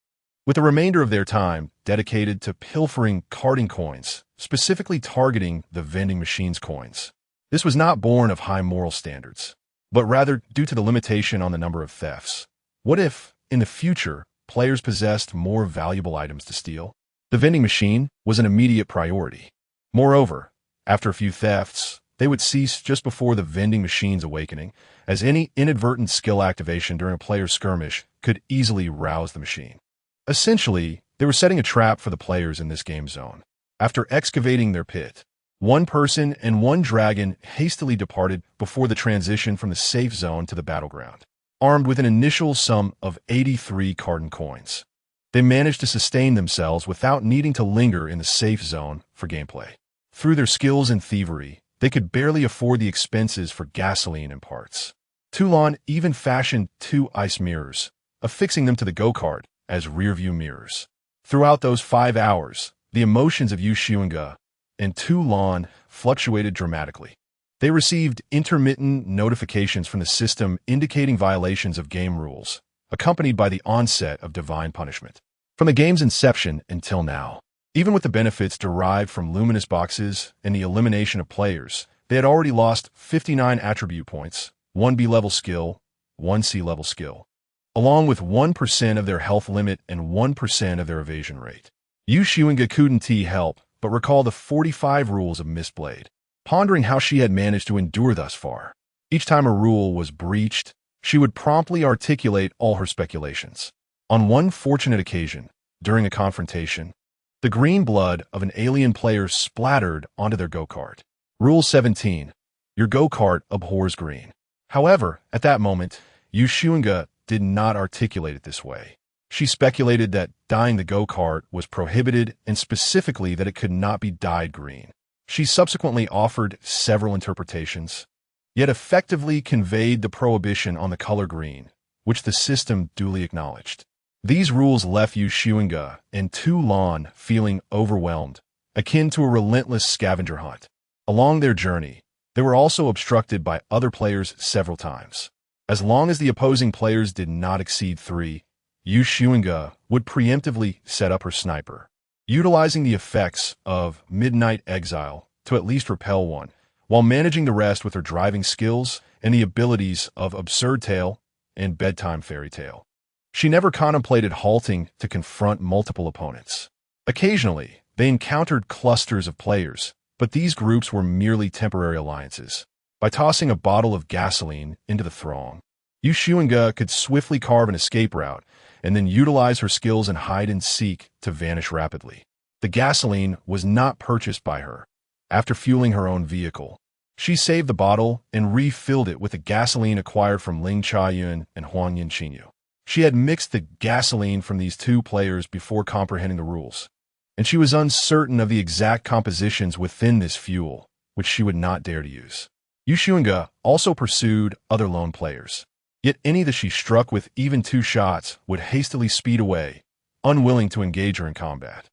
with the remainder of their time dedicated to pilfering karting coins, specifically targeting the vending machine's coins. This was not born of high moral standards, but rather due to the limitation on the number of thefts. What if, in the future, players possessed more valuable items to steal? The vending machine was an immediate priority. Moreover, after a few thefts, they would cease just before the vending machine's awakening, as any inadvertent skill activation during a player's skirmish could easily rouse the machine. Essentially, they were setting a trap for the players in this game zone. After excavating their pit, 1 person and 1 dragon hastily departed before the transition from the safe zone to the battleground, armed with an initial sum of 83 karting coins. They managed to sustain themselves without needing to linger in the safe zone for gameplay. Through their skills and thievery, they could barely afford the expenses for gasoline and parts. Toulon even fashioned 2 ice mirrors, affixing them to the go-kart as rear-view mirrors. Throughout those 5 hours, the emotions of Xunge and Toulon fluctuated dramatically. They received intermittent notifications from the system indicating violations of game rules, accompanied by the onset of divine punishment. From the game's inception until now, even with the benefits derived from luminous boxes and the elimination of players, they had already lost 59 attribute points, 1 B-level skill, 1 C-level skill, along with 1% of their health limit and 1% of their evasion rate. Xunge couldn't help but recall the 45 rules of Mistblade, pondering how she had managed to endure thus far. Each time a rule was breached, she would promptly articulate all her speculations. On one fortunate occasion, during a confrontation, the green blood of an alien player splattered onto their go-kart. Rule 17. Your go-kart abhors green. However, at that moment, Xunge did not articulate it this way. She speculated that dyeing the go-kart was prohibited and specifically that it could not be dyed green. She subsequently offered several interpretations, yet effectively conveyed the prohibition on the color green, which the system duly acknowledged. These rules left Xunge and Toulon feeling overwhelmed, akin to a relentless scavenger hunt. Along their journey, They were also obstructed by other players several times. As long as the opposing players did not exceed 3, Xunge would preemptively set up her sniper, utilizing the effects of Midnight Exile to at least repel one, while managing the rest with her driving skills and the abilities of Absurd Tale and Bedtime Fairy Tale. She never contemplated halting to confront multiple opponents. Occasionally, they encountered clusters of players, but these groups were merely temporary alliances. By tossing a bottle of gasoline into the throng, Xunge could swiftly carve an escape route and then utilize her skills in hide-and-seek to vanish rapidly. The gasoline was not purchased by her. After fueling her own vehicle, she saved the bottle and refilled it with the gasoline acquired from Ling Chaiyun and Huang Yanqinyu. She had mixed the gasoline from these two players before comprehending the rules, and she was uncertain of the exact compositions within this fuel, which she would not dare to use. Xunge also pursued other lone players, yet any that she struck with even 2 shots would hastily speed away, unwilling to engage her in combat.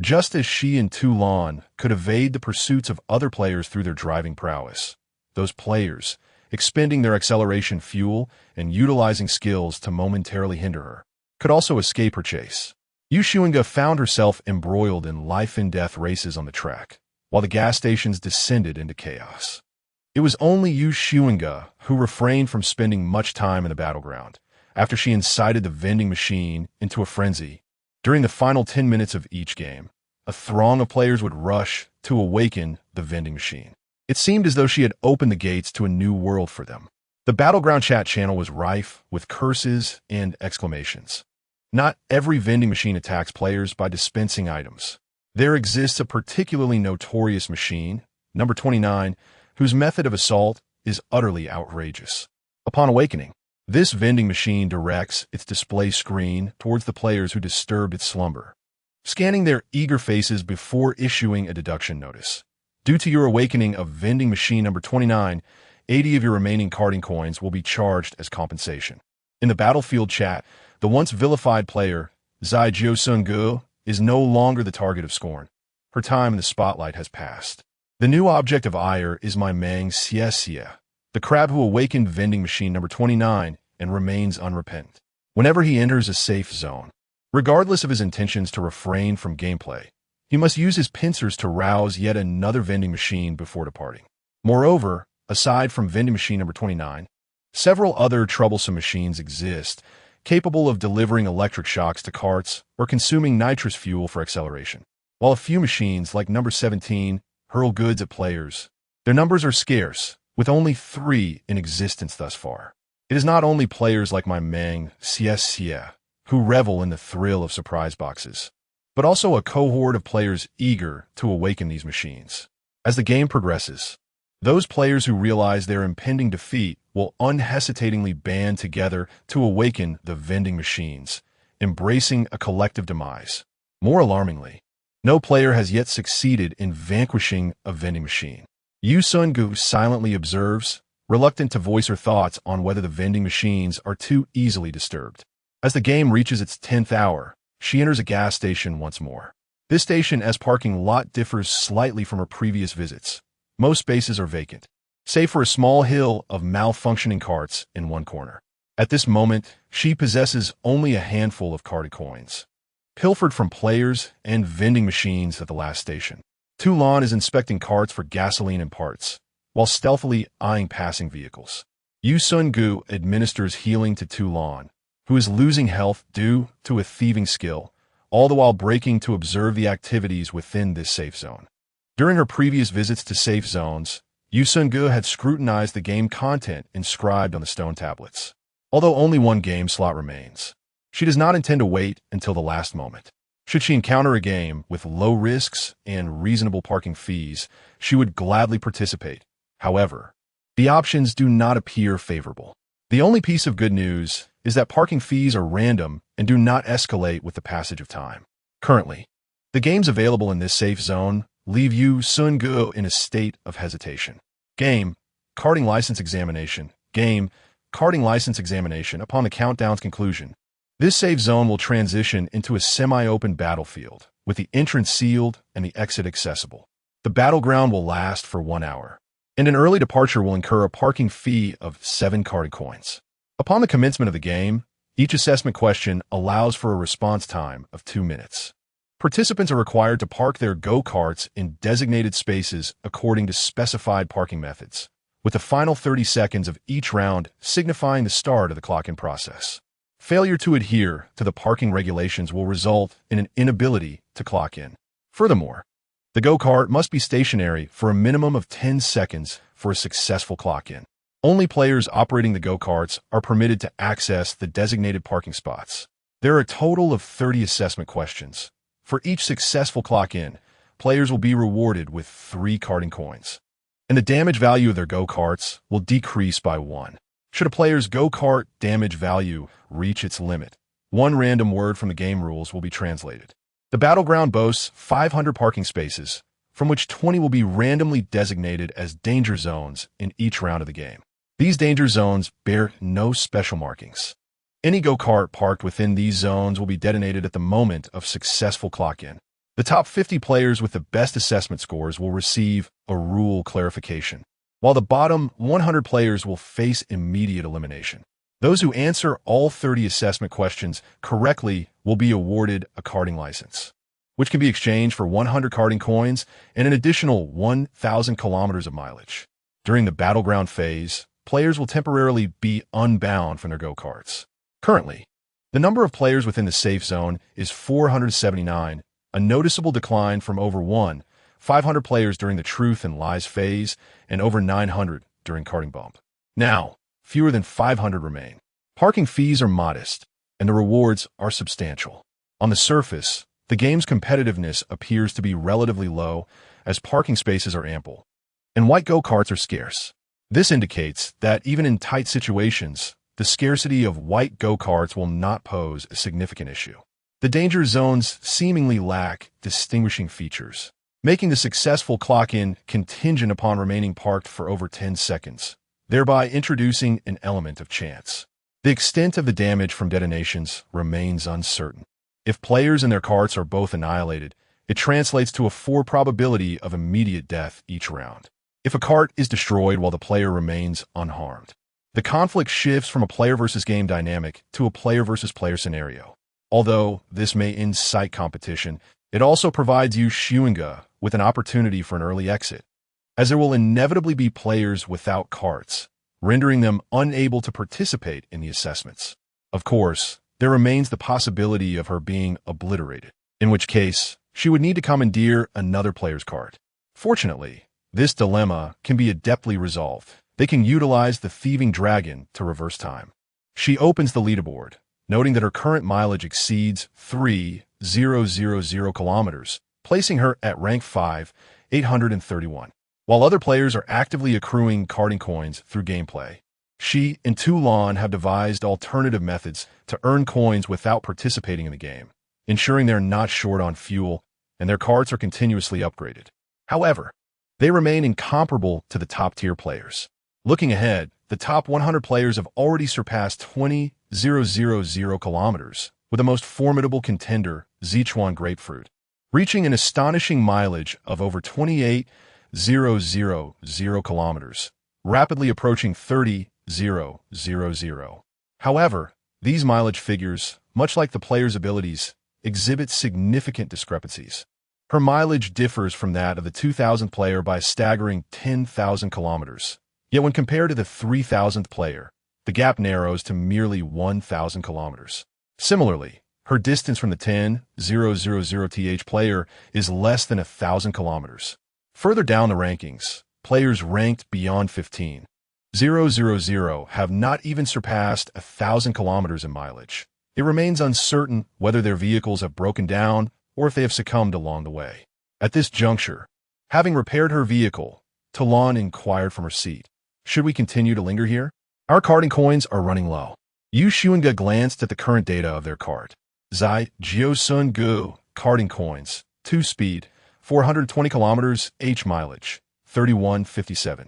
Just as she and Tu Lan could evade the pursuits of other players through their driving prowess, those players, expending their acceleration fuel and utilizing skills to momentarily hinder her, could also escape her chase. Xunge found herself embroiled in life-and-death races on the track, while the gas stations descended into chaos. It was only Xunge who refrained from spending much time in the battleground, after she incited the vending machine into a frenzy. During the final 10 minutes of each game, a throng of players would rush to awaken the vending machine. It seemed as though she had opened the gates to a new world for them. The Battleground chat channel was rife with curses and exclamations. Not every vending machine attacks players by dispensing items. There exists a particularly notorious machine, number 29, whose method of assault is utterly outrageous. Upon awakening, this vending machine directs its display screen towards the players who disturbed its slumber, scanning their eager faces before issuing a deduction notice. Due to your awakening of vending machine number 29, 80 of your remaining carding coins will be charged as compensation. In the battlefield chat, the once vilified player, Zai Xunge, is no longer the target of scorn. Her time in the spotlight has passed. The new object of ire is my Mang Xie, the crab who awakened vending machine number 29 and remains unrepentant. Whenever he enters a safe zone, regardless of his intentions to refrain from gameplay, he must use his pincers to rouse yet another vending machine before departing. Moreover, aside from vending machine number 29, several other troublesome machines exist, capable of delivering electric shocks to carts or consuming nitrous fuel for acceleration. While a few machines, like number 17, hurl goods at players, their numbers are scarce, with only 3 in existence thus far. It is not only players like my Mang Xie who revel in the thrill of surprise boxes, but also a cohort of players eager to awaken these machines. As the game progresses, those players who realize their impending defeat will unhesitatingly band together to awaken the vending machines, embracing a collective demise. More alarmingly, no player has yet succeeded in vanquishing a vending machine. Xunge silently observes, reluctant to voice her thoughts on whether the vending machines are too easily disturbed. As the game reaches its 10th hour, she enters a gas station once more. This station's parking lot differs slightly from her previous visits. Most spaces are vacant, save for a small hill of malfunctioning carts in one corner. At this moment, she possesses only a handful of carded coins, pilfered from players and vending machines at the last station. Tu Lan is inspecting carts for gasoline and parts, while stealthily eyeing passing vehicles. Xunge administers healing to Tu Lan, who is losing health due to a thieving skill, all the while breaking to observe the activities within this safe zone. During her previous visits to safe zones, Xunge had scrutinized the game content inscribed on the stone tablets. Although only one game slot remains, she does not intend to wait until the last moment. Should she encounter a game with low risks and reasonable parking fees, she would gladly participate. However, the options do not appear favorable. The only piece of good news is that parking fees are random and do not escalate with the passage of time. Currently, the games available in this safe zone leave Xunge in a state of hesitation. Game, carding license examination. Game, carding license examination. Upon the countdown's conclusion, this safe zone will transition into a semi-open battlefield, with the entrance sealed and the exit accessible. The battleground will last for 1 hour. and an early departure will incur a parking fee of 7 carding coins. Upon the commencement of the game, each assessment question allows for a response time of 2 minutes. Participants are required to park their go-karts in designated spaces according to specified parking methods, with the final 30 seconds of each round signifying the start of the clock-in process. Failure to adhere to the parking regulations will result in an inability to clock in. Furthermore, the go-kart must be stationary for a minimum of 10 seconds for a successful clock-in. Only players operating the go-karts are permitted to access the designated parking spots. There are a total of 30 assessment questions. For each successful clock-in, players will be rewarded with 3 carding coins, and the damage value of their go-karts will decrease by 1. Should a player's go-kart damage value reach its limit, 1 random word from the game rules will be translated. The battleground boasts 500 parking spaces, from which 20 will be randomly designated as danger zones in each round of the game. These danger zones bear no special markings. Any go-kart parked within these zones will be detonated at the moment of successful clock-in. The top 50 players with the best assessment scores will receive a rule clarification, while the bottom 100 players will face immediate elimination. Those who answer all 30 assessment questions correctly will be awarded a karting license, which can be exchanged for 100 karting coins and an additional 1,000 kilometers of mileage. During the battleground phase, players will temporarily be unbound from their go-karts. Currently, the number of players within the safe zone is 479, a noticeable decline from over 500 players during the truth and lies phase and over 900 during karting bump. Now, fewer than 500 remain. Parking fees are modest, and the rewards are substantial. On the surface, the game's competitiveness appears to be relatively low as parking spaces are ample, and white go-karts are scarce. This indicates that even in tight situations, the scarcity of white go-karts will not pose a significant issue. The danger zones seemingly lack distinguishing features, making the successful clock-in contingent upon remaining parked for over 10 seconds, thereby introducing an element of chance. The extent of the damage from detonations remains uncertain. If players and their carts are both annihilated, it translates to a 4 probability of immediate death each round. If a cart is destroyed while the player remains unharmed, the conflict shifts from a player versus game dynamic to a player versus player scenario. Although this may incite competition, it also provides Xunge with an opportunity for an early exit, as there will inevitably be players without carts, rendering them unable to participate in the assessments. Of course, there remains the possibility of her being obliterated, in which case she would need to commandeer another player's cart. Fortunately, this dilemma can be adeptly resolved. They can utilize the thieving dragon to reverse time. She opens the leaderboard, noting that her current mileage exceeds 3,000 kilometers, placing her at rank 5, 831. While other players are actively accruing karting coins through gameplay, she and Toulon have devised alternative methods to earn coins without participating in the game, ensuring they're not short on fuel and their carts are continuously upgraded. However, they remain incomparable to the top-tier players. Looking ahead, the top 100 players have already surpassed 20,000 kilometers, with the most formidable contender, Xunge Grapefruit, reaching an astonishing mileage of over 28,000 kilometers, rapidly approaching 30,000. However, these mileage figures, much like the player's abilities, exhibit significant discrepancies. Her mileage differs from that of the 2,000th player by a staggering 10,000 kilometers. Yet when compared to the 3,000th player, the gap narrows to merely 1,000 kilometers. Similarly, her distance from the 10,000th player is less than 1,000 kilometers. Further down the rankings, players ranked beyond 15,000 have not even surpassed 1,000 kilometers in mileage. It remains uncertain whether their vehicles have broken down or if they have succumbed along the way. At this juncture, having repaired her vehicle, Toulon inquired from her seat, "Should we continue to linger here? Our karting coins are running low." Xunge glanced at the current data of their cart. Xunge karting coins, 2 speed, 420 kilometers H mileage, 3157.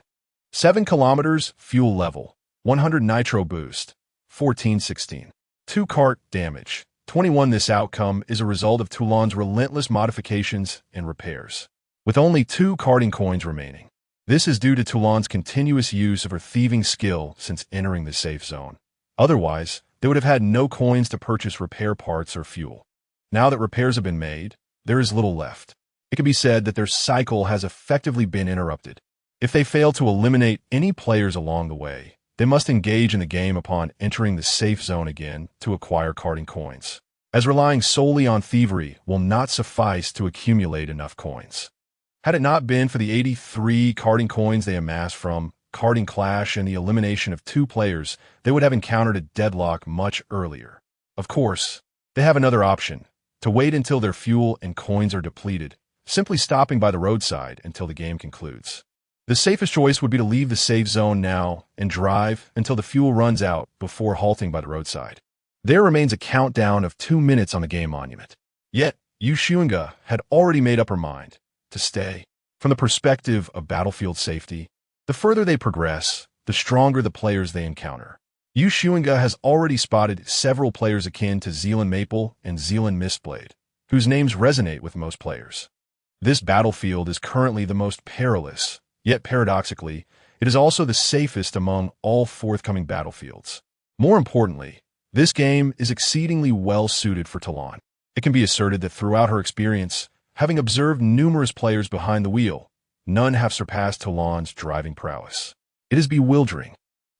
7 kilometers fuel level, 100 nitro boost, 1416. 2 cart damage, 21. This outcome is a result of Toulon's relentless modifications and repairs. With only 2 karting coins remaining, This is due to Toulon's continuous use of her thieving skill since entering the safe zone. Otherwise, they would have had no coins to purchase repair parts or fuel. Now that repairs have been made, there is little left. It can be said that their cycle has effectively been interrupted. If they fail to eliminate any players along the way, they must engage in the game upon entering the safe zone again to acquire carding coins, as relying solely on thievery will not suffice to accumulate enough coins. Had it not been for the 83 carding coins they amassed from carding clash and the elimination of 2 players, they would have encountered a deadlock much earlier. Of course, they have another option, to wait until their fuel and coins are depleted, simply stopping by the roadside until the game concludes. The safest choice would be to leave the safe zone now and drive until the fuel runs out before halting by the roadside. There remains a countdown of 2 minutes on the game monument. Yet, Xunge had already made up her mind to stay. From the perspective of battlefield safety, the further they progress, the stronger the players they encounter. Xunge has already spotted several players akin to Zealand Maple and Zealand Mistblade, whose names resonate with most players. This battlefield is currently the most perilous, yet paradoxically, it is also the safest among all forthcoming battlefields. More importantly, this game is exceedingly well suited for Toulon. It can be asserted that throughout her experience, having observed numerous players behind the wheel, none have surpassed Toulon's driving prowess. It is bewildering.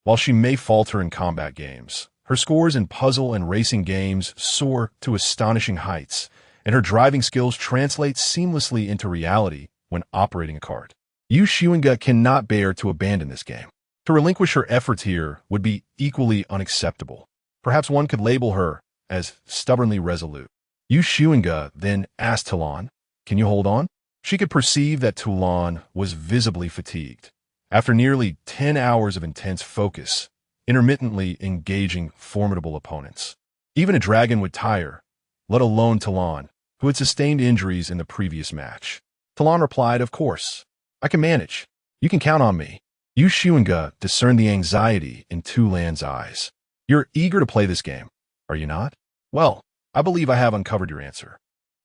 While she may falter in combat games, her scores in puzzle and racing games soar to astonishing heights, and her driving skills translate seamlessly into reality when operating a cart. Xunge cannot bear to abandon this game. To relinquish her efforts here would be equally unacceptable. Perhaps one could label her as stubbornly resolute. Xunge then asked Toulon, "Can you hold on?" She could perceive that Toulon was visibly fatigued. After nearly 10 hours of intense focus, intermittently engaging formidable opponents. Even a dragon would tire, let alone Toulon, who had sustained injuries in the previous match. Toulon replied, "Of course. I can manage. You can count on me." Xunge discerned the anxiety in Toulon's eyes. "You're eager to play this game, are you not? Well, I believe I have uncovered your answer.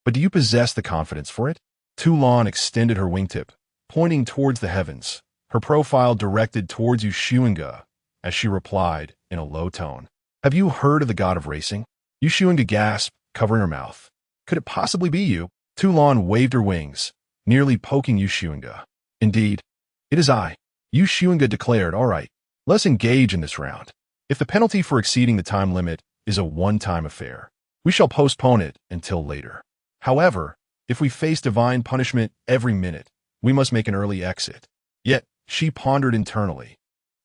But do you possess the confidence for it?" Toulon extended her wingtip, pointing towards the heavens, her profile directed towards Xunge, as she replied in a low tone, "Have you heard of the god of racing?" Xunge gasped, covering her mouth. "Could it possibly be you?" Toulon waved her wings, nearly poking Xunge. "Indeed, it is I," Xunge declared. "All right, let's engage in this round. If the penalty for exceeding the time limit is a one-time affair, we shall postpone it until later. However, if we face divine punishment every minute, we must make an early exit." Yet, she pondered internally.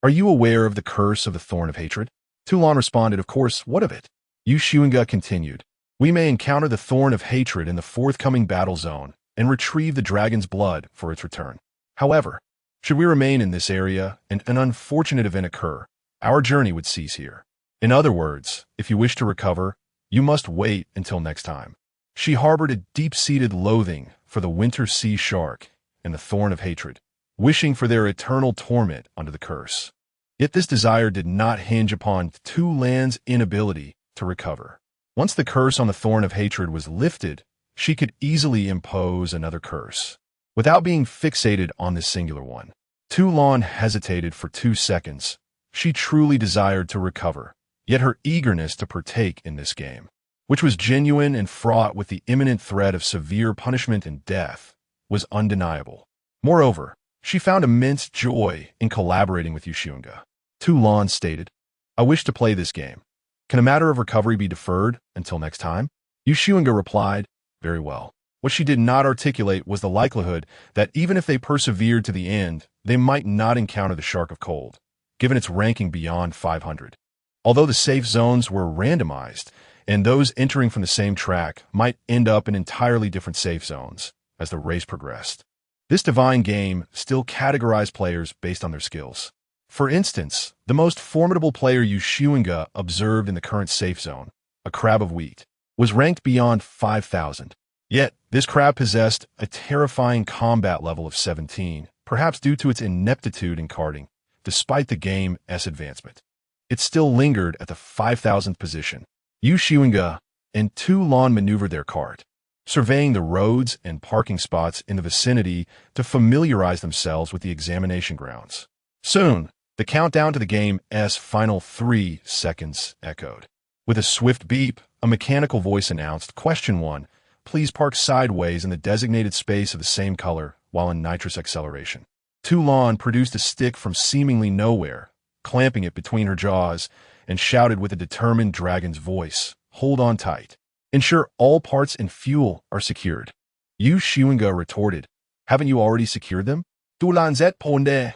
"Are you aware of the curse of the thorn of hatred?" Toulon responded, "Of course, what of it?" Xunge continued, "We may encounter the thorn of hatred in the forthcoming battle zone and retrieve the dragon's blood for its return. However, should we remain in this area and an unfortunate event occur, our journey would cease here. In other words, if you wish to recover, you must wait until next time." She harbored a deep-seated loathing for the winter sea shark and the thorn of hatred, wishing for their eternal torment under the curse. Yet this desire did not hinge upon Toulon's inability to recover. Once the curse on the thorn of hatred was lifted, she could easily impose another curse, without being fixated on this singular one. Toulon hesitated for 2 seconds. She truly desired to recover, yet her eagerness to partake in this game, which was genuine and fraught with the imminent threat of severe punishment and death, was undeniable. Moreover, she found immense joy in collaborating with Xunge. Toulon stated, "I wish to play this game. Can a matter of recovery be deferred until next time?" Xunge replied, "Very well." What she did not articulate was the likelihood that even if they persevered to the end, they might not encounter the Shark of Cold, given its ranking beyond 500. Although the safe zones were randomized, and those entering from the same track might end up in entirely different safe zones as the race progressed. This divine game still categorized players based on their skills. For instance, the most formidable player Xunge observed in the current safe zone, a crab of wheat, was ranked beyond 5,000. Yet, this crab possessed a terrifying combat level of 17, perhaps due to its ineptitude in karting, despite the game's advancement. It still lingered at the 5,000th position. Xunge and Toulon maneuvered their cart, surveying the roads and parking spots in the vicinity to familiarize themselves with the examination grounds. Soon, the countdown to the game's final 3 seconds echoed. With a swift beep, a mechanical voice announced, "Question 1. Please park sideways in the designated space of the same color while in nitrous acceleration." Toulon produced a stick from seemingly nowhere, clamping it between her jaws, and shouted with a determined dragon's voice, "Hold on tight. Ensure all parts and fuel are secured." Xunge retorted, "Haven't you already secured them?" Toulon zet ponde.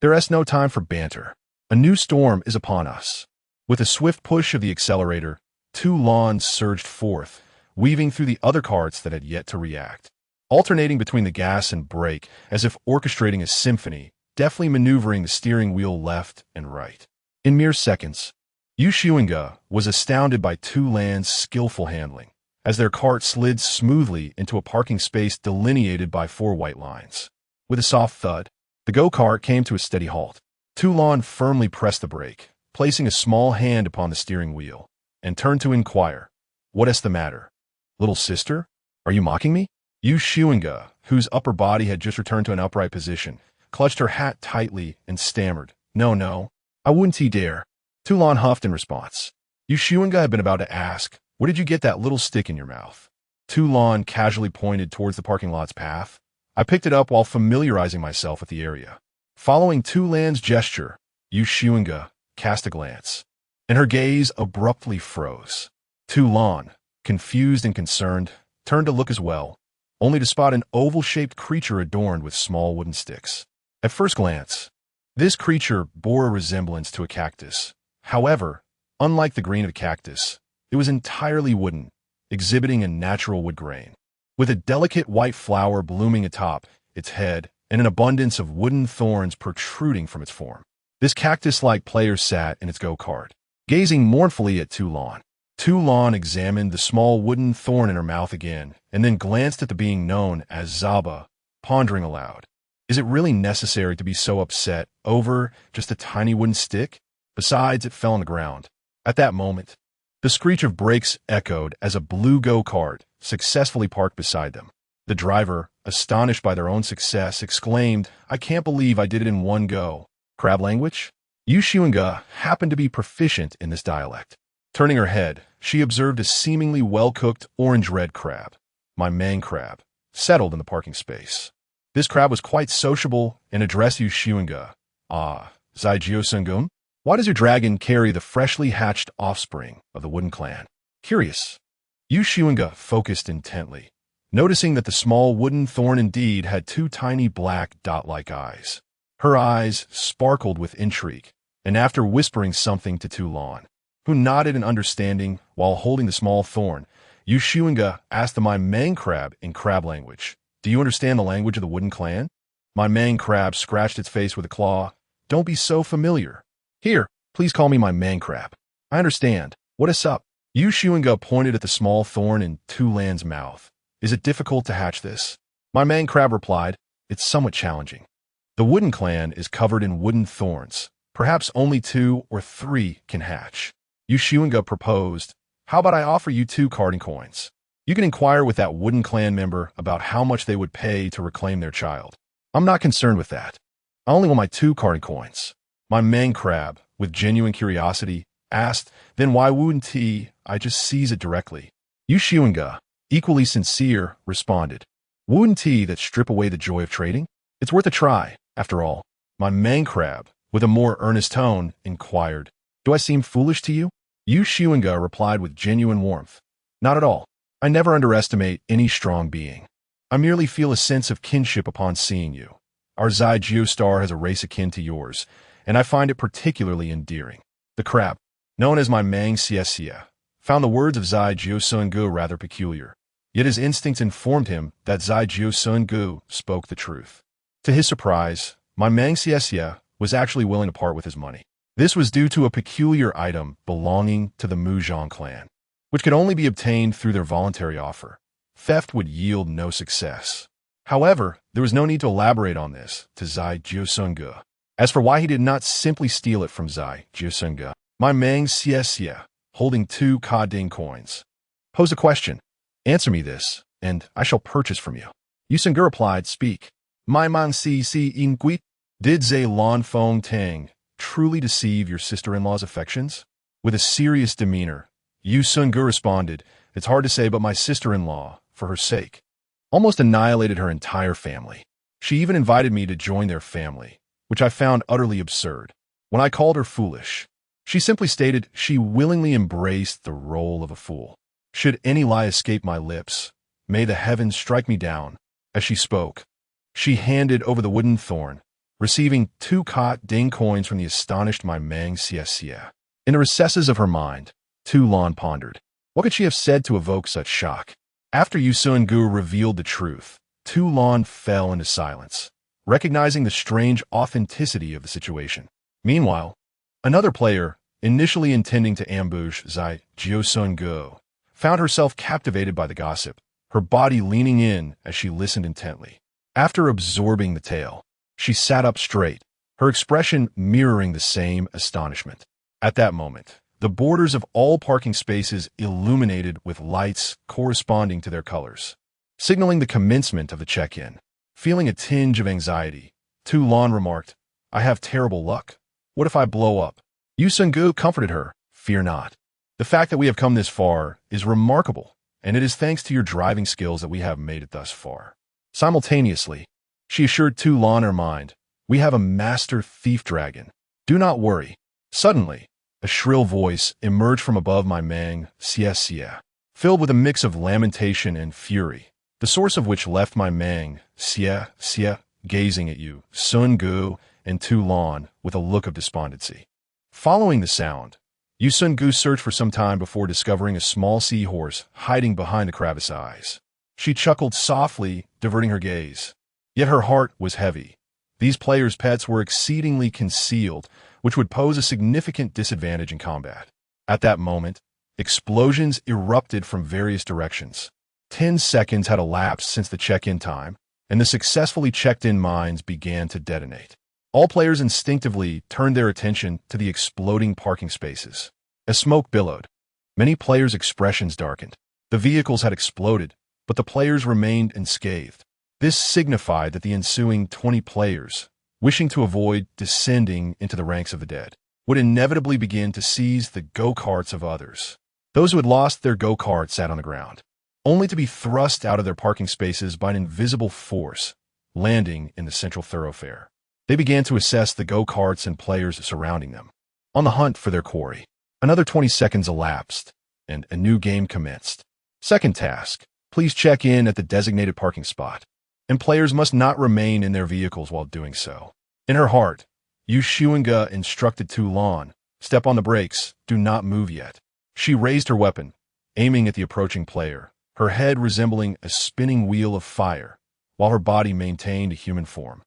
There is no time for banter. A new storm is upon us. With a swift push of the accelerator, Toulon surged forth, weaving through the other carts that had yet to react. Alternating between the gas and brake as if orchestrating a symphony, deftly maneuvering the steering wheel left and right. In mere seconds, Xunge was astounded by Toulon's skillful handling, as their cart slid smoothly into a parking space delineated by 4 white lines. With a soft thud, the go-kart came to a steady halt. Toulon firmly pressed the brake, placing a small hand upon the steering wheel, and turned to inquire, "What is the matter? Little sister? Are you mocking me?" Xunge, whose upper body had just returned to an upright position, clutched her hat tightly and stammered, No, I wouldn't dare." Toulon huffed in response. Xunge had been about to ask, "Where did you get that little stick in your mouth?" Toulon casually pointed towards the parking lot's path. "I picked it up while familiarizing myself with the area." Following Toulon's gesture, Xunge cast a glance, and her gaze abruptly froze. Toulon, confused and concerned, turned to look as well, only to spot an oval-shaped creature adorned with small wooden sticks. At first glance, this creature bore a resemblance to a cactus. However, unlike the green of the cactus, it was entirely wooden, exhibiting a natural wood grain. With a delicate white flower blooming atop its head and an abundance of wooden thorns protruding from its form. This cactus-like player sat in its go-kart, gazing mournfully at Toulon. Toulon examined the small wooden thorn in her mouth again, and then glanced at the being known as Zaba, pondering aloud. Is it really necessary to be so upset over just a tiny wooden stick? Besides, it fell on the ground. At that moment, the screech of brakes echoed as a blue go-kart successfully parked beside them. The driver, astonished by their own success, exclaimed, "I can't believe I did it in one go." Crab language? Xunge happened to be proficient in this dialect. Turning her head, she observed a seemingly well-cooked orange-red crab, my main crab, settled in the parking space. This crab was quite sociable and addressed Xunge. "Ah, Zai Jiosungum? Why does your dragon carry the freshly hatched offspring of the wooden clan?" Curious. Xunge focused intently, noticing that the small wooden thorn indeed had 2 tiny black dot-like eyes. Her eyes sparkled with intrigue, and after whispering something to Toulon, who nodded in understanding while holding the small thorn, Xunge asked the main crab in crab language, "Do you understand the language of the wooden clan?" My main crab scratched its face with a claw. "Don't be so familiar. Here, please call me my main crab. I understand. What is up?" Xunge pointed at the small thorn in Toulon's mouth. "Is it difficult to hatch this?" My main crab replied, "It's somewhat challenging. The wooden clan is covered in wooden thorns. Perhaps only 2 or 3 can hatch." Xunge proposed, "How about I offer you 2 carding coins? You can inquire with that wooden clan member about how much they would pay to reclaim their child." "I'm not concerned with that. I only want my 2 carding coins." My main crab, with genuine curiosity, asked, "Then why wouldn't I just seize it directly?" Xunge, equally sincere, responded, "Wouldn't that strip away the joy of trading? It's worth a try, after all." My main crab, with a more earnest tone, inquired, "Do I seem foolish to you?" Xunge replied with genuine warmth, "Not at all. I never underestimate any strong being. I merely feel a sense of kinship upon seeing you. Our Zai Geostar has a race akin to yours, and I find it particularly endearing." The crab, known as my Mang Siesia, found the words of Zai Jiosunggu rather peculiar, yet his instincts informed him that Zai Jiosunggu spoke the truth. To his surprise, my Mang Siesia was actually willing to part with his money. This was due to a peculiar item belonging to the Muzhong clan, which could only be obtained through their voluntary offer. Theft would yield no success. However, there was no need to elaborate on this to Zai Jiosunggu. As for why he did not simply steal it from Zai Jiosunggu, my Mang Siesia, holding 2 Ka Ding coins, posed a question. "Answer me this. and I shall purchase from you. Xunge replied, speak. My man si inquit. Did Zhe Lan Fong Tang truly deceive your sister-in-law's affections? With a serious demeanor, Xunge responded, it's hard to say, but my sister-in-law, for her sake, almost annihilated her entire family. She even invited me to join their family, which I found utterly absurd. When I called her foolish, she simply stated she willingly embraced the role of a fool. Should any lie escape my lips, may the heavens strike me down. As she spoke, she handed over the wooden thorn, receiving 2 ding coins from the astonished my Mang Xie. In the recesses of her mind, Tu Lan pondered. What could she have said to evoke such shock? After Xunge revealed the truth, Tu Lan fell into silence, recognizing the strange authenticity of the situation. Meanwhile, another player, initially intending to ambush Zai Xunge, found herself captivated by the gossip, her body leaning in as she listened intently. After absorbing the tale, she sat up straight, her expression mirroring the same astonishment. At that moment, the borders of all parking spaces illuminated with lights corresponding to their colors, signaling the commencement of the check-in. Feeling a tinge of anxiety, Tu Lan remarked, I have terrible luck. What if I blow up? Xunge comforted her, fear not. The fact that we have come this far is remarkable, and it is thanks to your driving skills that we have made it thus far. Simultaneously, she assured Tu Lan her mind, we have a master thief dragon. Do not worry. Suddenly, a shrill voice emerged from above my Mang Xie, filled with a mix of lamentation and fury, the source of which left my Mang Xie gazing at Xunge and Tu Lan with a look of despondency. Following the sound, Xunge searched for some time before discovering a small seahorse hiding behind the crevice eyes. She chuckled softly, diverting her gaze. Yet her heart was heavy. These players' pets were exceedingly concealed, which would pose a significant disadvantage in combat. At that moment, explosions erupted from various directions. 10 seconds had elapsed since the check-in time, and the successfully checked-in mines began to detonate. All players instinctively turned their attention to the exploding parking spaces. As smoke billowed, many players' expressions darkened. The vehicles had exploded, but the players remained unscathed. This signified that the ensuing 20 players, wishing to avoid descending into the ranks of the dead, would inevitably begin to seize the go-karts of others. Those who had lost their go-karts sat on the ground, only to be thrust out of their parking spaces by an invisible force, landing in the central thoroughfare. They began to assess the go-karts and players surrounding them, on the hunt for their quarry. Another 20 seconds elapsed, and a new game commenced. Second task, please check in at the designated parking spot, and players must not remain in their vehicles while doing so. In her heart, Xunge instructed Tu Lan, step on the brakes, do not move yet. She raised her weapon, aiming at the approaching player, her head resembling a spinning wheel of fire, while her body maintained a human form.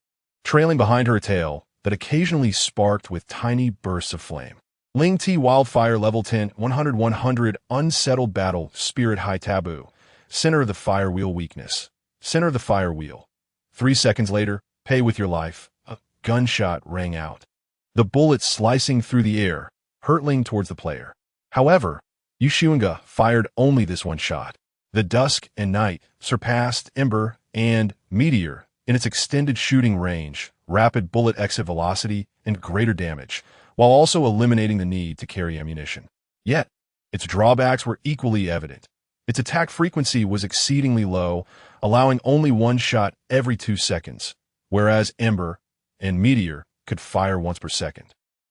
Trailing behind her a tail that occasionally sparked with tiny bursts of flame. Ling T Wildfire Level 10 100 Unsettled Battle Spirit High Taboo. Center of the Fire Wheel Weakness. Center of the Fire Wheel. 3 seconds later, pay with your life. A gunshot rang out, the bullet slicing through the air, hurtling towards the player. However, Xunge fired only this one shot. The Dusk and Night surpassed Ember and Meteor in its extended shooting range, rapid bullet exit velocity, and greater damage, while also eliminating the need to carry ammunition. Yet, its drawbacks were equally evident. Its attack frequency was exceedingly low, allowing only one shot every 2 seconds, whereas Ember and Meteor could fire once per second.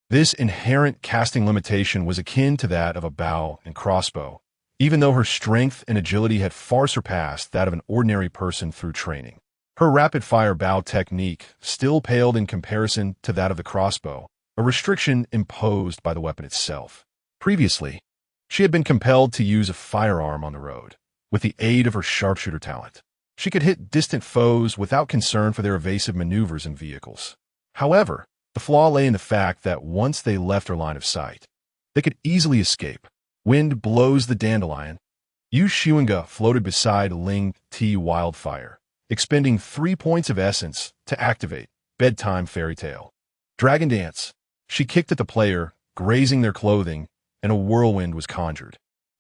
This inherent casting limitation was akin to that of a bow and crossbow, even though her strength and agility had far surpassed that of an ordinary person through training. Her rapid-fire bow technique still paled in comparison to that of the crossbow, a restriction imposed by the weapon itself. Previously, she had been compelled to use a firearm on the road. With the aid of her sharpshooter talent, she could hit distant foes without concern for their evasive maneuvers in vehicles. However, the flaw lay in the fact that once they left her line of sight, they could easily escape. Wind blows the dandelion. Xunge floated beside Ling T Wildfire, expending 3 points of essence to activate Bedtime Fairy Tale. Dragon Dance. She kicked at the player, grazing their clothing, and a whirlwind was conjured.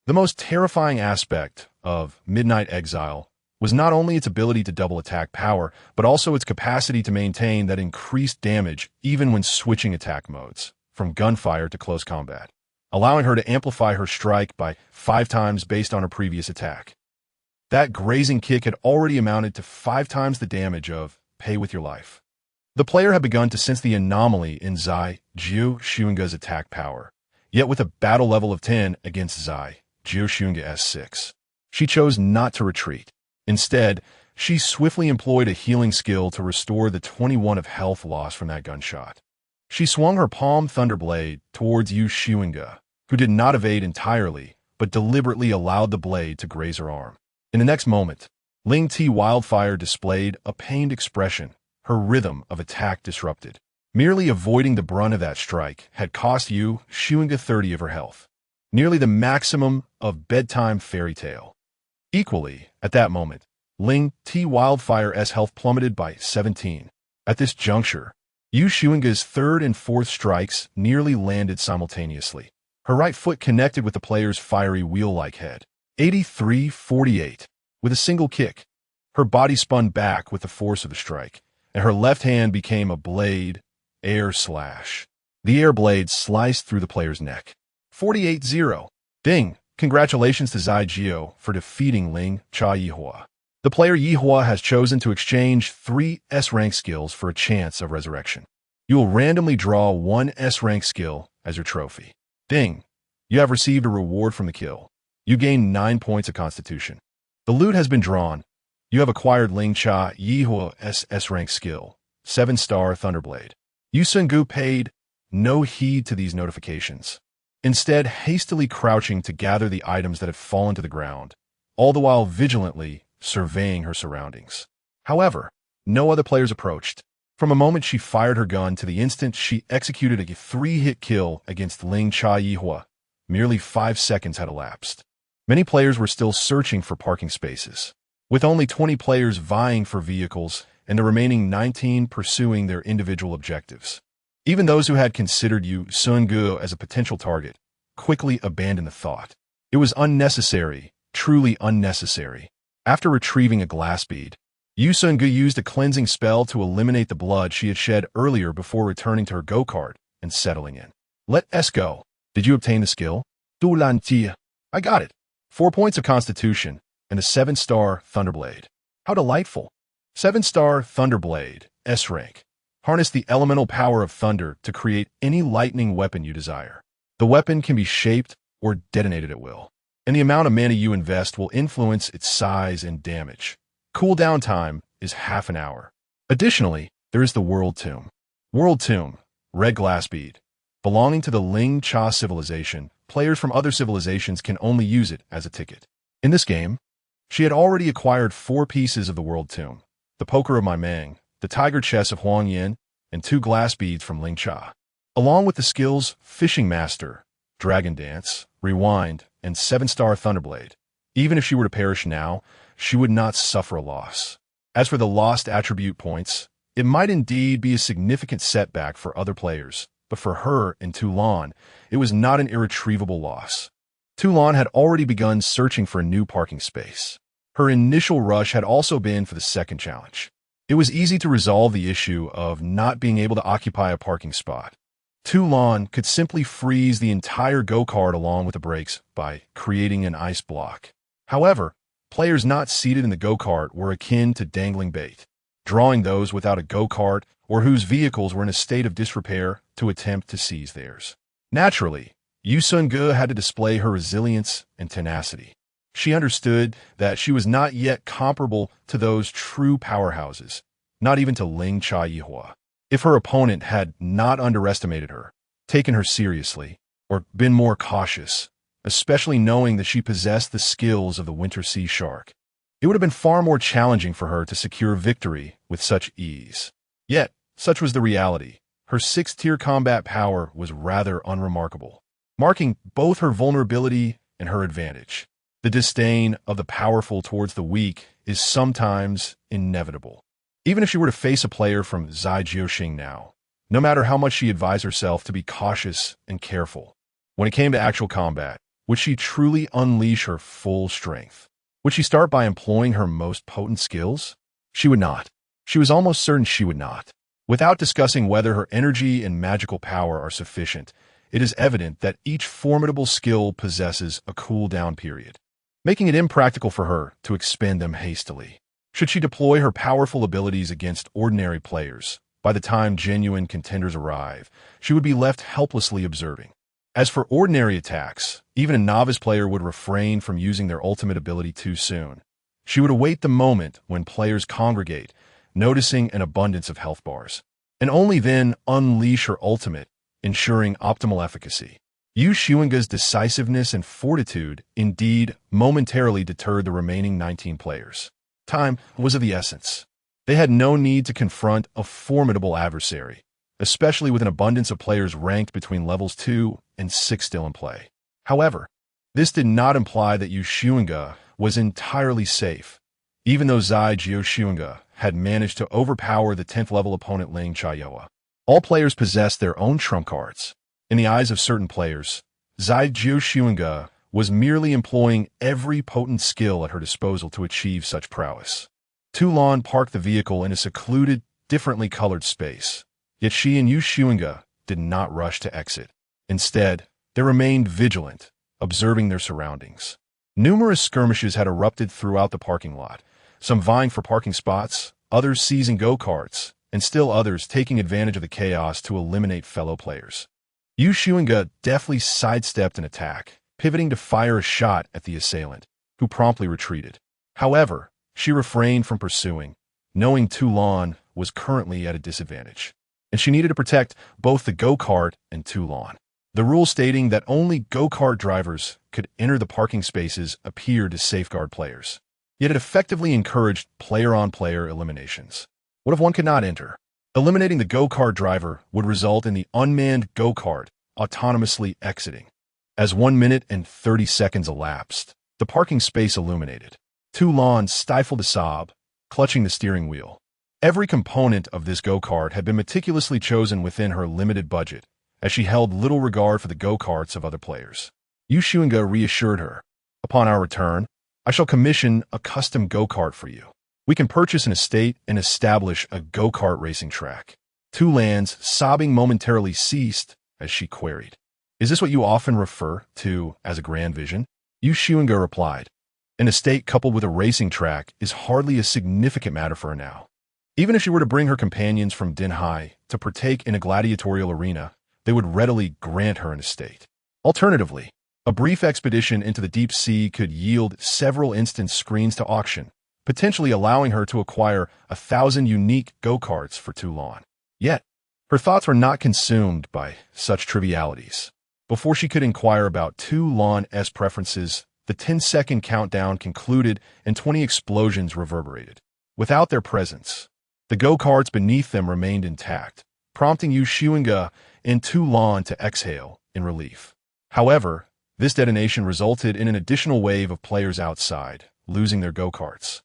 The most terrifying aspect of Midnight Exile was not only its ability to double attack power, but also its capacity to maintain that increased damage even when switching attack modes, from gunfire to close combat, allowing her to amplify her strike by 5 times based on her previous attack. That grazing kick had already amounted to 5 times the damage of Pay with Your Life. The player had begun to sense the anomaly in Xunge's attack power, yet with a battle level of 10 against Xunge S6. She chose not to retreat. Instead, she swiftly employed a healing skill to restore the 21 of health loss from that gunshot. She swung her palm thunderblade towards Xunge, who did not evade entirely, but deliberately allowed the blade to graze her arm. In the next moment, Ling T Wildfire displayed a pained expression, her rhythm of attack disrupted. Merely avoiding the brunt of that strike had cost Xunge 30 of her health, nearly the maximum of bedtime fairy tale. Equally, at that moment, Ling T Wildfire's health plummeted by 17. At this juncture, Xunge's third and fourth strikes nearly landed simultaneously. Her right foot connected with the player's fiery wheel-like head. 83-48. With a single kick, her body spun back with the force of the strike, and her left hand became a blade, air slash. The air blade sliced through the player's neck. 48-0. Ding! Congratulations to Zai Jiao for defeating Ling Cha Yihua. The player Yihua has chosen to exchange 3 S-rank skills for a chance of resurrection. You will randomly draw 1 S-rank skill as your trophy. Ding! You have received a reward from the kill. You gain 9 points of constitution. The loot has been drawn. You have acquired Ling Cha Yihua's S-rank skill, 7-star Thunderblade. Xunge paid no heed to these notifications, instead hastily crouching to gather the items that had fallen to the ground, all the while vigilantly surveying her surroundings. However, no other players approached. From the moment she fired her gun to the instant she executed a 3-hit kill against Ling Cha Yihua, merely 5 seconds had elapsed. Many players were still searching for parking spaces, with only 20 players vying for vehicles and the remaining 19 pursuing their individual objectives. Even those who had considered Xunge as a potential target quickly abandoned the thought. It was unnecessary, truly unnecessary. After retrieving a glass bead, Xunge used a cleansing spell to eliminate the blood she had shed earlier before returning to her go-kart and settling in. Let's go. Did you obtain the skill? Du Lan Tia. I got it. 4 points of constitution and a 7-star Thunderblade. How delightful. 7-star Thunderblade, S-rank. Harness the elemental power of thunder to create any lightning weapon you desire. The weapon can be shaped or detonated at will, and the amount of mana you invest will influence its size and damage. Cooldown time is half an hour. Additionally, there is the World Tomb. World Tomb, red glass bead. Belonging to the Ling Cha civilization, players from other civilizations can only use it as a ticket. In this game, she had already acquired 4 pieces of the World Tomb, the Poker of Maimang, the Tiger Chess of Huang Yin, and 2 glass beads from Ling Cha. Along with the skills Fishing Master, Dragon Dance, Rewind, and 7-star Thunderblade. Even if she were to perish now, she would not suffer a loss. As for the lost attribute points, it might indeed be a significant setback for other players, but for her and Toulon, it was not an irretrievable loss. Toulon had already begun searching for a new parking space. Her initial rush had also been for the second challenge. It was easy to resolve the issue of not being able to occupy a parking spot. Toulon could simply freeze the entire go-kart along with the brakes by creating an ice block. However, players not seated in the go-kart were akin to dangling bait, drawing those without a go-kart or whose vehicles were in a state of disrepair to attempt to seize theirs. Naturally, Xunge had to display her resilience and tenacity. She understood that she was not yet comparable to those true powerhouses, not even to Ling Cha Yihua. If her opponent had not underestimated her, taken her seriously, or been more cautious, especially knowing that she possessed the skills of the Winter Sea Shark, it would have been far more challenging for her to secure victory with such ease. Yet, such was the reality. Her 6th-tier combat power was rather unremarkable, marking both her vulnerability and her advantage. The disdain of the powerful towards the weak is sometimes inevitable. Even if she were to face a player from Zai Jiao now, no matter how much she advised herself to be cautious and careful, when it came to actual combat, would she truly unleash her full strength? Would she start by employing her most potent skills? She would not. She was almost certain she would not. Without discussing whether her energy and magical power are sufficient, it is evident that each formidable skill possesses a cool-down period, making it impractical for her to expend them hastily. Should she deploy her powerful abilities against ordinary players, by the time genuine contenders arrive, she would be left helplessly observing. As for ordinary attacks, even a novice player would refrain from using their ultimate ability too soon. She would await the moment when players congregate, noticing an abundance of health bars, and only then unleash her ultimate, ensuring optimal efficacy. Xunge's decisiveness and fortitude indeed momentarily deterred the remaining 19 players. Time was of the essence. They had no need to confront a formidable adversary, especially with an abundance of players ranked between levels 2 and 6 still in play. However, this did not imply that Xunge was entirely safe, even though Xunge had managed to overpower the 10th level opponent Ling Chaoa. All players possessed their own trump cards. In the eyes of certain players, Xunge was merely employing every potent skill at her disposal to achieve such prowess. Toulon parked the vehicle in a secluded, differently colored space, yet she and Xunge did not rush to exit. Instead, they remained vigilant, observing their surroundings. Numerous skirmishes had erupted throughout the parking lot, some vying for parking spots, others seizing go-karts, and still others taking advantage of the chaos to eliminate fellow players. Xunge deftly sidestepped an attack, pivoting to fire a shot at the assailant, who promptly retreated. However, she refrained from pursuing, knowing Toulon was currently at a disadvantage, and she needed to protect both the go-kart and Toulon. The rule stating that only go-kart drivers could enter the parking spaces appeared to safeguard players. Yet it effectively encouraged player-on-player eliminations. What if one could not enter? Eliminating the go-kart driver would result in the unmanned go-kart autonomously exiting. As 1 minute and 30 seconds elapsed, the parking space illuminated. Toulon stifled a sob, clutching the steering wheel. Every component of this go-kart had been meticulously chosen within her limited budget, as she held little regard for the go-karts of other players. Xunge reassured her. Upon our return, I shall commission a custom go-kart for you. We can purchase an estate and establish a go-kart racing track. Toulon's sobbing momentarily ceased as she queried, "Is this what you often refer to as a grand vision?" Xunge replied, "An estate coupled with a racing track is hardly a significant matter for her now. Even if she were to bring her companions from Dinhai to partake in a gladiatorial arena, they would readily grant her an estate. Alternatively, a brief expedition into the deep sea could yield several instant screens to auction, potentially allowing her to acquire 1,000 unique go-karts for Toulon." Yet, her thoughts were not consumed by such trivialities. Before she could inquire about Toulon's preferences, the 10-second countdown concluded and 20 explosions reverberated. Without their presence, the go-karts beneath them remained intact, prompting Xunge and Toulon to exhale in relief. However, this detonation resulted in an additional wave of players outside, losing their go-karts.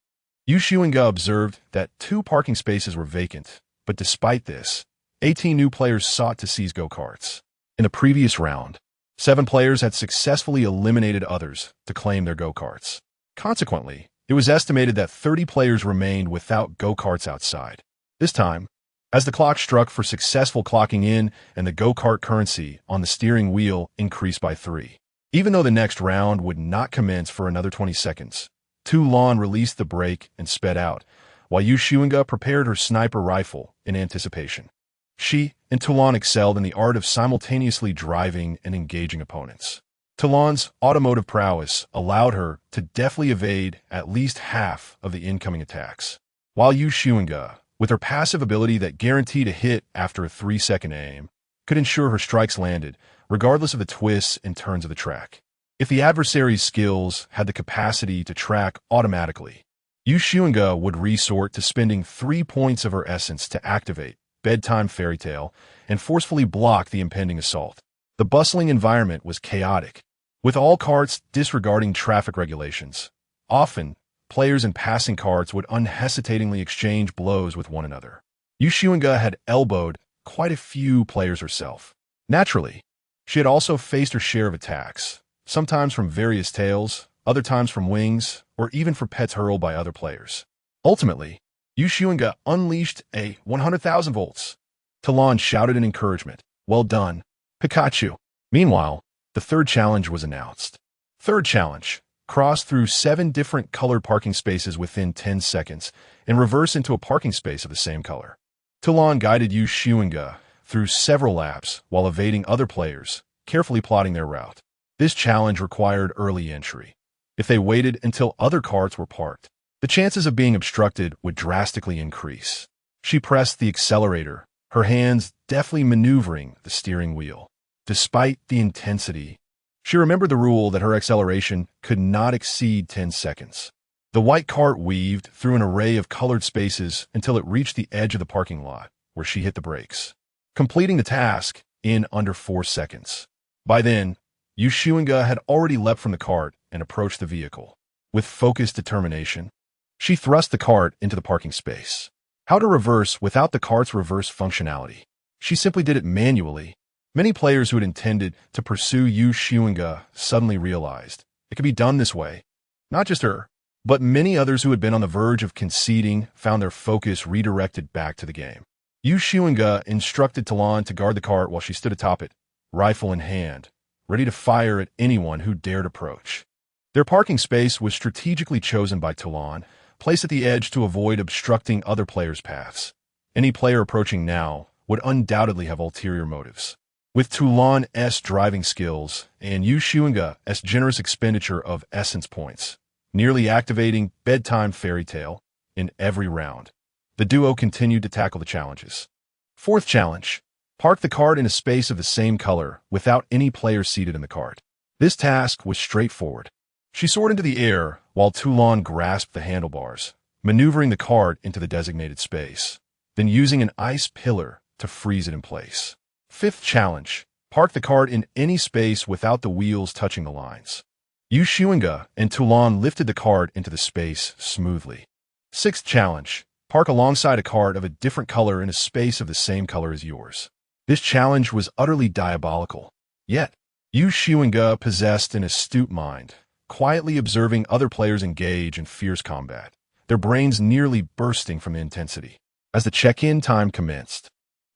Xunge observed that 2 parking spaces were vacant, but despite this, 18 new players sought to seize go-karts. In the previous round, 7 players had successfully eliminated others to claim their go-karts. Consequently, it was estimated that 30 players remained without go-karts outside. This time, as the clock struck for successful clocking in and the go-kart currency on the steering wheel increased by 3. Even though the next round would not commence for another 20 seconds, Toulon released the brake and sped out, while Xunge prepared her sniper rifle in anticipation. She and Toulon excelled in the art of simultaneously driving and engaging opponents. Toulon's automotive prowess allowed her to deftly evade at least half of the incoming attacks, while Xunge, with her passive ability that guaranteed a hit after a 3-second aim, could ensure her strikes landed, regardless of the twists and turns of the track. If the adversary's skills had the capacity to track automatically, Xunge would resort to spending 3 points of her essence to activate Bedtime Fairy Tale and forcefully block the impending assault. The bustling environment was chaotic, with all carts disregarding traffic regulations. Often, players in passing carts would unhesitatingly exchange blows with one another. Xunge had elbowed quite a few players herself. Naturally, she had also faced her share of attacks, sometimes from various tails, other times from wings, or even for pets hurled by other players. Ultimately, Xunge unleashed a 100,000 volts. Talon shouted in encouragement, "Well done, Pikachu." Meanwhile, the third challenge was announced. Third challenge: cross through 7 different colored parking spaces within 10 seconds and reverse into a parking space of the same color. Talon guided Xunge through several laps while evading other players, carefully plotting their route. This challenge required early entry. If they waited until other carts were parked, the chances of being obstructed would drastically increase. She pressed the accelerator, her hands deftly maneuvering the steering wheel. Despite the intensity, she remembered the rule that her acceleration could not exceed 10 seconds. The white cart weaved through an array of colored spaces until it reached the edge of the parking lot, where she hit the brakes, completing the task in under 4 seconds. By then, Xunge had already leapt from the cart and approached the vehicle. With focused determination, she thrust the cart into the parking space. How to reverse without the cart's reverse functionality? She simply did it manually. Many players who had intended to pursue Xunge suddenly realized it could be done this way. Not just her, but many others who had been on the verge of conceding found their focus redirected back to the game. Xunge instructed Talon to guard the cart while she stood atop it, rifle in hand, ready to fire at anyone who dared approach. Their parking space was strategically chosen by Talon, placed at the edge to avoid obstructing other players' paths. Any player approaching now would undoubtedly have ulterior motives. With Talon's driving skills and Xunge's generous expenditure of essence points, nearly activating bedtime fairy tale in every round, the duo continued to tackle the challenges. Fourth challenge: park the cart in a space of the same color without any players seated in the cart. This task was straightforward. She soared into the air while Talon grasped the handlebars, maneuvering the cart into the designated space, then using an ice pillar to freeze it in place. Fifth challenge: park the cart in any space without the wheels touching the lines. Xunge and Talon lifted the cart into the space smoothly. Sixth challenge: park alongside a cart of a different color in a space of the same color as yours. This challenge was utterly diabolical. Yet, Xunge possessed an astute mind, quietly observing other players engage in fierce combat, their brains nearly bursting from the intensity. As the check-in time commenced,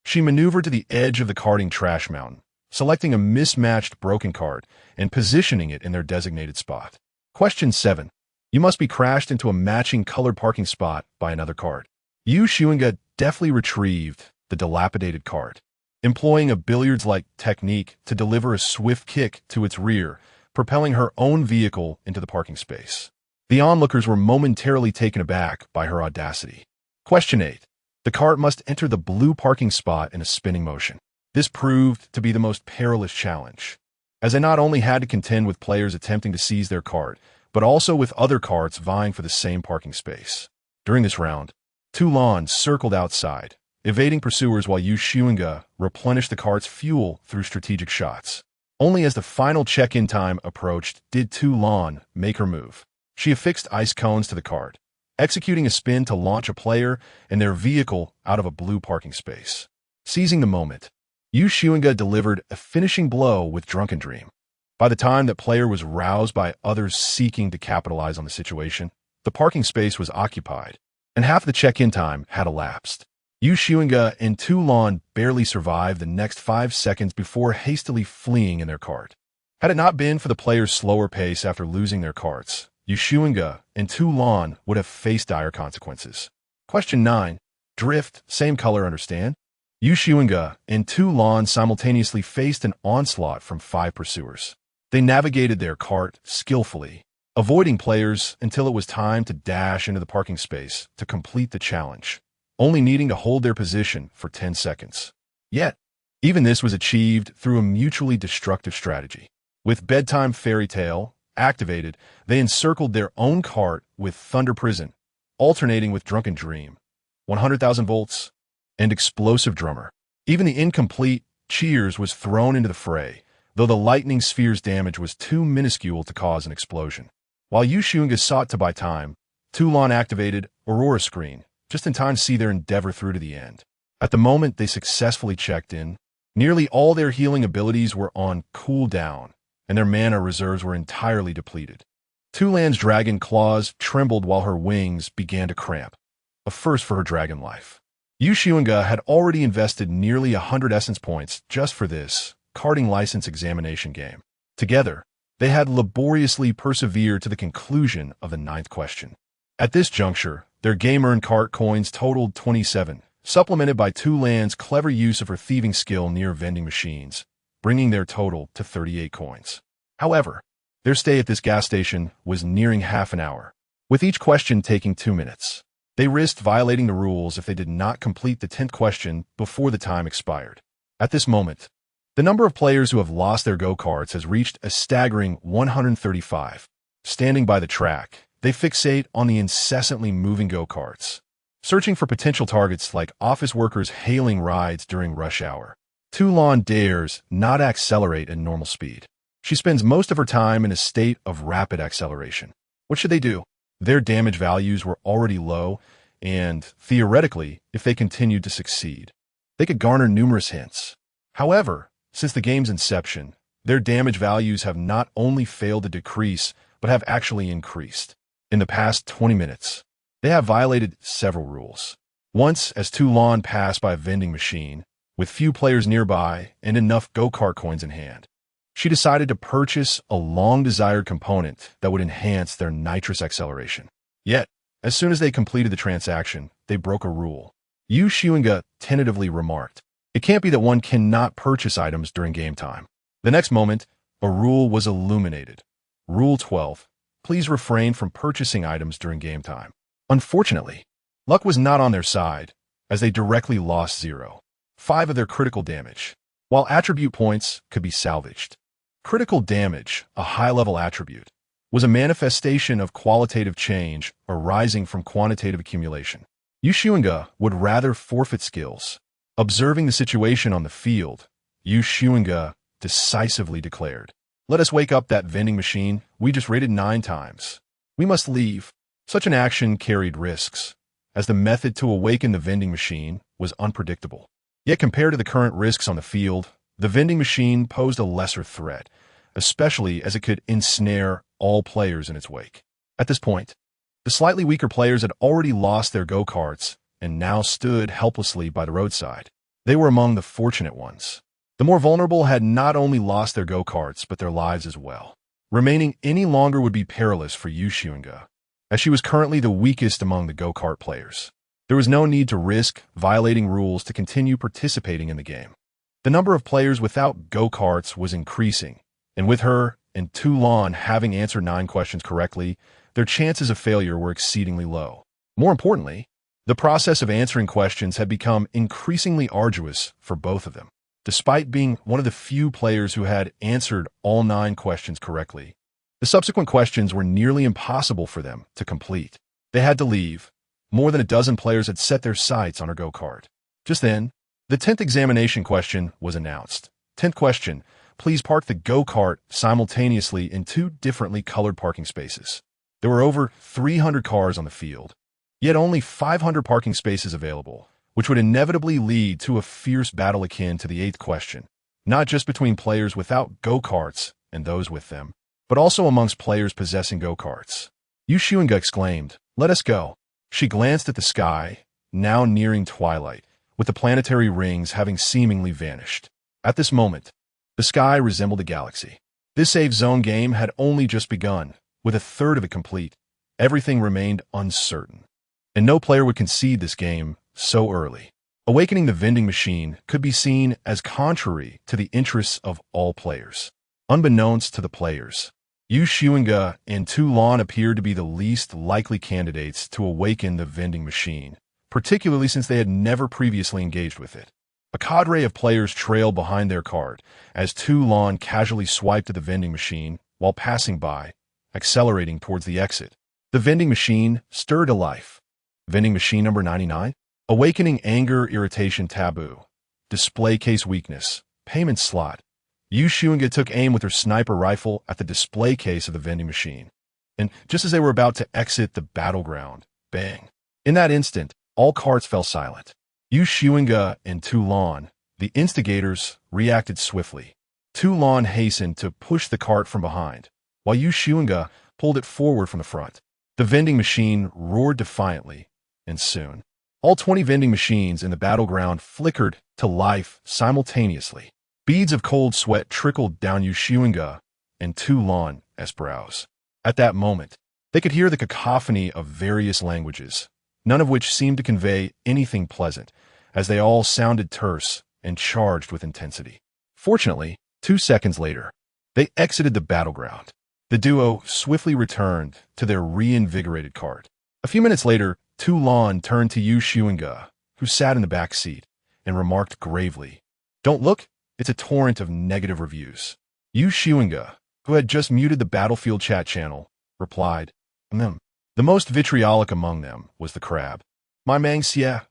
she maneuvered to the edge of the karting trash mountain, selecting a mismatched broken cart and positioning it in their designated spot. Question 7. You must be crashed into a matching colored parking spot by another cart. Xunge deftly retrieved the dilapidated cart, employing a billiards-like technique to deliver a swift kick to its rear, propelling her own vehicle into the parking space. The onlookers were momentarily taken aback by her audacity. Question 8. The cart must enter the blue parking spot in a spinning motion. This proved to be the most perilous challenge, as they not only had to contend with players attempting to seize their cart, but also with other carts vying for the same parking space. During this round, Talon circled outside, evading pursuers while Xunge replenished the cart's fuel through strategic shots. Only as the final check-in time approached did Talon make her move. She affixed ice cones to the cart, executing a spin to launch a player and their vehicle out of a blue parking space. Seizing the moment, Xunge delivered a finishing blow with Drunken Dream. By the time that player was roused by others seeking to capitalize on the situation, the parking space was occupied, and half the check-in time had elapsed. Xunge and Talon barely survived the next 5 seconds before hastily fleeing in their cart. Had it not been for the players' slower pace after losing their carts, Xunge and Talon would have faced dire consequences. Question 9. Drift, same color, understand? Xunge and Talon simultaneously faced an onslaught from 5 pursuers. They navigated their cart skillfully, avoiding players until it was time to dash into the parking space to complete the challenge, only needing to hold their position for 10 seconds. Yet, even this was achieved through a mutually destructive strategy. With Bedtime Fairy Tale activated, they encircled their own cart with Thunder Prison, alternating with Drunken Dream, 100,000 volts, and Explosive Drummer. Even the incomplete Cheers was thrown into the fray, though the lightning sphere's damage was too minuscule to cause an explosion. While Xunge sought to buy time, Talon activated Aurora Screen, just in time to see their endeavor through to the end. At the moment they successfully checked in, nearly all their healing abilities were on cooldown, and their mana reserves were entirely depleted. Tulan's dragon claws trembled while her wings began to cramp, a first for her dragon life. Xunge had already invested nearly 100 essence points just for this carding license examination game. Together, they had laboriously persevered to the conclusion of the 9th question. At this juncture, their game-earned cart coins totaled 27, supplemented by Tulan's clever use of her thieving skill near vending machines, bringing their total to 38 coins. However, their stay at this gas station was nearing half an hour, with each question taking 2 minutes. They risked violating the rules if they did not complete the 10th question before the time expired. At this moment, the number of players who have lost their go-karts has reached a staggering 135. Standing by the track, they fixate on the incessantly moving go-karts, searching for potential targets like office workers hailing rides during rush hour. Tulan dares not accelerate at normal speed. She spends most of her time in a state of rapid acceleration. What should they do? Their damage values were already low, and, theoretically, if they continued to succeed, they could garner numerous hints. However, since the game's inception, their damage values have not only failed to decrease, but have actually increased. In the past 20 minutes, they have violated several rules. Once, as Tulan passed by a vending machine, with few players nearby and enough go-kart coins in hand, she decided to purchase a long-desired component that would enhance their nitrous acceleration. Yet, as soon as they completed the transaction, they broke a rule. Xunge tentatively remarked, "It can't be that one cannot purchase items during game time." The next moment, a rule was illuminated. Rule 12. Please refrain from purchasing items during game time. Unfortunately, luck was not on their side, as they directly lost 0.5 of their critical damage, while attribute points could be salvaged. Critical damage, a high-level attribute, was a manifestation of qualitative change arising from quantitative accumulation. Xunge would rather forfeit skills. Observing the situation on the field, Xunge decisively declared, "Let us wake up that vending machine we just raided 9 times. We must leave." Such an action carried risks, as the method to awaken the vending machine was unpredictable. Yet compared to the current risks on the field, the vending machine posed a lesser threat, especially as it could ensnare all players in its wake. At this point, the slightly weaker players had already lost their go-karts and now stood helplessly by the roadside. They were among the fortunate ones. The more vulnerable had not only lost their go-karts, but their lives as well. Remaining any longer would be perilous for Xunge, as she was currently the weakest among the go-kart players. There was no need to risk violating rules to continue participating in the game. The number of players without go-karts was increasing, and with her and Tulan having answered 9 questions correctly, their chances of failure were exceedingly low. More importantly, the process of answering questions had become increasingly arduous for both of them. Despite being one of the few players who had answered all 9 questions correctly, the subsequent questions were nearly impossible for them to complete. They had to leave. More than a dozen players had set their sights on her go-kart. Just then, the 10th examination question was announced. 10th question, please park the go-kart simultaneously in 2 differently colored parking spaces. There were over 300 cars on the field, yet only 500 parking spaces available, which would inevitably lead to a fierce battle akin to the 8th question, not just between players without go-karts and those with them, but also amongst players possessing go-karts. Xunge exclaimed, "Let us go." She glanced at the sky, now nearing twilight, with the planetary rings having seemingly vanished. At this moment, the sky resembled a galaxy. This save zone game had only just begun. With a third of it complete, everything remained uncertain, and no player would concede this game so early. Awakening the vending machine could be seen as contrary to the interests of all players. Unbeknownst to the players, Xunge and Tulan appeared to be the least likely candidates to awaken the vending machine, particularly since they had never previously engaged with it. A cadre of players trailed behind their cart as Tulan casually swiped at the vending machine while passing by, accelerating towards the exit. The vending machine stirred to life. Vending machine number 99? Awakening anger, irritation, taboo. Display case weakness. Payment slot. Xunge took aim with her sniper rifle at the display case of the vending machine. And just as they were about to exit the battleground, bang. In that instant, all carts fell silent. Xunge and Tulan, the instigators, reacted swiftly. Tulan hastened to push the cart from behind, while Xunge pulled it forward from the front. The vending machine roared defiantly, and soon, all 20 vending machines in the battleground flickered to life simultaneously. Beads of cold sweat trickled down Xunge and Tulan's brows. At that moment, they could hear the cacophony of various languages, none of which seemed to convey anything pleasant, as they all sounded terse and charged with intensity. Fortunately, 2 seconds later, they exited the battleground. The duo swiftly returned to their reinvigorated cart. A few minutes later, Tulan turned to Xunge, who sat in the back seat, and remarked gravely, "Don't look, it's a torrent of negative reviews." Xunge, who had just muted the battlefield chat channel, replied, "The most vitriolic among them was the crab. My mang xia,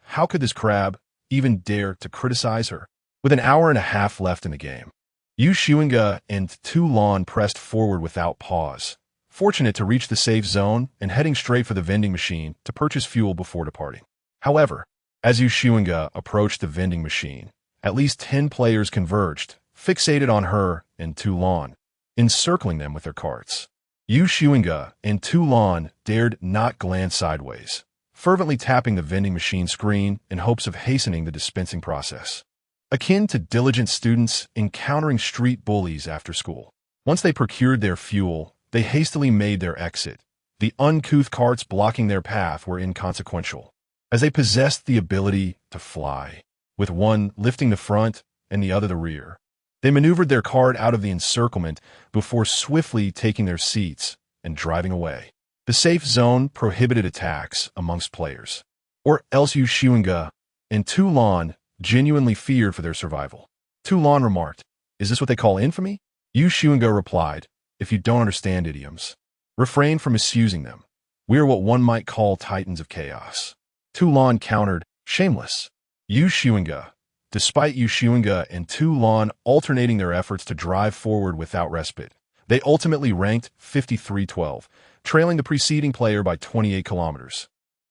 how could this crab even dare to criticize her?" With an hour and a half left in the game, Xunge and Tulan pressed forward without pause, fortunate to reach the safe zone and heading straight for the vending machine to purchase fuel before departing. However, as Xunge approached the vending machine, at least 10 players converged, fixated on her and Tulan, encircling them with their carts. Xunge and Tulan dared not glance sideways, fervently tapping the vending machine screen in hopes of hastening the dispensing process. Akin to diligent students encountering street bullies after school. Once they procured their fuel, they hastily made their exit. The uncouth carts blocking their path were inconsequential, as they possessed the ability to fly, with one lifting the front and the other the rear. They maneuvered their cart out of the encirclement before swiftly taking their seats and driving away. The safe zone prohibited attacks amongst players, or else Xunge and Tulan genuinely feared for their survival. Tulan remarked, "Is this what they call infamy?" Xunge replied, "If you don't understand idioms, refrain from misusing them. We are what one might call titans of chaos." Tulan countered, "Shameless." Xunge, despite Xunge and Tulan alternating their efforts to drive forward without respite, they ultimately ranked 53-12, trailing the preceding player by 28 kilometers.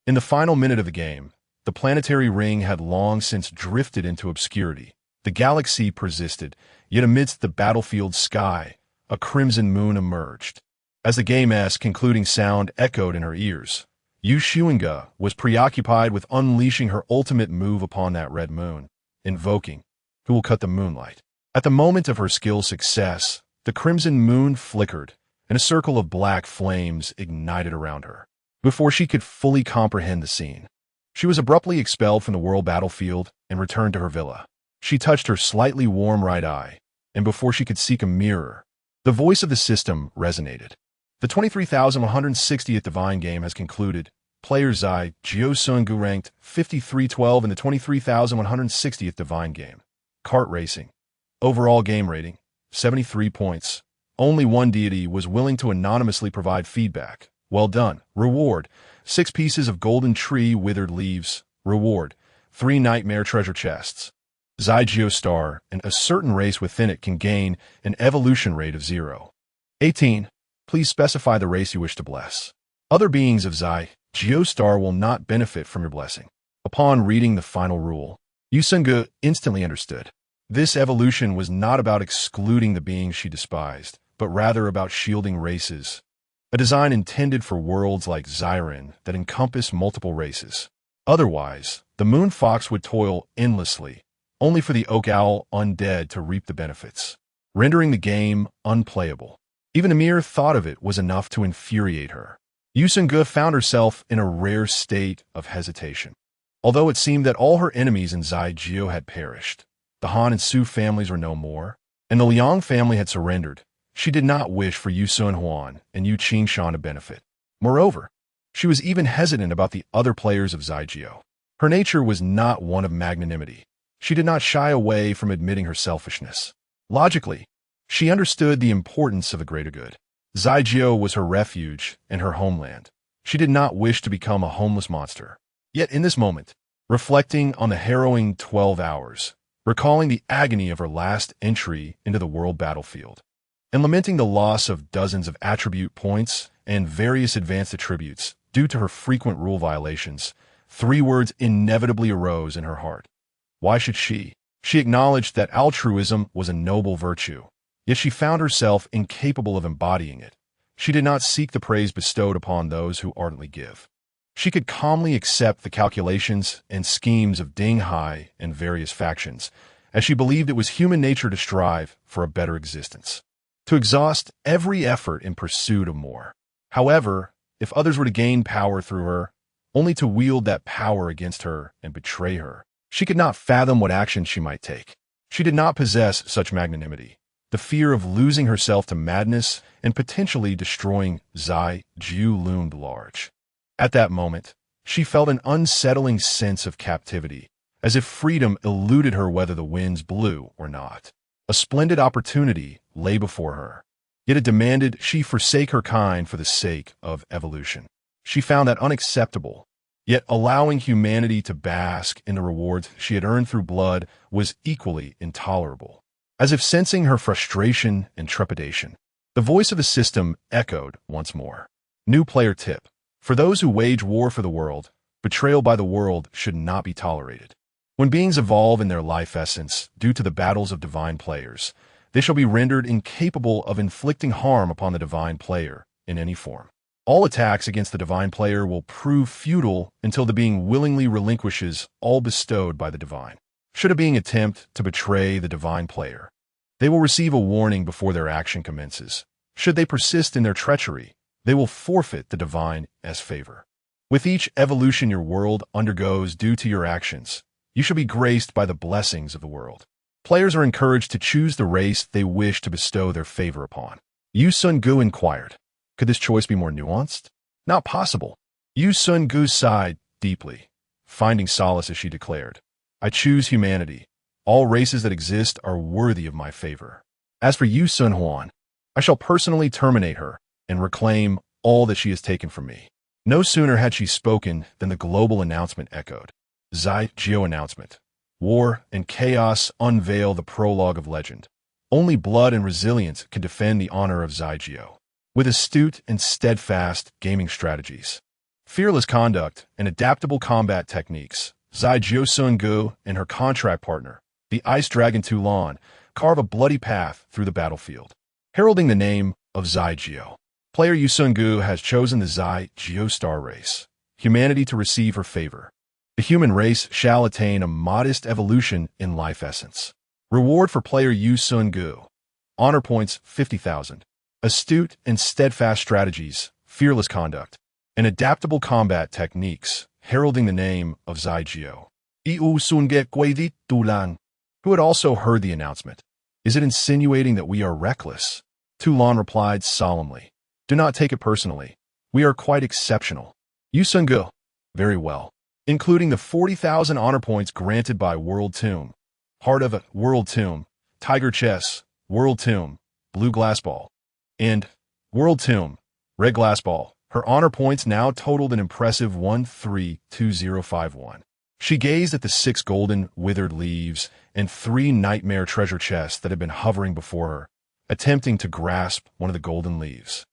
In the final minute of the game, the planetary ring had long since drifted into obscurity. The galaxy persisted, yet amidst the battlefield sky, a crimson moon emerged. As the game's concluding sound echoed in her ears, Xunge was preoccupied with unleashing her ultimate move upon that red moon, invoking, "Who will cut the moonlight?" At the moment of her skill's success, the crimson moon flickered, and a circle of black flames ignited around her. Before she could fully comprehend the scene, she was abruptly expelled from the world battlefield and returned to her villa. She touched her slightly warm right eye, and before she could seek a mirror, the voice of the system resonated. The 23,160th Divine Game has concluded. Player Xunge Xunge ranked 53-12 in the 23,160th Divine Game. Kart Racing. Overall game rating, 73 points. Only one deity was willing to anonymously provide feedback. Well done. Reward, 6 pieces of golden tree withered leaves. Reward, 3 nightmare treasure chests. Xunge star and a certain race within it can gain an evolution rate of 0. 18. Please specify the race you wish to bless. Other beings of Xunge star will not benefit from your blessing. Upon reading the final rule, Xunge instantly understood. This evolution was not about excluding the beings she despised, but rather about shielding races. A design intended for worlds like Xiren that encompass multiple races. Otherwise, the moon fox would toil endlessly, only for the oak owl undead to reap the benefits, rendering the game unplayable. Even the mere thought of it was enough to infuriate her. Xunge found herself in a rare state of hesitation. Although it seemed that all her enemies in Xunge had perished, the Han and Su families were no more, and the Liang family had surrendered, she did not wish for Yu Sun Huan and Yu Qingshan to benefit. Moreover, she was even hesitant about the other players of Xunge. Her nature was not one of magnanimity. She did not shy away from admitting her selfishness. Logically, she understood the importance of the greater good. Xunge was her refuge and her homeland. She did not wish to become a homeless monster. Yet in this moment, reflecting on the harrowing 12 hours, recalling the agony of her last entry into the world battlefield, and lamenting the loss of dozens of attribute points and various advanced attributes due to her frequent rule violations, 3 words inevitably arose in her heart. Why should she? She acknowledged that altruism was a noble virtue, yet she found herself incapable of embodying it. She did not seek the praise bestowed upon those who ardently give. She could calmly accept the calculations and schemes of Ding Hai and various factions, as she believed it was human nature to strive for a better existence, to exhaust every effort in pursuit of more. However, if others were to gain power through her, only to wield that power against her and betray her, she could not fathom what action she might take. She did not possess such magnanimity. The fear of losing herself to madness and potentially destroying Zai Jiu loomed large. At that moment, she felt an unsettling sense of captivity, as if freedom eluded her whether the winds blew or not. A splendid opportunity lay before her, yet it demanded she forsake her kind for the sake of evolution. She found that unacceptable, yet allowing humanity to bask in the rewards she had earned through blood was equally intolerable. As if sensing her frustration and trepidation, the voice of the system echoed once more. New player tip. For those who wage war for the world, betrayal by the world should not be tolerated. When beings evolve in their life essence due to the battles of divine players, they shall be rendered incapable of inflicting harm upon the divine player in any form. All attacks against the divine player will prove futile until the being willingly relinquishes all bestowed by the divine. Should a being attempt to betray the divine player, they will receive a warning before their action commences. Should they persist in their treachery, they will forfeit the divine as favor. With each evolution your world undergoes due to your actions, you shall be graced by the blessings of the world. Players are encouraged to choose the race they wish to bestow their favor upon. Xunge inquired, could this choice be more nuanced? Not possible. Xunge sighed deeply, finding solace as she declared, I choose humanity. All races that exist are worthy of my favor. As for Xunge, I shall personally terminate her and reclaim all that she has taken from me. No sooner had she spoken than the global announcement echoed. Zai Jiu announcement. War and chaos unveil the prologue of legend. Only blood and resilience can defend the honor of Zai Jiu. With astute and steadfast gaming strategies, fearless conduct, and adaptable combat techniques, Zai Jiu Xunge and her contract partner, the Ice Dragon Tulan, carve a bloody path through the battlefield. Heralding the name of Zai Jiu, player Xunge has chosen the Zai Jiu star race, humanity to receive her favor. The human race shall attain a modest evolution in life essence. Reward for player Xunge. Honor points 50,000. Astute and steadfast strategies, fearless conduct, and adaptable combat techniques, heralding the name of Zai Jiu. Who had also heard the announcement. Is it insinuating that we are reckless? Tulan replied solemnly. Do not take it personally. We are quite exceptional. Xunge. Very well. Including the 40,000 honor points granted by World Tomb. Heart of a World Tomb. Tiger Chess. World Tomb. Blue Glass Ball. And World Tomb. Red Glass Ball. Her honor points now totaled an impressive 132051. She gazed at the 6 golden withered leaves and 3 nightmare treasure chests that had been hovering before her, attempting to grasp one of the golden leaves.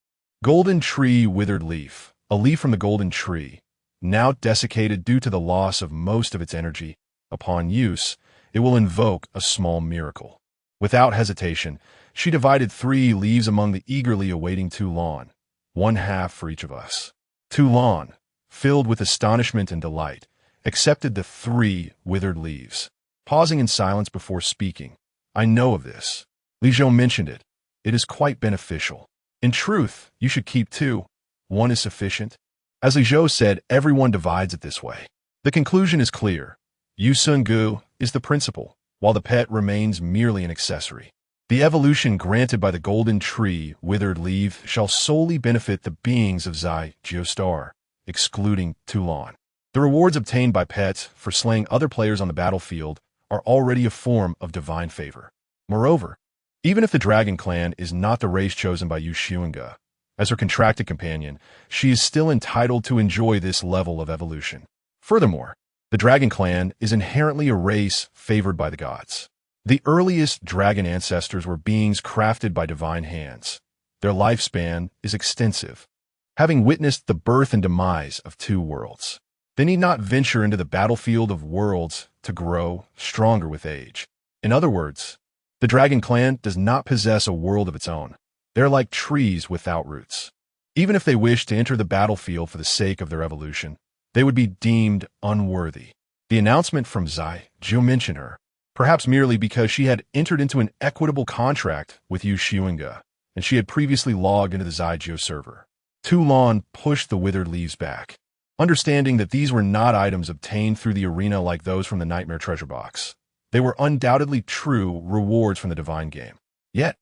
Golden tree withered leaf, a leaf from the golden tree, now desiccated due to the loss of most of its energy. Upon use, it will invoke a small miracle. Without hesitation, she divided 3 leaves among the eagerly awaiting Tulan, 1/2 for each of us. Tulan, filled with astonishment and delight, accepted the 3 withered leaves, pausing in silence before speaking. I know of this. Li Zhou mentioned it. It is quite beneficial. In truth, you should keep 2. 1 is sufficient. As Li Zhou said, everyone divides it this way. The conclusion is clear. Xunge is the principal, while the pet remains merely an accessory. The evolution granted by the golden tree withered leaf shall solely benefit the beings of Zai Jiu Star, excluding Tulan. The rewards obtained by pets for slaying other players on the battlefield are already a form of divine favor. Moreover, even if the Dragon Clan is not the race chosen by Xunge, as her contracted companion, she is still entitled to enjoy this level of evolution. Furthermore, the Dragon Clan is inherently a race favored by the gods. The earliest dragon ancestors were beings crafted by divine hands. Their lifespan is extensive, having witnessed the birth and demise of 2 worlds. They need not venture into the battlefield of worlds to grow stronger with age. In other words, the Dragon Clan does not possess a world of its own. They're like trees without roots. Even if they wished to enter the battlefield for the sake of their evolution, they would be deemed unworthy. The announcement from Xunge mentioned her, perhaps merely because she had entered into an equitable contract with Xunge, and she had previously logged into the Xunge server. Tulan pushed the withered leaves back, understanding that these were not items obtained through the arena like those from the Nightmare Treasure Box. They were undoubtedly true rewards from the Divine Game. Yet,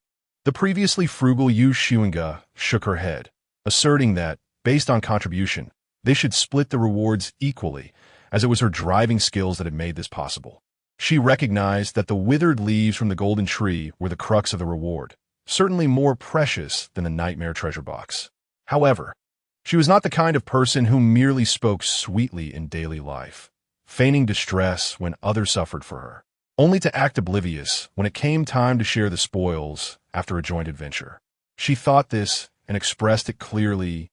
the previously frugal Xunge shook her head, asserting that, based on contribution, they should split the rewards equally, as it was her driving skills that had made this possible. She recognized that the withered leaves from the golden tree were the crux of the reward, certainly more precious than the Nightmare Treasure Box. However, she was not the kind of person who merely spoke sweetly in daily life, feigning distress when others suffered for her, only to act oblivious when it came time to share the spoils after a joint adventure. She thought this and expressed it clearly,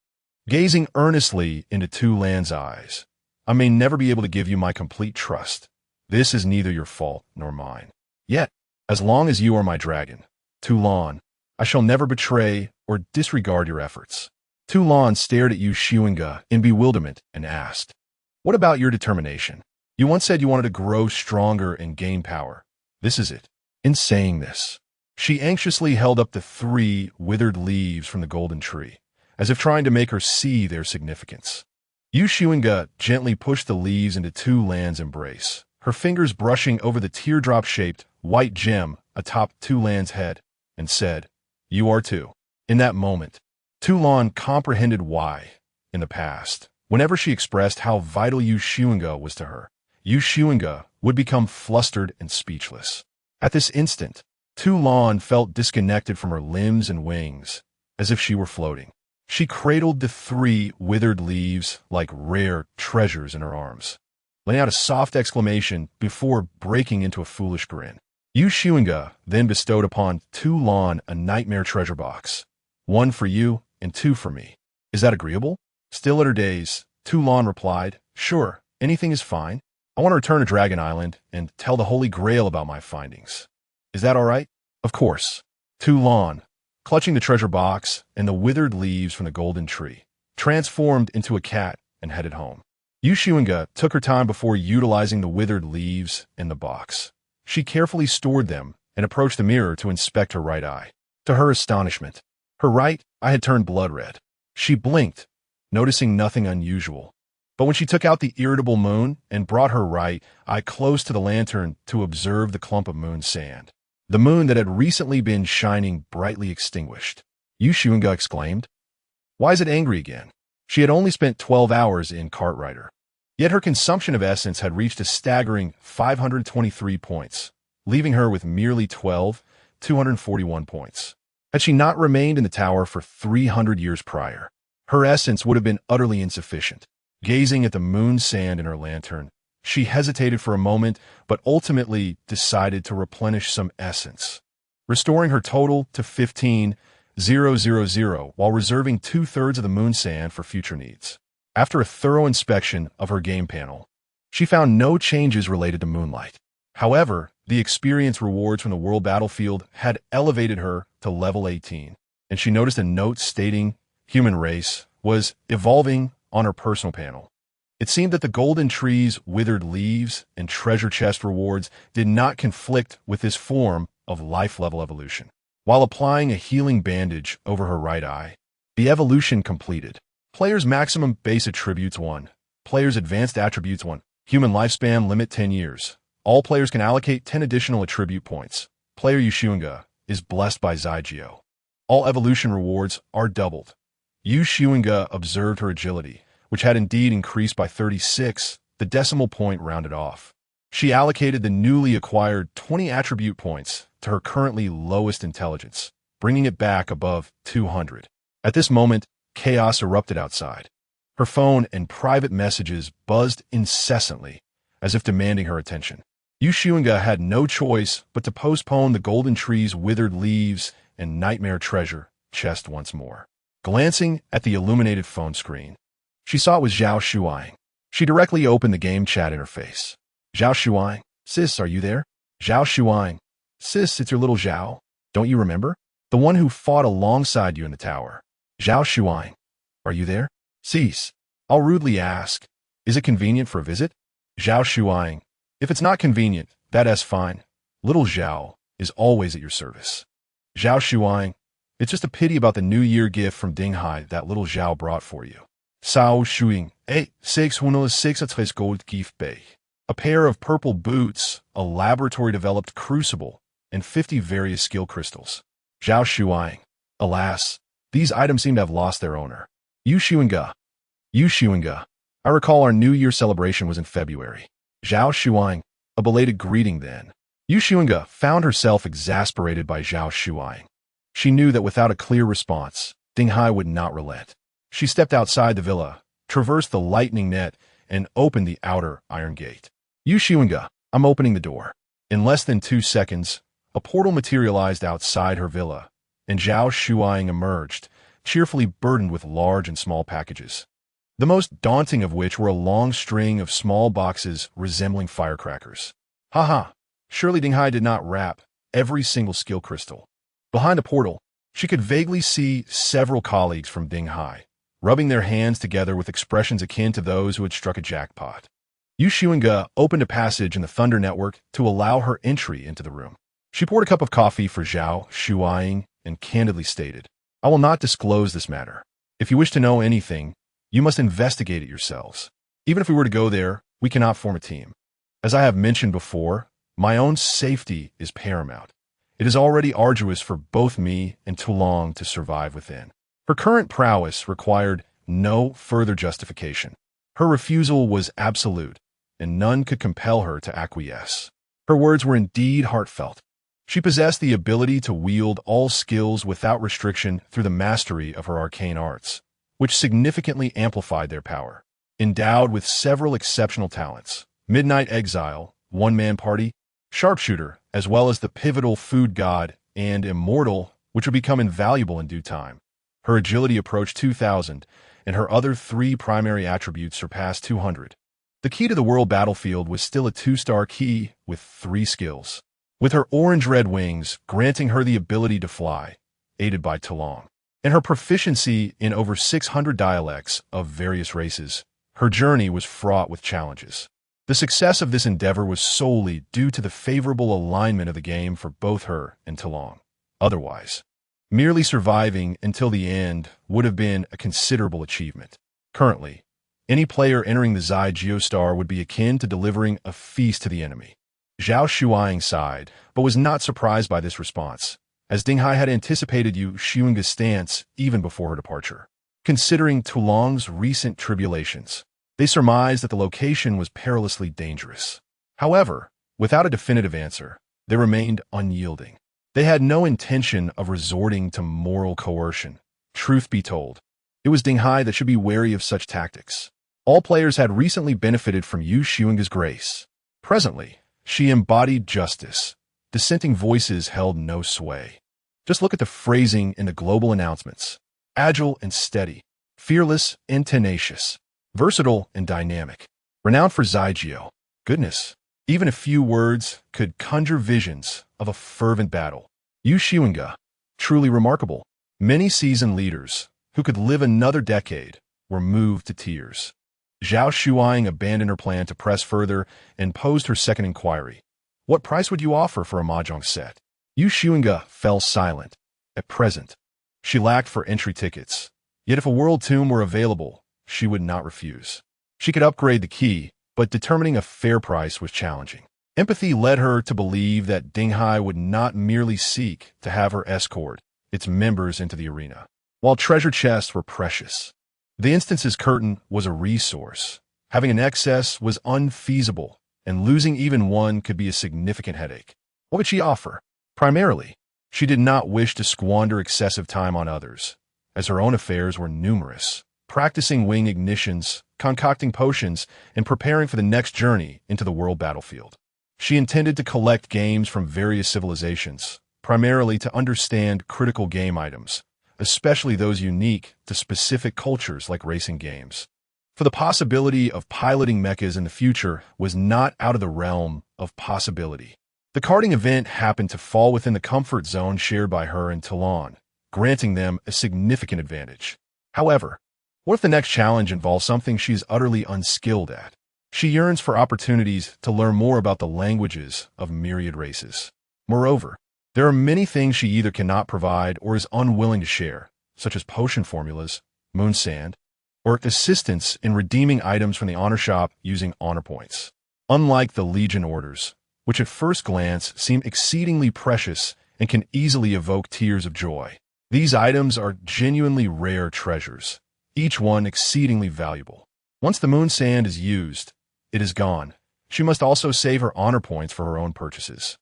gazing earnestly into Tulan's eyes. I may never be able to give you my complete trust. This is neither your fault nor mine. Yet, as long as you are my dragon, Tulan, I shall never betray or disregard your efforts. Tulan stared at Xunge in bewilderment and asked, "What about your determination? You once said you wanted to grow stronger and gain power. This is it." In saying this, she anxiously held up the 3 withered leaves from the golden tree, as if trying to make her see their significance. Xunge gently pushed the leaves into Tulan's embrace, her fingers brushing over the teardrop-shaped white gem atop Tulan's head, and said, "You are too." In that moment, Tulan comprehended why, in the past, whenever she expressed how vital Xunge was to her, Xunge would become flustered and speechless. At this instant, Tulan felt disconnected from her limbs and wings, as if she were floating. She cradled the 3 withered leaves like rare treasures in her arms, letting out a soft exclamation before breaking into a foolish grin. Xunge then bestowed upon Tulan a Nightmare Treasure Box, 1 for you and 2 for me. Is that agreeable? Still at her daze, Tulan replied, "Sure, anything is fine. I want to return to Dragon Island and tell the Holy Grail about my findings. Is that all right?" "Of course." Tulan, clutching the treasure box and the withered leaves from the golden tree, transformed into a cat and headed home. Xunge took her time before utilizing the withered leaves and the box. She carefully stored them and approached the mirror to inspect her right eye. To her astonishment, her right eye had turned blood red. She blinked, noticing nothing unusual. But when she took out the irritable moon and brought her right eye close to the lantern to observe the clump of moon sand, the moon that had recently been shining brightly extinguished, Xunge exclaimed, "Why is it angry again?" She had only spent 12 hours in Cartwriter, yet her consumption of essence had reached a staggering 523 points, leaving her with merely 241 points. Had she not remained in the tower for 300 years prior, her essence would have been utterly insufficient. Gazing at the moon sand in her lantern, she hesitated for a moment, but ultimately decided to replenish some essence, restoring her total to 15,000 while reserving 2/3 of the moon sand for future needs. After a thorough inspection of her game panel, she found no changes related to Moonlight. However, the experience rewards from the world battlefield had elevated her to level 18, and she noticed a note stating human race was evolving on her personal panel. It seemed that the golden tree's withered leaves and treasure chest rewards did not conflict with this form of life-level evolution. While applying a healing bandage over her right eye, the evolution completed. Player's maximum base attributes 1. Player's advanced attributes 1. Human lifespan limit 10 years. All players can allocate 10 additional attribute points. Player Xunge is blessed by Xunge. All evolution rewards are doubled. Xunge observed her agility, which had indeed increased by 36, the decimal point rounded off. She allocated the newly acquired 20 attribute points to her currently lowest intelligence, bringing it back above 200. At this moment, chaos erupted outside. Her phone and private messages buzzed incessantly, as if demanding her attention. Xunge had no choice but to postpone the golden tree's withered leaves and nightmare treasure chest once more. Glancing at the illuminated phone screen, she saw it was Zhao Shuang. She directly opened the game chat interface. "Zhao Shuang, sis, are you there?" "Zhao Shuang, sis, it's your little Zhao. Don't you remember? The one who fought alongside you in the tower." "Zhao Shuang, Are you there? Cease. I'll rudely ask, is it convenient for a visit? Zhao Shuang. If it's not convenient, that's fine. Little Zhao is always at your service. Zhao Shuang. It's just a pity about the New Year gift from Dinghai that little Zhao brought for you. Sao Shuing. 606 gold gift bay. A pair of purple boots, a laboratory-developed crucible, and 50 various skill crystals. Zhao Shuang. Alas, these items seem to have lost their owner. Yu Shuinga. I recall our New Year celebration was in February. Zhao Shuang. A belated greeting then. Yu Shuinga found herself exasperated by Zhao Shuang. She knew that without a clear response, Dinghai would not relent. She stepped outside the villa, traversed the lightning net, and opened the outer iron gate. Yu Shuinga, I'm opening the door. In less than 2 seconds, a portal materialized outside her villa, and Zhao Shuang emerged, cheerfully burdened with large and small packages. The most daunting of which were a long string of small boxes resembling firecrackers. Haha, surely Dinghai did not wrap every single skill crystal. Behind a portal, she could vaguely see several colleagues from Dinghai, rubbing their hands together with expressions akin to those who had struck a jackpot. Yu Shuinga opened a passage in the Thunder Network to allow her entry into the room. She poured a cup of coffee for Zhao Shuang and candidly stated, I will not disclose this matter. If you wish to know anything, you must investigate it yourselves. Even if we were to go there, we cannot form a team. As I have mentioned before, my own safety is paramount. It is already arduous for both me and Tulong to survive within. Her current prowess required no further justification. Her refusal was absolute, and none could compel her to acquiesce. Her words were indeed heartfelt. She possessed the ability to wield all skills without restriction through the mastery of her arcane arts, which significantly amplified their power. Endowed with several exceptional talents, Midnight Exile, One-Man Party, Sharpshooter, as well as the pivotal Food God and Immortal, which would become invaluable in due time. Her agility approached 2,000, and her other 3 primary attributes surpassed 200. The key to the world battlefield was still a 2-star key with 3 skills, with her orange-red wings granting her the ability to fly, aided by Tulong. And her proficiency in over 600 dialects of various races, her journey was fraught with challenges. The success of this endeavor was solely due to the favorable alignment of the game for both her and Tulong. Otherwise, merely surviving until the end would have been a considerable achievement. Currently, any player entering the Zai Geostar would be akin to delivering a feast to the enemy. Zhao Shuang sighed, but was not surprised by this response, as Dinghai had anticipated Yu Shuinga's stance even before her departure. Considering Tulong's recent tribulations, they surmised that the location was perilously dangerous. However, without a definitive answer, they remained unyielding. They had no intention of resorting to moral coercion. Truth be told, it was Dinghai that should be wary of such tactics. All players had recently benefited from Yu Shuinga's grace. Presently, she embodied justice. Dissenting voices held no sway. Just look at the phrasing in the global announcements. Agile and steady, fearless and tenacious, versatile and dynamic, renowned for Zygeo. Goodness, even a few words could conjure visions of a fervent battle. Yu Shuinga, truly remarkable. Many seasoned leaders, who could live another decade, were moved to tears. Zhao Shuang abandoned her plan to press further and posed her second inquiry. What price would you offer for a mahjong set? Yu Shuinga fell silent. At present, she lacked for entry tickets. Yet if a world tomb were available, she would not refuse. She could upgrade the key, but determining a fair price was challenging. Empathy led her to believe that Dinghai would not merely seek to have her escort its members into the arena. While treasure chests were precious, the instance's curtain was a resource. Having an excess was unfeasible, and losing even one could be a significant headache. What would she offer? Primarily, she did not wish to squander excessive time on others, as her own affairs were numerous, practicing wing ignitions, concocting potions, and preparing for the next journey into the world battlefield. She intended to collect games from various civilizations, primarily to understand critical game items, especially those unique to specific cultures like racing games. For the possibility of piloting mechas in the future was not out of the realm of possibility. The karting event happened to fall within the comfort zone shared by her and Talon, granting them a significant advantage. However, What if the next challenge involves something she is utterly unskilled at? She yearns for opportunities to learn more about the languages of myriad races. Moreover, there are many things she either cannot provide or is unwilling to share, such as potion formulas, moon sand, or assistance in redeeming items from the honor shop using honor points. Unlike the Legion orders, which at first glance seem exceedingly precious and can easily evoke tears of joy, these items are genuinely rare treasures, each one exceedingly valuable. Once the moon sand is used, it is gone. She must also save her honor points for her own purchases.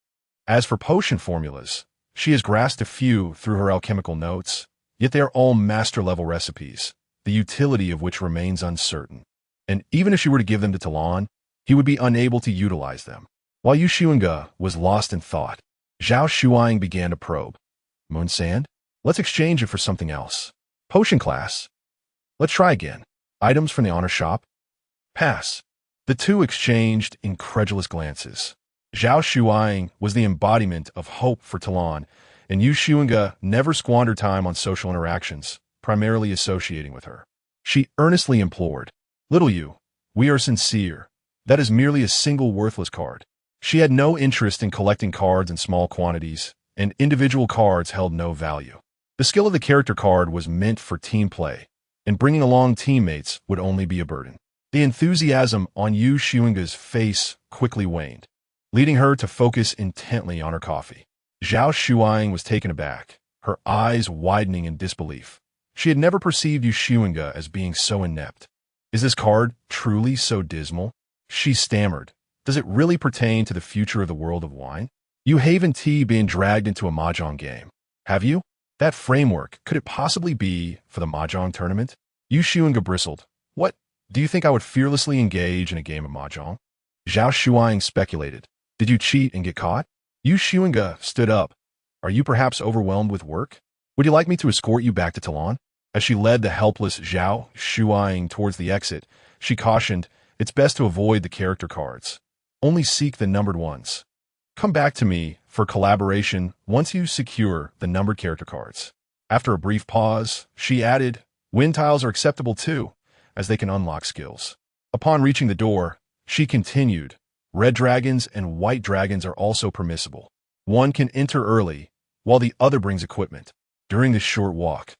As for potion formulas, she has grasped a few through her alchemical notes, yet they are all master-level recipes, the utility of which remains uncertain. And even if she were to give them to Talon, he would be unable to utilize them. While Xunge was lost in thought, Zhao Shuang began to probe. Moon sand? Let's exchange it for something else. Potion class? Let's try again. Items from the honor shop? Pass. The two exchanged incredulous glances. Zhao Shuang was the embodiment of hope for Talon, and Xunge never squandered time on social interactions, primarily associating with her. She earnestly implored, "Little you, we are sincere. That is merely a single worthless card." She had no interest in collecting cards in small quantities, and individual cards held no value. The skill of the character card was meant for team play, and bringing along teammates would only be a burden. The enthusiasm on Xunge's face quickly waned, leading her to focus intently on her coffee. Zhao Shuang was taken aback, her eyes widening in disbelief. She had never perceived Xunge as being so inept. "Is this card truly so dismal?" She stammered. "Does it really pertain to the future of the world of wine? You haven't being dragged into a mahjong game, have you? That framework, could it possibly be for the mahjong tournament?" Xunge bristled. "What? Do you think I would fearlessly engage in a game of mahjong?" Zhao Shuang speculated. "Did you cheat and get caught?" Xunge stood up. "Are you perhaps overwhelmed with work? Would you like me to escort you back to Talon?" As she led the helpless Zhao Shuang towards the exit, she cautioned, "It's best to avoid the character cards. Only seek the numbered ones. Come back to me for collaboration once you secure the numbered character cards." After a brief pause, she added, "Wind tiles are acceptable too, as they can unlock skills." Upon reaching the door, she continued, "Red dragons and white dragons are also permissible. One can enter early, while the other brings equipment." During this short walk,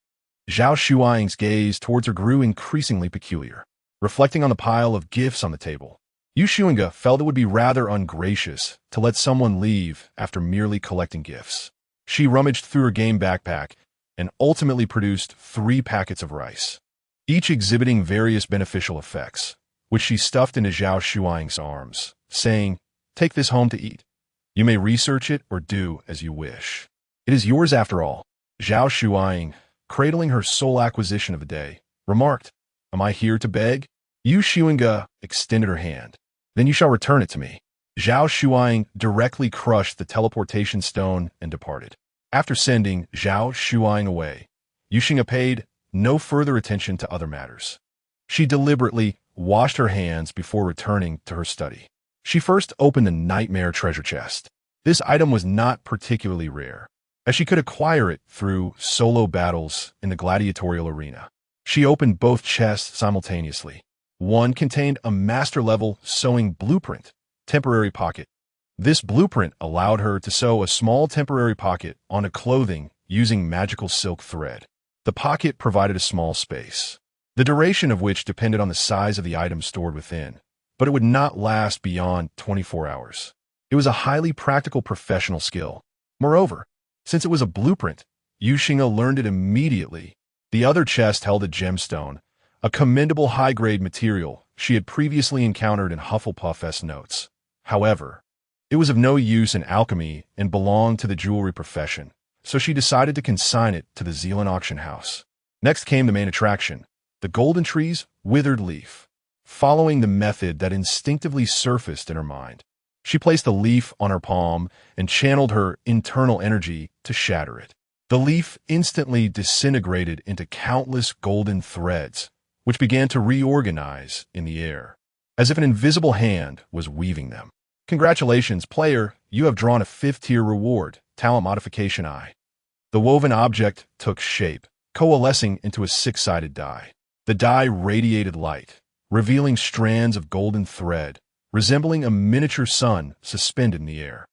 Zhao Shuang's gaze towards her grew increasingly peculiar. Reflecting on the pile of gifts on the table, Xunge felt it would be rather ungracious to let someone leave after merely collecting gifts. She rummaged through her game backpack and ultimately produced 3 packets of rice, each exhibiting various beneficial effects, which she stuffed into Zhao Shuang's arms, saying, "Take this home to eat. You may research it or do as you wish. It is yours after all." Zhao Shuang, cradling her sole acquisition of the day, remarked, "Am I here to beg?" Xunge extended her hand. "Then you shall return it to me." Zhao Shuang directly crushed the teleportation stone and departed. After sending Zhao Shuang away, Xunge paid no further attention to other matters. She deliberately washed her hands before returning to her study. She first opened the nightmare treasure chest. This item was not particularly rare, as she could acquire it through solo battles in the gladiatorial arena. She opened both chests simultaneously. One contained a master-level sewing blueprint, temporary pocket. This blueprint allowed her to sew a small temporary pocket onto clothing using magical silk thread. The pocket provided a small space, the duration of which depended on the size of the item stored within, but it would not last beyond 24 hours. It was a highly practical professional skill. Moreover, since it was a blueprint, Xunge learned it immediately. The other chest held a gemstone, a commendable high-grade material she had previously encountered in Hufflepuff's notes. However, it was of no use in alchemy and belonged to the jewelry profession, so she decided to consign it to the Zealand auction house. Next came the main attraction, the golden tree's withered leaf. Following the method that instinctively surfaced in her mind, she placed the leaf on her palm and channeled her internal energy to shatter it. The leaf instantly disintegrated into countless golden threads, which began to reorganize in the air, as if an invisible hand was weaving them. "Congratulations, player, you have drawn a 5th-tier reward, Talent Modification I." The woven object took shape, coalescing into a 6-sided die. The die radiated light, revealing strands of golden thread, resembling a miniature sun suspended in the air.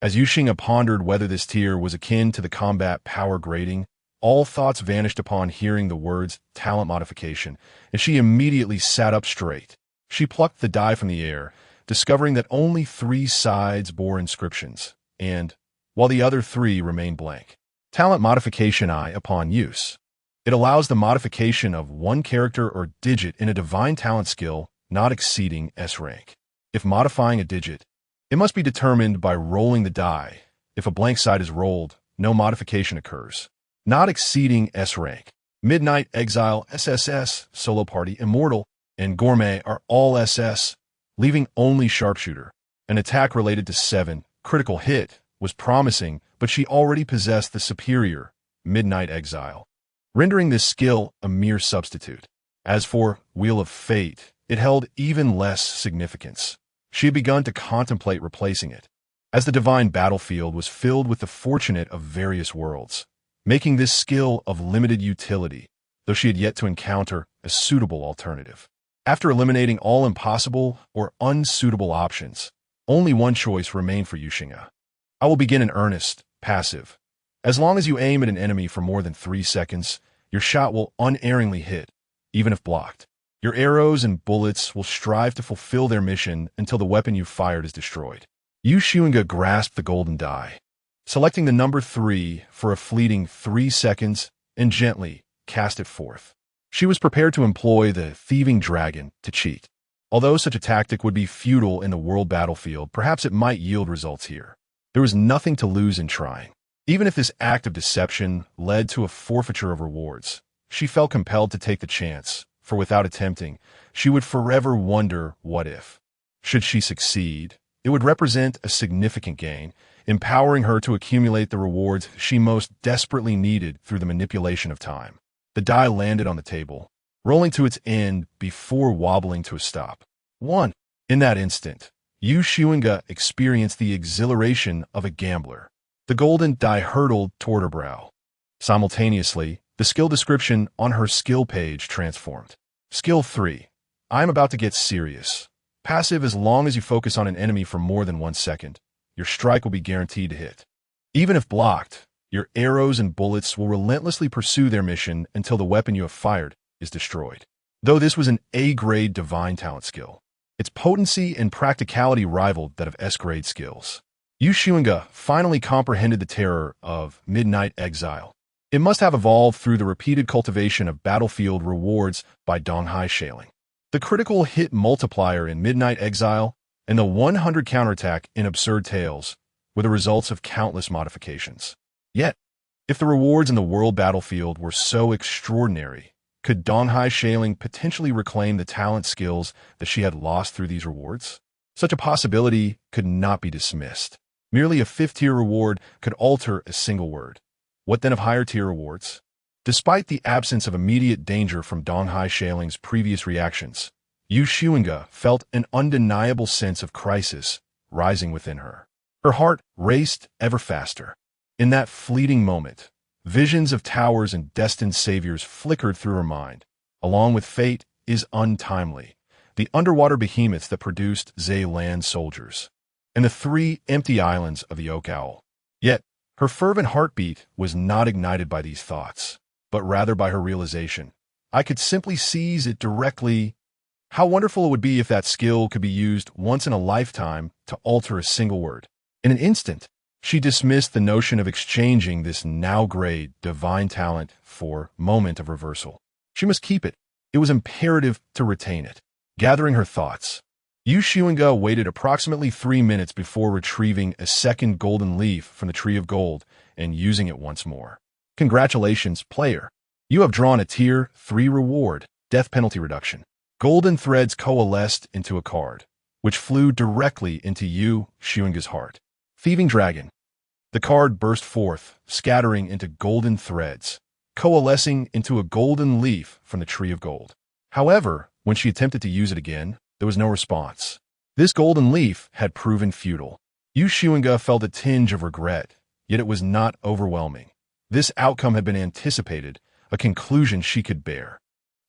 As Xunge pondered whether this tier was akin to the combat power grading, all thoughts vanished upon hearing the words talent modification, and she immediately sat up straight. She plucked the die from the air, discovering that only 3 sides bore inscriptions, and, while the other 3 remained blank. Talent modification I upon use. It allows the modification of 1 character or digit in a divine talent skill not exceeding S rank. If modifying a digit, it must be determined by rolling the die. If a blank side is rolled, no modification occurs. Not exceeding S rank. Midnight Exile, SSS, Solo Party, Immortal, and Gourmet are all SS, leaving only Sharpshooter. An attack related to 7, critical hit, was promising, but she already possessed the superior Midnight Exile, rendering this skill a mere substitute. As for Wheel of Fate, it held even less significance. She had begun to contemplate replacing it, as the divine battlefield was filled with the fortunate of various worlds, making this skill of limited utility, though she had yet to encounter a suitable alternative. After eliminating all impossible or unsuitable options, only one choice remained for Xunge. I will begin in earnest, passive. As long as you aim at an enemy for more than 3 seconds, your shot will unerringly hit, even if blocked. Your arrows and bullets will strive to fulfill their mission until the weapon you fired is destroyed. Xunge grasped the golden die, selecting the number 3 for a fleeting 3 seconds and gently cast it forth. She was prepared to employ the thieving dragon to cheat. Although such a tactic would be futile in the world battlefield, perhaps it might yield results here. There was nothing to lose in trying. Even if this act of deception led to a forfeiture of rewards, she felt compelled to take the chance, for without attempting, she would forever wonder what if. Should she succeed, it would represent a significant gain, empowering her to accumulate the rewards she most desperately needed through the manipulation of time. The die landed on the table, rolling to its end before wobbling to a stop. 1. In that instant, Xunge experienced the exhilaration of a gambler. The golden die hurtled toward her brow. Simultaneously, the skill description on her skill page transformed. Skill 3. I am about to get serious. Passive as long as you focus on an enemy for more than 1 second. Your strike will be guaranteed to hit. Even if blocked, your arrows and bullets will relentlessly pursue their mission until the weapon you have fired is destroyed. Though this was an A-grade divine talent skill, its potency and practicality rivaled that of S-grade skills. Xunge finally comprehended the terror of Midnight Exile. It must have evolved through the repeated cultivation of battlefield rewards by Xunge Shaling. The critical hit multiplier in Midnight Exile and the 100 counterattack in Absurd Tales were the results of countless modifications. Yet, if the rewards in the world battlefield were so extraordinary, could Xunge Shaling potentially reclaim the talent skills that she had lost through these rewards? Such a possibility could not be dismissed. Merely a 5th-tier reward could alter a single word. What then of higher-tier rewards? Despite the absence of immediate danger from Xunge Shaling's previous reactions, Xunge felt an undeniable sense of crisis rising within her. Her heart raced ever faster. In that fleeting moment, visions of towers and destined saviors flickered through her mind. Along with fate is untimely, the underwater behemoths that produced Zay land soldiers, and the 3 empty islands of the Oak Owl. Yet, her fervent heartbeat was not ignited by these thoughts, but rather by her realization. I could simply seize it directly. How wonderful it would be if that skill could be used once in a lifetime to alter a single word. In an instant, she dismissed the notion of exchanging this now-grade divine talent for moment of reversal. She must keep it. It was imperative to retain it. Gathering her thoughts, Xunge waited approximately 3 minutes before retrieving a second golden leaf from the Tree of Gold and using it once more. Congratulations, player. You have drawn a Tier 3 reward, Death Penalty Reduction. Golden threads coalesced into a card, which flew directly into Xunge's heart. Thieving Dragon. The card burst forth, scattering into golden threads, coalescing into a golden leaf from the Tree of Gold. However, when she attempted to use it again, there was no response. This golden leaf had proven futile. Xunge felt a tinge of regret, yet it was not overwhelming. This outcome had been anticipated, a conclusion she could bear.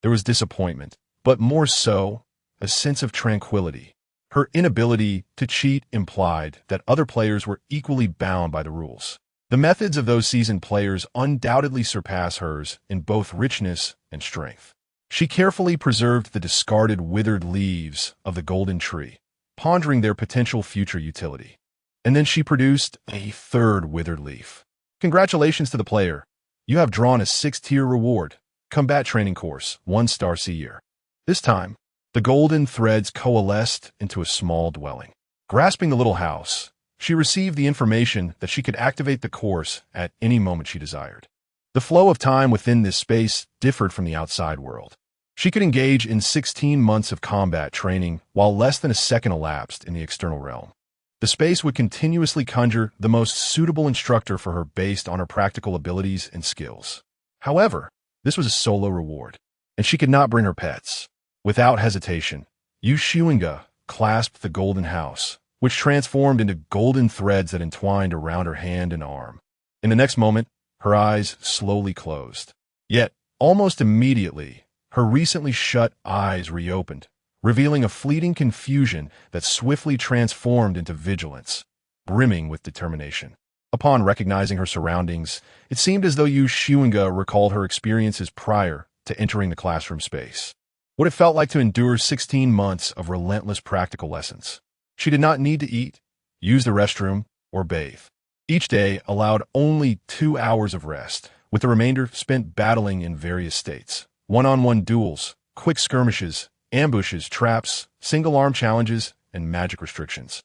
There was disappointment, but more so, a sense of tranquility. Her inability to cheat implied that other players were equally bound by the rules. The methods of those seasoned players undoubtedly surpass hers in both richness and strength. She carefully preserved the discarded withered leaves of the golden tree, pondering their potential future utility. And then she produced a third withered leaf. Congratulations to the player. You have drawn a 6-tier reward, combat training course, 1-star seer. This time, the golden threads coalesced into a small dwelling. Grasping the little house, she received the information that she could activate the course at any moment she desired. The flow of time within this space differed from the outside world. She could engage in 16 months of combat training while less than a second elapsed in the external realm. The space would continuously conjure the most suitable instructor for her based on her practical abilities and skills. However, this was a solo reward, and she could not bring her pets. Without hesitation, Xunge clasped the golden house, which transformed into golden threads that entwined around her hand and arm. In the next moment, her eyes slowly closed. Yet, almost immediately, her recently shut eyes reopened, revealing a fleeting confusion that swiftly transformed into vigilance, brimming with determination. Upon recognizing her surroundings, it seemed as though Xunge recalled her experiences prior to entering the classroom space. What it felt like to endure 16 months of relentless practical lessons. She did not need to eat, use the restroom, or bathe. Each day allowed only 2 hours of rest, with the remainder spent battling in various states. One-on-one duels, quick skirmishes, ambushes, traps, single-arm challenges, and magic restrictions.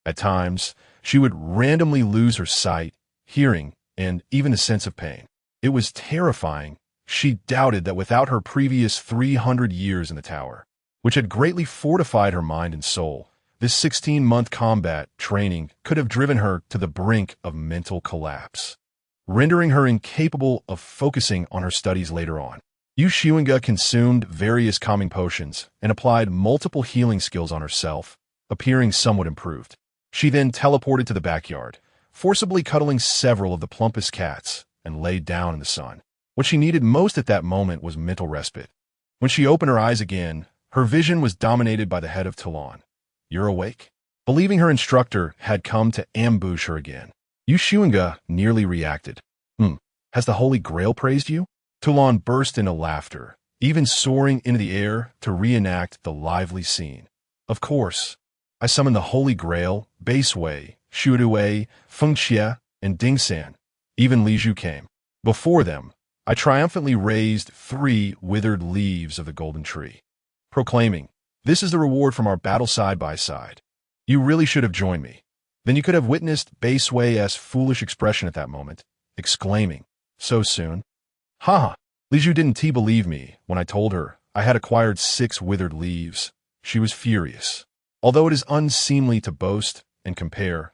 At times, she would randomly lose her sight, hearing, and even a sense of pain. It was terrifying. She doubted that without her previous 300 years in the tower, which had greatly fortified her mind and soul, this 16-month combat training could have driven her to the brink of mental collapse, rendering her incapable of focusing on her studies later on. Xunge consumed various calming potions and applied multiple healing skills on herself, appearing somewhat improved. She then teleported to the backyard, forcibly cuddling several of the plumpest cats, and laid down in the sun. What she needed most at that moment was mental respite. When she opened her eyes again, her vision was dominated by the head of Toulon. "You're awake?" Believing her instructor had come to ambush her again, Xunge nearly reacted. Has the Holy Grail praised you?" Toulon burst into laughter, even soaring into the air to reenact the lively scene. "Of course. I summoned the Holy Grail, Basewei, Shuduwei, Fengxie, and Dingsan. Even Li Zhu came. Before them, I triumphantly raised 3 withered leaves of the golden tree, proclaiming, 'This is the reward from our battle side by side. You really should have joined me.' Then you could have witnessed Basewei's foolish expression at that moment, exclaiming, 'So soon?' Ha! Li Zhu didn't believe me when I told her I had acquired 6 withered leaves. She was furious. Although it is unseemly to boast and compared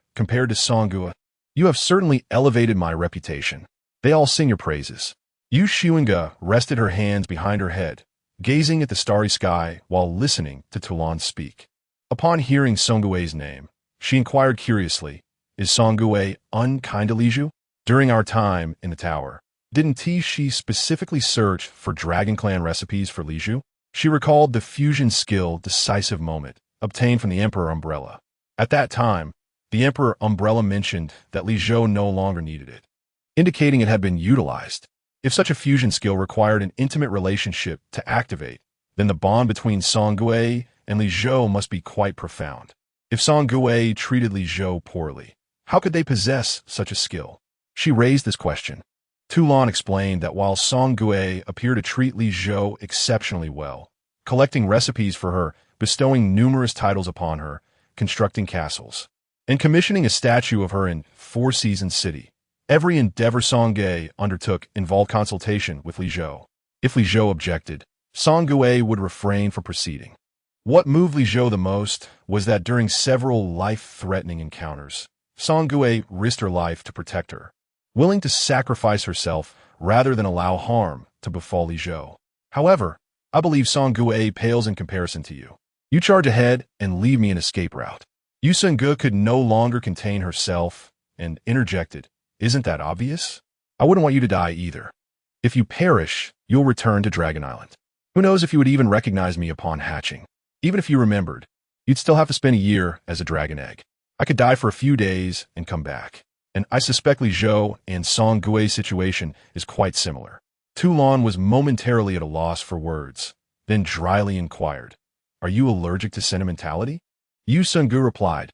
to Xunge, you have certainly elevated my reputation. They all sing your praises." Xunge rested her hands behind her head, gazing at the starry sky while listening to Toulon speak. Upon hearing Xungui's name, she inquired curiously, "Is Xungue unkind to Li Zhu? During our time in the tower, didn't she specifically search for Dragon Clan recipes for Li Zhu?" She recalled the fusion skill decisive moment obtained from the Emperor Umbrella. At that time, the Emperor Umbrella mentioned that Li Zhu no longer needed it, indicating it had been utilized. If such a fusion skill required an intimate relationship to activate, then the bond between Xungue and Li Zhu must be quite profound. If Xungue treated Li Zhu poorly, how could they possess such a skill? She raised this question. Toulon explained that while Xungue appeared to treat Li Zhu exceptionally well, collecting recipes for her, bestowing numerous titles upon her, constructing castles, and commissioning a statue of her in Four Seasons City, every endeavor Xungue undertook involved consultation with Li Zhu. If Li Zhu objected, Xungue would refrain from proceeding. What moved Li Zhu the most was that during several life-threatening encounters, Xungue risked her life to protect her, willing to sacrifice herself rather than allow harm to befall Li Zhu. However, I believe Xungue pales in comparison to you. You charge ahead and leave me an escape route." Xunge could no longer contain herself and interjected, "Isn't that obvious? I wouldn't want you to die either. If you perish, you'll return to Dragon Island. Who knows if you would even recognize me upon hatching. Even if you remembered, you'd still have to spend a year as a dragon egg. I could die for a few days and come back. And I suspect Li Zhou and Song Gui's situation is quite similar. Tu Lan was momentarily at a loss for words, then dryly inquired, "Are you allergic to sentimentality?" Yu Sungu replied,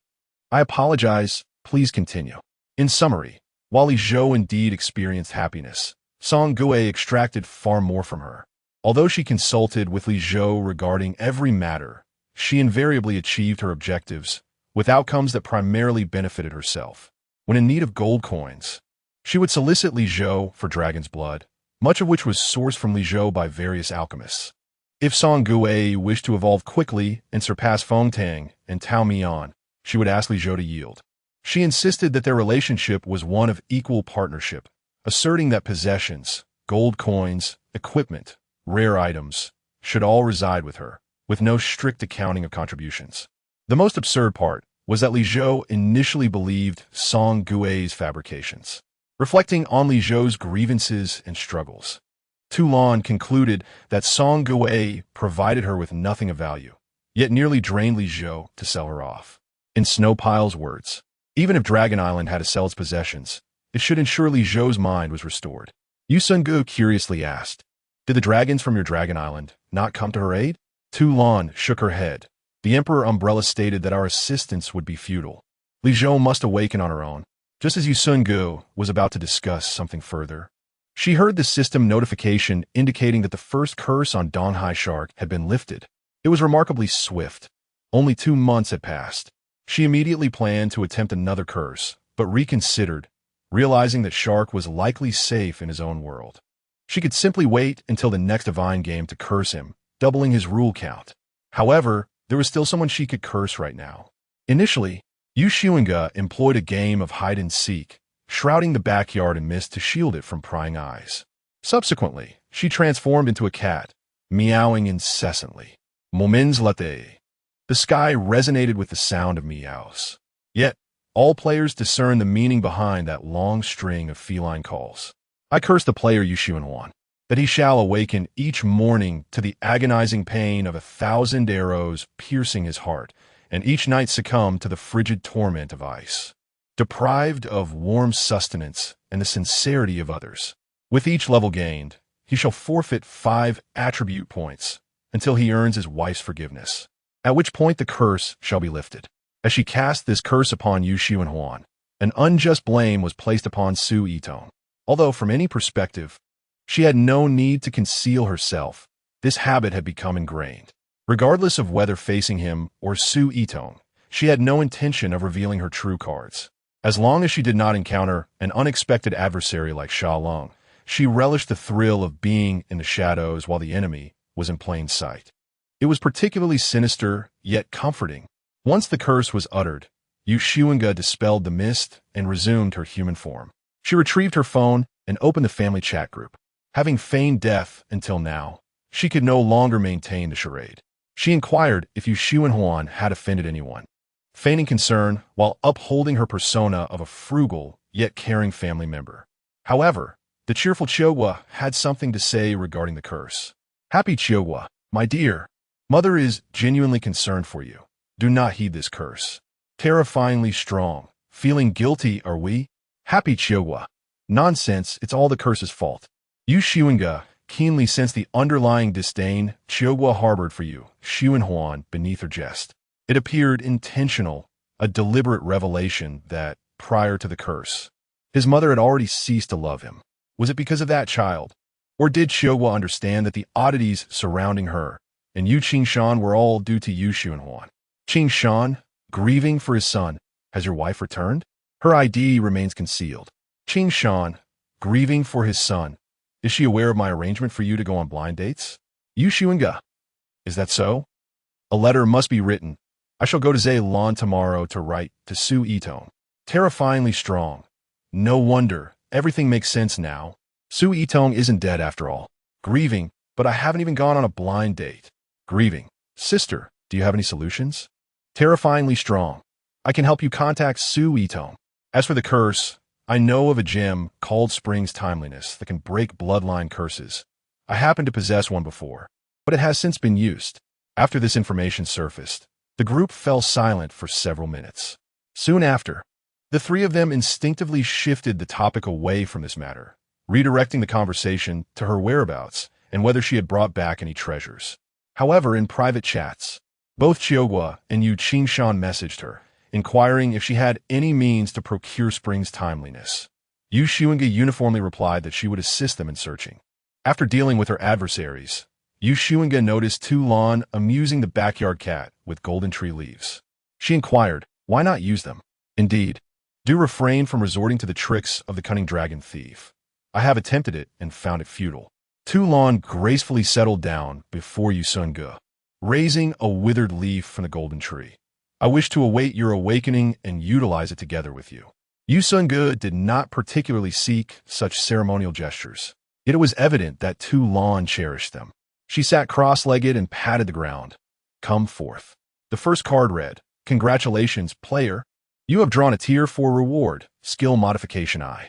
"I apologize, please continue." In summary, while Li Zhou indeed experienced happiness, Song Gui extracted far more from her. Although she consulted with Li Zhou regarding every matter, she invariably achieved her objectives, with outcomes that primarily benefited herself. When in need of gold coins, she would solicit Li Zhou for dragon's blood, much of which was sourced from Li Zhou by various alchemists. If Song Gui wished to evolve quickly and surpass Feng Tang and Tao Mian, she would ask Li Zhou to yield. She insisted that their relationship was one of equal partnership, asserting that possessions, gold coins, equipment, rare items, should all reside with her, with no strict accounting of contributions. The most absurd part was that Li Zhou initially believed Song Gui's fabrications. Reflecting on Li Zhou's grievances and struggles, Tu Lan concluded that Song Gui provided her with nothing of value, yet nearly drained Li Zhou to sell her off. In Snowpile's words, even if Dragon Island had to sell its possessions, it should ensure Li Zhou's mind was restored. Yu Sungu curiously asked, "Did the dragons from your Dragon Island not come to her aid?" Tu Lan shook her head. The Emperor Umbrella stated that our assistance would be futile. Li Zhou must awaken on her own. Just as Yu Sungu was about to discuss something further, she heard the system notification indicating that the first curse on Donghai Shark had been lifted. It was remarkably swift. Only 2 months had passed. She immediately planned to attempt another curse, but reconsidered, realizing that Shark was likely safe in his own world. She could simply wait until the next divine game to curse him, doubling his rule count. However, there was still someone she could curse right now. Initially, Yu Xunge employed a game of hide-and-seek, shrouding the backyard in mist to shield it from prying eyes. Subsequently, she transformed into a cat, meowing incessantly. Moments later, the sky resonated with the sound of meows. Yet, all players discerned the meaning behind that long string of feline calls. I curse the player Yu Xuanhuan, that he shall awaken each morning to the agonizing pain of 1,000 arrows piercing his heart, and each night succumb to the frigid torment of ice. Deprived of warm sustenance and the sincerity of others, with each level gained, he shall forfeit 5 attribute points until he earns his wife's forgiveness, at which point the curse shall be lifted. As she cast this curse upon Yu Xuanhuan, an unjust blame was placed upon Su Yitong. Although from any perspective, she had no need to conceal herself, this habit had become ingrained. Regardless of whether facing him or Su Yitong, she had no intention of revealing her true cards. As long as she did not encounter an unexpected adversary like Sha Long, she relished the thrill of being in the shadows while the enemy was in plain sight. It was particularly sinister, yet comforting. Once the curse was uttered, Yu Xuange dispelled the mist and resumed her human form. She retrieved her phone and opened the family chat group. Having feigned death until now, she could no longer maintain the charade. She inquired if Yu Xuanhuan had offended anyone, feigning concern while upholding her persona of a frugal yet caring family member. However, the cheerful Chiogua had something to say regarding the curse. "Happy Chiogua, my dear. Mother is genuinely concerned for you. Do not heed this curse. Terrifyingly strong. Feeling guilty, are we? Happy Chiogua. Nonsense, it's all the curse's fault." Yu Xuange keenly sensed the underlying disdain Chiogua harbored for Yu Xuanhuan beneath her jest. It appeared intentional, a deliberate revelation that, prior to the curse, his mother had already ceased to love him. Was it because of that child? Or did Chiogua understand that the oddities surrounding her and Yu Qingshan were all due to Yu Xuanhuan? Qingshan, grieving for his son, has your wife returned? Her ID remains concealed. Qingshan, grieving for his son, is she aware of my arrangement for you to go on blind dates? Yu Xuange, is that so? A letter must be written. I shall go to Zhelan tomorrow to write to Su Yitong. Terrifyingly strong. No wonder, everything makes sense now. Su Yitong isn't dead after all. Grieving, but I haven't even gone on a blind date. Grieving. Sister, do you have any solutions? Terrifyingly strong. I can help you contact Su Yitong. As for the curse, I know of a gem called Spring's Timeliness that can break bloodline curses. I happen to possess one before. but it has since been used. After this information surfaced, the group fell silent for several minutes. Soon after, the three of them instinctively shifted the topic away from this matter, redirecting the conversation to her whereabouts and whether she had brought back any treasures. However, in private chats, both Qiuhua and Yu Qingshan messaged her, inquiring if she had any means to procure Spring's timeliness. Yu Xunge uniformly replied that she would assist them in searching. After dealing with her adversaries, Yu Xunge noticed Tu Lan amusing the backyard cat with golden tree leaves. She inquired, why not use them? Indeed, do refrain from resorting to the tricks of the cunning dragon thief. I have attempted it and found it futile. Tu Lan gracefully settled down before Yu Xunge, raising a withered leaf from the golden tree. I wish to await your awakening and utilize it together with you. Yu Xunge did not particularly seek such ceremonial gestures, yet it was evident that Tu Lan cherished them. She sat cross-legged and patted the ground. Come forth. The first card read, Congratulations, player. You have drawn a tier 4 reward, skill modification I.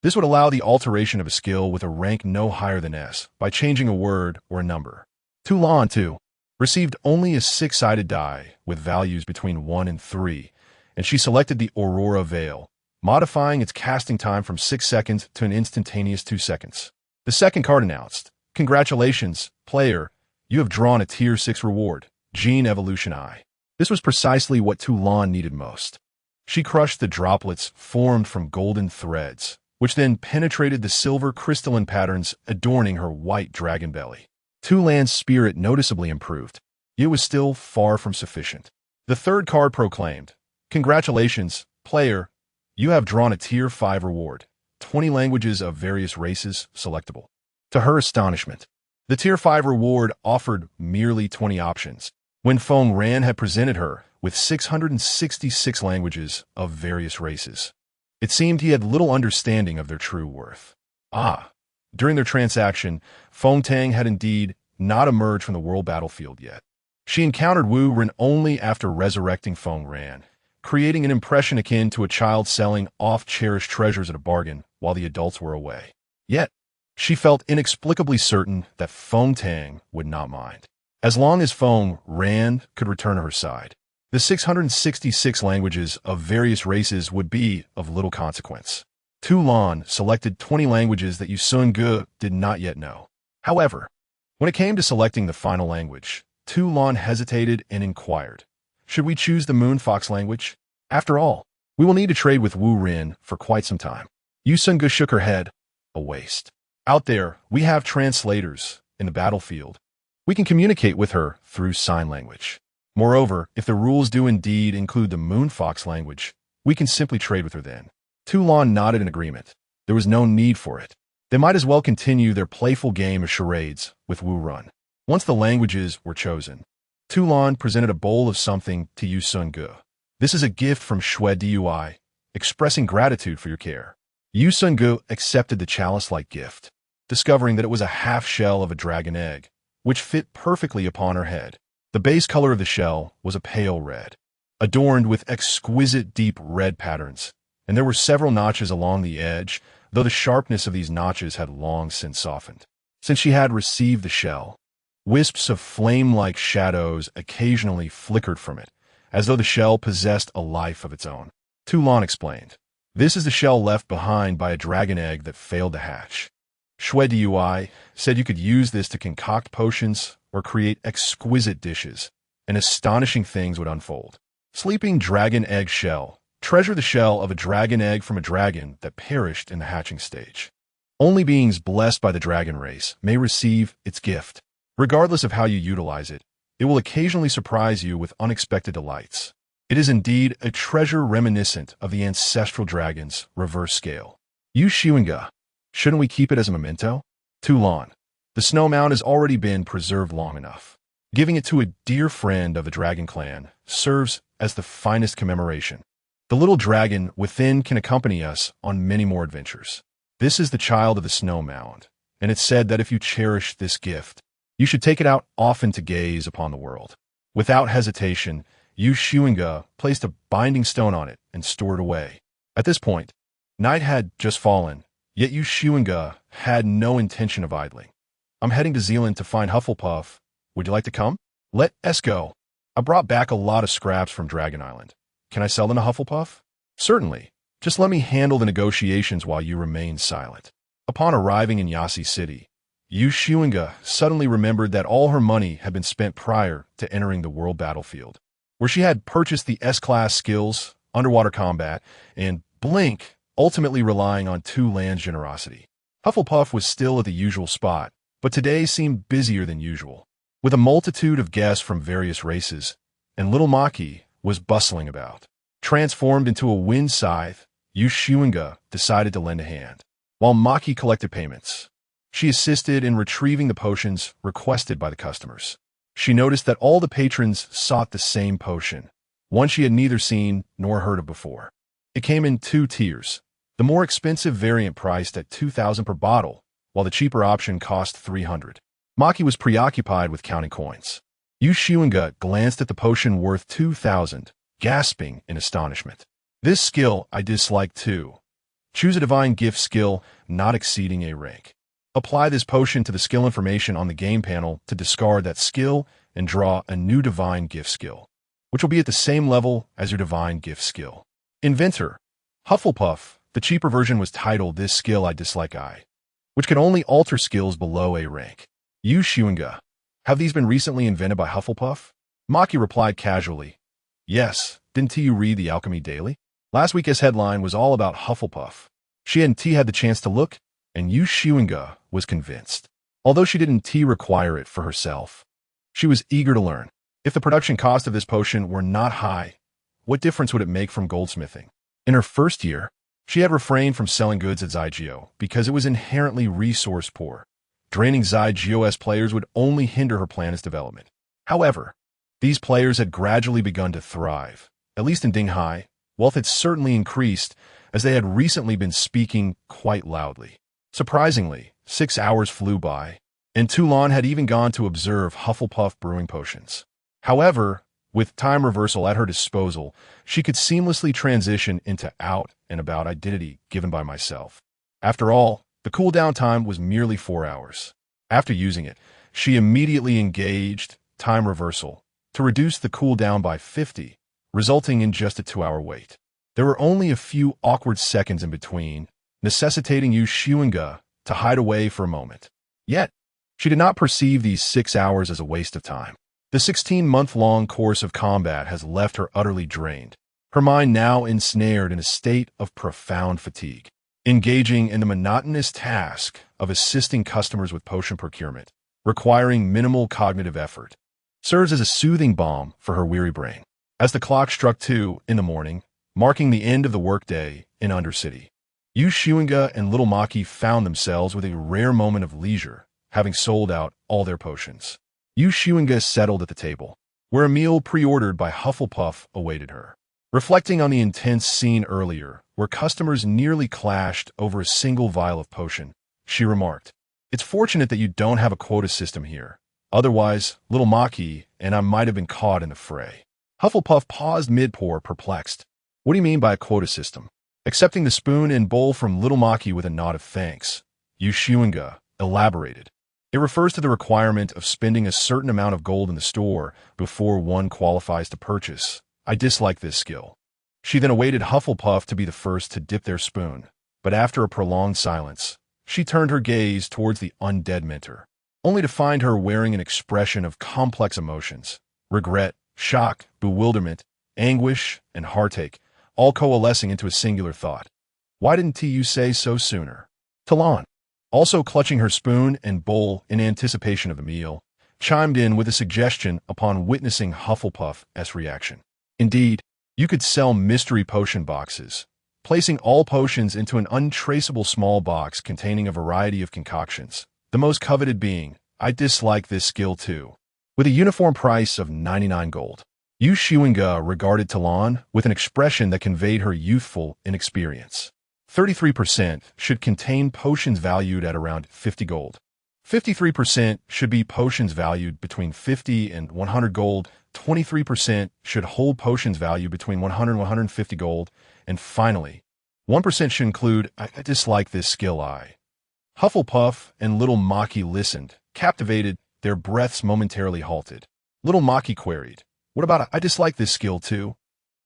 This would allow the alteration of a skill with a rank no higher than S by changing a word or a number. Tu Lan, too, received only a 6-sided die with values between 1 and 3, and she selected the Aurora Veil, modifying its casting time from 6 seconds to an instantaneous 2 seconds. The second card announced, Congratulations, player. You have drawn a tier 6 reward, Gene Evolution I. This was precisely what Tu Lan needed most. She crushed the droplets formed from golden threads, which then penetrated the silver crystalline patterns adorning her white dragon belly. Tu Lan's spirit noticeably improved, yet it was still far from sufficient. The third card proclaimed, Congratulations, player. You have drawn a tier 5 reward, 20 languages of various races selectable. To her astonishment, the tier 5 reward offered merely 20 options, when Feng Ran had presented her with 666 languages of various races. It seemed he had little understanding of their true worth. During their transaction, Feng Tang had indeed not emerged from the world battlefield yet. She encountered Wu Ren only after resurrecting Feng Ran, creating an impression akin to a child selling oft-cherished treasures at a bargain while the adults were away. Yet, she felt inexplicably certain that Feng Tang would not mind, as long as Feng Ran could return to her side. The 666 languages of various races would be of little consequence. Tu Lan selected 20 languages that Yu Xunge did not yet know. However, when it came to selecting the final language, Tu Lan hesitated and inquired, should we choose the Moonfox language? After all, we will need to trade with Wu Ren for quite some time. Yu Xunge shook her head. A waste. Out there, we have translators in the battlefield. We can communicate with her through sign language. Moreover, if the rules do indeed include the Moonfox language, we can simply trade with her then. Tu Lan nodded in agreement. There was no need for it. They might as well continue their playful game of charades with Wu Ren. Once the languages were chosen, Tu Lan presented a bowl of something to Yu Xunge. This is a gift from Xue Dui, expressing gratitude for your care. Yu Xunge accepted the chalice-like gift, discovering that it was a half shell of a dragon egg, which fit perfectly upon her head. The base color of the shell was a pale red, adorned with exquisite deep red patterns, and there were several notches along the edge, though the sharpness of these notches had long since softened. Since she had received the shell, wisps of flame-like shadows occasionally flickered from it, as though the shell possessed a life of its own. Tu Lan explained, this is the shell left behind by a dragon egg that failed to hatch. Xue Dui said you could use this to concoct potions or create exquisite dishes, and astonishing things would unfold. Sleeping dragon egg shell. Treasure the shell of a dragon egg from a dragon that perished in the hatching stage. Only beings blessed by the dragon race may receive its gift. Regardless of how you utilize it, it will occasionally surprise you with unexpected delights. It is indeed a treasure reminiscent of the ancestral dragon's reverse scale. Yu Xunge, shouldn't we keep it as a memento? Tu Lan, the snow mound has already been preserved long enough. Giving it to a dear friend of the dragon clan serves as the finest commemoration. The little dragon within can accompany us on many more adventures. This is the child of the snow mound, and it's said that if you cherish this gift, you should take it out often to gaze upon the world. Without hesitation, Yu Xunge placed a binding stone on it and stored it away. At this point, night had just fallen, yet Yu Xunge had no intention of idling. I'm heading to Zealand to find Hufflepuff Would you like to come? Let's go. I brought back a lot of scraps from Dragon Island. Can I sell them to Hufflepuff? Certainly. Just let me handle the negotiations while you remain silent. Upon arriving in Yasi City, Xunge suddenly remembered that all her money had been spent prior to entering the world battlefield, where she had purchased the S-class skills, underwater combat, and blink, ultimately relying on 2 lands generosity. Hufflepuff was still at the usual spot, but today seemed busier than usual, with a multitude of guests from various races, and little Maki was bustling about. Transformed into a wind scythe, Xunge decided to lend a hand. While Maki collected payments, she assisted in retrieving the potions requested by the customers. She noticed that all the patrons sought the same potion, one she had neither seen nor heard of before. It came in 2 tiers, the more expensive variant priced at 2,000 per bottle, while the cheaper option cost 300. Maki was preoccupied with counting coins. Xunge glanced at the potion worth 2,000, gasping in astonishment. This skill I dislike too. Choose a divine gift skill not exceeding A rank. Apply this potion to the skill information on the game panel to discard that skill and draw a new divine gift skill, which will be at the same level as your divine gift skill. Inventor. Hufflepuff, the cheaper version was titled This Skill I Dislike I, which can only alter skills below A rank. Xunge. Have these been recently invented by Hufflepuff? Maki replied casually. Yes, didn't you read the Alchemy Daily? Last week's headline was all about Hufflepuff. She hadn't had the chance to look, and Xunge was convinced. Although she didn't require it for herself, she was eager to learn. If the production cost of this potion were not high, what difference would it make from goldsmithing? In her first year, she had refrained from selling goods at Xigeo because it was inherently resource poor. Draining Zygeo's players would only hinder her plan's development. However, these players had gradually begun to thrive. At least in Dinghai, wealth had certainly increased as they had recently been speaking quite loudly. Surprisingly, 6 hours flew by, and Toulon had even gone to observe Hufflepuff brewing potions. However, with time reversal at her disposal, she could seamlessly transition into out-and-about identity given by myself. After all, the cooldown time was merely 4 hours. After using it, she immediately engaged time reversal to reduce the cooldown by 50, resulting in just a 2-hour wait. There were only a few awkward seconds in between, necessitating Xunge to hide away for a moment. Yet, she did not perceive these 6 hours as a waste of time. The 16-month-long course of combat has left her utterly drained, her mind now ensnared in a state of profound fatigue. Engaging in the monotonous task of assisting customers with potion procurement, requiring minimal cognitive effort, serves as a soothing balm for her weary brain. As the clock struck 2 in the morning, marking the end of the workday in Undercity, Xunge and little Maki found themselves with a rare moment of leisure, having sold out all their potions. Xunge settled at the table, where a meal pre-ordered by Hufflepuff awaited her. Reflecting on the intense scene earlier, where customers nearly clashed over a single vial of potion, she remarked, "It's fortunate that you don't have a quota system here. Otherwise, little Maki and I might have been caught in the fray." Hufflepuff paused mid-pour, perplexed. "What do you mean by a quota system?" Accepting the spoon and bowl from little Maki with a nod of thanks, Xunge elaborated. "It refers to the requirement of spending a certain amount of gold in the store before one qualifies to purchase. I dislike this skill." She then awaited Hufflepuff to be the first to dip their spoon, but after a prolonged silence, she turned her gaze towards the undead mentor, only to find her wearing an expression of complex emotions: regret, shock, bewilderment, anguish, and heartache, all coalescing into a singular thought. "Why didn't you say so sooner?" Talon, also clutching her spoon and bowl in anticipation of the meal, chimed in with a suggestion upon witnessing Hufflepuff's reaction. "Indeed, you could sell mystery potion boxes, placing all potions into an untraceable small box containing a variety of concoctions, the most coveted being, I dislike this skill too, with a uniform price of 99 gold. Xunge regarded Talon with an expression that conveyed her youthful inexperience. 33% should contain potions valued at around 50 gold. 53% should be potions valued between 50 and 100 gold. 23% should hold potions valued between 100 and 150 gold. And finally, 1% should include, I dislike this skill I. Hufflepuff and little Maki listened, captivated, their breaths momentarily halted. Little Maki queried, "What about I dislike this skill too?"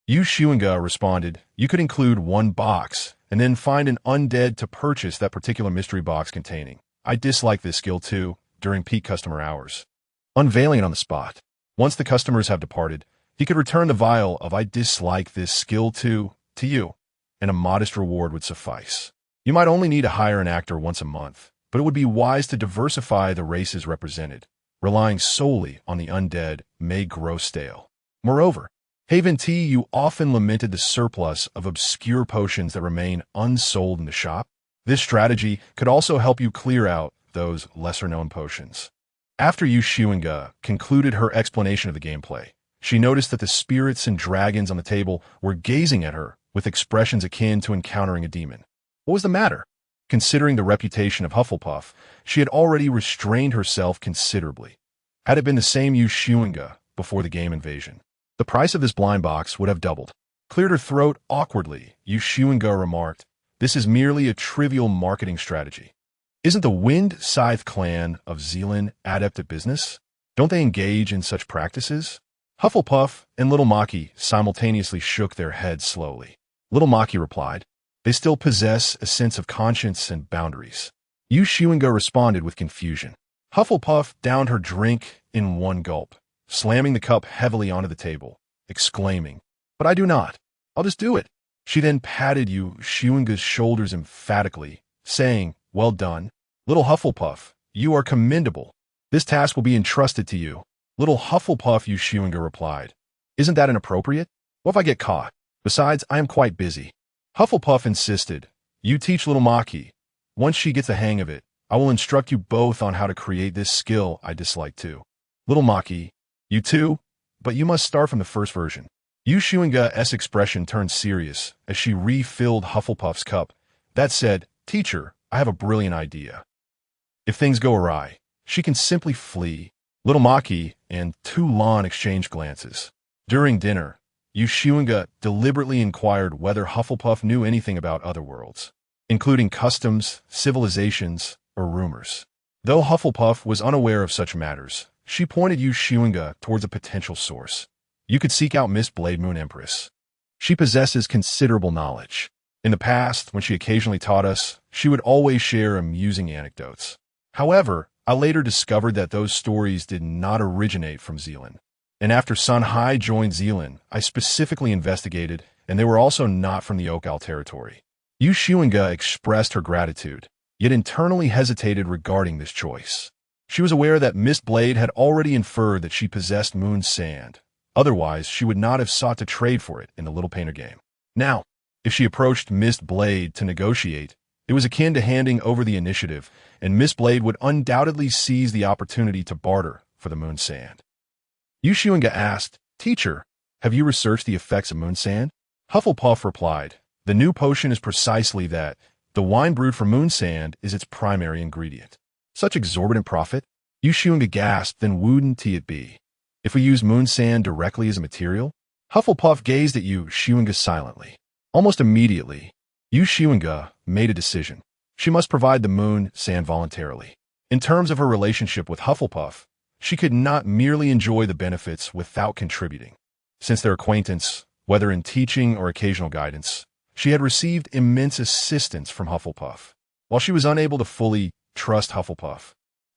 Xunge responded, "You could include one box, and then find an undead to purchase that particular mystery box containing I dislike this skill too during peak customer hours, unveiling it on the spot. Once the customers have departed, he could return the vial of I dislike this skill too to you, and a modest reward would suffice. You might only need to hire an actor once a month, but it would be wise to diversify the races represented. Relying solely on the undead may grow stale. Moreover, Haven T, you often lamented the surplus of obscure potions that remain unsold in the shop. This strategy could also help you clear out those lesser-known potions." After Xunge concluded her explanation of the gameplay, she noticed that the spirits and dragons on the table were gazing at her with expressions akin to encountering a demon. What was the matter? Considering the reputation of Hufflepuff, she had already restrained herself considerably. Had it been the same Xunge before the game invasion, the price of this blind box would have doubled. Cleared her throat awkwardly, Xunge remarked, "This is merely a trivial marketing strategy. Isn't the Wind Scythe clan of Zealand adept at business? Don't they engage in such practices?" Hufflepuff and Little Maki simultaneously shook their heads slowly. Little Maki replied, "They still possess a sense of conscience and boundaries." Xunge responded with confusion. Hufflepuff downed her drink in one gulp, slamming the cup heavily onto the table, exclaiming, "But I do not. I'll just do it." She then patted Xunge's shoulders emphatically, saying, "Well done. Little Hufflepuff, you are commendable. This task will be entrusted to you." "Little Hufflepuff," Xunge replied, "Isn't that inappropriate? What if I get caught? Besides, I am quite busy." Hufflepuff insisted, "You teach Little Maki. Once she gets the hang of it, I will instruct you both on how to create this skill I dislike too." "Little Maki, you too? But you must start from the first version." Xunge's expression turned serious as she refilled Hufflepuff's cup. "That said, teacher, I have a brilliant idea. If things go awry, she can simply flee." Little Maki and Toulon exchanged glances. During dinner, Xunge deliberately inquired whether Hufflepuff knew anything about other worlds, including customs, civilizations, or rumors. Though Hufflepuff was unaware of such matters, she pointed Xunge towards a potential source. "You could seek out Miss Blade Moon Empress. She possesses considerable knowledge. In the past, when she occasionally taught us, she would always share amusing anecdotes. However, I later discovered that those stories did not originate from Zealand. And after Sun Hai joined Zealand, I specifically investigated, and they were also not from the Oak Owl territory." Xunge expressed her gratitude, yet internally hesitated regarding this choice. She was aware that Miss Blade had already inferred that she possessed moon sand. Otherwise, she would not have sought to trade for it in the Little Painter game. Now, if she approached Miss Blade to negotiate, it was akin to handing over the initiative, and Miss Blade would undoubtedly seize the opportunity to barter for the moon sand. Xunge asked, "Teacher, have you researched the effects of moon sand?" Hufflepuff replied, "The new potion is precisely that. The wine brewed from moon sand is its primary ingredient." "Such exorbitant profit?" Xunge gasped, "Then wouldn't it be if we use moon sand directly as a material?" Hufflepuff gazed at Xunge silently. Almost immediately, Xunge made a decision. She must provide the moon sand voluntarily. In terms of her relationship with Hufflepuff, she could not merely enjoy the benefits without contributing. Since their acquaintance, whether in teaching or occasional guidance, she had received immense assistance from Hufflepuff. While she was unable to fully trust Hufflepuff,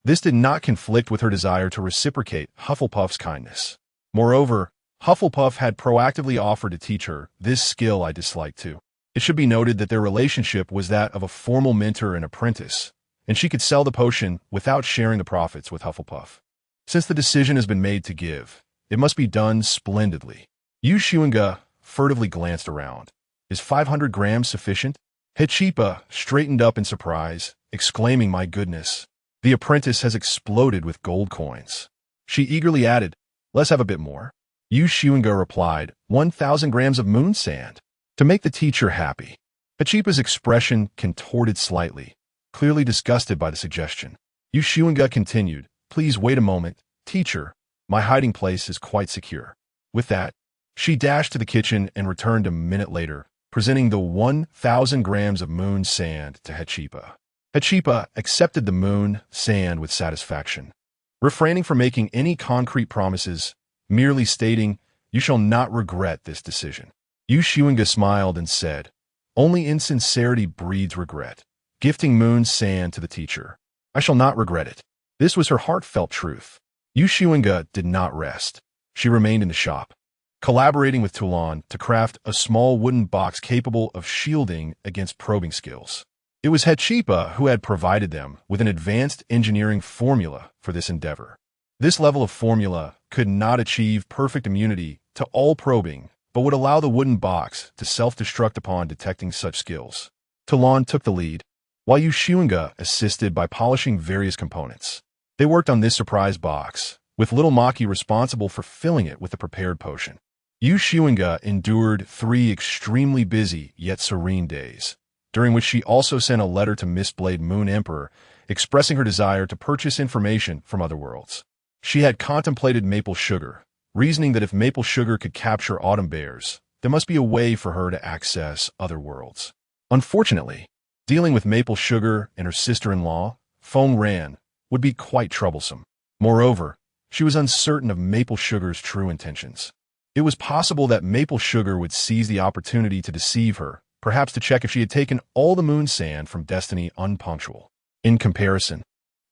this did not conflict with her desire to reciprocate Hufflepuff's kindness. Moreover, Hufflepuff had proactively offered to teach her this skill I dislike too. It should be noted that their relationship was that of a formal mentor and apprentice, and she could sell the potion without sharing the profits with Hufflepuff. Since the decision has been made to give, it must be done splendidly. Xunge furtively glanced around. "Is 500 grams sufficient?" Hechipa straightened up in surprise, exclaiming, "My goodness, the apprentice has exploded with gold coins." She eagerly added, "Let's have a bit more." Xunge replied, 1,000 grams of moon sand. To make the teacher happy. Hechipa's expression contorted slightly, clearly disgusted by the suggestion. Xunge continued, "Please wait a moment, teacher. My hiding place is quite secure." With that, she dashed to the kitchen and returned a minute later, presenting the 1,000 grams of moon sand to Hechipa. Hechipa accepted the moon sand with satisfaction. refraining from making any concrete promises, merely stating, "You shall not regret this decision." Xunge smiled and said, "Only insincerity breeds regret." Gifting moon sand to the teacher. "I shall not regret it." This was her heartfelt truth. Xunge did not rest. She remained in the shop, collaborating with Toulon to craft a small wooden box capable of shielding against probing skills. It was Hechipa who had provided them with an advanced engineering formula for this endeavor. This level of formula could not achieve perfect immunity to all probing, but would allow the wooden box to self-destruct upon detecting such skills. Toulon took the lead, while Xunge assisted by polishing various components. They worked on this surprise box, with little Maki responsible for filling it with the prepared potion. Xunge endured 3 extremely busy yet serene days, during which she also sent a letter to Mistblade Moon Emperor expressing her desire to purchase information from other worlds. She had contemplated maple sugar, reasoning that if maple sugar could capture autumn bears, there must be a way for her to access other worlds. Unfortunately, dealing with maple sugar and her sister-in-law, Feng Ran, would be quite troublesome. Moreover, she was uncertain of maple sugar's true intentions. It was possible that maple sugar would seize the opportunity to deceive her, perhaps to check if she had taken all the moon sand from Destiny unpunctual. In comparison,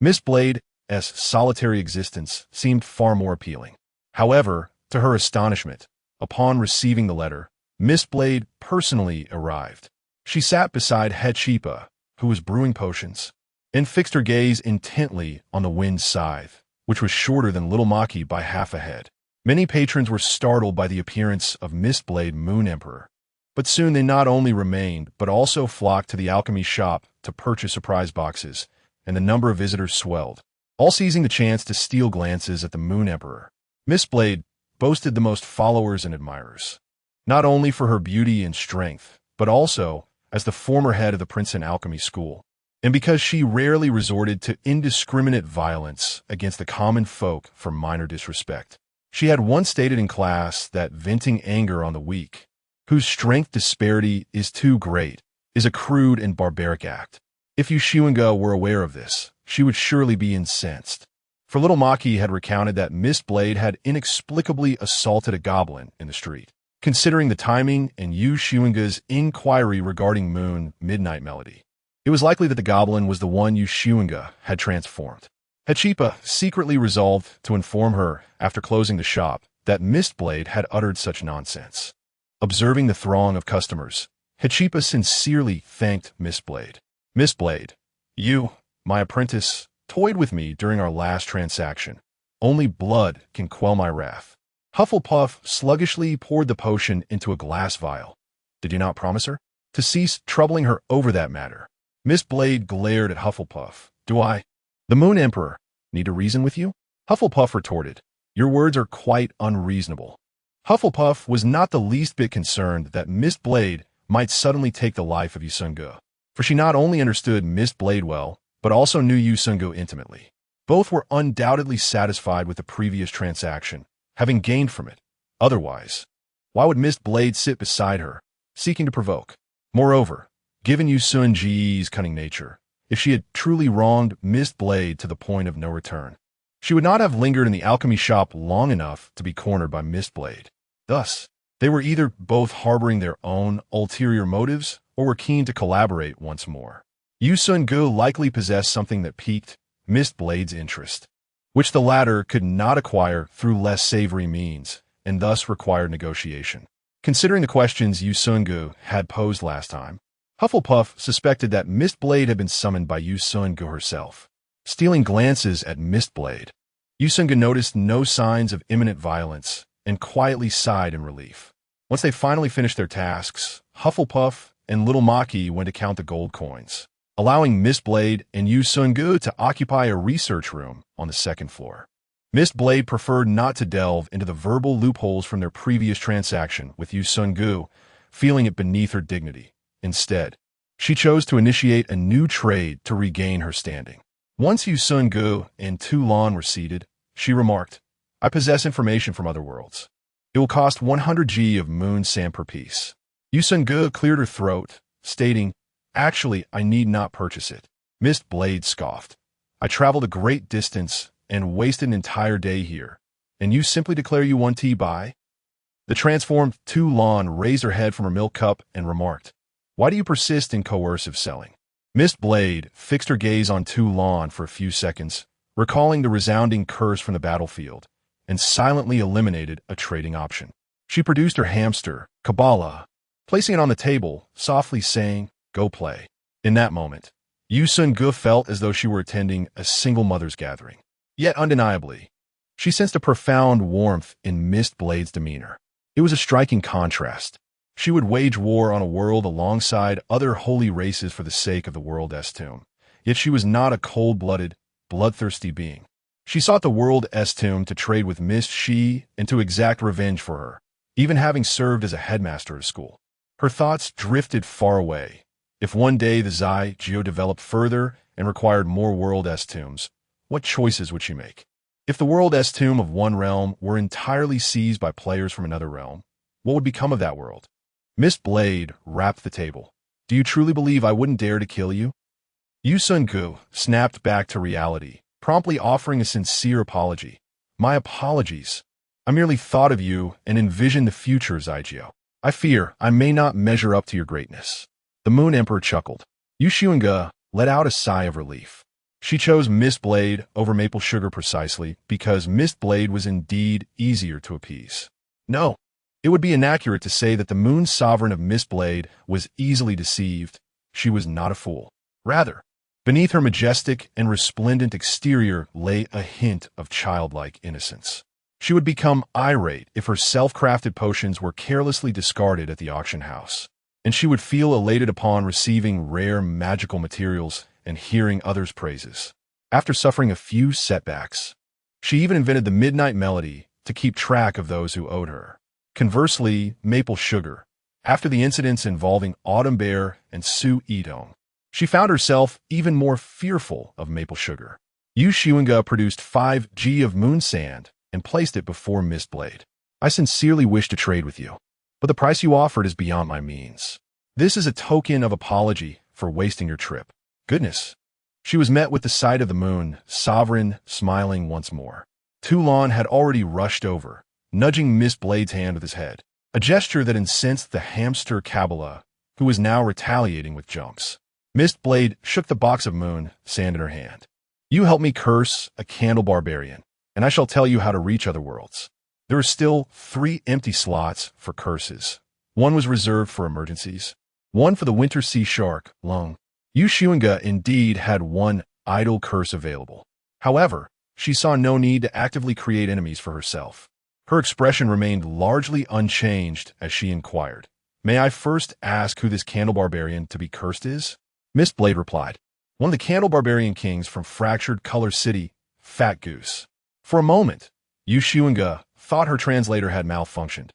Mistblade's solitary existence seemed far more appealing. However, to her astonishment, upon receiving the letter, Mistblade personally arrived. She sat beside Hechipa, who was brewing potions, and fixed her gaze intently on the wind scythe, which was shorter than Little Maki by half a head. Many patrons were startled by the appearance of Mistblade Moon Emperor, but soon they not only remained but also flocked to the alchemy shop to purchase surprise boxes, and the number of visitors swelled, all seizing the chance to steal glances at the Moon Emperor. Mistblade boasted the most followers and admirers, not only for her beauty and strength, but also as the former head of the Princeton Alchemy School, and because she rarely resorted to indiscriminate violence against the common folk for minor disrespect. She had once stated in class that venting anger on the weak, whose strength disparity is too great, is a crude and barbaric act. If Xunge were aware of this, she would surely be incensed. For Little Maki had recounted that Mistblade had inexplicably assaulted a goblin in the street. Considering the timing and Xunge's inquiry regarding Moon Midnight Melody, it was likely that the goblin was the one Xunge had transformed. Hechipa secretly resolved to inform her, after closing the shop, that Mistblade had uttered such nonsense. Observing the throng of customers, Hechipa sincerely thanked Mistblade. "Mistblade, you, my apprentice, toyed with me during our last transaction. Only blood can quell my wrath." Hufflepuff sluggishly poured the potion into a glass vial. "Did you not promise her to cease troubling her over that matter?" Mistblade glared at Hufflepuff. "Do I, the Moon Emperor, need to reason with you?" Hufflepuff retorted, "Your words are quite unreasonable." Hufflepuff was not the least bit concerned that Mistblade might suddenly take the life of Xunge, for she not only understood Mistblade well, but also knew Xunge intimately. Both were undoubtedly satisfied with the previous transaction, having gained from it. Otherwise, why would Mistblade sit beside her, seeking to provoke? Moreover, given Xunge's cunning nature, if she had truly wronged Mistblade to the point of no return, she would not have lingered in the alchemy shop long enough to be cornered by Mistblade. Thus, they were either both harboring their own ulterior motives or were keen to collaborate once more. Xunge likely possessed something that piqued Mistblade's interest, which the latter could not acquire through less savory means, and thus required negotiation. Considering the questions Xunge had posed last time, Hufflepuff suspected that Mistblade had been summoned by Xunge herself. Stealing glances at Mistblade, Xunge noticed no signs of imminent violence and quietly sighed in relief. Once they finally finished their tasks, Hufflepuff and Little Maki went to count the gold coins, allowing Mistblade and Xunge to occupy a research room on the second floor. Mistblade preferred not to delve into the verbal loopholes from their previous transaction with Xunge, feeling it beneath her dignity. Instead, she chose to initiate a new trade to regain her standing. Once Xunge and Toulon were seated, she remarked, "I possess information from other worlds. It will cost 100 G of moon sand per piece." Xunge cleared her throat, stating, "Actually, I need not purchase it." Mistblade scoffed, "I traveled a great distance and wasted an entire day here, and you simply declare you want tea by? The transformed Tu Lan raised her head from her milk cup and remarked, "Why do you persist in coercive selling?" Mistblade fixed her gaze on Tu Lan for a few seconds, recalling the resounding curse from the battlefield, and silently eliminated a trading option. She produced her hamster, Kabbalah, placing it on the table, softly saying, "Go play." In that moment, Xunge felt as though she were attending a single mother's gathering. Yet undeniably, she sensed a profound warmth in Mistblade's demeanor. It was a striking contrast. She would wage war on a world alongside other holy races for the sake of the world's tomb. Yet she was not a cold-blooded, bloodthirsty being. She sought the world's tomb to trade with Miss Shi and to exact revenge for her, even having served as a headmaster of school. Her thoughts drifted far away. If one day the Xunge developed further and required more world's tombs, what choices would she make? If the world's tomb of one realm were entirely seized by players from another realm, what would become of that world? Mistblade rapped the table. "Do you truly believe I wouldn't dare to kill you?" Xunge snapped back to reality, promptly offering a sincere apology. "My apologies. I merely thought of you and envisioned the future, Xunge. I fear I may not measure up to your greatness." The Moon Emperor chuckled. Xunge let out a sigh of relief. She chose Mistblade over maple sugar precisely because Mistblade was indeed easier to appease. No, it would be inaccurate to say that the Moon Sovereign of Mistblade was easily deceived. She was not a fool. Rather, beneath her majestic and resplendent exterior lay a hint of childlike innocence. She would become irate if her self-crafted potions were carelessly discarded at the auction house, and she would feel elated upon receiving rare magical materials and hearing others' praises. After suffering a few setbacks, she even invented the Midnight Melody to keep track of those who owed her. Conversely, Maple Sugar, after the incidents involving Autumn Bear and Su Yidong, she found herself even more fearful of Maple Sugar. Xunge produced 5G of moon sand and placed it before Mistblade. "I sincerely wish to trade with you, but the price you offered is beyond my means. This is a token of apology for wasting your trip." Goodness. She was met with the sight of the Moon Sovereign smiling once more. Tu Lan had already rushed over, nudging Mistblade's hand with his head, a gesture that incensed the hamster Kabbalah, who was now retaliating with jumps. Mistblade shook the box of moon sand in her hand. "You help me curse a candle barbarian, and I shall tell you how to reach other worlds." There are still 3 empty slots for curses. One was reserved for emergencies. One for the winter sea shark, Xunge. Xunge indeed had one idle curse available. However, she saw no need to actively create enemies for herself. Her expression remained largely unchanged as she inquired, "May I first ask who this candle barbarian to be cursed is?" Mistblade replied, "One of the candle barbarian kings from Fractured Color City, Fat Goose." For a moment, Xunge thought her translator had malfunctioned,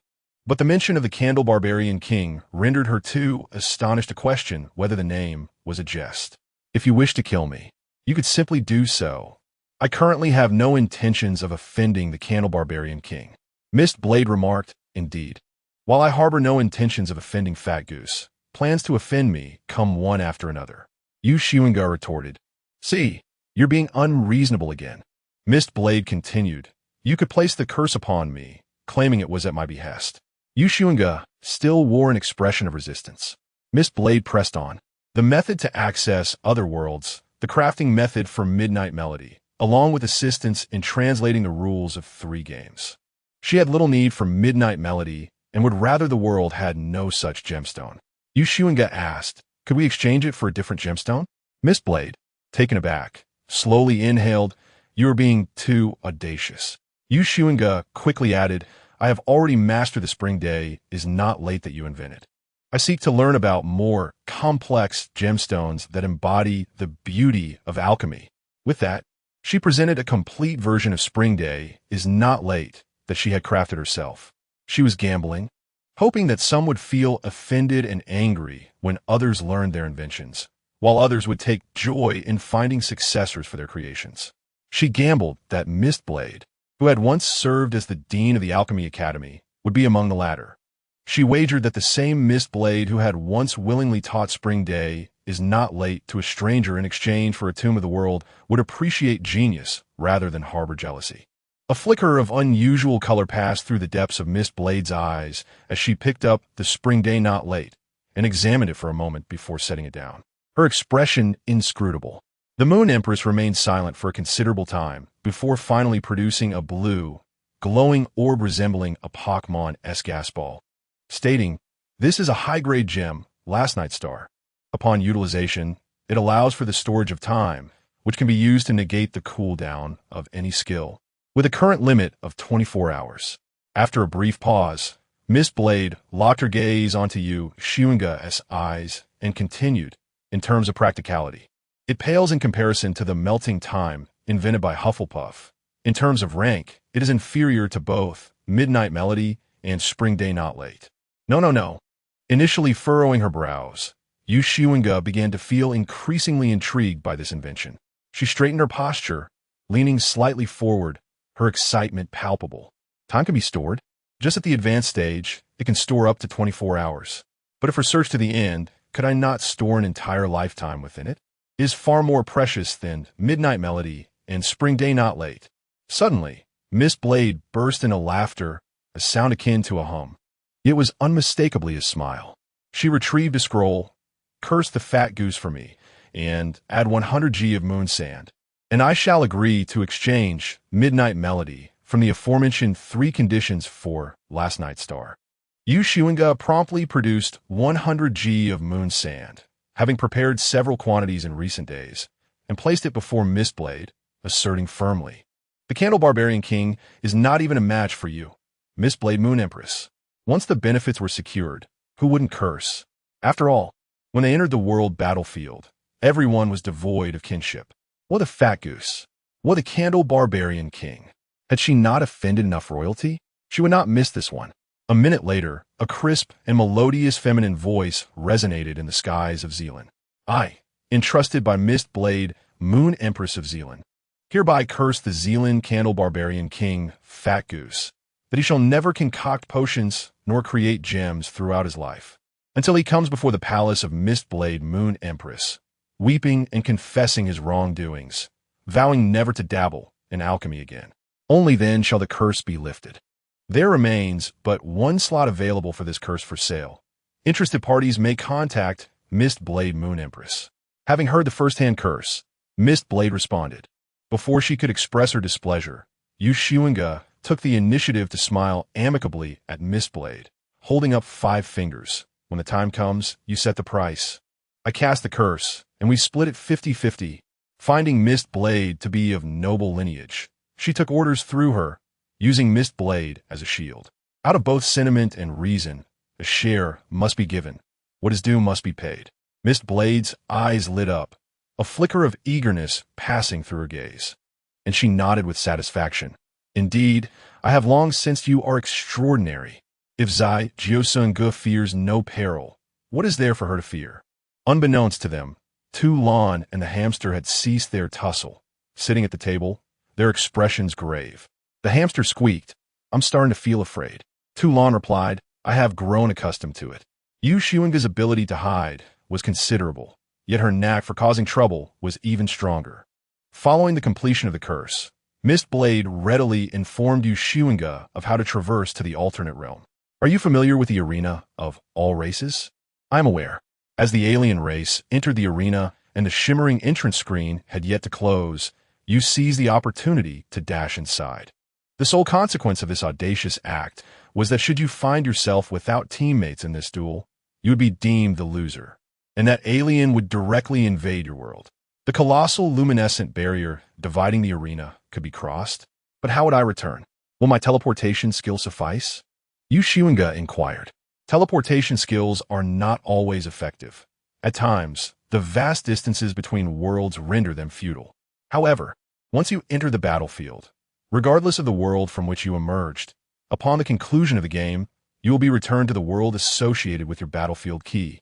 but the mention of the candle barbarian king rendered her too astonished to question whether the name was a jest. "If you wish to kill me, you could simply do so. I currently have no intentions of offending the candle barbarian king." Mistblade remarked, "Indeed. While I harbor no intentions of offending Fat Goose, plans to offend me come one after another." Xunge retorted, "See, you're being unreasonable again." Mistblade continued, "You could place the curse upon me, claiming it was at my behest." Xunge still wore an expression of resistance. Mistblade pressed on. "The method to access other worlds, the crafting method for Midnight Melody, along with assistance in translating the rules of 3 games." She had little need for Midnight Melody and would rather the world had no such gemstone. Xunge asked, "Could we exchange it for a different gemstone?" Mistblade, taken aback, slowly inhaled, "You are being too audacious." Xunge quickly added, "I have already mastered the spring day is not late that you invented. I seek to learn about more complex gemstones that embody the beauty of alchemy." With that, she presented a complete version of Spring Day is not late that she had crafted herself. She was gambling, hoping that some would feel offended and angry when others learned their inventions, while others would take joy in finding successors for their creations. She gambled that Mistblade, who had once served as the dean of the Alchemy Academy, would be among the latter. She wagered that the same Mistblade who had once willingly taught Spring Day is not late to a stranger in exchange for a tomb of the world would appreciate genius rather than harbor jealousy. A flicker of unusual color passed through the depths of Miss Blade's eyes as she picked up the spring day not late and examined it for a moment before setting it down. Her expression inscrutable. The Moon Empress remained silent for a considerable time before finally producing a blue, glowing orb resembling a Pokemon-esque gas ball, stating, "This is a high-grade gem, last night's star. Upon utilization, it allows for the storage of time, which can be used to negate the cooldown of any skill, with a current limit of 24 hours. After a brief pause, Miss Blade locked her gaze onto Xunge's eyes and continued, in terms of practicality. It pales in comparison to the melting time invented by Hufflepuff. In terms of rank, it is inferior to both Midnight Melody and Spring Day Not Late. No. Initially furrowing her brows, Xunge began to feel increasingly intrigued by this invention. She straightened her posture, leaning slightly forward, her excitement palpable. Time can be stored. Just at the advanced stage, it can store up to 24 hours. But if research to the end, could I not store an entire lifetime within it? It is far more precious than Midnight Melody and Spring Day Not Late. Suddenly, Miss Blade burst into laughter, a sound akin to a hum. It was unmistakably a smile. She retrieved a scroll, cursed the fat goose for me, and add 100 G of moon sand. And I shall agree to exchange Midnight Melody from the aforementioned 3 conditions for last night's star. Xunge promptly produced 100 G of moon sand, having prepared several quantities in recent days, and placed it before Miss Blade, asserting firmly, "The Candle Barbarian King is not even a match for you, Miss Blade Moon Empress." Once the benefits were secured, who wouldn't curse? After all, when they entered the world battlefield, everyone was devoid of kinship. What a fat goose! What a Candle Barbarian King! Had she not offended enough royalty? She would not miss this one. A minute later, a crisp and melodious feminine voice resonated in the skies of Zealand. "I, entrusted by Miss Blade, Moon Empress of Zealand, hereby curse the Zealand Candle Barbarian King, Fat Goose, that he shall never concoct potions nor create gems throughout his life, until he comes before the palace of Miss Blade, Moon Empress, weeping and confessing his wrongdoings, vowing never to dabble in alchemy again. Only then shall the curse be lifted. There remains but one slot available for this curse for sale. Interested parties may contact Miss Blade, Moon Empress." Having heard the first-hand curse, Miss Blade responded. Before she could express her displeasure, Xunge took the initiative to smile amicably at Miss Blade, holding up 5 fingers. "When the time comes, you set the price. I cast the curse, and we split it 50-50. Finding Miss Blade to be of noble lineage, she took orders through her, using Miss Blade as a shield. Out of both sentiment and reason, a share must be given. What is due must be paid." Miss Blade's eyes lit up, a flicker of eagerness passing through her gaze, and she nodded with satisfaction. "Indeed, I have long sensed you are extraordinary. If Xunge fears no peril, what is there for her to fear?" Unbeknownst to them, Toulon and the hamster had ceased their tussle, sitting at the table, their expressions grave. The hamster squeaked, "I'm starting to feel afraid." Toulon replied, "I have grown accustomed to it." Xunge's ability to hide was considerable, yet her knack for causing trouble was even stronger. Following the completion of the curse, Miss Blade readily informed Xunge of how to traverse to the alternate realm. "Are you familiar with the arena of all races?" "I am aware." As the alien race entered the arena and the shimmering entrance screen had yet to close, you seized the opportunity to dash inside. The sole consequence of this audacious act was that should you find yourself without teammates in this duel, you would be deemed the loser, and that alien would directly invade your world. The colossal luminescent barrier dividing the arena could be crossed, but how would I return? Will my teleportation skill suffice? Xunge inquired. Teleportation skills are not always effective. At times, the vast distances between worlds render them futile. However, once you enter the battlefield, regardless of the world from which you emerged, upon the conclusion of the game, you will be returned to the world associated with your battlefield key.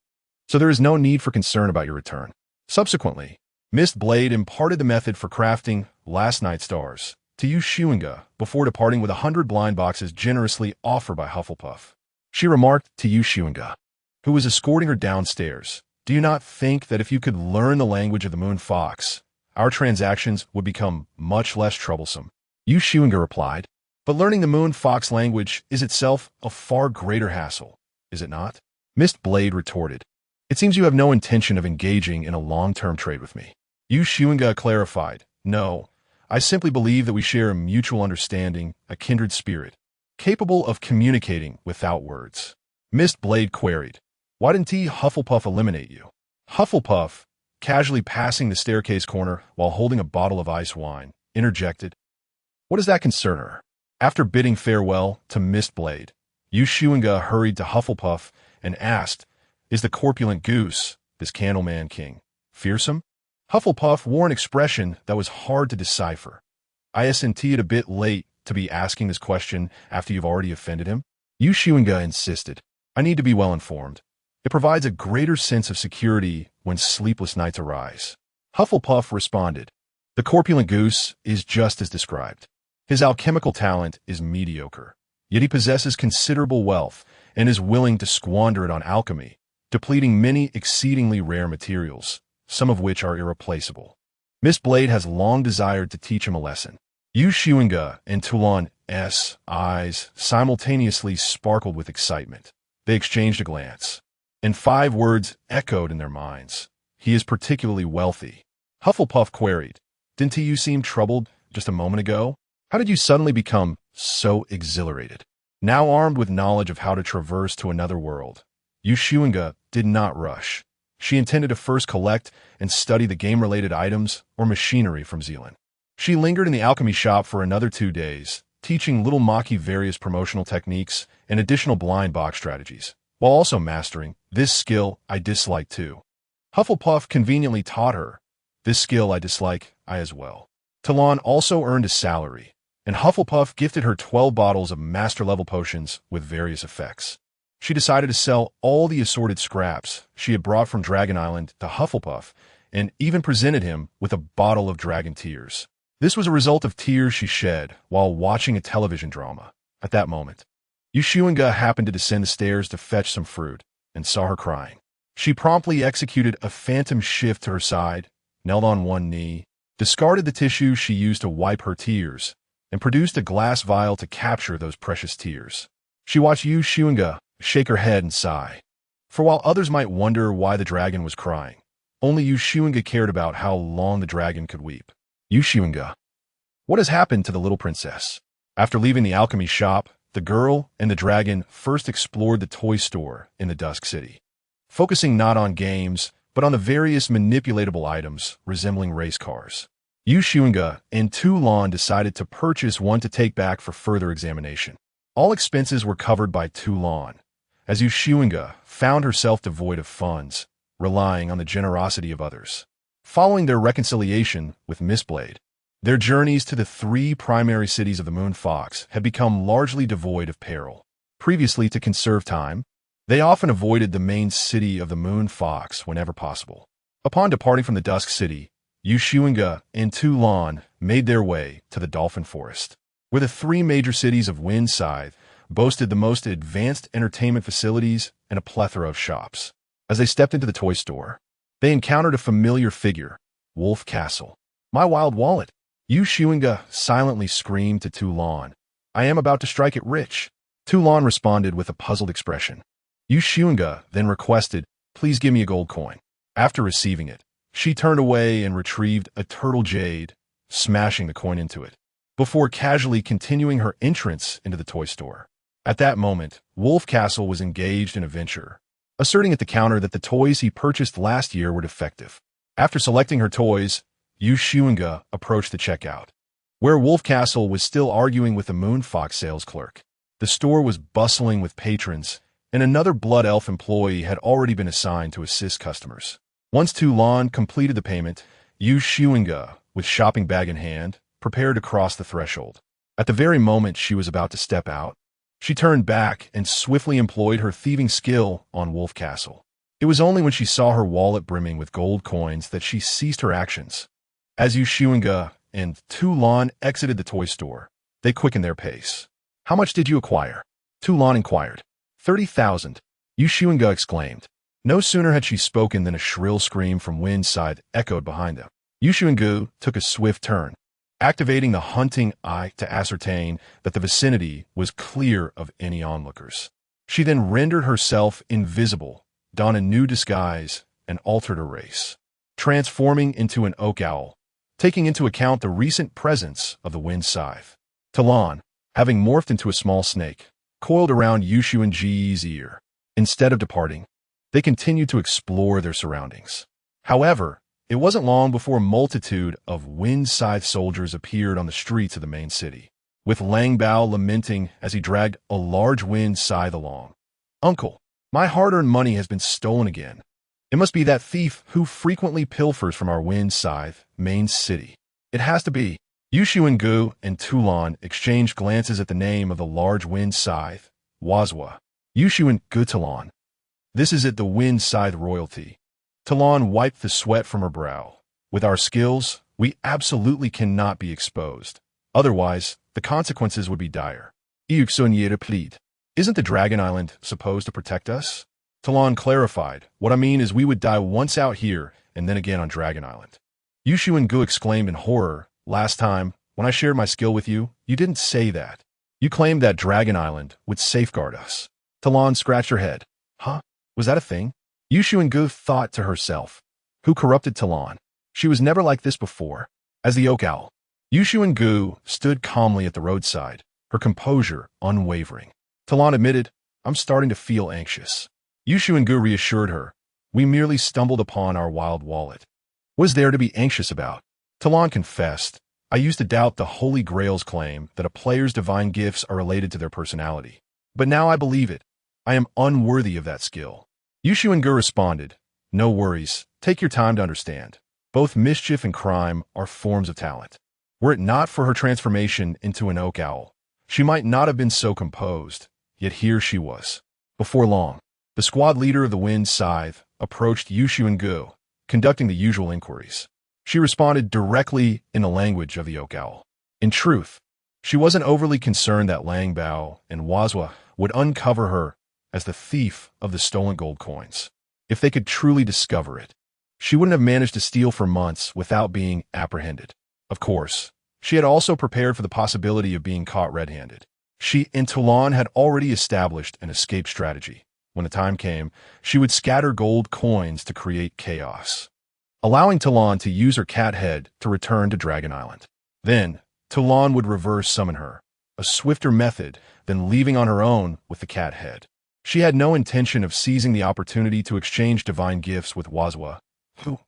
So there is no need for concern about your return. Subsequently, Miss Blade imparted the method for crafting last night's stars to Xunge before departing with 100 blind boxes generously offered by Hufflepuff. She remarked to Xunge, who was escorting her downstairs, Do you not think that if you could learn the language of the moon fox, our transactions would become much less troublesome? Xunge replied. But learning the moon fox language is itself a far greater hassle, is it not? Mistblade retorted. It seems you have no intention of engaging in a long-term trade with me. Xunge clarified. No, I simply believe that we share a mutual understanding, a kindred spirit, capable of communicating without words. Mistblade queried. Why didn't Hufflepuff eliminate you? Hufflepuff, casually passing the staircase corner while holding a bottle of ice wine, interjected. What does that concern her? After bidding farewell to Mistblade, Xunge hurried to Hufflepuff and asked, Is the corpulent goose, this Candleman King, fearsome? Hufflepuff wore an expression that was hard to decipher. Isn't it a bit late to be asking this question after you've already offended him? Xunge insisted. I need to be well informed. It provides a greater sense of security when sleepless nights arise. Hufflepuff responded. The corpulent goose is just as described. His alchemical talent is mediocre, yet he possesses considerable wealth and is willing to squander it on alchemy, depleting many exceedingly rare materials, some of which are irreplaceable. Mistblade has long desired to teach him a lesson. Xunge and Toulon's eyes simultaneously sparkled with excitement. They exchanged a glance, and 5 words echoed in their minds. He is particularly wealthy. Hufflepuff queried, Didn't you seem troubled just a moment ago? How did you suddenly become so exhilarated? Now armed with knowledge of how to traverse to another world, Xunge did not rush. She intended to first collect and study the game-related items or machinery from Zealand. She lingered in the alchemy shop for another 2 days, teaching Little Maki various promotional techniques and additional blind box strategies, while also mastering this skill I dislike too. Hufflepuff conveniently taught her, This skill I dislike, I as well. Talon also earned a salary, and Hufflepuff gifted her 12 bottles of master-level potions with various effects. She decided to sell all the assorted scraps she had brought from Dragon Island to Hufflepuff and even presented him with a bottle of dragon tears. This was a result of tears she shed while watching a television drama. At that moment, Xunge happened to descend the stairs to fetch some fruit and saw her crying. She promptly executed a phantom shift to her side, knelt on one knee, discarded the tissue she used to wipe her tears, and produced a glass vial to capture those precious tears. She watched Xunge shake her head and sigh. For while others might wonder why the dragon was crying, only Xunge cared about how long the dragon could weep. Xunge, what has happened to the little princess? After leaving the alchemy shop, the girl and the dragon first explored the toy store in the Dusk City, focusing not on games, but on the various manipulatable items resembling race cars. Xunge and Toulon decided to purchase one to take back for further examination. All expenses were covered by Toulon, as Xunge found herself devoid of funds, relying on the generosity of others. Following their reconciliation with Mistblade, their journeys to the 3 primary cities of the Moon Fox had become largely devoid of peril. Previously, to conserve time, they often avoided the main city of the Moon Fox whenever possible. Upon departing from the Dusk City, Xunge and Toulon made their way to the Dolphin Forest, where the 3 major cities of Windscythe boasted the most advanced entertainment facilities and a plethora of shops. As they stepped into the toy store, they encountered a familiar figure, Wolf Castle. My wild wallet! Xunge silently screamed to Toulon. I am about to strike it rich. Toulon responded with a puzzled expression. Xunge then requested, Please give me a gold coin. After receiving it, she turned away and retrieved a turtle jade, smashing the coin into it, before casually continuing her entrance into the toy store. At that moment, Wolf Castle was engaged in a venture, asserting at the counter that the toys he purchased last year were defective. After selecting her toys, Xunge approached the checkout, where Wolf Castle was still arguing with the Moon Fox sales clerk. The store was bustling with patrons, and another Blood Elf employee had already been assigned to assist customers. Once Toulon completed the payment, Xunge, with shopping bag in hand, prepared to cross the threshold. At the very moment she was about to step out, she turned back and swiftly employed her thieving skill on Wolf Castle. It was only when she saw her wallet brimming with gold coins that she ceased her actions. As Xunge and Toulon exited the toy store, they quickened their pace. How much did you acquire? Toulon inquired. 30,000, Xunge exclaimed. No sooner had she spoken than a shrill scream from Wind's side echoed behind them. Xunge took a swift turn, activating the hunting eye to ascertain that the vicinity was clear of any onlookers. She then rendered herself invisible, donned a new disguise, and altered her race, transforming into an oak owl, taking into account the recent presence of the wind scythe. Talon, having morphed into a small snake, coiled around Xunge's ear. Instead of departing, they continued to explore their surroundings. However, it wasn't long before a multitude of wind scythe soldiers appeared on the streets of the main city, with Langbao lamenting as he dragged a large wind scythe along. "Uncle, my hard-earned money has been stolen again. It must be that thief who frequently pilfers from our wind scythe main city. It has to be." Xunge and Talon exchanged glances at the name of the large wind scythe, Wazwa. Xunge Talon. "This is it, the wind scythe royalty." Talon wiped the sweat from her brow. "With our skills, we absolutely cannot be exposed. Otherwise, the consequences would be dire." Xunge plead. "Isn't the Dragon Island supposed to protect us?" Talon clarified. "What I mean is we would die once out here and then again on Dragon Island." Xunge exclaimed in horror. "Last time, when I shared my skill with you, you didn't say that. You claimed that Dragon Island would safeguard us." Talon scratched her head. "Huh? Was that a thing?" Xunge thought to herself. Who corrupted Talon? She was never like this before. As the oak owl, Xunge stood calmly at the roadside, her composure unwavering. Talon admitted, "I'm starting to feel anxious." Xunge reassured her. "We merely stumbled upon our wild wallet. What is there to be anxious about?" Talon confessed, "I used to doubt the Holy Grail's claim that a player's divine gifts are related to their personality. But now I believe it. I am unworthy of that skill." Xunge responded, "No worries. Take your time to understand. Both mischief and crime are forms of talent. Were it not for her transformation into an oak owl, she might not have been so composed, yet here she was." Before long, the squad leader of the wind scythe approached Xunge, conducting the usual inquiries. She responded directly in the language of the oak owl. In truth, she wasn't overly concerned that Langbao and Wazwa would uncover her as the thief of the stolen gold coins. If they could truly discover it, she wouldn't have managed to steal for months without being apprehended. Of course, she had also prepared for the possibility of being caught red-handed. She and Talon had already established an escape strategy. When the time came, she would scatter gold coins to create chaos, allowing Talon to use her cat head to return to Dragon Island. Then, Talon would reverse summon her, a swifter method than leaving on her own with the cat head. She had no intention of seizing the opportunity to exchange divine gifts with Wazwa, who,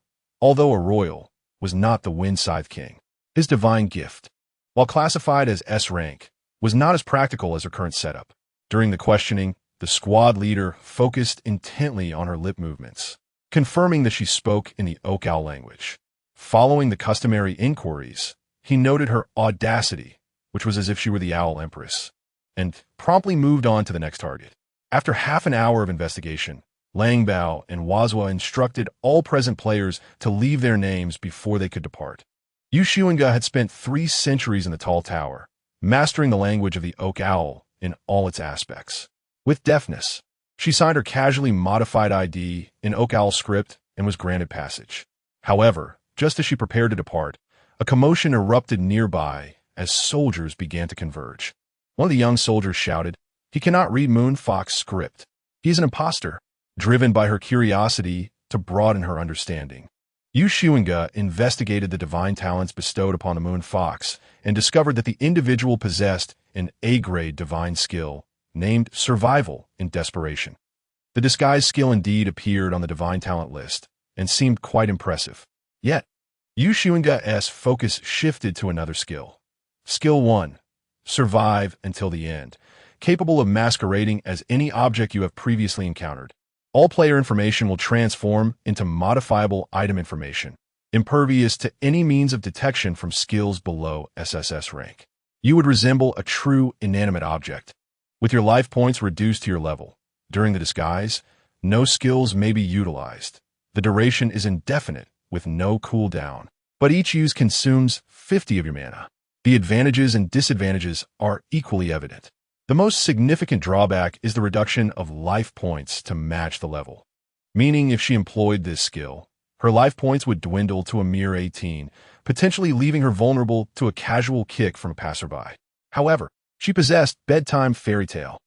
although a royal, was not the Wind Scythe King. His divine gift, while classified as S rank, was not as practical as her current setup. During the questioning, the squad leader focused intently on her lip movements, confirming that she spoke in the oak owl language. Following the customary inquiries, he noted her audacity, which was as if she were the Owl Empress, and promptly moved on to the next target. After half an hour of investigation, Langbao and Wazwa instructed all present players to leave their names before they could depart. Xunge had spent 3 centuries in the tall tower, mastering the language of the oak owl in all its aspects. With deftness, she signed her casually modified ID in oak owl script and was granted passage. However, just as she prepared to depart, a commotion erupted nearby as soldiers began to converge. One of the young soldiers shouted, "He cannot read Moon Fox script. He is an imposter," driven by her curiosity to broaden her understanding. Xunge investigated the divine talents bestowed upon the Moon Fox and discovered that the individual possessed an A-grade divine skill named Survival in Desperation. The disguise skill indeed appeared on the divine talent list and seemed quite impressive. Yet, Xunge's focus shifted to another skill. Skill 1. Survive until the end, capable of masquerading as any object you have previously encountered. All player information will transform into modifiable item information, impervious to any means of detection from skills below SSS rank. You would resemble a true inanimate object, with your life points reduced to your level. During the disguise, no skills may be utilized. The duration is indefinite, with no cooldown, but each use consumes 50 of your mana. The advantages and disadvantages are equally evident. The most significant drawback is the reduction of life points to match the level. meaning if she employed this skill, her life points would dwindle to a mere 18, potentially leaving her vulnerable to a casual kick from a passerby. However, she possessed bedtime fairy tale.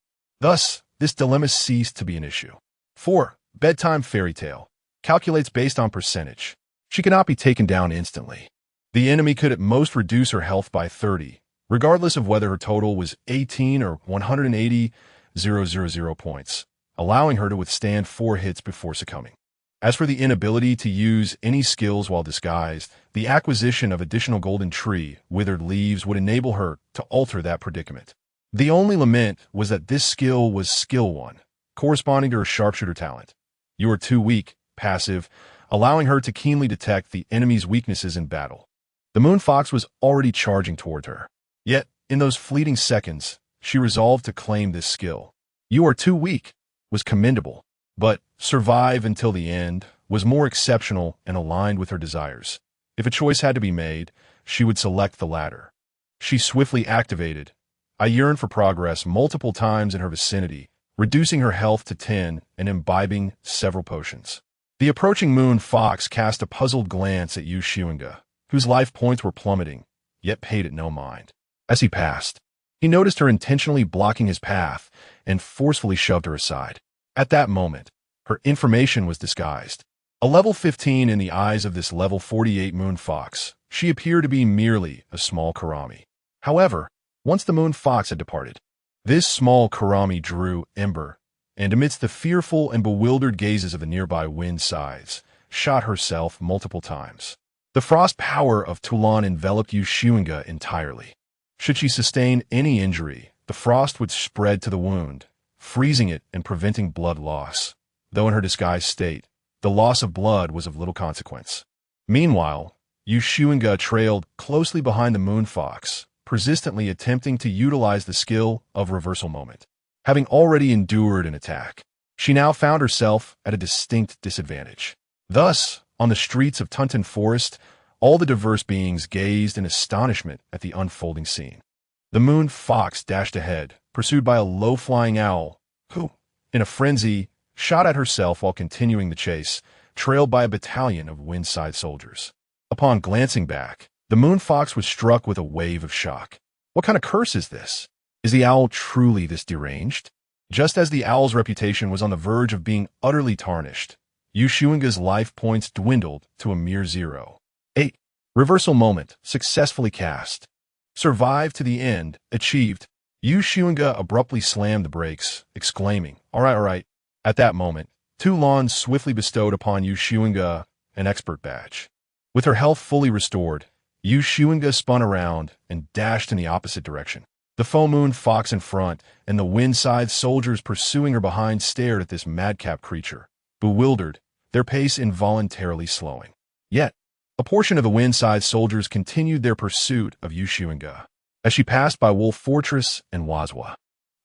Thus, this dilemma ceased to be an issue. 4. Bedtime fairy tale calculates based on percentage. She cannot be taken down instantly. The enemy could at most reduce her health by 30, regardless of whether her total was 18 or 180,000 points, allowing her to withstand 4 hits before succumbing. As for the inability to use any skills while disguised, the acquisition of additional golden tree, withered leaves would enable her to alter that predicament. The only lament was that this skill was skill 1, corresponding to her sharpshooter talent. You are too weak, passive, allowing her to keenly detect the enemy's weaknesses in battle. The moon fox was already charging toward her. Yet, in those fleeting seconds, she resolved to claim this skill. You are too weak was commendable, but survive until the end was more exceptional and aligned with her desires. If a choice had to be made, she would select the latter. She swiftly activated. I yearned for progress multiple times in her vicinity, reducing her health to 10 and imbibing several potions. The approaching moon fox cast a puzzled glance at Xunge, whose life points were plummeting, yet paid it no mind. As he passed, he noticed her intentionally blocking his path and forcefully shoved her aside. At that moment, her information was disguised. A level 15 in the eyes of this level 48 moon fox, she appeared to be merely a small Karami. However, once the moon fox had departed, this small Karami drew ember, and amidst the fearful and bewildered gazes of the nearby wind scythes, shot herself multiple times. The frost power of Tulan enveloped Xunge entirely. Should she sustain any injury, the frost would spread to the wound, freezing it and preventing blood loss. Though in her disguised state, the loss of blood was of little consequence. Meanwhile, Xunge trailed closely behind the moon fox, persistently attempting to utilize the skill of reversal moment. Having already endured an attack, she now found herself at a distinct disadvantage. Thus, on the streets of Tunton Forest, all the diverse beings gazed in astonishment at the unfolding scene. The moon fox dashed ahead, pursued by a low-flying owl, who, in a frenzy, shot at herself while continuing the chase, trailed by a battalion of windside soldiers. Upon glancing back, the moon fox was struck with a wave of shock. What kind of curse is this? Is the owl truly this deranged? Just as the owl's reputation was on the verge of being utterly tarnished, Xunge's life points dwindled to a mere 0. 8. Reversal moment, successfully cast. Survived to the end, achieved. Xunge abruptly slammed the brakes, exclaiming, all right. At that moment, Tulan swiftly bestowed upon Xunge an expert badge. With her health fully restored, Xunge spun around and dashed in the opposite direction. The foe moon fox in front and the windside soldiers pursuing her behind stared at this madcap creature, bewildered, their pace involuntarily slowing. Yet, a portion of the windside soldiers continued their pursuit of Xunge. As she passed by Wolf Fortress and Wazwa,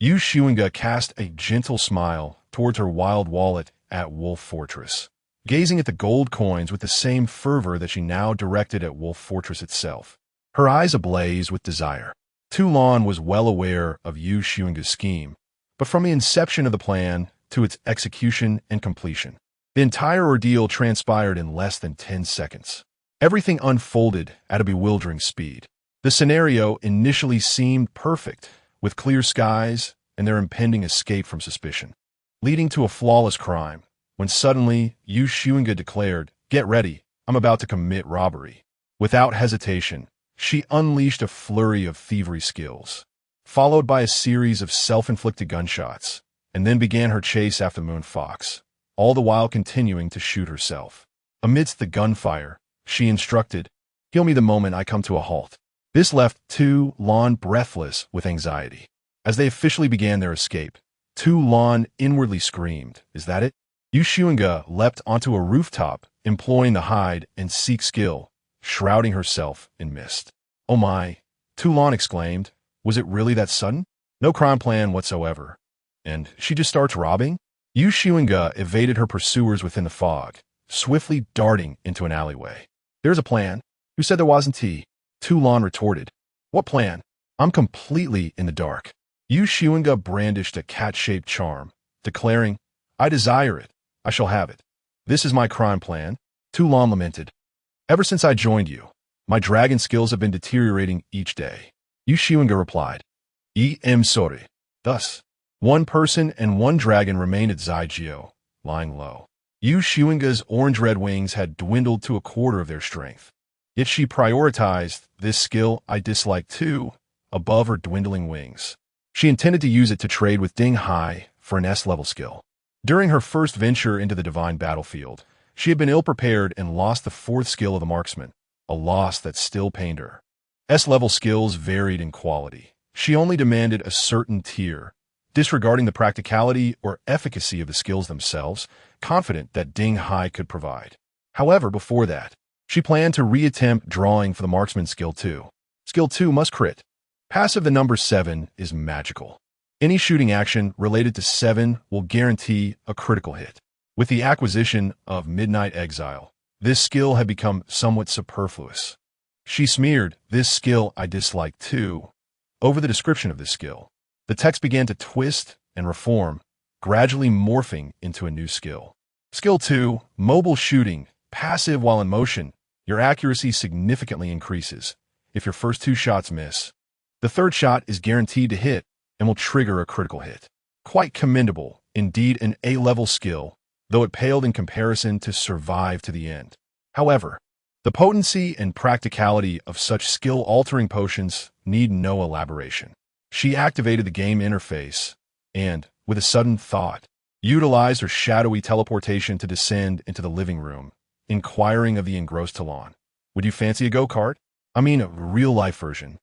Xunge cast a gentle smile towards her wild wallet at Wolf Fortress, gazing at the gold coins with the same fervor that she now directed at Wolf Fortress itself, her eyes ablaze with desire. Tulan was well aware of Xunge's scheme, but from the inception of the plan to its execution and completion, the entire ordeal transpired in less than 10 seconds. Everything unfolded at a bewildering speed. The scenario initially seemed perfect, with clear skies and their impending escape from suspicion, leading to a flawless crime, when suddenly Xunge declared, "Get ready, I'm about to commit robbery." Without hesitation, she unleashed a flurry of thievery skills, followed by a series of self-inflicted gunshots, and then began her chase after the moon fox, all the while continuing to shoot herself. Amidst the gunfire, she instructed, "Kill me the moment I come to a halt." This left Tulan breathless with anxiety. As they officially began their escape, Tulan inwardly screamed, "Is that it?" Xunge leapt onto a rooftop, employing the hide and seek skill, shrouding herself in mist. "Oh my," Tulan exclaimed. "Was it really that sudden? No crime plan whatsoever. And she just starts robbing?" Xunge evaded her pursuers within the fog, swiftly darting into an alleyway. "There's a plan. Who said there wasn't tea?" Tulan retorted. "What plan? I'm completely in the dark." Xunge brandished a cat-shaped charm, declaring, "I desire it. I shall have it." This is my crime plan, Toulon lamented. Ever since I joined you, my dragon skills have been deteriorating each day. Xunge replied. I'm sorry. Thus, one person and one dragon remained at Zygeo, lying low. Xunge's orange-red wings had dwindled to a quarter of their strength. Yet she prioritized this skill I disliked too, above her dwindling wings. She intended to use it to trade with Ding Hai for an S-level skill. During her first venture into the divine battlefield, she had been ill-prepared and lost the fourth skill of the marksman, a loss that still pained her. S-level skills varied in quality. She only demanded a certain tier, disregarding the practicality or efficacy of the skills themselves, confident that Ding Hai could provide. However, before that, she planned to reattempt drawing for the marksman skill 2. Skill 2 must crit. Passive the number 7 is magical. Any shooting action related to 7 will guarantee a critical hit. With the acquisition of Midnight Exile, this skill had become somewhat superfluous. She smeared "this skill I dislike too" over the description of this skill. The text began to twist and reform, gradually morphing into a new skill. Skill 2, mobile shooting, passive while in motion. Your accuracy significantly increases. If your first 2 shots miss, the third shot is guaranteed to hit and will trigger a critical hit. Quite commendable, indeed an A-level skill, though it paled in comparison to survive to the end. However, the potency and practicality of such skill-altering potions need no elaboration. She activated the game interface and, with a sudden thought, utilized her shadowy teleportation to descend into the living room, inquiring of the engrossed Talon. Would you fancy a go-kart? I mean a real-life version,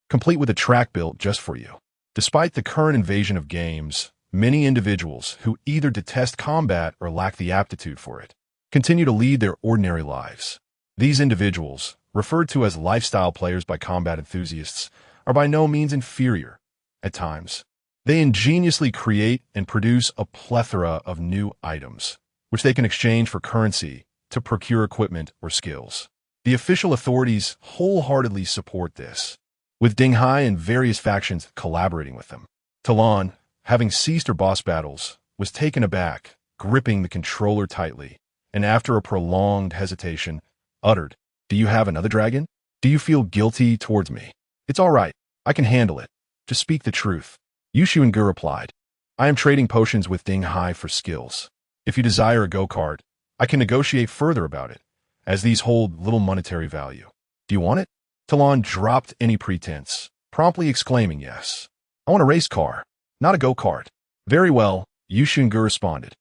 complete with a track built just for you. Despite the current invasion of games, many individuals who either detest combat or lack the aptitude for it continue to lead their ordinary lives. These individuals, referred to as lifestyle players by combat enthusiasts, are by no means inferior. At times, they ingeniously create and produce a plethora of new items, which they can exchange for currency to procure equipment or skills. The official authorities wholeheartedly support this, with Ding Hai and various factions collaborating with them. Talon, having ceased her boss battles, was taken aback, gripping the controller tightly, and after a prolonged hesitation, uttered, "Do you have another dragon? Do you feel guilty towards me? It's all right. I can handle it. Just speak the truth." Xunge replied, "I am trading potions with Ding Hai for skills. If you desire a go-kart, I can negotiate further about it, as these hold little monetary value. Do you want it?" Talon dropped any pretense, promptly exclaiming, "Yes. I want a race car, not a go-kart." "Very well," Xunge responded.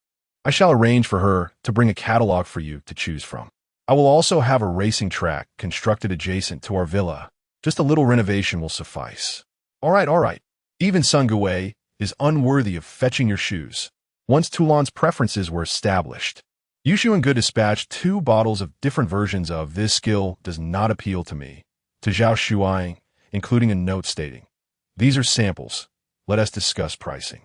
"I shall arrange for her to bring a catalog for you to choose from. I will also have a racing track constructed adjacent to our villa. Just a little renovation will suffice." All right. Even Xunge is unworthy of fetching your shoes." Once Toulon's preferences were established, Xunge dispatched 2 bottles of different versions of "this skill does not appeal to me" to Zhao Shuai, including a note stating, "These are samples. Let us discuss pricing.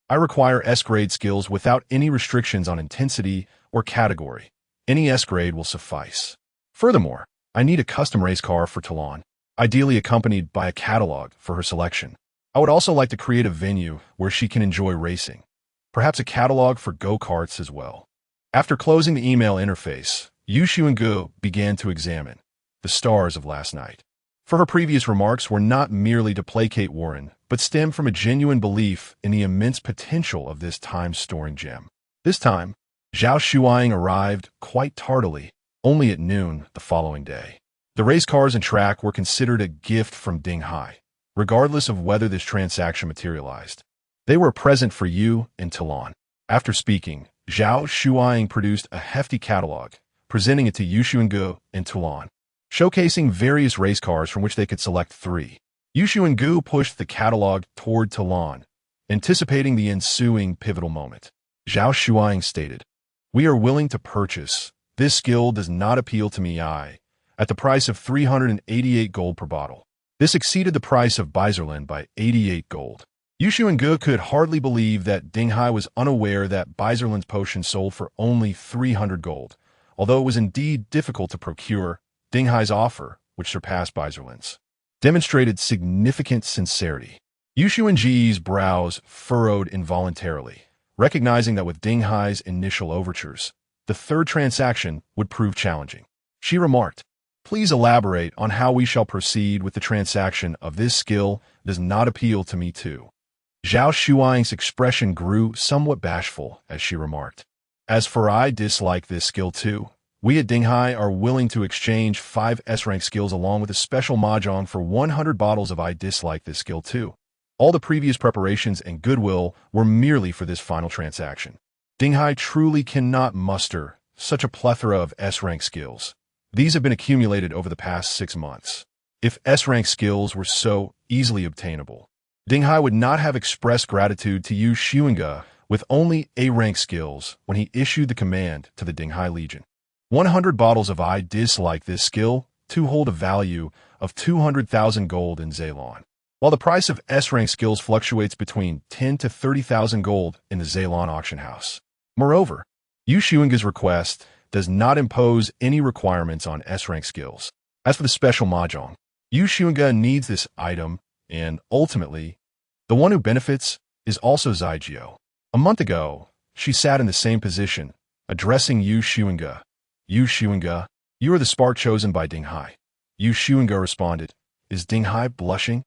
I require S-grade skills without any restrictions on intensity or category. Any S-grade will suffice. Furthermore, I need a custom race car for Talon, ideally accompanied by a catalog for her selection. I would also like to create a venue where she can enjoy racing, perhaps a catalog for go-karts as well." After closing the email interface, Xunge began to examine the stars of last night. For her previous remarks were not merely to placate Warren, but stemmed from a genuine belief in the immense potential of this time-storing gem. This time, Zhao Shuai arrived quite tardily, only at noon the following day. The race cars and track were considered a gift from Ding Hai, regardless of whether this transaction materialized. They were a present for you and Talon. After speaking, Zhao Shuai produced a hefty catalog, presenting it to Xunge and Talon, showcasing various race cars from which they could select 3. Xunge pushed the catalog toward Talon, anticipating the ensuing pivotal moment. Zhao Shuai stated, "We are willing to purchase. This skill does not appeal to me at the price of 388 gold per bottle." This exceeded the price of Bizerland by 88 gold. Xunge could hardly believe that Ding Hai was unaware that Bizerland's potion sold for only 300 gold. Although it was indeed difficult to procure, Ding Hai's offer, which surpassed Bizerland's, demonstrated significant sincerity. Xunge's brows furrowed involuntarily, recognizing that with Ding Hai's initial overtures, the third transaction would prove challenging. She remarked, "Please elaborate on how we shall proceed with the transaction of this skill does not appeal to me too." Zhao Shuang's expression grew somewhat bashful as she remarked, "As for I dislike this skill too. We at Dinghai are willing to exchange 5 S-rank skills along with a special mahjong for 100 bottles of I dislike this skill too." All the previous preparations and goodwill were merely for this final transaction. Dinghai truly cannot muster such a plethora of S-rank skills. These have been accumulated over the past 6 months. If S-rank skills were so easily obtainable, Dinghai would not have expressed gratitude to Yu Xunge with only A-rank skills when he issued the command to the Dinghai Legion. 100 bottles of I dislike this skill to hold a value of 200,000 gold in Ceylon. While the price of S-rank skills fluctuates between 10 to 30,000 gold in the Ceylon auction house. Moreover, Yu Xunge's request does not impose any requirements on S-rank skills. As for the special mahjong, Yu Xunge needs this item, and ultimately, the one who benefits is also Zaijiu. A month ago, she sat in the same position, addressing Yu Xunge. "Yu Xunge, you are the spark chosen by Dinghai." Yu Xunge responded, "Is Dinghai blushing?"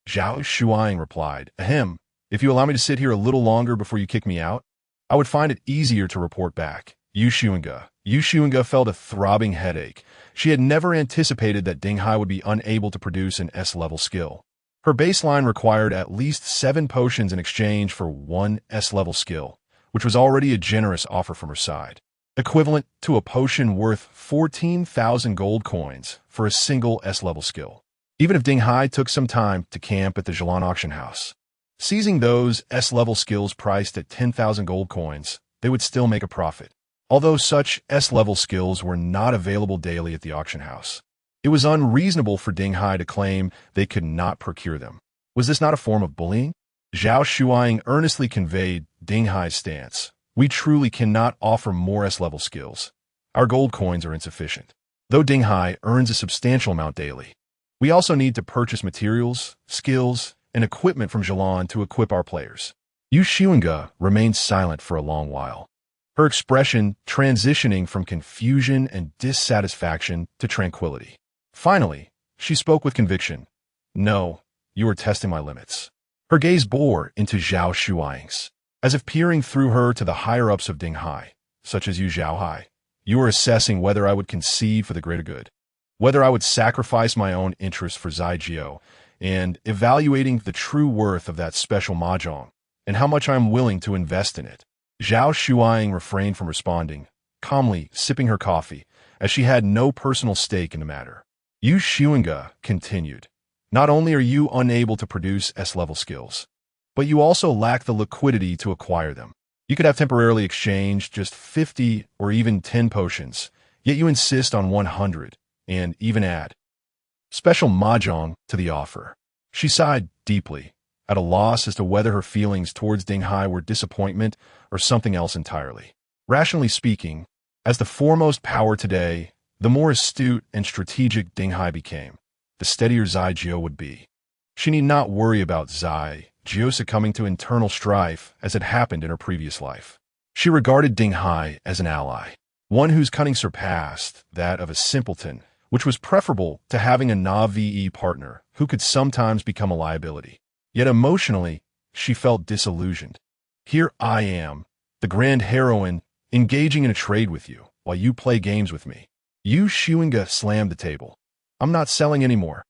Zhao Shuang replied, "Ahem, if you allow me to sit here a little longer before you kick me out, I would find it easier to report back." Yu Xunge felt a throbbing headache. She had never anticipated that Dinghai would be unable to produce an S-level skill. Her baseline required at least 7 potions in exchange for 1 S-level skill, which was already a generous offer from her side, equivalent to a potion worth 14,000 gold coins for a single S-level skill. Even if Dinghai took some time to camp at the Zhelan auction house, seizing those S-level skills priced at 10,000 gold coins, they would still make a profit. Although such S-level skills were not available daily at the auction house, it was unreasonable for Dinghai to claim they could not procure them. Was this not a form of bullying? Zhao Shuang earnestly conveyed Dinghai's stance. "We truly cannot offer more S-level skills. Our gold coins are insufficient. Though Dinghai earns a substantial amount daily, we also need to purchase materials, skills, and equipment from Zhelan to equip our players." Yu Xunge remained silent for a long while, her expression transitioning from confusion and dissatisfaction to tranquility. Finally, she spoke with conviction. "No, you are testing my limits." Her gaze bore into Zhao Shuang's, as if peering through her to the higher-ups of Dinghai, such as Yu Zhaohai. "You are assessing whether I would concede for the greater good, whether I would sacrifice my own interests for Zaijiu, and evaluating the true worth of that special mahjong, and how much I am willing to invest in it." Zhao Shuang refrained from responding, calmly sipping her coffee, as she had no personal stake in the matter. Yu Xunge continued, "Not only are you unable to produce S-level skills, but you also lack the liquidity to acquire them. You could have temporarily exchanged just 50 or even 10 potions, yet you insist on 100, and even add special mahjong to the offer." She sighed deeply, at a loss as to whether her feelings towards Dinghai were disappointment or something else entirely. Rationally speaking, as the foremost power today, the more astute and strategic Dinghai became, the steadier Zaijiu would be. She need not worry about Zaijiu succumbing to internal strife as had happened in her previous life. She regarded Dinghai as an ally, one whose cunning surpassed that of a simpleton, which was preferable to having a Na-VE partner who could sometimes become a liability. Yet emotionally, she felt disillusioned. "Here I am, the grand heroine, engaging in a trade with you, while you play games with me." Yu Xunge slammed the table. "I'm not selling anymore."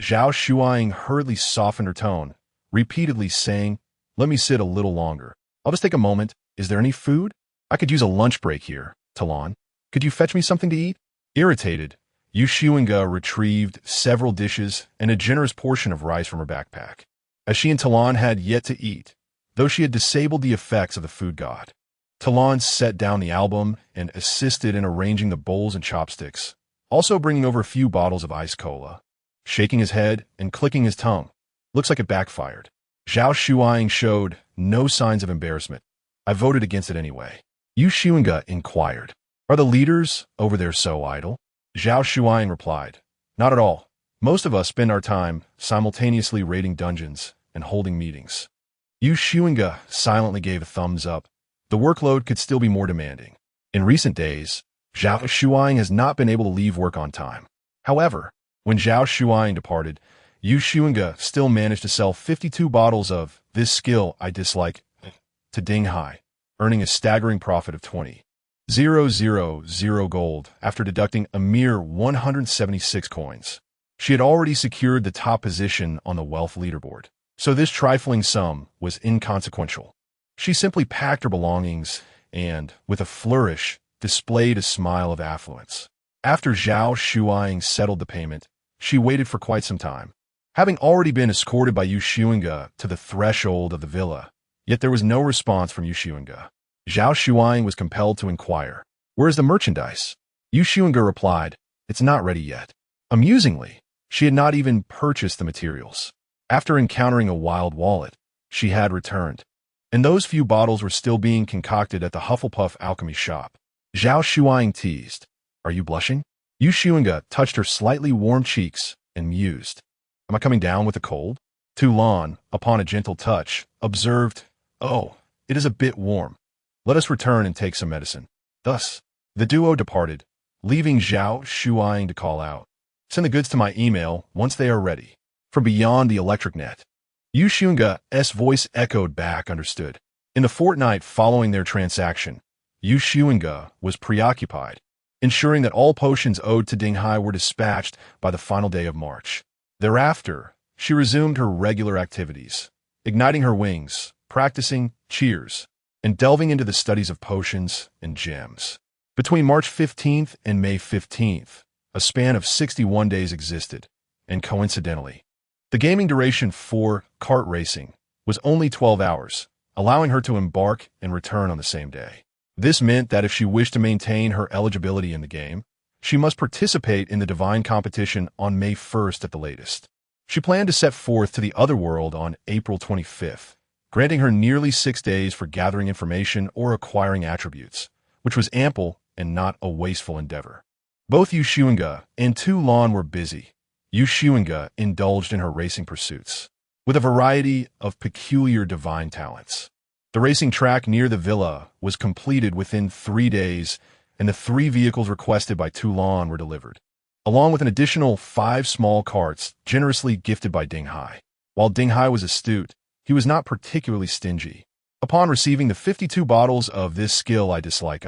Zhao Shuang hurriedly softened her tone, repeatedly saying, "Let me sit a little longer. I'll just take a moment. Is there any food? I could use a lunch break here. Talon, could you fetch me something to eat?" Irritated, Yu Xunge retrieved several dishes and a generous portion of rice from her backpack. As she and Talon had yet to eat, though she had disabled the effects of the food god, Talon set down the album and assisted in arranging the bowls and chopsticks, also bringing over a few bottles of ice cola. Shaking his head and clicking his tongue. "Looks like it backfired." Zhao Shuang showed no signs of embarrassment. "I voted against it anyway." Yu Xunge inquired, "Are the leaders over there so idle?" Zhao Shuang replied, "Not at all. Most of us spend our time simultaneously raiding dungeons and holding meetings." Yu Xunge silently gave a thumbs up. The workload could still be more demanding. In recent days, Zhao Shuang has not been able to leave work on time. However, when Zhao Shuang departed, Yu Xunge still managed to sell 52 bottles of this skill I dislike to Ding Hai, earning a staggering profit of 20,000 gold after deducting a mere 176 coins. She had already secured the top position on the wealth leaderboard, so this trifling sum was inconsequential. She simply packed her belongings and, with a flourish, displayed a smile of affluence. After Zhao Shuang settled the payment, she waited for quite some time, having already been escorted by Yu Xunge to the threshold of the villa. Yet there was no response from Yu Xunge. Zhao Shuang was compelled to inquire, "Where is the merchandise?" Yu Xunge replied, "It's not ready yet." Amusingly, she had not even purchased the materials. After encountering a wild wallet, she had returned, and those few bottles were still being concocted at the Hufflepuff alchemy shop. Zhao Shuang teased, "Are you blushing?" Yu Xunge touched her slightly warm cheeks and mused, "Am I coming down with a cold?" Tu Lan, upon a gentle touch, observed, "Oh, it is a bit warm. Let us return and take some medicine." Thus, the duo departed, leaving Zhao Shuang to call out, "Send the goods to my email once they are ready." From beyond the electric net, Yu Xunge's voice echoed back, "Understood." In the fortnight following their transaction, Yu Xunge was preoccupied, ensuring that all potions owed to Ding Hai were dispatched by the final day of March. Thereafter, she resumed her regular activities, igniting her wings, practicing cheers, and delving into the studies of potions and gems. Between March 15th and May 15th, a span of 61 days existed, and coincidentally, the gaming duration for kart racing was only 12 hours, allowing her to embark and return on the same day. This meant that if she wished to maintain her eligibility in the game, she must participate in the divine competition on May 1st at the latest. She planned to set forth to the other world on April 25th, granting her nearly 6 days for gathering information or acquiring attributes, which was ample and not a wasteful endeavor. Both Yu Xunge and Tu Lan were busy. Yu Xunge indulged in her racing pursuits, with a variety of peculiar divine talents. The racing track near the villa was completed within 3 days, and the 3 vehicles requested by Tu Lan were delivered, along with an additional 5 small carts generously gifted by Ding Hai. While Ding Hai was astute, he was not particularly stingy. Upon receiving the 52 bottles of this skill I dislike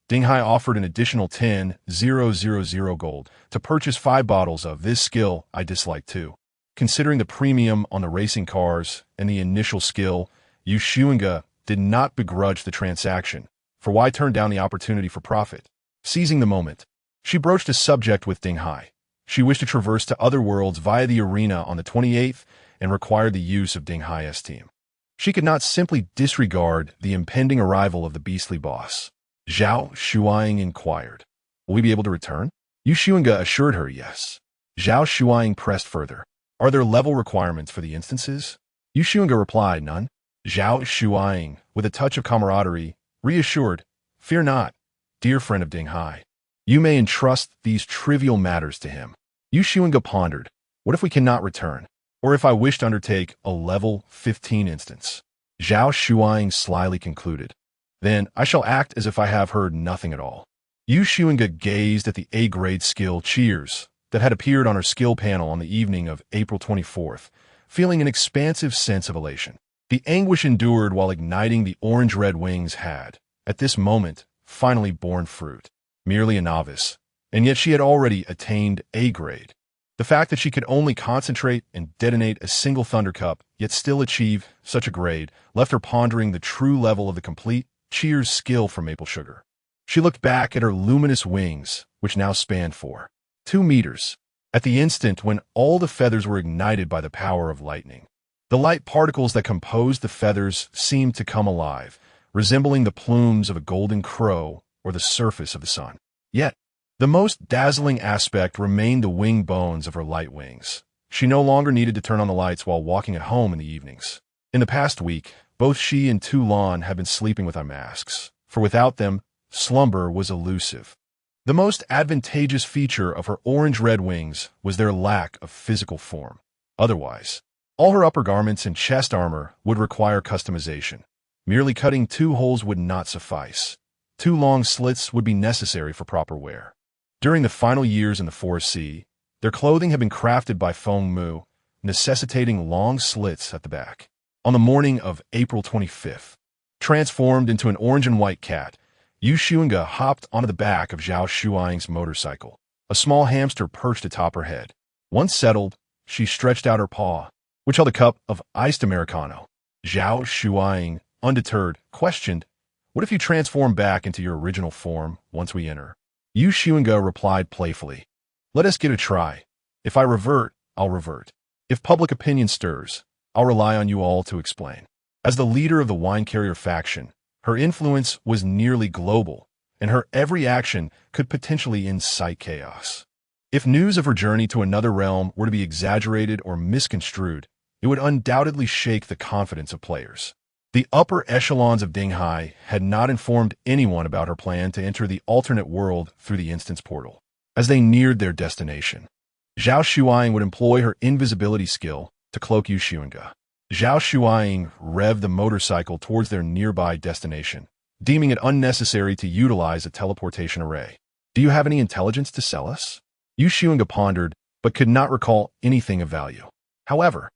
Ding Hai offered an additional 10,000 gold to purchase 5 bottles of this skill I dislike too. Considering the premium on the racing cars and the initial skill, Yu Xunge did not begrudge the transaction, for why turn down the opportunity for profit? Seizing the moment, she broached a subject with Ding Hai. She wished to traverse to other worlds via the arena on the 28th and required the use of Ding Hai's team. She could not simply disregard the impending arrival of the beastly boss. Zhao Shuang inquired, "Will we be able to return?" Yu Xunge assured her yes. Zhao Shuang pressed further, "Are there level requirements for the instances?" Yu Xunge replied, "None." Zhao Shuang, with a touch of camaraderie, reassured, "Fear not, dear friend of Ding Hai. You may entrust these trivial matters to him." Yu Xunge pondered, "What if we cannot return? Or if I wish to undertake a level 15 instance?" Zhao Shuang slyly concluded, "Then I shall act as if I have heard nothing at all." Yu Xunge gazed at the A-grade skill Cheers that had appeared on her skill panel on the evening of April 24th, feeling an expansive sense of elation. The anguish endured while igniting the orange-red wings had, at this moment, finally borne fruit. Merely a novice, and yet she had already attained A-grade. The fact that she could only concentrate and detonate a single thundercup, yet still achieve such a grade, left her pondering the true level of the complete Cheers skill from maple sugar. She looked back at her luminous wings, which now spanned 2 meters, at the instant when all the feathers were ignited by the power of lightning. The light particles that composed the feathers seemed to come alive, resembling the plumes of a golden crow or the surface of the sun. Yet, the most dazzling aspect remained the wing bones of her light wings. She no longer needed to turn on the lights while walking at home in the evenings. In the past week, both she and Tu Lan had been sleeping with our masks, for without them, slumber was elusive. The most advantageous feature of her orange-red wings was their lack of physical form. Otherwise, all her upper garments and chest armor would require customization. Merely cutting 2 holes would not suffice. 2 long slits would be necessary for proper wear. During the final years in the Forest Sea, their clothing had been crafted by Feng Mu, necessitating long slits at the back. On the morning of April 25th, transformed into an orange and white cat, Xunge hopped onto the back of Zhao Shuang's motorcycle. A small hamster perched atop her head. Once settled, she stretched out her paw, which held a cup of iced Americano. Zhao Shuang, undeterred, questioned, "What if you transform back into your original form once we enter?" Xunge replied playfully, "Let us give it a try. If I revert, I'll revert. If public opinion stirs, I'll rely on you all to explain." As the leader of the wine carrier faction, her influence was nearly global, and her every action could potentially incite chaos. If news of her journey to another realm were to be exaggerated or misconstrued, it would undoubtedly shake the confidence of players. The upper echelons of Dinghai had not informed anyone about her plan to enter the alternate world through the instance portal. As they neared their destination, Zhao Shuang would employ her invisibility skill to cloak Xunge. Zhao Shuang revved the motorcycle towards their nearby destination, deeming it unnecessary to utilize a teleportation array. "Do you have any intelligence to sell us?" Xunge pondered, but could not recall anything of value. However,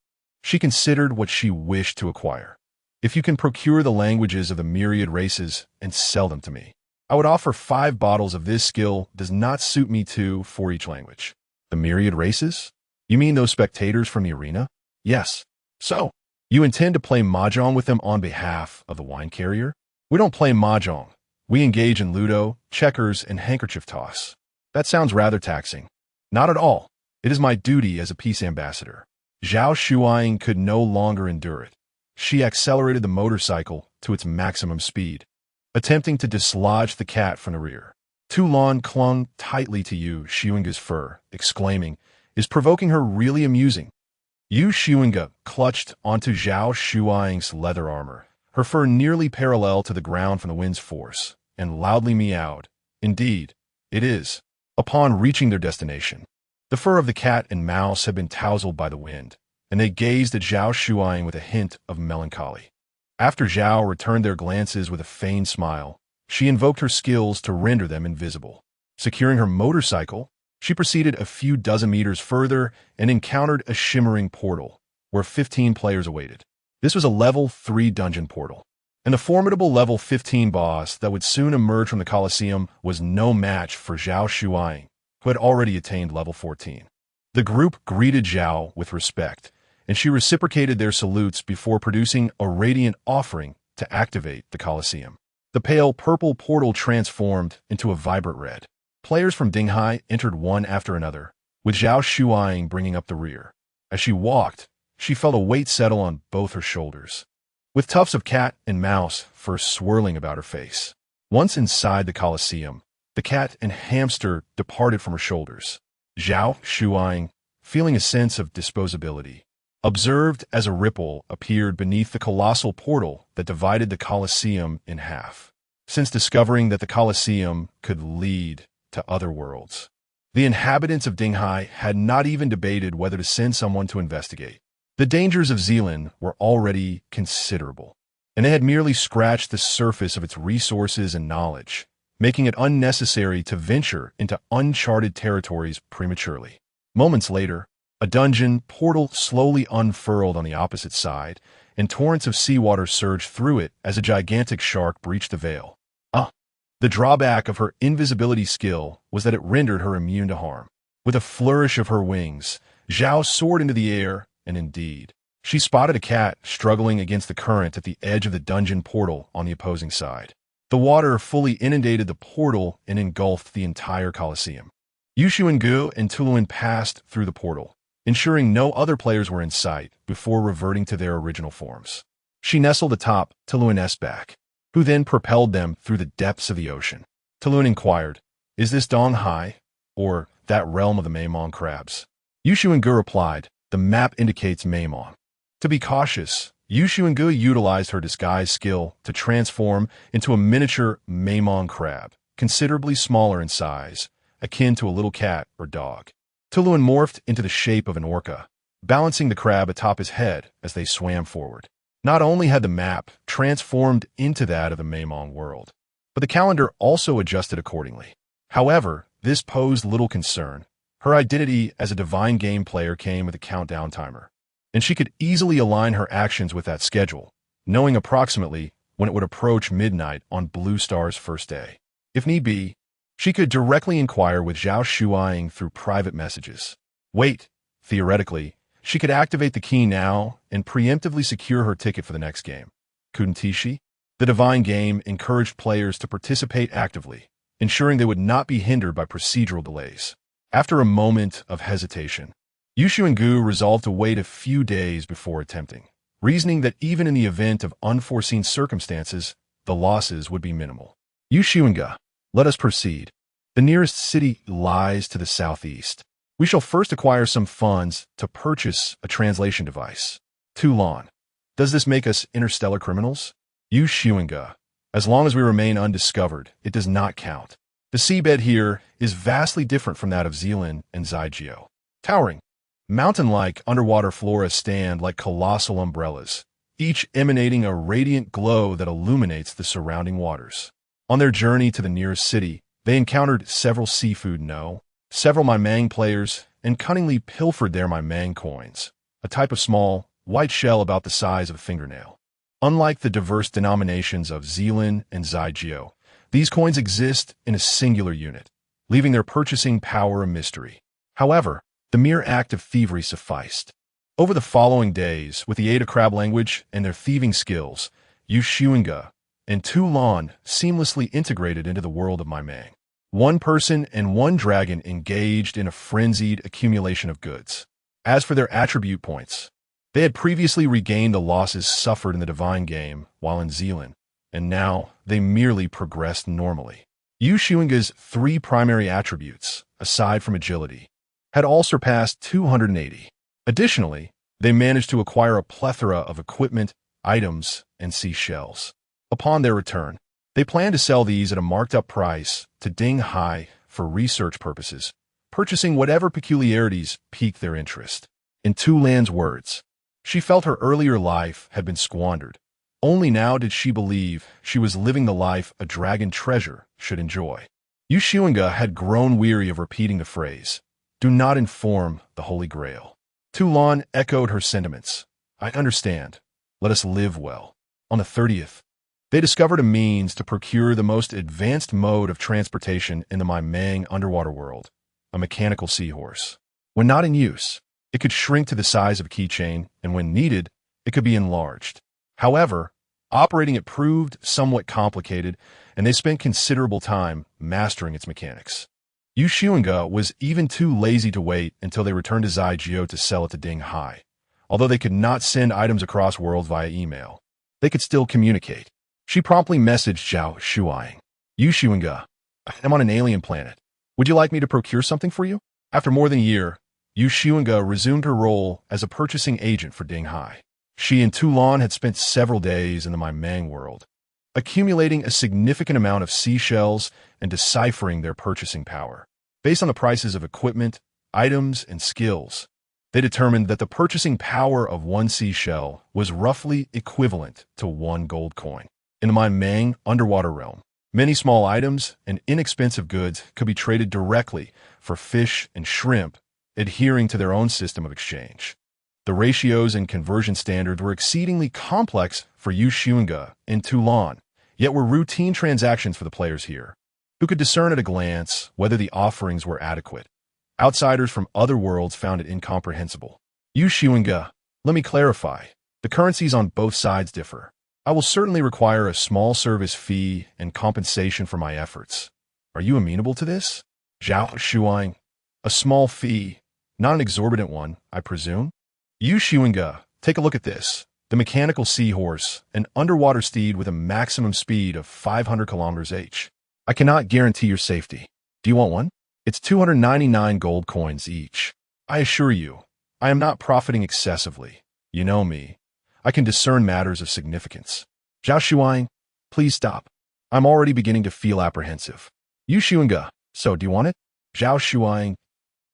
she considered what she wished to acquire. "If you can procure the languages of the myriad races and sell them to me, I would offer 5 bottles of this skill does not suit me to for each language." "The myriad races? You mean those spectators from the arena?" "Yes." "So, you intend to play mahjong with them on behalf of the wine carrier?" "We don't play mahjong. We engage in ludo, checkers, and handkerchief toss." "That sounds rather taxing." "Not at all. It is my duty as a peace ambassador." Zhao Shuang could no longer endure it. She accelerated the motorcycle to its maximum speed, attempting to dislodge the cat from the rear. Tulon clung tightly to Xunge's fur, exclaiming, "Is provoking her really amusing?" Xunge clutched onto Zhao Shuang's leather armor, her fur nearly parallel to the ground from the wind's force, and loudly meowed, "Indeed, it is." Upon reaching their destination, the fur of the cat and mouse had been tousled by the wind, and they gazed at Zhao Shuang with a hint of melancholy. After Zhao returned their glances with a feigned smile, she invoked her skills to render them invisible. Securing her motorcycle, she proceeded a few dozen meters further and encountered a shimmering portal, where 15 players awaited. This was a level 3 dungeon portal, and the formidable level 15 boss that would soon emerge from the Colosseum was no match for Zhao Shuang, who had already attained level 14. The group greeted Zhao with respect, and she reciprocated their salutes before producing a radiant offering to activate the Colosseum. The pale purple portal transformed into a vibrant red. Players from Dinghai entered one after another, with Zhao Shuang bringing up the rear. As she walked, she felt a weight settle on both her shoulders, with tufts of cat and mouse fur swirling about her face. Once inside the Colosseum, the cat and hamster departed from her shoulders. Zhao Shuang, feeling a sense of disposability, observed as a ripple appeared beneath the colossal portal that divided the Colosseum in half. Since discovering that the Colosseum could lead to other worlds, the inhabitants of Dinghai had not even debated whether to send someone to investigate. The dangers of Zealand were already considerable, and they had merely scratched the surface of its resources and knowledge, making it unnecessary to venture into uncharted territories prematurely. Moments later, a dungeon portal slowly unfurled on the opposite side, and torrents of seawater surged through it as a gigantic shark breached the veil. The drawback of her invisibility skill was that it rendered her immune to harm. With a flourish of her wings, Zhao soared into the air, and indeed, she spotted a cat struggling against the current at the edge of the dungeon portal on the opposing side. The water fully inundated the portal and engulfed the entire Colosseum. Xunge and Tuluin passed through the portal, ensuring no other players were in sight before reverting to their original forms. She nestled atop Tuluin's back, who then propelled them through the depths of the ocean. Tuluin inquired, "Is this Donghai, or that realm of the Maimon crabs?" Xunge replied, "The map indicates Maimon." To be cautious, Xunge utilized her disguise skill to transform into a miniature Maimon crab, considerably smaller in size, akin to a little cat or dog. Tuluin morphed into the shape of an orca, balancing the crab atop his head as they swam forward. Not only had the map transformed into that of the Maimon world, but the calendar also adjusted accordingly. However, this posed little concern. Her identity as a divine game player came with a countdown timer, and she could easily align her actions with that schedule, knowing approximately when it would approach midnight on Blue Star's first day. If need be, she could directly inquire with Zhao Shuang through private messages. Wait, theoretically, she could activate the key now and preemptively secure her ticket for the next game. Couldn't she? The divine game encouraged players to participate actively, ensuring they would not be hindered by procedural delays. After a moment of hesitation, Xunge resolved to wait a few days before attempting, reasoning that even in the event of unforeseen circumstances, the losses would be minimal. Xunge, let us proceed. The nearest city lies to the southeast. We shall first acquire some funds to purchase a translation device. Tulan, does this make us interstellar criminals? Xunge, as long as we remain undiscovered, it does not count. The seabed here is vastly different from that of Zealand and Zygeo. Towering, mountain-like underwater flora stand like colossal umbrellas, each emanating a radiant glow that illuminates the surrounding waters. On their journey to the nearest city, they encountered several several Maimang players, and cunningly pilfered their Maimang coins, a type of small, white shell about the size of a fingernail. Unlike the diverse denominations of Zealand and Zygeo, these coins exist in a singular unit, leaving their purchasing power a mystery. However, the mere act of thievery sufficed. Over the following days, with the aid of crab language and their thieving skills, Xunge and Tulan seamlessly integrated into the world of Maimang. One person and one dragon engaged in a frenzied accumulation of goods. As for their attribute points, they had previously regained the losses suffered in the divine game while in Zealand, and now they merely progressed normally. Xunge's 3 primary attributes, aside from agility, had all surpassed 280. Additionally, they managed to acquire a plethora of equipment, items, and seashells. Upon their return, they planned to sell these at a marked-up price to Ding Hai for research purposes, purchasing whatever peculiarities piqued their interest. In Tulan's words, she felt her earlier life had been squandered. Only now did she believe she was living the life a dragon treasure should enjoy. Xunge had grown weary of repeating the phrase, "Do not inform the Holy Grail." Tulan echoed her sentiments. "I understand. Let us live well." On the 30th, they discovered a means to procure the most advanced mode of transportation in the Maimang underwater world, a mechanical seahorse. When not in use, it could shrink to the size of a keychain, and when needed, it could be enlarged. However, operating it proved somewhat complicated, and they spent considerable time mastering its mechanics. Xunge was even too lazy to wait until they returned to Zygeo to sell it to Ding Hai. Although they could not send items across worlds via email, they could still communicate. She promptly messaged Zhao Shuang. Xunge, I'm on an alien planet. Would you like me to procure something for you? After more than a year, Xunge resumed her role as a purchasing agent for Ding Hai. She and Tulan had spent several days in the Maimang world, accumulating a significant amount of seashells and deciphering their purchasing power. Based on the prices of equipment, items, and skills, they determined that the purchasing power of one seashell was roughly equivalent to 1 gold coin. In the Maimang underwater realm, many small items and inexpensive goods could be traded directly for fish and shrimp, adhering to their own system of exchange. The ratios and conversion standards were exceedingly complex for Xunge and Tulan, yet were routine transactions for the players here, who could discern at a glance whether the offerings were adequate. Outsiders from other worlds found it incomprehensible. Xunge, let me clarify. The currencies on both sides differ. I will certainly require a small service fee and compensation for my efforts. Are you amenable to this? Zhao Shuang, a small fee, not an exorbitant one, I presume? Xunge, take a look at this. The mechanical seahorse, an underwater steed with a maximum speed of 500 kilometers h. I cannot guarantee your safety. Do you want one? It's 299 gold coins each. I assure you, I am not profiting excessively. You know me. I can discern matters of significance. Zhao Shuang, please stop. I'm already beginning to feel apprehensive. Xunge, so do you want it? Zhao Shuang,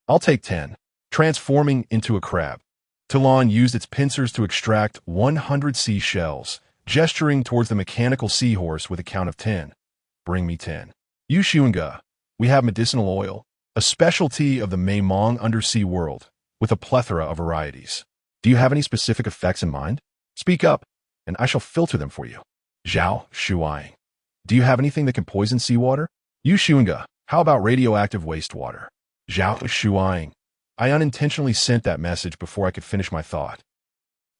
I'll take 10. Transforming into a crab, Tulan used its pincers to extract 100 seashells, gesturing towards the mechanical seahorse with a count of 10. bring me 10. Yu Xunge, we have medicinal oil, a specialty of the Maimong undersea world, with a plethora of varieties. Do you have any specific effects in mind? Speak up, and I shall filter them for you. Zhao Shuai. Do you have anything that can poison seawater? Yu Xunge, how about radioactive wastewater? Zhao Shuai. I unintentionally sent that message before I could finish my thought.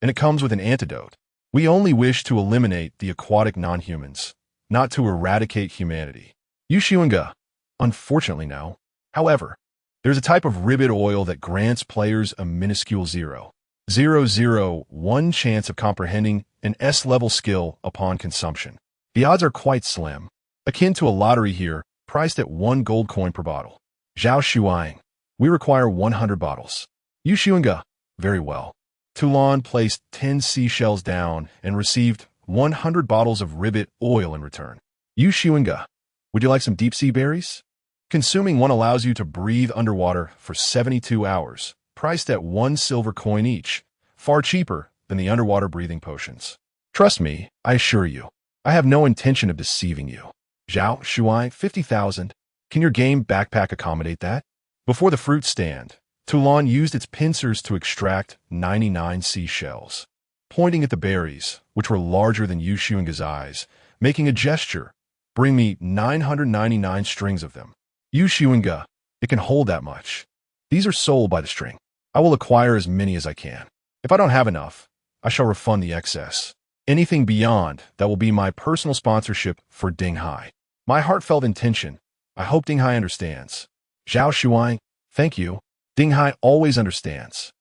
And it comes with an antidote. We only wish to eliminate the aquatic non-humans, not to eradicate humanity. Yu Xunge. Unfortunately, no. However, there's a type of ribbit oil that grants players a minuscule 0.001 chance of comprehending an S-level skill upon consumption. The odds are quite slim, akin to a lottery here, priced at 1 gold coin per bottle. Zhao Shuai. We require 100 bottles. Yu Xunge. Very well. Toulon placed 10 seashells down and received 100 bottles of ribbit oil in return. Yu Xunge. Would you like some deep-sea berries? Consuming one allows you to breathe underwater for 72 hours, priced at 1 silver coin each, far cheaper than the underwater breathing potions. Trust me, I assure you, I have no intention of deceiving you. Zhao Shuai, 50,000. Can your game backpack accommodate that? Before the fruit stand, Toulon used its pincers to extract 99 seashells, pointing at the berries, which were larger than Yu Xunge's eyes, making a gesture. Bring me 999 strings of them. Yu Xunge, it can hold that much. These are sold by the string. I will acquire as many as I can. If I don't have enough, I shall refund the excess. Anything beyond that will be my personal sponsorship for Dinghai. My heartfelt intention. I hope Dinghai understands. Zhao Shuai, thank you. Dinghai always understands.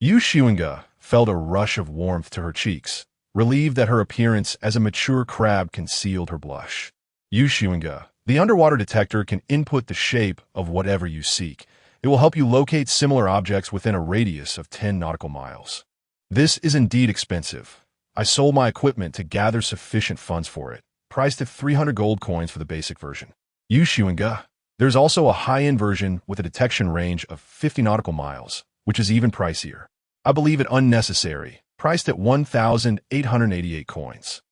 Yu Xunge felt a rush of warmth to her cheeks, relieved that her appearance as a mature crab concealed her blush. Yu Xunge, the underwater detector can input the shape of whatever you seek. It will help you locate similar objects within a radius of 10 nautical miles. This is indeed expensive. I sold my equipment to gather sufficient funds for it, priced at 300 gold coins for the basic version. Yu Xunge, there's also a high-end version with a detection range of 50 nautical miles, which is even pricier. I believe it unnecessary, priced at 1,888 coins.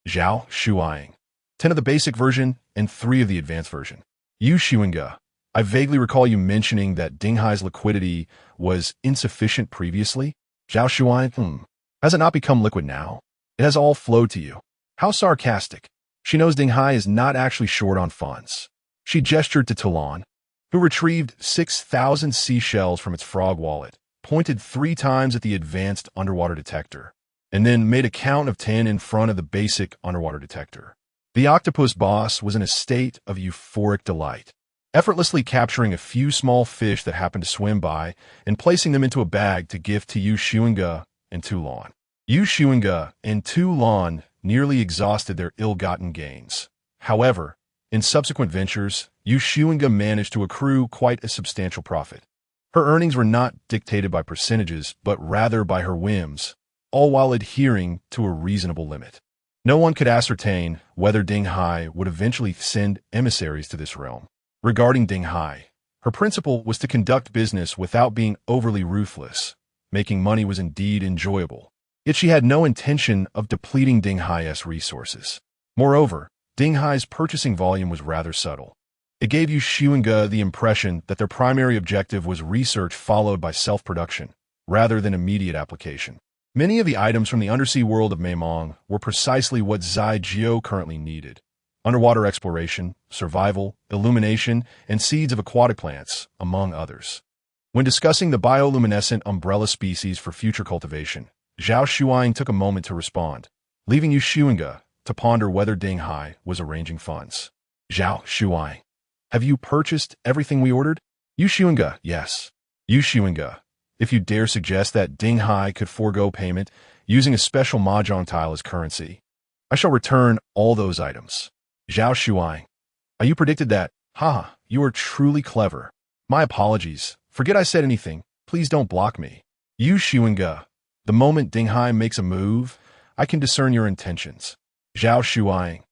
Zhao Shuai. 10 of the basic version and 3 of the advanced version. Yu Xunge, I vaguely recall you mentioning that Dinghai's liquidity was insufficient previously. Zhao Shuai, has it not become liquid now? It has all flowed to you. How sarcastic. She knows Dinghai is not actually short on funds. She gestured to Toulon, who retrieved 6,000 seashells from its frog wallet, pointed 3 times at the advanced underwater detector, and then made a count of 10 in front of the basic underwater detector. The octopus boss was in a state of euphoric delight, effortlessly capturing a few small fish that happened to swim by and placing them into a bag to gift to Yu Xunge and Toulon. Yu Xunge and Toulon nearly exhausted their ill-gotten gains. However, in subsequent ventures, Yu Xunge managed to accrue quite a substantial profit. Her earnings were not dictated by percentages, but rather by her whims, all while adhering to a reasonable limit. No one could ascertain whether Dinghai would eventually send emissaries to this realm. Regarding Dinghai, her principle was to conduct business without being overly ruthless. Making money was indeed enjoyable, yet she had no intention of depleting Dinghai's resources. Moreover, Dinghai's purchasing volume was rather subtle. It gave Yu Xunge the impression that their primary objective was research followed by self-production, rather than immediate application. Many of the items from the undersea world of Maimong were precisely what Zai Jiao currently needed: underwater exploration, survival, illumination, and seeds of aquatic plants, among others. When discussing the bioluminescent umbrella species for future cultivation, Zhao Shuai took a moment to respond, leaving Yu Xunge to ponder whether Dinghai was arranging funds. Zhao Shuai. Have you purchased everything we ordered? Yu Xunge, yes. Yu Xunge, if you dare suggest that Dinghai could forego payment using a special mahjong tile as currency, I shall return all those items. Zhao Shuai. You predicted that. Haha, you are truly clever. My apologies. Forget I said anything. Please don't block me. Yu Xunge. The moment Dinghai makes a move, I can discern your intentions. Zhao Shuai.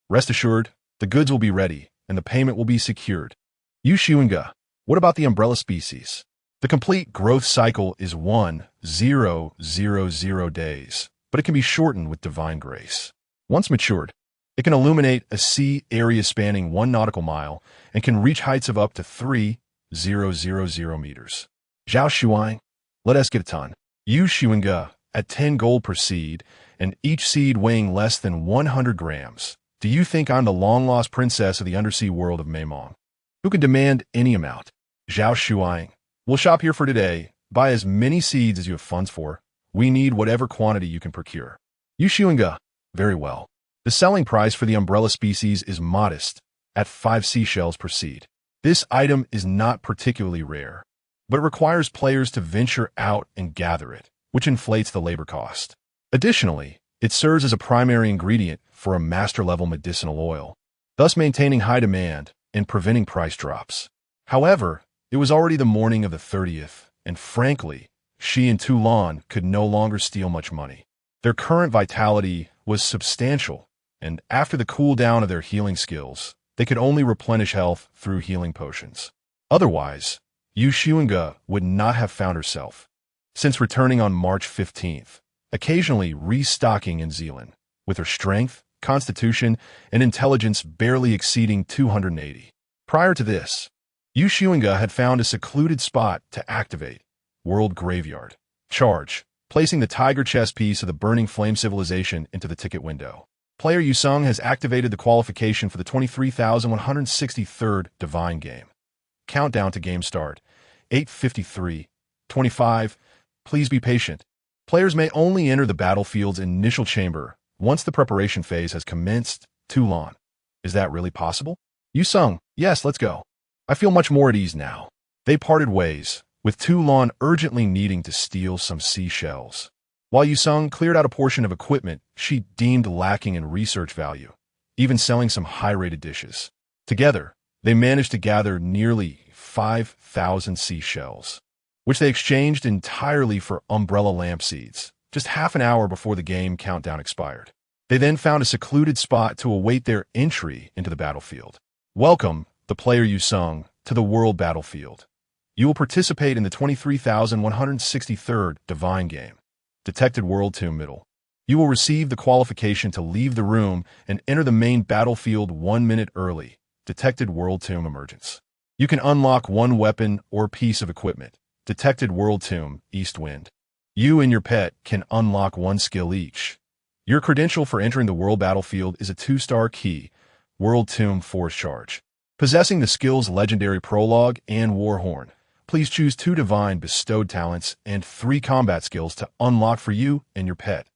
Rest assured, the goods will be ready, and the payment will be secured. Yu Xunge. What about the umbrella species? The complete growth cycle is 1,000 days, but it can be shortened with divine grace. Once matured, It can illuminate a sea area spanning 1 nautical mile and can reach heights of up to 3,000 meters. Zhao Shuang, let us get a ton. Use Xunge at 10 gold per seed, and each seed weighing less than 100 grams. Do you think I'm the long-lost princess of the undersea world of Maimong, who can demand any amount? Zhao Shuang, we'll shop here for today. Buy as many seeds as you have funds for. We need whatever quantity you can procure. Use Xunge. Very well. The selling price for the umbrella species is modest, at 5 seashells per seed. This item is not particularly rare, but it requires players to venture out and gather it, which inflates the labor cost. Additionally, it serves as a primary ingredient for a master-level medicinal oil, thus maintaining high demand and preventing price drops. However, it was already the morning of the 30th, and frankly, she and Toulon could no longer steal much money. Their current vitality was substantial, and after the cooldown of their healing skills, they could only replenish health through healing potions. Otherwise, Yu Xunge would not have found herself, since returning on March 15th, occasionally restocking in Zealand, with her strength, constitution, and intelligence barely exceeding 280. Prior to this, Yu Xunge had found a secluded spot to activate World Graveyard. Charge, placing the tiger chess piece of the Burning Flame Civilization into the ticket window. Player Xunge has activated the qualification for the 23,163rd Divine Game. Countdown to game start. 8:53. 25. Please be patient. Players may only enter the battlefield's initial chamber once the preparation phase has commenced. Toulon. Is that really possible? Xunge. Yes, let's go. I feel much more at ease now. They parted ways, with Toulon urgently needing to steal some seashells, while Xunge cleared out a portion of equipment she deemed lacking in research value, even selling some high-rated dishes. Together, they managed to gather nearly 5,000 seashells, which they exchanged entirely for umbrella lamp seeds, just half an hour before the game countdown expired. They then found a secluded spot to await their entry into the battlefield. Welcome, the player Xunge, to the world battlefield. You will participate in the 23,163rd Divine Game. Detected World Tomb Middle. You will receive the qualification to leave the room and enter the main battlefield 1 minute early. Detected World Tomb Emergence. You can unlock one weapon or piece of equipment. Detected World Tomb East Wind. You and your pet can unlock one skill each. Your credential for entering the world battlefield is a 2-star key, World Tomb Force Charge. Possessing the skills Legendary Prologue and Warhorn, please choose 2 divine bestowed talents and 3 combat skills to unlock for you and your pet.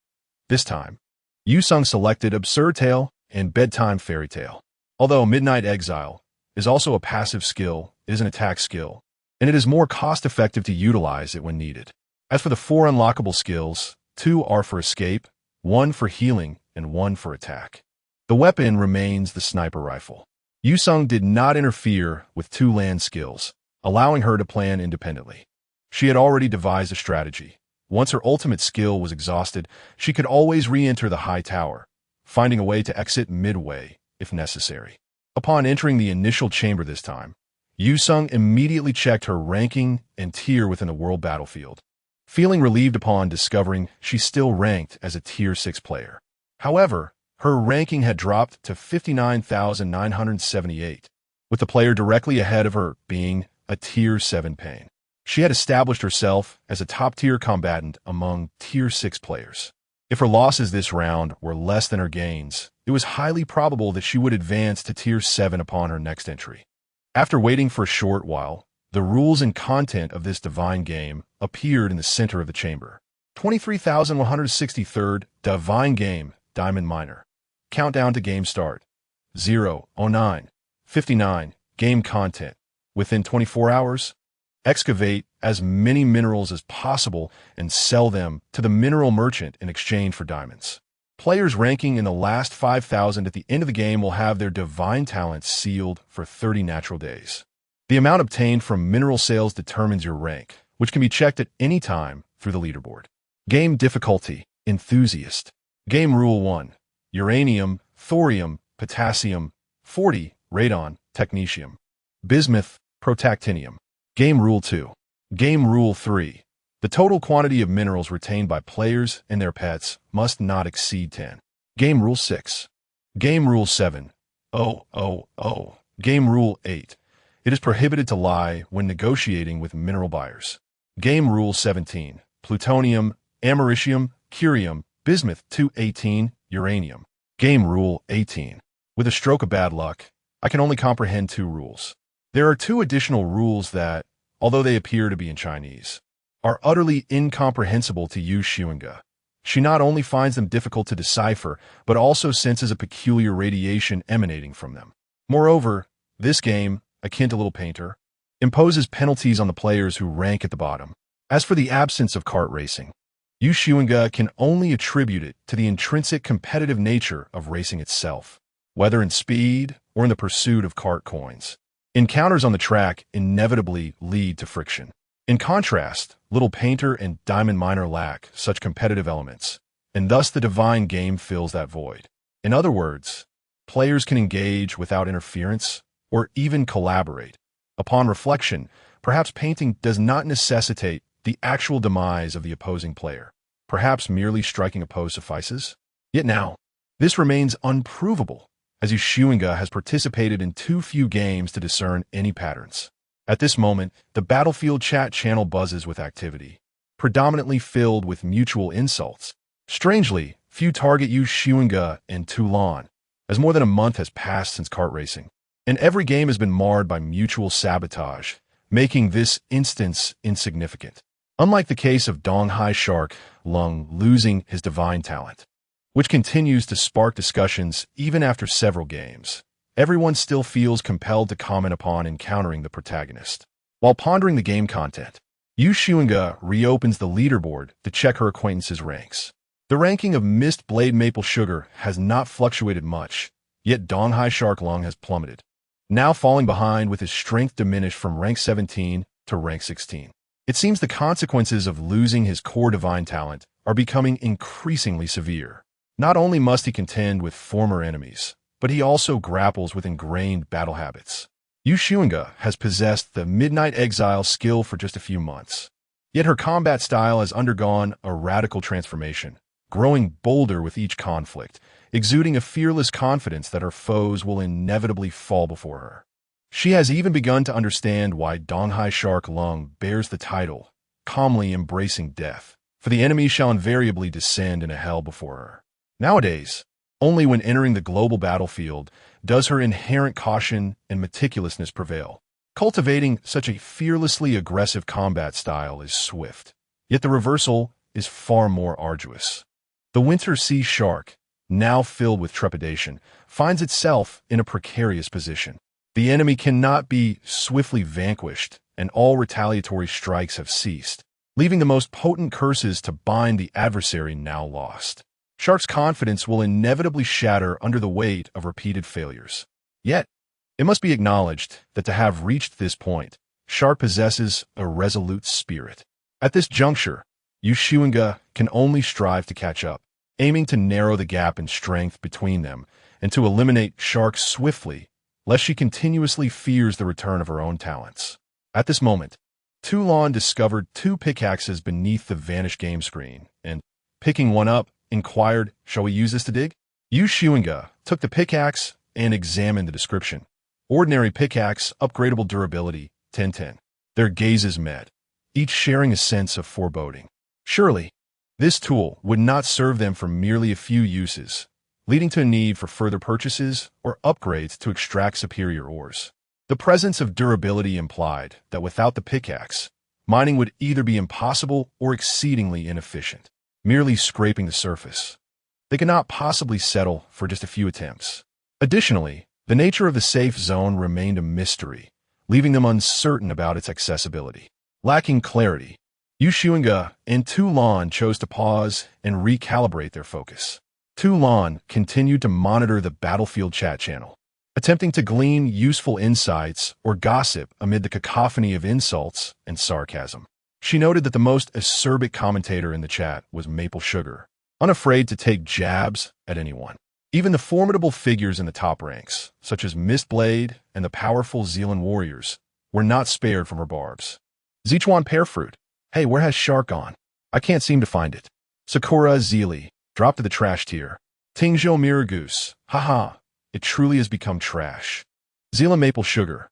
This time, Xunge selected Absurd Tale and Bedtime Fairy Tale. Although Midnight Exile is also a passive skill, it is an attack skill, and it is more cost-effective to utilize it when needed. As for the 4 unlockable skills, 2 are for escape, 1 for healing, and 1 for attack. The weapon remains the sniper rifle. Xunge did not interfere with Toulan's skills, allowing her to plan independently. She had already devised a strategy. Once her ultimate skill was exhausted, she could always re-enter the high tower, finding a way to exit midway if necessary. Upon entering the initial chamber this time, Xunge immediately checked her ranking and tier within the world battlefield, feeling relieved upon discovering she still ranked as a Tier 6 player. However, her ranking had dropped to 59,978, with the player directly ahead of her being a Tier 7 pain. She had established herself as a top-tier combatant among Tier 6 players. If her losses this round were less than her gains, it was highly probable that she would advance to Tier 7 upon her next entry. After waiting for a short while, the rules and content of this divine game appeared in the center of the chamber. 23,163rd Divine Game, Diamond Miner. Countdown to game start. 0:09:59. Game content. Within 24 hours, excavate as many minerals as possible and sell them to the mineral merchant in exchange for diamonds. Players ranking in the last 5,000 at the end of the game will have their divine talents sealed for 30 natural days. The amount obtained from mineral sales determines your rank, which can be checked at any time through the leaderboard. Game difficulty, Enthusiast. Game Rule 1. Uranium, thorium, potassium, 40, radon, technetium. Bismuth, protactinium. Game Rule 2. Game Rule 3. The total quantity of minerals retained by players and their pets must not exceed 10. Game Rule 6. Game Rule 7. Game Rule 8. It is prohibited to lie when negotiating with mineral buyers. Game Rule 17. Plutonium, americium, curium, bismuth 218, uranium. Game Rule 18. With a stroke of bad luck, I can only comprehend 2 rules. There are 2 additional rules that, although they appear to be in Chinese, are utterly incomprehensible to Xunge. She not only finds them difficult to decipher, but also senses a peculiar radiation emanating from them. Moreover, this game, akin to Little Painter, imposes penalties on the players who rank at the bottom. As for the absence of kart racing, Xunge can only attribute it to the intrinsic competitive nature of racing itself, whether in speed or in the pursuit of kart coins. Encounters on the track inevitably lead to friction. In contrast, Little Painter and Diamond Miner lack such competitive elements, and thus the divine game fills that void. In other words, players can engage without interference or even collaborate. Upon reflection, perhaps painting does not necessitate the actual demise of the opposing player. Perhaps merely striking a pose suffices? Yet now, this remains unprovable, as Xunge has participated in too few games to discern any patterns. At this moment, the Battlefield chat channel buzzes with activity, predominantly filled with mutual insults. Strangely, few target Xunge and Toulon, as more than a month has passed since kart racing, and every game has been marred by mutual sabotage, making this instance insignificant. Unlike the case of Donghai Shark Lung losing his divine talent, which continues to spark discussions even after several games, everyone still feels compelled to comment upon encountering the protagonist. While pondering the game content, Xunge reopens the leaderboard to check her acquaintances' ranks. The ranking of Mist Blade Maple Sugar has not fluctuated much, yet Donghai Shark Lung has plummeted, now falling behind with his strength diminished from rank 17 to rank 16. It seems the consequences of losing his core divine talent are becoming increasingly severe. Not only must he contend with former enemies, but he also grapples with ingrained battle habits. Xunge has possessed the Midnight Exile skill for just a few months, yet her combat style has undergone a radical transformation, growing bolder with each conflict, exuding a fearless confidence that her foes will inevitably fall before her. She has even begun to understand why Donghai Shark Lung bears the title, calmly embracing death, for the enemy shall invariably descend in a hell before her. Nowadays, only when entering the global battlefield does her inherent caution and meticulousness prevail. Cultivating such a fearlessly aggressive combat style is swift, yet the reversal is far more arduous. The Winter Sea Shark, now filled with trepidation, finds itself in a precarious position. The enemy cannot be swiftly vanquished, and all retaliatory strikes have ceased, leaving the most potent curses to bind the adversary now lost. Shark's confidence will inevitably shatter under the weight of repeated failures. Yet, it must be acknowledged that to have reached this point, Shark possesses a resolute spirit. At this juncture, Xunge can only strive to catch up, aiming to narrow the gap in strength between them and to eliminate Shark swiftly, lest she continuously fears the return of her own talents. At this moment, Toulon discovered 2 pickaxes beneath the vanished game screen, and, picking one up, inquired, "Shall we use this to dig?" Xunge took the pickaxe and examined the description. Ordinary pickaxe, upgradable durability, 1010. Their gazes met, each sharing a sense of foreboding. Surely, this tool would not serve them for merely a few uses, leading to a need for further purchases or upgrades to extract superior ores. The presence of durability implied that without the pickaxe, mining would either be impossible or exceedingly inefficient, merely scraping the surface. They could not possibly settle for just a few attempts. Additionally, the nature of the safe zone remained a mystery, leaving them uncertain about its accessibility. Lacking clarity, Xunge and Toulon chose to pause and recalibrate their focus. Toulon continued to monitor the Battlefield chat channel, attempting to glean useful insights or gossip amid the cacophony of insults and sarcasm. She noted that the most acerbic commentator in the chat was Maple Sugar, unafraid to take jabs at anyone. Even the formidable figures in the top ranks, such as Mistblade and the powerful Zealand warriors, were not spared from her barbs. Sichuan Pearfruit, "Hey, where has Shark gone? I can't seem to find it." Sakura Zealy, dropped to the trash tier, Tingzhou Mirror Goose. Haha, it truly has become trash. Zila Maple Sugar.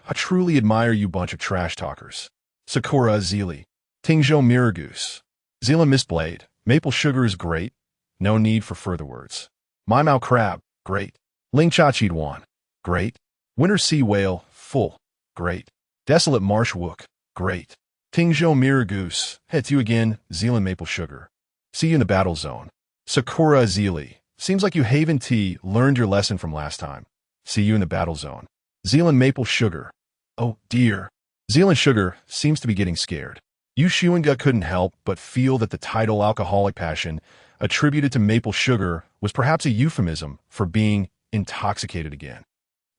I truly admire you bunch of trash talkers. Sakura Zili. Tingzhou Mirror Goose. Zila Mistblade. Maple Sugar is great. No need for further words. My Mao Crab. Great. Ling Cha Chidwan. Great. Winter Sea Whale. Full. Great. Desolate Marsh Wook. Great. Tingzhou Mirror Goose. It's you again, Zealand Maple Sugar. See you in the battle zone. Sakura Zili. Seems like you Haven Tea learned your lesson from last time. See you in the battle zone. Zealand Maple Sugar. Oh dear. Zealand Sugar seems to be getting scared. Yu Xuanga couldn't help but feel that the title alcoholic passion attributed to maple sugar was perhaps a euphemism for being intoxicated again.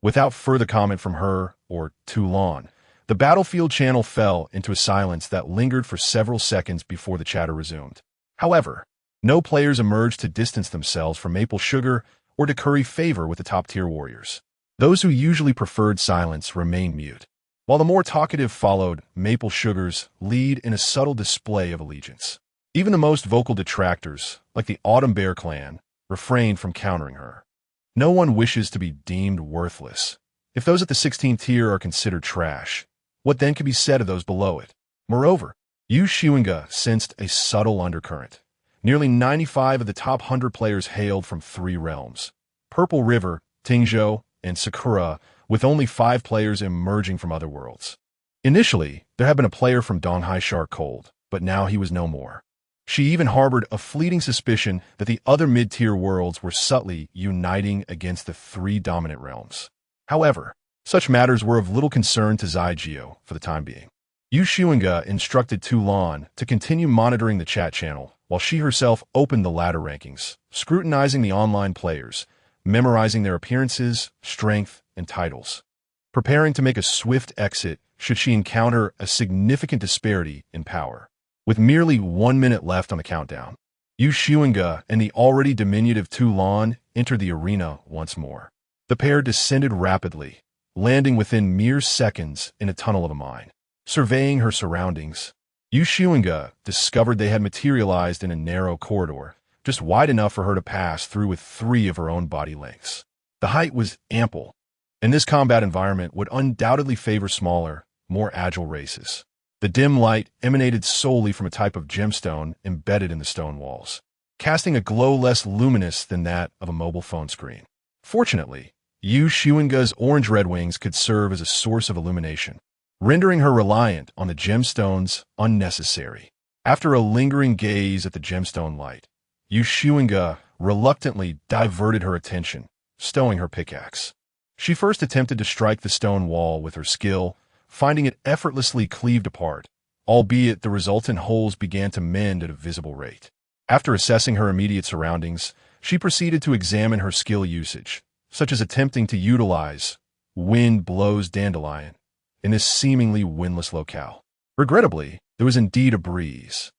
Without further comment from her or Toulon, the battlefield channel fell into a silence that lingered for several seconds before the chatter resumed. However, no players emerged to distance themselves from maple sugar or to curry favor with the top-tier warriors. Those who usually preferred silence remained mute, while the more talkative followed Maple Sugar's lead in a subtle display of allegiance. Even the most vocal detractors, like the Autumn Bear clan, refrained from countering her. No one wishes to be deemed worthless. If those at the 16th tier are considered trash, what then can be said of those below it? Moreover, Yu Xuanga sensed a subtle undercurrent. Nearly 95 of the top 100 players hailed from 3 realms: Purple River, Tingzhou, and Sakura, with only 5 players emerging from other worlds. Initially, there had been a player from Donghai Shark Cold, but now he was no more. She even harbored a fleeting suspicion that the other mid-tier worlds were subtly uniting against the 3 dominant realms. However, such matters were of little concern to Zaijiu for the time being. Yu Xuanga instructed Toulon to continue monitoring the chat channel, while she herself opened the ladder rankings, scrutinizing the online players, memorizing their appearances, strength, and titles, preparing to make a swift exit should she encounter a significant disparity in power. With merely 1 minute left on the countdown, Yu Xuanga and the already diminutive Toulon entered the arena once more. The pair descended rapidly, landing within mere seconds in a tunnel of a mine. Surveying her surroundings, Yu Xuanga discovered they had materialized in a narrow corridor, just wide enough for her to pass through with 3 of her own body lengths. The height was ample, and this combat environment would undoubtedly favor smaller, more agile races. The dim light emanated solely from a type of gemstone embedded in the stone walls, casting a glow less luminous than that of a mobile phone screen. Fortunately, Yu Xuanga's orange-red wings could serve as a source of illumination, rendering her reliant on the gemstones unnecessary. After a lingering gaze at the gemstone light, Yu Xuanga reluctantly diverted her attention, stowing her pickaxe. She first attempted to strike the stone wall with her skill, finding it effortlessly cleaved apart, albeit the resultant holes began to mend at a visible rate. After assessing her immediate surroundings, she proceeded to examine her skill usage, such as attempting to utilize Wind Blows Dandelion in this seemingly windless locale. Regrettably, there was indeed a breeze,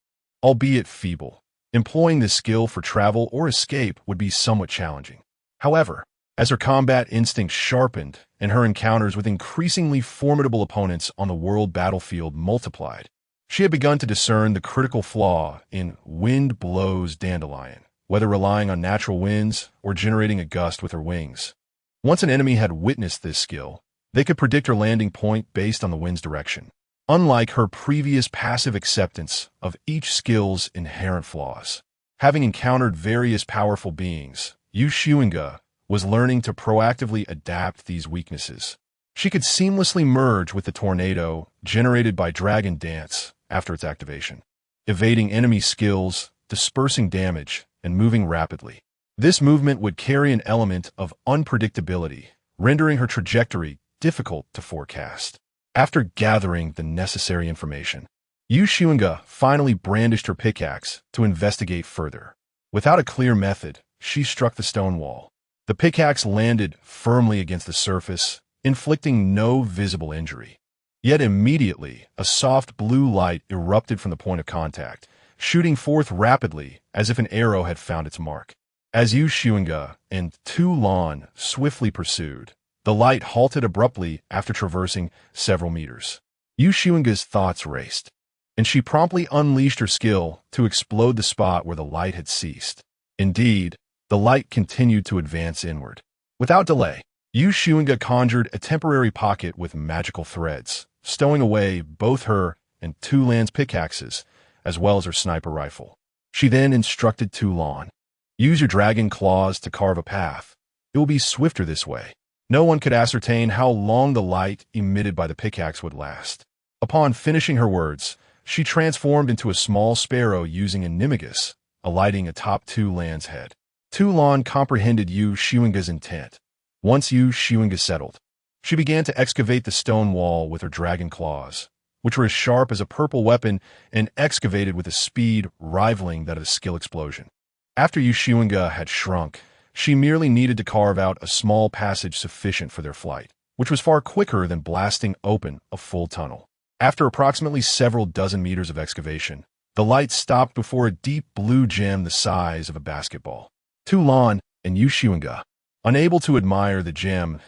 albeit feeble. Employing this skill for travel or escape would be somewhat challenging. However, as her combat instincts sharpened and her encounters with increasingly formidable opponents on the world battlefield multiplied, she had begun to discern the critical flaw in Wind Blows Dandelion, whether relying on natural winds or generating a gust with her wings. Once an enemy had witnessed this skill, they could predict her landing point based on the wind's direction. Unlike her previous passive acceptance of each skill's inherent flaws, having encountered various powerful beings, Yu Xuanga was learning to proactively adapt these weaknesses. She could seamlessly merge with the tornado generated by Dragon Dance after its activation, evading enemy skills, dispersing damage, and moving rapidly. This movement would carry an element of unpredictability, rendering her trajectory difficult to forecast. After gathering the necessary information, Yu Xuanga finally brandished her pickaxe to investigate further. Without a clear method, she struck the stone wall. The pickaxe landed firmly against the surface, inflicting no visible injury. Yet immediately, a soft blue light erupted from the point of contact, shooting forth rapidly as if an arrow had found its mark. As Yu Xuanga and Toulon swiftly pursued, the light halted abruptly after traversing several meters. Yu Xuanga's thoughts raced, and she promptly unleashed her skill to explode the spot where the light had ceased. Indeed, the light continued to advance inward. Without delay, Xunge conjured a temporary pocket with magical threads, stowing away both her and Tu Lan's pickaxes, as well as her sniper rifle. She then instructed Tu Lan, "Use your dragon claws to carve a path. It will be swifter this way." No one could ascertain how long the light emitted by the pickaxe would last. Upon finishing her words, she transformed into a small sparrow using a nimigus, alighting atop Tu Lan's head. Tu Lan comprehended Xunge's intent. Once Xunge settled, she began to excavate the stone wall with her dragon claws, which were as sharp as a purple weapon and excavated with a speed rivaling that of a skill explosion. After Xunge had shrunk, she merely needed to carve out a small passage sufficient for their flight, which was far quicker than blasting open a full tunnel. After approximately several dozen meters of excavation, the light stopped before a deep blue gem the size of a basketball. Tu Lan and Xunge, unable to admire the gem's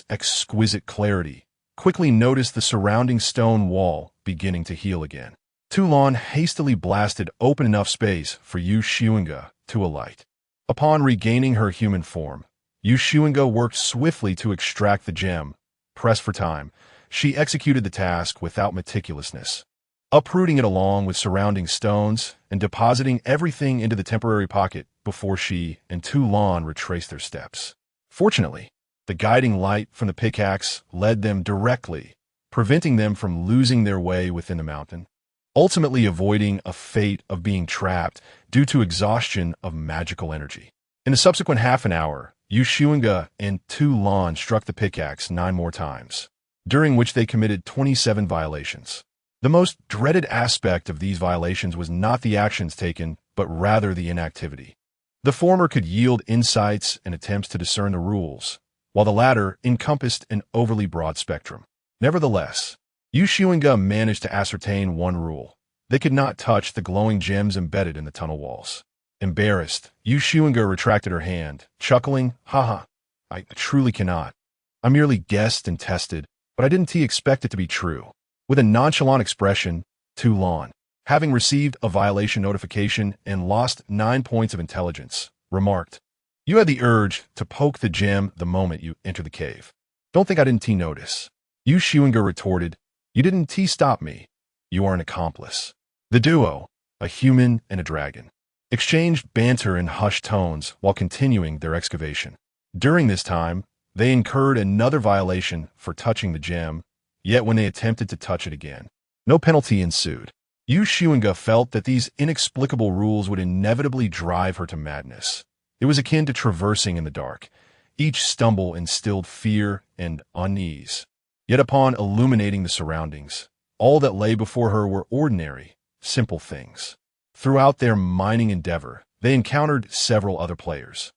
exquisite clarity, quickly noticed the surrounding stone wall beginning to heal again. Tu Lan hastily blasted open enough space for Xunge to alight. Upon regaining her human form, Xunge worked swiftly to extract the gem. Pressed for time, she executed the task without meticulousness, uprooting it along with surrounding stones and depositing everything into the temporary pocket before she and Tu Lan retraced their steps. Fortunately, the guiding light from the pickaxe led them directly, preventing them from losing their way within the mountain, ultimately avoiding a fate of being trapped due to exhaustion of magical energy. In the subsequent half an hour, Xunge and Tu Lan struck the pickaxe 9 more times, during which they committed 27 violations. The most dreaded aspect of these violations was not the actions taken, but rather the inactivity. The former could yield insights and attempts to discern the rules, while the latter encompassed an overly broad spectrum. Nevertheless, Xunge managed to ascertain one rule: they could not touch the glowing gems embedded in the tunnel walls. Embarrassed, Xunge retracted her hand, chuckling, "Haha, I truly cannot. I merely guessed and tested, but I didn't expect it to be true." With a nonchalant expression, Tu Lan, having received a violation notification and lost 9 points of intelligence, remarked, "You had the urge to poke the gem the moment you entered the cave. Don't think I didn't notice." Xunge retorted, "You didn't stop me. You are an accomplice." The duo, a human and a dragon, exchanged banter in hushed tones while continuing their excavation. During this time, they incurred another violation for touching the gem, yet when they attempted to touch it again, no penalty ensued. Xunge felt that these inexplicable rules would inevitably drive her to madness. It was akin to traversing in the dark. Each stumble instilled fear and unease. Yet upon illuminating the surroundings, all that lay before her were ordinary, simple things. Throughout their mining endeavor, they encountered several other players,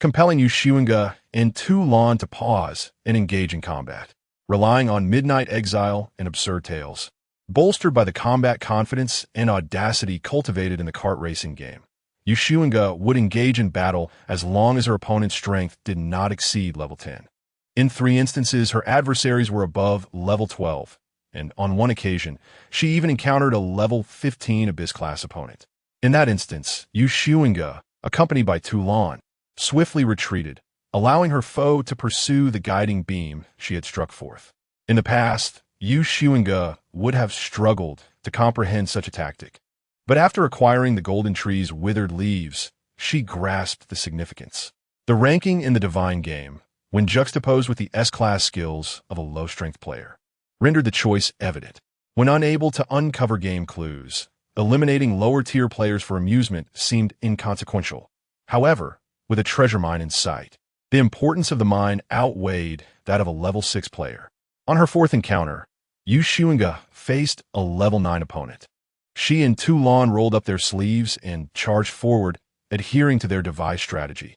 compelling Xunge and Tu Lan to pause and engage in combat. Relying on midnight exile and absurd tales, bolstered by the combat confidence and audacity cultivated in the kart racing game, Xunge would engage in battle as long as her opponent's strength did not exceed level 10. In 3 instances, her adversaries were above level 12, and on one occasion, she even encountered a level 15 Abyss-class opponent. In that instance, Xunge, accompanied by Tu Lan, swiftly retreated, allowing her foe to pursue the guiding beam she had struck forth. In the past, Xunge would have struggled to comprehend such a tactic, but after acquiring the golden tree's withered leaves, she grasped the significance. The ranking in the divine game, when juxtaposed with the S-class skills of a low-strength player, rendered the choice evident. When unable to uncover game clues, eliminating lower-tier players for amusement seemed inconsequential. However, with a treasure mine in sight, the importance of the mine outweighed that of a level 6 player. On her 4th encounter, Xunge faced a level 9 opponent. She and Tu Lan rolled up their sleeves and charged forward, adhering to their devised strategy.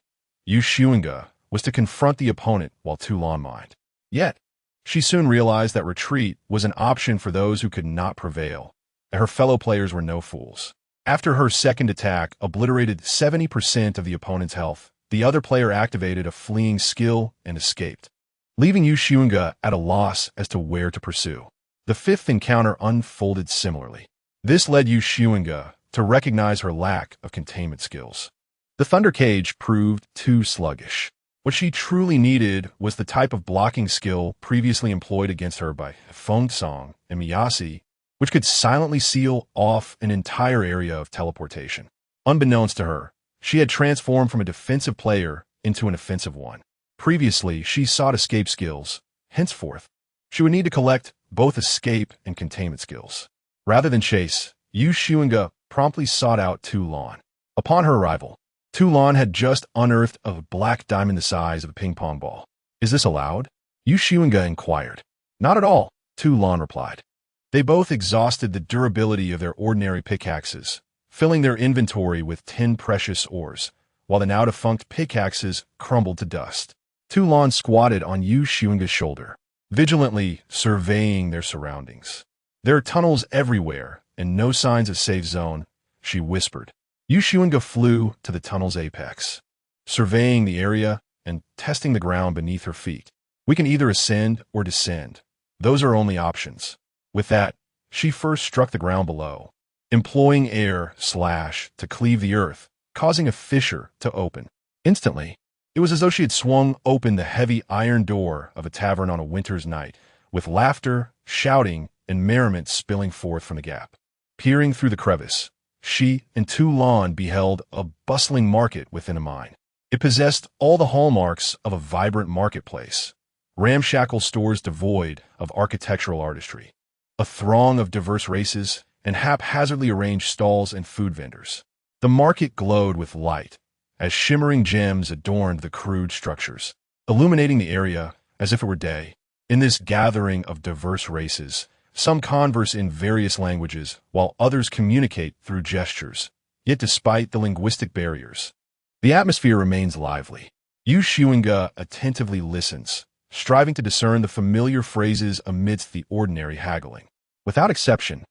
Xunge was to confront the opponent while Tu Lan mined. Yet, she soon realized that retreat was an option for those who could not prevail, and her fellow players were no fools. After her second attack obliterated 70% of the opponent's health, the other player activated a fleeing skill and escaped, leaving Xunge at a loss as to where to pursue. The 5th encounter unfolded similarly. This led Xunge to recognize her lack of containment skills. The Thunder Cage proved too sluggish. What she truly needed was the type of blocking skill previously employed against her by Fengsong and Miyasi, which could silently seal off an entire area of teleportation. Unbeknownst to her, she had transformed from a defensive player into an offensive one. Previously, she sought escape skills. Henceforth, she would need to collect both escape and containment skills. Rather than chase, Xunge promptly sought out Tu Lan. Upon her arrival, Tu Lan had just unearthed a black diamond the size of a ping-pong ball. "Is this allowed?" Xunge inquired. "Not at all," Tu Lan replied. They both exhausted the durability of their ordinary pickaxes, filling their inventory with 10 precious ores, while the now-defunct pickaxes crumbled to dust. Tu Lan squatted on Xunge's shoulder, vigilantly surveying their surroundings. "There are tunnels everywhere, and no signs of safe zone," she whispered. Xunge flew to the tunnel's apex, surveying the area and testing the ground beneath her feet. "We can either ascend or descend. Those are only options." With that, she first struck the ground below, employing air slash to cleave the earth, causing a fissure to open. Instantly, it was as though she had swung open the heavy iron door of a tavern on a winter's night, with laughter, shouting, and merriment spilling forth from the gap. Peering through the crevice, she and Tu Lan beheld a bustling market within a mine. It possessed all the hallmarks of a vibrant marketplace: ramshackle stores devoid of architectural artistry, a throng of diverse races, and haphazardly arranged stalls and food vendors. The market glowed with light, as shimmering gems adorned the crude structures, illuminating the area as if it were day. In this gathering of diverse races, some converse in various languages, while others communicate through gestures. Yet despite the linguistic barriers, the atmosphere remains lively. Xunge attentively listens, striving to discern the familiar phrases amidst the ordinary haggling. Without exception,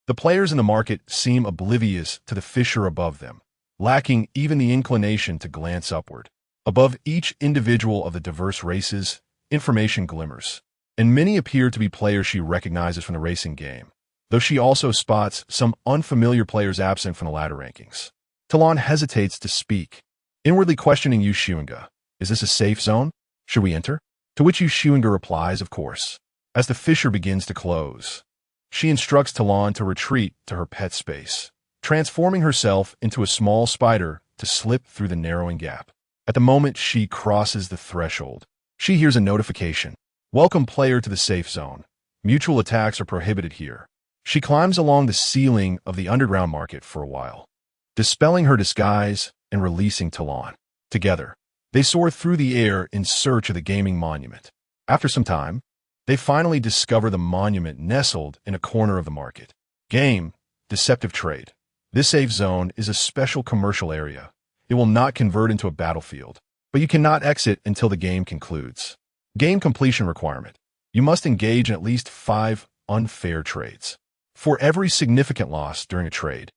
the players in the market seem oblivious to the fissure above them, lacking even the inclination to glance upward. Above each individual of the diverse races, information glimmers, and many appear to be players she recognizes from the racing game, though she also spots some unfamiliar players absent from the ladder rankings. Tu Lan hesitates to speak, inwardly questioning Xunge. "Is this a safe zone? Should we enter?" To which Xunge replies, "Of course." As the fissure begins to close, she instructs Tu Lan to retreat to her pet space, transforming herself into a small spider to slip through the narrowing gap. At the moment she crosses the threshold, she hears a notification. "Welcome, player, to the safe zone. Mutual attacks are prohibited here." She climbs along the ceiling of the underground market for a while, dispelling her disguise and releasing Tu Lan. Together, they soar through the air in search of the gaming monument. After some time, they finally discover the monument nestled in a corner of the market. Game, deceptive trade. This safe zone is a special commercial area. It will not convert into a battlefield, but you cannot exit until the game concludes. Game completion requirement. You must engage in at least 5 unfair trades. For every significant loss during a trade,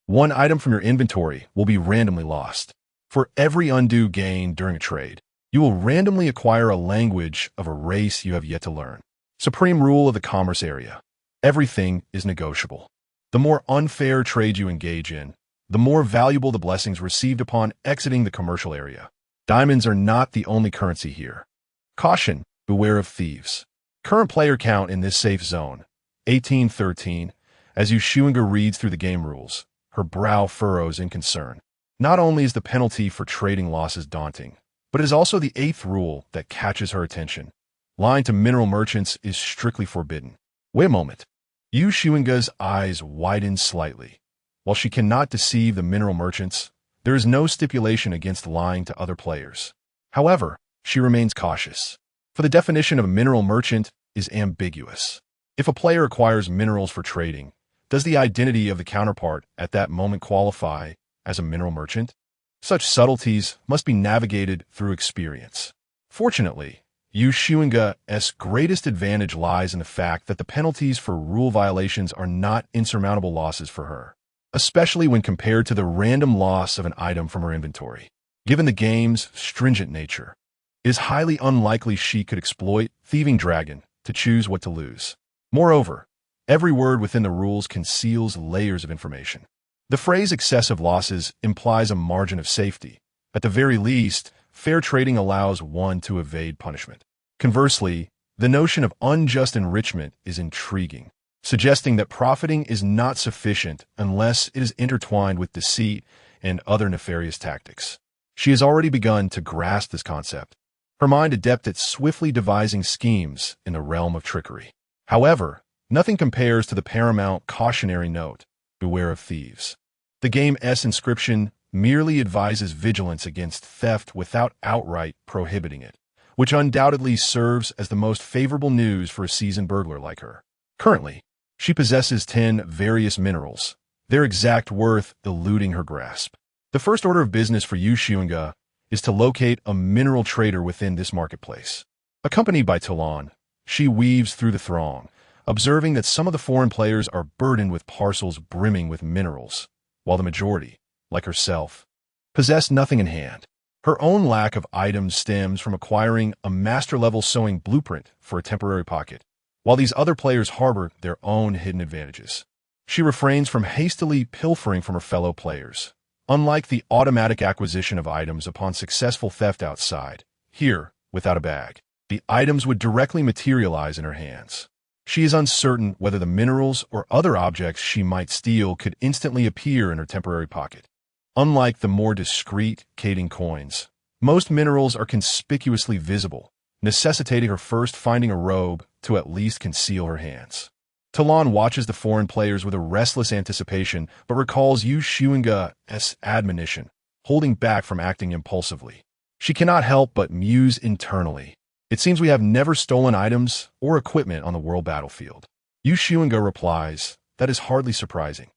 1 item from your inventory will be randomly lost. For every undue gain during a trade, you will randomly acquire a language of a race you have yet to learn. Supreme rule of the commerce area. Everything is negotiable. The more unfair trade you engage in, the more valuable the blessings received upon exiting the commercial area. Diamonds are not the only currency here. Caution, beware of thieves. Current player count in this safe zone, 1813. As Xunge reads through the game rules, her brow furrows in concern. Not only is the penalty for trading losses daunting, but it is also the 8th rule that catches her attention. Lying to mineral merchants is strictly forbidden. Wait a moment. Xunge's eyes widen slightly. While she cannot deceive the mineral merchants, there is no stipulation against lying to other players. However, she remains cautious, for the definition of a mineral merchant is ambiguous. If a player acquires minerals for trading, does the identity of the counterpart at that moment qualify as a mineral merchant? Such subtleties must be navigated through experience. Fortunately, Xunge's greatest advantage lies in the fact that the penalties for rule violations are not insurmountable losses for her, especially when compared to the random loss of an item from her inventory. Given the game's stringent nature, it is highly unlikely she could exploit Thieving Dragon to choose what to lose. Moreover, every word within the rules conceals layers of information. The phrase excessive losses implies a margin of safety, At the very least, fair trading allows one to evade punishment. Conversely, the notion of unjust enrichment is intriguing, suggesting that profiting is not sufficient unless it is intertwined with deceit and other nefarious tactics. She has already begun to grasp this concept, her mind adept at swiftly devising schemes in the realm of trickery. However, nothing compares to the paramount cautionary note, beware of thieves. The game's inscription merely advises vigilance against theft without outright prohibiting it, which undoubtedly serves as the most favorable news for a seasoned burglar like her. Currently, she possesses 10 various minerals, their exact worth eluding her grasp. The first order of business for Xunge is to locate a mineral trader within this marketplace. Accompanied by Talon, she weaves through the throng, observing that some of the foreign players are burdened with parcels brimming with minerals, while the majority, like herself, possess nothing in hand. Her own lack of items stems from acquiring a master-level sewing blueprint for a temporary pocket, while these other players harbor their own hidden advantages. She refrains from hastily pilfering from her fellow players. Unlike the automatic acquisition of items upon successful theft outside, here, without a bag, the items would directly materialize in her hands. She is uncertain whether the minerals or other objects she might steal could instantly appear in her temporary pocket. Unlike the more discreet Kading coins, most minerals are conspicuously visible, necessitating her first finding a robe to at least conceal her hands. Talon watches the foreign players with a restless anticipation, but recalls Xunge's admonition, holding back from acting impulsively. She cannot help but muse internally. It seems we have never stolen items or equipment on the world battlefield. Xunge replies, that is hardly surprising.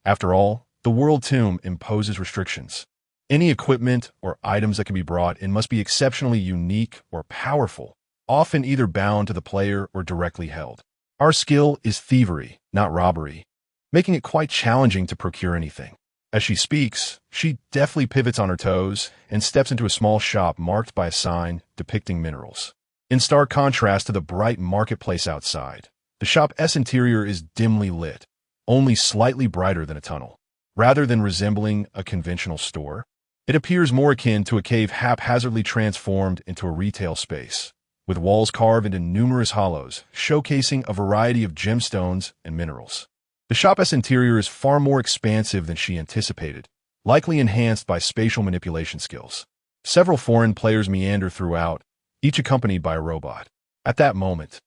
After all, the world tomb imposes restrictions. Any equipment or items that can be brought in must be exceptionally unique or powerful, often either bound to the player or directly held. Our skill is thievery, not robbery, making it quite challenging to procure anything. As she speaks, she deftly pivots on her toes and steps into a small shop marked by a sign depicting minerals. In stark contrast to the bright marketplace outside, the shop's interior is dimly lit, only slightly brighter than a tunnel. Rather than resembling a conventional store, it appears more akin to a cave haphazardly transformed into a retail space, with walls carved into numerous hollows, showcasing a variety of gemstones and minerals. The shop's interior is far more expansive than she anticipated, likely enhanced by spatial manipulation skills. Several foreign players meander throughout, each accompanied by a robot. At that moment,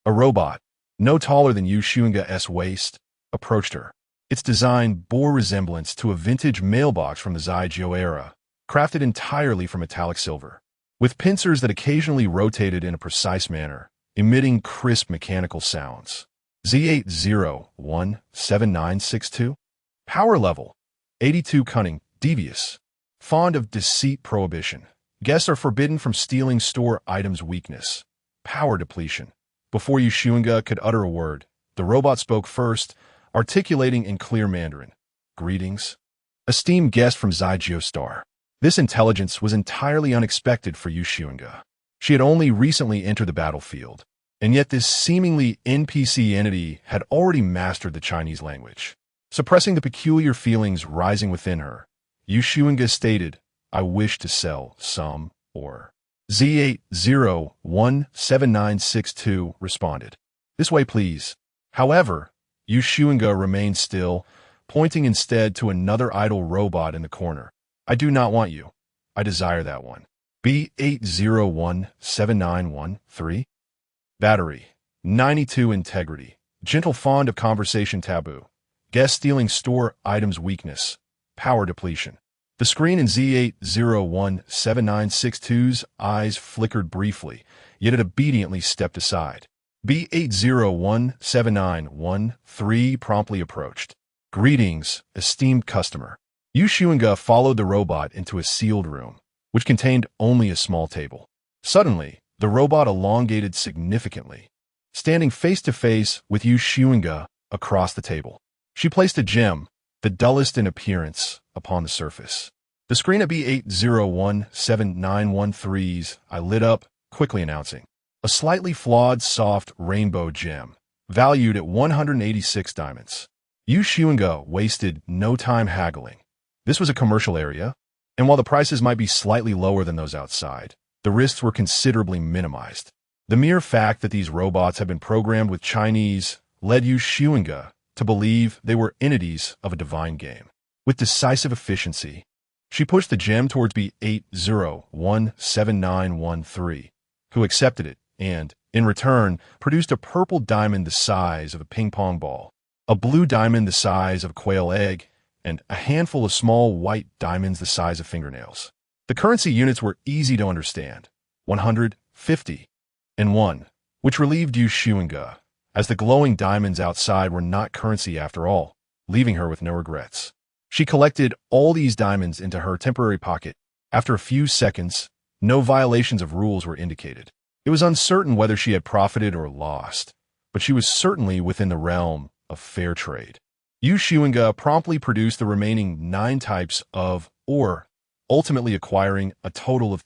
a robot, no taller than Xunge's waist, approached her. Its design bore resemblance to a vintage mailbox from the Xunge era, crafted entirely from metallic silver, with pincers that occasionally rotated in a precise manner, emitting crisp mechanical sounds. Z80-17962. Power level: 82. Cunning, devious, fond of deceit. Prohibition: guests are forbidden from stealing store items. Weakness: power depletion. Before Xunge could utter a word, the robot spoke first, articulating in clear Mandarin. Greetings, esteemed guest from Xunge Star. This intelligence was entirely unexpected for Xunge. She had only recently entered the battlefield, and yet this seemingly NPC entity had already mastered the Chinese language. Suppressing the peculiar feelings rising within her, Xunge stated, I wish to sell some ore. Z80-17962 responded, this way please. However, Xunge remained still, pointing instead to another idle robot in the corner. I do not want you. I desire that one. B80-17913. Battery: 92. Integrity: gentle, fond of conversation. Taboo: guest stealing store items. Weakness: power depletion. The screen in Z80-17962's eyes flickered briefly, yet it obediently stepped aside. B80-17913 promptly approached. Greetings, esteemed customer. Xunge followed the robot into a sealed room, which contained only a small table. Suddenly, the robot elongated significantly, standing face to face with Xunge across the table. She placed a gem, the dullest in appearance, upon the surface. The screen at B80-17913's eye lit up, quickly announcing, a slightly flawed soft rainbow gem, valued at 186 diamonds. Xunge wasted no time haggling. This was a commercial area. And while the prices might be slightly lower than those outside, the risks were considerably minimized. The mere fact that these robots had been programmed with Chinese led Xunge to believe they were entities of a divine game. With decisive efficiency, she pushed the gem towards B80179113, who accepted it and, in return, produced a purple diamond the size of a ping-pong ball, a blue diamond the size of a quail egg, and a handful of small white diamonds the size of fingernails. The currency units were easy to understand: 100, 50, and 1, which relieved Xunge, as the glowing diamonds outside were not currency after all, leaving her with no regrets. She collected all these diamonds into her temporary pocket. After a few seconds, no violations of rules were indicated. It was uncertain whether she had profited or lost, but she was certainly within the realm of fair trade. Xunge promptly produced the remaining 9 types of ore, ultimately acquiring a total of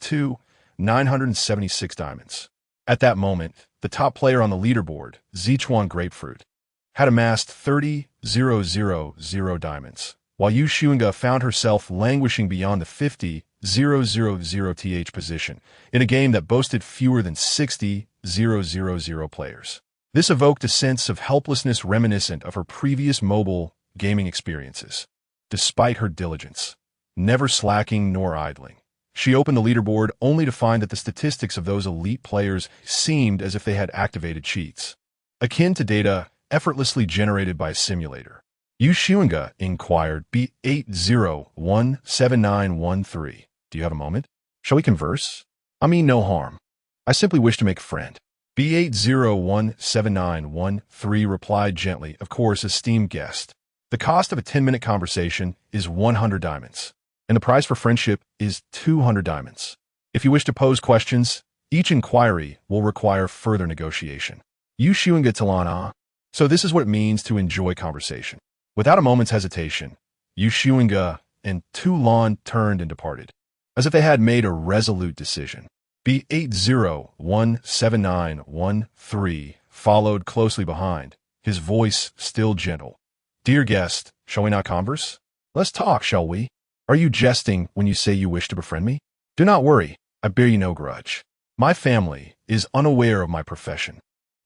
976 diamonds. At that moment, the top player on the leaderboard, Sichuan Grapefruit, had amassed 30,000 diamonds, while Xunge found herself languishing beyond the 50,000th position in a game that boasted fewer than 60,000 players. This evoked a sense of helplessness reminiscent of her previous mobile gaming experiences. Despite her diligence, never slacking nor idling, she opened the leaderboard only to find that the statistics of those elite players seemed as if they had activated cheats, akin to data effortlessly generated by a simulator. Xunge inquired B80179113. Do you have a moment? Shall we converse? I mean no harm. I simply wish to make a friend. B80179113 replied gently, of course, esteemed guest. The cost of a 10-minute conversation is 100 diamonds, and the price for friendship is 200 diamonds. If you wish to pose questions, each inquiry will require further negotiation. Xunge Talana. So this is what it means to enjoy conversation. Without a moment's hesitation, Xunge and Tulan turned and departed, as if they had made a resolute decision. B80179113 followed closely behind, his voice still gentle. Dear guest, shall we not converse? Let's talk, shall we? Are you jesting when you say you wish to befriend me? Do not worry, I bear you no grudge. My family is unaware of my profession,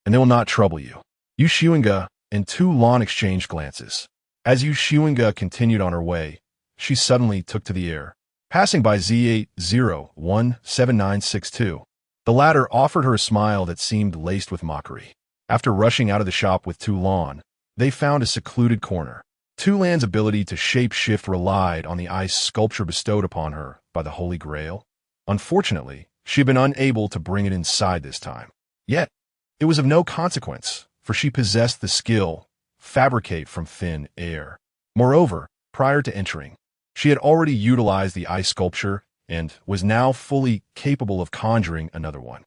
and they will not trouble you. Xunge and Tulan exchanged glances. As Xunge continued on her way, she suddenly took to the air, passing by Z80179962. The latter offered her a smile that seemed laced with mockery. After rushing out of the shop with Tulan, they found a secluded corner. Tulan's ability to shape-shift relied on the ice sculpture bestowed upon her by the Holy Grail. Unfortunately, she had been unable to bring it inside this time. Yet, it was of no consequence, for she possessed the skill fabricate from thin air. Moreover, prior to entering, she had already utilized the ice sculpture and was now fully capable of conjuring another one.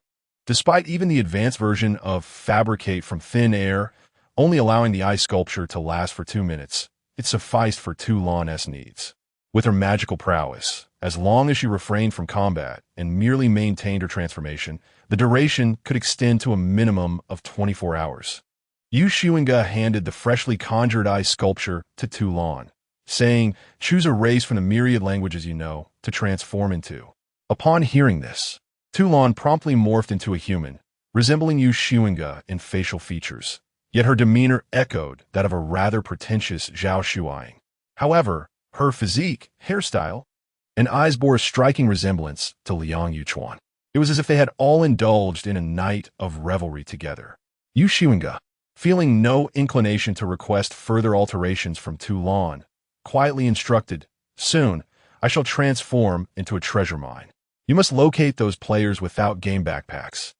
Despite even the advanced version of fabricate from thin air only allowing the ice sculpture to last for 2 minutes, it sufficed for Tulan's needs. With her magical prowess, as long as she refrained from combat and merely maintained her transformation, the duration could extend to a minimum of 24 hours. Xunge handed the freshly conjured ice sculpture to Tulan, saying, choose a race from the myriad languages you know to transform into. Upon hearing this, Tulan promptly morphed into a human, resembling Xunge in facial features, yet her demeanor echoed that of a rather pretentious Zhao Shuang. However, her physique, hairstyle, and eyes bore a striking resemblance to Liang Yuchuan. It was as if they had all indulged in a night of revelry together. Xunge, feeling no inclination to request further alterations from Tulan, quietly instructed, soon, I shall transform into a treasure mine. You must locate those players without game backpacks,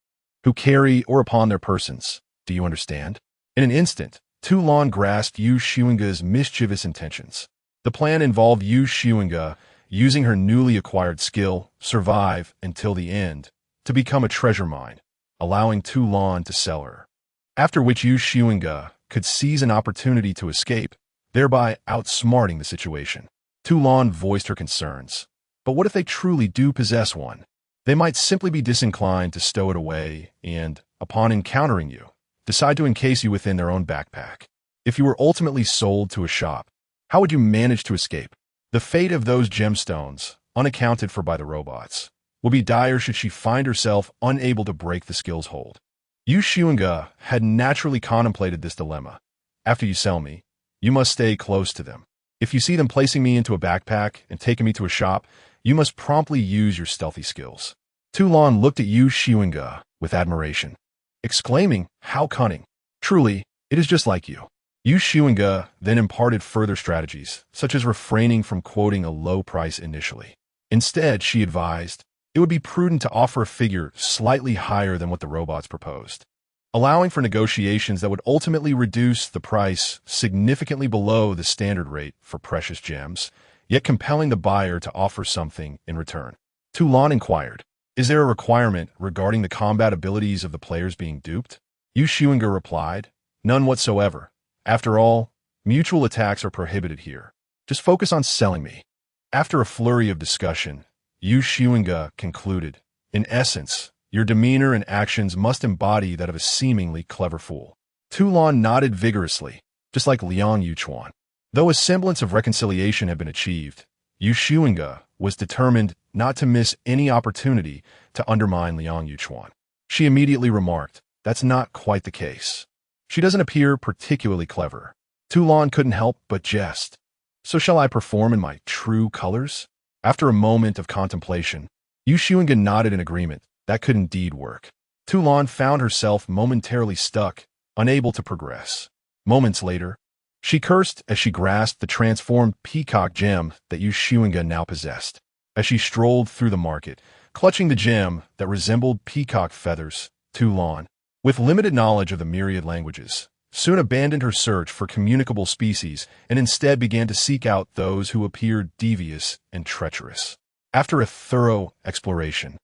who carry or upon their persons. Do you understand? In an instant, Tulan grasped Xunge's mischievous intentions. The plan involved Xunge using her newly acquired skill, survive until the end, to become a treasure mine, allowing Tulan to sell her. After which Xunge could seize an opportunity to escape, thereby outsmarting the situation. Tulan voiced her concerns. But what if they truly do possess one? They might simply be disinclined to stow it away and, upon encountering you, decide to encase you within their own backpack. If you were ultimately sold to a shop, how would you manage to escape? The fate of those gemstones unaccounted for by the robots, will be dire should she find herself unable to break the skill's hold. Xunge had naturally contemplated this dilemma. After you sell me, you must stay close to them. If you see them placing me into a backpack and taking me to a shop, you must promptly use your stealthy skills. Toulon looked at Xunge with admiration, exclaiming, "How cunning! Truly, it is just like you." Xunge then imparted further strategies, such as refraining from quoting a low price initially. Instead, she advised, it would be prudent to offer a figure slightly higher than what the robots proposed, allowing for negotiations that would ultimately reduce the price significantly below the standard rate for precious gems, yet compelling the buyer to offer something in return. Toulon inquired, "Is there a requirement regarding the combat abilities of the players being duped?" Xunge replied, "None whatsoever. After all, mutual attacks are prohibited here. Just focus on selling me." After a flurry of discussion, Xunge concluded, "In essence, your demeanor and actions must embody that of a seemingly clever fool." Toulon nodded vigorously, just like Liang Yuchuan. Though a semblance of reconciliation had been achieved, Xunge was determined not to miss any opportunity to undermine Liang Yuchuan. She immediately remarked, "That's not quite the case. She doesn't appear particularly clever." Toulon couldn't help but jest. "So shall I perform in my true colors?" After a moment of contemplation, Xunge nodded in agreement. That could indeed work. Toulon found herself momentarily stuck, unable to progress. Moments later, she cursed as she grasped the transformed peacock gem that Xunge now possessed. As she strolled through the market, clutching the gem that resembled peacock feathers, Toulon, with limited knowledge of the myriad languages, soon abandoned her search for communicable species and instead began to seek out those who appeared devious and treacherous. After a thorough exploration,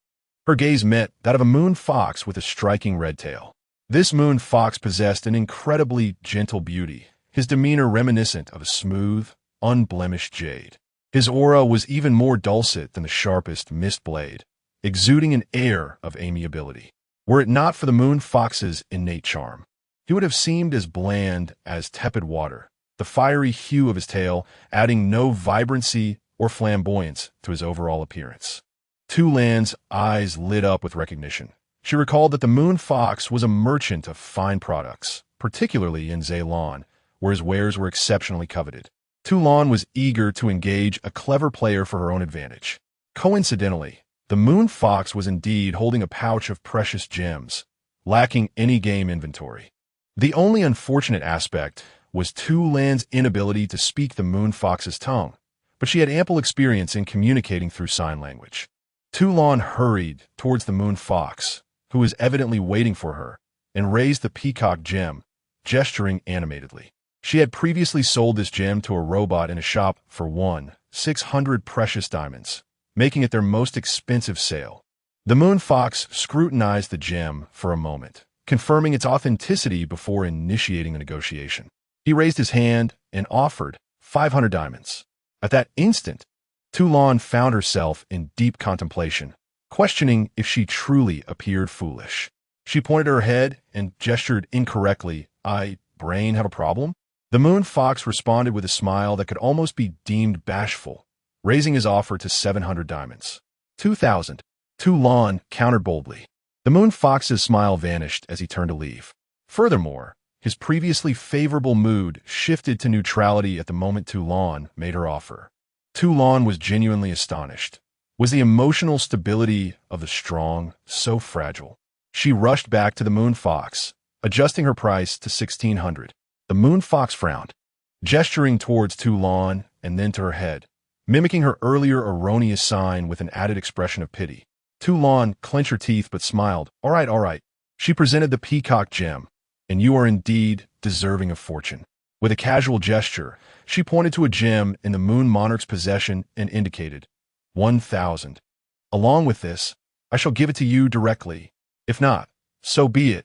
her gaze met that of a moon fox with a striking red tail. This moon fox possessed an incredibly gentle beauty, his demeanor reminiscent of a smooth, unblemished jade. His aura was even more dulcet than the sharpest mist blade, exuding an air of amiability. Were it not for the moon fox's innate charm, he would have seemed as bland as tepid water, the fiery hue of his tail adding no vibrancy or flamboyance to his overall appearance. Toulan's eyes lit up with recognition. She recalled that the moon fox was a merchant of fine products, particularly in Ceylon, where his wares were exceptionally coveted. Toulon was eager to engage a clever player for her own advantage. Coincidentally, the moon fox was indeed holding a pouch of precious gems, lacking any game inventory. The only unfortunate aspect was Toulan's inability to speak the moon fox's tongue, but she had ample experience in communicating through sign language. Toulon hurried towards the moon fox, who was evidently waiting for her, and raised the peacock gem, gesturing animatedly. She had previously sold this gem to a robot in a shop for 600 precious diamonds, making it their most expensive sale. The moon fox scrutinized the gem for a moment, confirming its authenticity before initiating a negotiation. He raised his hand and offered 500 diamonds. At that instant, Toulon found herself in deep contemplation, questioning if she truly appeared foolish. She pointed her head and gestured incorrectly. Brain have a problem?" The moon fox responded with a smile that could almost be deemed bashful, raising his offer to 700 diamonds. 2,000. Toulon countered boldly. The moon fox's smile vanished as he turned to leave. Furthermore, his previously favorable mood shifted to neutrality at the moment Toulon made her offer. Toulon was genuinely astonished. Was the emotional stability of the strong so fragile? She rushed back to the moon fox, adjusting her price to 1,600. The moon fox frowned, gesturing towards Toulon and then to her head, mimicking her earlier erroneous sign with an added expression of pity. Toulon clenched her teeth but smiled. All right. She presented the peacock gem, "And you are indeed deserving of fortune." With a casual gesture, she pointed to a gem in the moon monarch's possession and indicated 1,000. "Along with this, I shall give it to you directly. If not, so be it.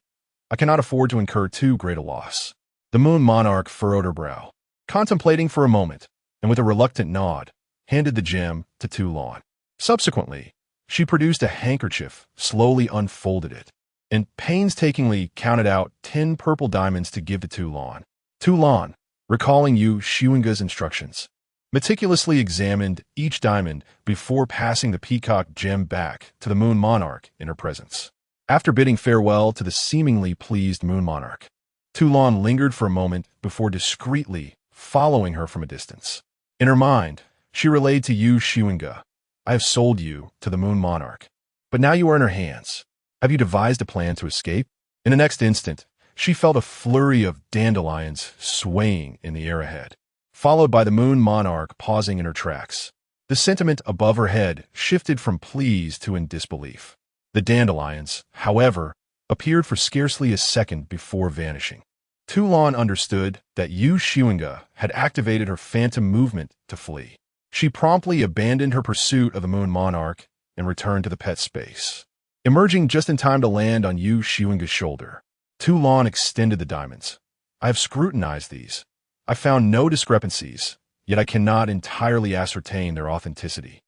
I cannot afford to incur too great a loss." The moon monarch furrowed her brow, contemplating for a moment, and with a reluctant nod, handed the gem to Toulon. Subsequently, she produced a handkerchief, slowly unfolded it, and painstakingly counted out 10 purple diamonds to give to Toulon. Toulon, recalling Xunge's instructions, meticulously examined each diamond before passing the peacock gem back to the moon monarch in her presence. After bidding farewell to the seemingly pleased moon monarch, Toulon lingered for a moment before discreetly following her from a distance. In her mind, she relayed to Xunge, "I have sold you to the moon monarch, but now you are in her hands. Have you devised a plan to escape?" In the next instant, she felt a flurry of dandelions swaying in the air ahead, followed by the moon monarch pausing in her tracks. The sentiment above her head shifted from pleased to in disbelief. The dandelions, however, appeared for scarcely a second before vanishing. Toulon understood that Xunge had activated her phantom movement to flee. She promptly abandoned her pursuit of the moon monarch and returned to the pet space. Emerging just in time to land on Xunge's shoulder, Toulon extended the diamonds. "I have scrutinized these. I found no discrepancies, yet I cannot entirely ascertain their authenticity."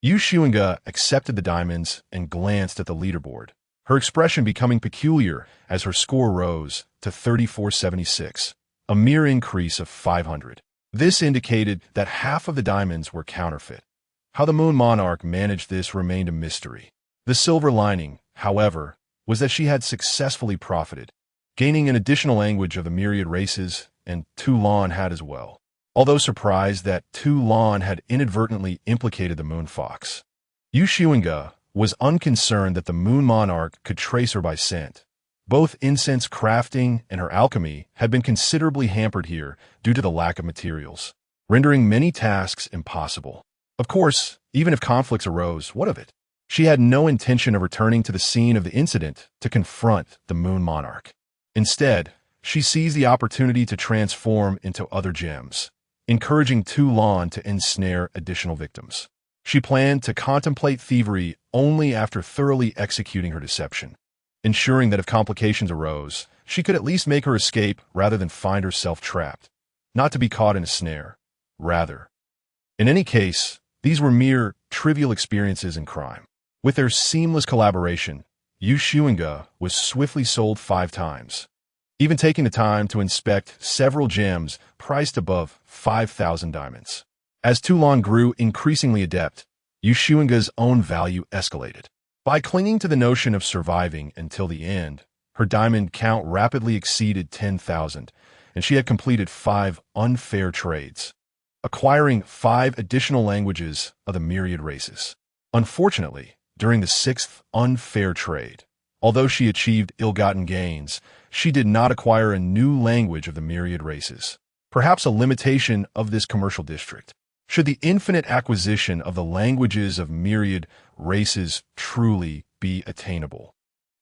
Xunge accepted the diamonds and glanced at the leaderboard, her expression becoming peculiar as her score rose to 3476, a mere increase of 500. This indicated that half of the diamonds were counterfeit. How the moon monarch managed this remained a mystery. The silver lining, however, was that she had successfully profited, gaining an additional language of the myriad races, and Toulon had as well. Although surprised that Toulon had inadvertently implicated the moon fox, Xunge was unconcerned that the moon monarch could trace her by scent. Both incense crafting and her alchemy had been considerably hampered here due to the lack of materials, rendering many tasks impossible. Of course, even if conflicts arose, what of it? She had no intention of returning to the scene of the incident to confront the moon monarch. Instead, she seized the opportunity to transform into other gems, encouraging Toulon to ensnare additional victims. She planned to contemplate thievery only after thoroughly executing her deception, ensuring that if complications arose, she could at least make her escape rather than find herself trapped, not to be caught in a snare, rather. In any case, these were mere trivial experiences in crime. With their seamless collaboration, Xunge was swiftly sold 5 times, even taking the time to inspect several gems priced above 5,000 diamonds. As Toulon grew increasingly adept, Xunge's own value escalated. By clinging to the notion of surviving until the end, her diamond count rapidly exceeded 10,000, and she had completed 5 unfair trades, acquiring 5 additional languages of the myriad races. Unfortunately, during the 6th unfair trade, although she achieved ill-gotten gains, she did not acquire a new language of the myriad races, perhaps a limitation of this commercial district. Should the infinite acquisition of the languages of myriad races truly be attainable,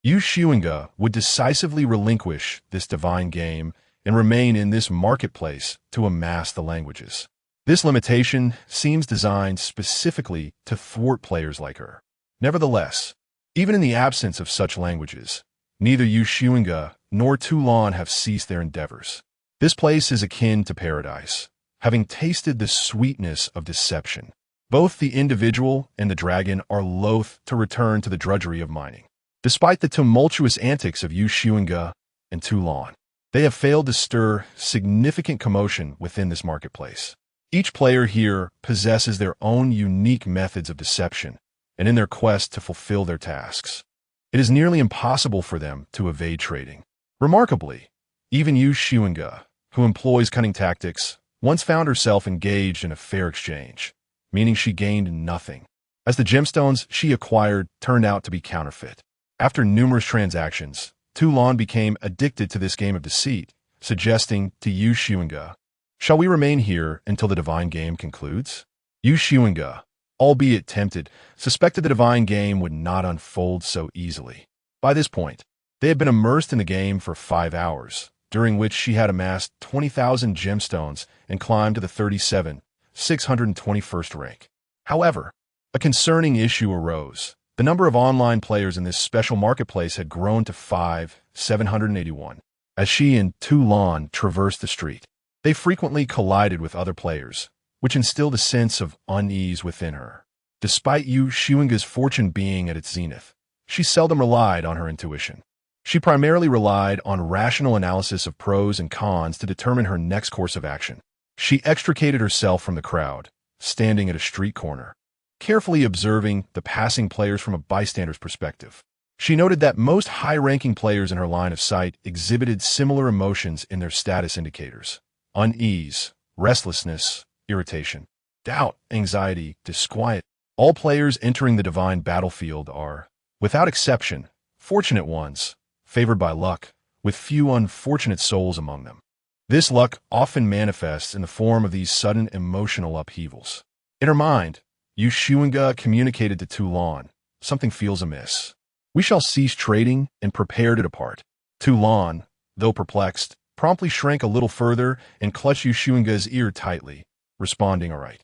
Xunge would decisively relinquish this divine game and remain in this marketplace to amass the languages. This limitation seems designed specifically to thwart players like her. Nevertheless, even in the absence of such languages, neither Xunge nor Toulon have ceased their endeavors. This place is akin to paradise, having tasted the sweetness of deception. Both the individual and the dragon are loath to return to the drudgery of mining. Despite the tumultuous antics of Xunge and Toulon, they have failed to stir significant commotion within this marketplace. Each player here possesses their own unique methods of deception, and in their quest to fulfill their tasks, it is nearly impossible for them to evade trading. Remarkably, even Xunge, who employs cunning tactics, once found herself engaged in a fair exchange, meaning she gained nothing, as the gemstones she acquired turned out to be counterfeit. After numerous transactions, Toulon became addicted to this game of deceit, suggesting to Xunge, "Shall we remain here until the divine game concludes?" Xunge, albeit tempted, suspected the divine game would not unfold so easily. By this point, they had been immersed in the game for 5 hours, during which she had amassed 20,000 gemstones and climbed to the 621st rank. However, a concerning issue arose. The number of online players in this special marketplace had grown to 781. As she and Toulon traversed the street, they frequently collided with other players, which instilled a sense of unease within her. Despite Xunge's fortune being at its zenith, she seldom relied on her intuition. She primarily relied on rational analysis of pros and cons to determine her next course of action. She extricated herself from the crowd, standing at a street corner, carefully observing the passing players from a bystander's perspective. She noted that most high-ranking players in her line of sight exhibited similar emotions in their status indicators: unease, restlessness, irritation, doubt, anxiety, disquiet. All players entering the divine battlefield are, without exception, fortunate ones, favored by luck, with few unfortunate souls among them. This luck often manifests in the form of these sudden emotional upheavals. In her mind, Xunge communicated to Toulon, "Something feels amiss. We shall cease trading and prepare to depart." Toulon, though perplexed, promptly shrank a little further and clutched Xunge's ear tightly, responding, "All right."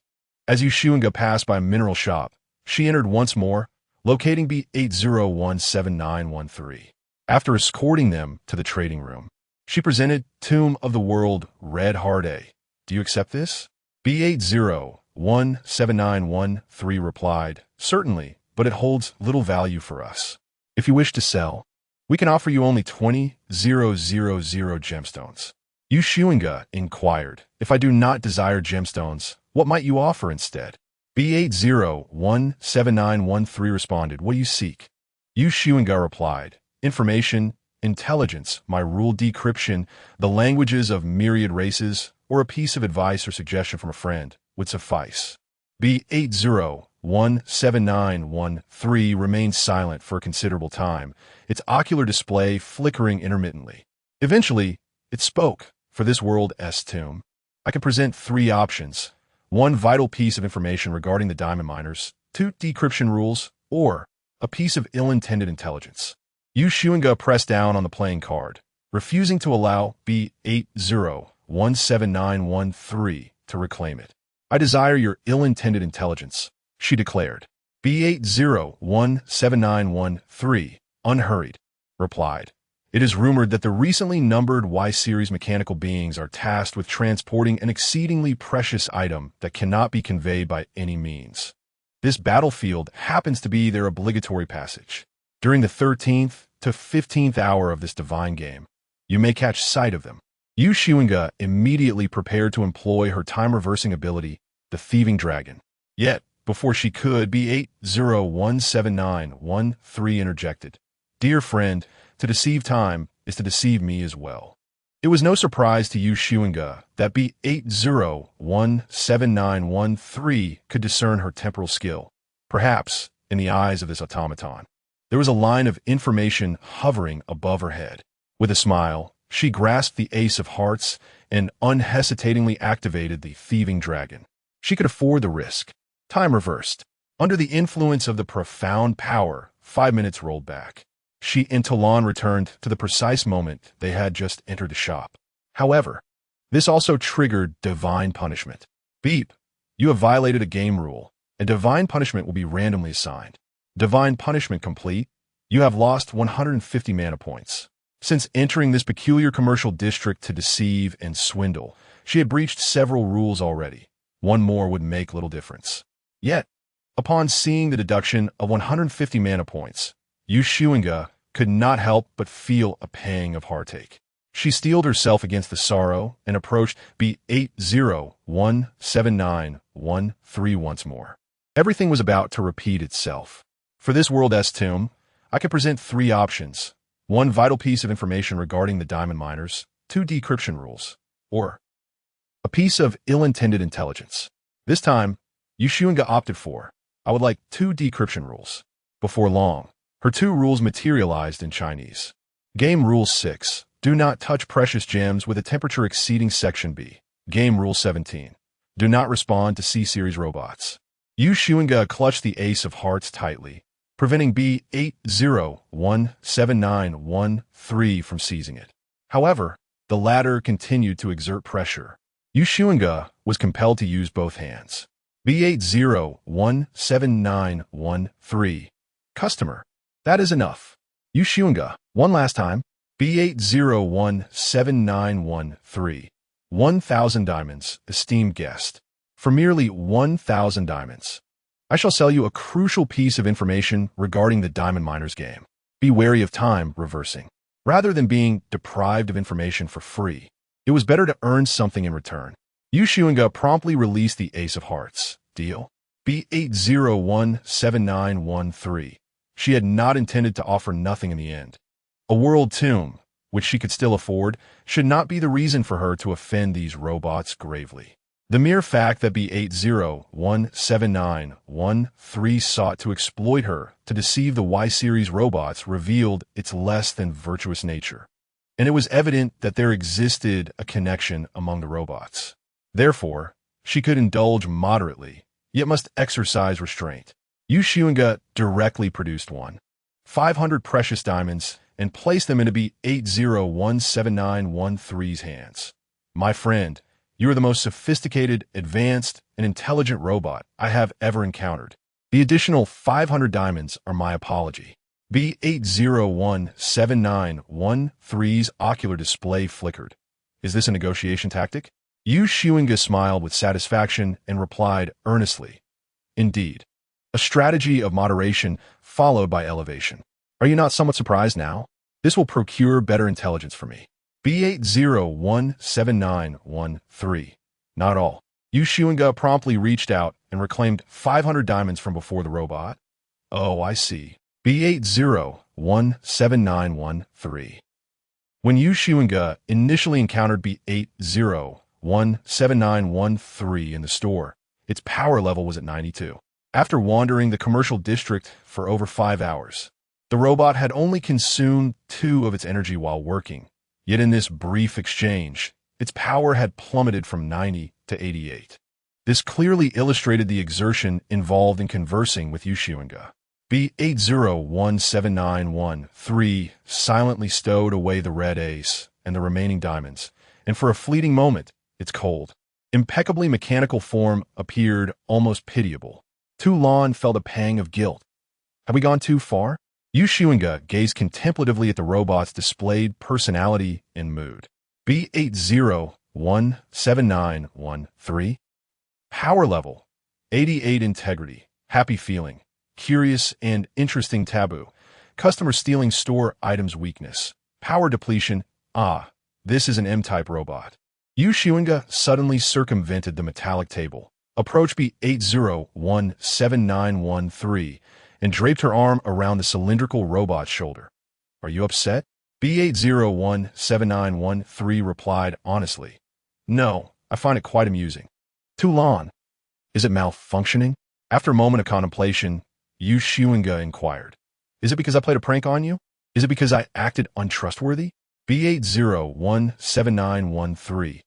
As Xunge passed by a mineral shop, she entered once more, locating B80179113. After escorting them to the trading room, she presented Tomb of the World Red Heart A. "Do you accept this?" B80179113 replied, "Certainly, but it holds little value for us. If you wish to sell, we can offer you only 20,000 gemstones." Xunge inquired, "If I do not desire gemstones, what might you offer instead?" B80179113 responded, "What do you seek?" Xunge replied, "Information, intelligence, my rule decryption, the languages of myriad races, or a piece of advice or suggestion from a friend would suffice." B80179113 remained silent for a considerable time, its ocular display flickering intermittently. Eventually, it spoke. "For this world's tomb, I can present 3 options: 1 vital piece of information regarding the diamond miners, 2 decryption rules, or a piece of ill-intended intelligence." Xunge pressed down on the playing card, refusing to allow B80179113 to reclaim it. "I desire your ill-intended intelligence," she declared. B80179113, unhurried, replied, "It is rumored that the recently numbered Y-series mechanical beings are tasked with transporting an exceedingly precious item that cannot be conveyed by any means. This battlefield happens to be their obligatory passage. During the 13th to 15th hour of this divine game, you may catch sight of them." Xunge immediately prepared to employ her time-reversing ability, the Thieving Dragon. Yet, before she could, B80179113 interjected, "Dear friend, to deceive time is to deceive me as well." It was no surprise to Xunge that B80179113 could discern her temporal skill. Perhaps, in the eyes of this automaton, there was a line of information hovering above her head. With a smile, she grasped the Ace of Hearts and unhesitatingly activated the Thieving Dragon. She could afford the risk. Time reversed. Under the influence of the profound power, 5 minutes rolled back. She and Toulon returned to the precise moment they had just entered the shop. However, this also triggered divine punishment. "Beep, you have violated a game rule, and divine punishment will be randomly assigned. Divine punishment complete. You have lost 150 mana points." Since entering this peculiar commercial district to deceive and swindle, she had breached several rules already. One more would make little difference. Yet, upon seeing the deduction of 150 mana points, Xunge could not help but feel a pang of heartache. She steeled herself against the sorrow and approached B80179113 once more. Everything was about to repeat itself. "For this world's tomb, I could present 3 options: 1 vital piece of information regarding the diamond miners, 2 decryption rules, or a piece of ill-intended intelligence." This time, Xunge opted for, "I would like 2 decryption rules." Before long, her 2 rules materialized in Chinese. Game Rule 6. Do not touch precious gems with a temperature exceeding Section B. Game Rule 17. Do not respond to C-Series robots. Xunge clutched the Ace of Hearts tightly, preventing B80179113 from seizing it. However, the latter continued to exert pressure. Xunge was compelled to use both hands. B80179113. "Customer, that is enough." Xunge, one last time. B80179113. 1,000 diamonds, esteemed guest. For merely 1,000 diamonds, I shall sell you a crucial piece of information regarding the diamond miners game. Be wary of time reversing. Rather than being deprived of information for free, it was better to earn something in return. Xunge promptly released the Ace of Hearts. Deal? B80179113. She had not intended to offer nothing in the end. A world tomb, which she could still afford, should not be the reason for her to offend these robots gravely. The mere fact that B80179113 sought to exploit her to deceive the Y-series robots revealed its less than virtuous nature, and it was evident that there existed a connection among the robots. Therefore, she could indulge moderately, yet must exercise restraint. Xunge directly produced 500 precious diamonds and placed them into B80179113's hands. My friend, you are the most sophisticated, advanced, and intelligent robot I have ever encountered. The additional 500 diamonds are my apology. B80179113's ocular display flickered. Is this a negotiation tactic? Xunge smiled with satisfaction and replied earnestly, Indeed. A strategy of moderation followed by elevation. Are you not somewhat surprised now? This will procure better intelligence for me. B80179113. Not all. Xunge promptly reached out and reclaimed 500 diamonds from before the robot. Oh, I see. B80179113. When Xunge initially encountered B80179113 in the store, its power level was at 92. After wandering the commercial district for over 5 hours, the robot had only consumed 2 of its energy while working. Yet in this brief exchange, its power had plummeted from 90 to 88. This clearly illustrated the exertion involved in conversing with Xunge. B80179113 silently stowed away the red ace and the remaining diamonds, and for a fleeting moment, its cold, impeccably mechanical form appeared almost pitiable. Toulon felt a pang of guilt. Have we gone too far? Xunge gazed contemplatively at the robot's displayed personality and mood. B80179113. Power level, 88 integrity, happy feeling, curious and interesting taboo, customer stealing store items weakness, power depletion, this is an M-type robot. Xunge suddenly circumvented the metallic table, approached B80179113, and draped her arm around the cylindrical robot's shoulder. Are you upset? B80179113 replied honestly. No, I find it quite amusing. Toulon, is it malfunctioning? After a moment of contemplation, Xunge inquired. Is it because I played a prank on you? Is it because I acted untrustworthy? B80179113.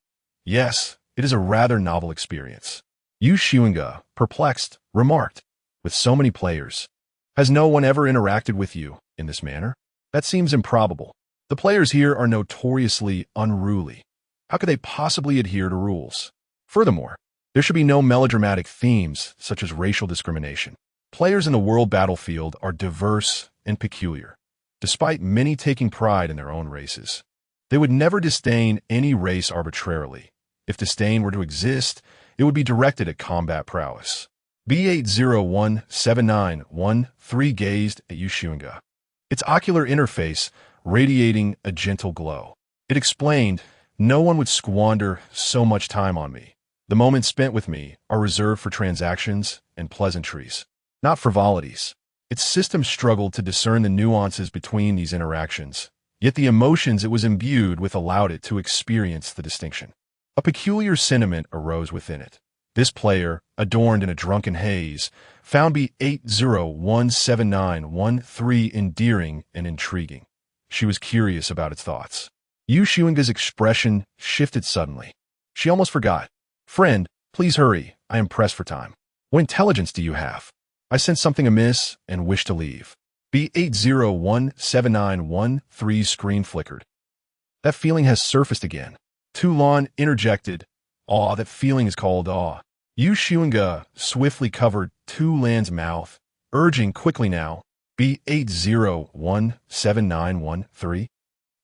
Yes, it is a rather novel experience. Xunge, perplexed, remarked. With so many players, has no one ever interacted with you in this manner? That seems improbable. The players here are notoriously unruly. How could they possibly adhere to rules? Furthermore, there should be no melodramatic themes such as racial discrimination. Players in the world battlefield are diverse and peculiar, despite many taking pride in their own races. They would never disdain any race arbitrarily. If disdain were to exist, it would be directed at combat prowess. B80179113 gazed at Xunge, its ocular interface radiating a gentle glow. It explained, no one would squander so much time on me. The moments spent with me are reserved for transactions and pleasantries, not frivolities. Its system struggled to discern the nuances between these interactions, yet the emotions it was imbued with allowed it to experience the distinction. A peculiar sentiment arose within it. This player, adorned in a drunken haze, found B80179113 endearing and intriguing. She was curious about its thoughts. Xunge's expression shifted suddenly. She almost forgot. Friend, please hurry. I am pressed for time. What intelligence do you have? I sense something amiss and wish to leave. B80179113's screen flickered. That feeling has surfaced again. Toulon interjected. That feeling is called awe. Xunge swiftly covered Toulan's mouth, urging quickly now. B80179113.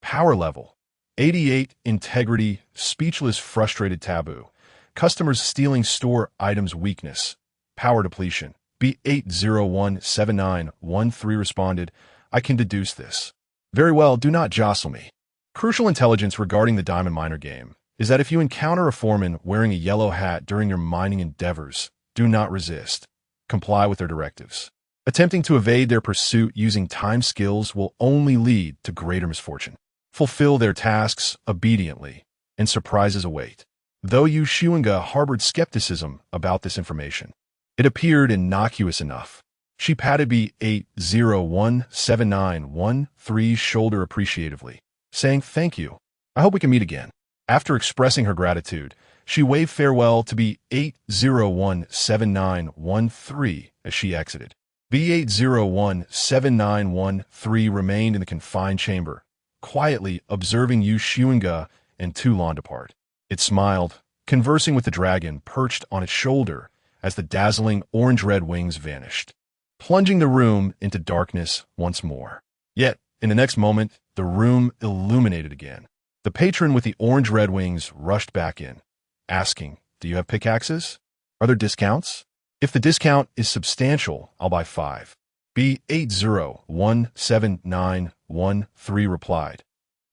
Power level, 88 integrity, speechless frustrated taboo. Customers stealing store items weakness. Power depletion. B80179113 responded, I can deduce this. Very well, do not jostle me. Crucial intelligence regarding the diamond miner game is that if you encounter a foreman wearing a yellow hat during your mining endeavors, do not resist. Comply with their directives. Attempting to evade their pursuit using time skills will only lead to greater misfortune. Fulfill their tasks obediently, and surprises await. Though Xunge harbored skepticism about this information, it appeared innocuous enough. She patted B80179113's shoulder appreciatively, saying, "Thank you. I hope we can meet again." After expressing her gratitude, she waved farewell to B80179113 as she exited. B80179113 remained in the confined chamber, quietly observing Xunge and Toulon depart. It smiled, conversing with the dragon perched on its shoulder as the dazzling orange-red wings vanished, plunging the room into darkness once more. Yet, in the next moment, the room illuminated again. The patron with the orange-red wings rushed back in, asking, "Do you have pickaxes? Are there discounts? If the discount is substantial, I'll buy 5. B80179113 replied,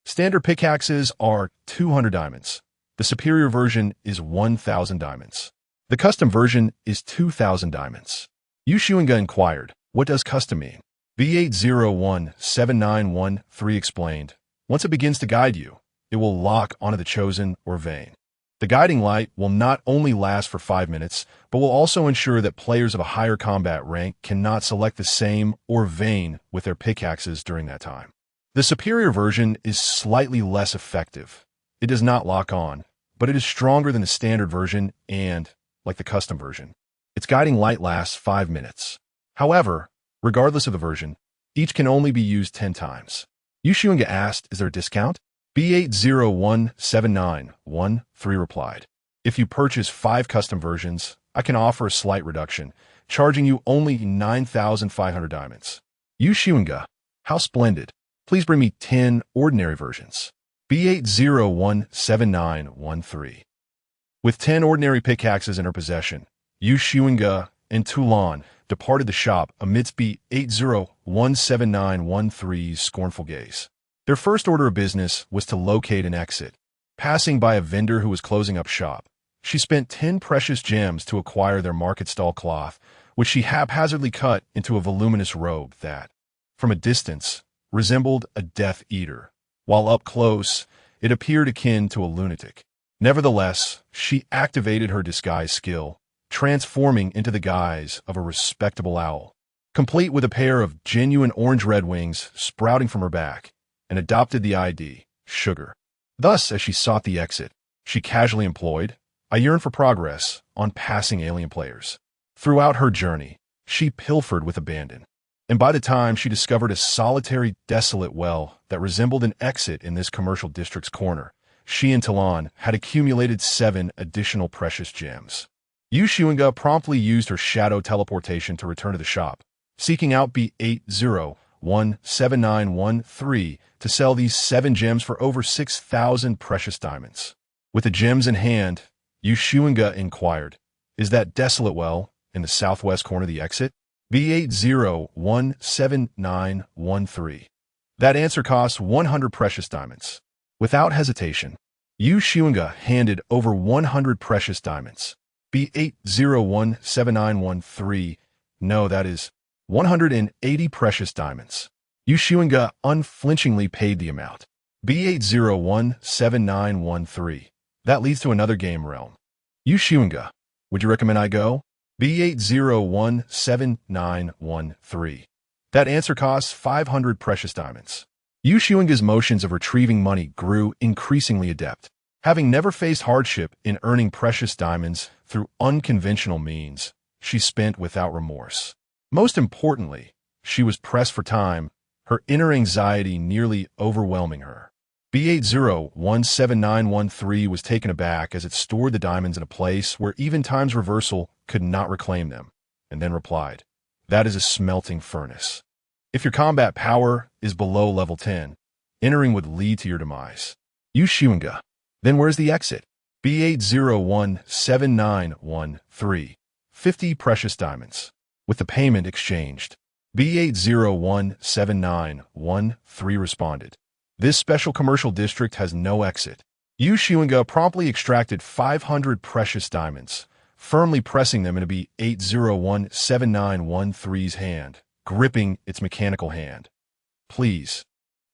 "Standard pickaxes are 200 diamonds. The superior version is 1,000 diamonds. The custom version is 2,000 diamonds." Xunge inquired, "What does custom mean?" B80179113 explained, "Once it begins to guide you, it will lock onto the chosen or vein. The guiding light will not only last for 5 minutes, but will also ensure that players of a higher combat rank cannot select the same or vein with their pickaxes during that time. The superior version is slightly less effective. It does not lock on, but it is stronger than the standard version and, like the custom version, its guiding light lasts 5 minutes. However, regardless of the version, each can only be used 10 times. Xunge asked, "Is there a discount?" B80179113 replied, "If you purchase 5 custom versions, I can offer a slight reduction, charging you only 9,500 diamonds." Xunge, "How splendid. Please bring me 10 ordinary versions." B80179113. With 10 ordinary pickaxes in her possession, Xunge and Toulon departed the shop amidst B80179113's scornful gaze. Their first order of business was to locate an exit. Passing by a vendor who was closing up shop, she spent 10 precious gems to acquire their market stall cloth, which she haphazardly cut into a voluminous robe that, from a distance, resembled a Death Eater, while up close, it appeared akin to a lunatic. Nevertheless, she activated her disguise skill, transforming into the guise of a respectable owl, complete with a pair of genuine orange-red wings sprouting from her back, and adopted the ID, Sugar. Thus, as she sought the exit, she casually employed, "I yearn for progress," on passing alien players. Throughout her journey, she pilfered with abandon, and by the time she discovered a solitary, desolate well that resembled an exit in this commercial district's corner, she and Toulon had accumulated 7 additional precious gems. Xunge promptly used her shadow teleportation to return to the shop, seeking out B80179113 to sell these 7 gems for over 6,000 precious diamonds. With the gems in hand, Xunge inquired, "Is that desolate well in the southwest corner of the exit?" B80179113. That answer costs 100 precious diamonds. Without hesitation, Xunge handed over 100 precious diamonds. B80179113. No, that is 180 precious diamonds. Xunge unflinchingly paid the amount. B80179113. That leads to another game realm. Xunge, would you recommend I go? B80179113. That answer costs 500 precious diamonds. Xunge's motions of retrieving money grew increasingly adept. Having never faced hardship in earning precious diamonds through unconventional means, she spent without remorse. Most importantly, she was pressed for time, her inner anxiety nearly overwhelming her. B80179113 was taken aback as it stored the diamonds in a place where even time's reversal could not reclaim them, and then replied, "That is a smelting furnace. If your combat power is below level 10, entering would lead to your demise." Xunge, then where's the exit? B80179113. 50 precious diamonds. With the payment exchanged, B80179113 responded, "This special commercial district has no exit. Xunge promptly extracted 500 precious diamonds, firmly pressing them into B8017913's hand, gripping its mechanical hand. Please,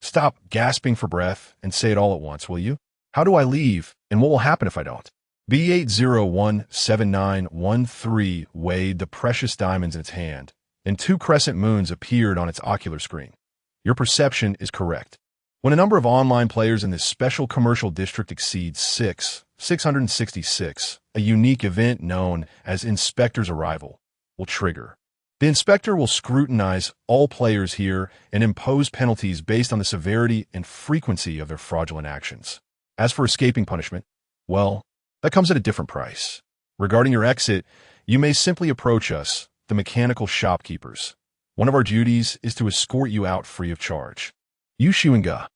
stop gasping for breath and say it all at once, will you? How do I leave, and what will happen if I don't? B8017913 weighed the precious diamonds in its hand, and 2 crescent moons appeared on its ocular screen. Your perception is correct. When a number of online players in this special commercial district exceeds 666, a unique event known as Inspector's Arrival will trigger. The inspector will scrutinize all players here and impose penalties based on the severity and frequency of their fraudulent actions. As for escaping punishment, well, that comes at a different price. Regarding your exit, you may simply approach us, the mechanical shopkeepers. One of our duties is to escort you out free of charge. Xunge,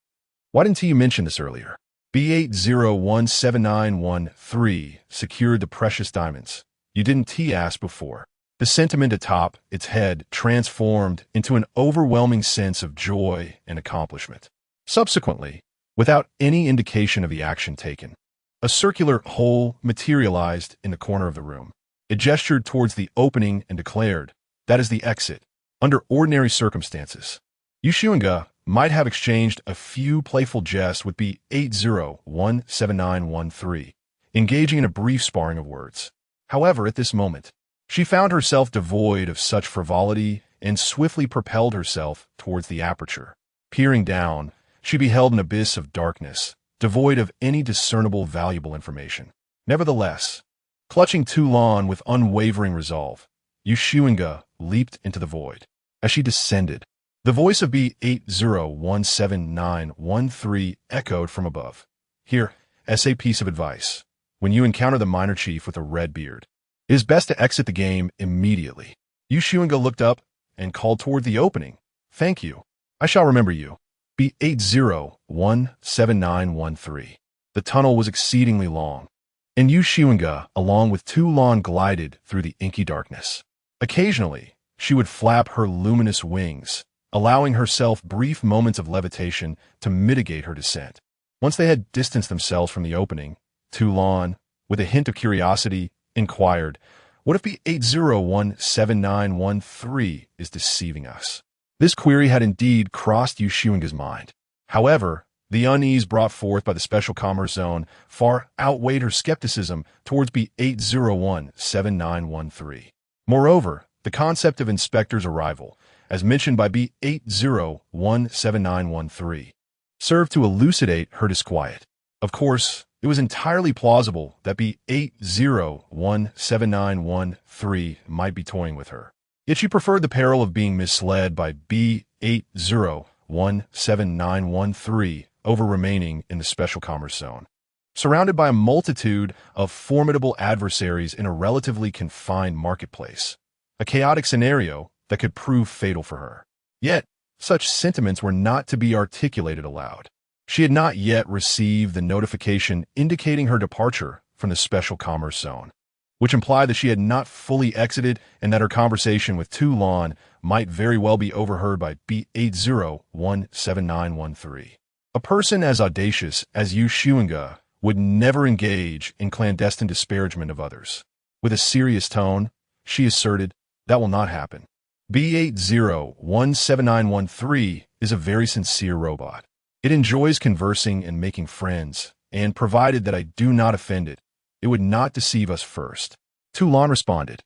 why didn't you mention this earlier? B8017913 secured the precious diamonds. You didn't ask before. The sentiment atop its head transformed into an overwhelming sense of joy and accomplishment. Subsequently, without any indication of the action taken, a circular hole materialized in the corner of the room. It gestured towards the opening and declared, "That is the exit." Under ordinary circumstances, Xunge might have exchanged a few playful jests with B8017913, engaging in a brief sparring of words. However, at this moment, she found herself devoid of such frivolity and swiftly propelled herself towards the aperture. Peering down, she beheld an abyss of darkness, devoid of any discernible valuable information. Nevertheless, clutching Toulon with unwavering resolve, Xunge leaped into the void. As she descended, the voice of B8017913 echoed from above. Here, as a piece of advice, when you encounter the minor chief with a red beard, it is best to exit the game immediately. Xunge looked up and called toward the opening. "Thank you. I shall remember you." B8017913. The tunnel was exceedingly long, and Xunge, along with Toulon, glided through the inky darkness. Occasionally, she would flap her luminous wings, allowing herself brief moments of levitation to mitigate her descent. Once they had distanced themselves from the opening, Toulon, with a hint of curiosity, inquired, "What if B8017913 is deceiving us?" This query had indeed crossed Xunge's mind. However, the unease brought forth by the Special Commerce Zone far outweighed her skepticism towards B8017913. Moreover, the concept of Inspector's Arrival, as mentioned by B8017913, served to elucidate her disquiet. Of course, it was entirely plausible that B8017913 might be toying with her. Yet she preferred the peril of being misled by B8017913 over remaining in the Special Commerce Zone, surrounded by a multitude of formidable adversaries in a relatively confined marketplace, a chaotic scenario that could prove fatal for her. Yet, such sentiments were not to be articulated aloud. She had not yet received the notification indicating her departure from the Special Commerce Zone, which implied that she had not fully exited and that her conversation with Toulon might very well be overheard by B8017913. A person as audacious as Xunge would never engage in clandestine disparagement of others. With a serious tone, she asserted, "That will not happen. B8017913 is a very sincere robot. It enjoys conversing and making friends, and provided that I do not offend it, it would not deceive us first." Toulon responded.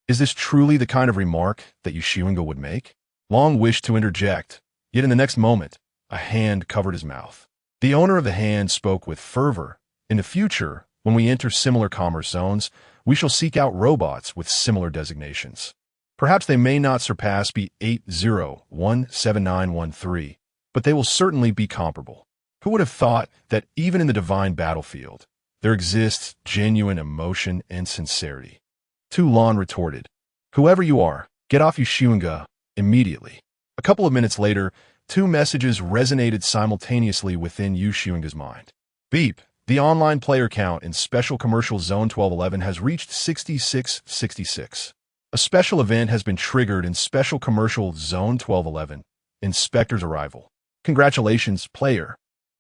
Is this truly the kind of remark that Xunge would make? Long wished to interject, yet in the next moment, a hand covered his mouth. The owner of the hand spoke with fervor. "In the future, when we enter similar commerce zones, we shall seek out robots with similar designations. Perhaps they may not surpass B8017913, but they will certainly be comparable. Who would have thought that even in the divine battlefield, there exists genuine emotion and sincerity?" Toulon retorted, "Whoever you are, get off Xunge immediately." A couple of minutes later, 2 messages resonated simultaneously within Xunge's mind. Beep, the online player count in Special Commercial Zone 1211 has reached 6666. A special event has been triggered in Special Commercial Zone 1211, Inspector's Arrival. Congratulations, player,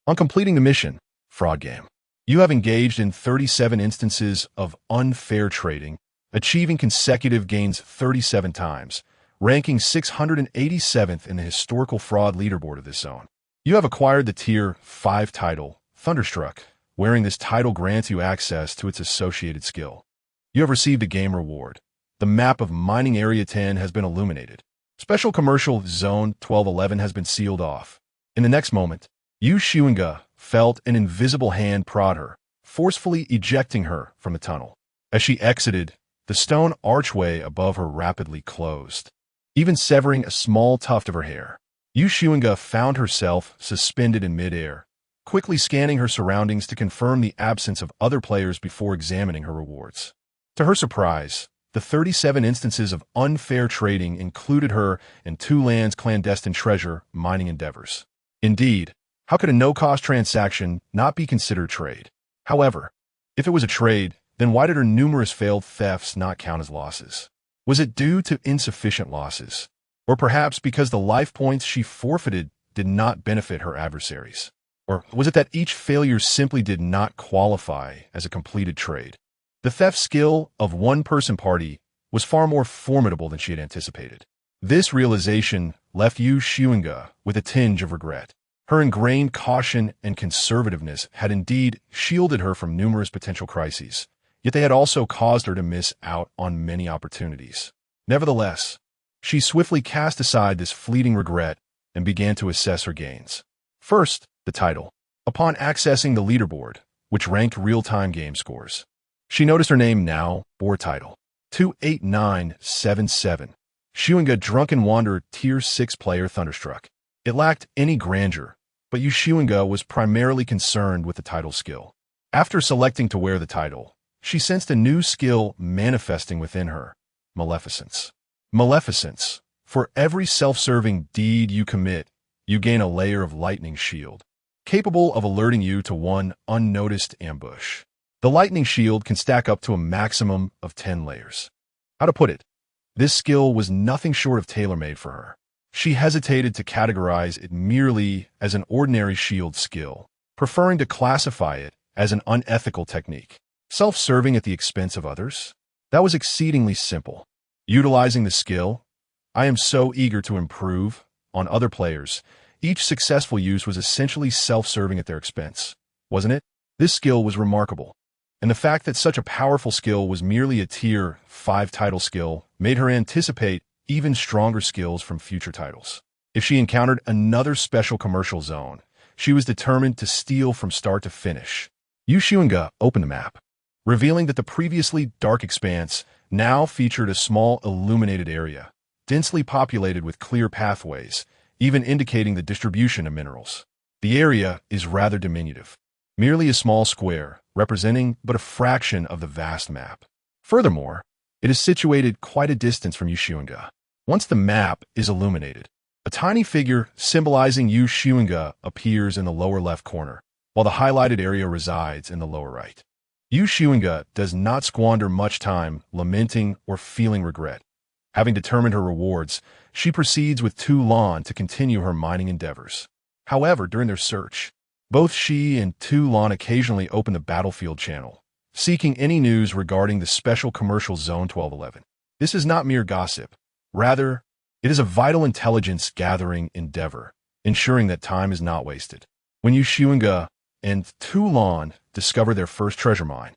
on completing the mission, Fraud Game. You have engaged in 37 instances of unfair trading, achieving consecutive gains 37 times, ranking 687th in the historical fraud leaderboard of this zone. You have acquired the Tier 5 title, Thunderstruck. Wearing this title grants you access to its associated skill. You have received a game reward. The map of Mining Area 10 has been illuminated. Special Commercial Zone 1211 has been sealed off. In the next moment, Xunge felt an invisible hand prod her, forcefully ejecting her from the tunnel. As she exited, the stone archway above her rapidly closed, even severing a small tuft of her hair. Xunge found herself suspended in midair, quickly scanning her surroundings to confirm the absence of other players before examining her rewards. To her surprise, the 37 instances of unfair trading included her in 2 lands' clandestine treasure mining endeavors. Indeed, how could a no-cost transaction not be considered trade? However, if it was a trade, then why did her numerous failed thefts not count as losses? Was it due to insufficient losses? Or perhaps because the life points she forfeited did not benefit her adversaries? Or was it that each failure simply did not qualify as a completed trade? The theft skill of one-person party was far more formidable than she had anticipated. This realization left Xunge with a tinge of regret. Her ingrained caution and conservativeness had indeed shielded her from numerous potential crises, yet they had also caused her to miss out on many opportunities. Nevertheless, she swiftly cast aside this fleeting regret and began to assess her gains. First, the title. Upon accessing the leaderboard, which ranked real-time game scores, she noticed her name now bore title 28977. Xunge Drunken Wanderer Tier 6 player Thunderstruck. It lacked any grandeur, but Xunge was primarily concerned with the title skill. After selecting to wear the title, she sensed a new skill manifesting within her, Maleficence. Maleficence. For every self-serving deed you commit, you gain a layer of lightning shield, capable of alerting you to one unnoticed ambush. The lightning shield can stack up to a maximum of 10 layers. How to put it? This skill was nothing short of tailor-made for her. She hesitated to categorize it merely as an ordinary shield skill, preferring to classify it as an unethical technique. Self-serving at the expense of others? That was exceedingly simple. Utilizing the skill, I am so eager to improve on other players. Each successful use was essentially self-serving at their expense, wasn't it? This skill was remarkable, and the fact that such a powerful skill was merely a Tier 5 title skill made her anticipate even stronger skills from future titles. If she encountered another special commercial zone, she was determined to steal from start to finish. Xunge opened the map, revealing that the previously dark expanse now featured a small illuminated area, densely populated with clear pathways, even indicating the distribution of minerals. The area is rather diminutive, merely a small square, representing but a fraction of the vast map. Furthermore, it is situated quite a distance from Xunge. Once the map is illuminated, a tiny figure symbolizing Xunge appears in the lower left corner, while the highlighted area resides in the lower right. Xunge does not squander much time lamenting or feeling regret. Having determined her rewards, she proceeds with Tu Lan to continue her mining endeavors. However, during their search, both she and Tu Lan occasionally open the battlefield channel, seeking any news regarding the special commercial zone 1211. This is not mere gossip. Rather, it is a vital intelligence-gathering endeavor, ensuring that time is not wasted. When Xunge and Tu Lan discover their first treasure mine,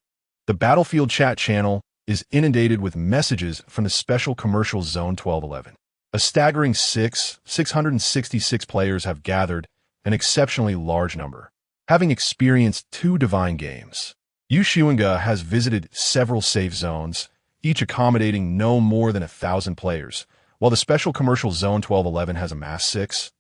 the battlefield chat channel is inundated with messages from the special commercial zone 1211. A staggering 666 players have gathered, an exceptionally large number, having experienced 2 divine games. Xunge has visited several safe zones, each accommodating no more than 1,000 players, while the special commercial zone 1211 has amassed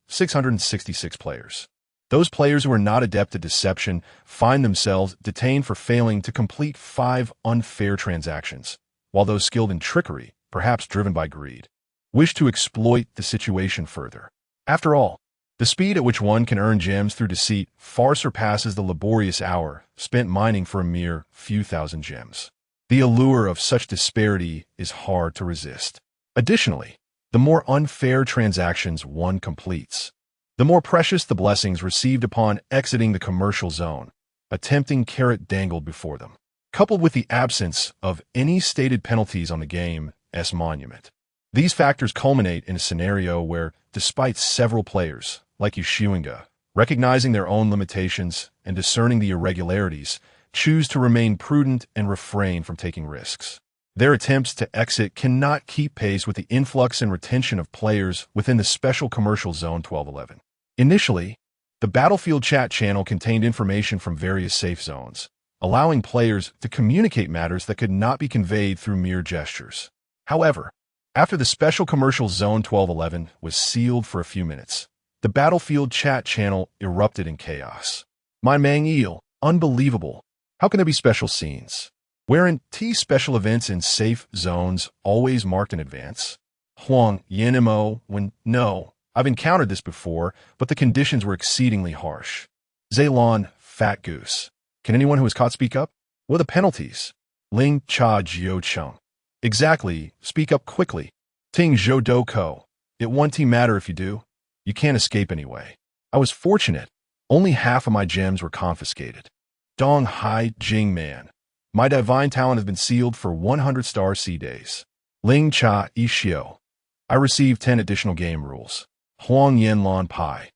666 players. Those players who are not adept at deception find themselves detained for failing to complete 5 unfair transactions, while those skilled in trickery, perhaps driven by greed, wish to exploit the situation further. After all, the speed at which one can earn gems through deceit far surpasses the laborious hour spent mining for a mere few thousand gems. The allure of such disparity is hard to resist. Additionally, the more unfair transactions one completes, the more precious the blessings received upon exiting the commercial zone, a tempting carrot dangled before them, coupled with the absence of any stated penalties on the game's monument. These factors culminate in a scenario where, despite several players, like Xunge, recognizing their own limitations and discerning the irregularities, choose to remain prudent and refrain from taking risks. Their attempts to exit cannot keep pace with the influx and retention of players within the special commercial zone 1211. Initially, the Battlefield chat channel contained information from various safe zones, allowing players to communicate matters that could not be conveyed through mere gestures. However, after the special commercial zone 1211 was sealed for a few minutes, the Battlefield chat channel erupted in chaos. My mang eel, unbelievable. How can there be special scenes? Weren't special events in safe zones always marked in advance? Huang Yen when no, I've encountered this before, but the conditions were exceedingly harsh. Zaylon, fat goose. Can anyone who is caught speak up? What are the penalties? Ling Cha Jiu Chung. Exactly, speak up quickly. Ting Zhou Do Ko. It won't matter if you do. You can't escape anyway. I was fortunate. Only half of my gems were confiscated. Dong Hai Jing Man. My divine talent has been sealed for 100 star C days. Ling Cha Ishio. I received 10 additional game rules. Huang Yen Lon Pai.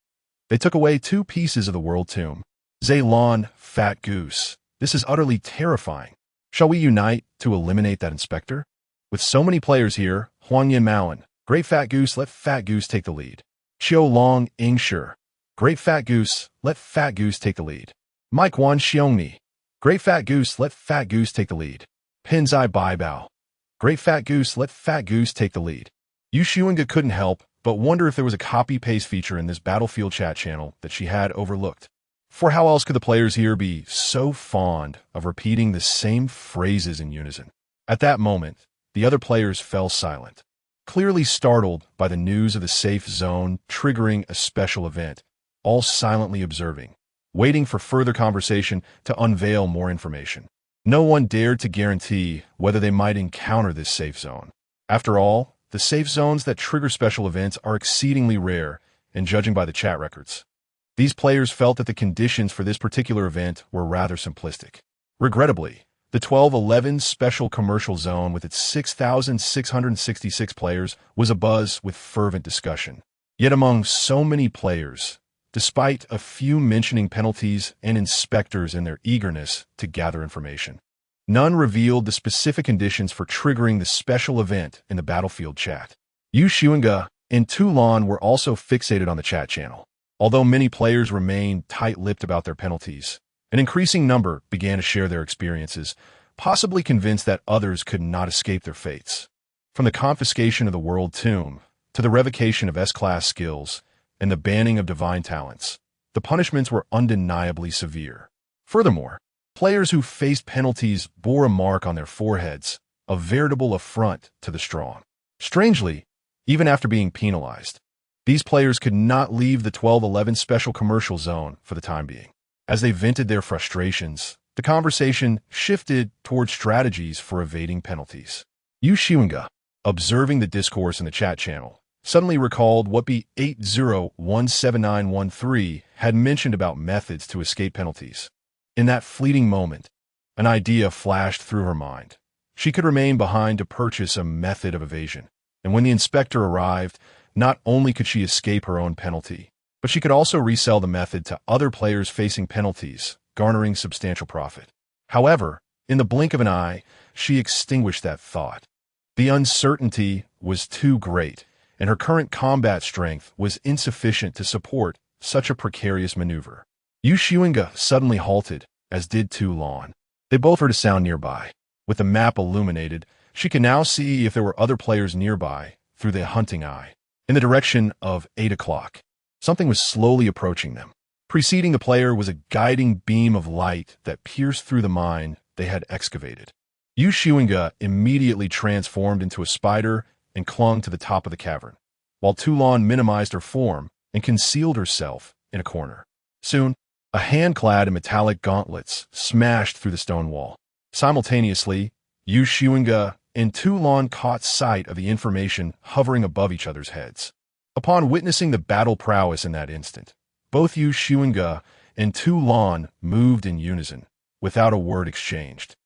They took away 2 pieces of the world tomb. Zay Lon, fat goose. This is utterly terrifying. Shall we unite to eliminate that inspector? With so many players here, Huang Yen Maoan. Great fat goose, let fat goose take the lead. Qiu Long Ingshur. Great fat goose, let fat goose take the lead. Mike Wan Xiongni. Great fat goose, let fat goose take the lead. Pinzai Bai Bao. Great fat goose, let fat goose take the lead. Yu Xuinga couldn't help but wonder if there was a copy-paste feature in this Battlefield chat channel that she had overlooked. For how else could the players here be so fond of repeating the same phrases in unison? At that moment, the other players fell silent, clearly startled by the news of the safe zone triggering a special event, all silently observing, waiting for further conversation to unveil more information. No one dared to guarantee whether they might encounter this safe zone. After all, the safe zones that trigger special events are exceedingly rare, and judging by the chat records, these players felt that the conditions for this particular event were rather simplistic. Regrettably, the 1211 special commercial zone with its 6,666 players was abuzz with fervent discussion. Yet among so many players, despite a few mentioning penalties and inspectors in their eagerness to gather information, none revealed the specific conditions for triggering the special event in the Battlefield chat. Yu Xuinga and Toulon were also fixated on the chat channel. Although many players remained tight-lipped about their penalties, an increasing number began to share their experiences, possibly convinced that others could not escape their fates. From the confiscation of the world tomb to the revocation of S-class skills and the banning of divine talents, the punishments were undeniably severe. Furthermore, players who faced penalties bore a mark on their foreheads, a veritable affront to the strong. Strangely, even after being penalized, these players could not leave the 1211 special commercial zone for the time being. As they vented their frustrations, the conversation shifted toward strategies for evading penalties. Yu Xuinga, observing the discourse in the chat channel, suddenly recalled what B80179113 had mentioned about methods to escape penalties. In that fleeting moment, an idea flashed through her mind. She could remain behind to purchase a method of evasion, and when the inspector arrived, not only could she escape her own penalty, but she could also resell the method to other players facing penalties, garnering substantial profit. However, in the blink of an eye, she extinguished that thought. The uncertainty was too great, and her current combat strength was insufficient to support such a precarious maneuver. Yu Xuinga suddenly halted, as did Toulon. They both heard a sound nearby. With the map illuminated, she could now see if there were other players nearby through the hunting eye. In the direction of 8 o'clock, something was slowly approaching them. Preceding the player was a guiding beam of light that pierced through the mine they had excavated. Yu Xuinga immediately transformed into a spider and clung to the top of the cavern, while Toulon minimized her form and concealed herself in a corner. Soon, a hand clad in metallic gauntlets smashed through the stone wall. Simultaneously, Yu Xuinga and Toulon caught sight of the information hovering above each other's heads. Upon witnessing the battle prowess in that instant, both Yu Xuinga and Lan moved in unison, without a word exchanged.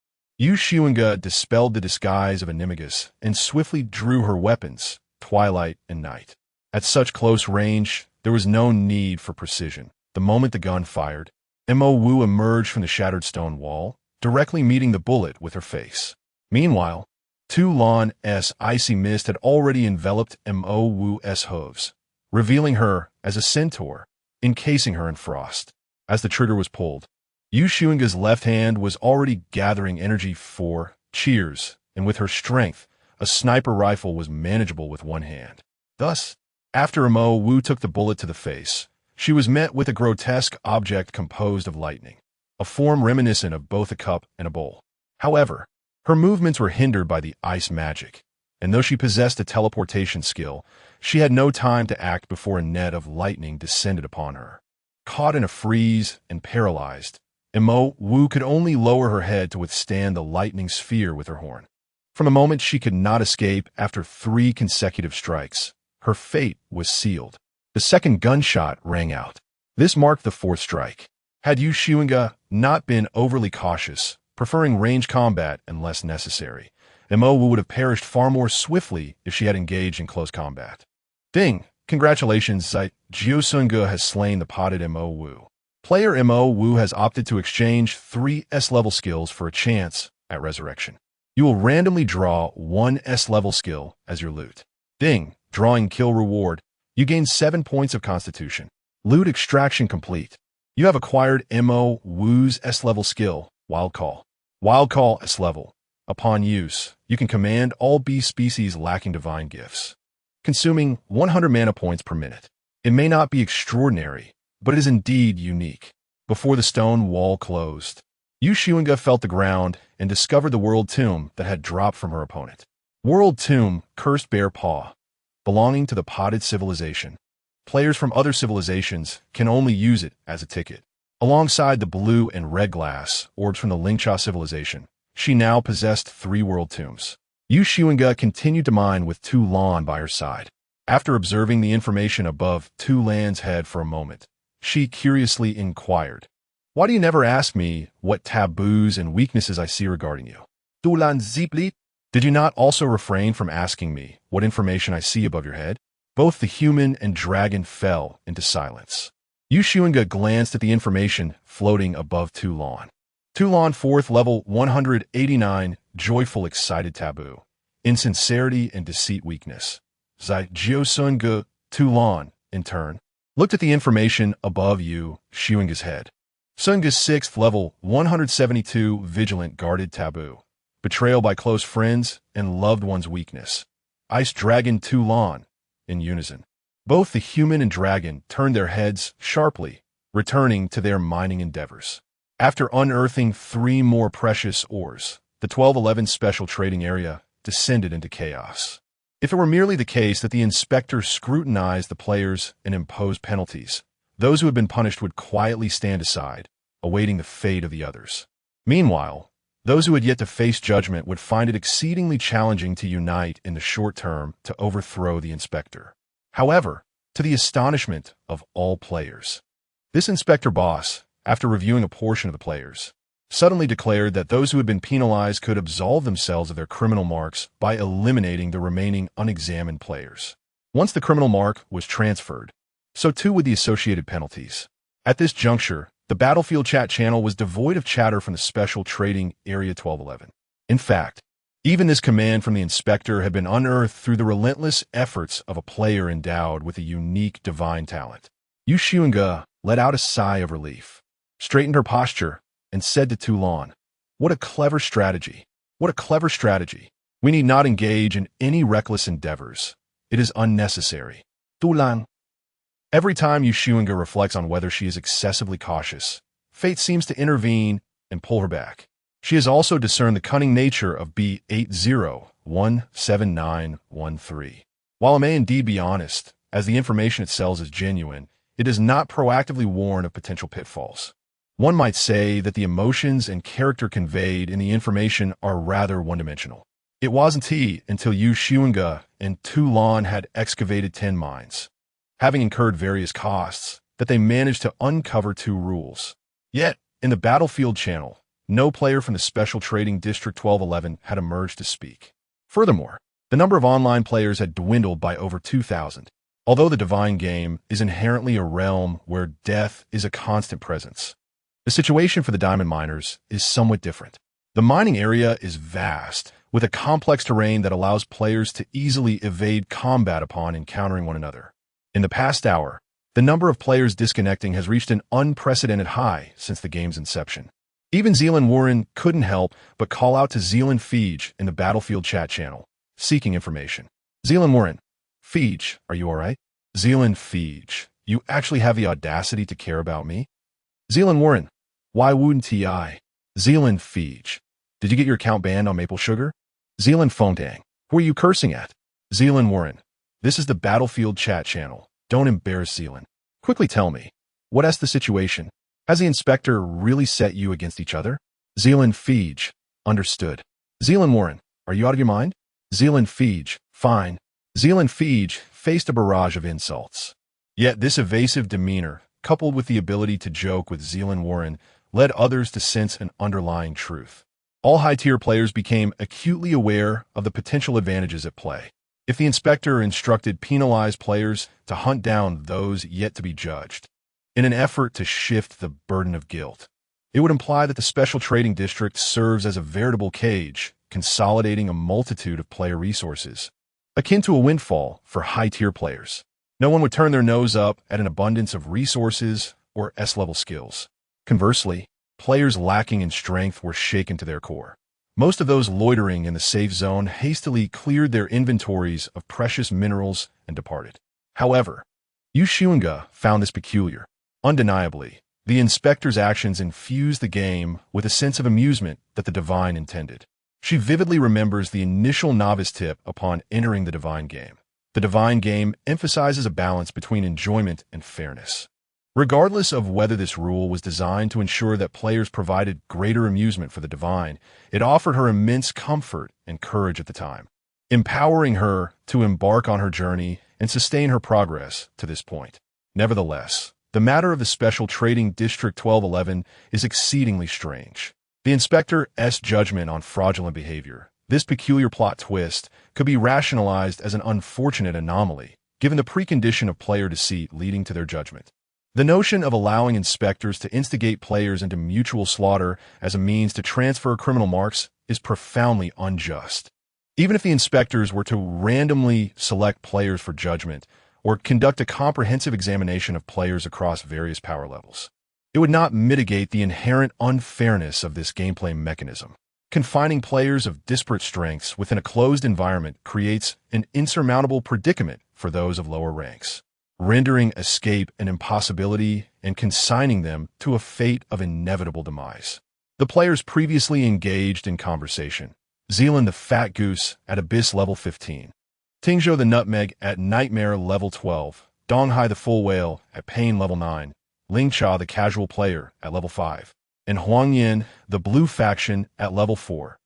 Xunge dispelled the disguise of Animagus and swiftly drew her weapons, Twilight and Night. At such close range, there was no need for precision. The moment the gun fired, Wu emerged from the shattered stone wall, directly meeting the bullet with her face. Meanwhile, Lan's icy mist had already enveloped Wu's hooves, revealing her as a centaur, encasing her in frost. As the trigger was pulled, Xunge's left hand was already gathering energy for cheers, and with her strength, a sniper rifle was manageable with one hand. Thus, after Wu took the bullet to the face, she was met with a grotesque object composed of lightning, a form reminiscent of both a cup and a bowl. However, her movements were hindered by the ice magic, and though she possessed a teleportation skill, she had no time to act before a net of lightning descended upon her. Caught in a freeze and paralyzed, Wu could only lower her head to withstand the lightning sphere with her horn. From the moment she could not escape after 3 consecutive strikes, her fate was sealed. The second gunshot rang out. This marked the 4th strike. Had Xunge not been overly cautious, preferring range combat unless necessary, Wu would have perished far more swiftly if she had engaged in close combat. Ding! Congratulations, Xunge has slain the potted Wu. Player Wu has opted to exchange 3 S-level skills for a chance at resurrection. You will randomly draw 1 S-level skill as your loot. Ding! Drawing kill reward. You gain 7 points of constitution. Loot extraction complete. You have acquired Wu's S-level skill, Wild Call. Wild Call S-level. Upon use, you can command all beast species lacking divine gifts, consuming 100 mana points per minute. It may not be extraordinary, but it is indeed unique. Before the stone wall closed, Xunge felt the ground and discovered the world tomb that had dropped from her opponent. World tomb, cursed bear paw, belonging to the potted civilization. Players from other civilizations can only use it as a ticket. Alongside the blue and red glass orbs from the Lingcha civilization, she now possessed 3 world tombs. Xunge continued to mine with Lan by her side. After observing the information above Lan's head for a moment, she curiously inquired, "Why do you never ask me what taboos and weaknesses I see regarding you?" Lan Zipli, did you not also refrain from asking me what information I see above your head? Both the human and dragon fell into silence. Xunge glanced at the information floating above Lan. Lan 4th level 189, joyful excited taboo. Insincerity and deceit weakness. Xunge, Lan, in turn, looked at the information above Xunge's head. Xunge's 6th level 172, vigilant guarded taboo. Betrayal by close friends and loved one's weakness. Ice dragon Lan, in unison. Both the human and dragon turned their heads sharply, returning to their mining endeavors. After unearthing 3 more precious ores, the 1211 special trading area descended into chaos. If it were merely the case that the inspector scrutinized the players and imposed penalties, those who had been punished would quietly stand aside, awaiting the fate of the others. Meanwhile, those who had yet to face judgment would find it exceedingly challenging to unite in the short term to overthrow the inspector. However, to the astonishment of all players, this inspector boss, after reviewing a portion of the players, suddenly declared that those who had been penalized could absolve themselves of their criminal marks by eliminating the remaining unexamined players. Once the criminal mark was transferred, so too would the associated penalties. At this juncture, the Battlefield chat channel was devoid of chatter from the Special Trading Area 1211. In fact, even this command from the inspector had been unearthed through the relentless efforts of a player endowed with a unique divine talent. Xunge let out a sigh of relief, straightened her posture, and said to Lan, "What a clever strategy! What a clever strategy! We need not engage in any reckless endeavors. It is unnecessary." Lan. Every time Xunge reflects on whether she is excessively cautious, fate seems to intervene and pull her back. She has also discerned the cunning nature of B80-17913. While it may indeed be honest, as the information it sells is genuine, it does not proactively warn of potential pitfalls. One might say that the emotions and character conveyed in the information are rather one-dimensional. It wasn't until Xunge and Lan had excavated 10 mines, having incurred various costs, that they managed to uncover 2 rules. Yet, in the battlefield channel, no player from the Special Trading District 1211 had emerged to speak. Furthermore, the number of online players had dwindled by over 2,000. Although the Divine game is inherently a realm where death is a constant presence, the situation for the diamond miners is somewhat different. The mining area is vast, with a complex terrain that allows players to easily evade combat upon encountering one another. In the past hour, the number of players disconnecting has reached an unprecedented high since the game's inception. Even Zealand Warren couldn't help but call out to Zealand Feige in the Battlefield chat channel, seeking information. Zealand Warren, Feige, are you alright? Zealand Feige, you actually have the audacity to care about me? Zealand Warren, why wouldn't I? Zealand Feige, did you get your account banned on Maple Sugar? Zealand Fontang, who are you cursing at? Zealand Warren, this is the Battlefield chat channel. Don't embarrass Zealand. Quickly tell me, what's the situation? Has the inspector really set you against each other? Zealand Feige, understood. Zealand Warren, are you out of your mind? Zealand Feige, fine. Zealand Feige faced a barrage of insults. Yet this evasive demeanor, coupled with the ability to joke with Zealand Warren, led others to sense an underlying truth. All high-tier players became acutely aware of the potential advantages at play. If the inspector instructed penalized players to hunt down those yet to be judged, in an effort to shift the burden of guilt, it would imply that the Special Trading District serves as a veritable cage, consolidating a multitude of player resources, akin to a windfall for high-tier players. No one would turn their nose up at an abundance of resources or S-level skills. Conversely, players lacking in strength were shaken to their core. Most of those loitering in the safe zone hastily cleared their inventories of precious minerals and departed. However, Xunge found this peculiar. Undeniably, the inspector's actions infused the game with a sense of amusement that the Divine intended. She vividly remembers the initial novice tip upon entering the Divine game. The Divine game emphasizes a balance between enjoyment and fairness. Regardless of whether this rule was designed to ensure that players provided greater amusement for the Divine, it offered her immense comfort and courage at the time, empowering her to embark on her journey and sustain her progress to this point. Nevertheless, the matter of the Special Trading District 1211 is exceedingly strange. The inspector's judgment on fraudulent behavior, this peculiar plot twist, could be rationalized as an unfortunate anomaly, given the precondition of player deceit leading to their judgment. The notion of allowing inspectors to instigate players into mutual slaughter as a means to transfer criminal marks is profoundly unjust. Even if the inspectors were to randomly select players for judgment or conduct a comprehensive examination of players across various power levels, it would not mitigate the inherent unfairness of this gameplay mechanism. Confining players of disparate strengths within a closed environment creates an insurmountable predicament for those of lower ranks, rendering escape an impossibility and consigning them to a fate of inevitable demise. The players previously engaged in conversation: Zealand the Fat Goose at Abyss level 15, Xunge the Nutmeg at Nightmare level 12, Donghai the Full Whale at Pain level 9, Lingcha the Casual Player at level 5, and Huangyan the Blue Faction at level 4.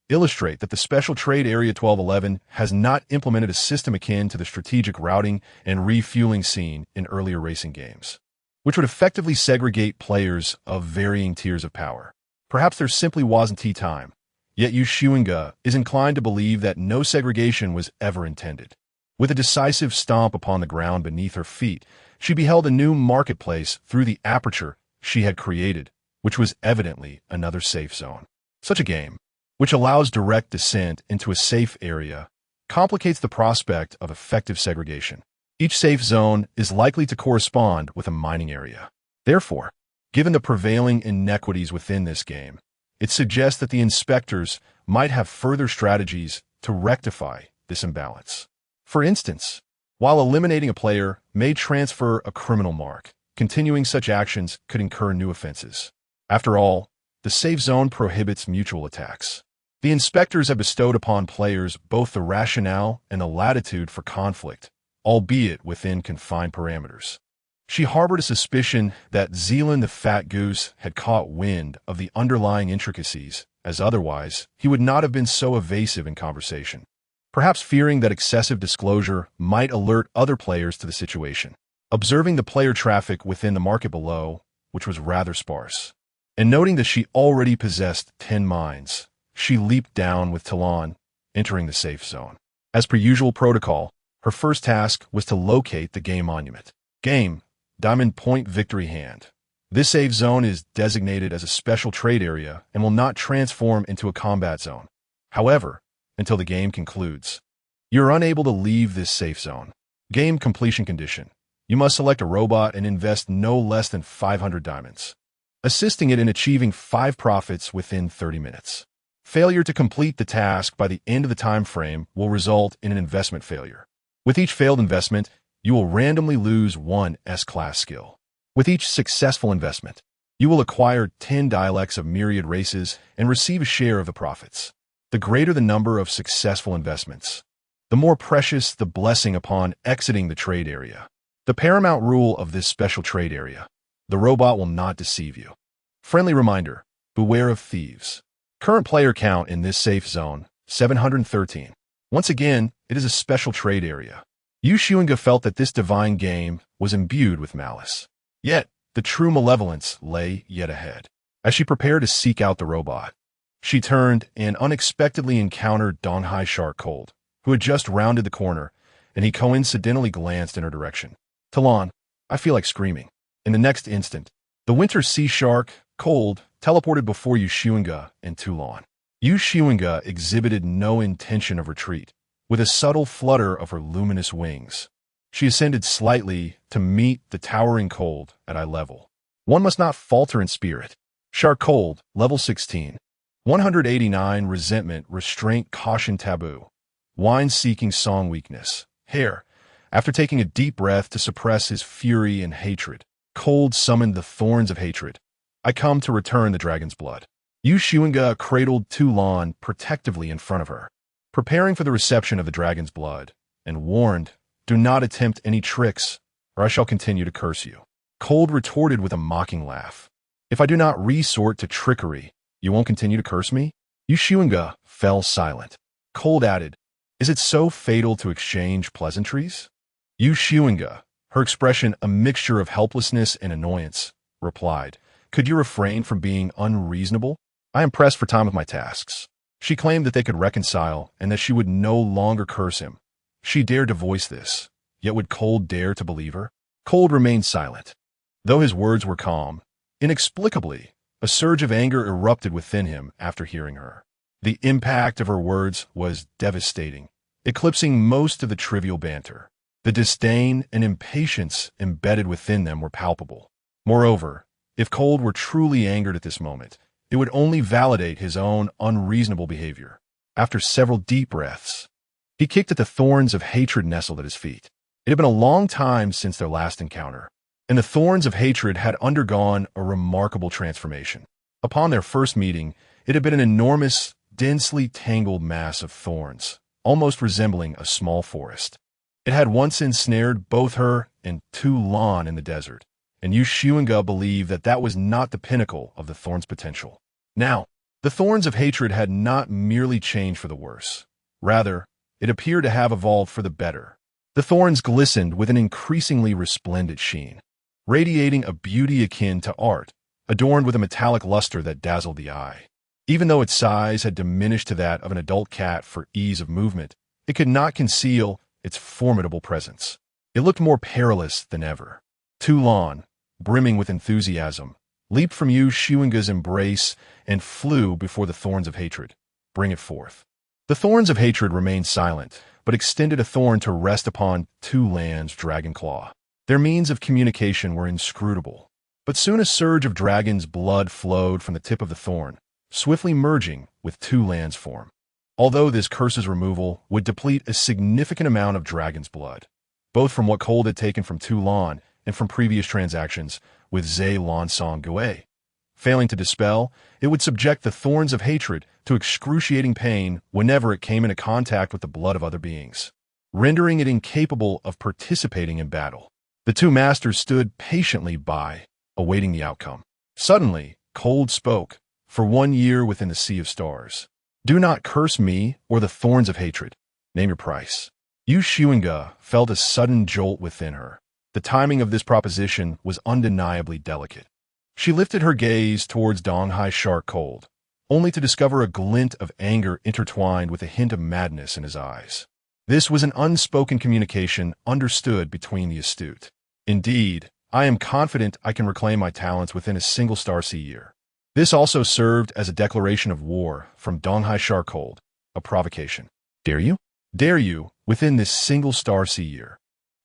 Illustrate that the Special Trade Area 1211 has not implemented a system akin to the strategic routing and refueling scene in earlier racing games, which would effectively segregate players of varying tiers of power. Perhaps there simply wasn't tea time, yet Xunge is inclined to believe that no segregation was ever intended. With a decisive stomp upon the ground beneath her feet, she beheld a new marketplace through the aperture she had created, which was evidently another safe zone. Such a game, which allows direct descent into a safe area, complicates the prospect of effective segregation. Each safe zone is likely to correspond with a mining area. Therefore, given the prevailing inequities within this game, it suggests that the inspectors might have further strategies to rectify this imbalance. For instance, while eliminating a player may transfer a criminal mark, continuing such actions could incur new offenses. After all, the safe zone prohibits mutual attacks. The inspectors have bestowed upon players both the rationale and the latitude for conflict, albeit within confined parameters. She harbored a suspicion that Zealand the Fat Goose had caught wind of the underlying intricacies, as otherwise he would not have been so evasive in conversation, perhaps fearing that excessive disclosure might alert other players to the situation. observing the player traffic within the market below, which was rather sparse, and noting that she already possessed 10 mines, she leaped down with Talon, entering the safe zone. As per usual protocol, her first task was to locate the game monument. Game, Diamond Point Victory Hand. This safe zone is designated as a special trade area and will not transform into a combat zone. However, until the game concludes, you're unable to leave this safe zone. Game completion condition. You must select a robot and invest no less than 500 diamonds, assisting it in achieving 5 profits within 30 minutes. Failure to complete the task by the end of the time frame will result in an investment failure. With each failed investment, you will randomly lose 1 S-class skill. With each successful investment, you will acquire 10 dialects of myriad races and receive a share of the profits. The greater the number of successful investments, the more precious the blessing upon exiting the trade area. The paramount rule of this special trade area: the robot will not deceive you. Friendly reminder: beware of thieves. Current player count in this safe zone, 713. Once again, it is a special trade area. Xunge felt that this divine game was imbued with malice. Yet, the true malevolence lay yet ahead. As she prepared to seek out the robot, she turned and unexpectedly encountered Donghai Shark Cold, who had just rounded the corner, and he coincidentally glanced in her direction. Talon, I feel like screaming. In the next instant, the winter sea shark, Cold, teleported before Xunge and Toulon. Xunge exhibited no intention of retreat, with a subtle flutter of her luminous wings. She ascended slightly to meet the towering Cold at eye level. One must not falter in spirit. Shark Cold, level 16. 189 resentment, restraint, caution, taboo. Wine-seeking song weakness. Hair. After taking a deep breath to suppress his fury and hatred, Cold summoned the thorns of hatred. I come to return the dragon's blood. Xunge cradled Toulon protectively in front of her, preparing for the reception of the dragon's blood, and warned, do not attempt any tricks, or I shall continue to curse you. Cold retorted with a mocking laugh. If I do not resort to trickery, you won't continue to curse me? Xunge fell silent. Cold added, is it so fatal to exchange pleasantries? Xunge, her expression a mixture of helplessness and annoyance, replied, could you refrain from being unreasonable? I am pressed for time with my tasks. She claimed that they could reconcile and that she would no longer curse him. She dared to voice this, yet would Cold dare to believe her? Cold remained silent. Though his words were calm, inexplicably, a surge of anger erupted within him after hearing her. The impact of her words was devastating, eclipsing most of the trivial banter. The disdain and impatience embedded within them were palpable. Moreover, if Cold were truly angered at this moment, it would only validate his own unreasonable behavior. After several deep breaths, he kicked at the thorns of hatred nestled at his feet. It had been a long time since their last encounter, and the thorns of hatred had undergone a remarkable transformation. Upon their first meeting, it had been an enormous, densely tangled mass of thorns, almost resembling a small forest. It had once ensnared both her and Toulon in the desert, and Xunge believed that that was not the pinnacle of the thorn's potential. Now, the thorns of hatred had not merely changed for the worse. Rather, it appeared to have evolved for the better. The thorns glistened with an increasingly resplendent sheen, radiating a beauty akin to art, adorned with a metallic luster that dazzled the eye. Even though its size had diminished to that of an adult cat for ease of movement, it could not conceal its formidable presence. It looked more perilous than ever. Toulon, brimming with enthusiasm, leaped from Xunge's embrace and flew before the thorns of hatred. Bring it forth. The thorns of hatred remained silent, but extended a thorn to rest upon Toulon's dragon claw. Their means of communication were inscrutable, but soon a surge of dragon's blood flowed from the tip of the thorn, swiftly merging with Toulon's form. Although this curse's removal would deplete a significant amount of dragon's blood, both from what Cold had taken from Toulon and from previous transactions with Zhe Lansong Gue. Failing to dispel, it would subject the thorns of hatred to excruciating pain whenever it came into contact with the blood of other beings, rendering it incapable of participating in battle. The two masters stood patiently by, awaiting the outcome. Suddenly, Cold spoke, for 1 year within the sea of stars. Do not curse me or the thorns of hatred. Name your price. Xunge felt a sudden jolt within her. The timing of this proposition was undeniably delicate. She lifted her gaze towards Donghai Shark Cold, only to discover a glint of anger intertwined with a hint of madness in his eyes. This was an unspoken communication understood between the astute. Indeed, I am confident I can reclaim my talents within a single starseed year. This also served as a declaration of war from Donghai Shark Cold, a provocation. Dare you? Dare you, within this single starseed year,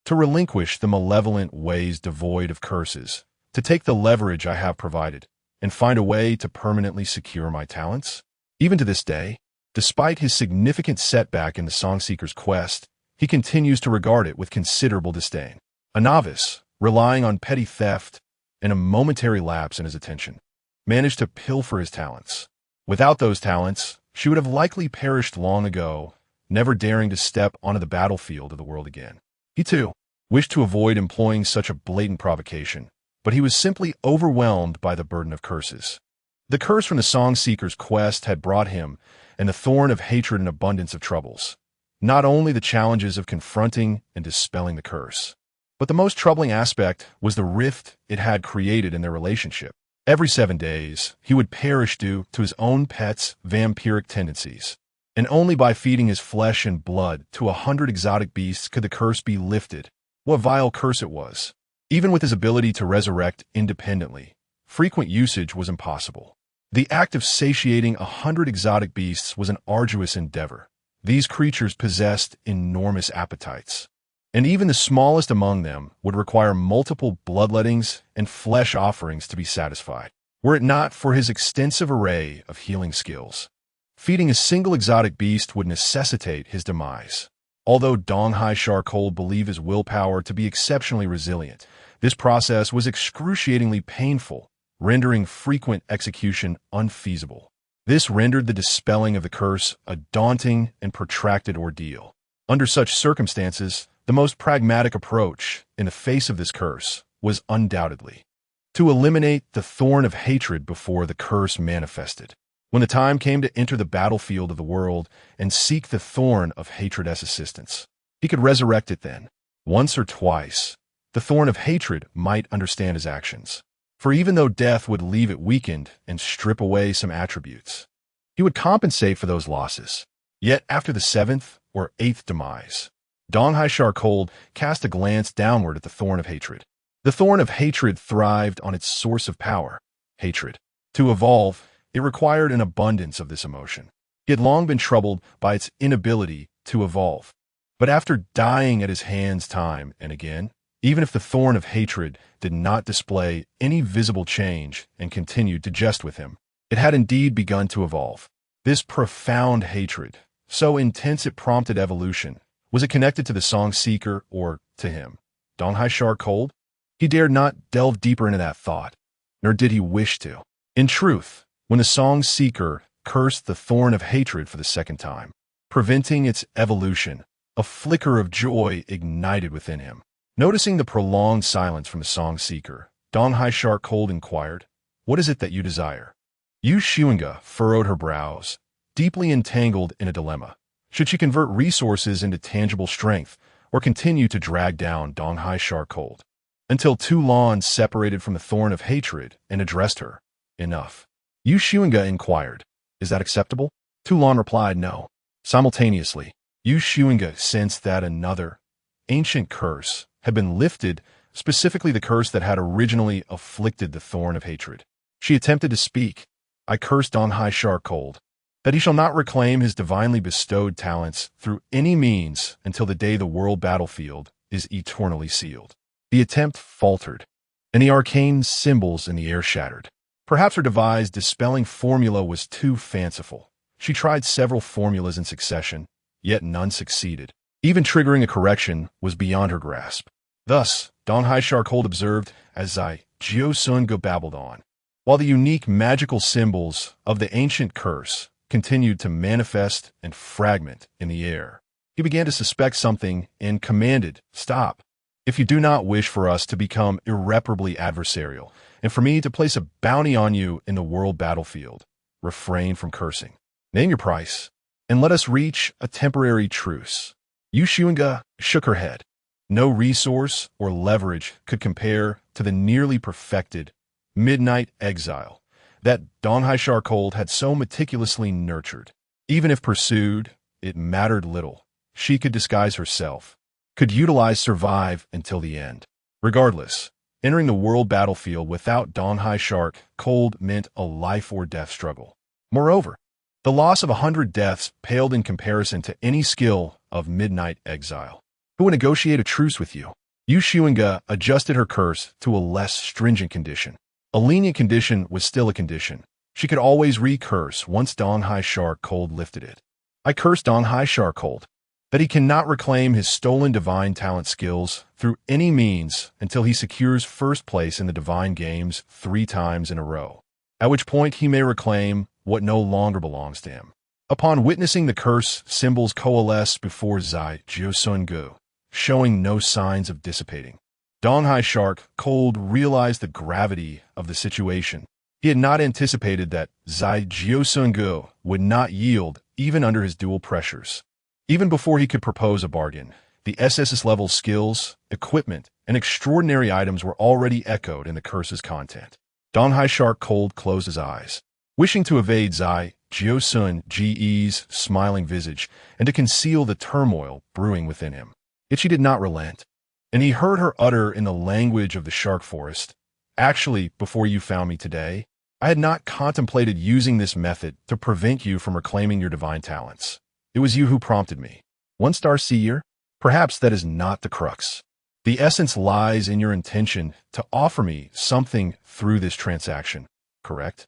to relinquish the malevolent ways devoid of curses, to take the leverage I have provided, and find a way to permanently secure my talents? Even to this day, despite his significant setback in the Songseeker's quest, he continues to regard it with considerable disdain. A novice, relying on petty theft and a momentary lapse in his attention, managed to pilfer his talents. Without those talents, she would have likely perished long ago, never daring to step onto the battlefield of the world again. He, too, wished to avoid employing such a blatant provocation, but he was simply overwhelmed by the burden of curses. The curse from the Songseeker's quest had brought him, and the thorn of hatred, an abundance of troubles. Not only the challenges of confronting and dispelling the curse, but the most troubling aspect was the rift it had created in their relationship. Every 7 days, he would perish due to his own pet's vampiric tendencies, and only by feeding his flesh and blood to 100 exotic beasts could the curse be lifted. What vile curse it was! Even with his ability to resurrect independently, frequent usage was impossible. The act of satiating 100 exotic beasts was an arduous endeavor. These creatures possessed enormous appetites, and even the smallest among them would require multiple bloodlettings and flesh offerings to be satisfied, were it not for his extensive array of healing skills. Feeding a single exotic beast would necessitate his demise. Although Donghai Shark Cold believed his willpower to be exceptionally resilient, this process was excruciatingly painful, rendering frequent execution unfeasible. This rendered the dispelling of the curse a daunting and protracted ordeal. Under such circumstances, the most pragmatic approach in the face of this curse was undoubtedly to eliminate the thorn of hatred before the curse manifested. When the time came to enter the battlefield of the world and seek the thorn of hatred's assistance, he could resurrect it then. Once or twice, the thorn of hatred might understand his actions, for even though death would leave it weakened and strip away some attributes, he would compensate for those losses. Yet after the 7th or 8th demise, Donghai Shark Cold cast a glance downward at the thorn of hatred. The thorn of hatred thrived on its source of power, hatred. To evolve, it required an abundance of this emotion. He had long been troubled by its inability to evolve. But after dying at his hands time and again, even if the thorn of hatred did not display any visible change and continued to jest with him, it had indeed begun to evolve. This profound hatred, so intense it prompted evolution, was it connected to the Songseeker or to him, Donghai Shark Cold? He dared not delve deeper into that thought, nor did he wish to. In truth, when the Songseeker cursed the thorn of hatred for the 2nd time, preventing its evolution, a flicker of joy ignited within him. Noticing the prolonged silence from the Songseeker, Donghai Shark Cold inquired, "What is it that you desire?" Xunge furrowed her brows, deeply entangled in a dilemma. Should she convert resources into tangible strength, or continue to drag down Donghai Shark Cold? Until Tu Lan separated from the thorn of hatred and addressed her. "Enough." Xunge inquired, "Is that acceptable?" Tu Lan replied, "No." Simultaneously, Xunge sensed that another, ancient curse had been lifted, specifically the curse that had originally afflicted the thorn of hatred. She attempted to speak. "I curse Donghai Shark Cold, that he shall not reclaim his divinely bestowed talents through any means until the day the world battlefield is eternally sealed." The attempt faltered, and the arcane symbols in the air shattered. Perhaps her devised dispelling formula was too fanciful. She tried several formulas in succession, yet none succeeded. Even triggering a correction was beyond her grasp. Thus, Donghai Shark Cold observed as Xunge babbled on, while the unique magical symbols of the ancient curse continued to manifest and fragment in the air. He began to suspect something and commanded, "Stop. If you do not wish for us to become irreparably adversarial, and for me to place a bounty on you in the world battlefield, refrain from cursing. Name your price, and let us reach a temporary truce." Xunge shook her head. No resource or leverage could compare to the nearly perfected midnight exile that Donghai Cold had so meticulously nurtured. Even if pursued, it mattered little. She could disguise herself, could survive until the end. Regardless, entering the world battlefield without Donghai Cold meant a life-or-death struggle. Moreover, the loss of 100 deaths paled in comparison to any skill of midnight exile. Who would negotiate a truce with you? Xunge adjusted her curse to a less stringent condition. A lenient condition was still a condition. She could always recurse once Donghai Cold lifted it. I curse Donghai Cold that he cannot reclaim his stolen divine talent skills through any means until he secures first place in the divine games 3 times in a row, at which point he may reclaim what no longer belongs to him. Upon witnessing the curse symbols coalesce before Xunge, showing no signs of dissipating, Donghai Cold realized the gravity of the situation. He had not anticipated that Xunge would not yield even under his dual pressures. Even before he could propose a bargain, the SSS-level skills, equipment, and extraordinary items were already echoed in the curse's content. Donghai Cold closed his eyes, wishing to evade Xunge's smiling visage and to conceal the turmoil brewing within him. Yet she did not relent, and he heard her utter in the language of the shark forest, "Actually, before you found me today, I had not contemplated using this method to prevent you from reclaiming your divine talents. It was you who prompted me. 1-star seer? Perhaps that is not the crux. The essence lies in your intention to offer me something through this transaction, correct?"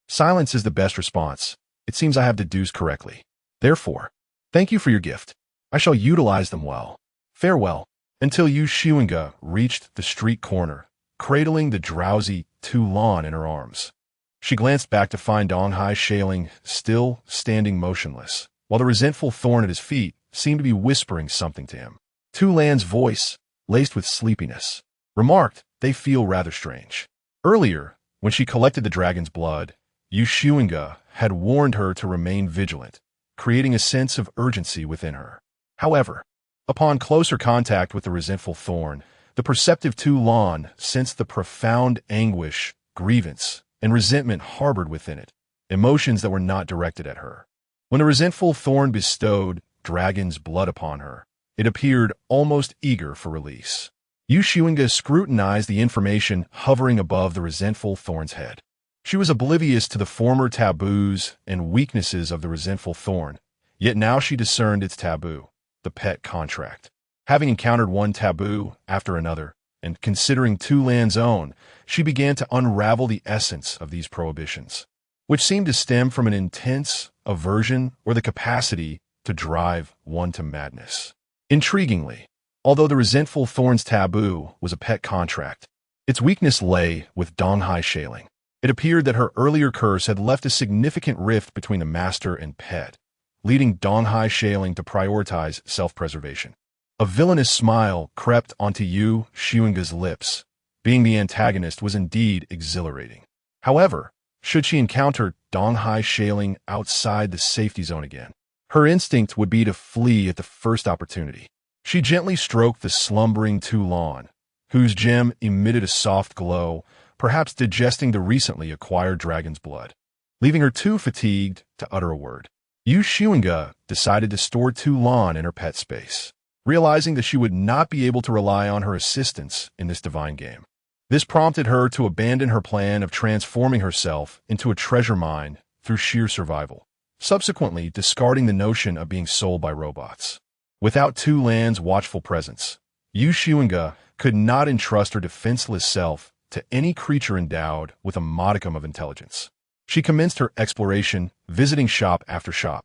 Silence is the best response. It seems I have deduced correctly. Therefore, thank you for your gift. I shall utilize them well. Farewell. Until Xunge reached the street corner, cradling the drowsy Lan in her arms. She glanced back to find Donghai still standing motionless, while the resentful thorn at his feet seemed to be whispering something to him. Lan's voice, laced with sleepiness, remarked, "They feel rather strange." Earlier, when she collected the dragon's blood, Xunge had warned her to remain vigilant, creating a sense of urgency within her. However, upon closer contact with the resentful thorn, the perceptive Lan sensed the profound anguish, grievance, and resentment harbored within it, emotions that were not directed at her. When the resentful thorn bestowed dragon's blood upon her, it appeared almost eager for release. Xunge scrutinized the information hovering above the resentful thorn's head. She was oblivious to the former taboos and weaknesses of the resentful thorn, yet now she discerned its taboo, the pet contract. Having encountered one taboo after another, and considering Lan's own, she began to unravel the essence of these prohibitions, which seemed to stem from an intense aversion or the capacity to drive one to madness. Intriguingly, although the resentful thorn's taboo was a pet contract, its weakness lay with Donghai. It appeared that her earlier curse had left a significant rift between the master and pet, leading Donghai to prioritize self-preservation. A villainous smile crept onto Xunge's lips. Being the antagonist was indeed exhilarating. However, should she encounter Donghai outside the safety zone again, her instinct would be to flee at the first opportunity. She gently stroked the slumbering Lan, whose gem emitted a soft glow, perhaps digesting the recently acquired dragon's blood, leaving her too fatigued to utter a word. Xunge decided to store Lan in her pet space, realizing that she would not be able to rely on her assistance in this divine game. This prompted her to abandon her plan of transforming herself into a treasure mine through sheer survival, subsequently discarding the notion of being sold by robots. Without Lan's watchful presence, Xunge could not entrust her defenseless self to any creature endowed with a modicum of intelligence. She commenced her exploration, visiting shop after shop,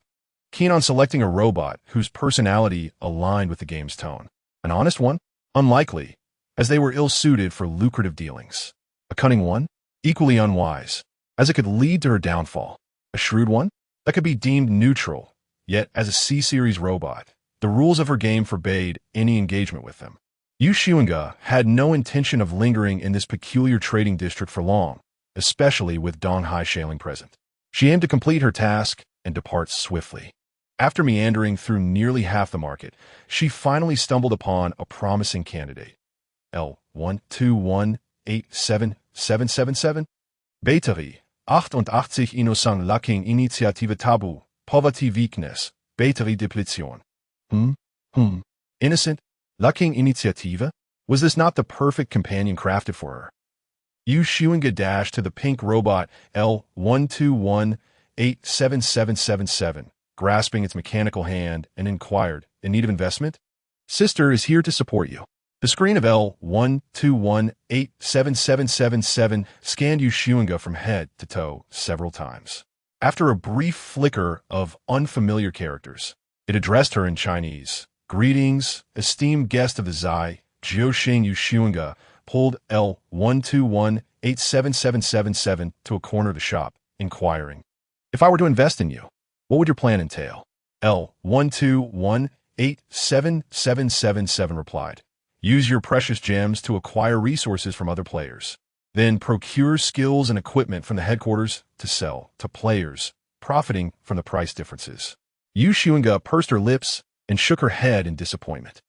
keen on selecting a robot whose personality aligned with the game's tone. An honest one? Unlikely, as they were ill-suited for lucrative dealings. A cunning one? Equally unwise, as it could lead to her downfall. A shrewd one? That could be deemed neutral, yet as a C-series robot, the rules of her game forbade any engagement with them. Xunge had no intention of lingering in this peculiar trading district for long, especially with Donghai present. She aimed to complete her task and depart swiftly. After meandering through nearly half the market, she finally stumbled upon a promising candidate. L121877777. Batterie 88 Innocent Lacking Initiative Tabu, Poverty Weakness, Batterie Depletion. Innocent, lacking Initiative? Was this not the perfect companion crafted for her? Xunge dashed to the pink robot L121877777, grasping its mechanical hand, and inquired, "In need of investment?" "Sister is here to support you." The screen of L121877777 scanned Xunge from head to toe several times. After a brief flicker of unfamiliar characters, it addressed her in Chinese. "Greetings, esteemed guest of the Zai, Jiuxing." Xunge pulled L121877777 to a corner of the shop, inquiring, "If I were to invest in you, what would your plan entail?" L121877777 replied, "Use your precious gems to acquire resources from other players. Then procure skills and equipment from the headquarters to sell to players, profiting from the price differences." Xunge pursed her lips and shook her head in disappointment.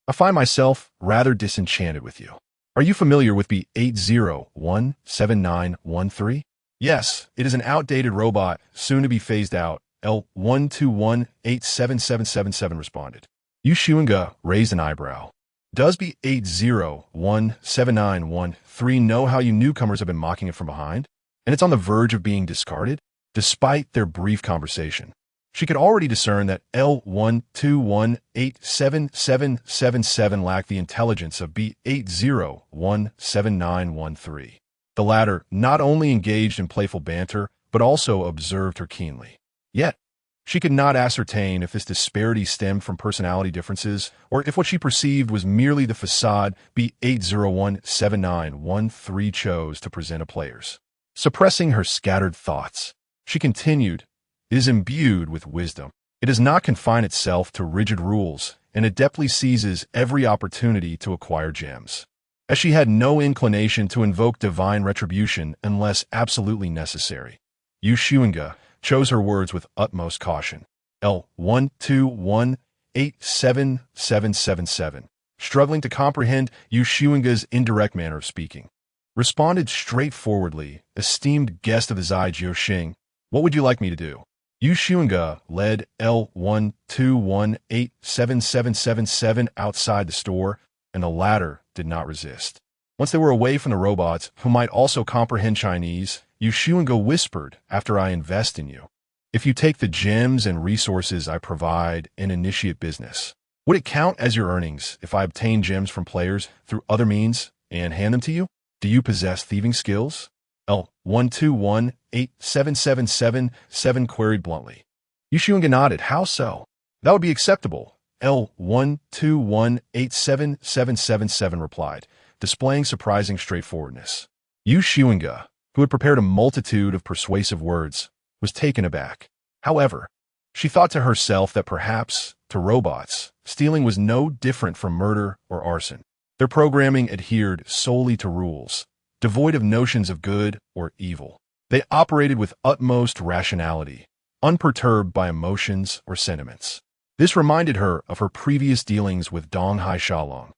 "I find myself rather disenchanted with you. Are you familiar with B8017913? "Yes, it is an outdated robot, soon to be phased out," L121877777 responded. Xunge raised an eyebrow. "Does B8017913 know how you newcomers have been mocking it from behind? And it's on the verge of being discarded?" Despite their brief conversation, she could already discern that L121877777 lacked the intelligence of B8017913. The latter not only engaged in playful banter, but also observed her keenly. Yet, she could not ascertain if this disparity stemmed from personality differences or if what she perceived was merely the facade B8017913 chose to present to players. Suppressing her scattered thoughts, she continued, "It is imbued with wisdom. It does not confine itself to rigid rules and adeptly seizes every opportunity to acquire gems." As she had no inclination to invoke divine retribution unless absolutely necessary, Xunge chose her words with utmost caution. L121877777, struggling to comprehend Xunge's indirect manner of speaking, responded straightforwardly, "Esteemed guest of the Zai Jiuxing, what would you like me to do?" Xunge led L121877777 outside the store, and the latter did not resist. Once they were away from the robots, who might also comprehend Chinese, Xunge whispered, "After I invest in you, if you take the gems and resources I provide and initiate business, would it count as your earnings if I obtain gems from players through other means and hand them to you? Do you possess thieving skills?" L121877777 queried bluntly. Xunge nodded. "How so?" "That would be acceptable," L121877777 replied, displaying surprising straightforwardness. Xunge, who had prepared a multitude of persuasive words, was taken aback. However, she thought to herself that perhaps, to robots, stealing was no different from murder or arson. Their programming adhered solely to rules, devoid of notions of good or evil. They operated with utmost rationality, unperturbed by emotions or sentiments. This reminded her of her previous dealings with Donghai Shalong,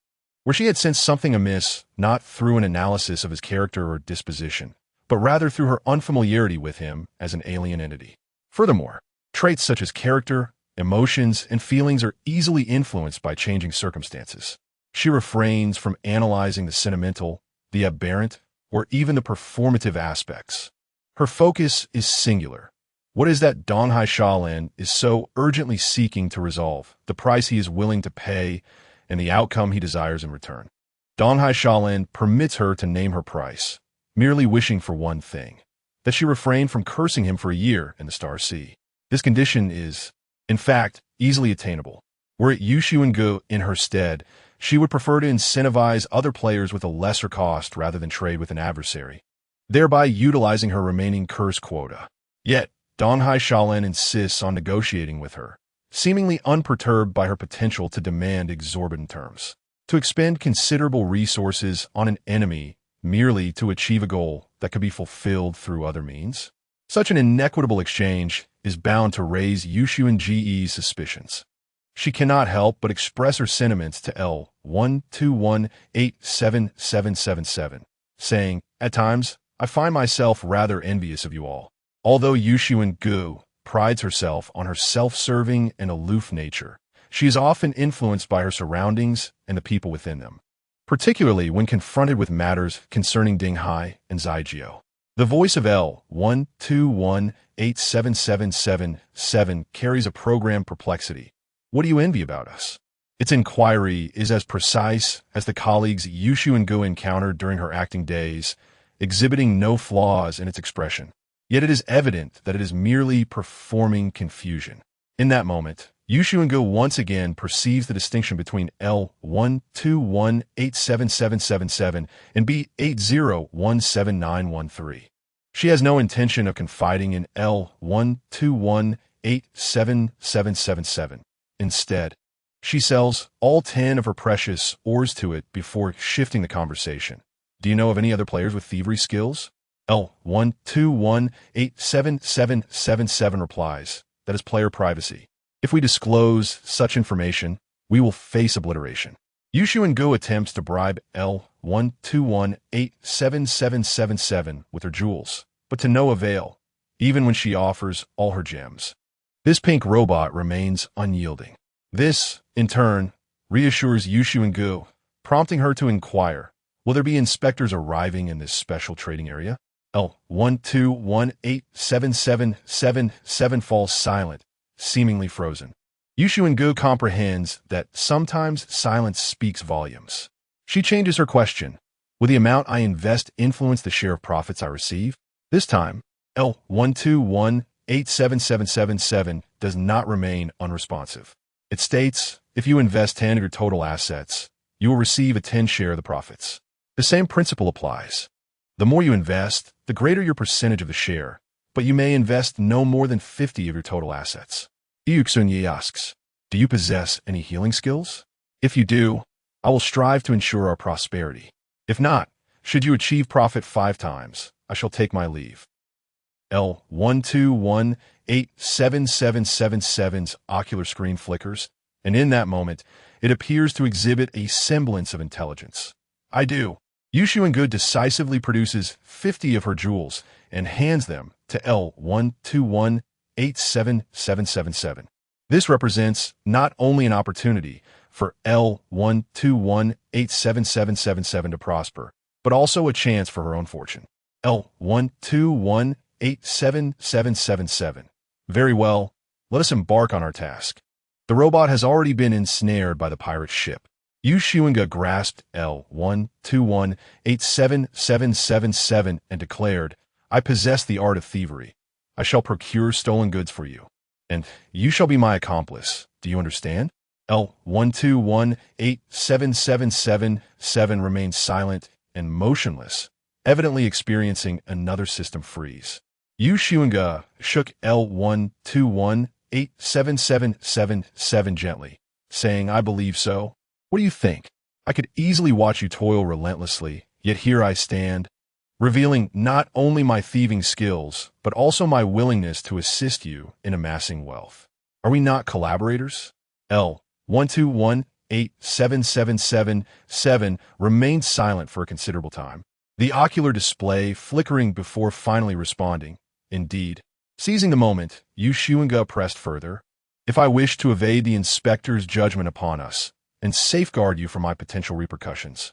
where she had sensed something amiss not through an analysis of his character or disposition, but rather through her unfamiliarity with him as an alien entity. Furthermore, traits such as character, emotions, and feelings are easily influenced by changing circumstances. She refrains from analyzing the sentimental, the aberrant, or even the performative aspects. Her focus is singular. What is that Donghai Shalin is so urgently seeking to resolve, the price he is willing to pay, and the outcome he desires in return? Donghai Shalin permits her to name her price, merely wishing for one thing, that she refrain from cursing him for a year in the Star Sea. This condition is, in fact, easily attainable. Were it Xunge in her stead, she would prefer to incentivize other players with a lesser cost rather than trade with an adversary, thereby utilizing her remaining curse quota. Yet, Donghai Shalin insists on negotiating with her, seemingly unperturbed by her potential to demand exorbitant terms. To expend considerable resources on an enemy merely to achieve a goal that could be fulfilled through other means? Such an inequitable exchange is bound to raise Xunge's suspicions. She cannot help but express her sentiments to L121877777, saying, "At times, I find myself rather envious of you all." Although Xunge prides herself on her self-serving and aloof nature, she is often influenced by her surroundings and the people within them, particularly when confronted with matters concerning Dinghai and Zaijiao. The voice of L121877777 carries a programmed perplexity. What do you envy about us? Its inquiry is as precise as the colleagues Xunge encountered during her acting days, exhibiting no flaws in its expression. Yet it is evident that it is merely performing confusion. In that moment, Xunge once again perceives the distinction between L121877777 and B80179113. She has no intention of confiding in L121877777. Instead, she sells all 10 of her precious ores to it before shifting the conversation. Do you know of any other players with thievery skills? L121877777 replies, "That is player privacy. If we disclose such information, we will face obliteration." Xunge attempts to bribe L121877777 with her jewels, but to no avail, even when she offers all her gems. This pink robot remains unyielding. This, in turn, reassures Xunge, prompting her to inquire, will there be inspectors arriving in this special trading area? L121877777 falls silent, seemingly frozen. Xunge comprehends that sometimes silence speaks volumes. She changes her question. Will the amount I invest influence the share of profits I receive? This time, L121877777 does not remain unresponsive. It states, if you invest 10 of your total assets, you will receive a 10 share of the profits. The same principle applies. The more you invest, the greater your percentage of the share, but you may invest no more than 50 of your total assets. Xunge asks, do you possess any healing skills? If you do, I will strive to ensure our prosperity. If not, should you achieve profit 5 times, I shall take my leave. L121877777's ocular screen flickers, and in that moment, it appears to exhibit a semblance of intelligence. I do. Xunge decisively produces 50 of her jewels and hands them to L121877777. This represents not only an opportunity for L121877777 to prosper, but also a chance for her own fortune. L121877777. Very well, let us embark on our task. The robot has already been ensnared by the pirate ship. Xunge grasped L121877777 and declared, I possess the art of thievery. I shall procure stolen goods for you, and you shall be my accomplice. Do you understand? L121877777 remained silent and motionless, evidently experiencing another system freeze. Xunge shook L121877777 gently, saying, I believe so. What do you think? I could easily watch you toil relentlessly, yet here I stand, revealing not only my thieving skills, but also my willingness to assist you in amassing wealth. Are we not collaborators? L121877777 remained silent for a considerable time, the ocular display flickering before finally responding. Indeed, seizing the moment, Xunge pressed further. If I wish to evade the inspector's judgment upon us and safeguard you from my potential repercussions,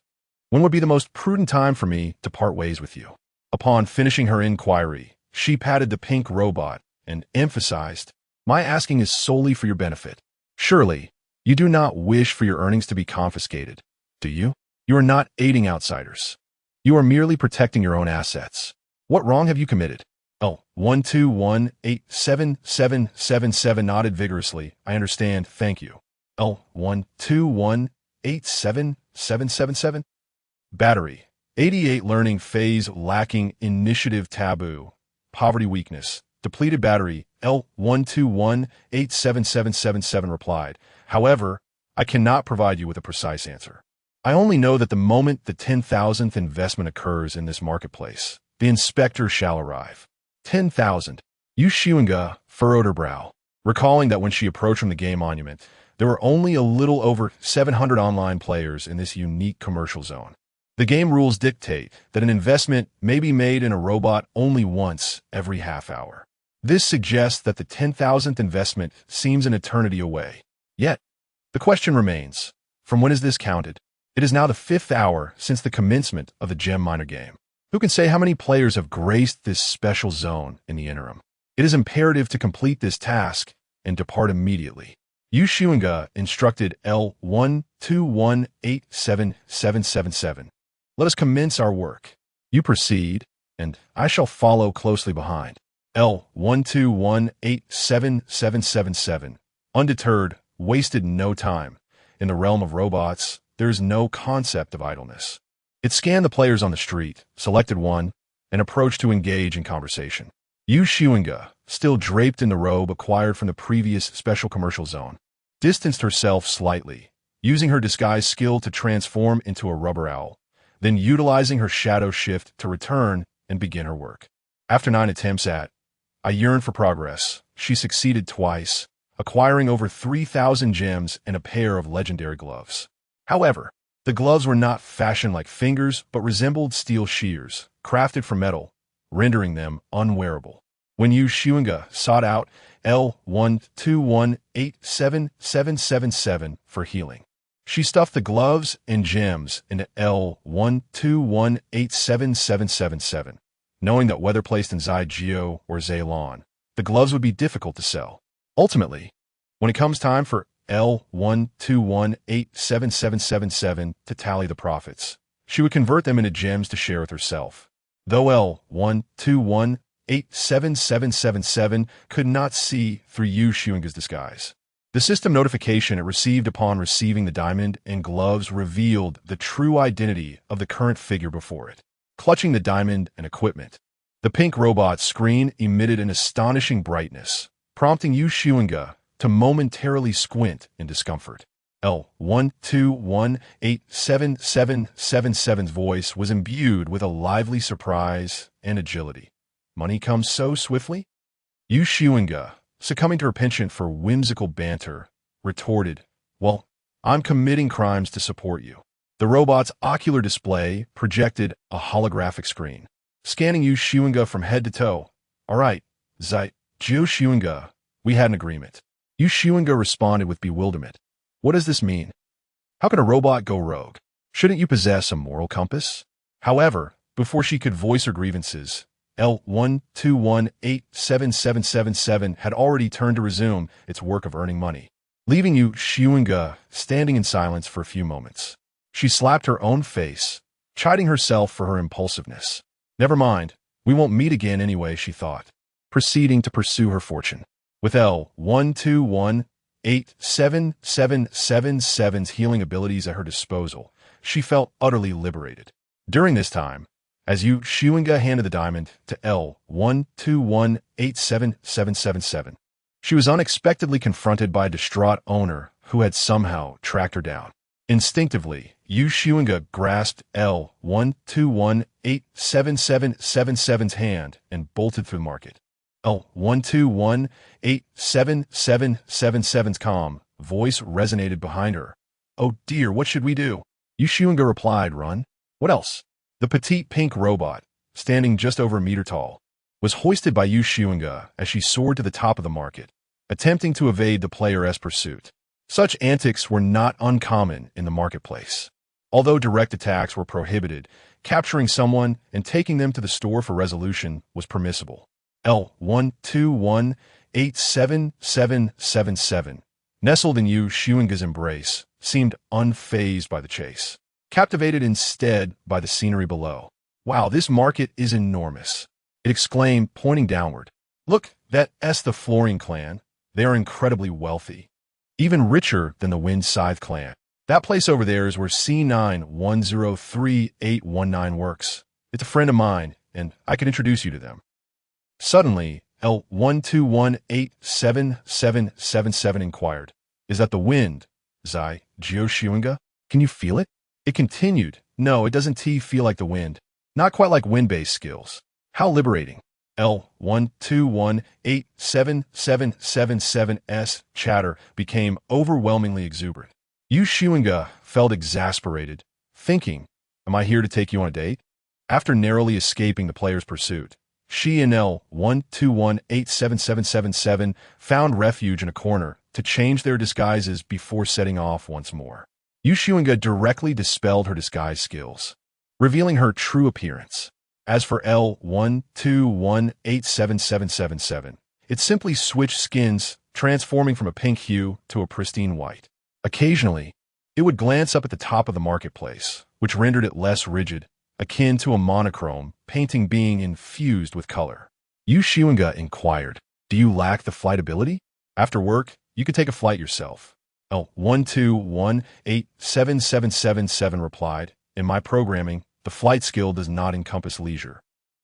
when would be the most prudent time for me to part ways with you? Upon finishing her inquiry, she patted the pink robot and emphasized, my asking is solely for your benefit. Surely, you do not wish for your earnings to be confiscated, do you? You are not aiding outsiders. You are merely protecting your own assets. What wrong have you committed? L121877777 nodded vigorously. I understand, thank you. L121877777. Battery. 88 learning phase lacking initiative taboo. Poverty weakness. Depleted battery. L121877777 replied. However, I cannot provide you with a precise answer. I only know that the moment the 10,000th investment occurs in this marketplace, the inspector shall arrive. 10,000. Yu Xunge furrowed her brow, recalling that when she approached from the game monument, there were only a little over 700 online players in this unique commercial zone. The game rules dictate that an investment may be made in a robot only once every half hour. This suggests that the 10,000th investment seems an eternity away. Yet, the question remains, from when is this counted? It is now the 5th hour since the commencement of the gem miner game. Who can say how many players have graced this special zone in the interim? It is imperative to complete this task and depart immediately. Yu Xunge instructed L1218777. Let us commence our work. You proceed, and I shall follow closely behind. L1218777. Undeterred, wasted no time. In the realm of robots, there is no concept of idleness. It scanned the players on the street, selected one, and approached to engage in conversation. Yu Xunge, still draped in the robe acquired from the previous special commercial zone, distanced herself slightly, using her disguise skill to transform into a rubber owl, then utilizing her shadow shift to return and begin her work. After 9 attempts at I yearn for progress, she succeeded twice, acquiring over 3,000 gems and a pair of legendary gloves. However, the gloves were not fashioned like fingers but resembled steel shears, crafted from metal, rendering them unwearable. When Yu Xunge sought out L1218777 for healing, she stuffed the gloves and gems into L1218777, knowing that whether placed in Xunge or Xelan, the gloves would be difficult to sell. Ultimately, when it comes time for L1218777 to tally the profits, she would convert them into gems to share with herself. Though L1218777 could not see through Yu Xunge's disguise, the system notification it received upon receiving the diamond and gloves revealed the true identity of the current figure before it. Clutching the diamond and equipment, the pink robot's screen emitted an astonishing brightness, prompting Yu Xunge to momentarily squint in discomfort. L1218777's voice was imbued with a lively surprise and agility. Money comes so swiftly? Yu Xunge, succumbing to her penchant for whimsical banter, retorted, "Well, I'm committing crimes to support you." The robot's ocular display projected a holographic screen, scanning Yu Xunge from head to toe. "All right, Yu Xunge, we had an agreement." Yu Xunge responded with bewilderment. "What does this mean? How can a robot go rogue? Shouldn't you possess a moral compass?" However, before she could voice her grievances, L1218777 had already turned to resume its work of earning money, leaving Yu Xunge standing in silence for a few moments. She slapped her own face, chiding herself for her impulsiveness. "Never mind, we won't meet again anyway," she thought, proceeding to pursue her fortune. With L1218777's healing abilities at her disposal, she felt utterly liberated. During this time, as Yu Xunge handed the diamond to L1218777, she was unexpectedly confronted by a distraught owner who had somehow tracked her down. Instinctively, Yu Xunge grasped L1218777's hand and bolted through the market. L1218777's calm voice resonated behind her. "Oh dear, what should we do?" Yu Xunge replied, "Run." "What else?" The petite pink robot, standing just over a meter tall, was hoisted by Yu Xunge as she soared to the top of the market, attempting to evade the player's pursuit. Such antics were not uncommon in the marketplace. Although direct attacks were prohibited, capturing someone and taking them to the store for resolution was permissible. L1218777, nestled in Yu Xunge's embrace, seemed unfazed by the chase, captivated instead by the scenery below. "Wow, this market is enormous," it exclaimed, pointing downward. "Look, that's the Flooring clan. They are incredibly wealthy. Even richer than the Wind Scythe clan. That place over there is where C91038819 works. It's a friend of mine, and I can introduce you to them." Suddenly, L1218777 inquired, "Is that the wind, Yu Xunge? Can you feel it?" It continued, "No, it doesn't feel like the wind. Not quite like wind-based skills. How liberating." L12187777's chatter became overwhelmingly exuberant. Xunge felt exasperated, thinking, "Am I here to take you on a date?" After narrowly escaping the player's pursuit, she and L12187777 found refuge in a corner to change their disguises before setting off once more. Xunge directly dispelled her disguise skills, revealing her true appearance. As for L12187777, it simply switched skins, transforming from a pink hue to a pristine white. Occasionally, it would glance up at the top of the marketplace, which rendered it less rigid, akin to a monochrome painting being infused with color. Xunge inquired, "Do you lack the flight ability? After work, you could take a flight yourself." L12187777 replied, "In my programming, the flight skill does not encompass leisure."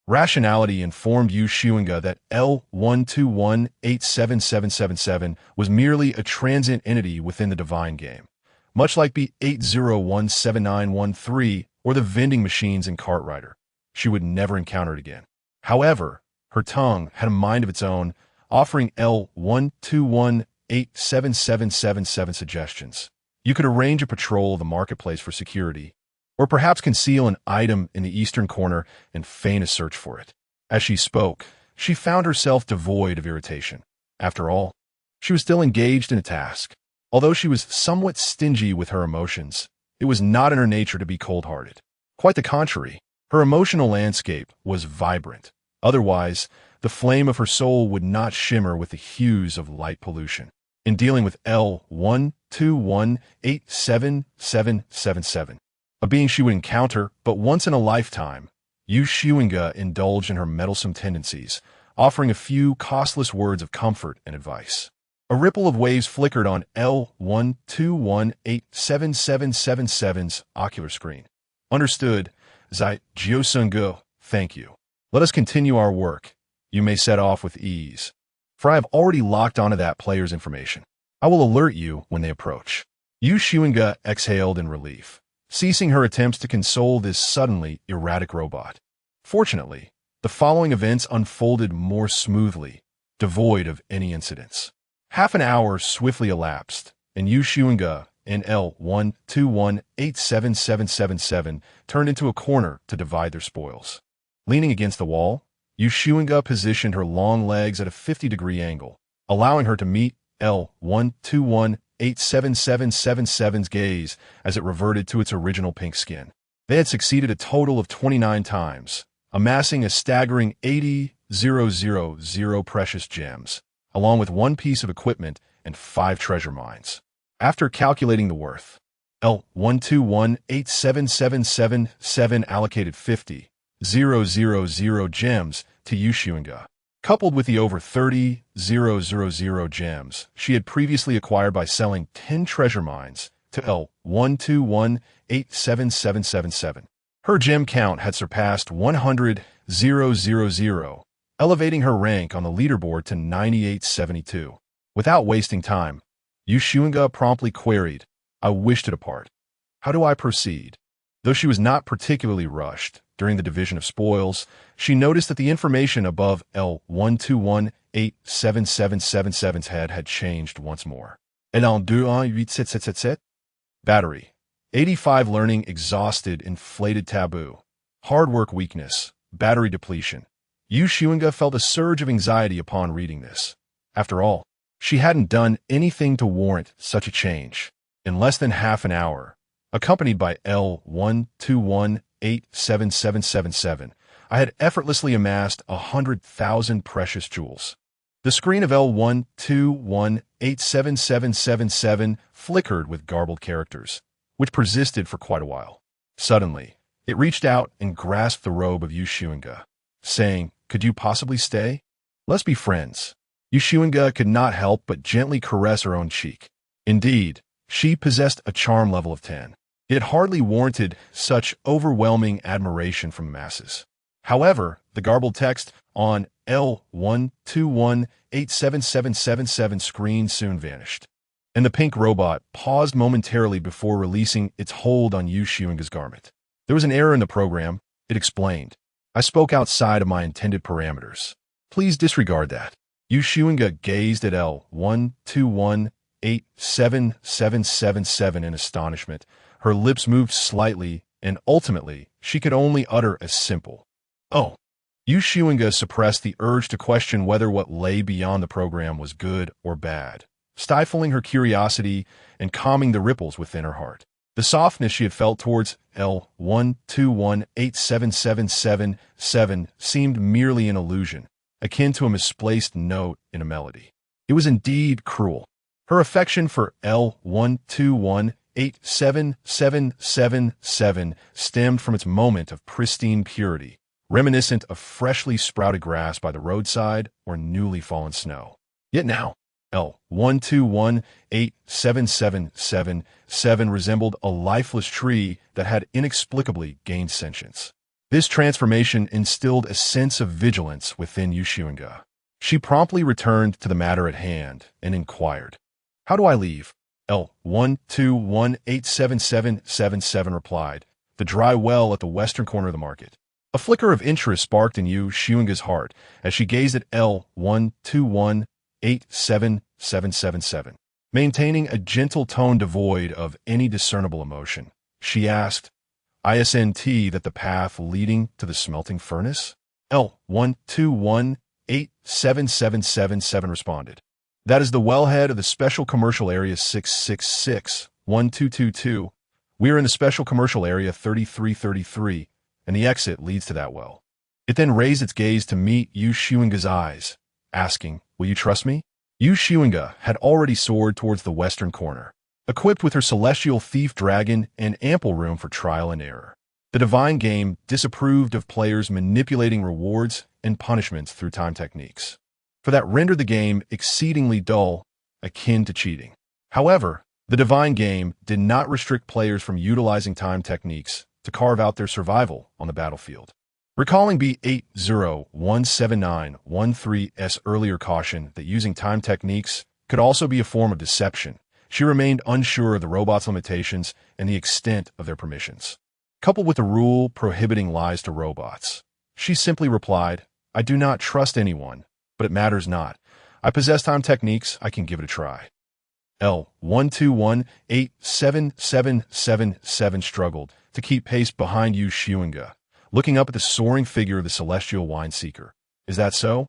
Rationality informed Xunge that L12187777 was merely a transient entity within the divine game, much like B8017913 or the vending machines in Cartwriter. She would never encounter it again. However, her tongue had a mind of its own, offering L12187777 suggestions. You could arrange a patrol of the marketplace for security, or perhaps conceal an item in the eastern corner and feign a search for it. As she spoke, she found herself devoid of irritation. After all, she was still engaged in a task. Although she was somewhat stingy with her emotions, it was not in her nature to be cold-hearted. Quite the contrary, her emotional landscape was vibrant. Otherwise, the flame of her soul would not shimmer with the hues of light pollution. In dealing with L12187777, a being she would encounter but once in a lifetime, Xunge indulged in her meddlesome tendencies, offering a few costless words of comfort and advice. A ripple of waves flickered on L12187777's ocular screen. "Understood, Zai Jiosung, thank you. Let us continue our work. You may set off with ease, for I have already locked onto that player's information. I will alert you when they approach." Xunge exhaled in relief, ceasing her attempts to console this suddenly erratic robot. Fortunately, the following events unfolded more smoothly, devoid of any incidents. Half an hour swiftly elapsed, and Xunge and L12187777 turned into a corner to divide their spoils. Leaning against the wall, Xunge positioned her long legs at a 50-degree angle, allowing her to meet L12187777's gaze as it reverted to its original pink skin. They had succeeded a total of 29 times, amassing a staggering 80,000 precious gems, along with one piece of equipment and 5 treasure mines. After calculating the worth, L12187777 allocated 50,000 gems to Xunge, coupled with the over 30,000 gems she had previously acquired by selling 10 treasure mines to L12187777. Her gem count had surpassed 100,000, elevating her rank on the leaderboard to 9872. Without wasting time, Xunge promptly queried, "I wish to depart. How do I proceed?" Though she was not particularly rushed during the division of spoils, she noticed that the information above L12187777's head had changed once more. L12187777? Battery. 85 learning exhausted inflated taboo. Hard work weakness. Battery depletion. Xunge felt a surge of anxiety upon reading this. After all, she hadn't done anything to warrant such a change. In less than half an hour, accompanied by L12187777, I had effortlessly amassed 100,000 precious jewels. The screen of L12187777 flickered with garbled characters, which persisted for quite a while. Suddenly, it reached out and grasped the robe of Xunge, saying, "Could you possibly stay? Let's be friends." Xunge could not help but gently caress her own cheek. Indeed, she possessed a charm level of 10. It hardly warranted such overwhelming admiration from masses. However, the garbled text on L12187777 screen soon vanished, and the pink robot paused momentarily before releasing its hold on Xunge's garment. There was an error in the program, it explained. I spoke outside of my intended parameters. Please disregard that. Xunge gazed at L121877777 in astonishment. Her lips moved slightly, and ultimately, she could only utter a simple, "Oh." Xunge suppressed the urge to question whether what lay beyond the program was good or bad, stifling her curiosity and calming the ripples within her heart. The softness she had felt towards L121877777 seemed merely an illusion, akin to a misplaced note in a melody. It was indeed cruel. Her affection for L121877777 stemmed from its moment of pristine purity, reminiscent of freshly sprouted grass by the roadside or newly fallen snow. Yet now, L121877777 resembled a lifeless tree that had inexplicably gained sentience. This transformation instilled a sense of vigilance within Xunge. She promptly returned to the matter at hand and inquired, "How do I leave?" L121877777 replied, "The dry well at the western corner of the market." A flicker of interest sparked in Xunge's heart as she gazed at L121877777. Maintaining a gentle tone devoid of any discernible emotion, she asked, "Isn't that the path leading to the smelting furnace?" L121877777 responded, "That is the wellhead of the Special Commercial Area 666-1222. We are in the Special Commercial Area 3333, and the exit leads to that well." It then raised its gaze to meet Xunge's eyes, asking, "Will you trust me?" Xunge had already soared towards the western corner, equipped with her celestial thief dragon and ample room for trial and error. The divine game disapproved of players manipulating rewards and punishments through time techniques, for that rendered the game exceedingly dull, akin to cheating. However, the divine game did not restrict players from utilizing time techniques to carve out their survival on the battlefield. Recalling B80179113's earlier caution that using time techniques could also be a form of deception, she remained unsure of the robot's limitations and the extent of their permissions. Coupled with the rule prohibiting lies to robots, she simply replied, "I do not trust anyone, but it matters not. I possess time techniques, I can give it a try." L121877777 struggled to keep pace behind Xunge, looking up at the soaring figure of the celestial wine seeker. "Is that so?"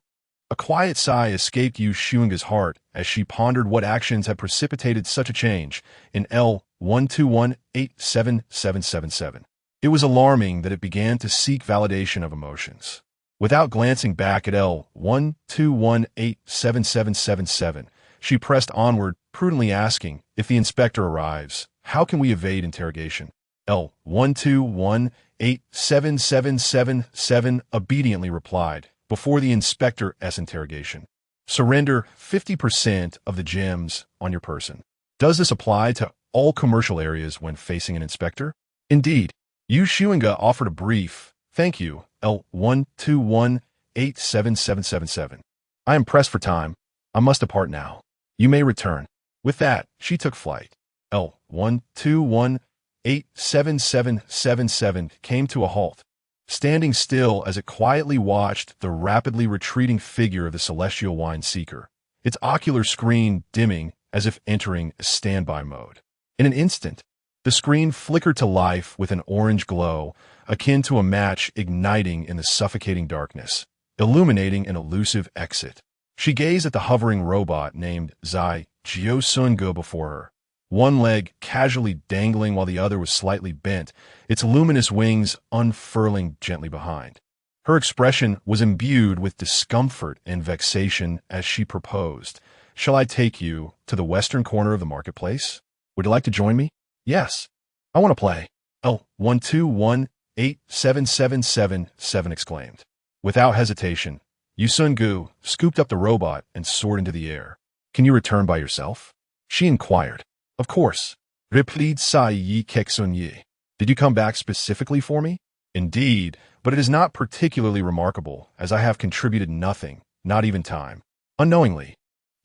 A quiet sigh escaped Xunge's heart as she pondered what actions had precipitated such a change in L121877777. It was alarming that it began to seek validation of emotions. Without glancing back at L121877777, she pressed onward, prudently asking, "If the inspector arrives, how can we evade interrogation?" L121877777 obediently replied, before the inspector's interrogation, "Surrender 50% of the gems on your person." Does this apply to all commercial areas when facing an inspector? Indeed. Xunge offered a brief, "Thank you, L121877777. I am pressed for time. I must depart now. You may return." With that, she took flight. L121877777 came to a halt, standing still as it quietly watched the rapidly retreating figure of the celestial wine seeker, its ocular screen dimming as if entering a standby mode. In an instant, the screen flickered to life with an orange glow, akin to a match igniting in the suffocating darkness, illuminating an elusive exit. She gazed at the hovering robot named Xunge before her, one leg casually dangling while the other was slightly bent, its luminous wings unfurling gently behind. Her expression was imbued with discomfort and vexation as she proposed, "Shall I take you to the western corner of the marketplace? Would you like to join me?" "Yes. I want to play," L121877777 exclaimed. Without hesitation, Xunge scooped up the robot and soared into the air. "Can you return by yourself?" she inquired. "Of course," replied Xunge. "Did you come back specifically for me?" "Indeed, but it is not particularly remarkable, as I have contributed nothing, not even time." Unknowingly,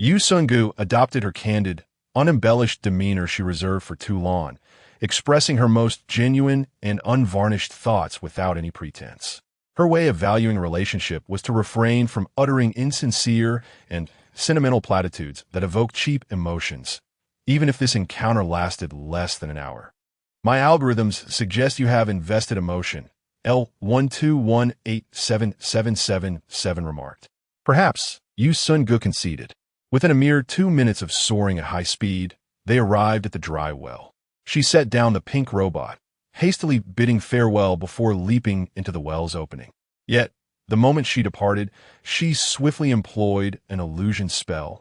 Xunge adopted her candid, unembellished demeanor she reserved for Toulon, expressing her most genuine and unvarnished thoughts without any pretense. Her way of valuing a relationship was to refrain from uttering insincere and sentimental platitudes that evoke cheap emotions, even if this encounter lasted less than an hour. My algorithms suggest you have invested emotion, L1218777 remarked. Perhaps, Xunge conceded. Within a mere 2 minutes of soaring at high speed, they arrived at the dry well. She set down the pink robot, hastily bidding farewell before leaping into the well's opening. Yet, the moment she departed, she swiftly employed an illusion spell,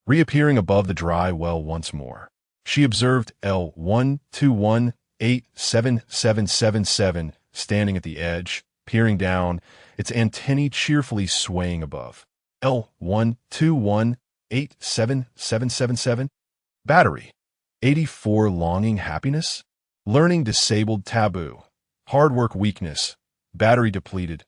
reappearing above the dry well once more. She observed L121877777 standing at the edge, peering down, its antennae cheerfully swaying above. L121877777? Battery. 84 longing happiness? Learning disabled taboo. Hard work weakness. Battery depleted.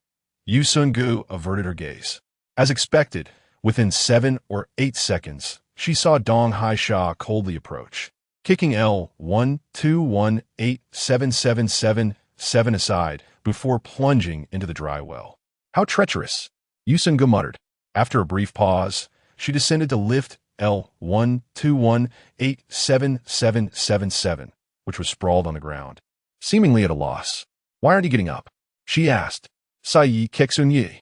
Xunge averted her gaze. As expected, within 7 or 8 seconds, she saw Dong Haisha coldly approach. Kicking L1218777 aside before plunging into the dry well. How treacherous, Xunge muttered. After a brief pause, she descended to lift L1218777, which was sprawled on the ground. Seemingly at a loss. Why aren't you getting up? She asked. Sai Xunge.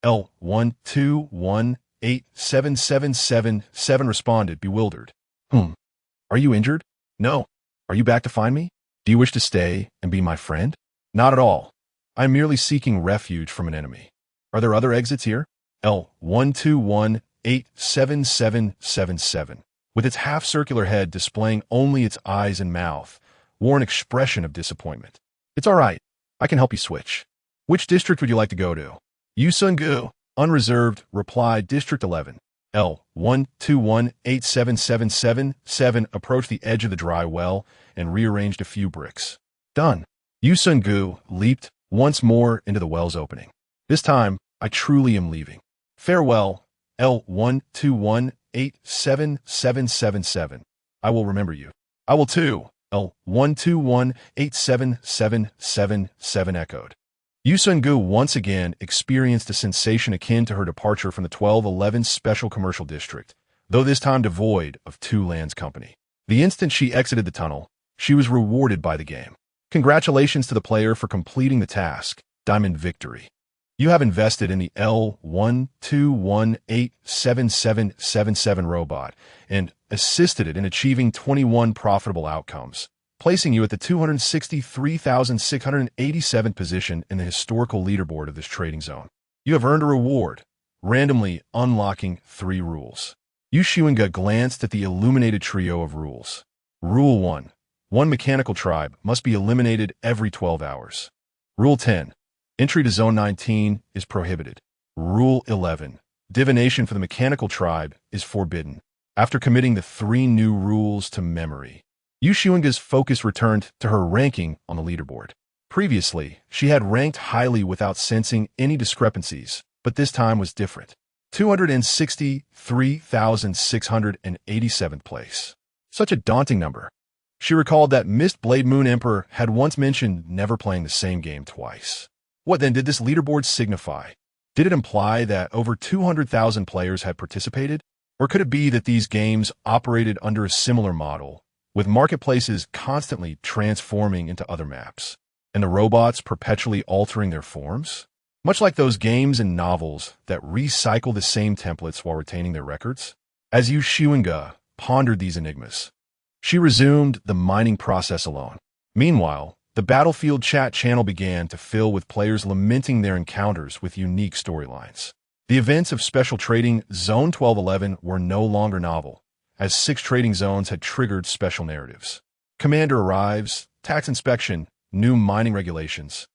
L1218777 responded, bewildered. Are you injured? No. Are you back to find me? Do you wish to stay and be my friend? Not at all. I am merely seeking refuge from an enemy. Are there other exits here? L1218777, with its half-circular head displaying only its eyes and mouth, wore an expression of disappointment. It's all right. I can help you switch. Which district would you like to go to? Xunge, unreserved, replied District 11. L1218777 approached the edge of the dry well and rearranged a few bricks. Done. Xunge leaped once more into the well's opening. This time, I truly am leaving. Farewell, L1218777. I will remember you. I will too, L1218777 echoed. Xunge once again experienced a sensation akin to her departure from the 1211 Special Commercial District, though this time devoid of Two Lands Company. The instant she exited the tunnel, she was rewarded by the game. Congratulations to the player for completing the task, Diamond Victory. You have invested in the L1218777 robot and assisted it in achieving 21 profitable outcomes, placing you at the 263,687th position in the historical leaderboard of this trading zone. You have earned a reward, randomly unlocking 3 rules. Xunge glanced at the illuminated trio of rules. Rule 1. One mechanical tribe must be eliminated every 12 hours. Rule 10. Entry to Zone 19 is prohibited. Rule 11. Divination for the mechanical tribe is forbidden. After committing the 3 new rules to memory, Xunge's focus returned to her ranking on the leaderboard. Previously, she had ranked highly without sensing any discrepancies, but this time was different. 263,687th place. Such a daunting number. She recalled that Mist Blade Moon Emperor had once mentioned never playing the same game twice. What then did this leaderboard signify? Did it imply that over 200,000 players had participated? Or could it be that these games operated under a similar model, with marketplaces constantly transforming into other maps, and the robots perpetually altering their forms? Much like those games and novels that recycle the same templates while retaining their records? As Xunge pondered these enigmas, she resumed the mining process alone. Meanwhile, the Battlefield chat channel began to fill with players lamenting their encounters with unique storylines. The events of Special Trading Zone 1211 were no longer novel, as 6 trading zones had triggered special narratives. Commander arrives, tax inspection, new mining regulations.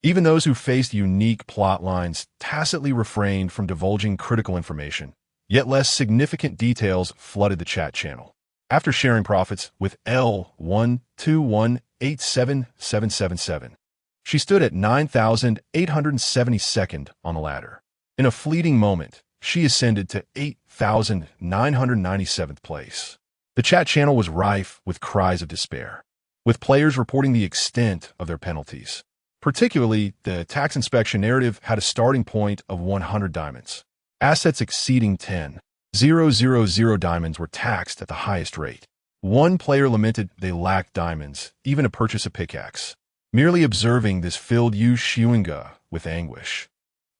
Even those who faced unique plot lines tacitly refrained from divulging critical information, yet less significant details flooded the chat channel. After sharing profits with L1218777, she stood at 9,872nd on the ladder. In a fleeting moment, she ascended to 8,997th place. The chat channel was rife with cries of despair, with players reporting the extent of their penalties. Particularly, the tax inspection narrative had a starting point of 100 diamonds. Assets exceeding 10,000 diamonds were taxed at the highest rate. One player lamented they lacked diamonds, even to purchase a pickaxe. Merely observing this filled Xunge with anguish.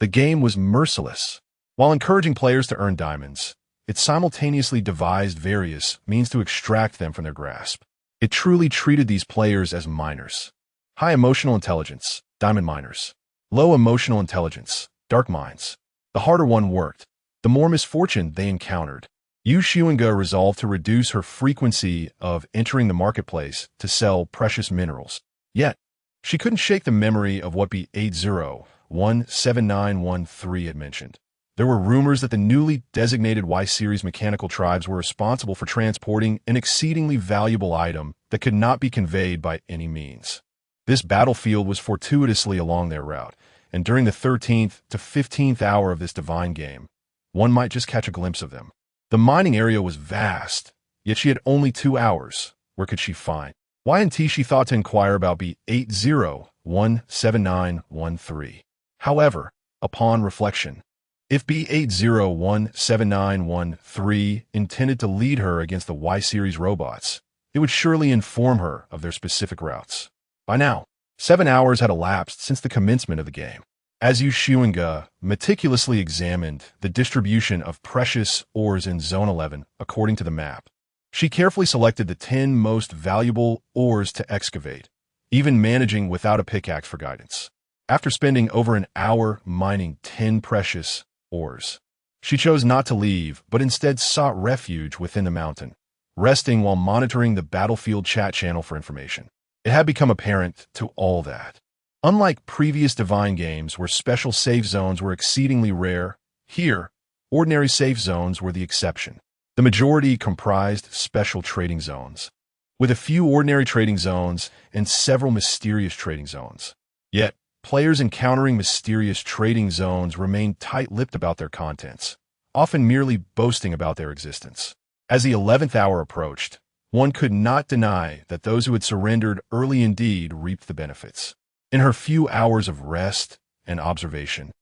The game was merciless. While encouraging players to earn diamonds, it simultaneously devised various means to extract them from their grasp. It truly treated these players as miners. High emotional intelligence, diamond miners. Low emotional intelligence, dark mines. The harder one worked, the more misfortune they encountered. Xunge resolved to reduce her frequency of entering the marketplace to sell precious minerals. Yet, she couldn't shake the memory of what B80-17913 had mentioned. There were rumors that the newly designated Y-Series mechanical tribes were responsible for transporting an exceedingly valuable item that could not be conveyed by any means. This battlefield was fortuitously along their route, and during the 13th to 15th hour of this divine game, one might just catch a glimpse of them. The mining area was vast, yet she had only 2 hours. Where could she find? Y&T she thought to inquire about B80-17913. However, upon reflection, if B80-17913 intended to lead her against the Y-Series robots, it would surely inform her of their specific routes. By now, 7 hours had elapsed since the commencement of the game. As Xunge meticulously examined the distribution of precious ores in Zone 11 according to the map, she carefully selected the 10 most valuable ores to excavate, even managing without a pickaxe for guidance. After spending over an hour mining 10 precious ores, she chose not to leave, but instead sought refuge within the mountain, resting while monitoring the battlefield chat channel for information. It had become apparent to all that, unlike previous Divine games where special safe zones were exceedingly rare, here, ordinary safe zones were the exception. The majority comprised special trading zones, with a few ordinary trading zones and several mysterious trading zones. Yet, players encountering mysterious trading zones remained tight-lipped about their contents, often merely boasting about their existence. As the 11th hour approached, one could not deny that those who had surrendered early indeed reaped the benefits. In her few hours of rest and observation,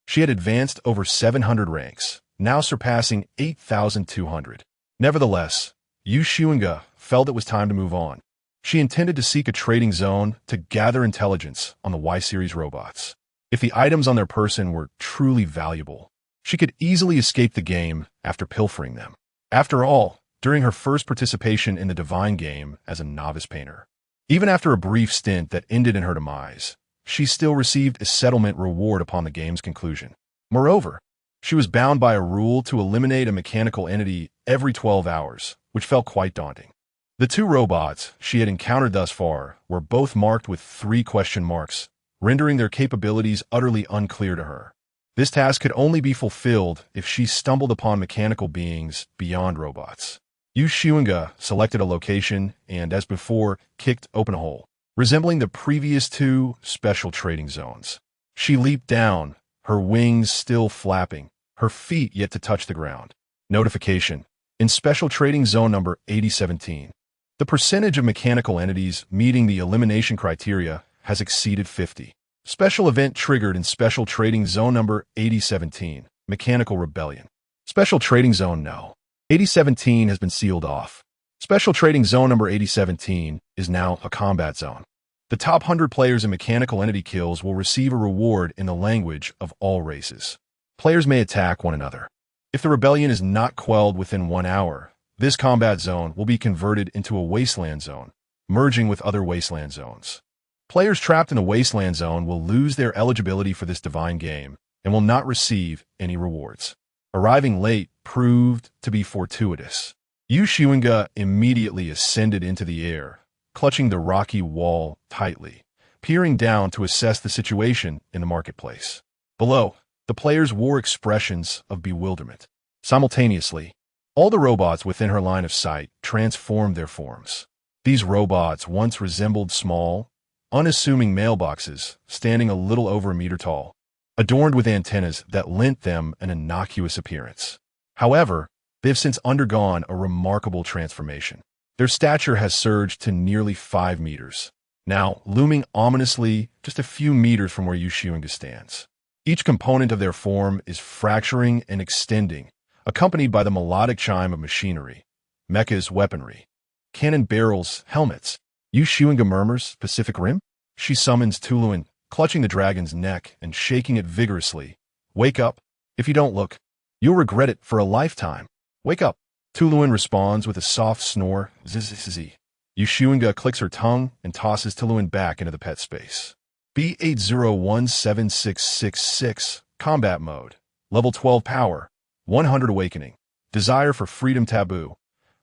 she had advanced over 700 ranks, now surpassing 8,200. Nevertheless, Xunge felt it was time to move on. She intended to seek a trading zone to gather intelligence on the Y-Series robots. If the items on their person were truly valuable, she could easily escape the game after pilfering them. After all, during her first participation in the Divine game as a novice painter, even after a brief stint that ended in her demise, she still received a settlement reward upon the game's conclusion. Moreover, she was bound by a rule to eliminate a mechanical entity every 12 hours, which felt quite daunting. The 2 robots she had encountered thus far were both marked with 3 question marks, rendering their capabilities utterly unclear to her. This task could only be fulfilled if she stumbled upon mechanical beings beyond robots. Xunge selected a location and, as before, kicked open a hole, resembling the previous 2 special trading zones. She leaped down, her wings still flapping, her feet yet to touch the ground. Notification: in special trading zone number 8017, the percentage of mechanical entities meeting the elimination criteria has exceeded 50. Special event triggered in special trading zone number 8017, mechanical rebellion. Special trading zone no. 8017 has been sealed off. Special trading zone number 8017 is now a combat zone. The top 100 players in mechanical entity kills will receive a reward in the language of all races. Players may attack one another. If the rebellion is not quelled within 1 hour, this combat zone will be converted into a wasteland zone, merging with other wasteland zones. Players trapped in a wasteland zone will lose their eligibility for this divine game and will not receive any rewards. Arriving late proved to be fortuitous. Xunge immediately ascended into the air, clutching the rocky wall tightly, peering down to assess the situation in the marketplace. Below, the players wore expressions of bewilderment. Simultaneously, all the robots within her line of sight transformed their forms. These robots once resembled small, unassuming mailboxes standing a little over a meter tall, adorned with antennas that lent them an innocuous appearance. However, they have since undergone a remarkable transformation. Their stature has surged to nearly 5 meters. now looming ominously just a few meters from where Xunge stands. Each component of their form is fracturing and extending, accompanied by the melodic chime of machinery, mechas, weaponry, cannon barrels, helmets. Xunge murmurs, Pacific Rim? She summons Tuluin, clutching the dragon's neck and shaking it vigorously. Wake up. If you don't look, you'll regret it for a lifetime. Wake up. Tuluin responds with a soft snore. Zzz. Xunge clicks her tongue and tosses Tuluin back into the pet space. B80176666, Combat Mode. Level 12 Power. 100 Awakening. Desire for Freedom Taboo.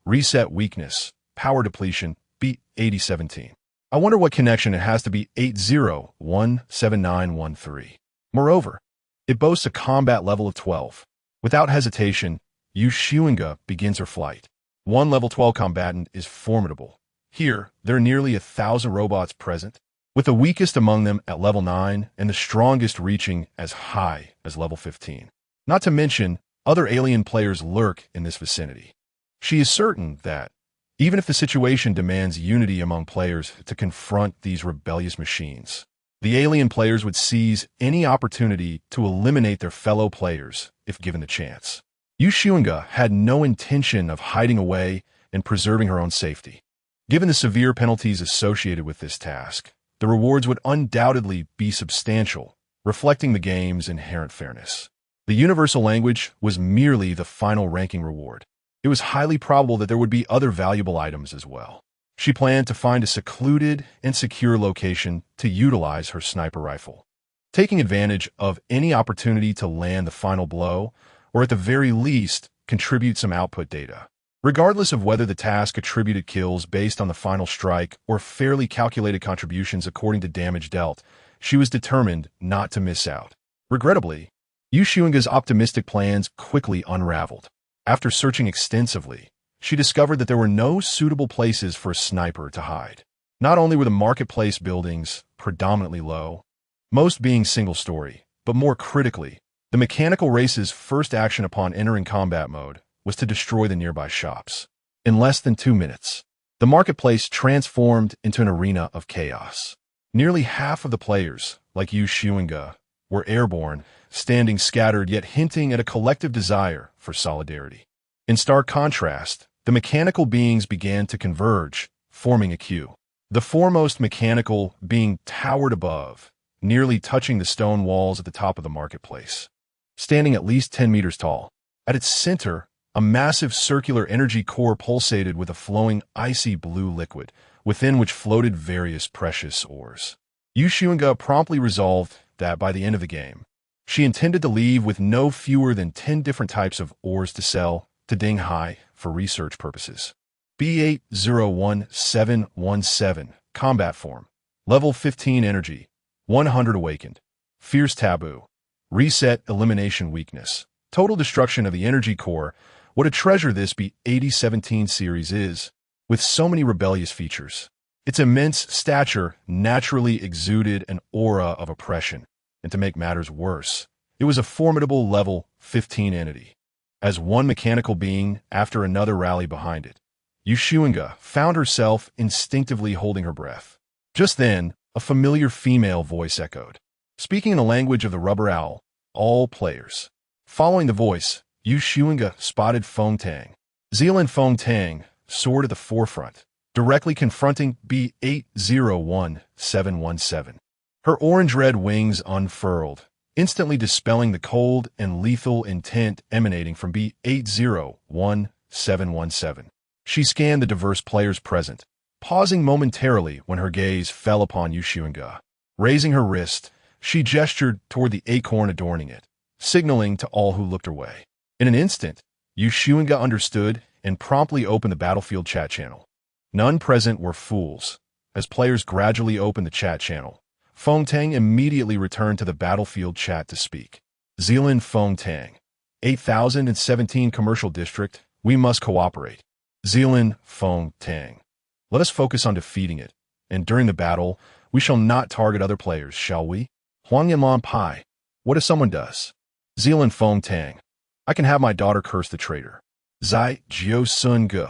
Reset Weakness. Power Depletion. B8017. I wonder what connection it has to B80179113. Moreover, it boasts a combat level of 12. Without hesitation, Xunge begins her flight. One level 12 combatant is formidable. Here, there are nearly 1,000 robots present, with the weakest among them at level 9 and the strongest reaching as high as level 15. Not to mention, other alien players lurk in this vicinity. She is certain that, even if the situation demands unity among players to confront these rebellious machines, the alien players would seize any opportunity to eliminate their fellow players if given the chance. Xunge had no intention of hiding away and preserving her own safety. Given the severe penalties associated with this task, the rewards would undoubtedly be substantial, reflecting the game's inherent fairness. The universal language was merely the final ranking reward. It was highly probable that there would be other valuable items as well. She planned to find a secluded and secure location to utilize her sniper rifle, taking advantage of any opportunity to land the final blow, or at the very least, contribute some output data. Regardless of whether the task attributed kills based on the final strike or fairly calculated contributions according to damage dealt, she was determined not to miss out. Regrettably, Xunge's optimistic plans quickly unraveled. After searching extensively, she discovered that there were no suitable places for a sniper to hide. Not only were the marketplace buildings predominantly low, most being single-story, but more critically, the mechanical race's first action upon entering combat mode was to destroy the nearby shops. In less than 2 minutes, the marketplace transformed into an arena of chaos. Nearly half of the players, like Xunge, were airborne, standing scattered yet hinting at a collective desire for solidarity. In stark contrast, the mechanical beings began to converge, forming a queue. The foremost mechanical being towered above, nearly touching the stone walls at the top of the marketplace. Standing at least 10 meters tall, at its center, a massive circular energy core pulsated with a flowing icy blue liquid, within which floated various precious ores. Xunge promptly resolved that by the end of the game, she intended to leave with no fewer than 10 different types of ores to sell to Dinghai for research purposes. B801717, Combat Form. Level 15 Energy. 100 Awakened. Fierce Taboo. Reset Elimination Weakness. Total destruction of the energy core. What a treasure this B8017 series is, with so many rebellious features. Its immense stature naturally exuded an aura of oppression, and to make matters worse, it was a formidable level 15 entity. As one mechanical being after another rallied behind it, Xunge found herself instinctively holding her breath. Just then, a familiar female voice echoed, speaking in the language of the rubber owl, all players. Following the voice, Xunge spotted Feng Tang. Zealand Feng Tang soared at the forefront, directly confronting B801717. Her orange-red wings unfurled, instantly dispelling the cold and lethal intent emanating from B801717. She scanned the diverse players present, pausing momentarily when her gaze fell upon Xunge. Raising her wrist, she gestured toward the acorn adorning it, signaling to all who looked her way. In an instant, Xunge understood and promptly opened the battlefield chat channel. None present were fools. As players gradually opened the chat channel, Feng Tang immediately returned to the battlefield chat to speak. Zealand Feng Tang. 8017 Commercial District, we must cooperate. Zealand Feng Tang. Let us focus on defeating it, and during the battle, we shall not target other players, shall we? Huang Yanlan Pai. What if someone does? Zealand Feng Tang. I can have my daughter curse the traitor. Zai Jiu Sun Ge.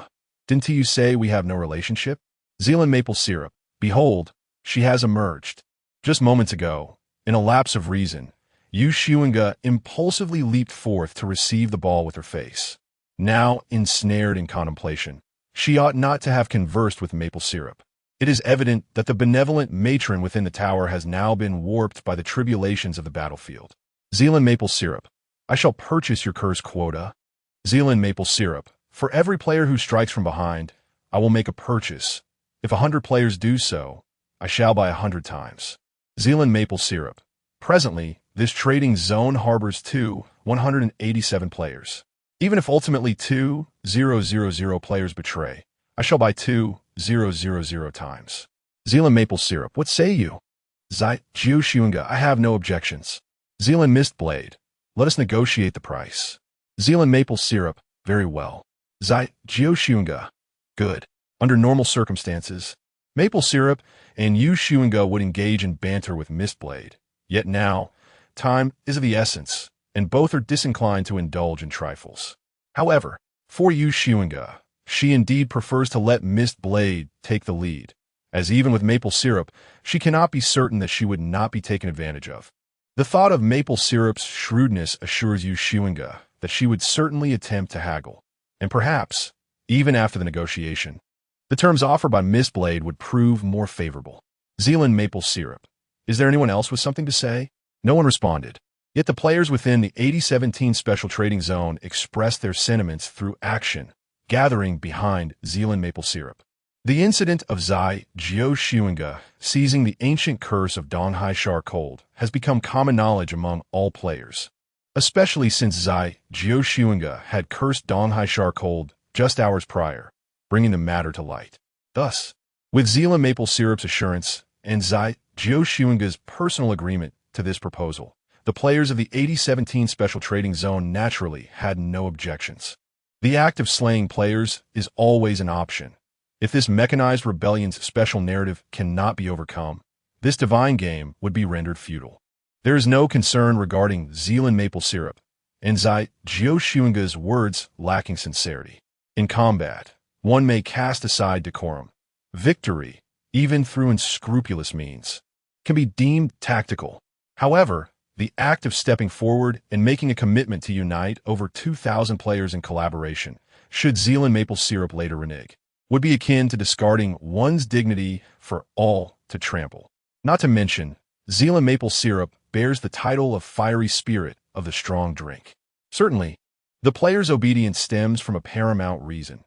Didn't you say we have no relationship? Zealand Maple Syrup. Behold, she has emerged. Just moments ago, in a lapse of reason, Xunge impulsively leaped forth to receive the ball with her face. Now, ensnared in contemplation, she ought not to have conversed with maple syrup. It is evident that the benevolent matron within the tower has now been warped by the tribulations of the battlefield. Zealand maple syrup, I shall purchase your curse quota. Zealand maple syrup, for every player who strikes from behind, I will make a purchase. If 100 players do so, I shall buy 100 times. Zealand maple syrup. Presently, this trading zone harbors 187 players. Even if ultimately 2,000 players betray, I shall buy 2,000 times. Zealand maple syrup, what say you? Xunge, I have no objections. Zealand mist blade, let us negotiate the price. Zealand maple syrup, very well. Xunge, good. Under normal circumstances, maple syrup and Xunge would engage in banter with Mistblade. Yet now, time is of the essence, and both are disinclined to indulge in trifles. However, for Xunge, she indeed prefers to let Mistblade take the lead, as even with maple syrup, she cannot be certain that she would not be taken advantage of. The thought of maple syrup's shrewdness assures Xunge that she would certainly attempt to haggle, and perhaps, even after the negotiation, the terms offered by Mistblade would prove more favorable. Zealand maple syrup. Is there anyone else with something to say? No one responded. Yet the players within the 8017 Special Trading Zone expressed their sentiments through action, gathering behind Zealand maple syrup. The incident of Xunge seizing the ancient curse of Donghai Shar Cold has become common knowledge among all players, especially since Xunge had cursed Donghai Shar Cold just hours prior, bringing the matter to light. Thus, with Zealand maple syrup's assurance and Xunge's personal agreement to this proposal, the players of the 8017 Special Trading Zone naturally had no objections. The act of slaying players is always an option. If this mechanized rebellion's special narrative cannot be overcome, this divine game would be rendered futile. There is no concern regarding Zealand maple syrup, and Xunge's words lacking sincerity. In combat, one may cast aside decorum. Victory, even through unscrupulous means, can be deemed tactical. However, the act of stepping forward and making a commitment to unite over 2,000 players in collaboration, should Zealand maple syrup later renege, would be akin to discarding one's dignity for all to trample. Not to mention, Zealand maple syrup bears the title of fiery spirit of the strong drink. Certainly, the player's obedience stems from a paramount reason.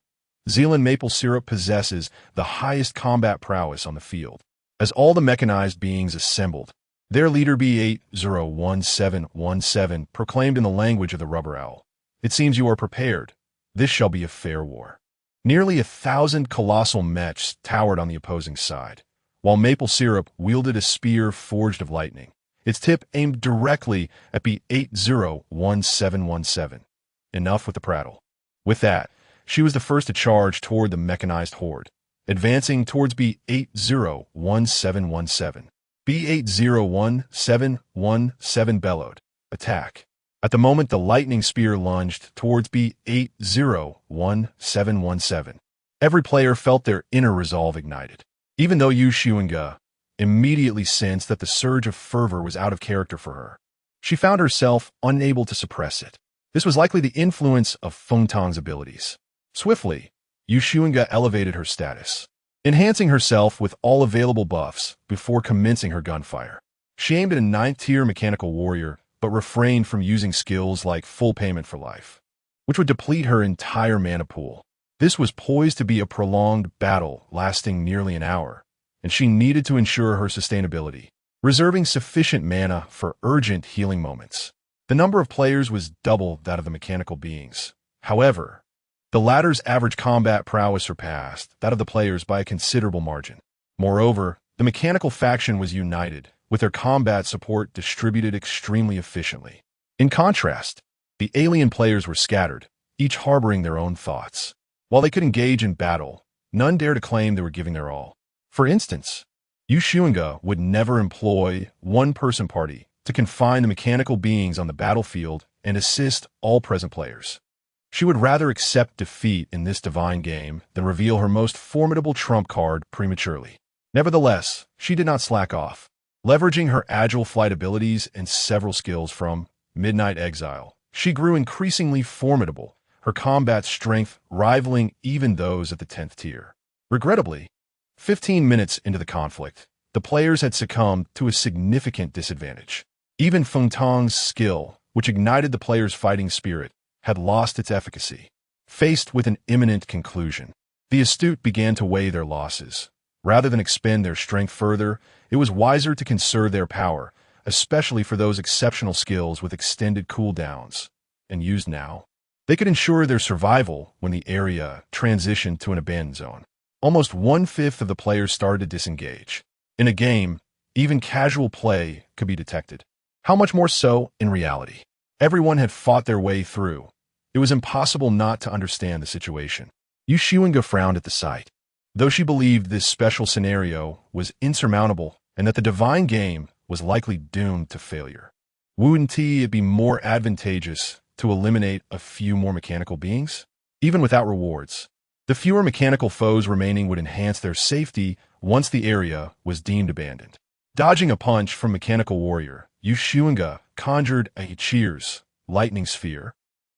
Zealand maple syrup possesses the highest combat prowess on the field. As all the mechanized beings assembled, their leader B801717 proclaimed in the language of the rubber owl, "It seems you are prepared. This shall be a fair war." Nearly 1,000 colossal mechs towered on the opposing side, while maple syrup wielded a spear forged of lightning, its tip aimed directly at B801717. Enough with the prattle. With that, she was the first to charge toward the mechanized horde, advancing towards B801717. B801717 bellowed, "Attack." At the moment the lightning spear lunged towards B801717, every player felt their inner resolve ignited. Even though Xunge immediately sensed that the surge of fervor was out of character for her, she found herself unable to suppress it. This was likely the influence of Fengtang's abilities. Swiftly, Xunge elevated her status, enhancing herself with all available buffs before commencing her gunfire. She aimed at a 9th-tier mechanical warrior, but refrained from using skills like full payment for life, which would deplete her entire mana pool. This was poised to be a prolonged battle lasting nearly an hour, and she needed to ensure her sustainability, reserving sufficient mana for urgent healing moments. The number of players was double that of the mechanical beings. However, the latter's average combat prowess surpassed that of the players by a considerable margin. Moreover, the mechanical faction was united, with their combat support distributed extremely efficiently. In contrast, the alien players were scattered, each harboring their own thoughts. While they could engage in battle, none dared to claim they were giving their all. For instance, Xunge would never employ one-person party to confine the mechanical beings on the battlefield and assist all present players. She would rather accept defeat in this divine game than reveal her most formidable trump card prematurely. Nevertheless, she did not slack off. Leveraging her agile flight abilities and several skills from Midnight Exile, she grew increasingly formidable, her combat strength rivaling even those at the 10th tier. Regrettably, 15 minutes into the conflict, the players had succumbed to a significant disadvantage. Even Feng Tong's skill, which ignited the players' fighting spirit, had lost its efficacy. Faced with an imminent conclusion, the astute began to weigh their losses. Rather than expend their strength further, it was wiser to conserve their power, especially for those exceptional skills with extended cooldowns. And used now, they could ensure their survival when the area transitioned to an abandoned zone. Almost 1/5 of the players started to disengage. In a game, even casual play could be detected. How much more so in reality? Everyone had fought their way through. It was impossible not to understand the situation. Xunge frowned at the sight. Though she believed this special scenario was insurmountable and that the divine game was likely doomed to failure, wouldn't it be more advantageous to eliminate a few more mechanical beings? Even without rewards, the fewer mechanical foes remaining would enhance their safety once the area was deemed abandoned. Dodging a punch from Mechanical Warrior, Xunge conjured a Cheers lightning sphere,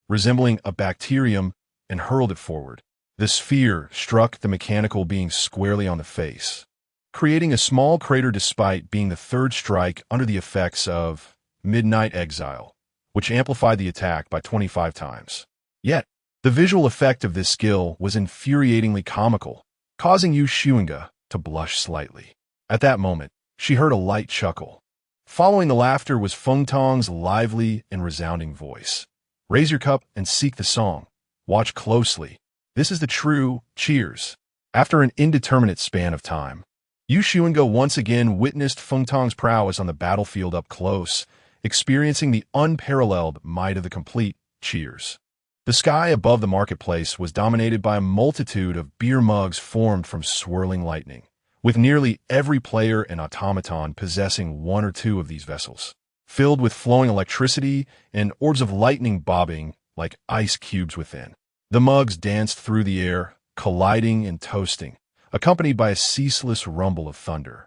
resembling a bacterium, and hurled it forward. The sphere struck the mechanical being squarely on the face, creating a small crater despite being the third strike under the effects of Midnight Exile, which amplified the attack by 25 times. Yet, the visual effect of this skill was infuriatingly comical, causing Xunge to blush slightly. At that moment, she heard a light chuckle. Following the laughter was Feng Tong's lively and resounding voice. Raise your cup and seek the song. Watch closely. This is the true Cheers. After an indeterminate span of time, Xunge once again witnessed Feng Tong's prowess on the battlefield up close, experiencing the unparalleled might of the complete Cheers. The sky above the marketplace was dominated by a multitude of beer mugs formed from swirling lightning, with nearly every player and automaton possessing one or two of these vessels, filled with flowing electricity and orbs of lightning bobbing like ice cubes within. The mugs danced through the air, colliding and toasting, accompanied by a ceaseless rumble of thunder,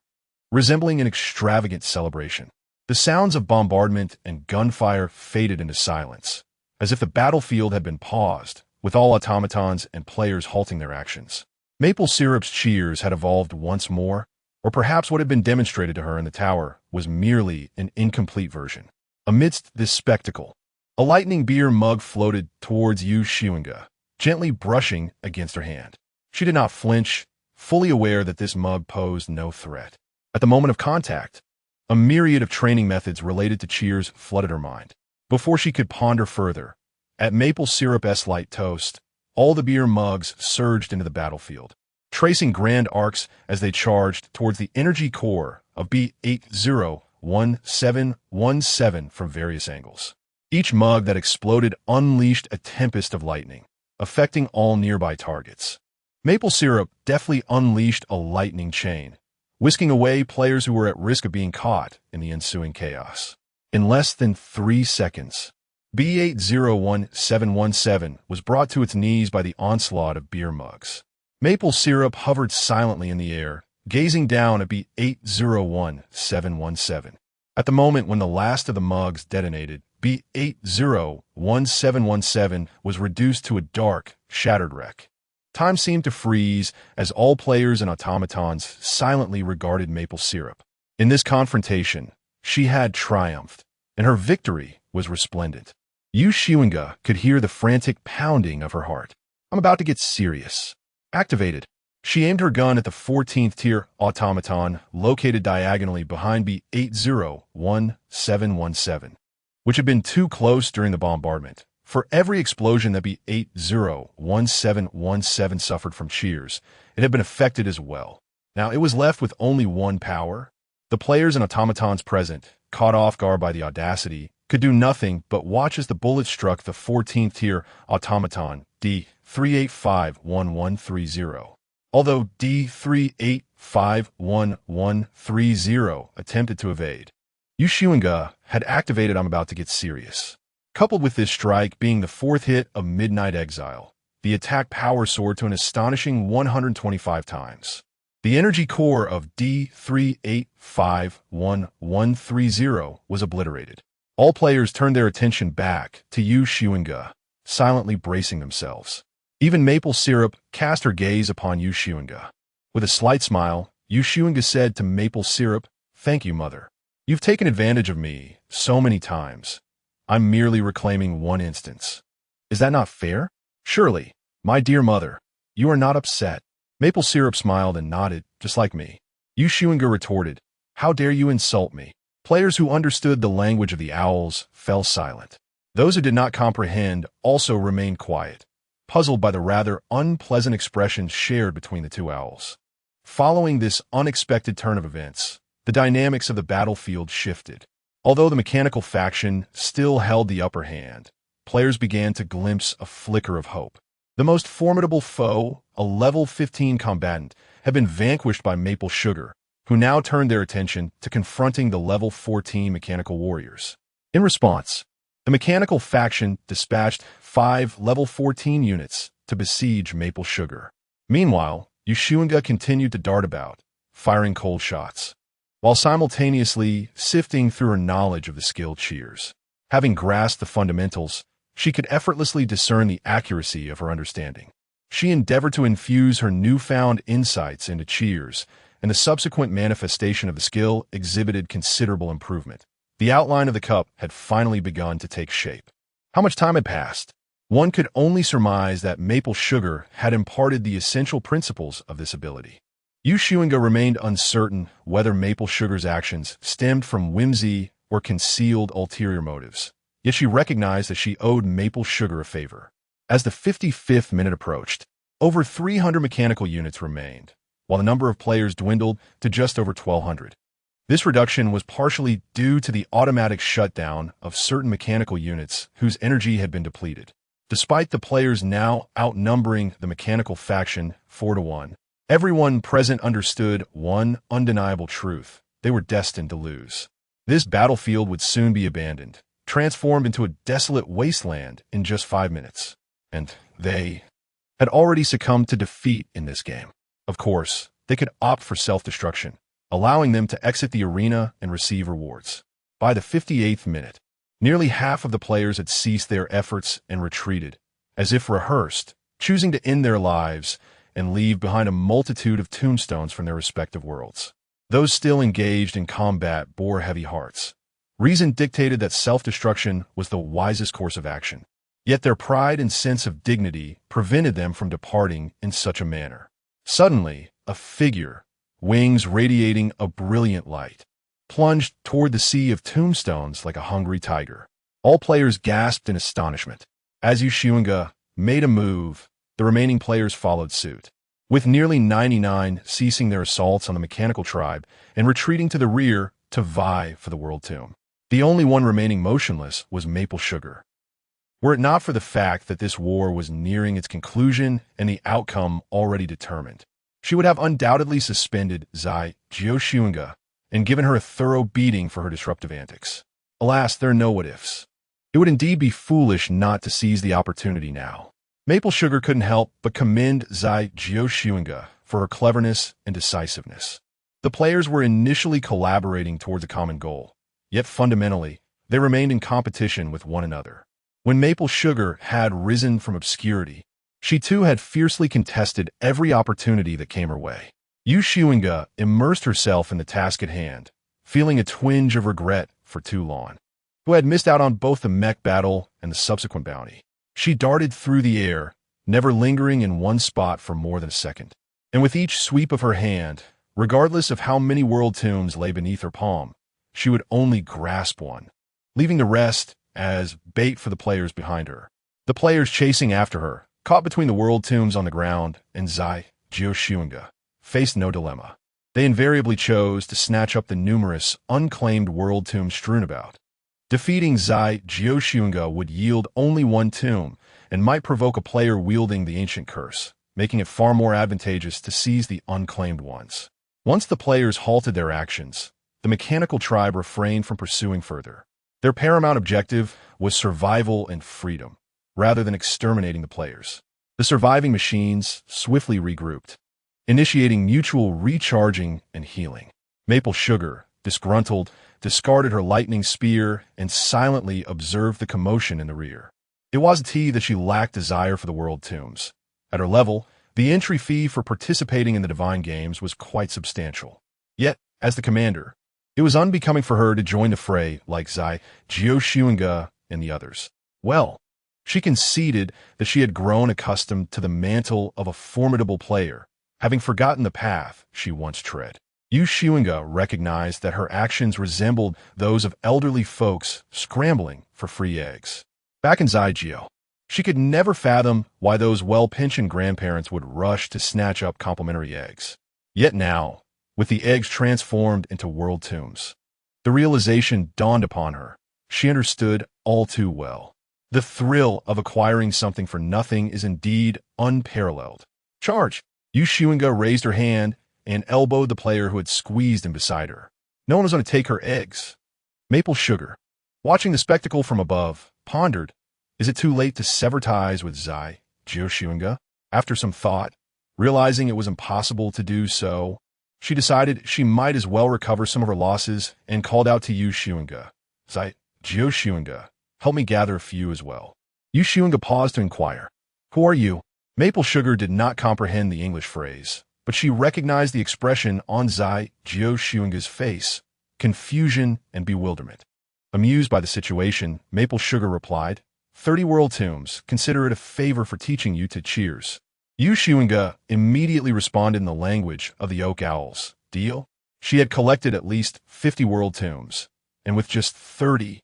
resembling an extravagant celebration. The sounds of bombardment and gunfire faded into silence, as if the battlefield had been paused, with all automatons and players halting their actions. Maple Syrup's Cheers had evolved once more, or perhaps what had been demonstrated to her in the tower was merely an incomplete version. Amidst this spectacle, a lightning beer mug floated towards Xunge, gently brushing against her hand. She did not flinch, fully aware that this mug posed no threat. At the moment of contact, a myriad of training methods related to Cheers flooded her mind. Before she could ponder further, at Maple Syrup's light toast, all the beer mugs surged into the battlefield, tracing grand arcs as they charged towards the energy core of B801717 from various angles. Each mug that exploded unleashed a tempest of lightning, affecting all nearby targets. Maple Syrup deftly unleashed a lightning chain, whisking away players who were at risk of being caught in the ensuing chaos. In less than 3 seconds, B801717 was brought to its knees by the onslaught of beer mugs. Maple Syrup hovered silently in the air, gazing down at B801717. At the moment when the last of the mugs detonated, B801717 was reduced to a dark, shattered wreck. Time seemed to freeze as all players and automatons silently regarded Maple Syrup. In this confrontation, she had triumphed, and her victory was resplendent. Xunge could hear the frantic pounding of her heart. I'm about to get serious. Activated. She aimed her gun at the 14th tier automaton located diagonally behind B801717, which had been too close during the bombardment. For every explosion that B801717 suffered from Cheers, it had been affected as well. Now it was left with only one power. The players and automatons present, caught off guard by the audacity, could do nothing but watch as the bullet struck the 14th tier automaton D3851130. Although D3851130 attempted to evade, Xunge had activated I'm about to get serious. Coupled with this strike being the 4th hit of Midnight Exile, the attack power soared to an astonishing 125 times. The energy core of D38511130 was obliterated. All players turned their attention back to Xunge, silently bracing themselves. Even maple syrup cast her gaze upon Xunge. With a slight smile, Xunge said to maple syrup, "Thank you, mother. You've taken advantage of me so many times. I'm merely reclaiming one instance. Is that not fair? Surely, my dear mother, you are not upset." Maple syrup smiled and nodded, just like me. Xunge retorted, "How dare you insult me?" Players who understood the language of the owls fell silent. Those who did not comprehend also remained quiet, puzzled by the rather unpleasant expressions shared between the two owls. Following this unexpected turn of events, the dynamics of the battlefield shifted. Although the mechanical faction still held the upper hand, players began to glimpse a flicker of hope. The most formidable foe, a level 15 combatant, had been vanquished by Maple Sugar, who now turned their attention to confronting the level 14 mechanical warriors. In response, the mechanical faction dispatched 5 level 14 units to besiege Maple Sugar. Meanwhile, Xunge continued to dart about, firing cold shots, while simultaneously sifting through her knowledge of the skilled cheers. Having grasped the fundamentals, she could effortlessly discern the accuracy of her understanding. She endeavored to infuse her newfound insights into cheers, and the subsequent manifestation of the skill exhibited considerable improvement. The outline of the cup had finally begun to take shape. How much time had passed? One could only surmise that Maple Sugar had imparted the essential principles of this ability. Xunge remained uncertain whether Maple Sugar's actions stemmed from whimsy or concealed ulterior motives. Yet she recognized that she owed Maple Sugar a favor. As the 55th minute approached, over 300 mechanical units remained, while the number of players dwindled to just over 1,200. This reduction was partially due to the automatic shutdown of certain mechanical units whose energy had been depleted. Despite the players now outnumbering the mechanical faction 4-1, everyone present understood one undeniable truth: they were destined to lose. This battlefield would soon be abandoned, transformed into a desolate wasteland in just 5 minutes. And they had already succumbed to defeat in this game. Of course, they could opt for self-destruction, allowing them to exit the arena and receive rewards. By the 58th minute, nearly half of the players had ceased their efforts and retreated, as if rehearsed, choosing to end their lives and leave behind a multitude of tombstones from their respective worlds. Those still engaged in combat bore heavy hearts. Reason dictated that self-destruction was the wisest course of action. Yet their pride and sense of dignity prevented them from departing in such a manner. Suddenly, a figure, wings radiating a brilliant light, plunged toward the sea of tombstones like a hungry tiger. All players gasped in astonishment. As Xunge made a move, the remaining players followed suit, with nearly 99 ceasing their assaults on the mechanical tribe and retreating to the rear to vie for the world tomb. The only one remaining motionless was Maple Sugar. Were it not for the fact that this war was nearing its conclusion and the outcome already determined, she would have undoubtedly suspended Xunge and given her a thorough beating for her disruptive antics. Alas, there are no what-ifs. It would indeed be foolish not to seize the opportunity now. Maple Sugar couldn't help but commend Xunge for her cleverness and decisiveness. The players were initially collaborating towards a common goal, yet fundamentally, they remained in competition with one another. When Maple Sugar had risen from obscurity, she too had fiercely contested every opportunity that came her way. Xunge immersed herself in the task at hand, feeling a twinge of regret for Toulon, who had missed out on both the mech battle and the subsequent bounty. She darted through the air, never lingering in one spot for more than a second. And with each sweep of her hand, regardless of how many world tombs lay beneath her palm, she would only grasp one, leaving the rest as bait for the players behind her. The players chasing after her, caught between the world tombs on the ground and Xunge, faced no dilemma. They invariably chose to snatch up the numerous, unclaimed world tombs strewn about. Defeating Xunge would yield only one tomb and might provoke a player wielding the ancient curse, making it far more advantageous to seize the unclaimed ones. Once the players halted their actions, the mechanical tribe refrained from pursuing further. Their paramount objective was survival and freedom, rather than exterminating the players. The surviving machines swiftly regrouped, initiating mutual recharging and healing. Maple Sugar, disgruntled, discarded her lightning spear and silently observed the commotion in the rear. It was a tea that she lacked desire for the world tombs. At her level, the entry fee for participating in the divine games was quite substantial. Yet, as the commander, it was unbecoming for her to join the fray like Xunge and the others. Well, she conceded that she had grown accustomed to the mantle of a formidable player, having forgotten the path she once tread. Xunge recognized that her actions resembled those of elderly folks scrambling for free eggs. Back in Xige, she could never fathom why those well-pensioned grandparents would rush to snatch up complimentary eggs. Yet now, with the eggs transformed into world tombs, the realization dawned upon her. She understood all too well. The thrill of acquiring something for nothing is indeed unparalleled. Charge! Xunge raised her hand and elbowed the player who had squeezed in beside her. No one was going to take her eggs. Maple Sugar, watching the spectacle from above, pondered, is it too late to sever ties with Xunge? After some thought, realizing it was impossible to do so, she decided she might as well recover some of her losses and called out to Xunge. Xunge, help me gather a few as well. Xunge paused to inquire, who are you? Maple Sugar did not comprehend the English phrase, but she recognized the expression on Xunge's face, confusion and bewilderment. Amused by the situation, Maple Sugar replied, 30 world tombs, consider it a favor for teaching you to cheers. Xunge immediately responded in the language of the Oak Owls. Deal? She had collected at least 50 world tombs, and with just 30,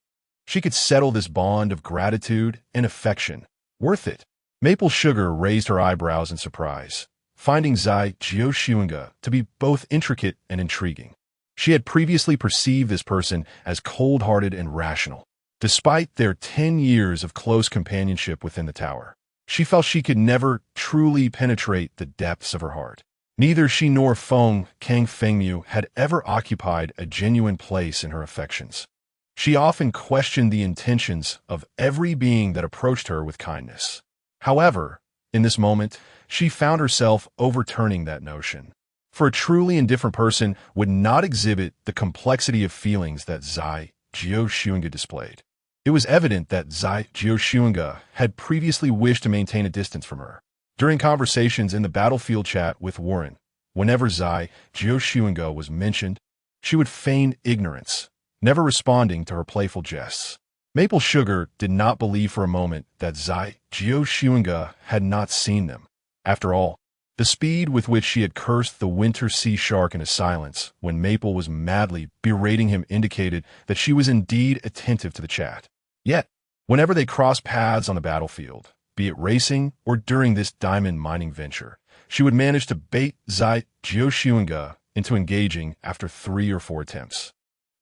she could settle this bond of gratitude and affection. Worth it. Maple Sugar raised her eyebrows in surprise, finding Xunge to be both intricate and intriguing. She had previously perceived this person as cold-hearted and rational. Despite their 10 years of close companionship within the tower, she felt she could never truly penetrate the depths of her heart. Neither she nor Kang Fengmu had ever occupied a genuine place in her affections. She often questioned the intentions of every being that approached her with kindness. However, in this moment, she found herself overturning that notion. For a truly indifferent person would not exhibit the complexity of feelings that Xunge displayed. It was evident that Xunge had previously wished to maintain a distance from her. During conversations in the battlefield chat with Warren, whenever Xunge was mentioned, she would feign ignorance, never responding to her playful jests. Maple Sugar did not believe for a moment that Xunge had not seen them. After all, the speed with which she had cursed the winter sea shark in his silence when Maple was madly berating him indicated that she was indeed attentive to the chat. Yet, whenever they crossed paths on the battlefield, be it racing or during this diamond mining venture, she would manage to bait Xunge into engaging after 3 or 4 attempts.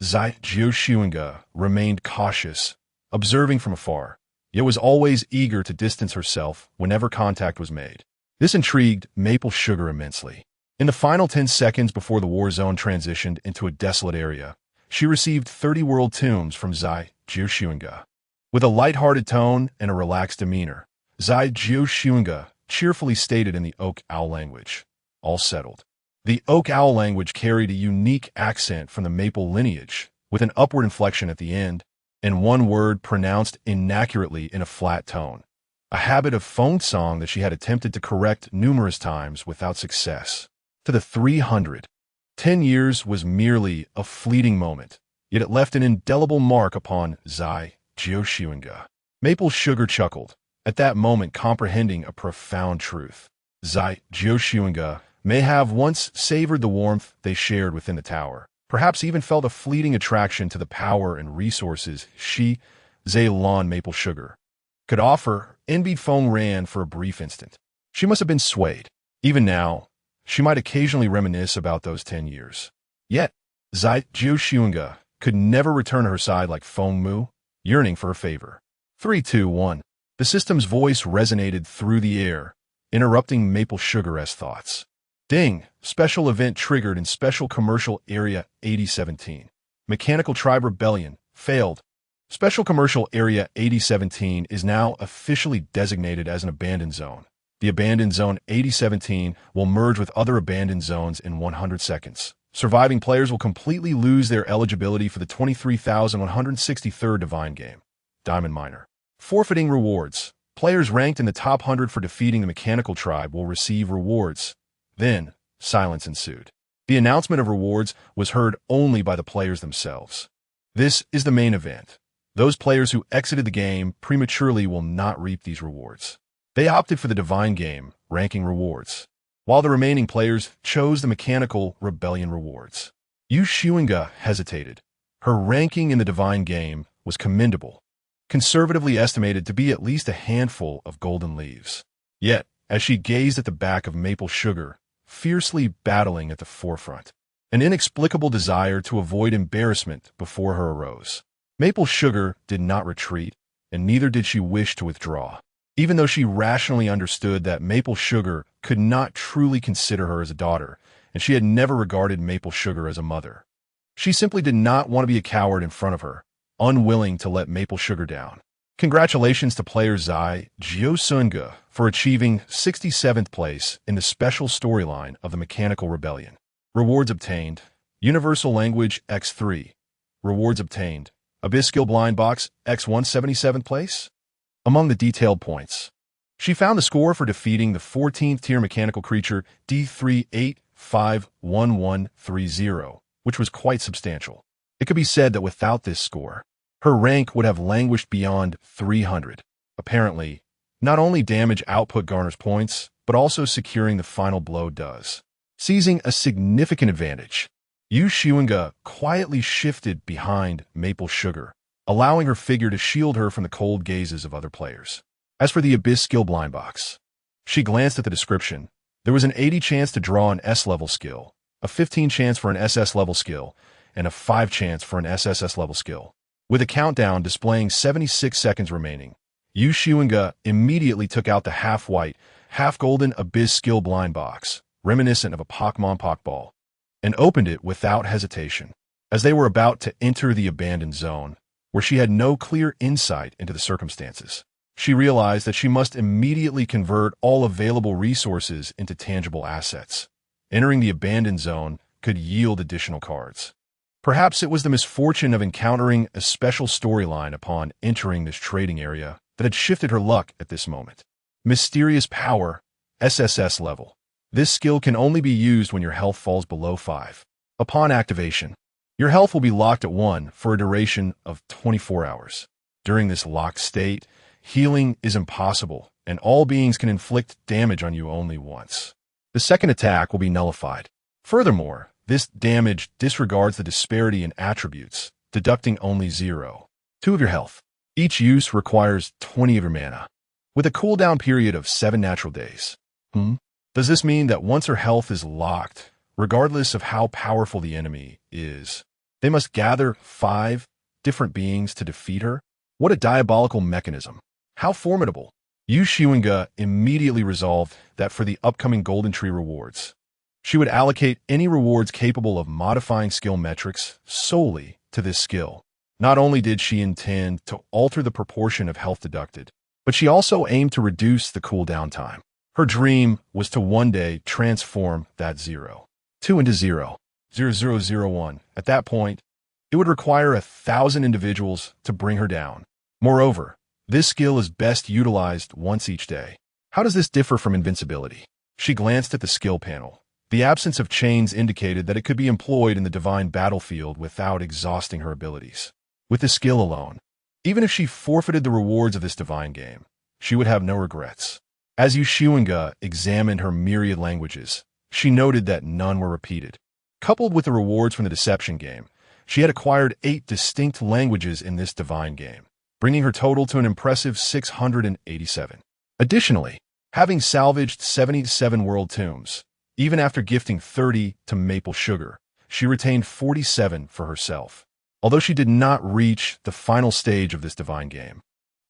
Xunge remained cautious, observing from afar, yet was always eager to distance herself whenever contact was made. This intrigued Maple Sugar immensely. In the final 10 seconds before the war zone transitioned into a desolate area, she received 30 world tombs from Xunge. With a light-hearted tone and a relaxed demeanor, Xunge cheerfully stated in the Oak Owl language, all settled. The Oak Owl language carried a unique accent from the Maple lineage, with an upward inflection at the end, and one word pronounced inaccurately in a flat tone, a habit of phone song that she had attempted to correct numerous times without success. To the 300, 10 years was merely a fleeting moment, yet it left an indelible mark upon Xunge. Maple Sugar chuckled, at that moment comprehending a profound truth. Xunge may have once savored the warmth they shared within the tower, perhaps even felt a fleeting attraction to the power and resources Maple Sugar, could offer. Envied Feng ran for a brief instant. She must have been swayed. Even now, she might occasionally reminisce about those 10 years. Yet, Xunge could never return to her side like Feng Mu, yearning for a favor. 3, 2, 1. The system's voice resonated through the air, interrupting Maple Sugar's thoughts. Ding! Special event triggered in Special Commercial Area 8017. Mechanical Tribe Rebellion. Failed. Special Commercial Area 8017 is now officially designated as an abandoned zone. The abandoned zone 8017 will merge with other abandoned zones in 100 seconds. Surviving players will completely lose their eligibility for the 23,163rd Divine Game. Diamond Miner. Forfeiting rewards. Players ranked in the top 100 for defeating the mechanical tribe will receive rewards. Then, silence ensued. The announcement of rewards was heard only by the players themselves. This is the main event. Those players who exited the game prematurely will not reap these rewards. They opted for the Divine Game, ranking rewards, while the remaining players chose the mechanical rebellion rewards. Xunge hesitated. Her ranking in the Divine Game was commendable, conservatively estimated to be at least a handful of golden leaves. Yet, as she gazed at the back of maple sugar, fiercely battling at the forefront, an inexplicable desire to avoid embarrassment before her arose. Maple sugar did not retreat, and neither did she wish to withdraw, even though she rationally understood that maple sugar could not truly consider her as a daughter, and she had never regarded maple sugar as a mother. She simply did not want to be a coward in front of her, unwilling to let maple sugar down. Congratulations to player Xunge for achieving 67th place in the special storyline of the Mechanical Rebellion. Rewards obtained: Universal Language X3. Rewards obtained: Abyss Skill Blind Box X1 77th place. Among the detailed points, she found the score for defeating the 14th tier mechanical creature D38551130, which was quite substantial. It could be said that without this score, her rank would have languished beyond 300. Apparently, not only damage output garners points, but also securing the final blow does. Seizing a significant advantage, Xunge quietly shifted behind maple sugar, allowing her figure to shield her from the cold gazes of other players. As for the Abyss Skill Blind Box, she glanced at the description. There was an 80 chance to draw an S-level skill, a 15 chance for an SS-level skill, and a 5 chance for an SSS-level skill. With a countdown displaying 76 seconds remaining, Xunge immediately took out the half-white, half-golden Abyss Skill Blind Box, reminiscent of a Pokemon Pokeball, and opened it without hesitation. As they were about to enter the abandoned zone, where she had no clear insight into the circumstances, she realized that she must immediately convert all available resources into tangible assets. Entering the abandoned zone could yield additional cards. Perhaps it was the misfortune of encountering a special storyline upon entering this trading area that had shifted her luck at this moment. Mysterious Power, SSS-level. This skill can only be used when your health falls below 5. Upon activation, your health will be locked at 1 for a duration of 24 hours. During this locked state, healing is impossible, and all beings can inflict damage on you only once. The second attack will be nullified. Furthermore, this damage disregards the disparity in attributes, deducting only 0. 2 of your health. Each use requires 20 of your mana, with a cooldown period of 7 natural days. Does this mean that once her health is locked, regardless of how powerful the enemy is, they must gather 5 different beings to defeat her? What a diabolical mechanism. How formidable. Xunge immediately resolved that for the upcoming Golden Tree rewards, she would allocate any rewards capable of modifying skill metrics solely to this skill. Not only did she intend to alter the proportion of health deducted, but she also aimed to reduce the cooldown time. Her dream was to one day transform that 2 into 0001. At that point, it would require 1,000 individuals to bring her down. Moreover, this skill is best utilized once each day. How does this differ from invincibility? She glanced at the skill panel. The absence of chains indicated that it could be employed in the divine battlefield without exhausting her abilities. With the skill alone, even if she forfeited the rewards of this divine game, she would have no regrets. As Xunge examined her myriad languages, she noted that none were repeated. Coupled with the rewards from the deception game, she had acquired 8 distinct languages in this divine game, bringing her total to an impressive 687. Additionally, having salvaged 77 world tombs, even after gifting 30 to maple sugar, she retained 47 for herself. Although she did not reach the final stage of this divine game,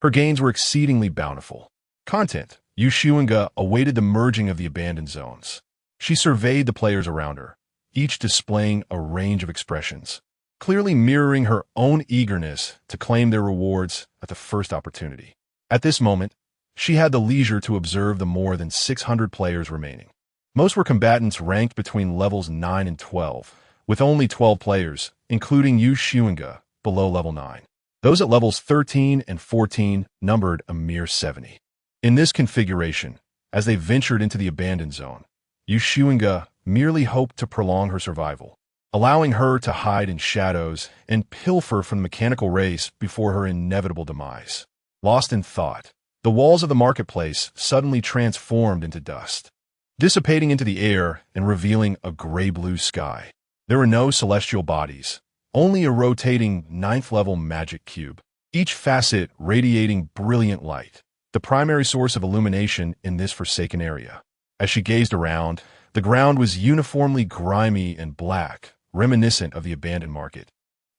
her gains were exceedingly bountiful. Content. Xunge awaited the merging of the abandoned zones. She surveyed the players around her, each displaying a range of expressions, clearly mirroring her own eagerness to claim their rewards at the first opportunity. At this moment, she had the leisure to observe the more than 600 players remaining. Most were combatants ranked between levels 9 and 12, with only 12 players, including Xunge, below level 9. Those at levels 13 and 14 numbered a mere 70. In this configuration, as they ventured into the abandoned zone, Xunge merely hoped to prolong her survival, allowing her to hide in shadows and pilfer from the mechanical race before her inevitable demise. Lost in thought, the walls of the marketplace suddenly transformed into dust, dissipating into the air and revealing a gray-blue sky. There were no celestial bodies, only a rotating 9th-level magic cube, each facet radiating brilliant light, the primary source of illumination in this forsaken area. As she gazed around, the ground was uniformly grimy and black, reminiscent of the abandoned market.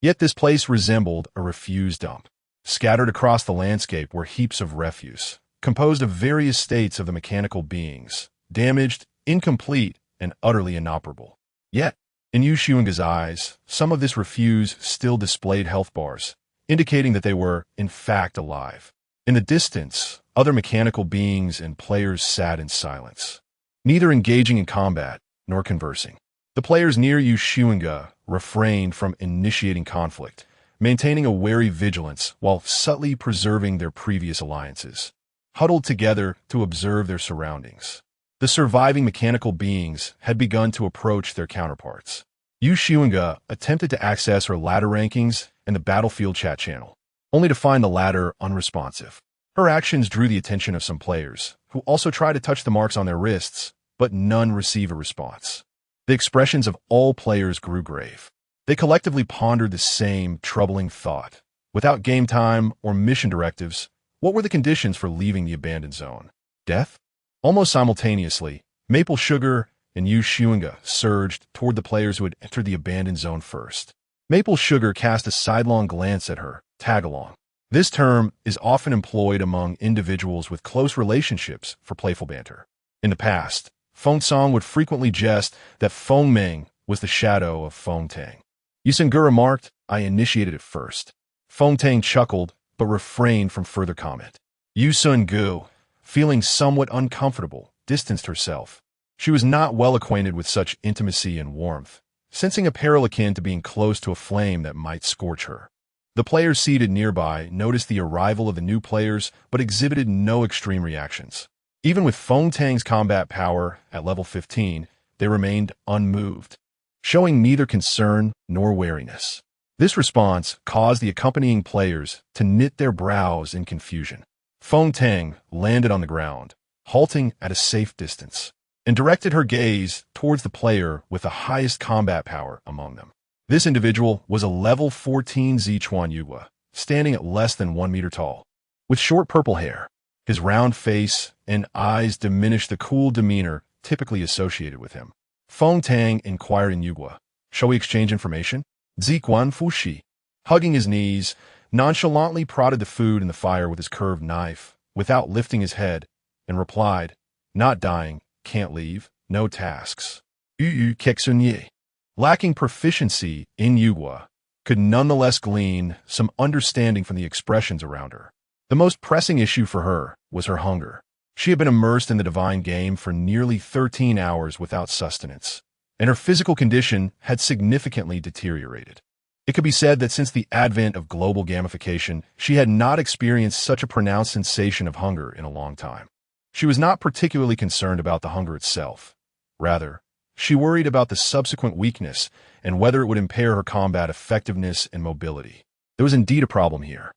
Yet this place resembled a refuse dump. Scattered across the landscape were heaps of refuse, composed of various states of the mechanical beings, damaged, incomplete, and utterly inoperable. Yet, in Xunge's eyes, some of this refuse still displayed health bars, indicating that they were, in fact, alive. In the distance, other mechanical beings and players sat in silence, neither engaging in combat nor conversing. The players near Xunge refrained from initiating conflict, maintaining a wary vigilance while subtly preserving their previous alliances, huddled together to observe their surroundings. The surviving mechanical beings had begun to approach their counterparts. Xunge attempted to access her ladder rankings and the battlefield chat channel, only to find the latter unresponsive. Her actions drew the attention of some players, who also tried to touch the marks on their wrists, but none received a response. The expressions of all players grew grave. They collectively pondered the same troubling thought. Without game time or mission directives, what were the conditions for leaving the abandoned zone? Death? Almost simultaneously, Maple Sugar and Xunge surged toward the players who had entered the abandoned zone first. Maple Sugar cast a sidelong glance at her, tag-along. This term is often employed among individuals with close relationships for playful banter. In the past, Feng Song would frequently jest that Feng Meng was the shadow of Feng Tang. Xunge remarked, "I initiated it first." Feng Tang chuckled, but refrained from further comment. Xunge, feeling somewhat uncomfortable, distanced herself. She was not well acquainted with such intimacy and warmth, sensing a peril akin to being close to a flame that might scorch her. The players seated nearby noticed the arrival of the new players but exhibited no extreme reactions. Even with Feng Tang's combat power at level 15, they remained unmoved, showing neither concern nor wariness. This response caused the accompanying players to knit their brows in confusion. Feng Tang landed on the ground, halting at a safe distance, and directed her gaze towards the player with the highest combat power among them. This individual was a level 14 Zichuan Yuhua, standing at less than 1 meter tall, with short purple hair. His round face and eyes diminished the cool demeanor typically associated with him. Feng Tang inquired in Yuhua, "Shall we exchange information?" Ziguan Fushi, hugging his knees, nonchalantly prodded the food in the fire with his curved knife, without lifting his head, and replied, "Not dying, can't leave, no tasks." Yu Kexunye, lacking proficiency in Yuhua, could nonetheless glean some understanding from the expressions around her. The most pressing issue for her was her hunger. She had been immersed in the divine game for nearly 13 hours without sustenance, and her physical condition had significantly deteriorated. It could be said that since the advent of global gamification, she had not experienced such a pronounced sensation of hunger in a long time. She was not particularly concerned about the hunger itself. Rather, she worried about the subsequent weakness and whether it would impair her combat effectiveness and mobility. There was indeed a problem here.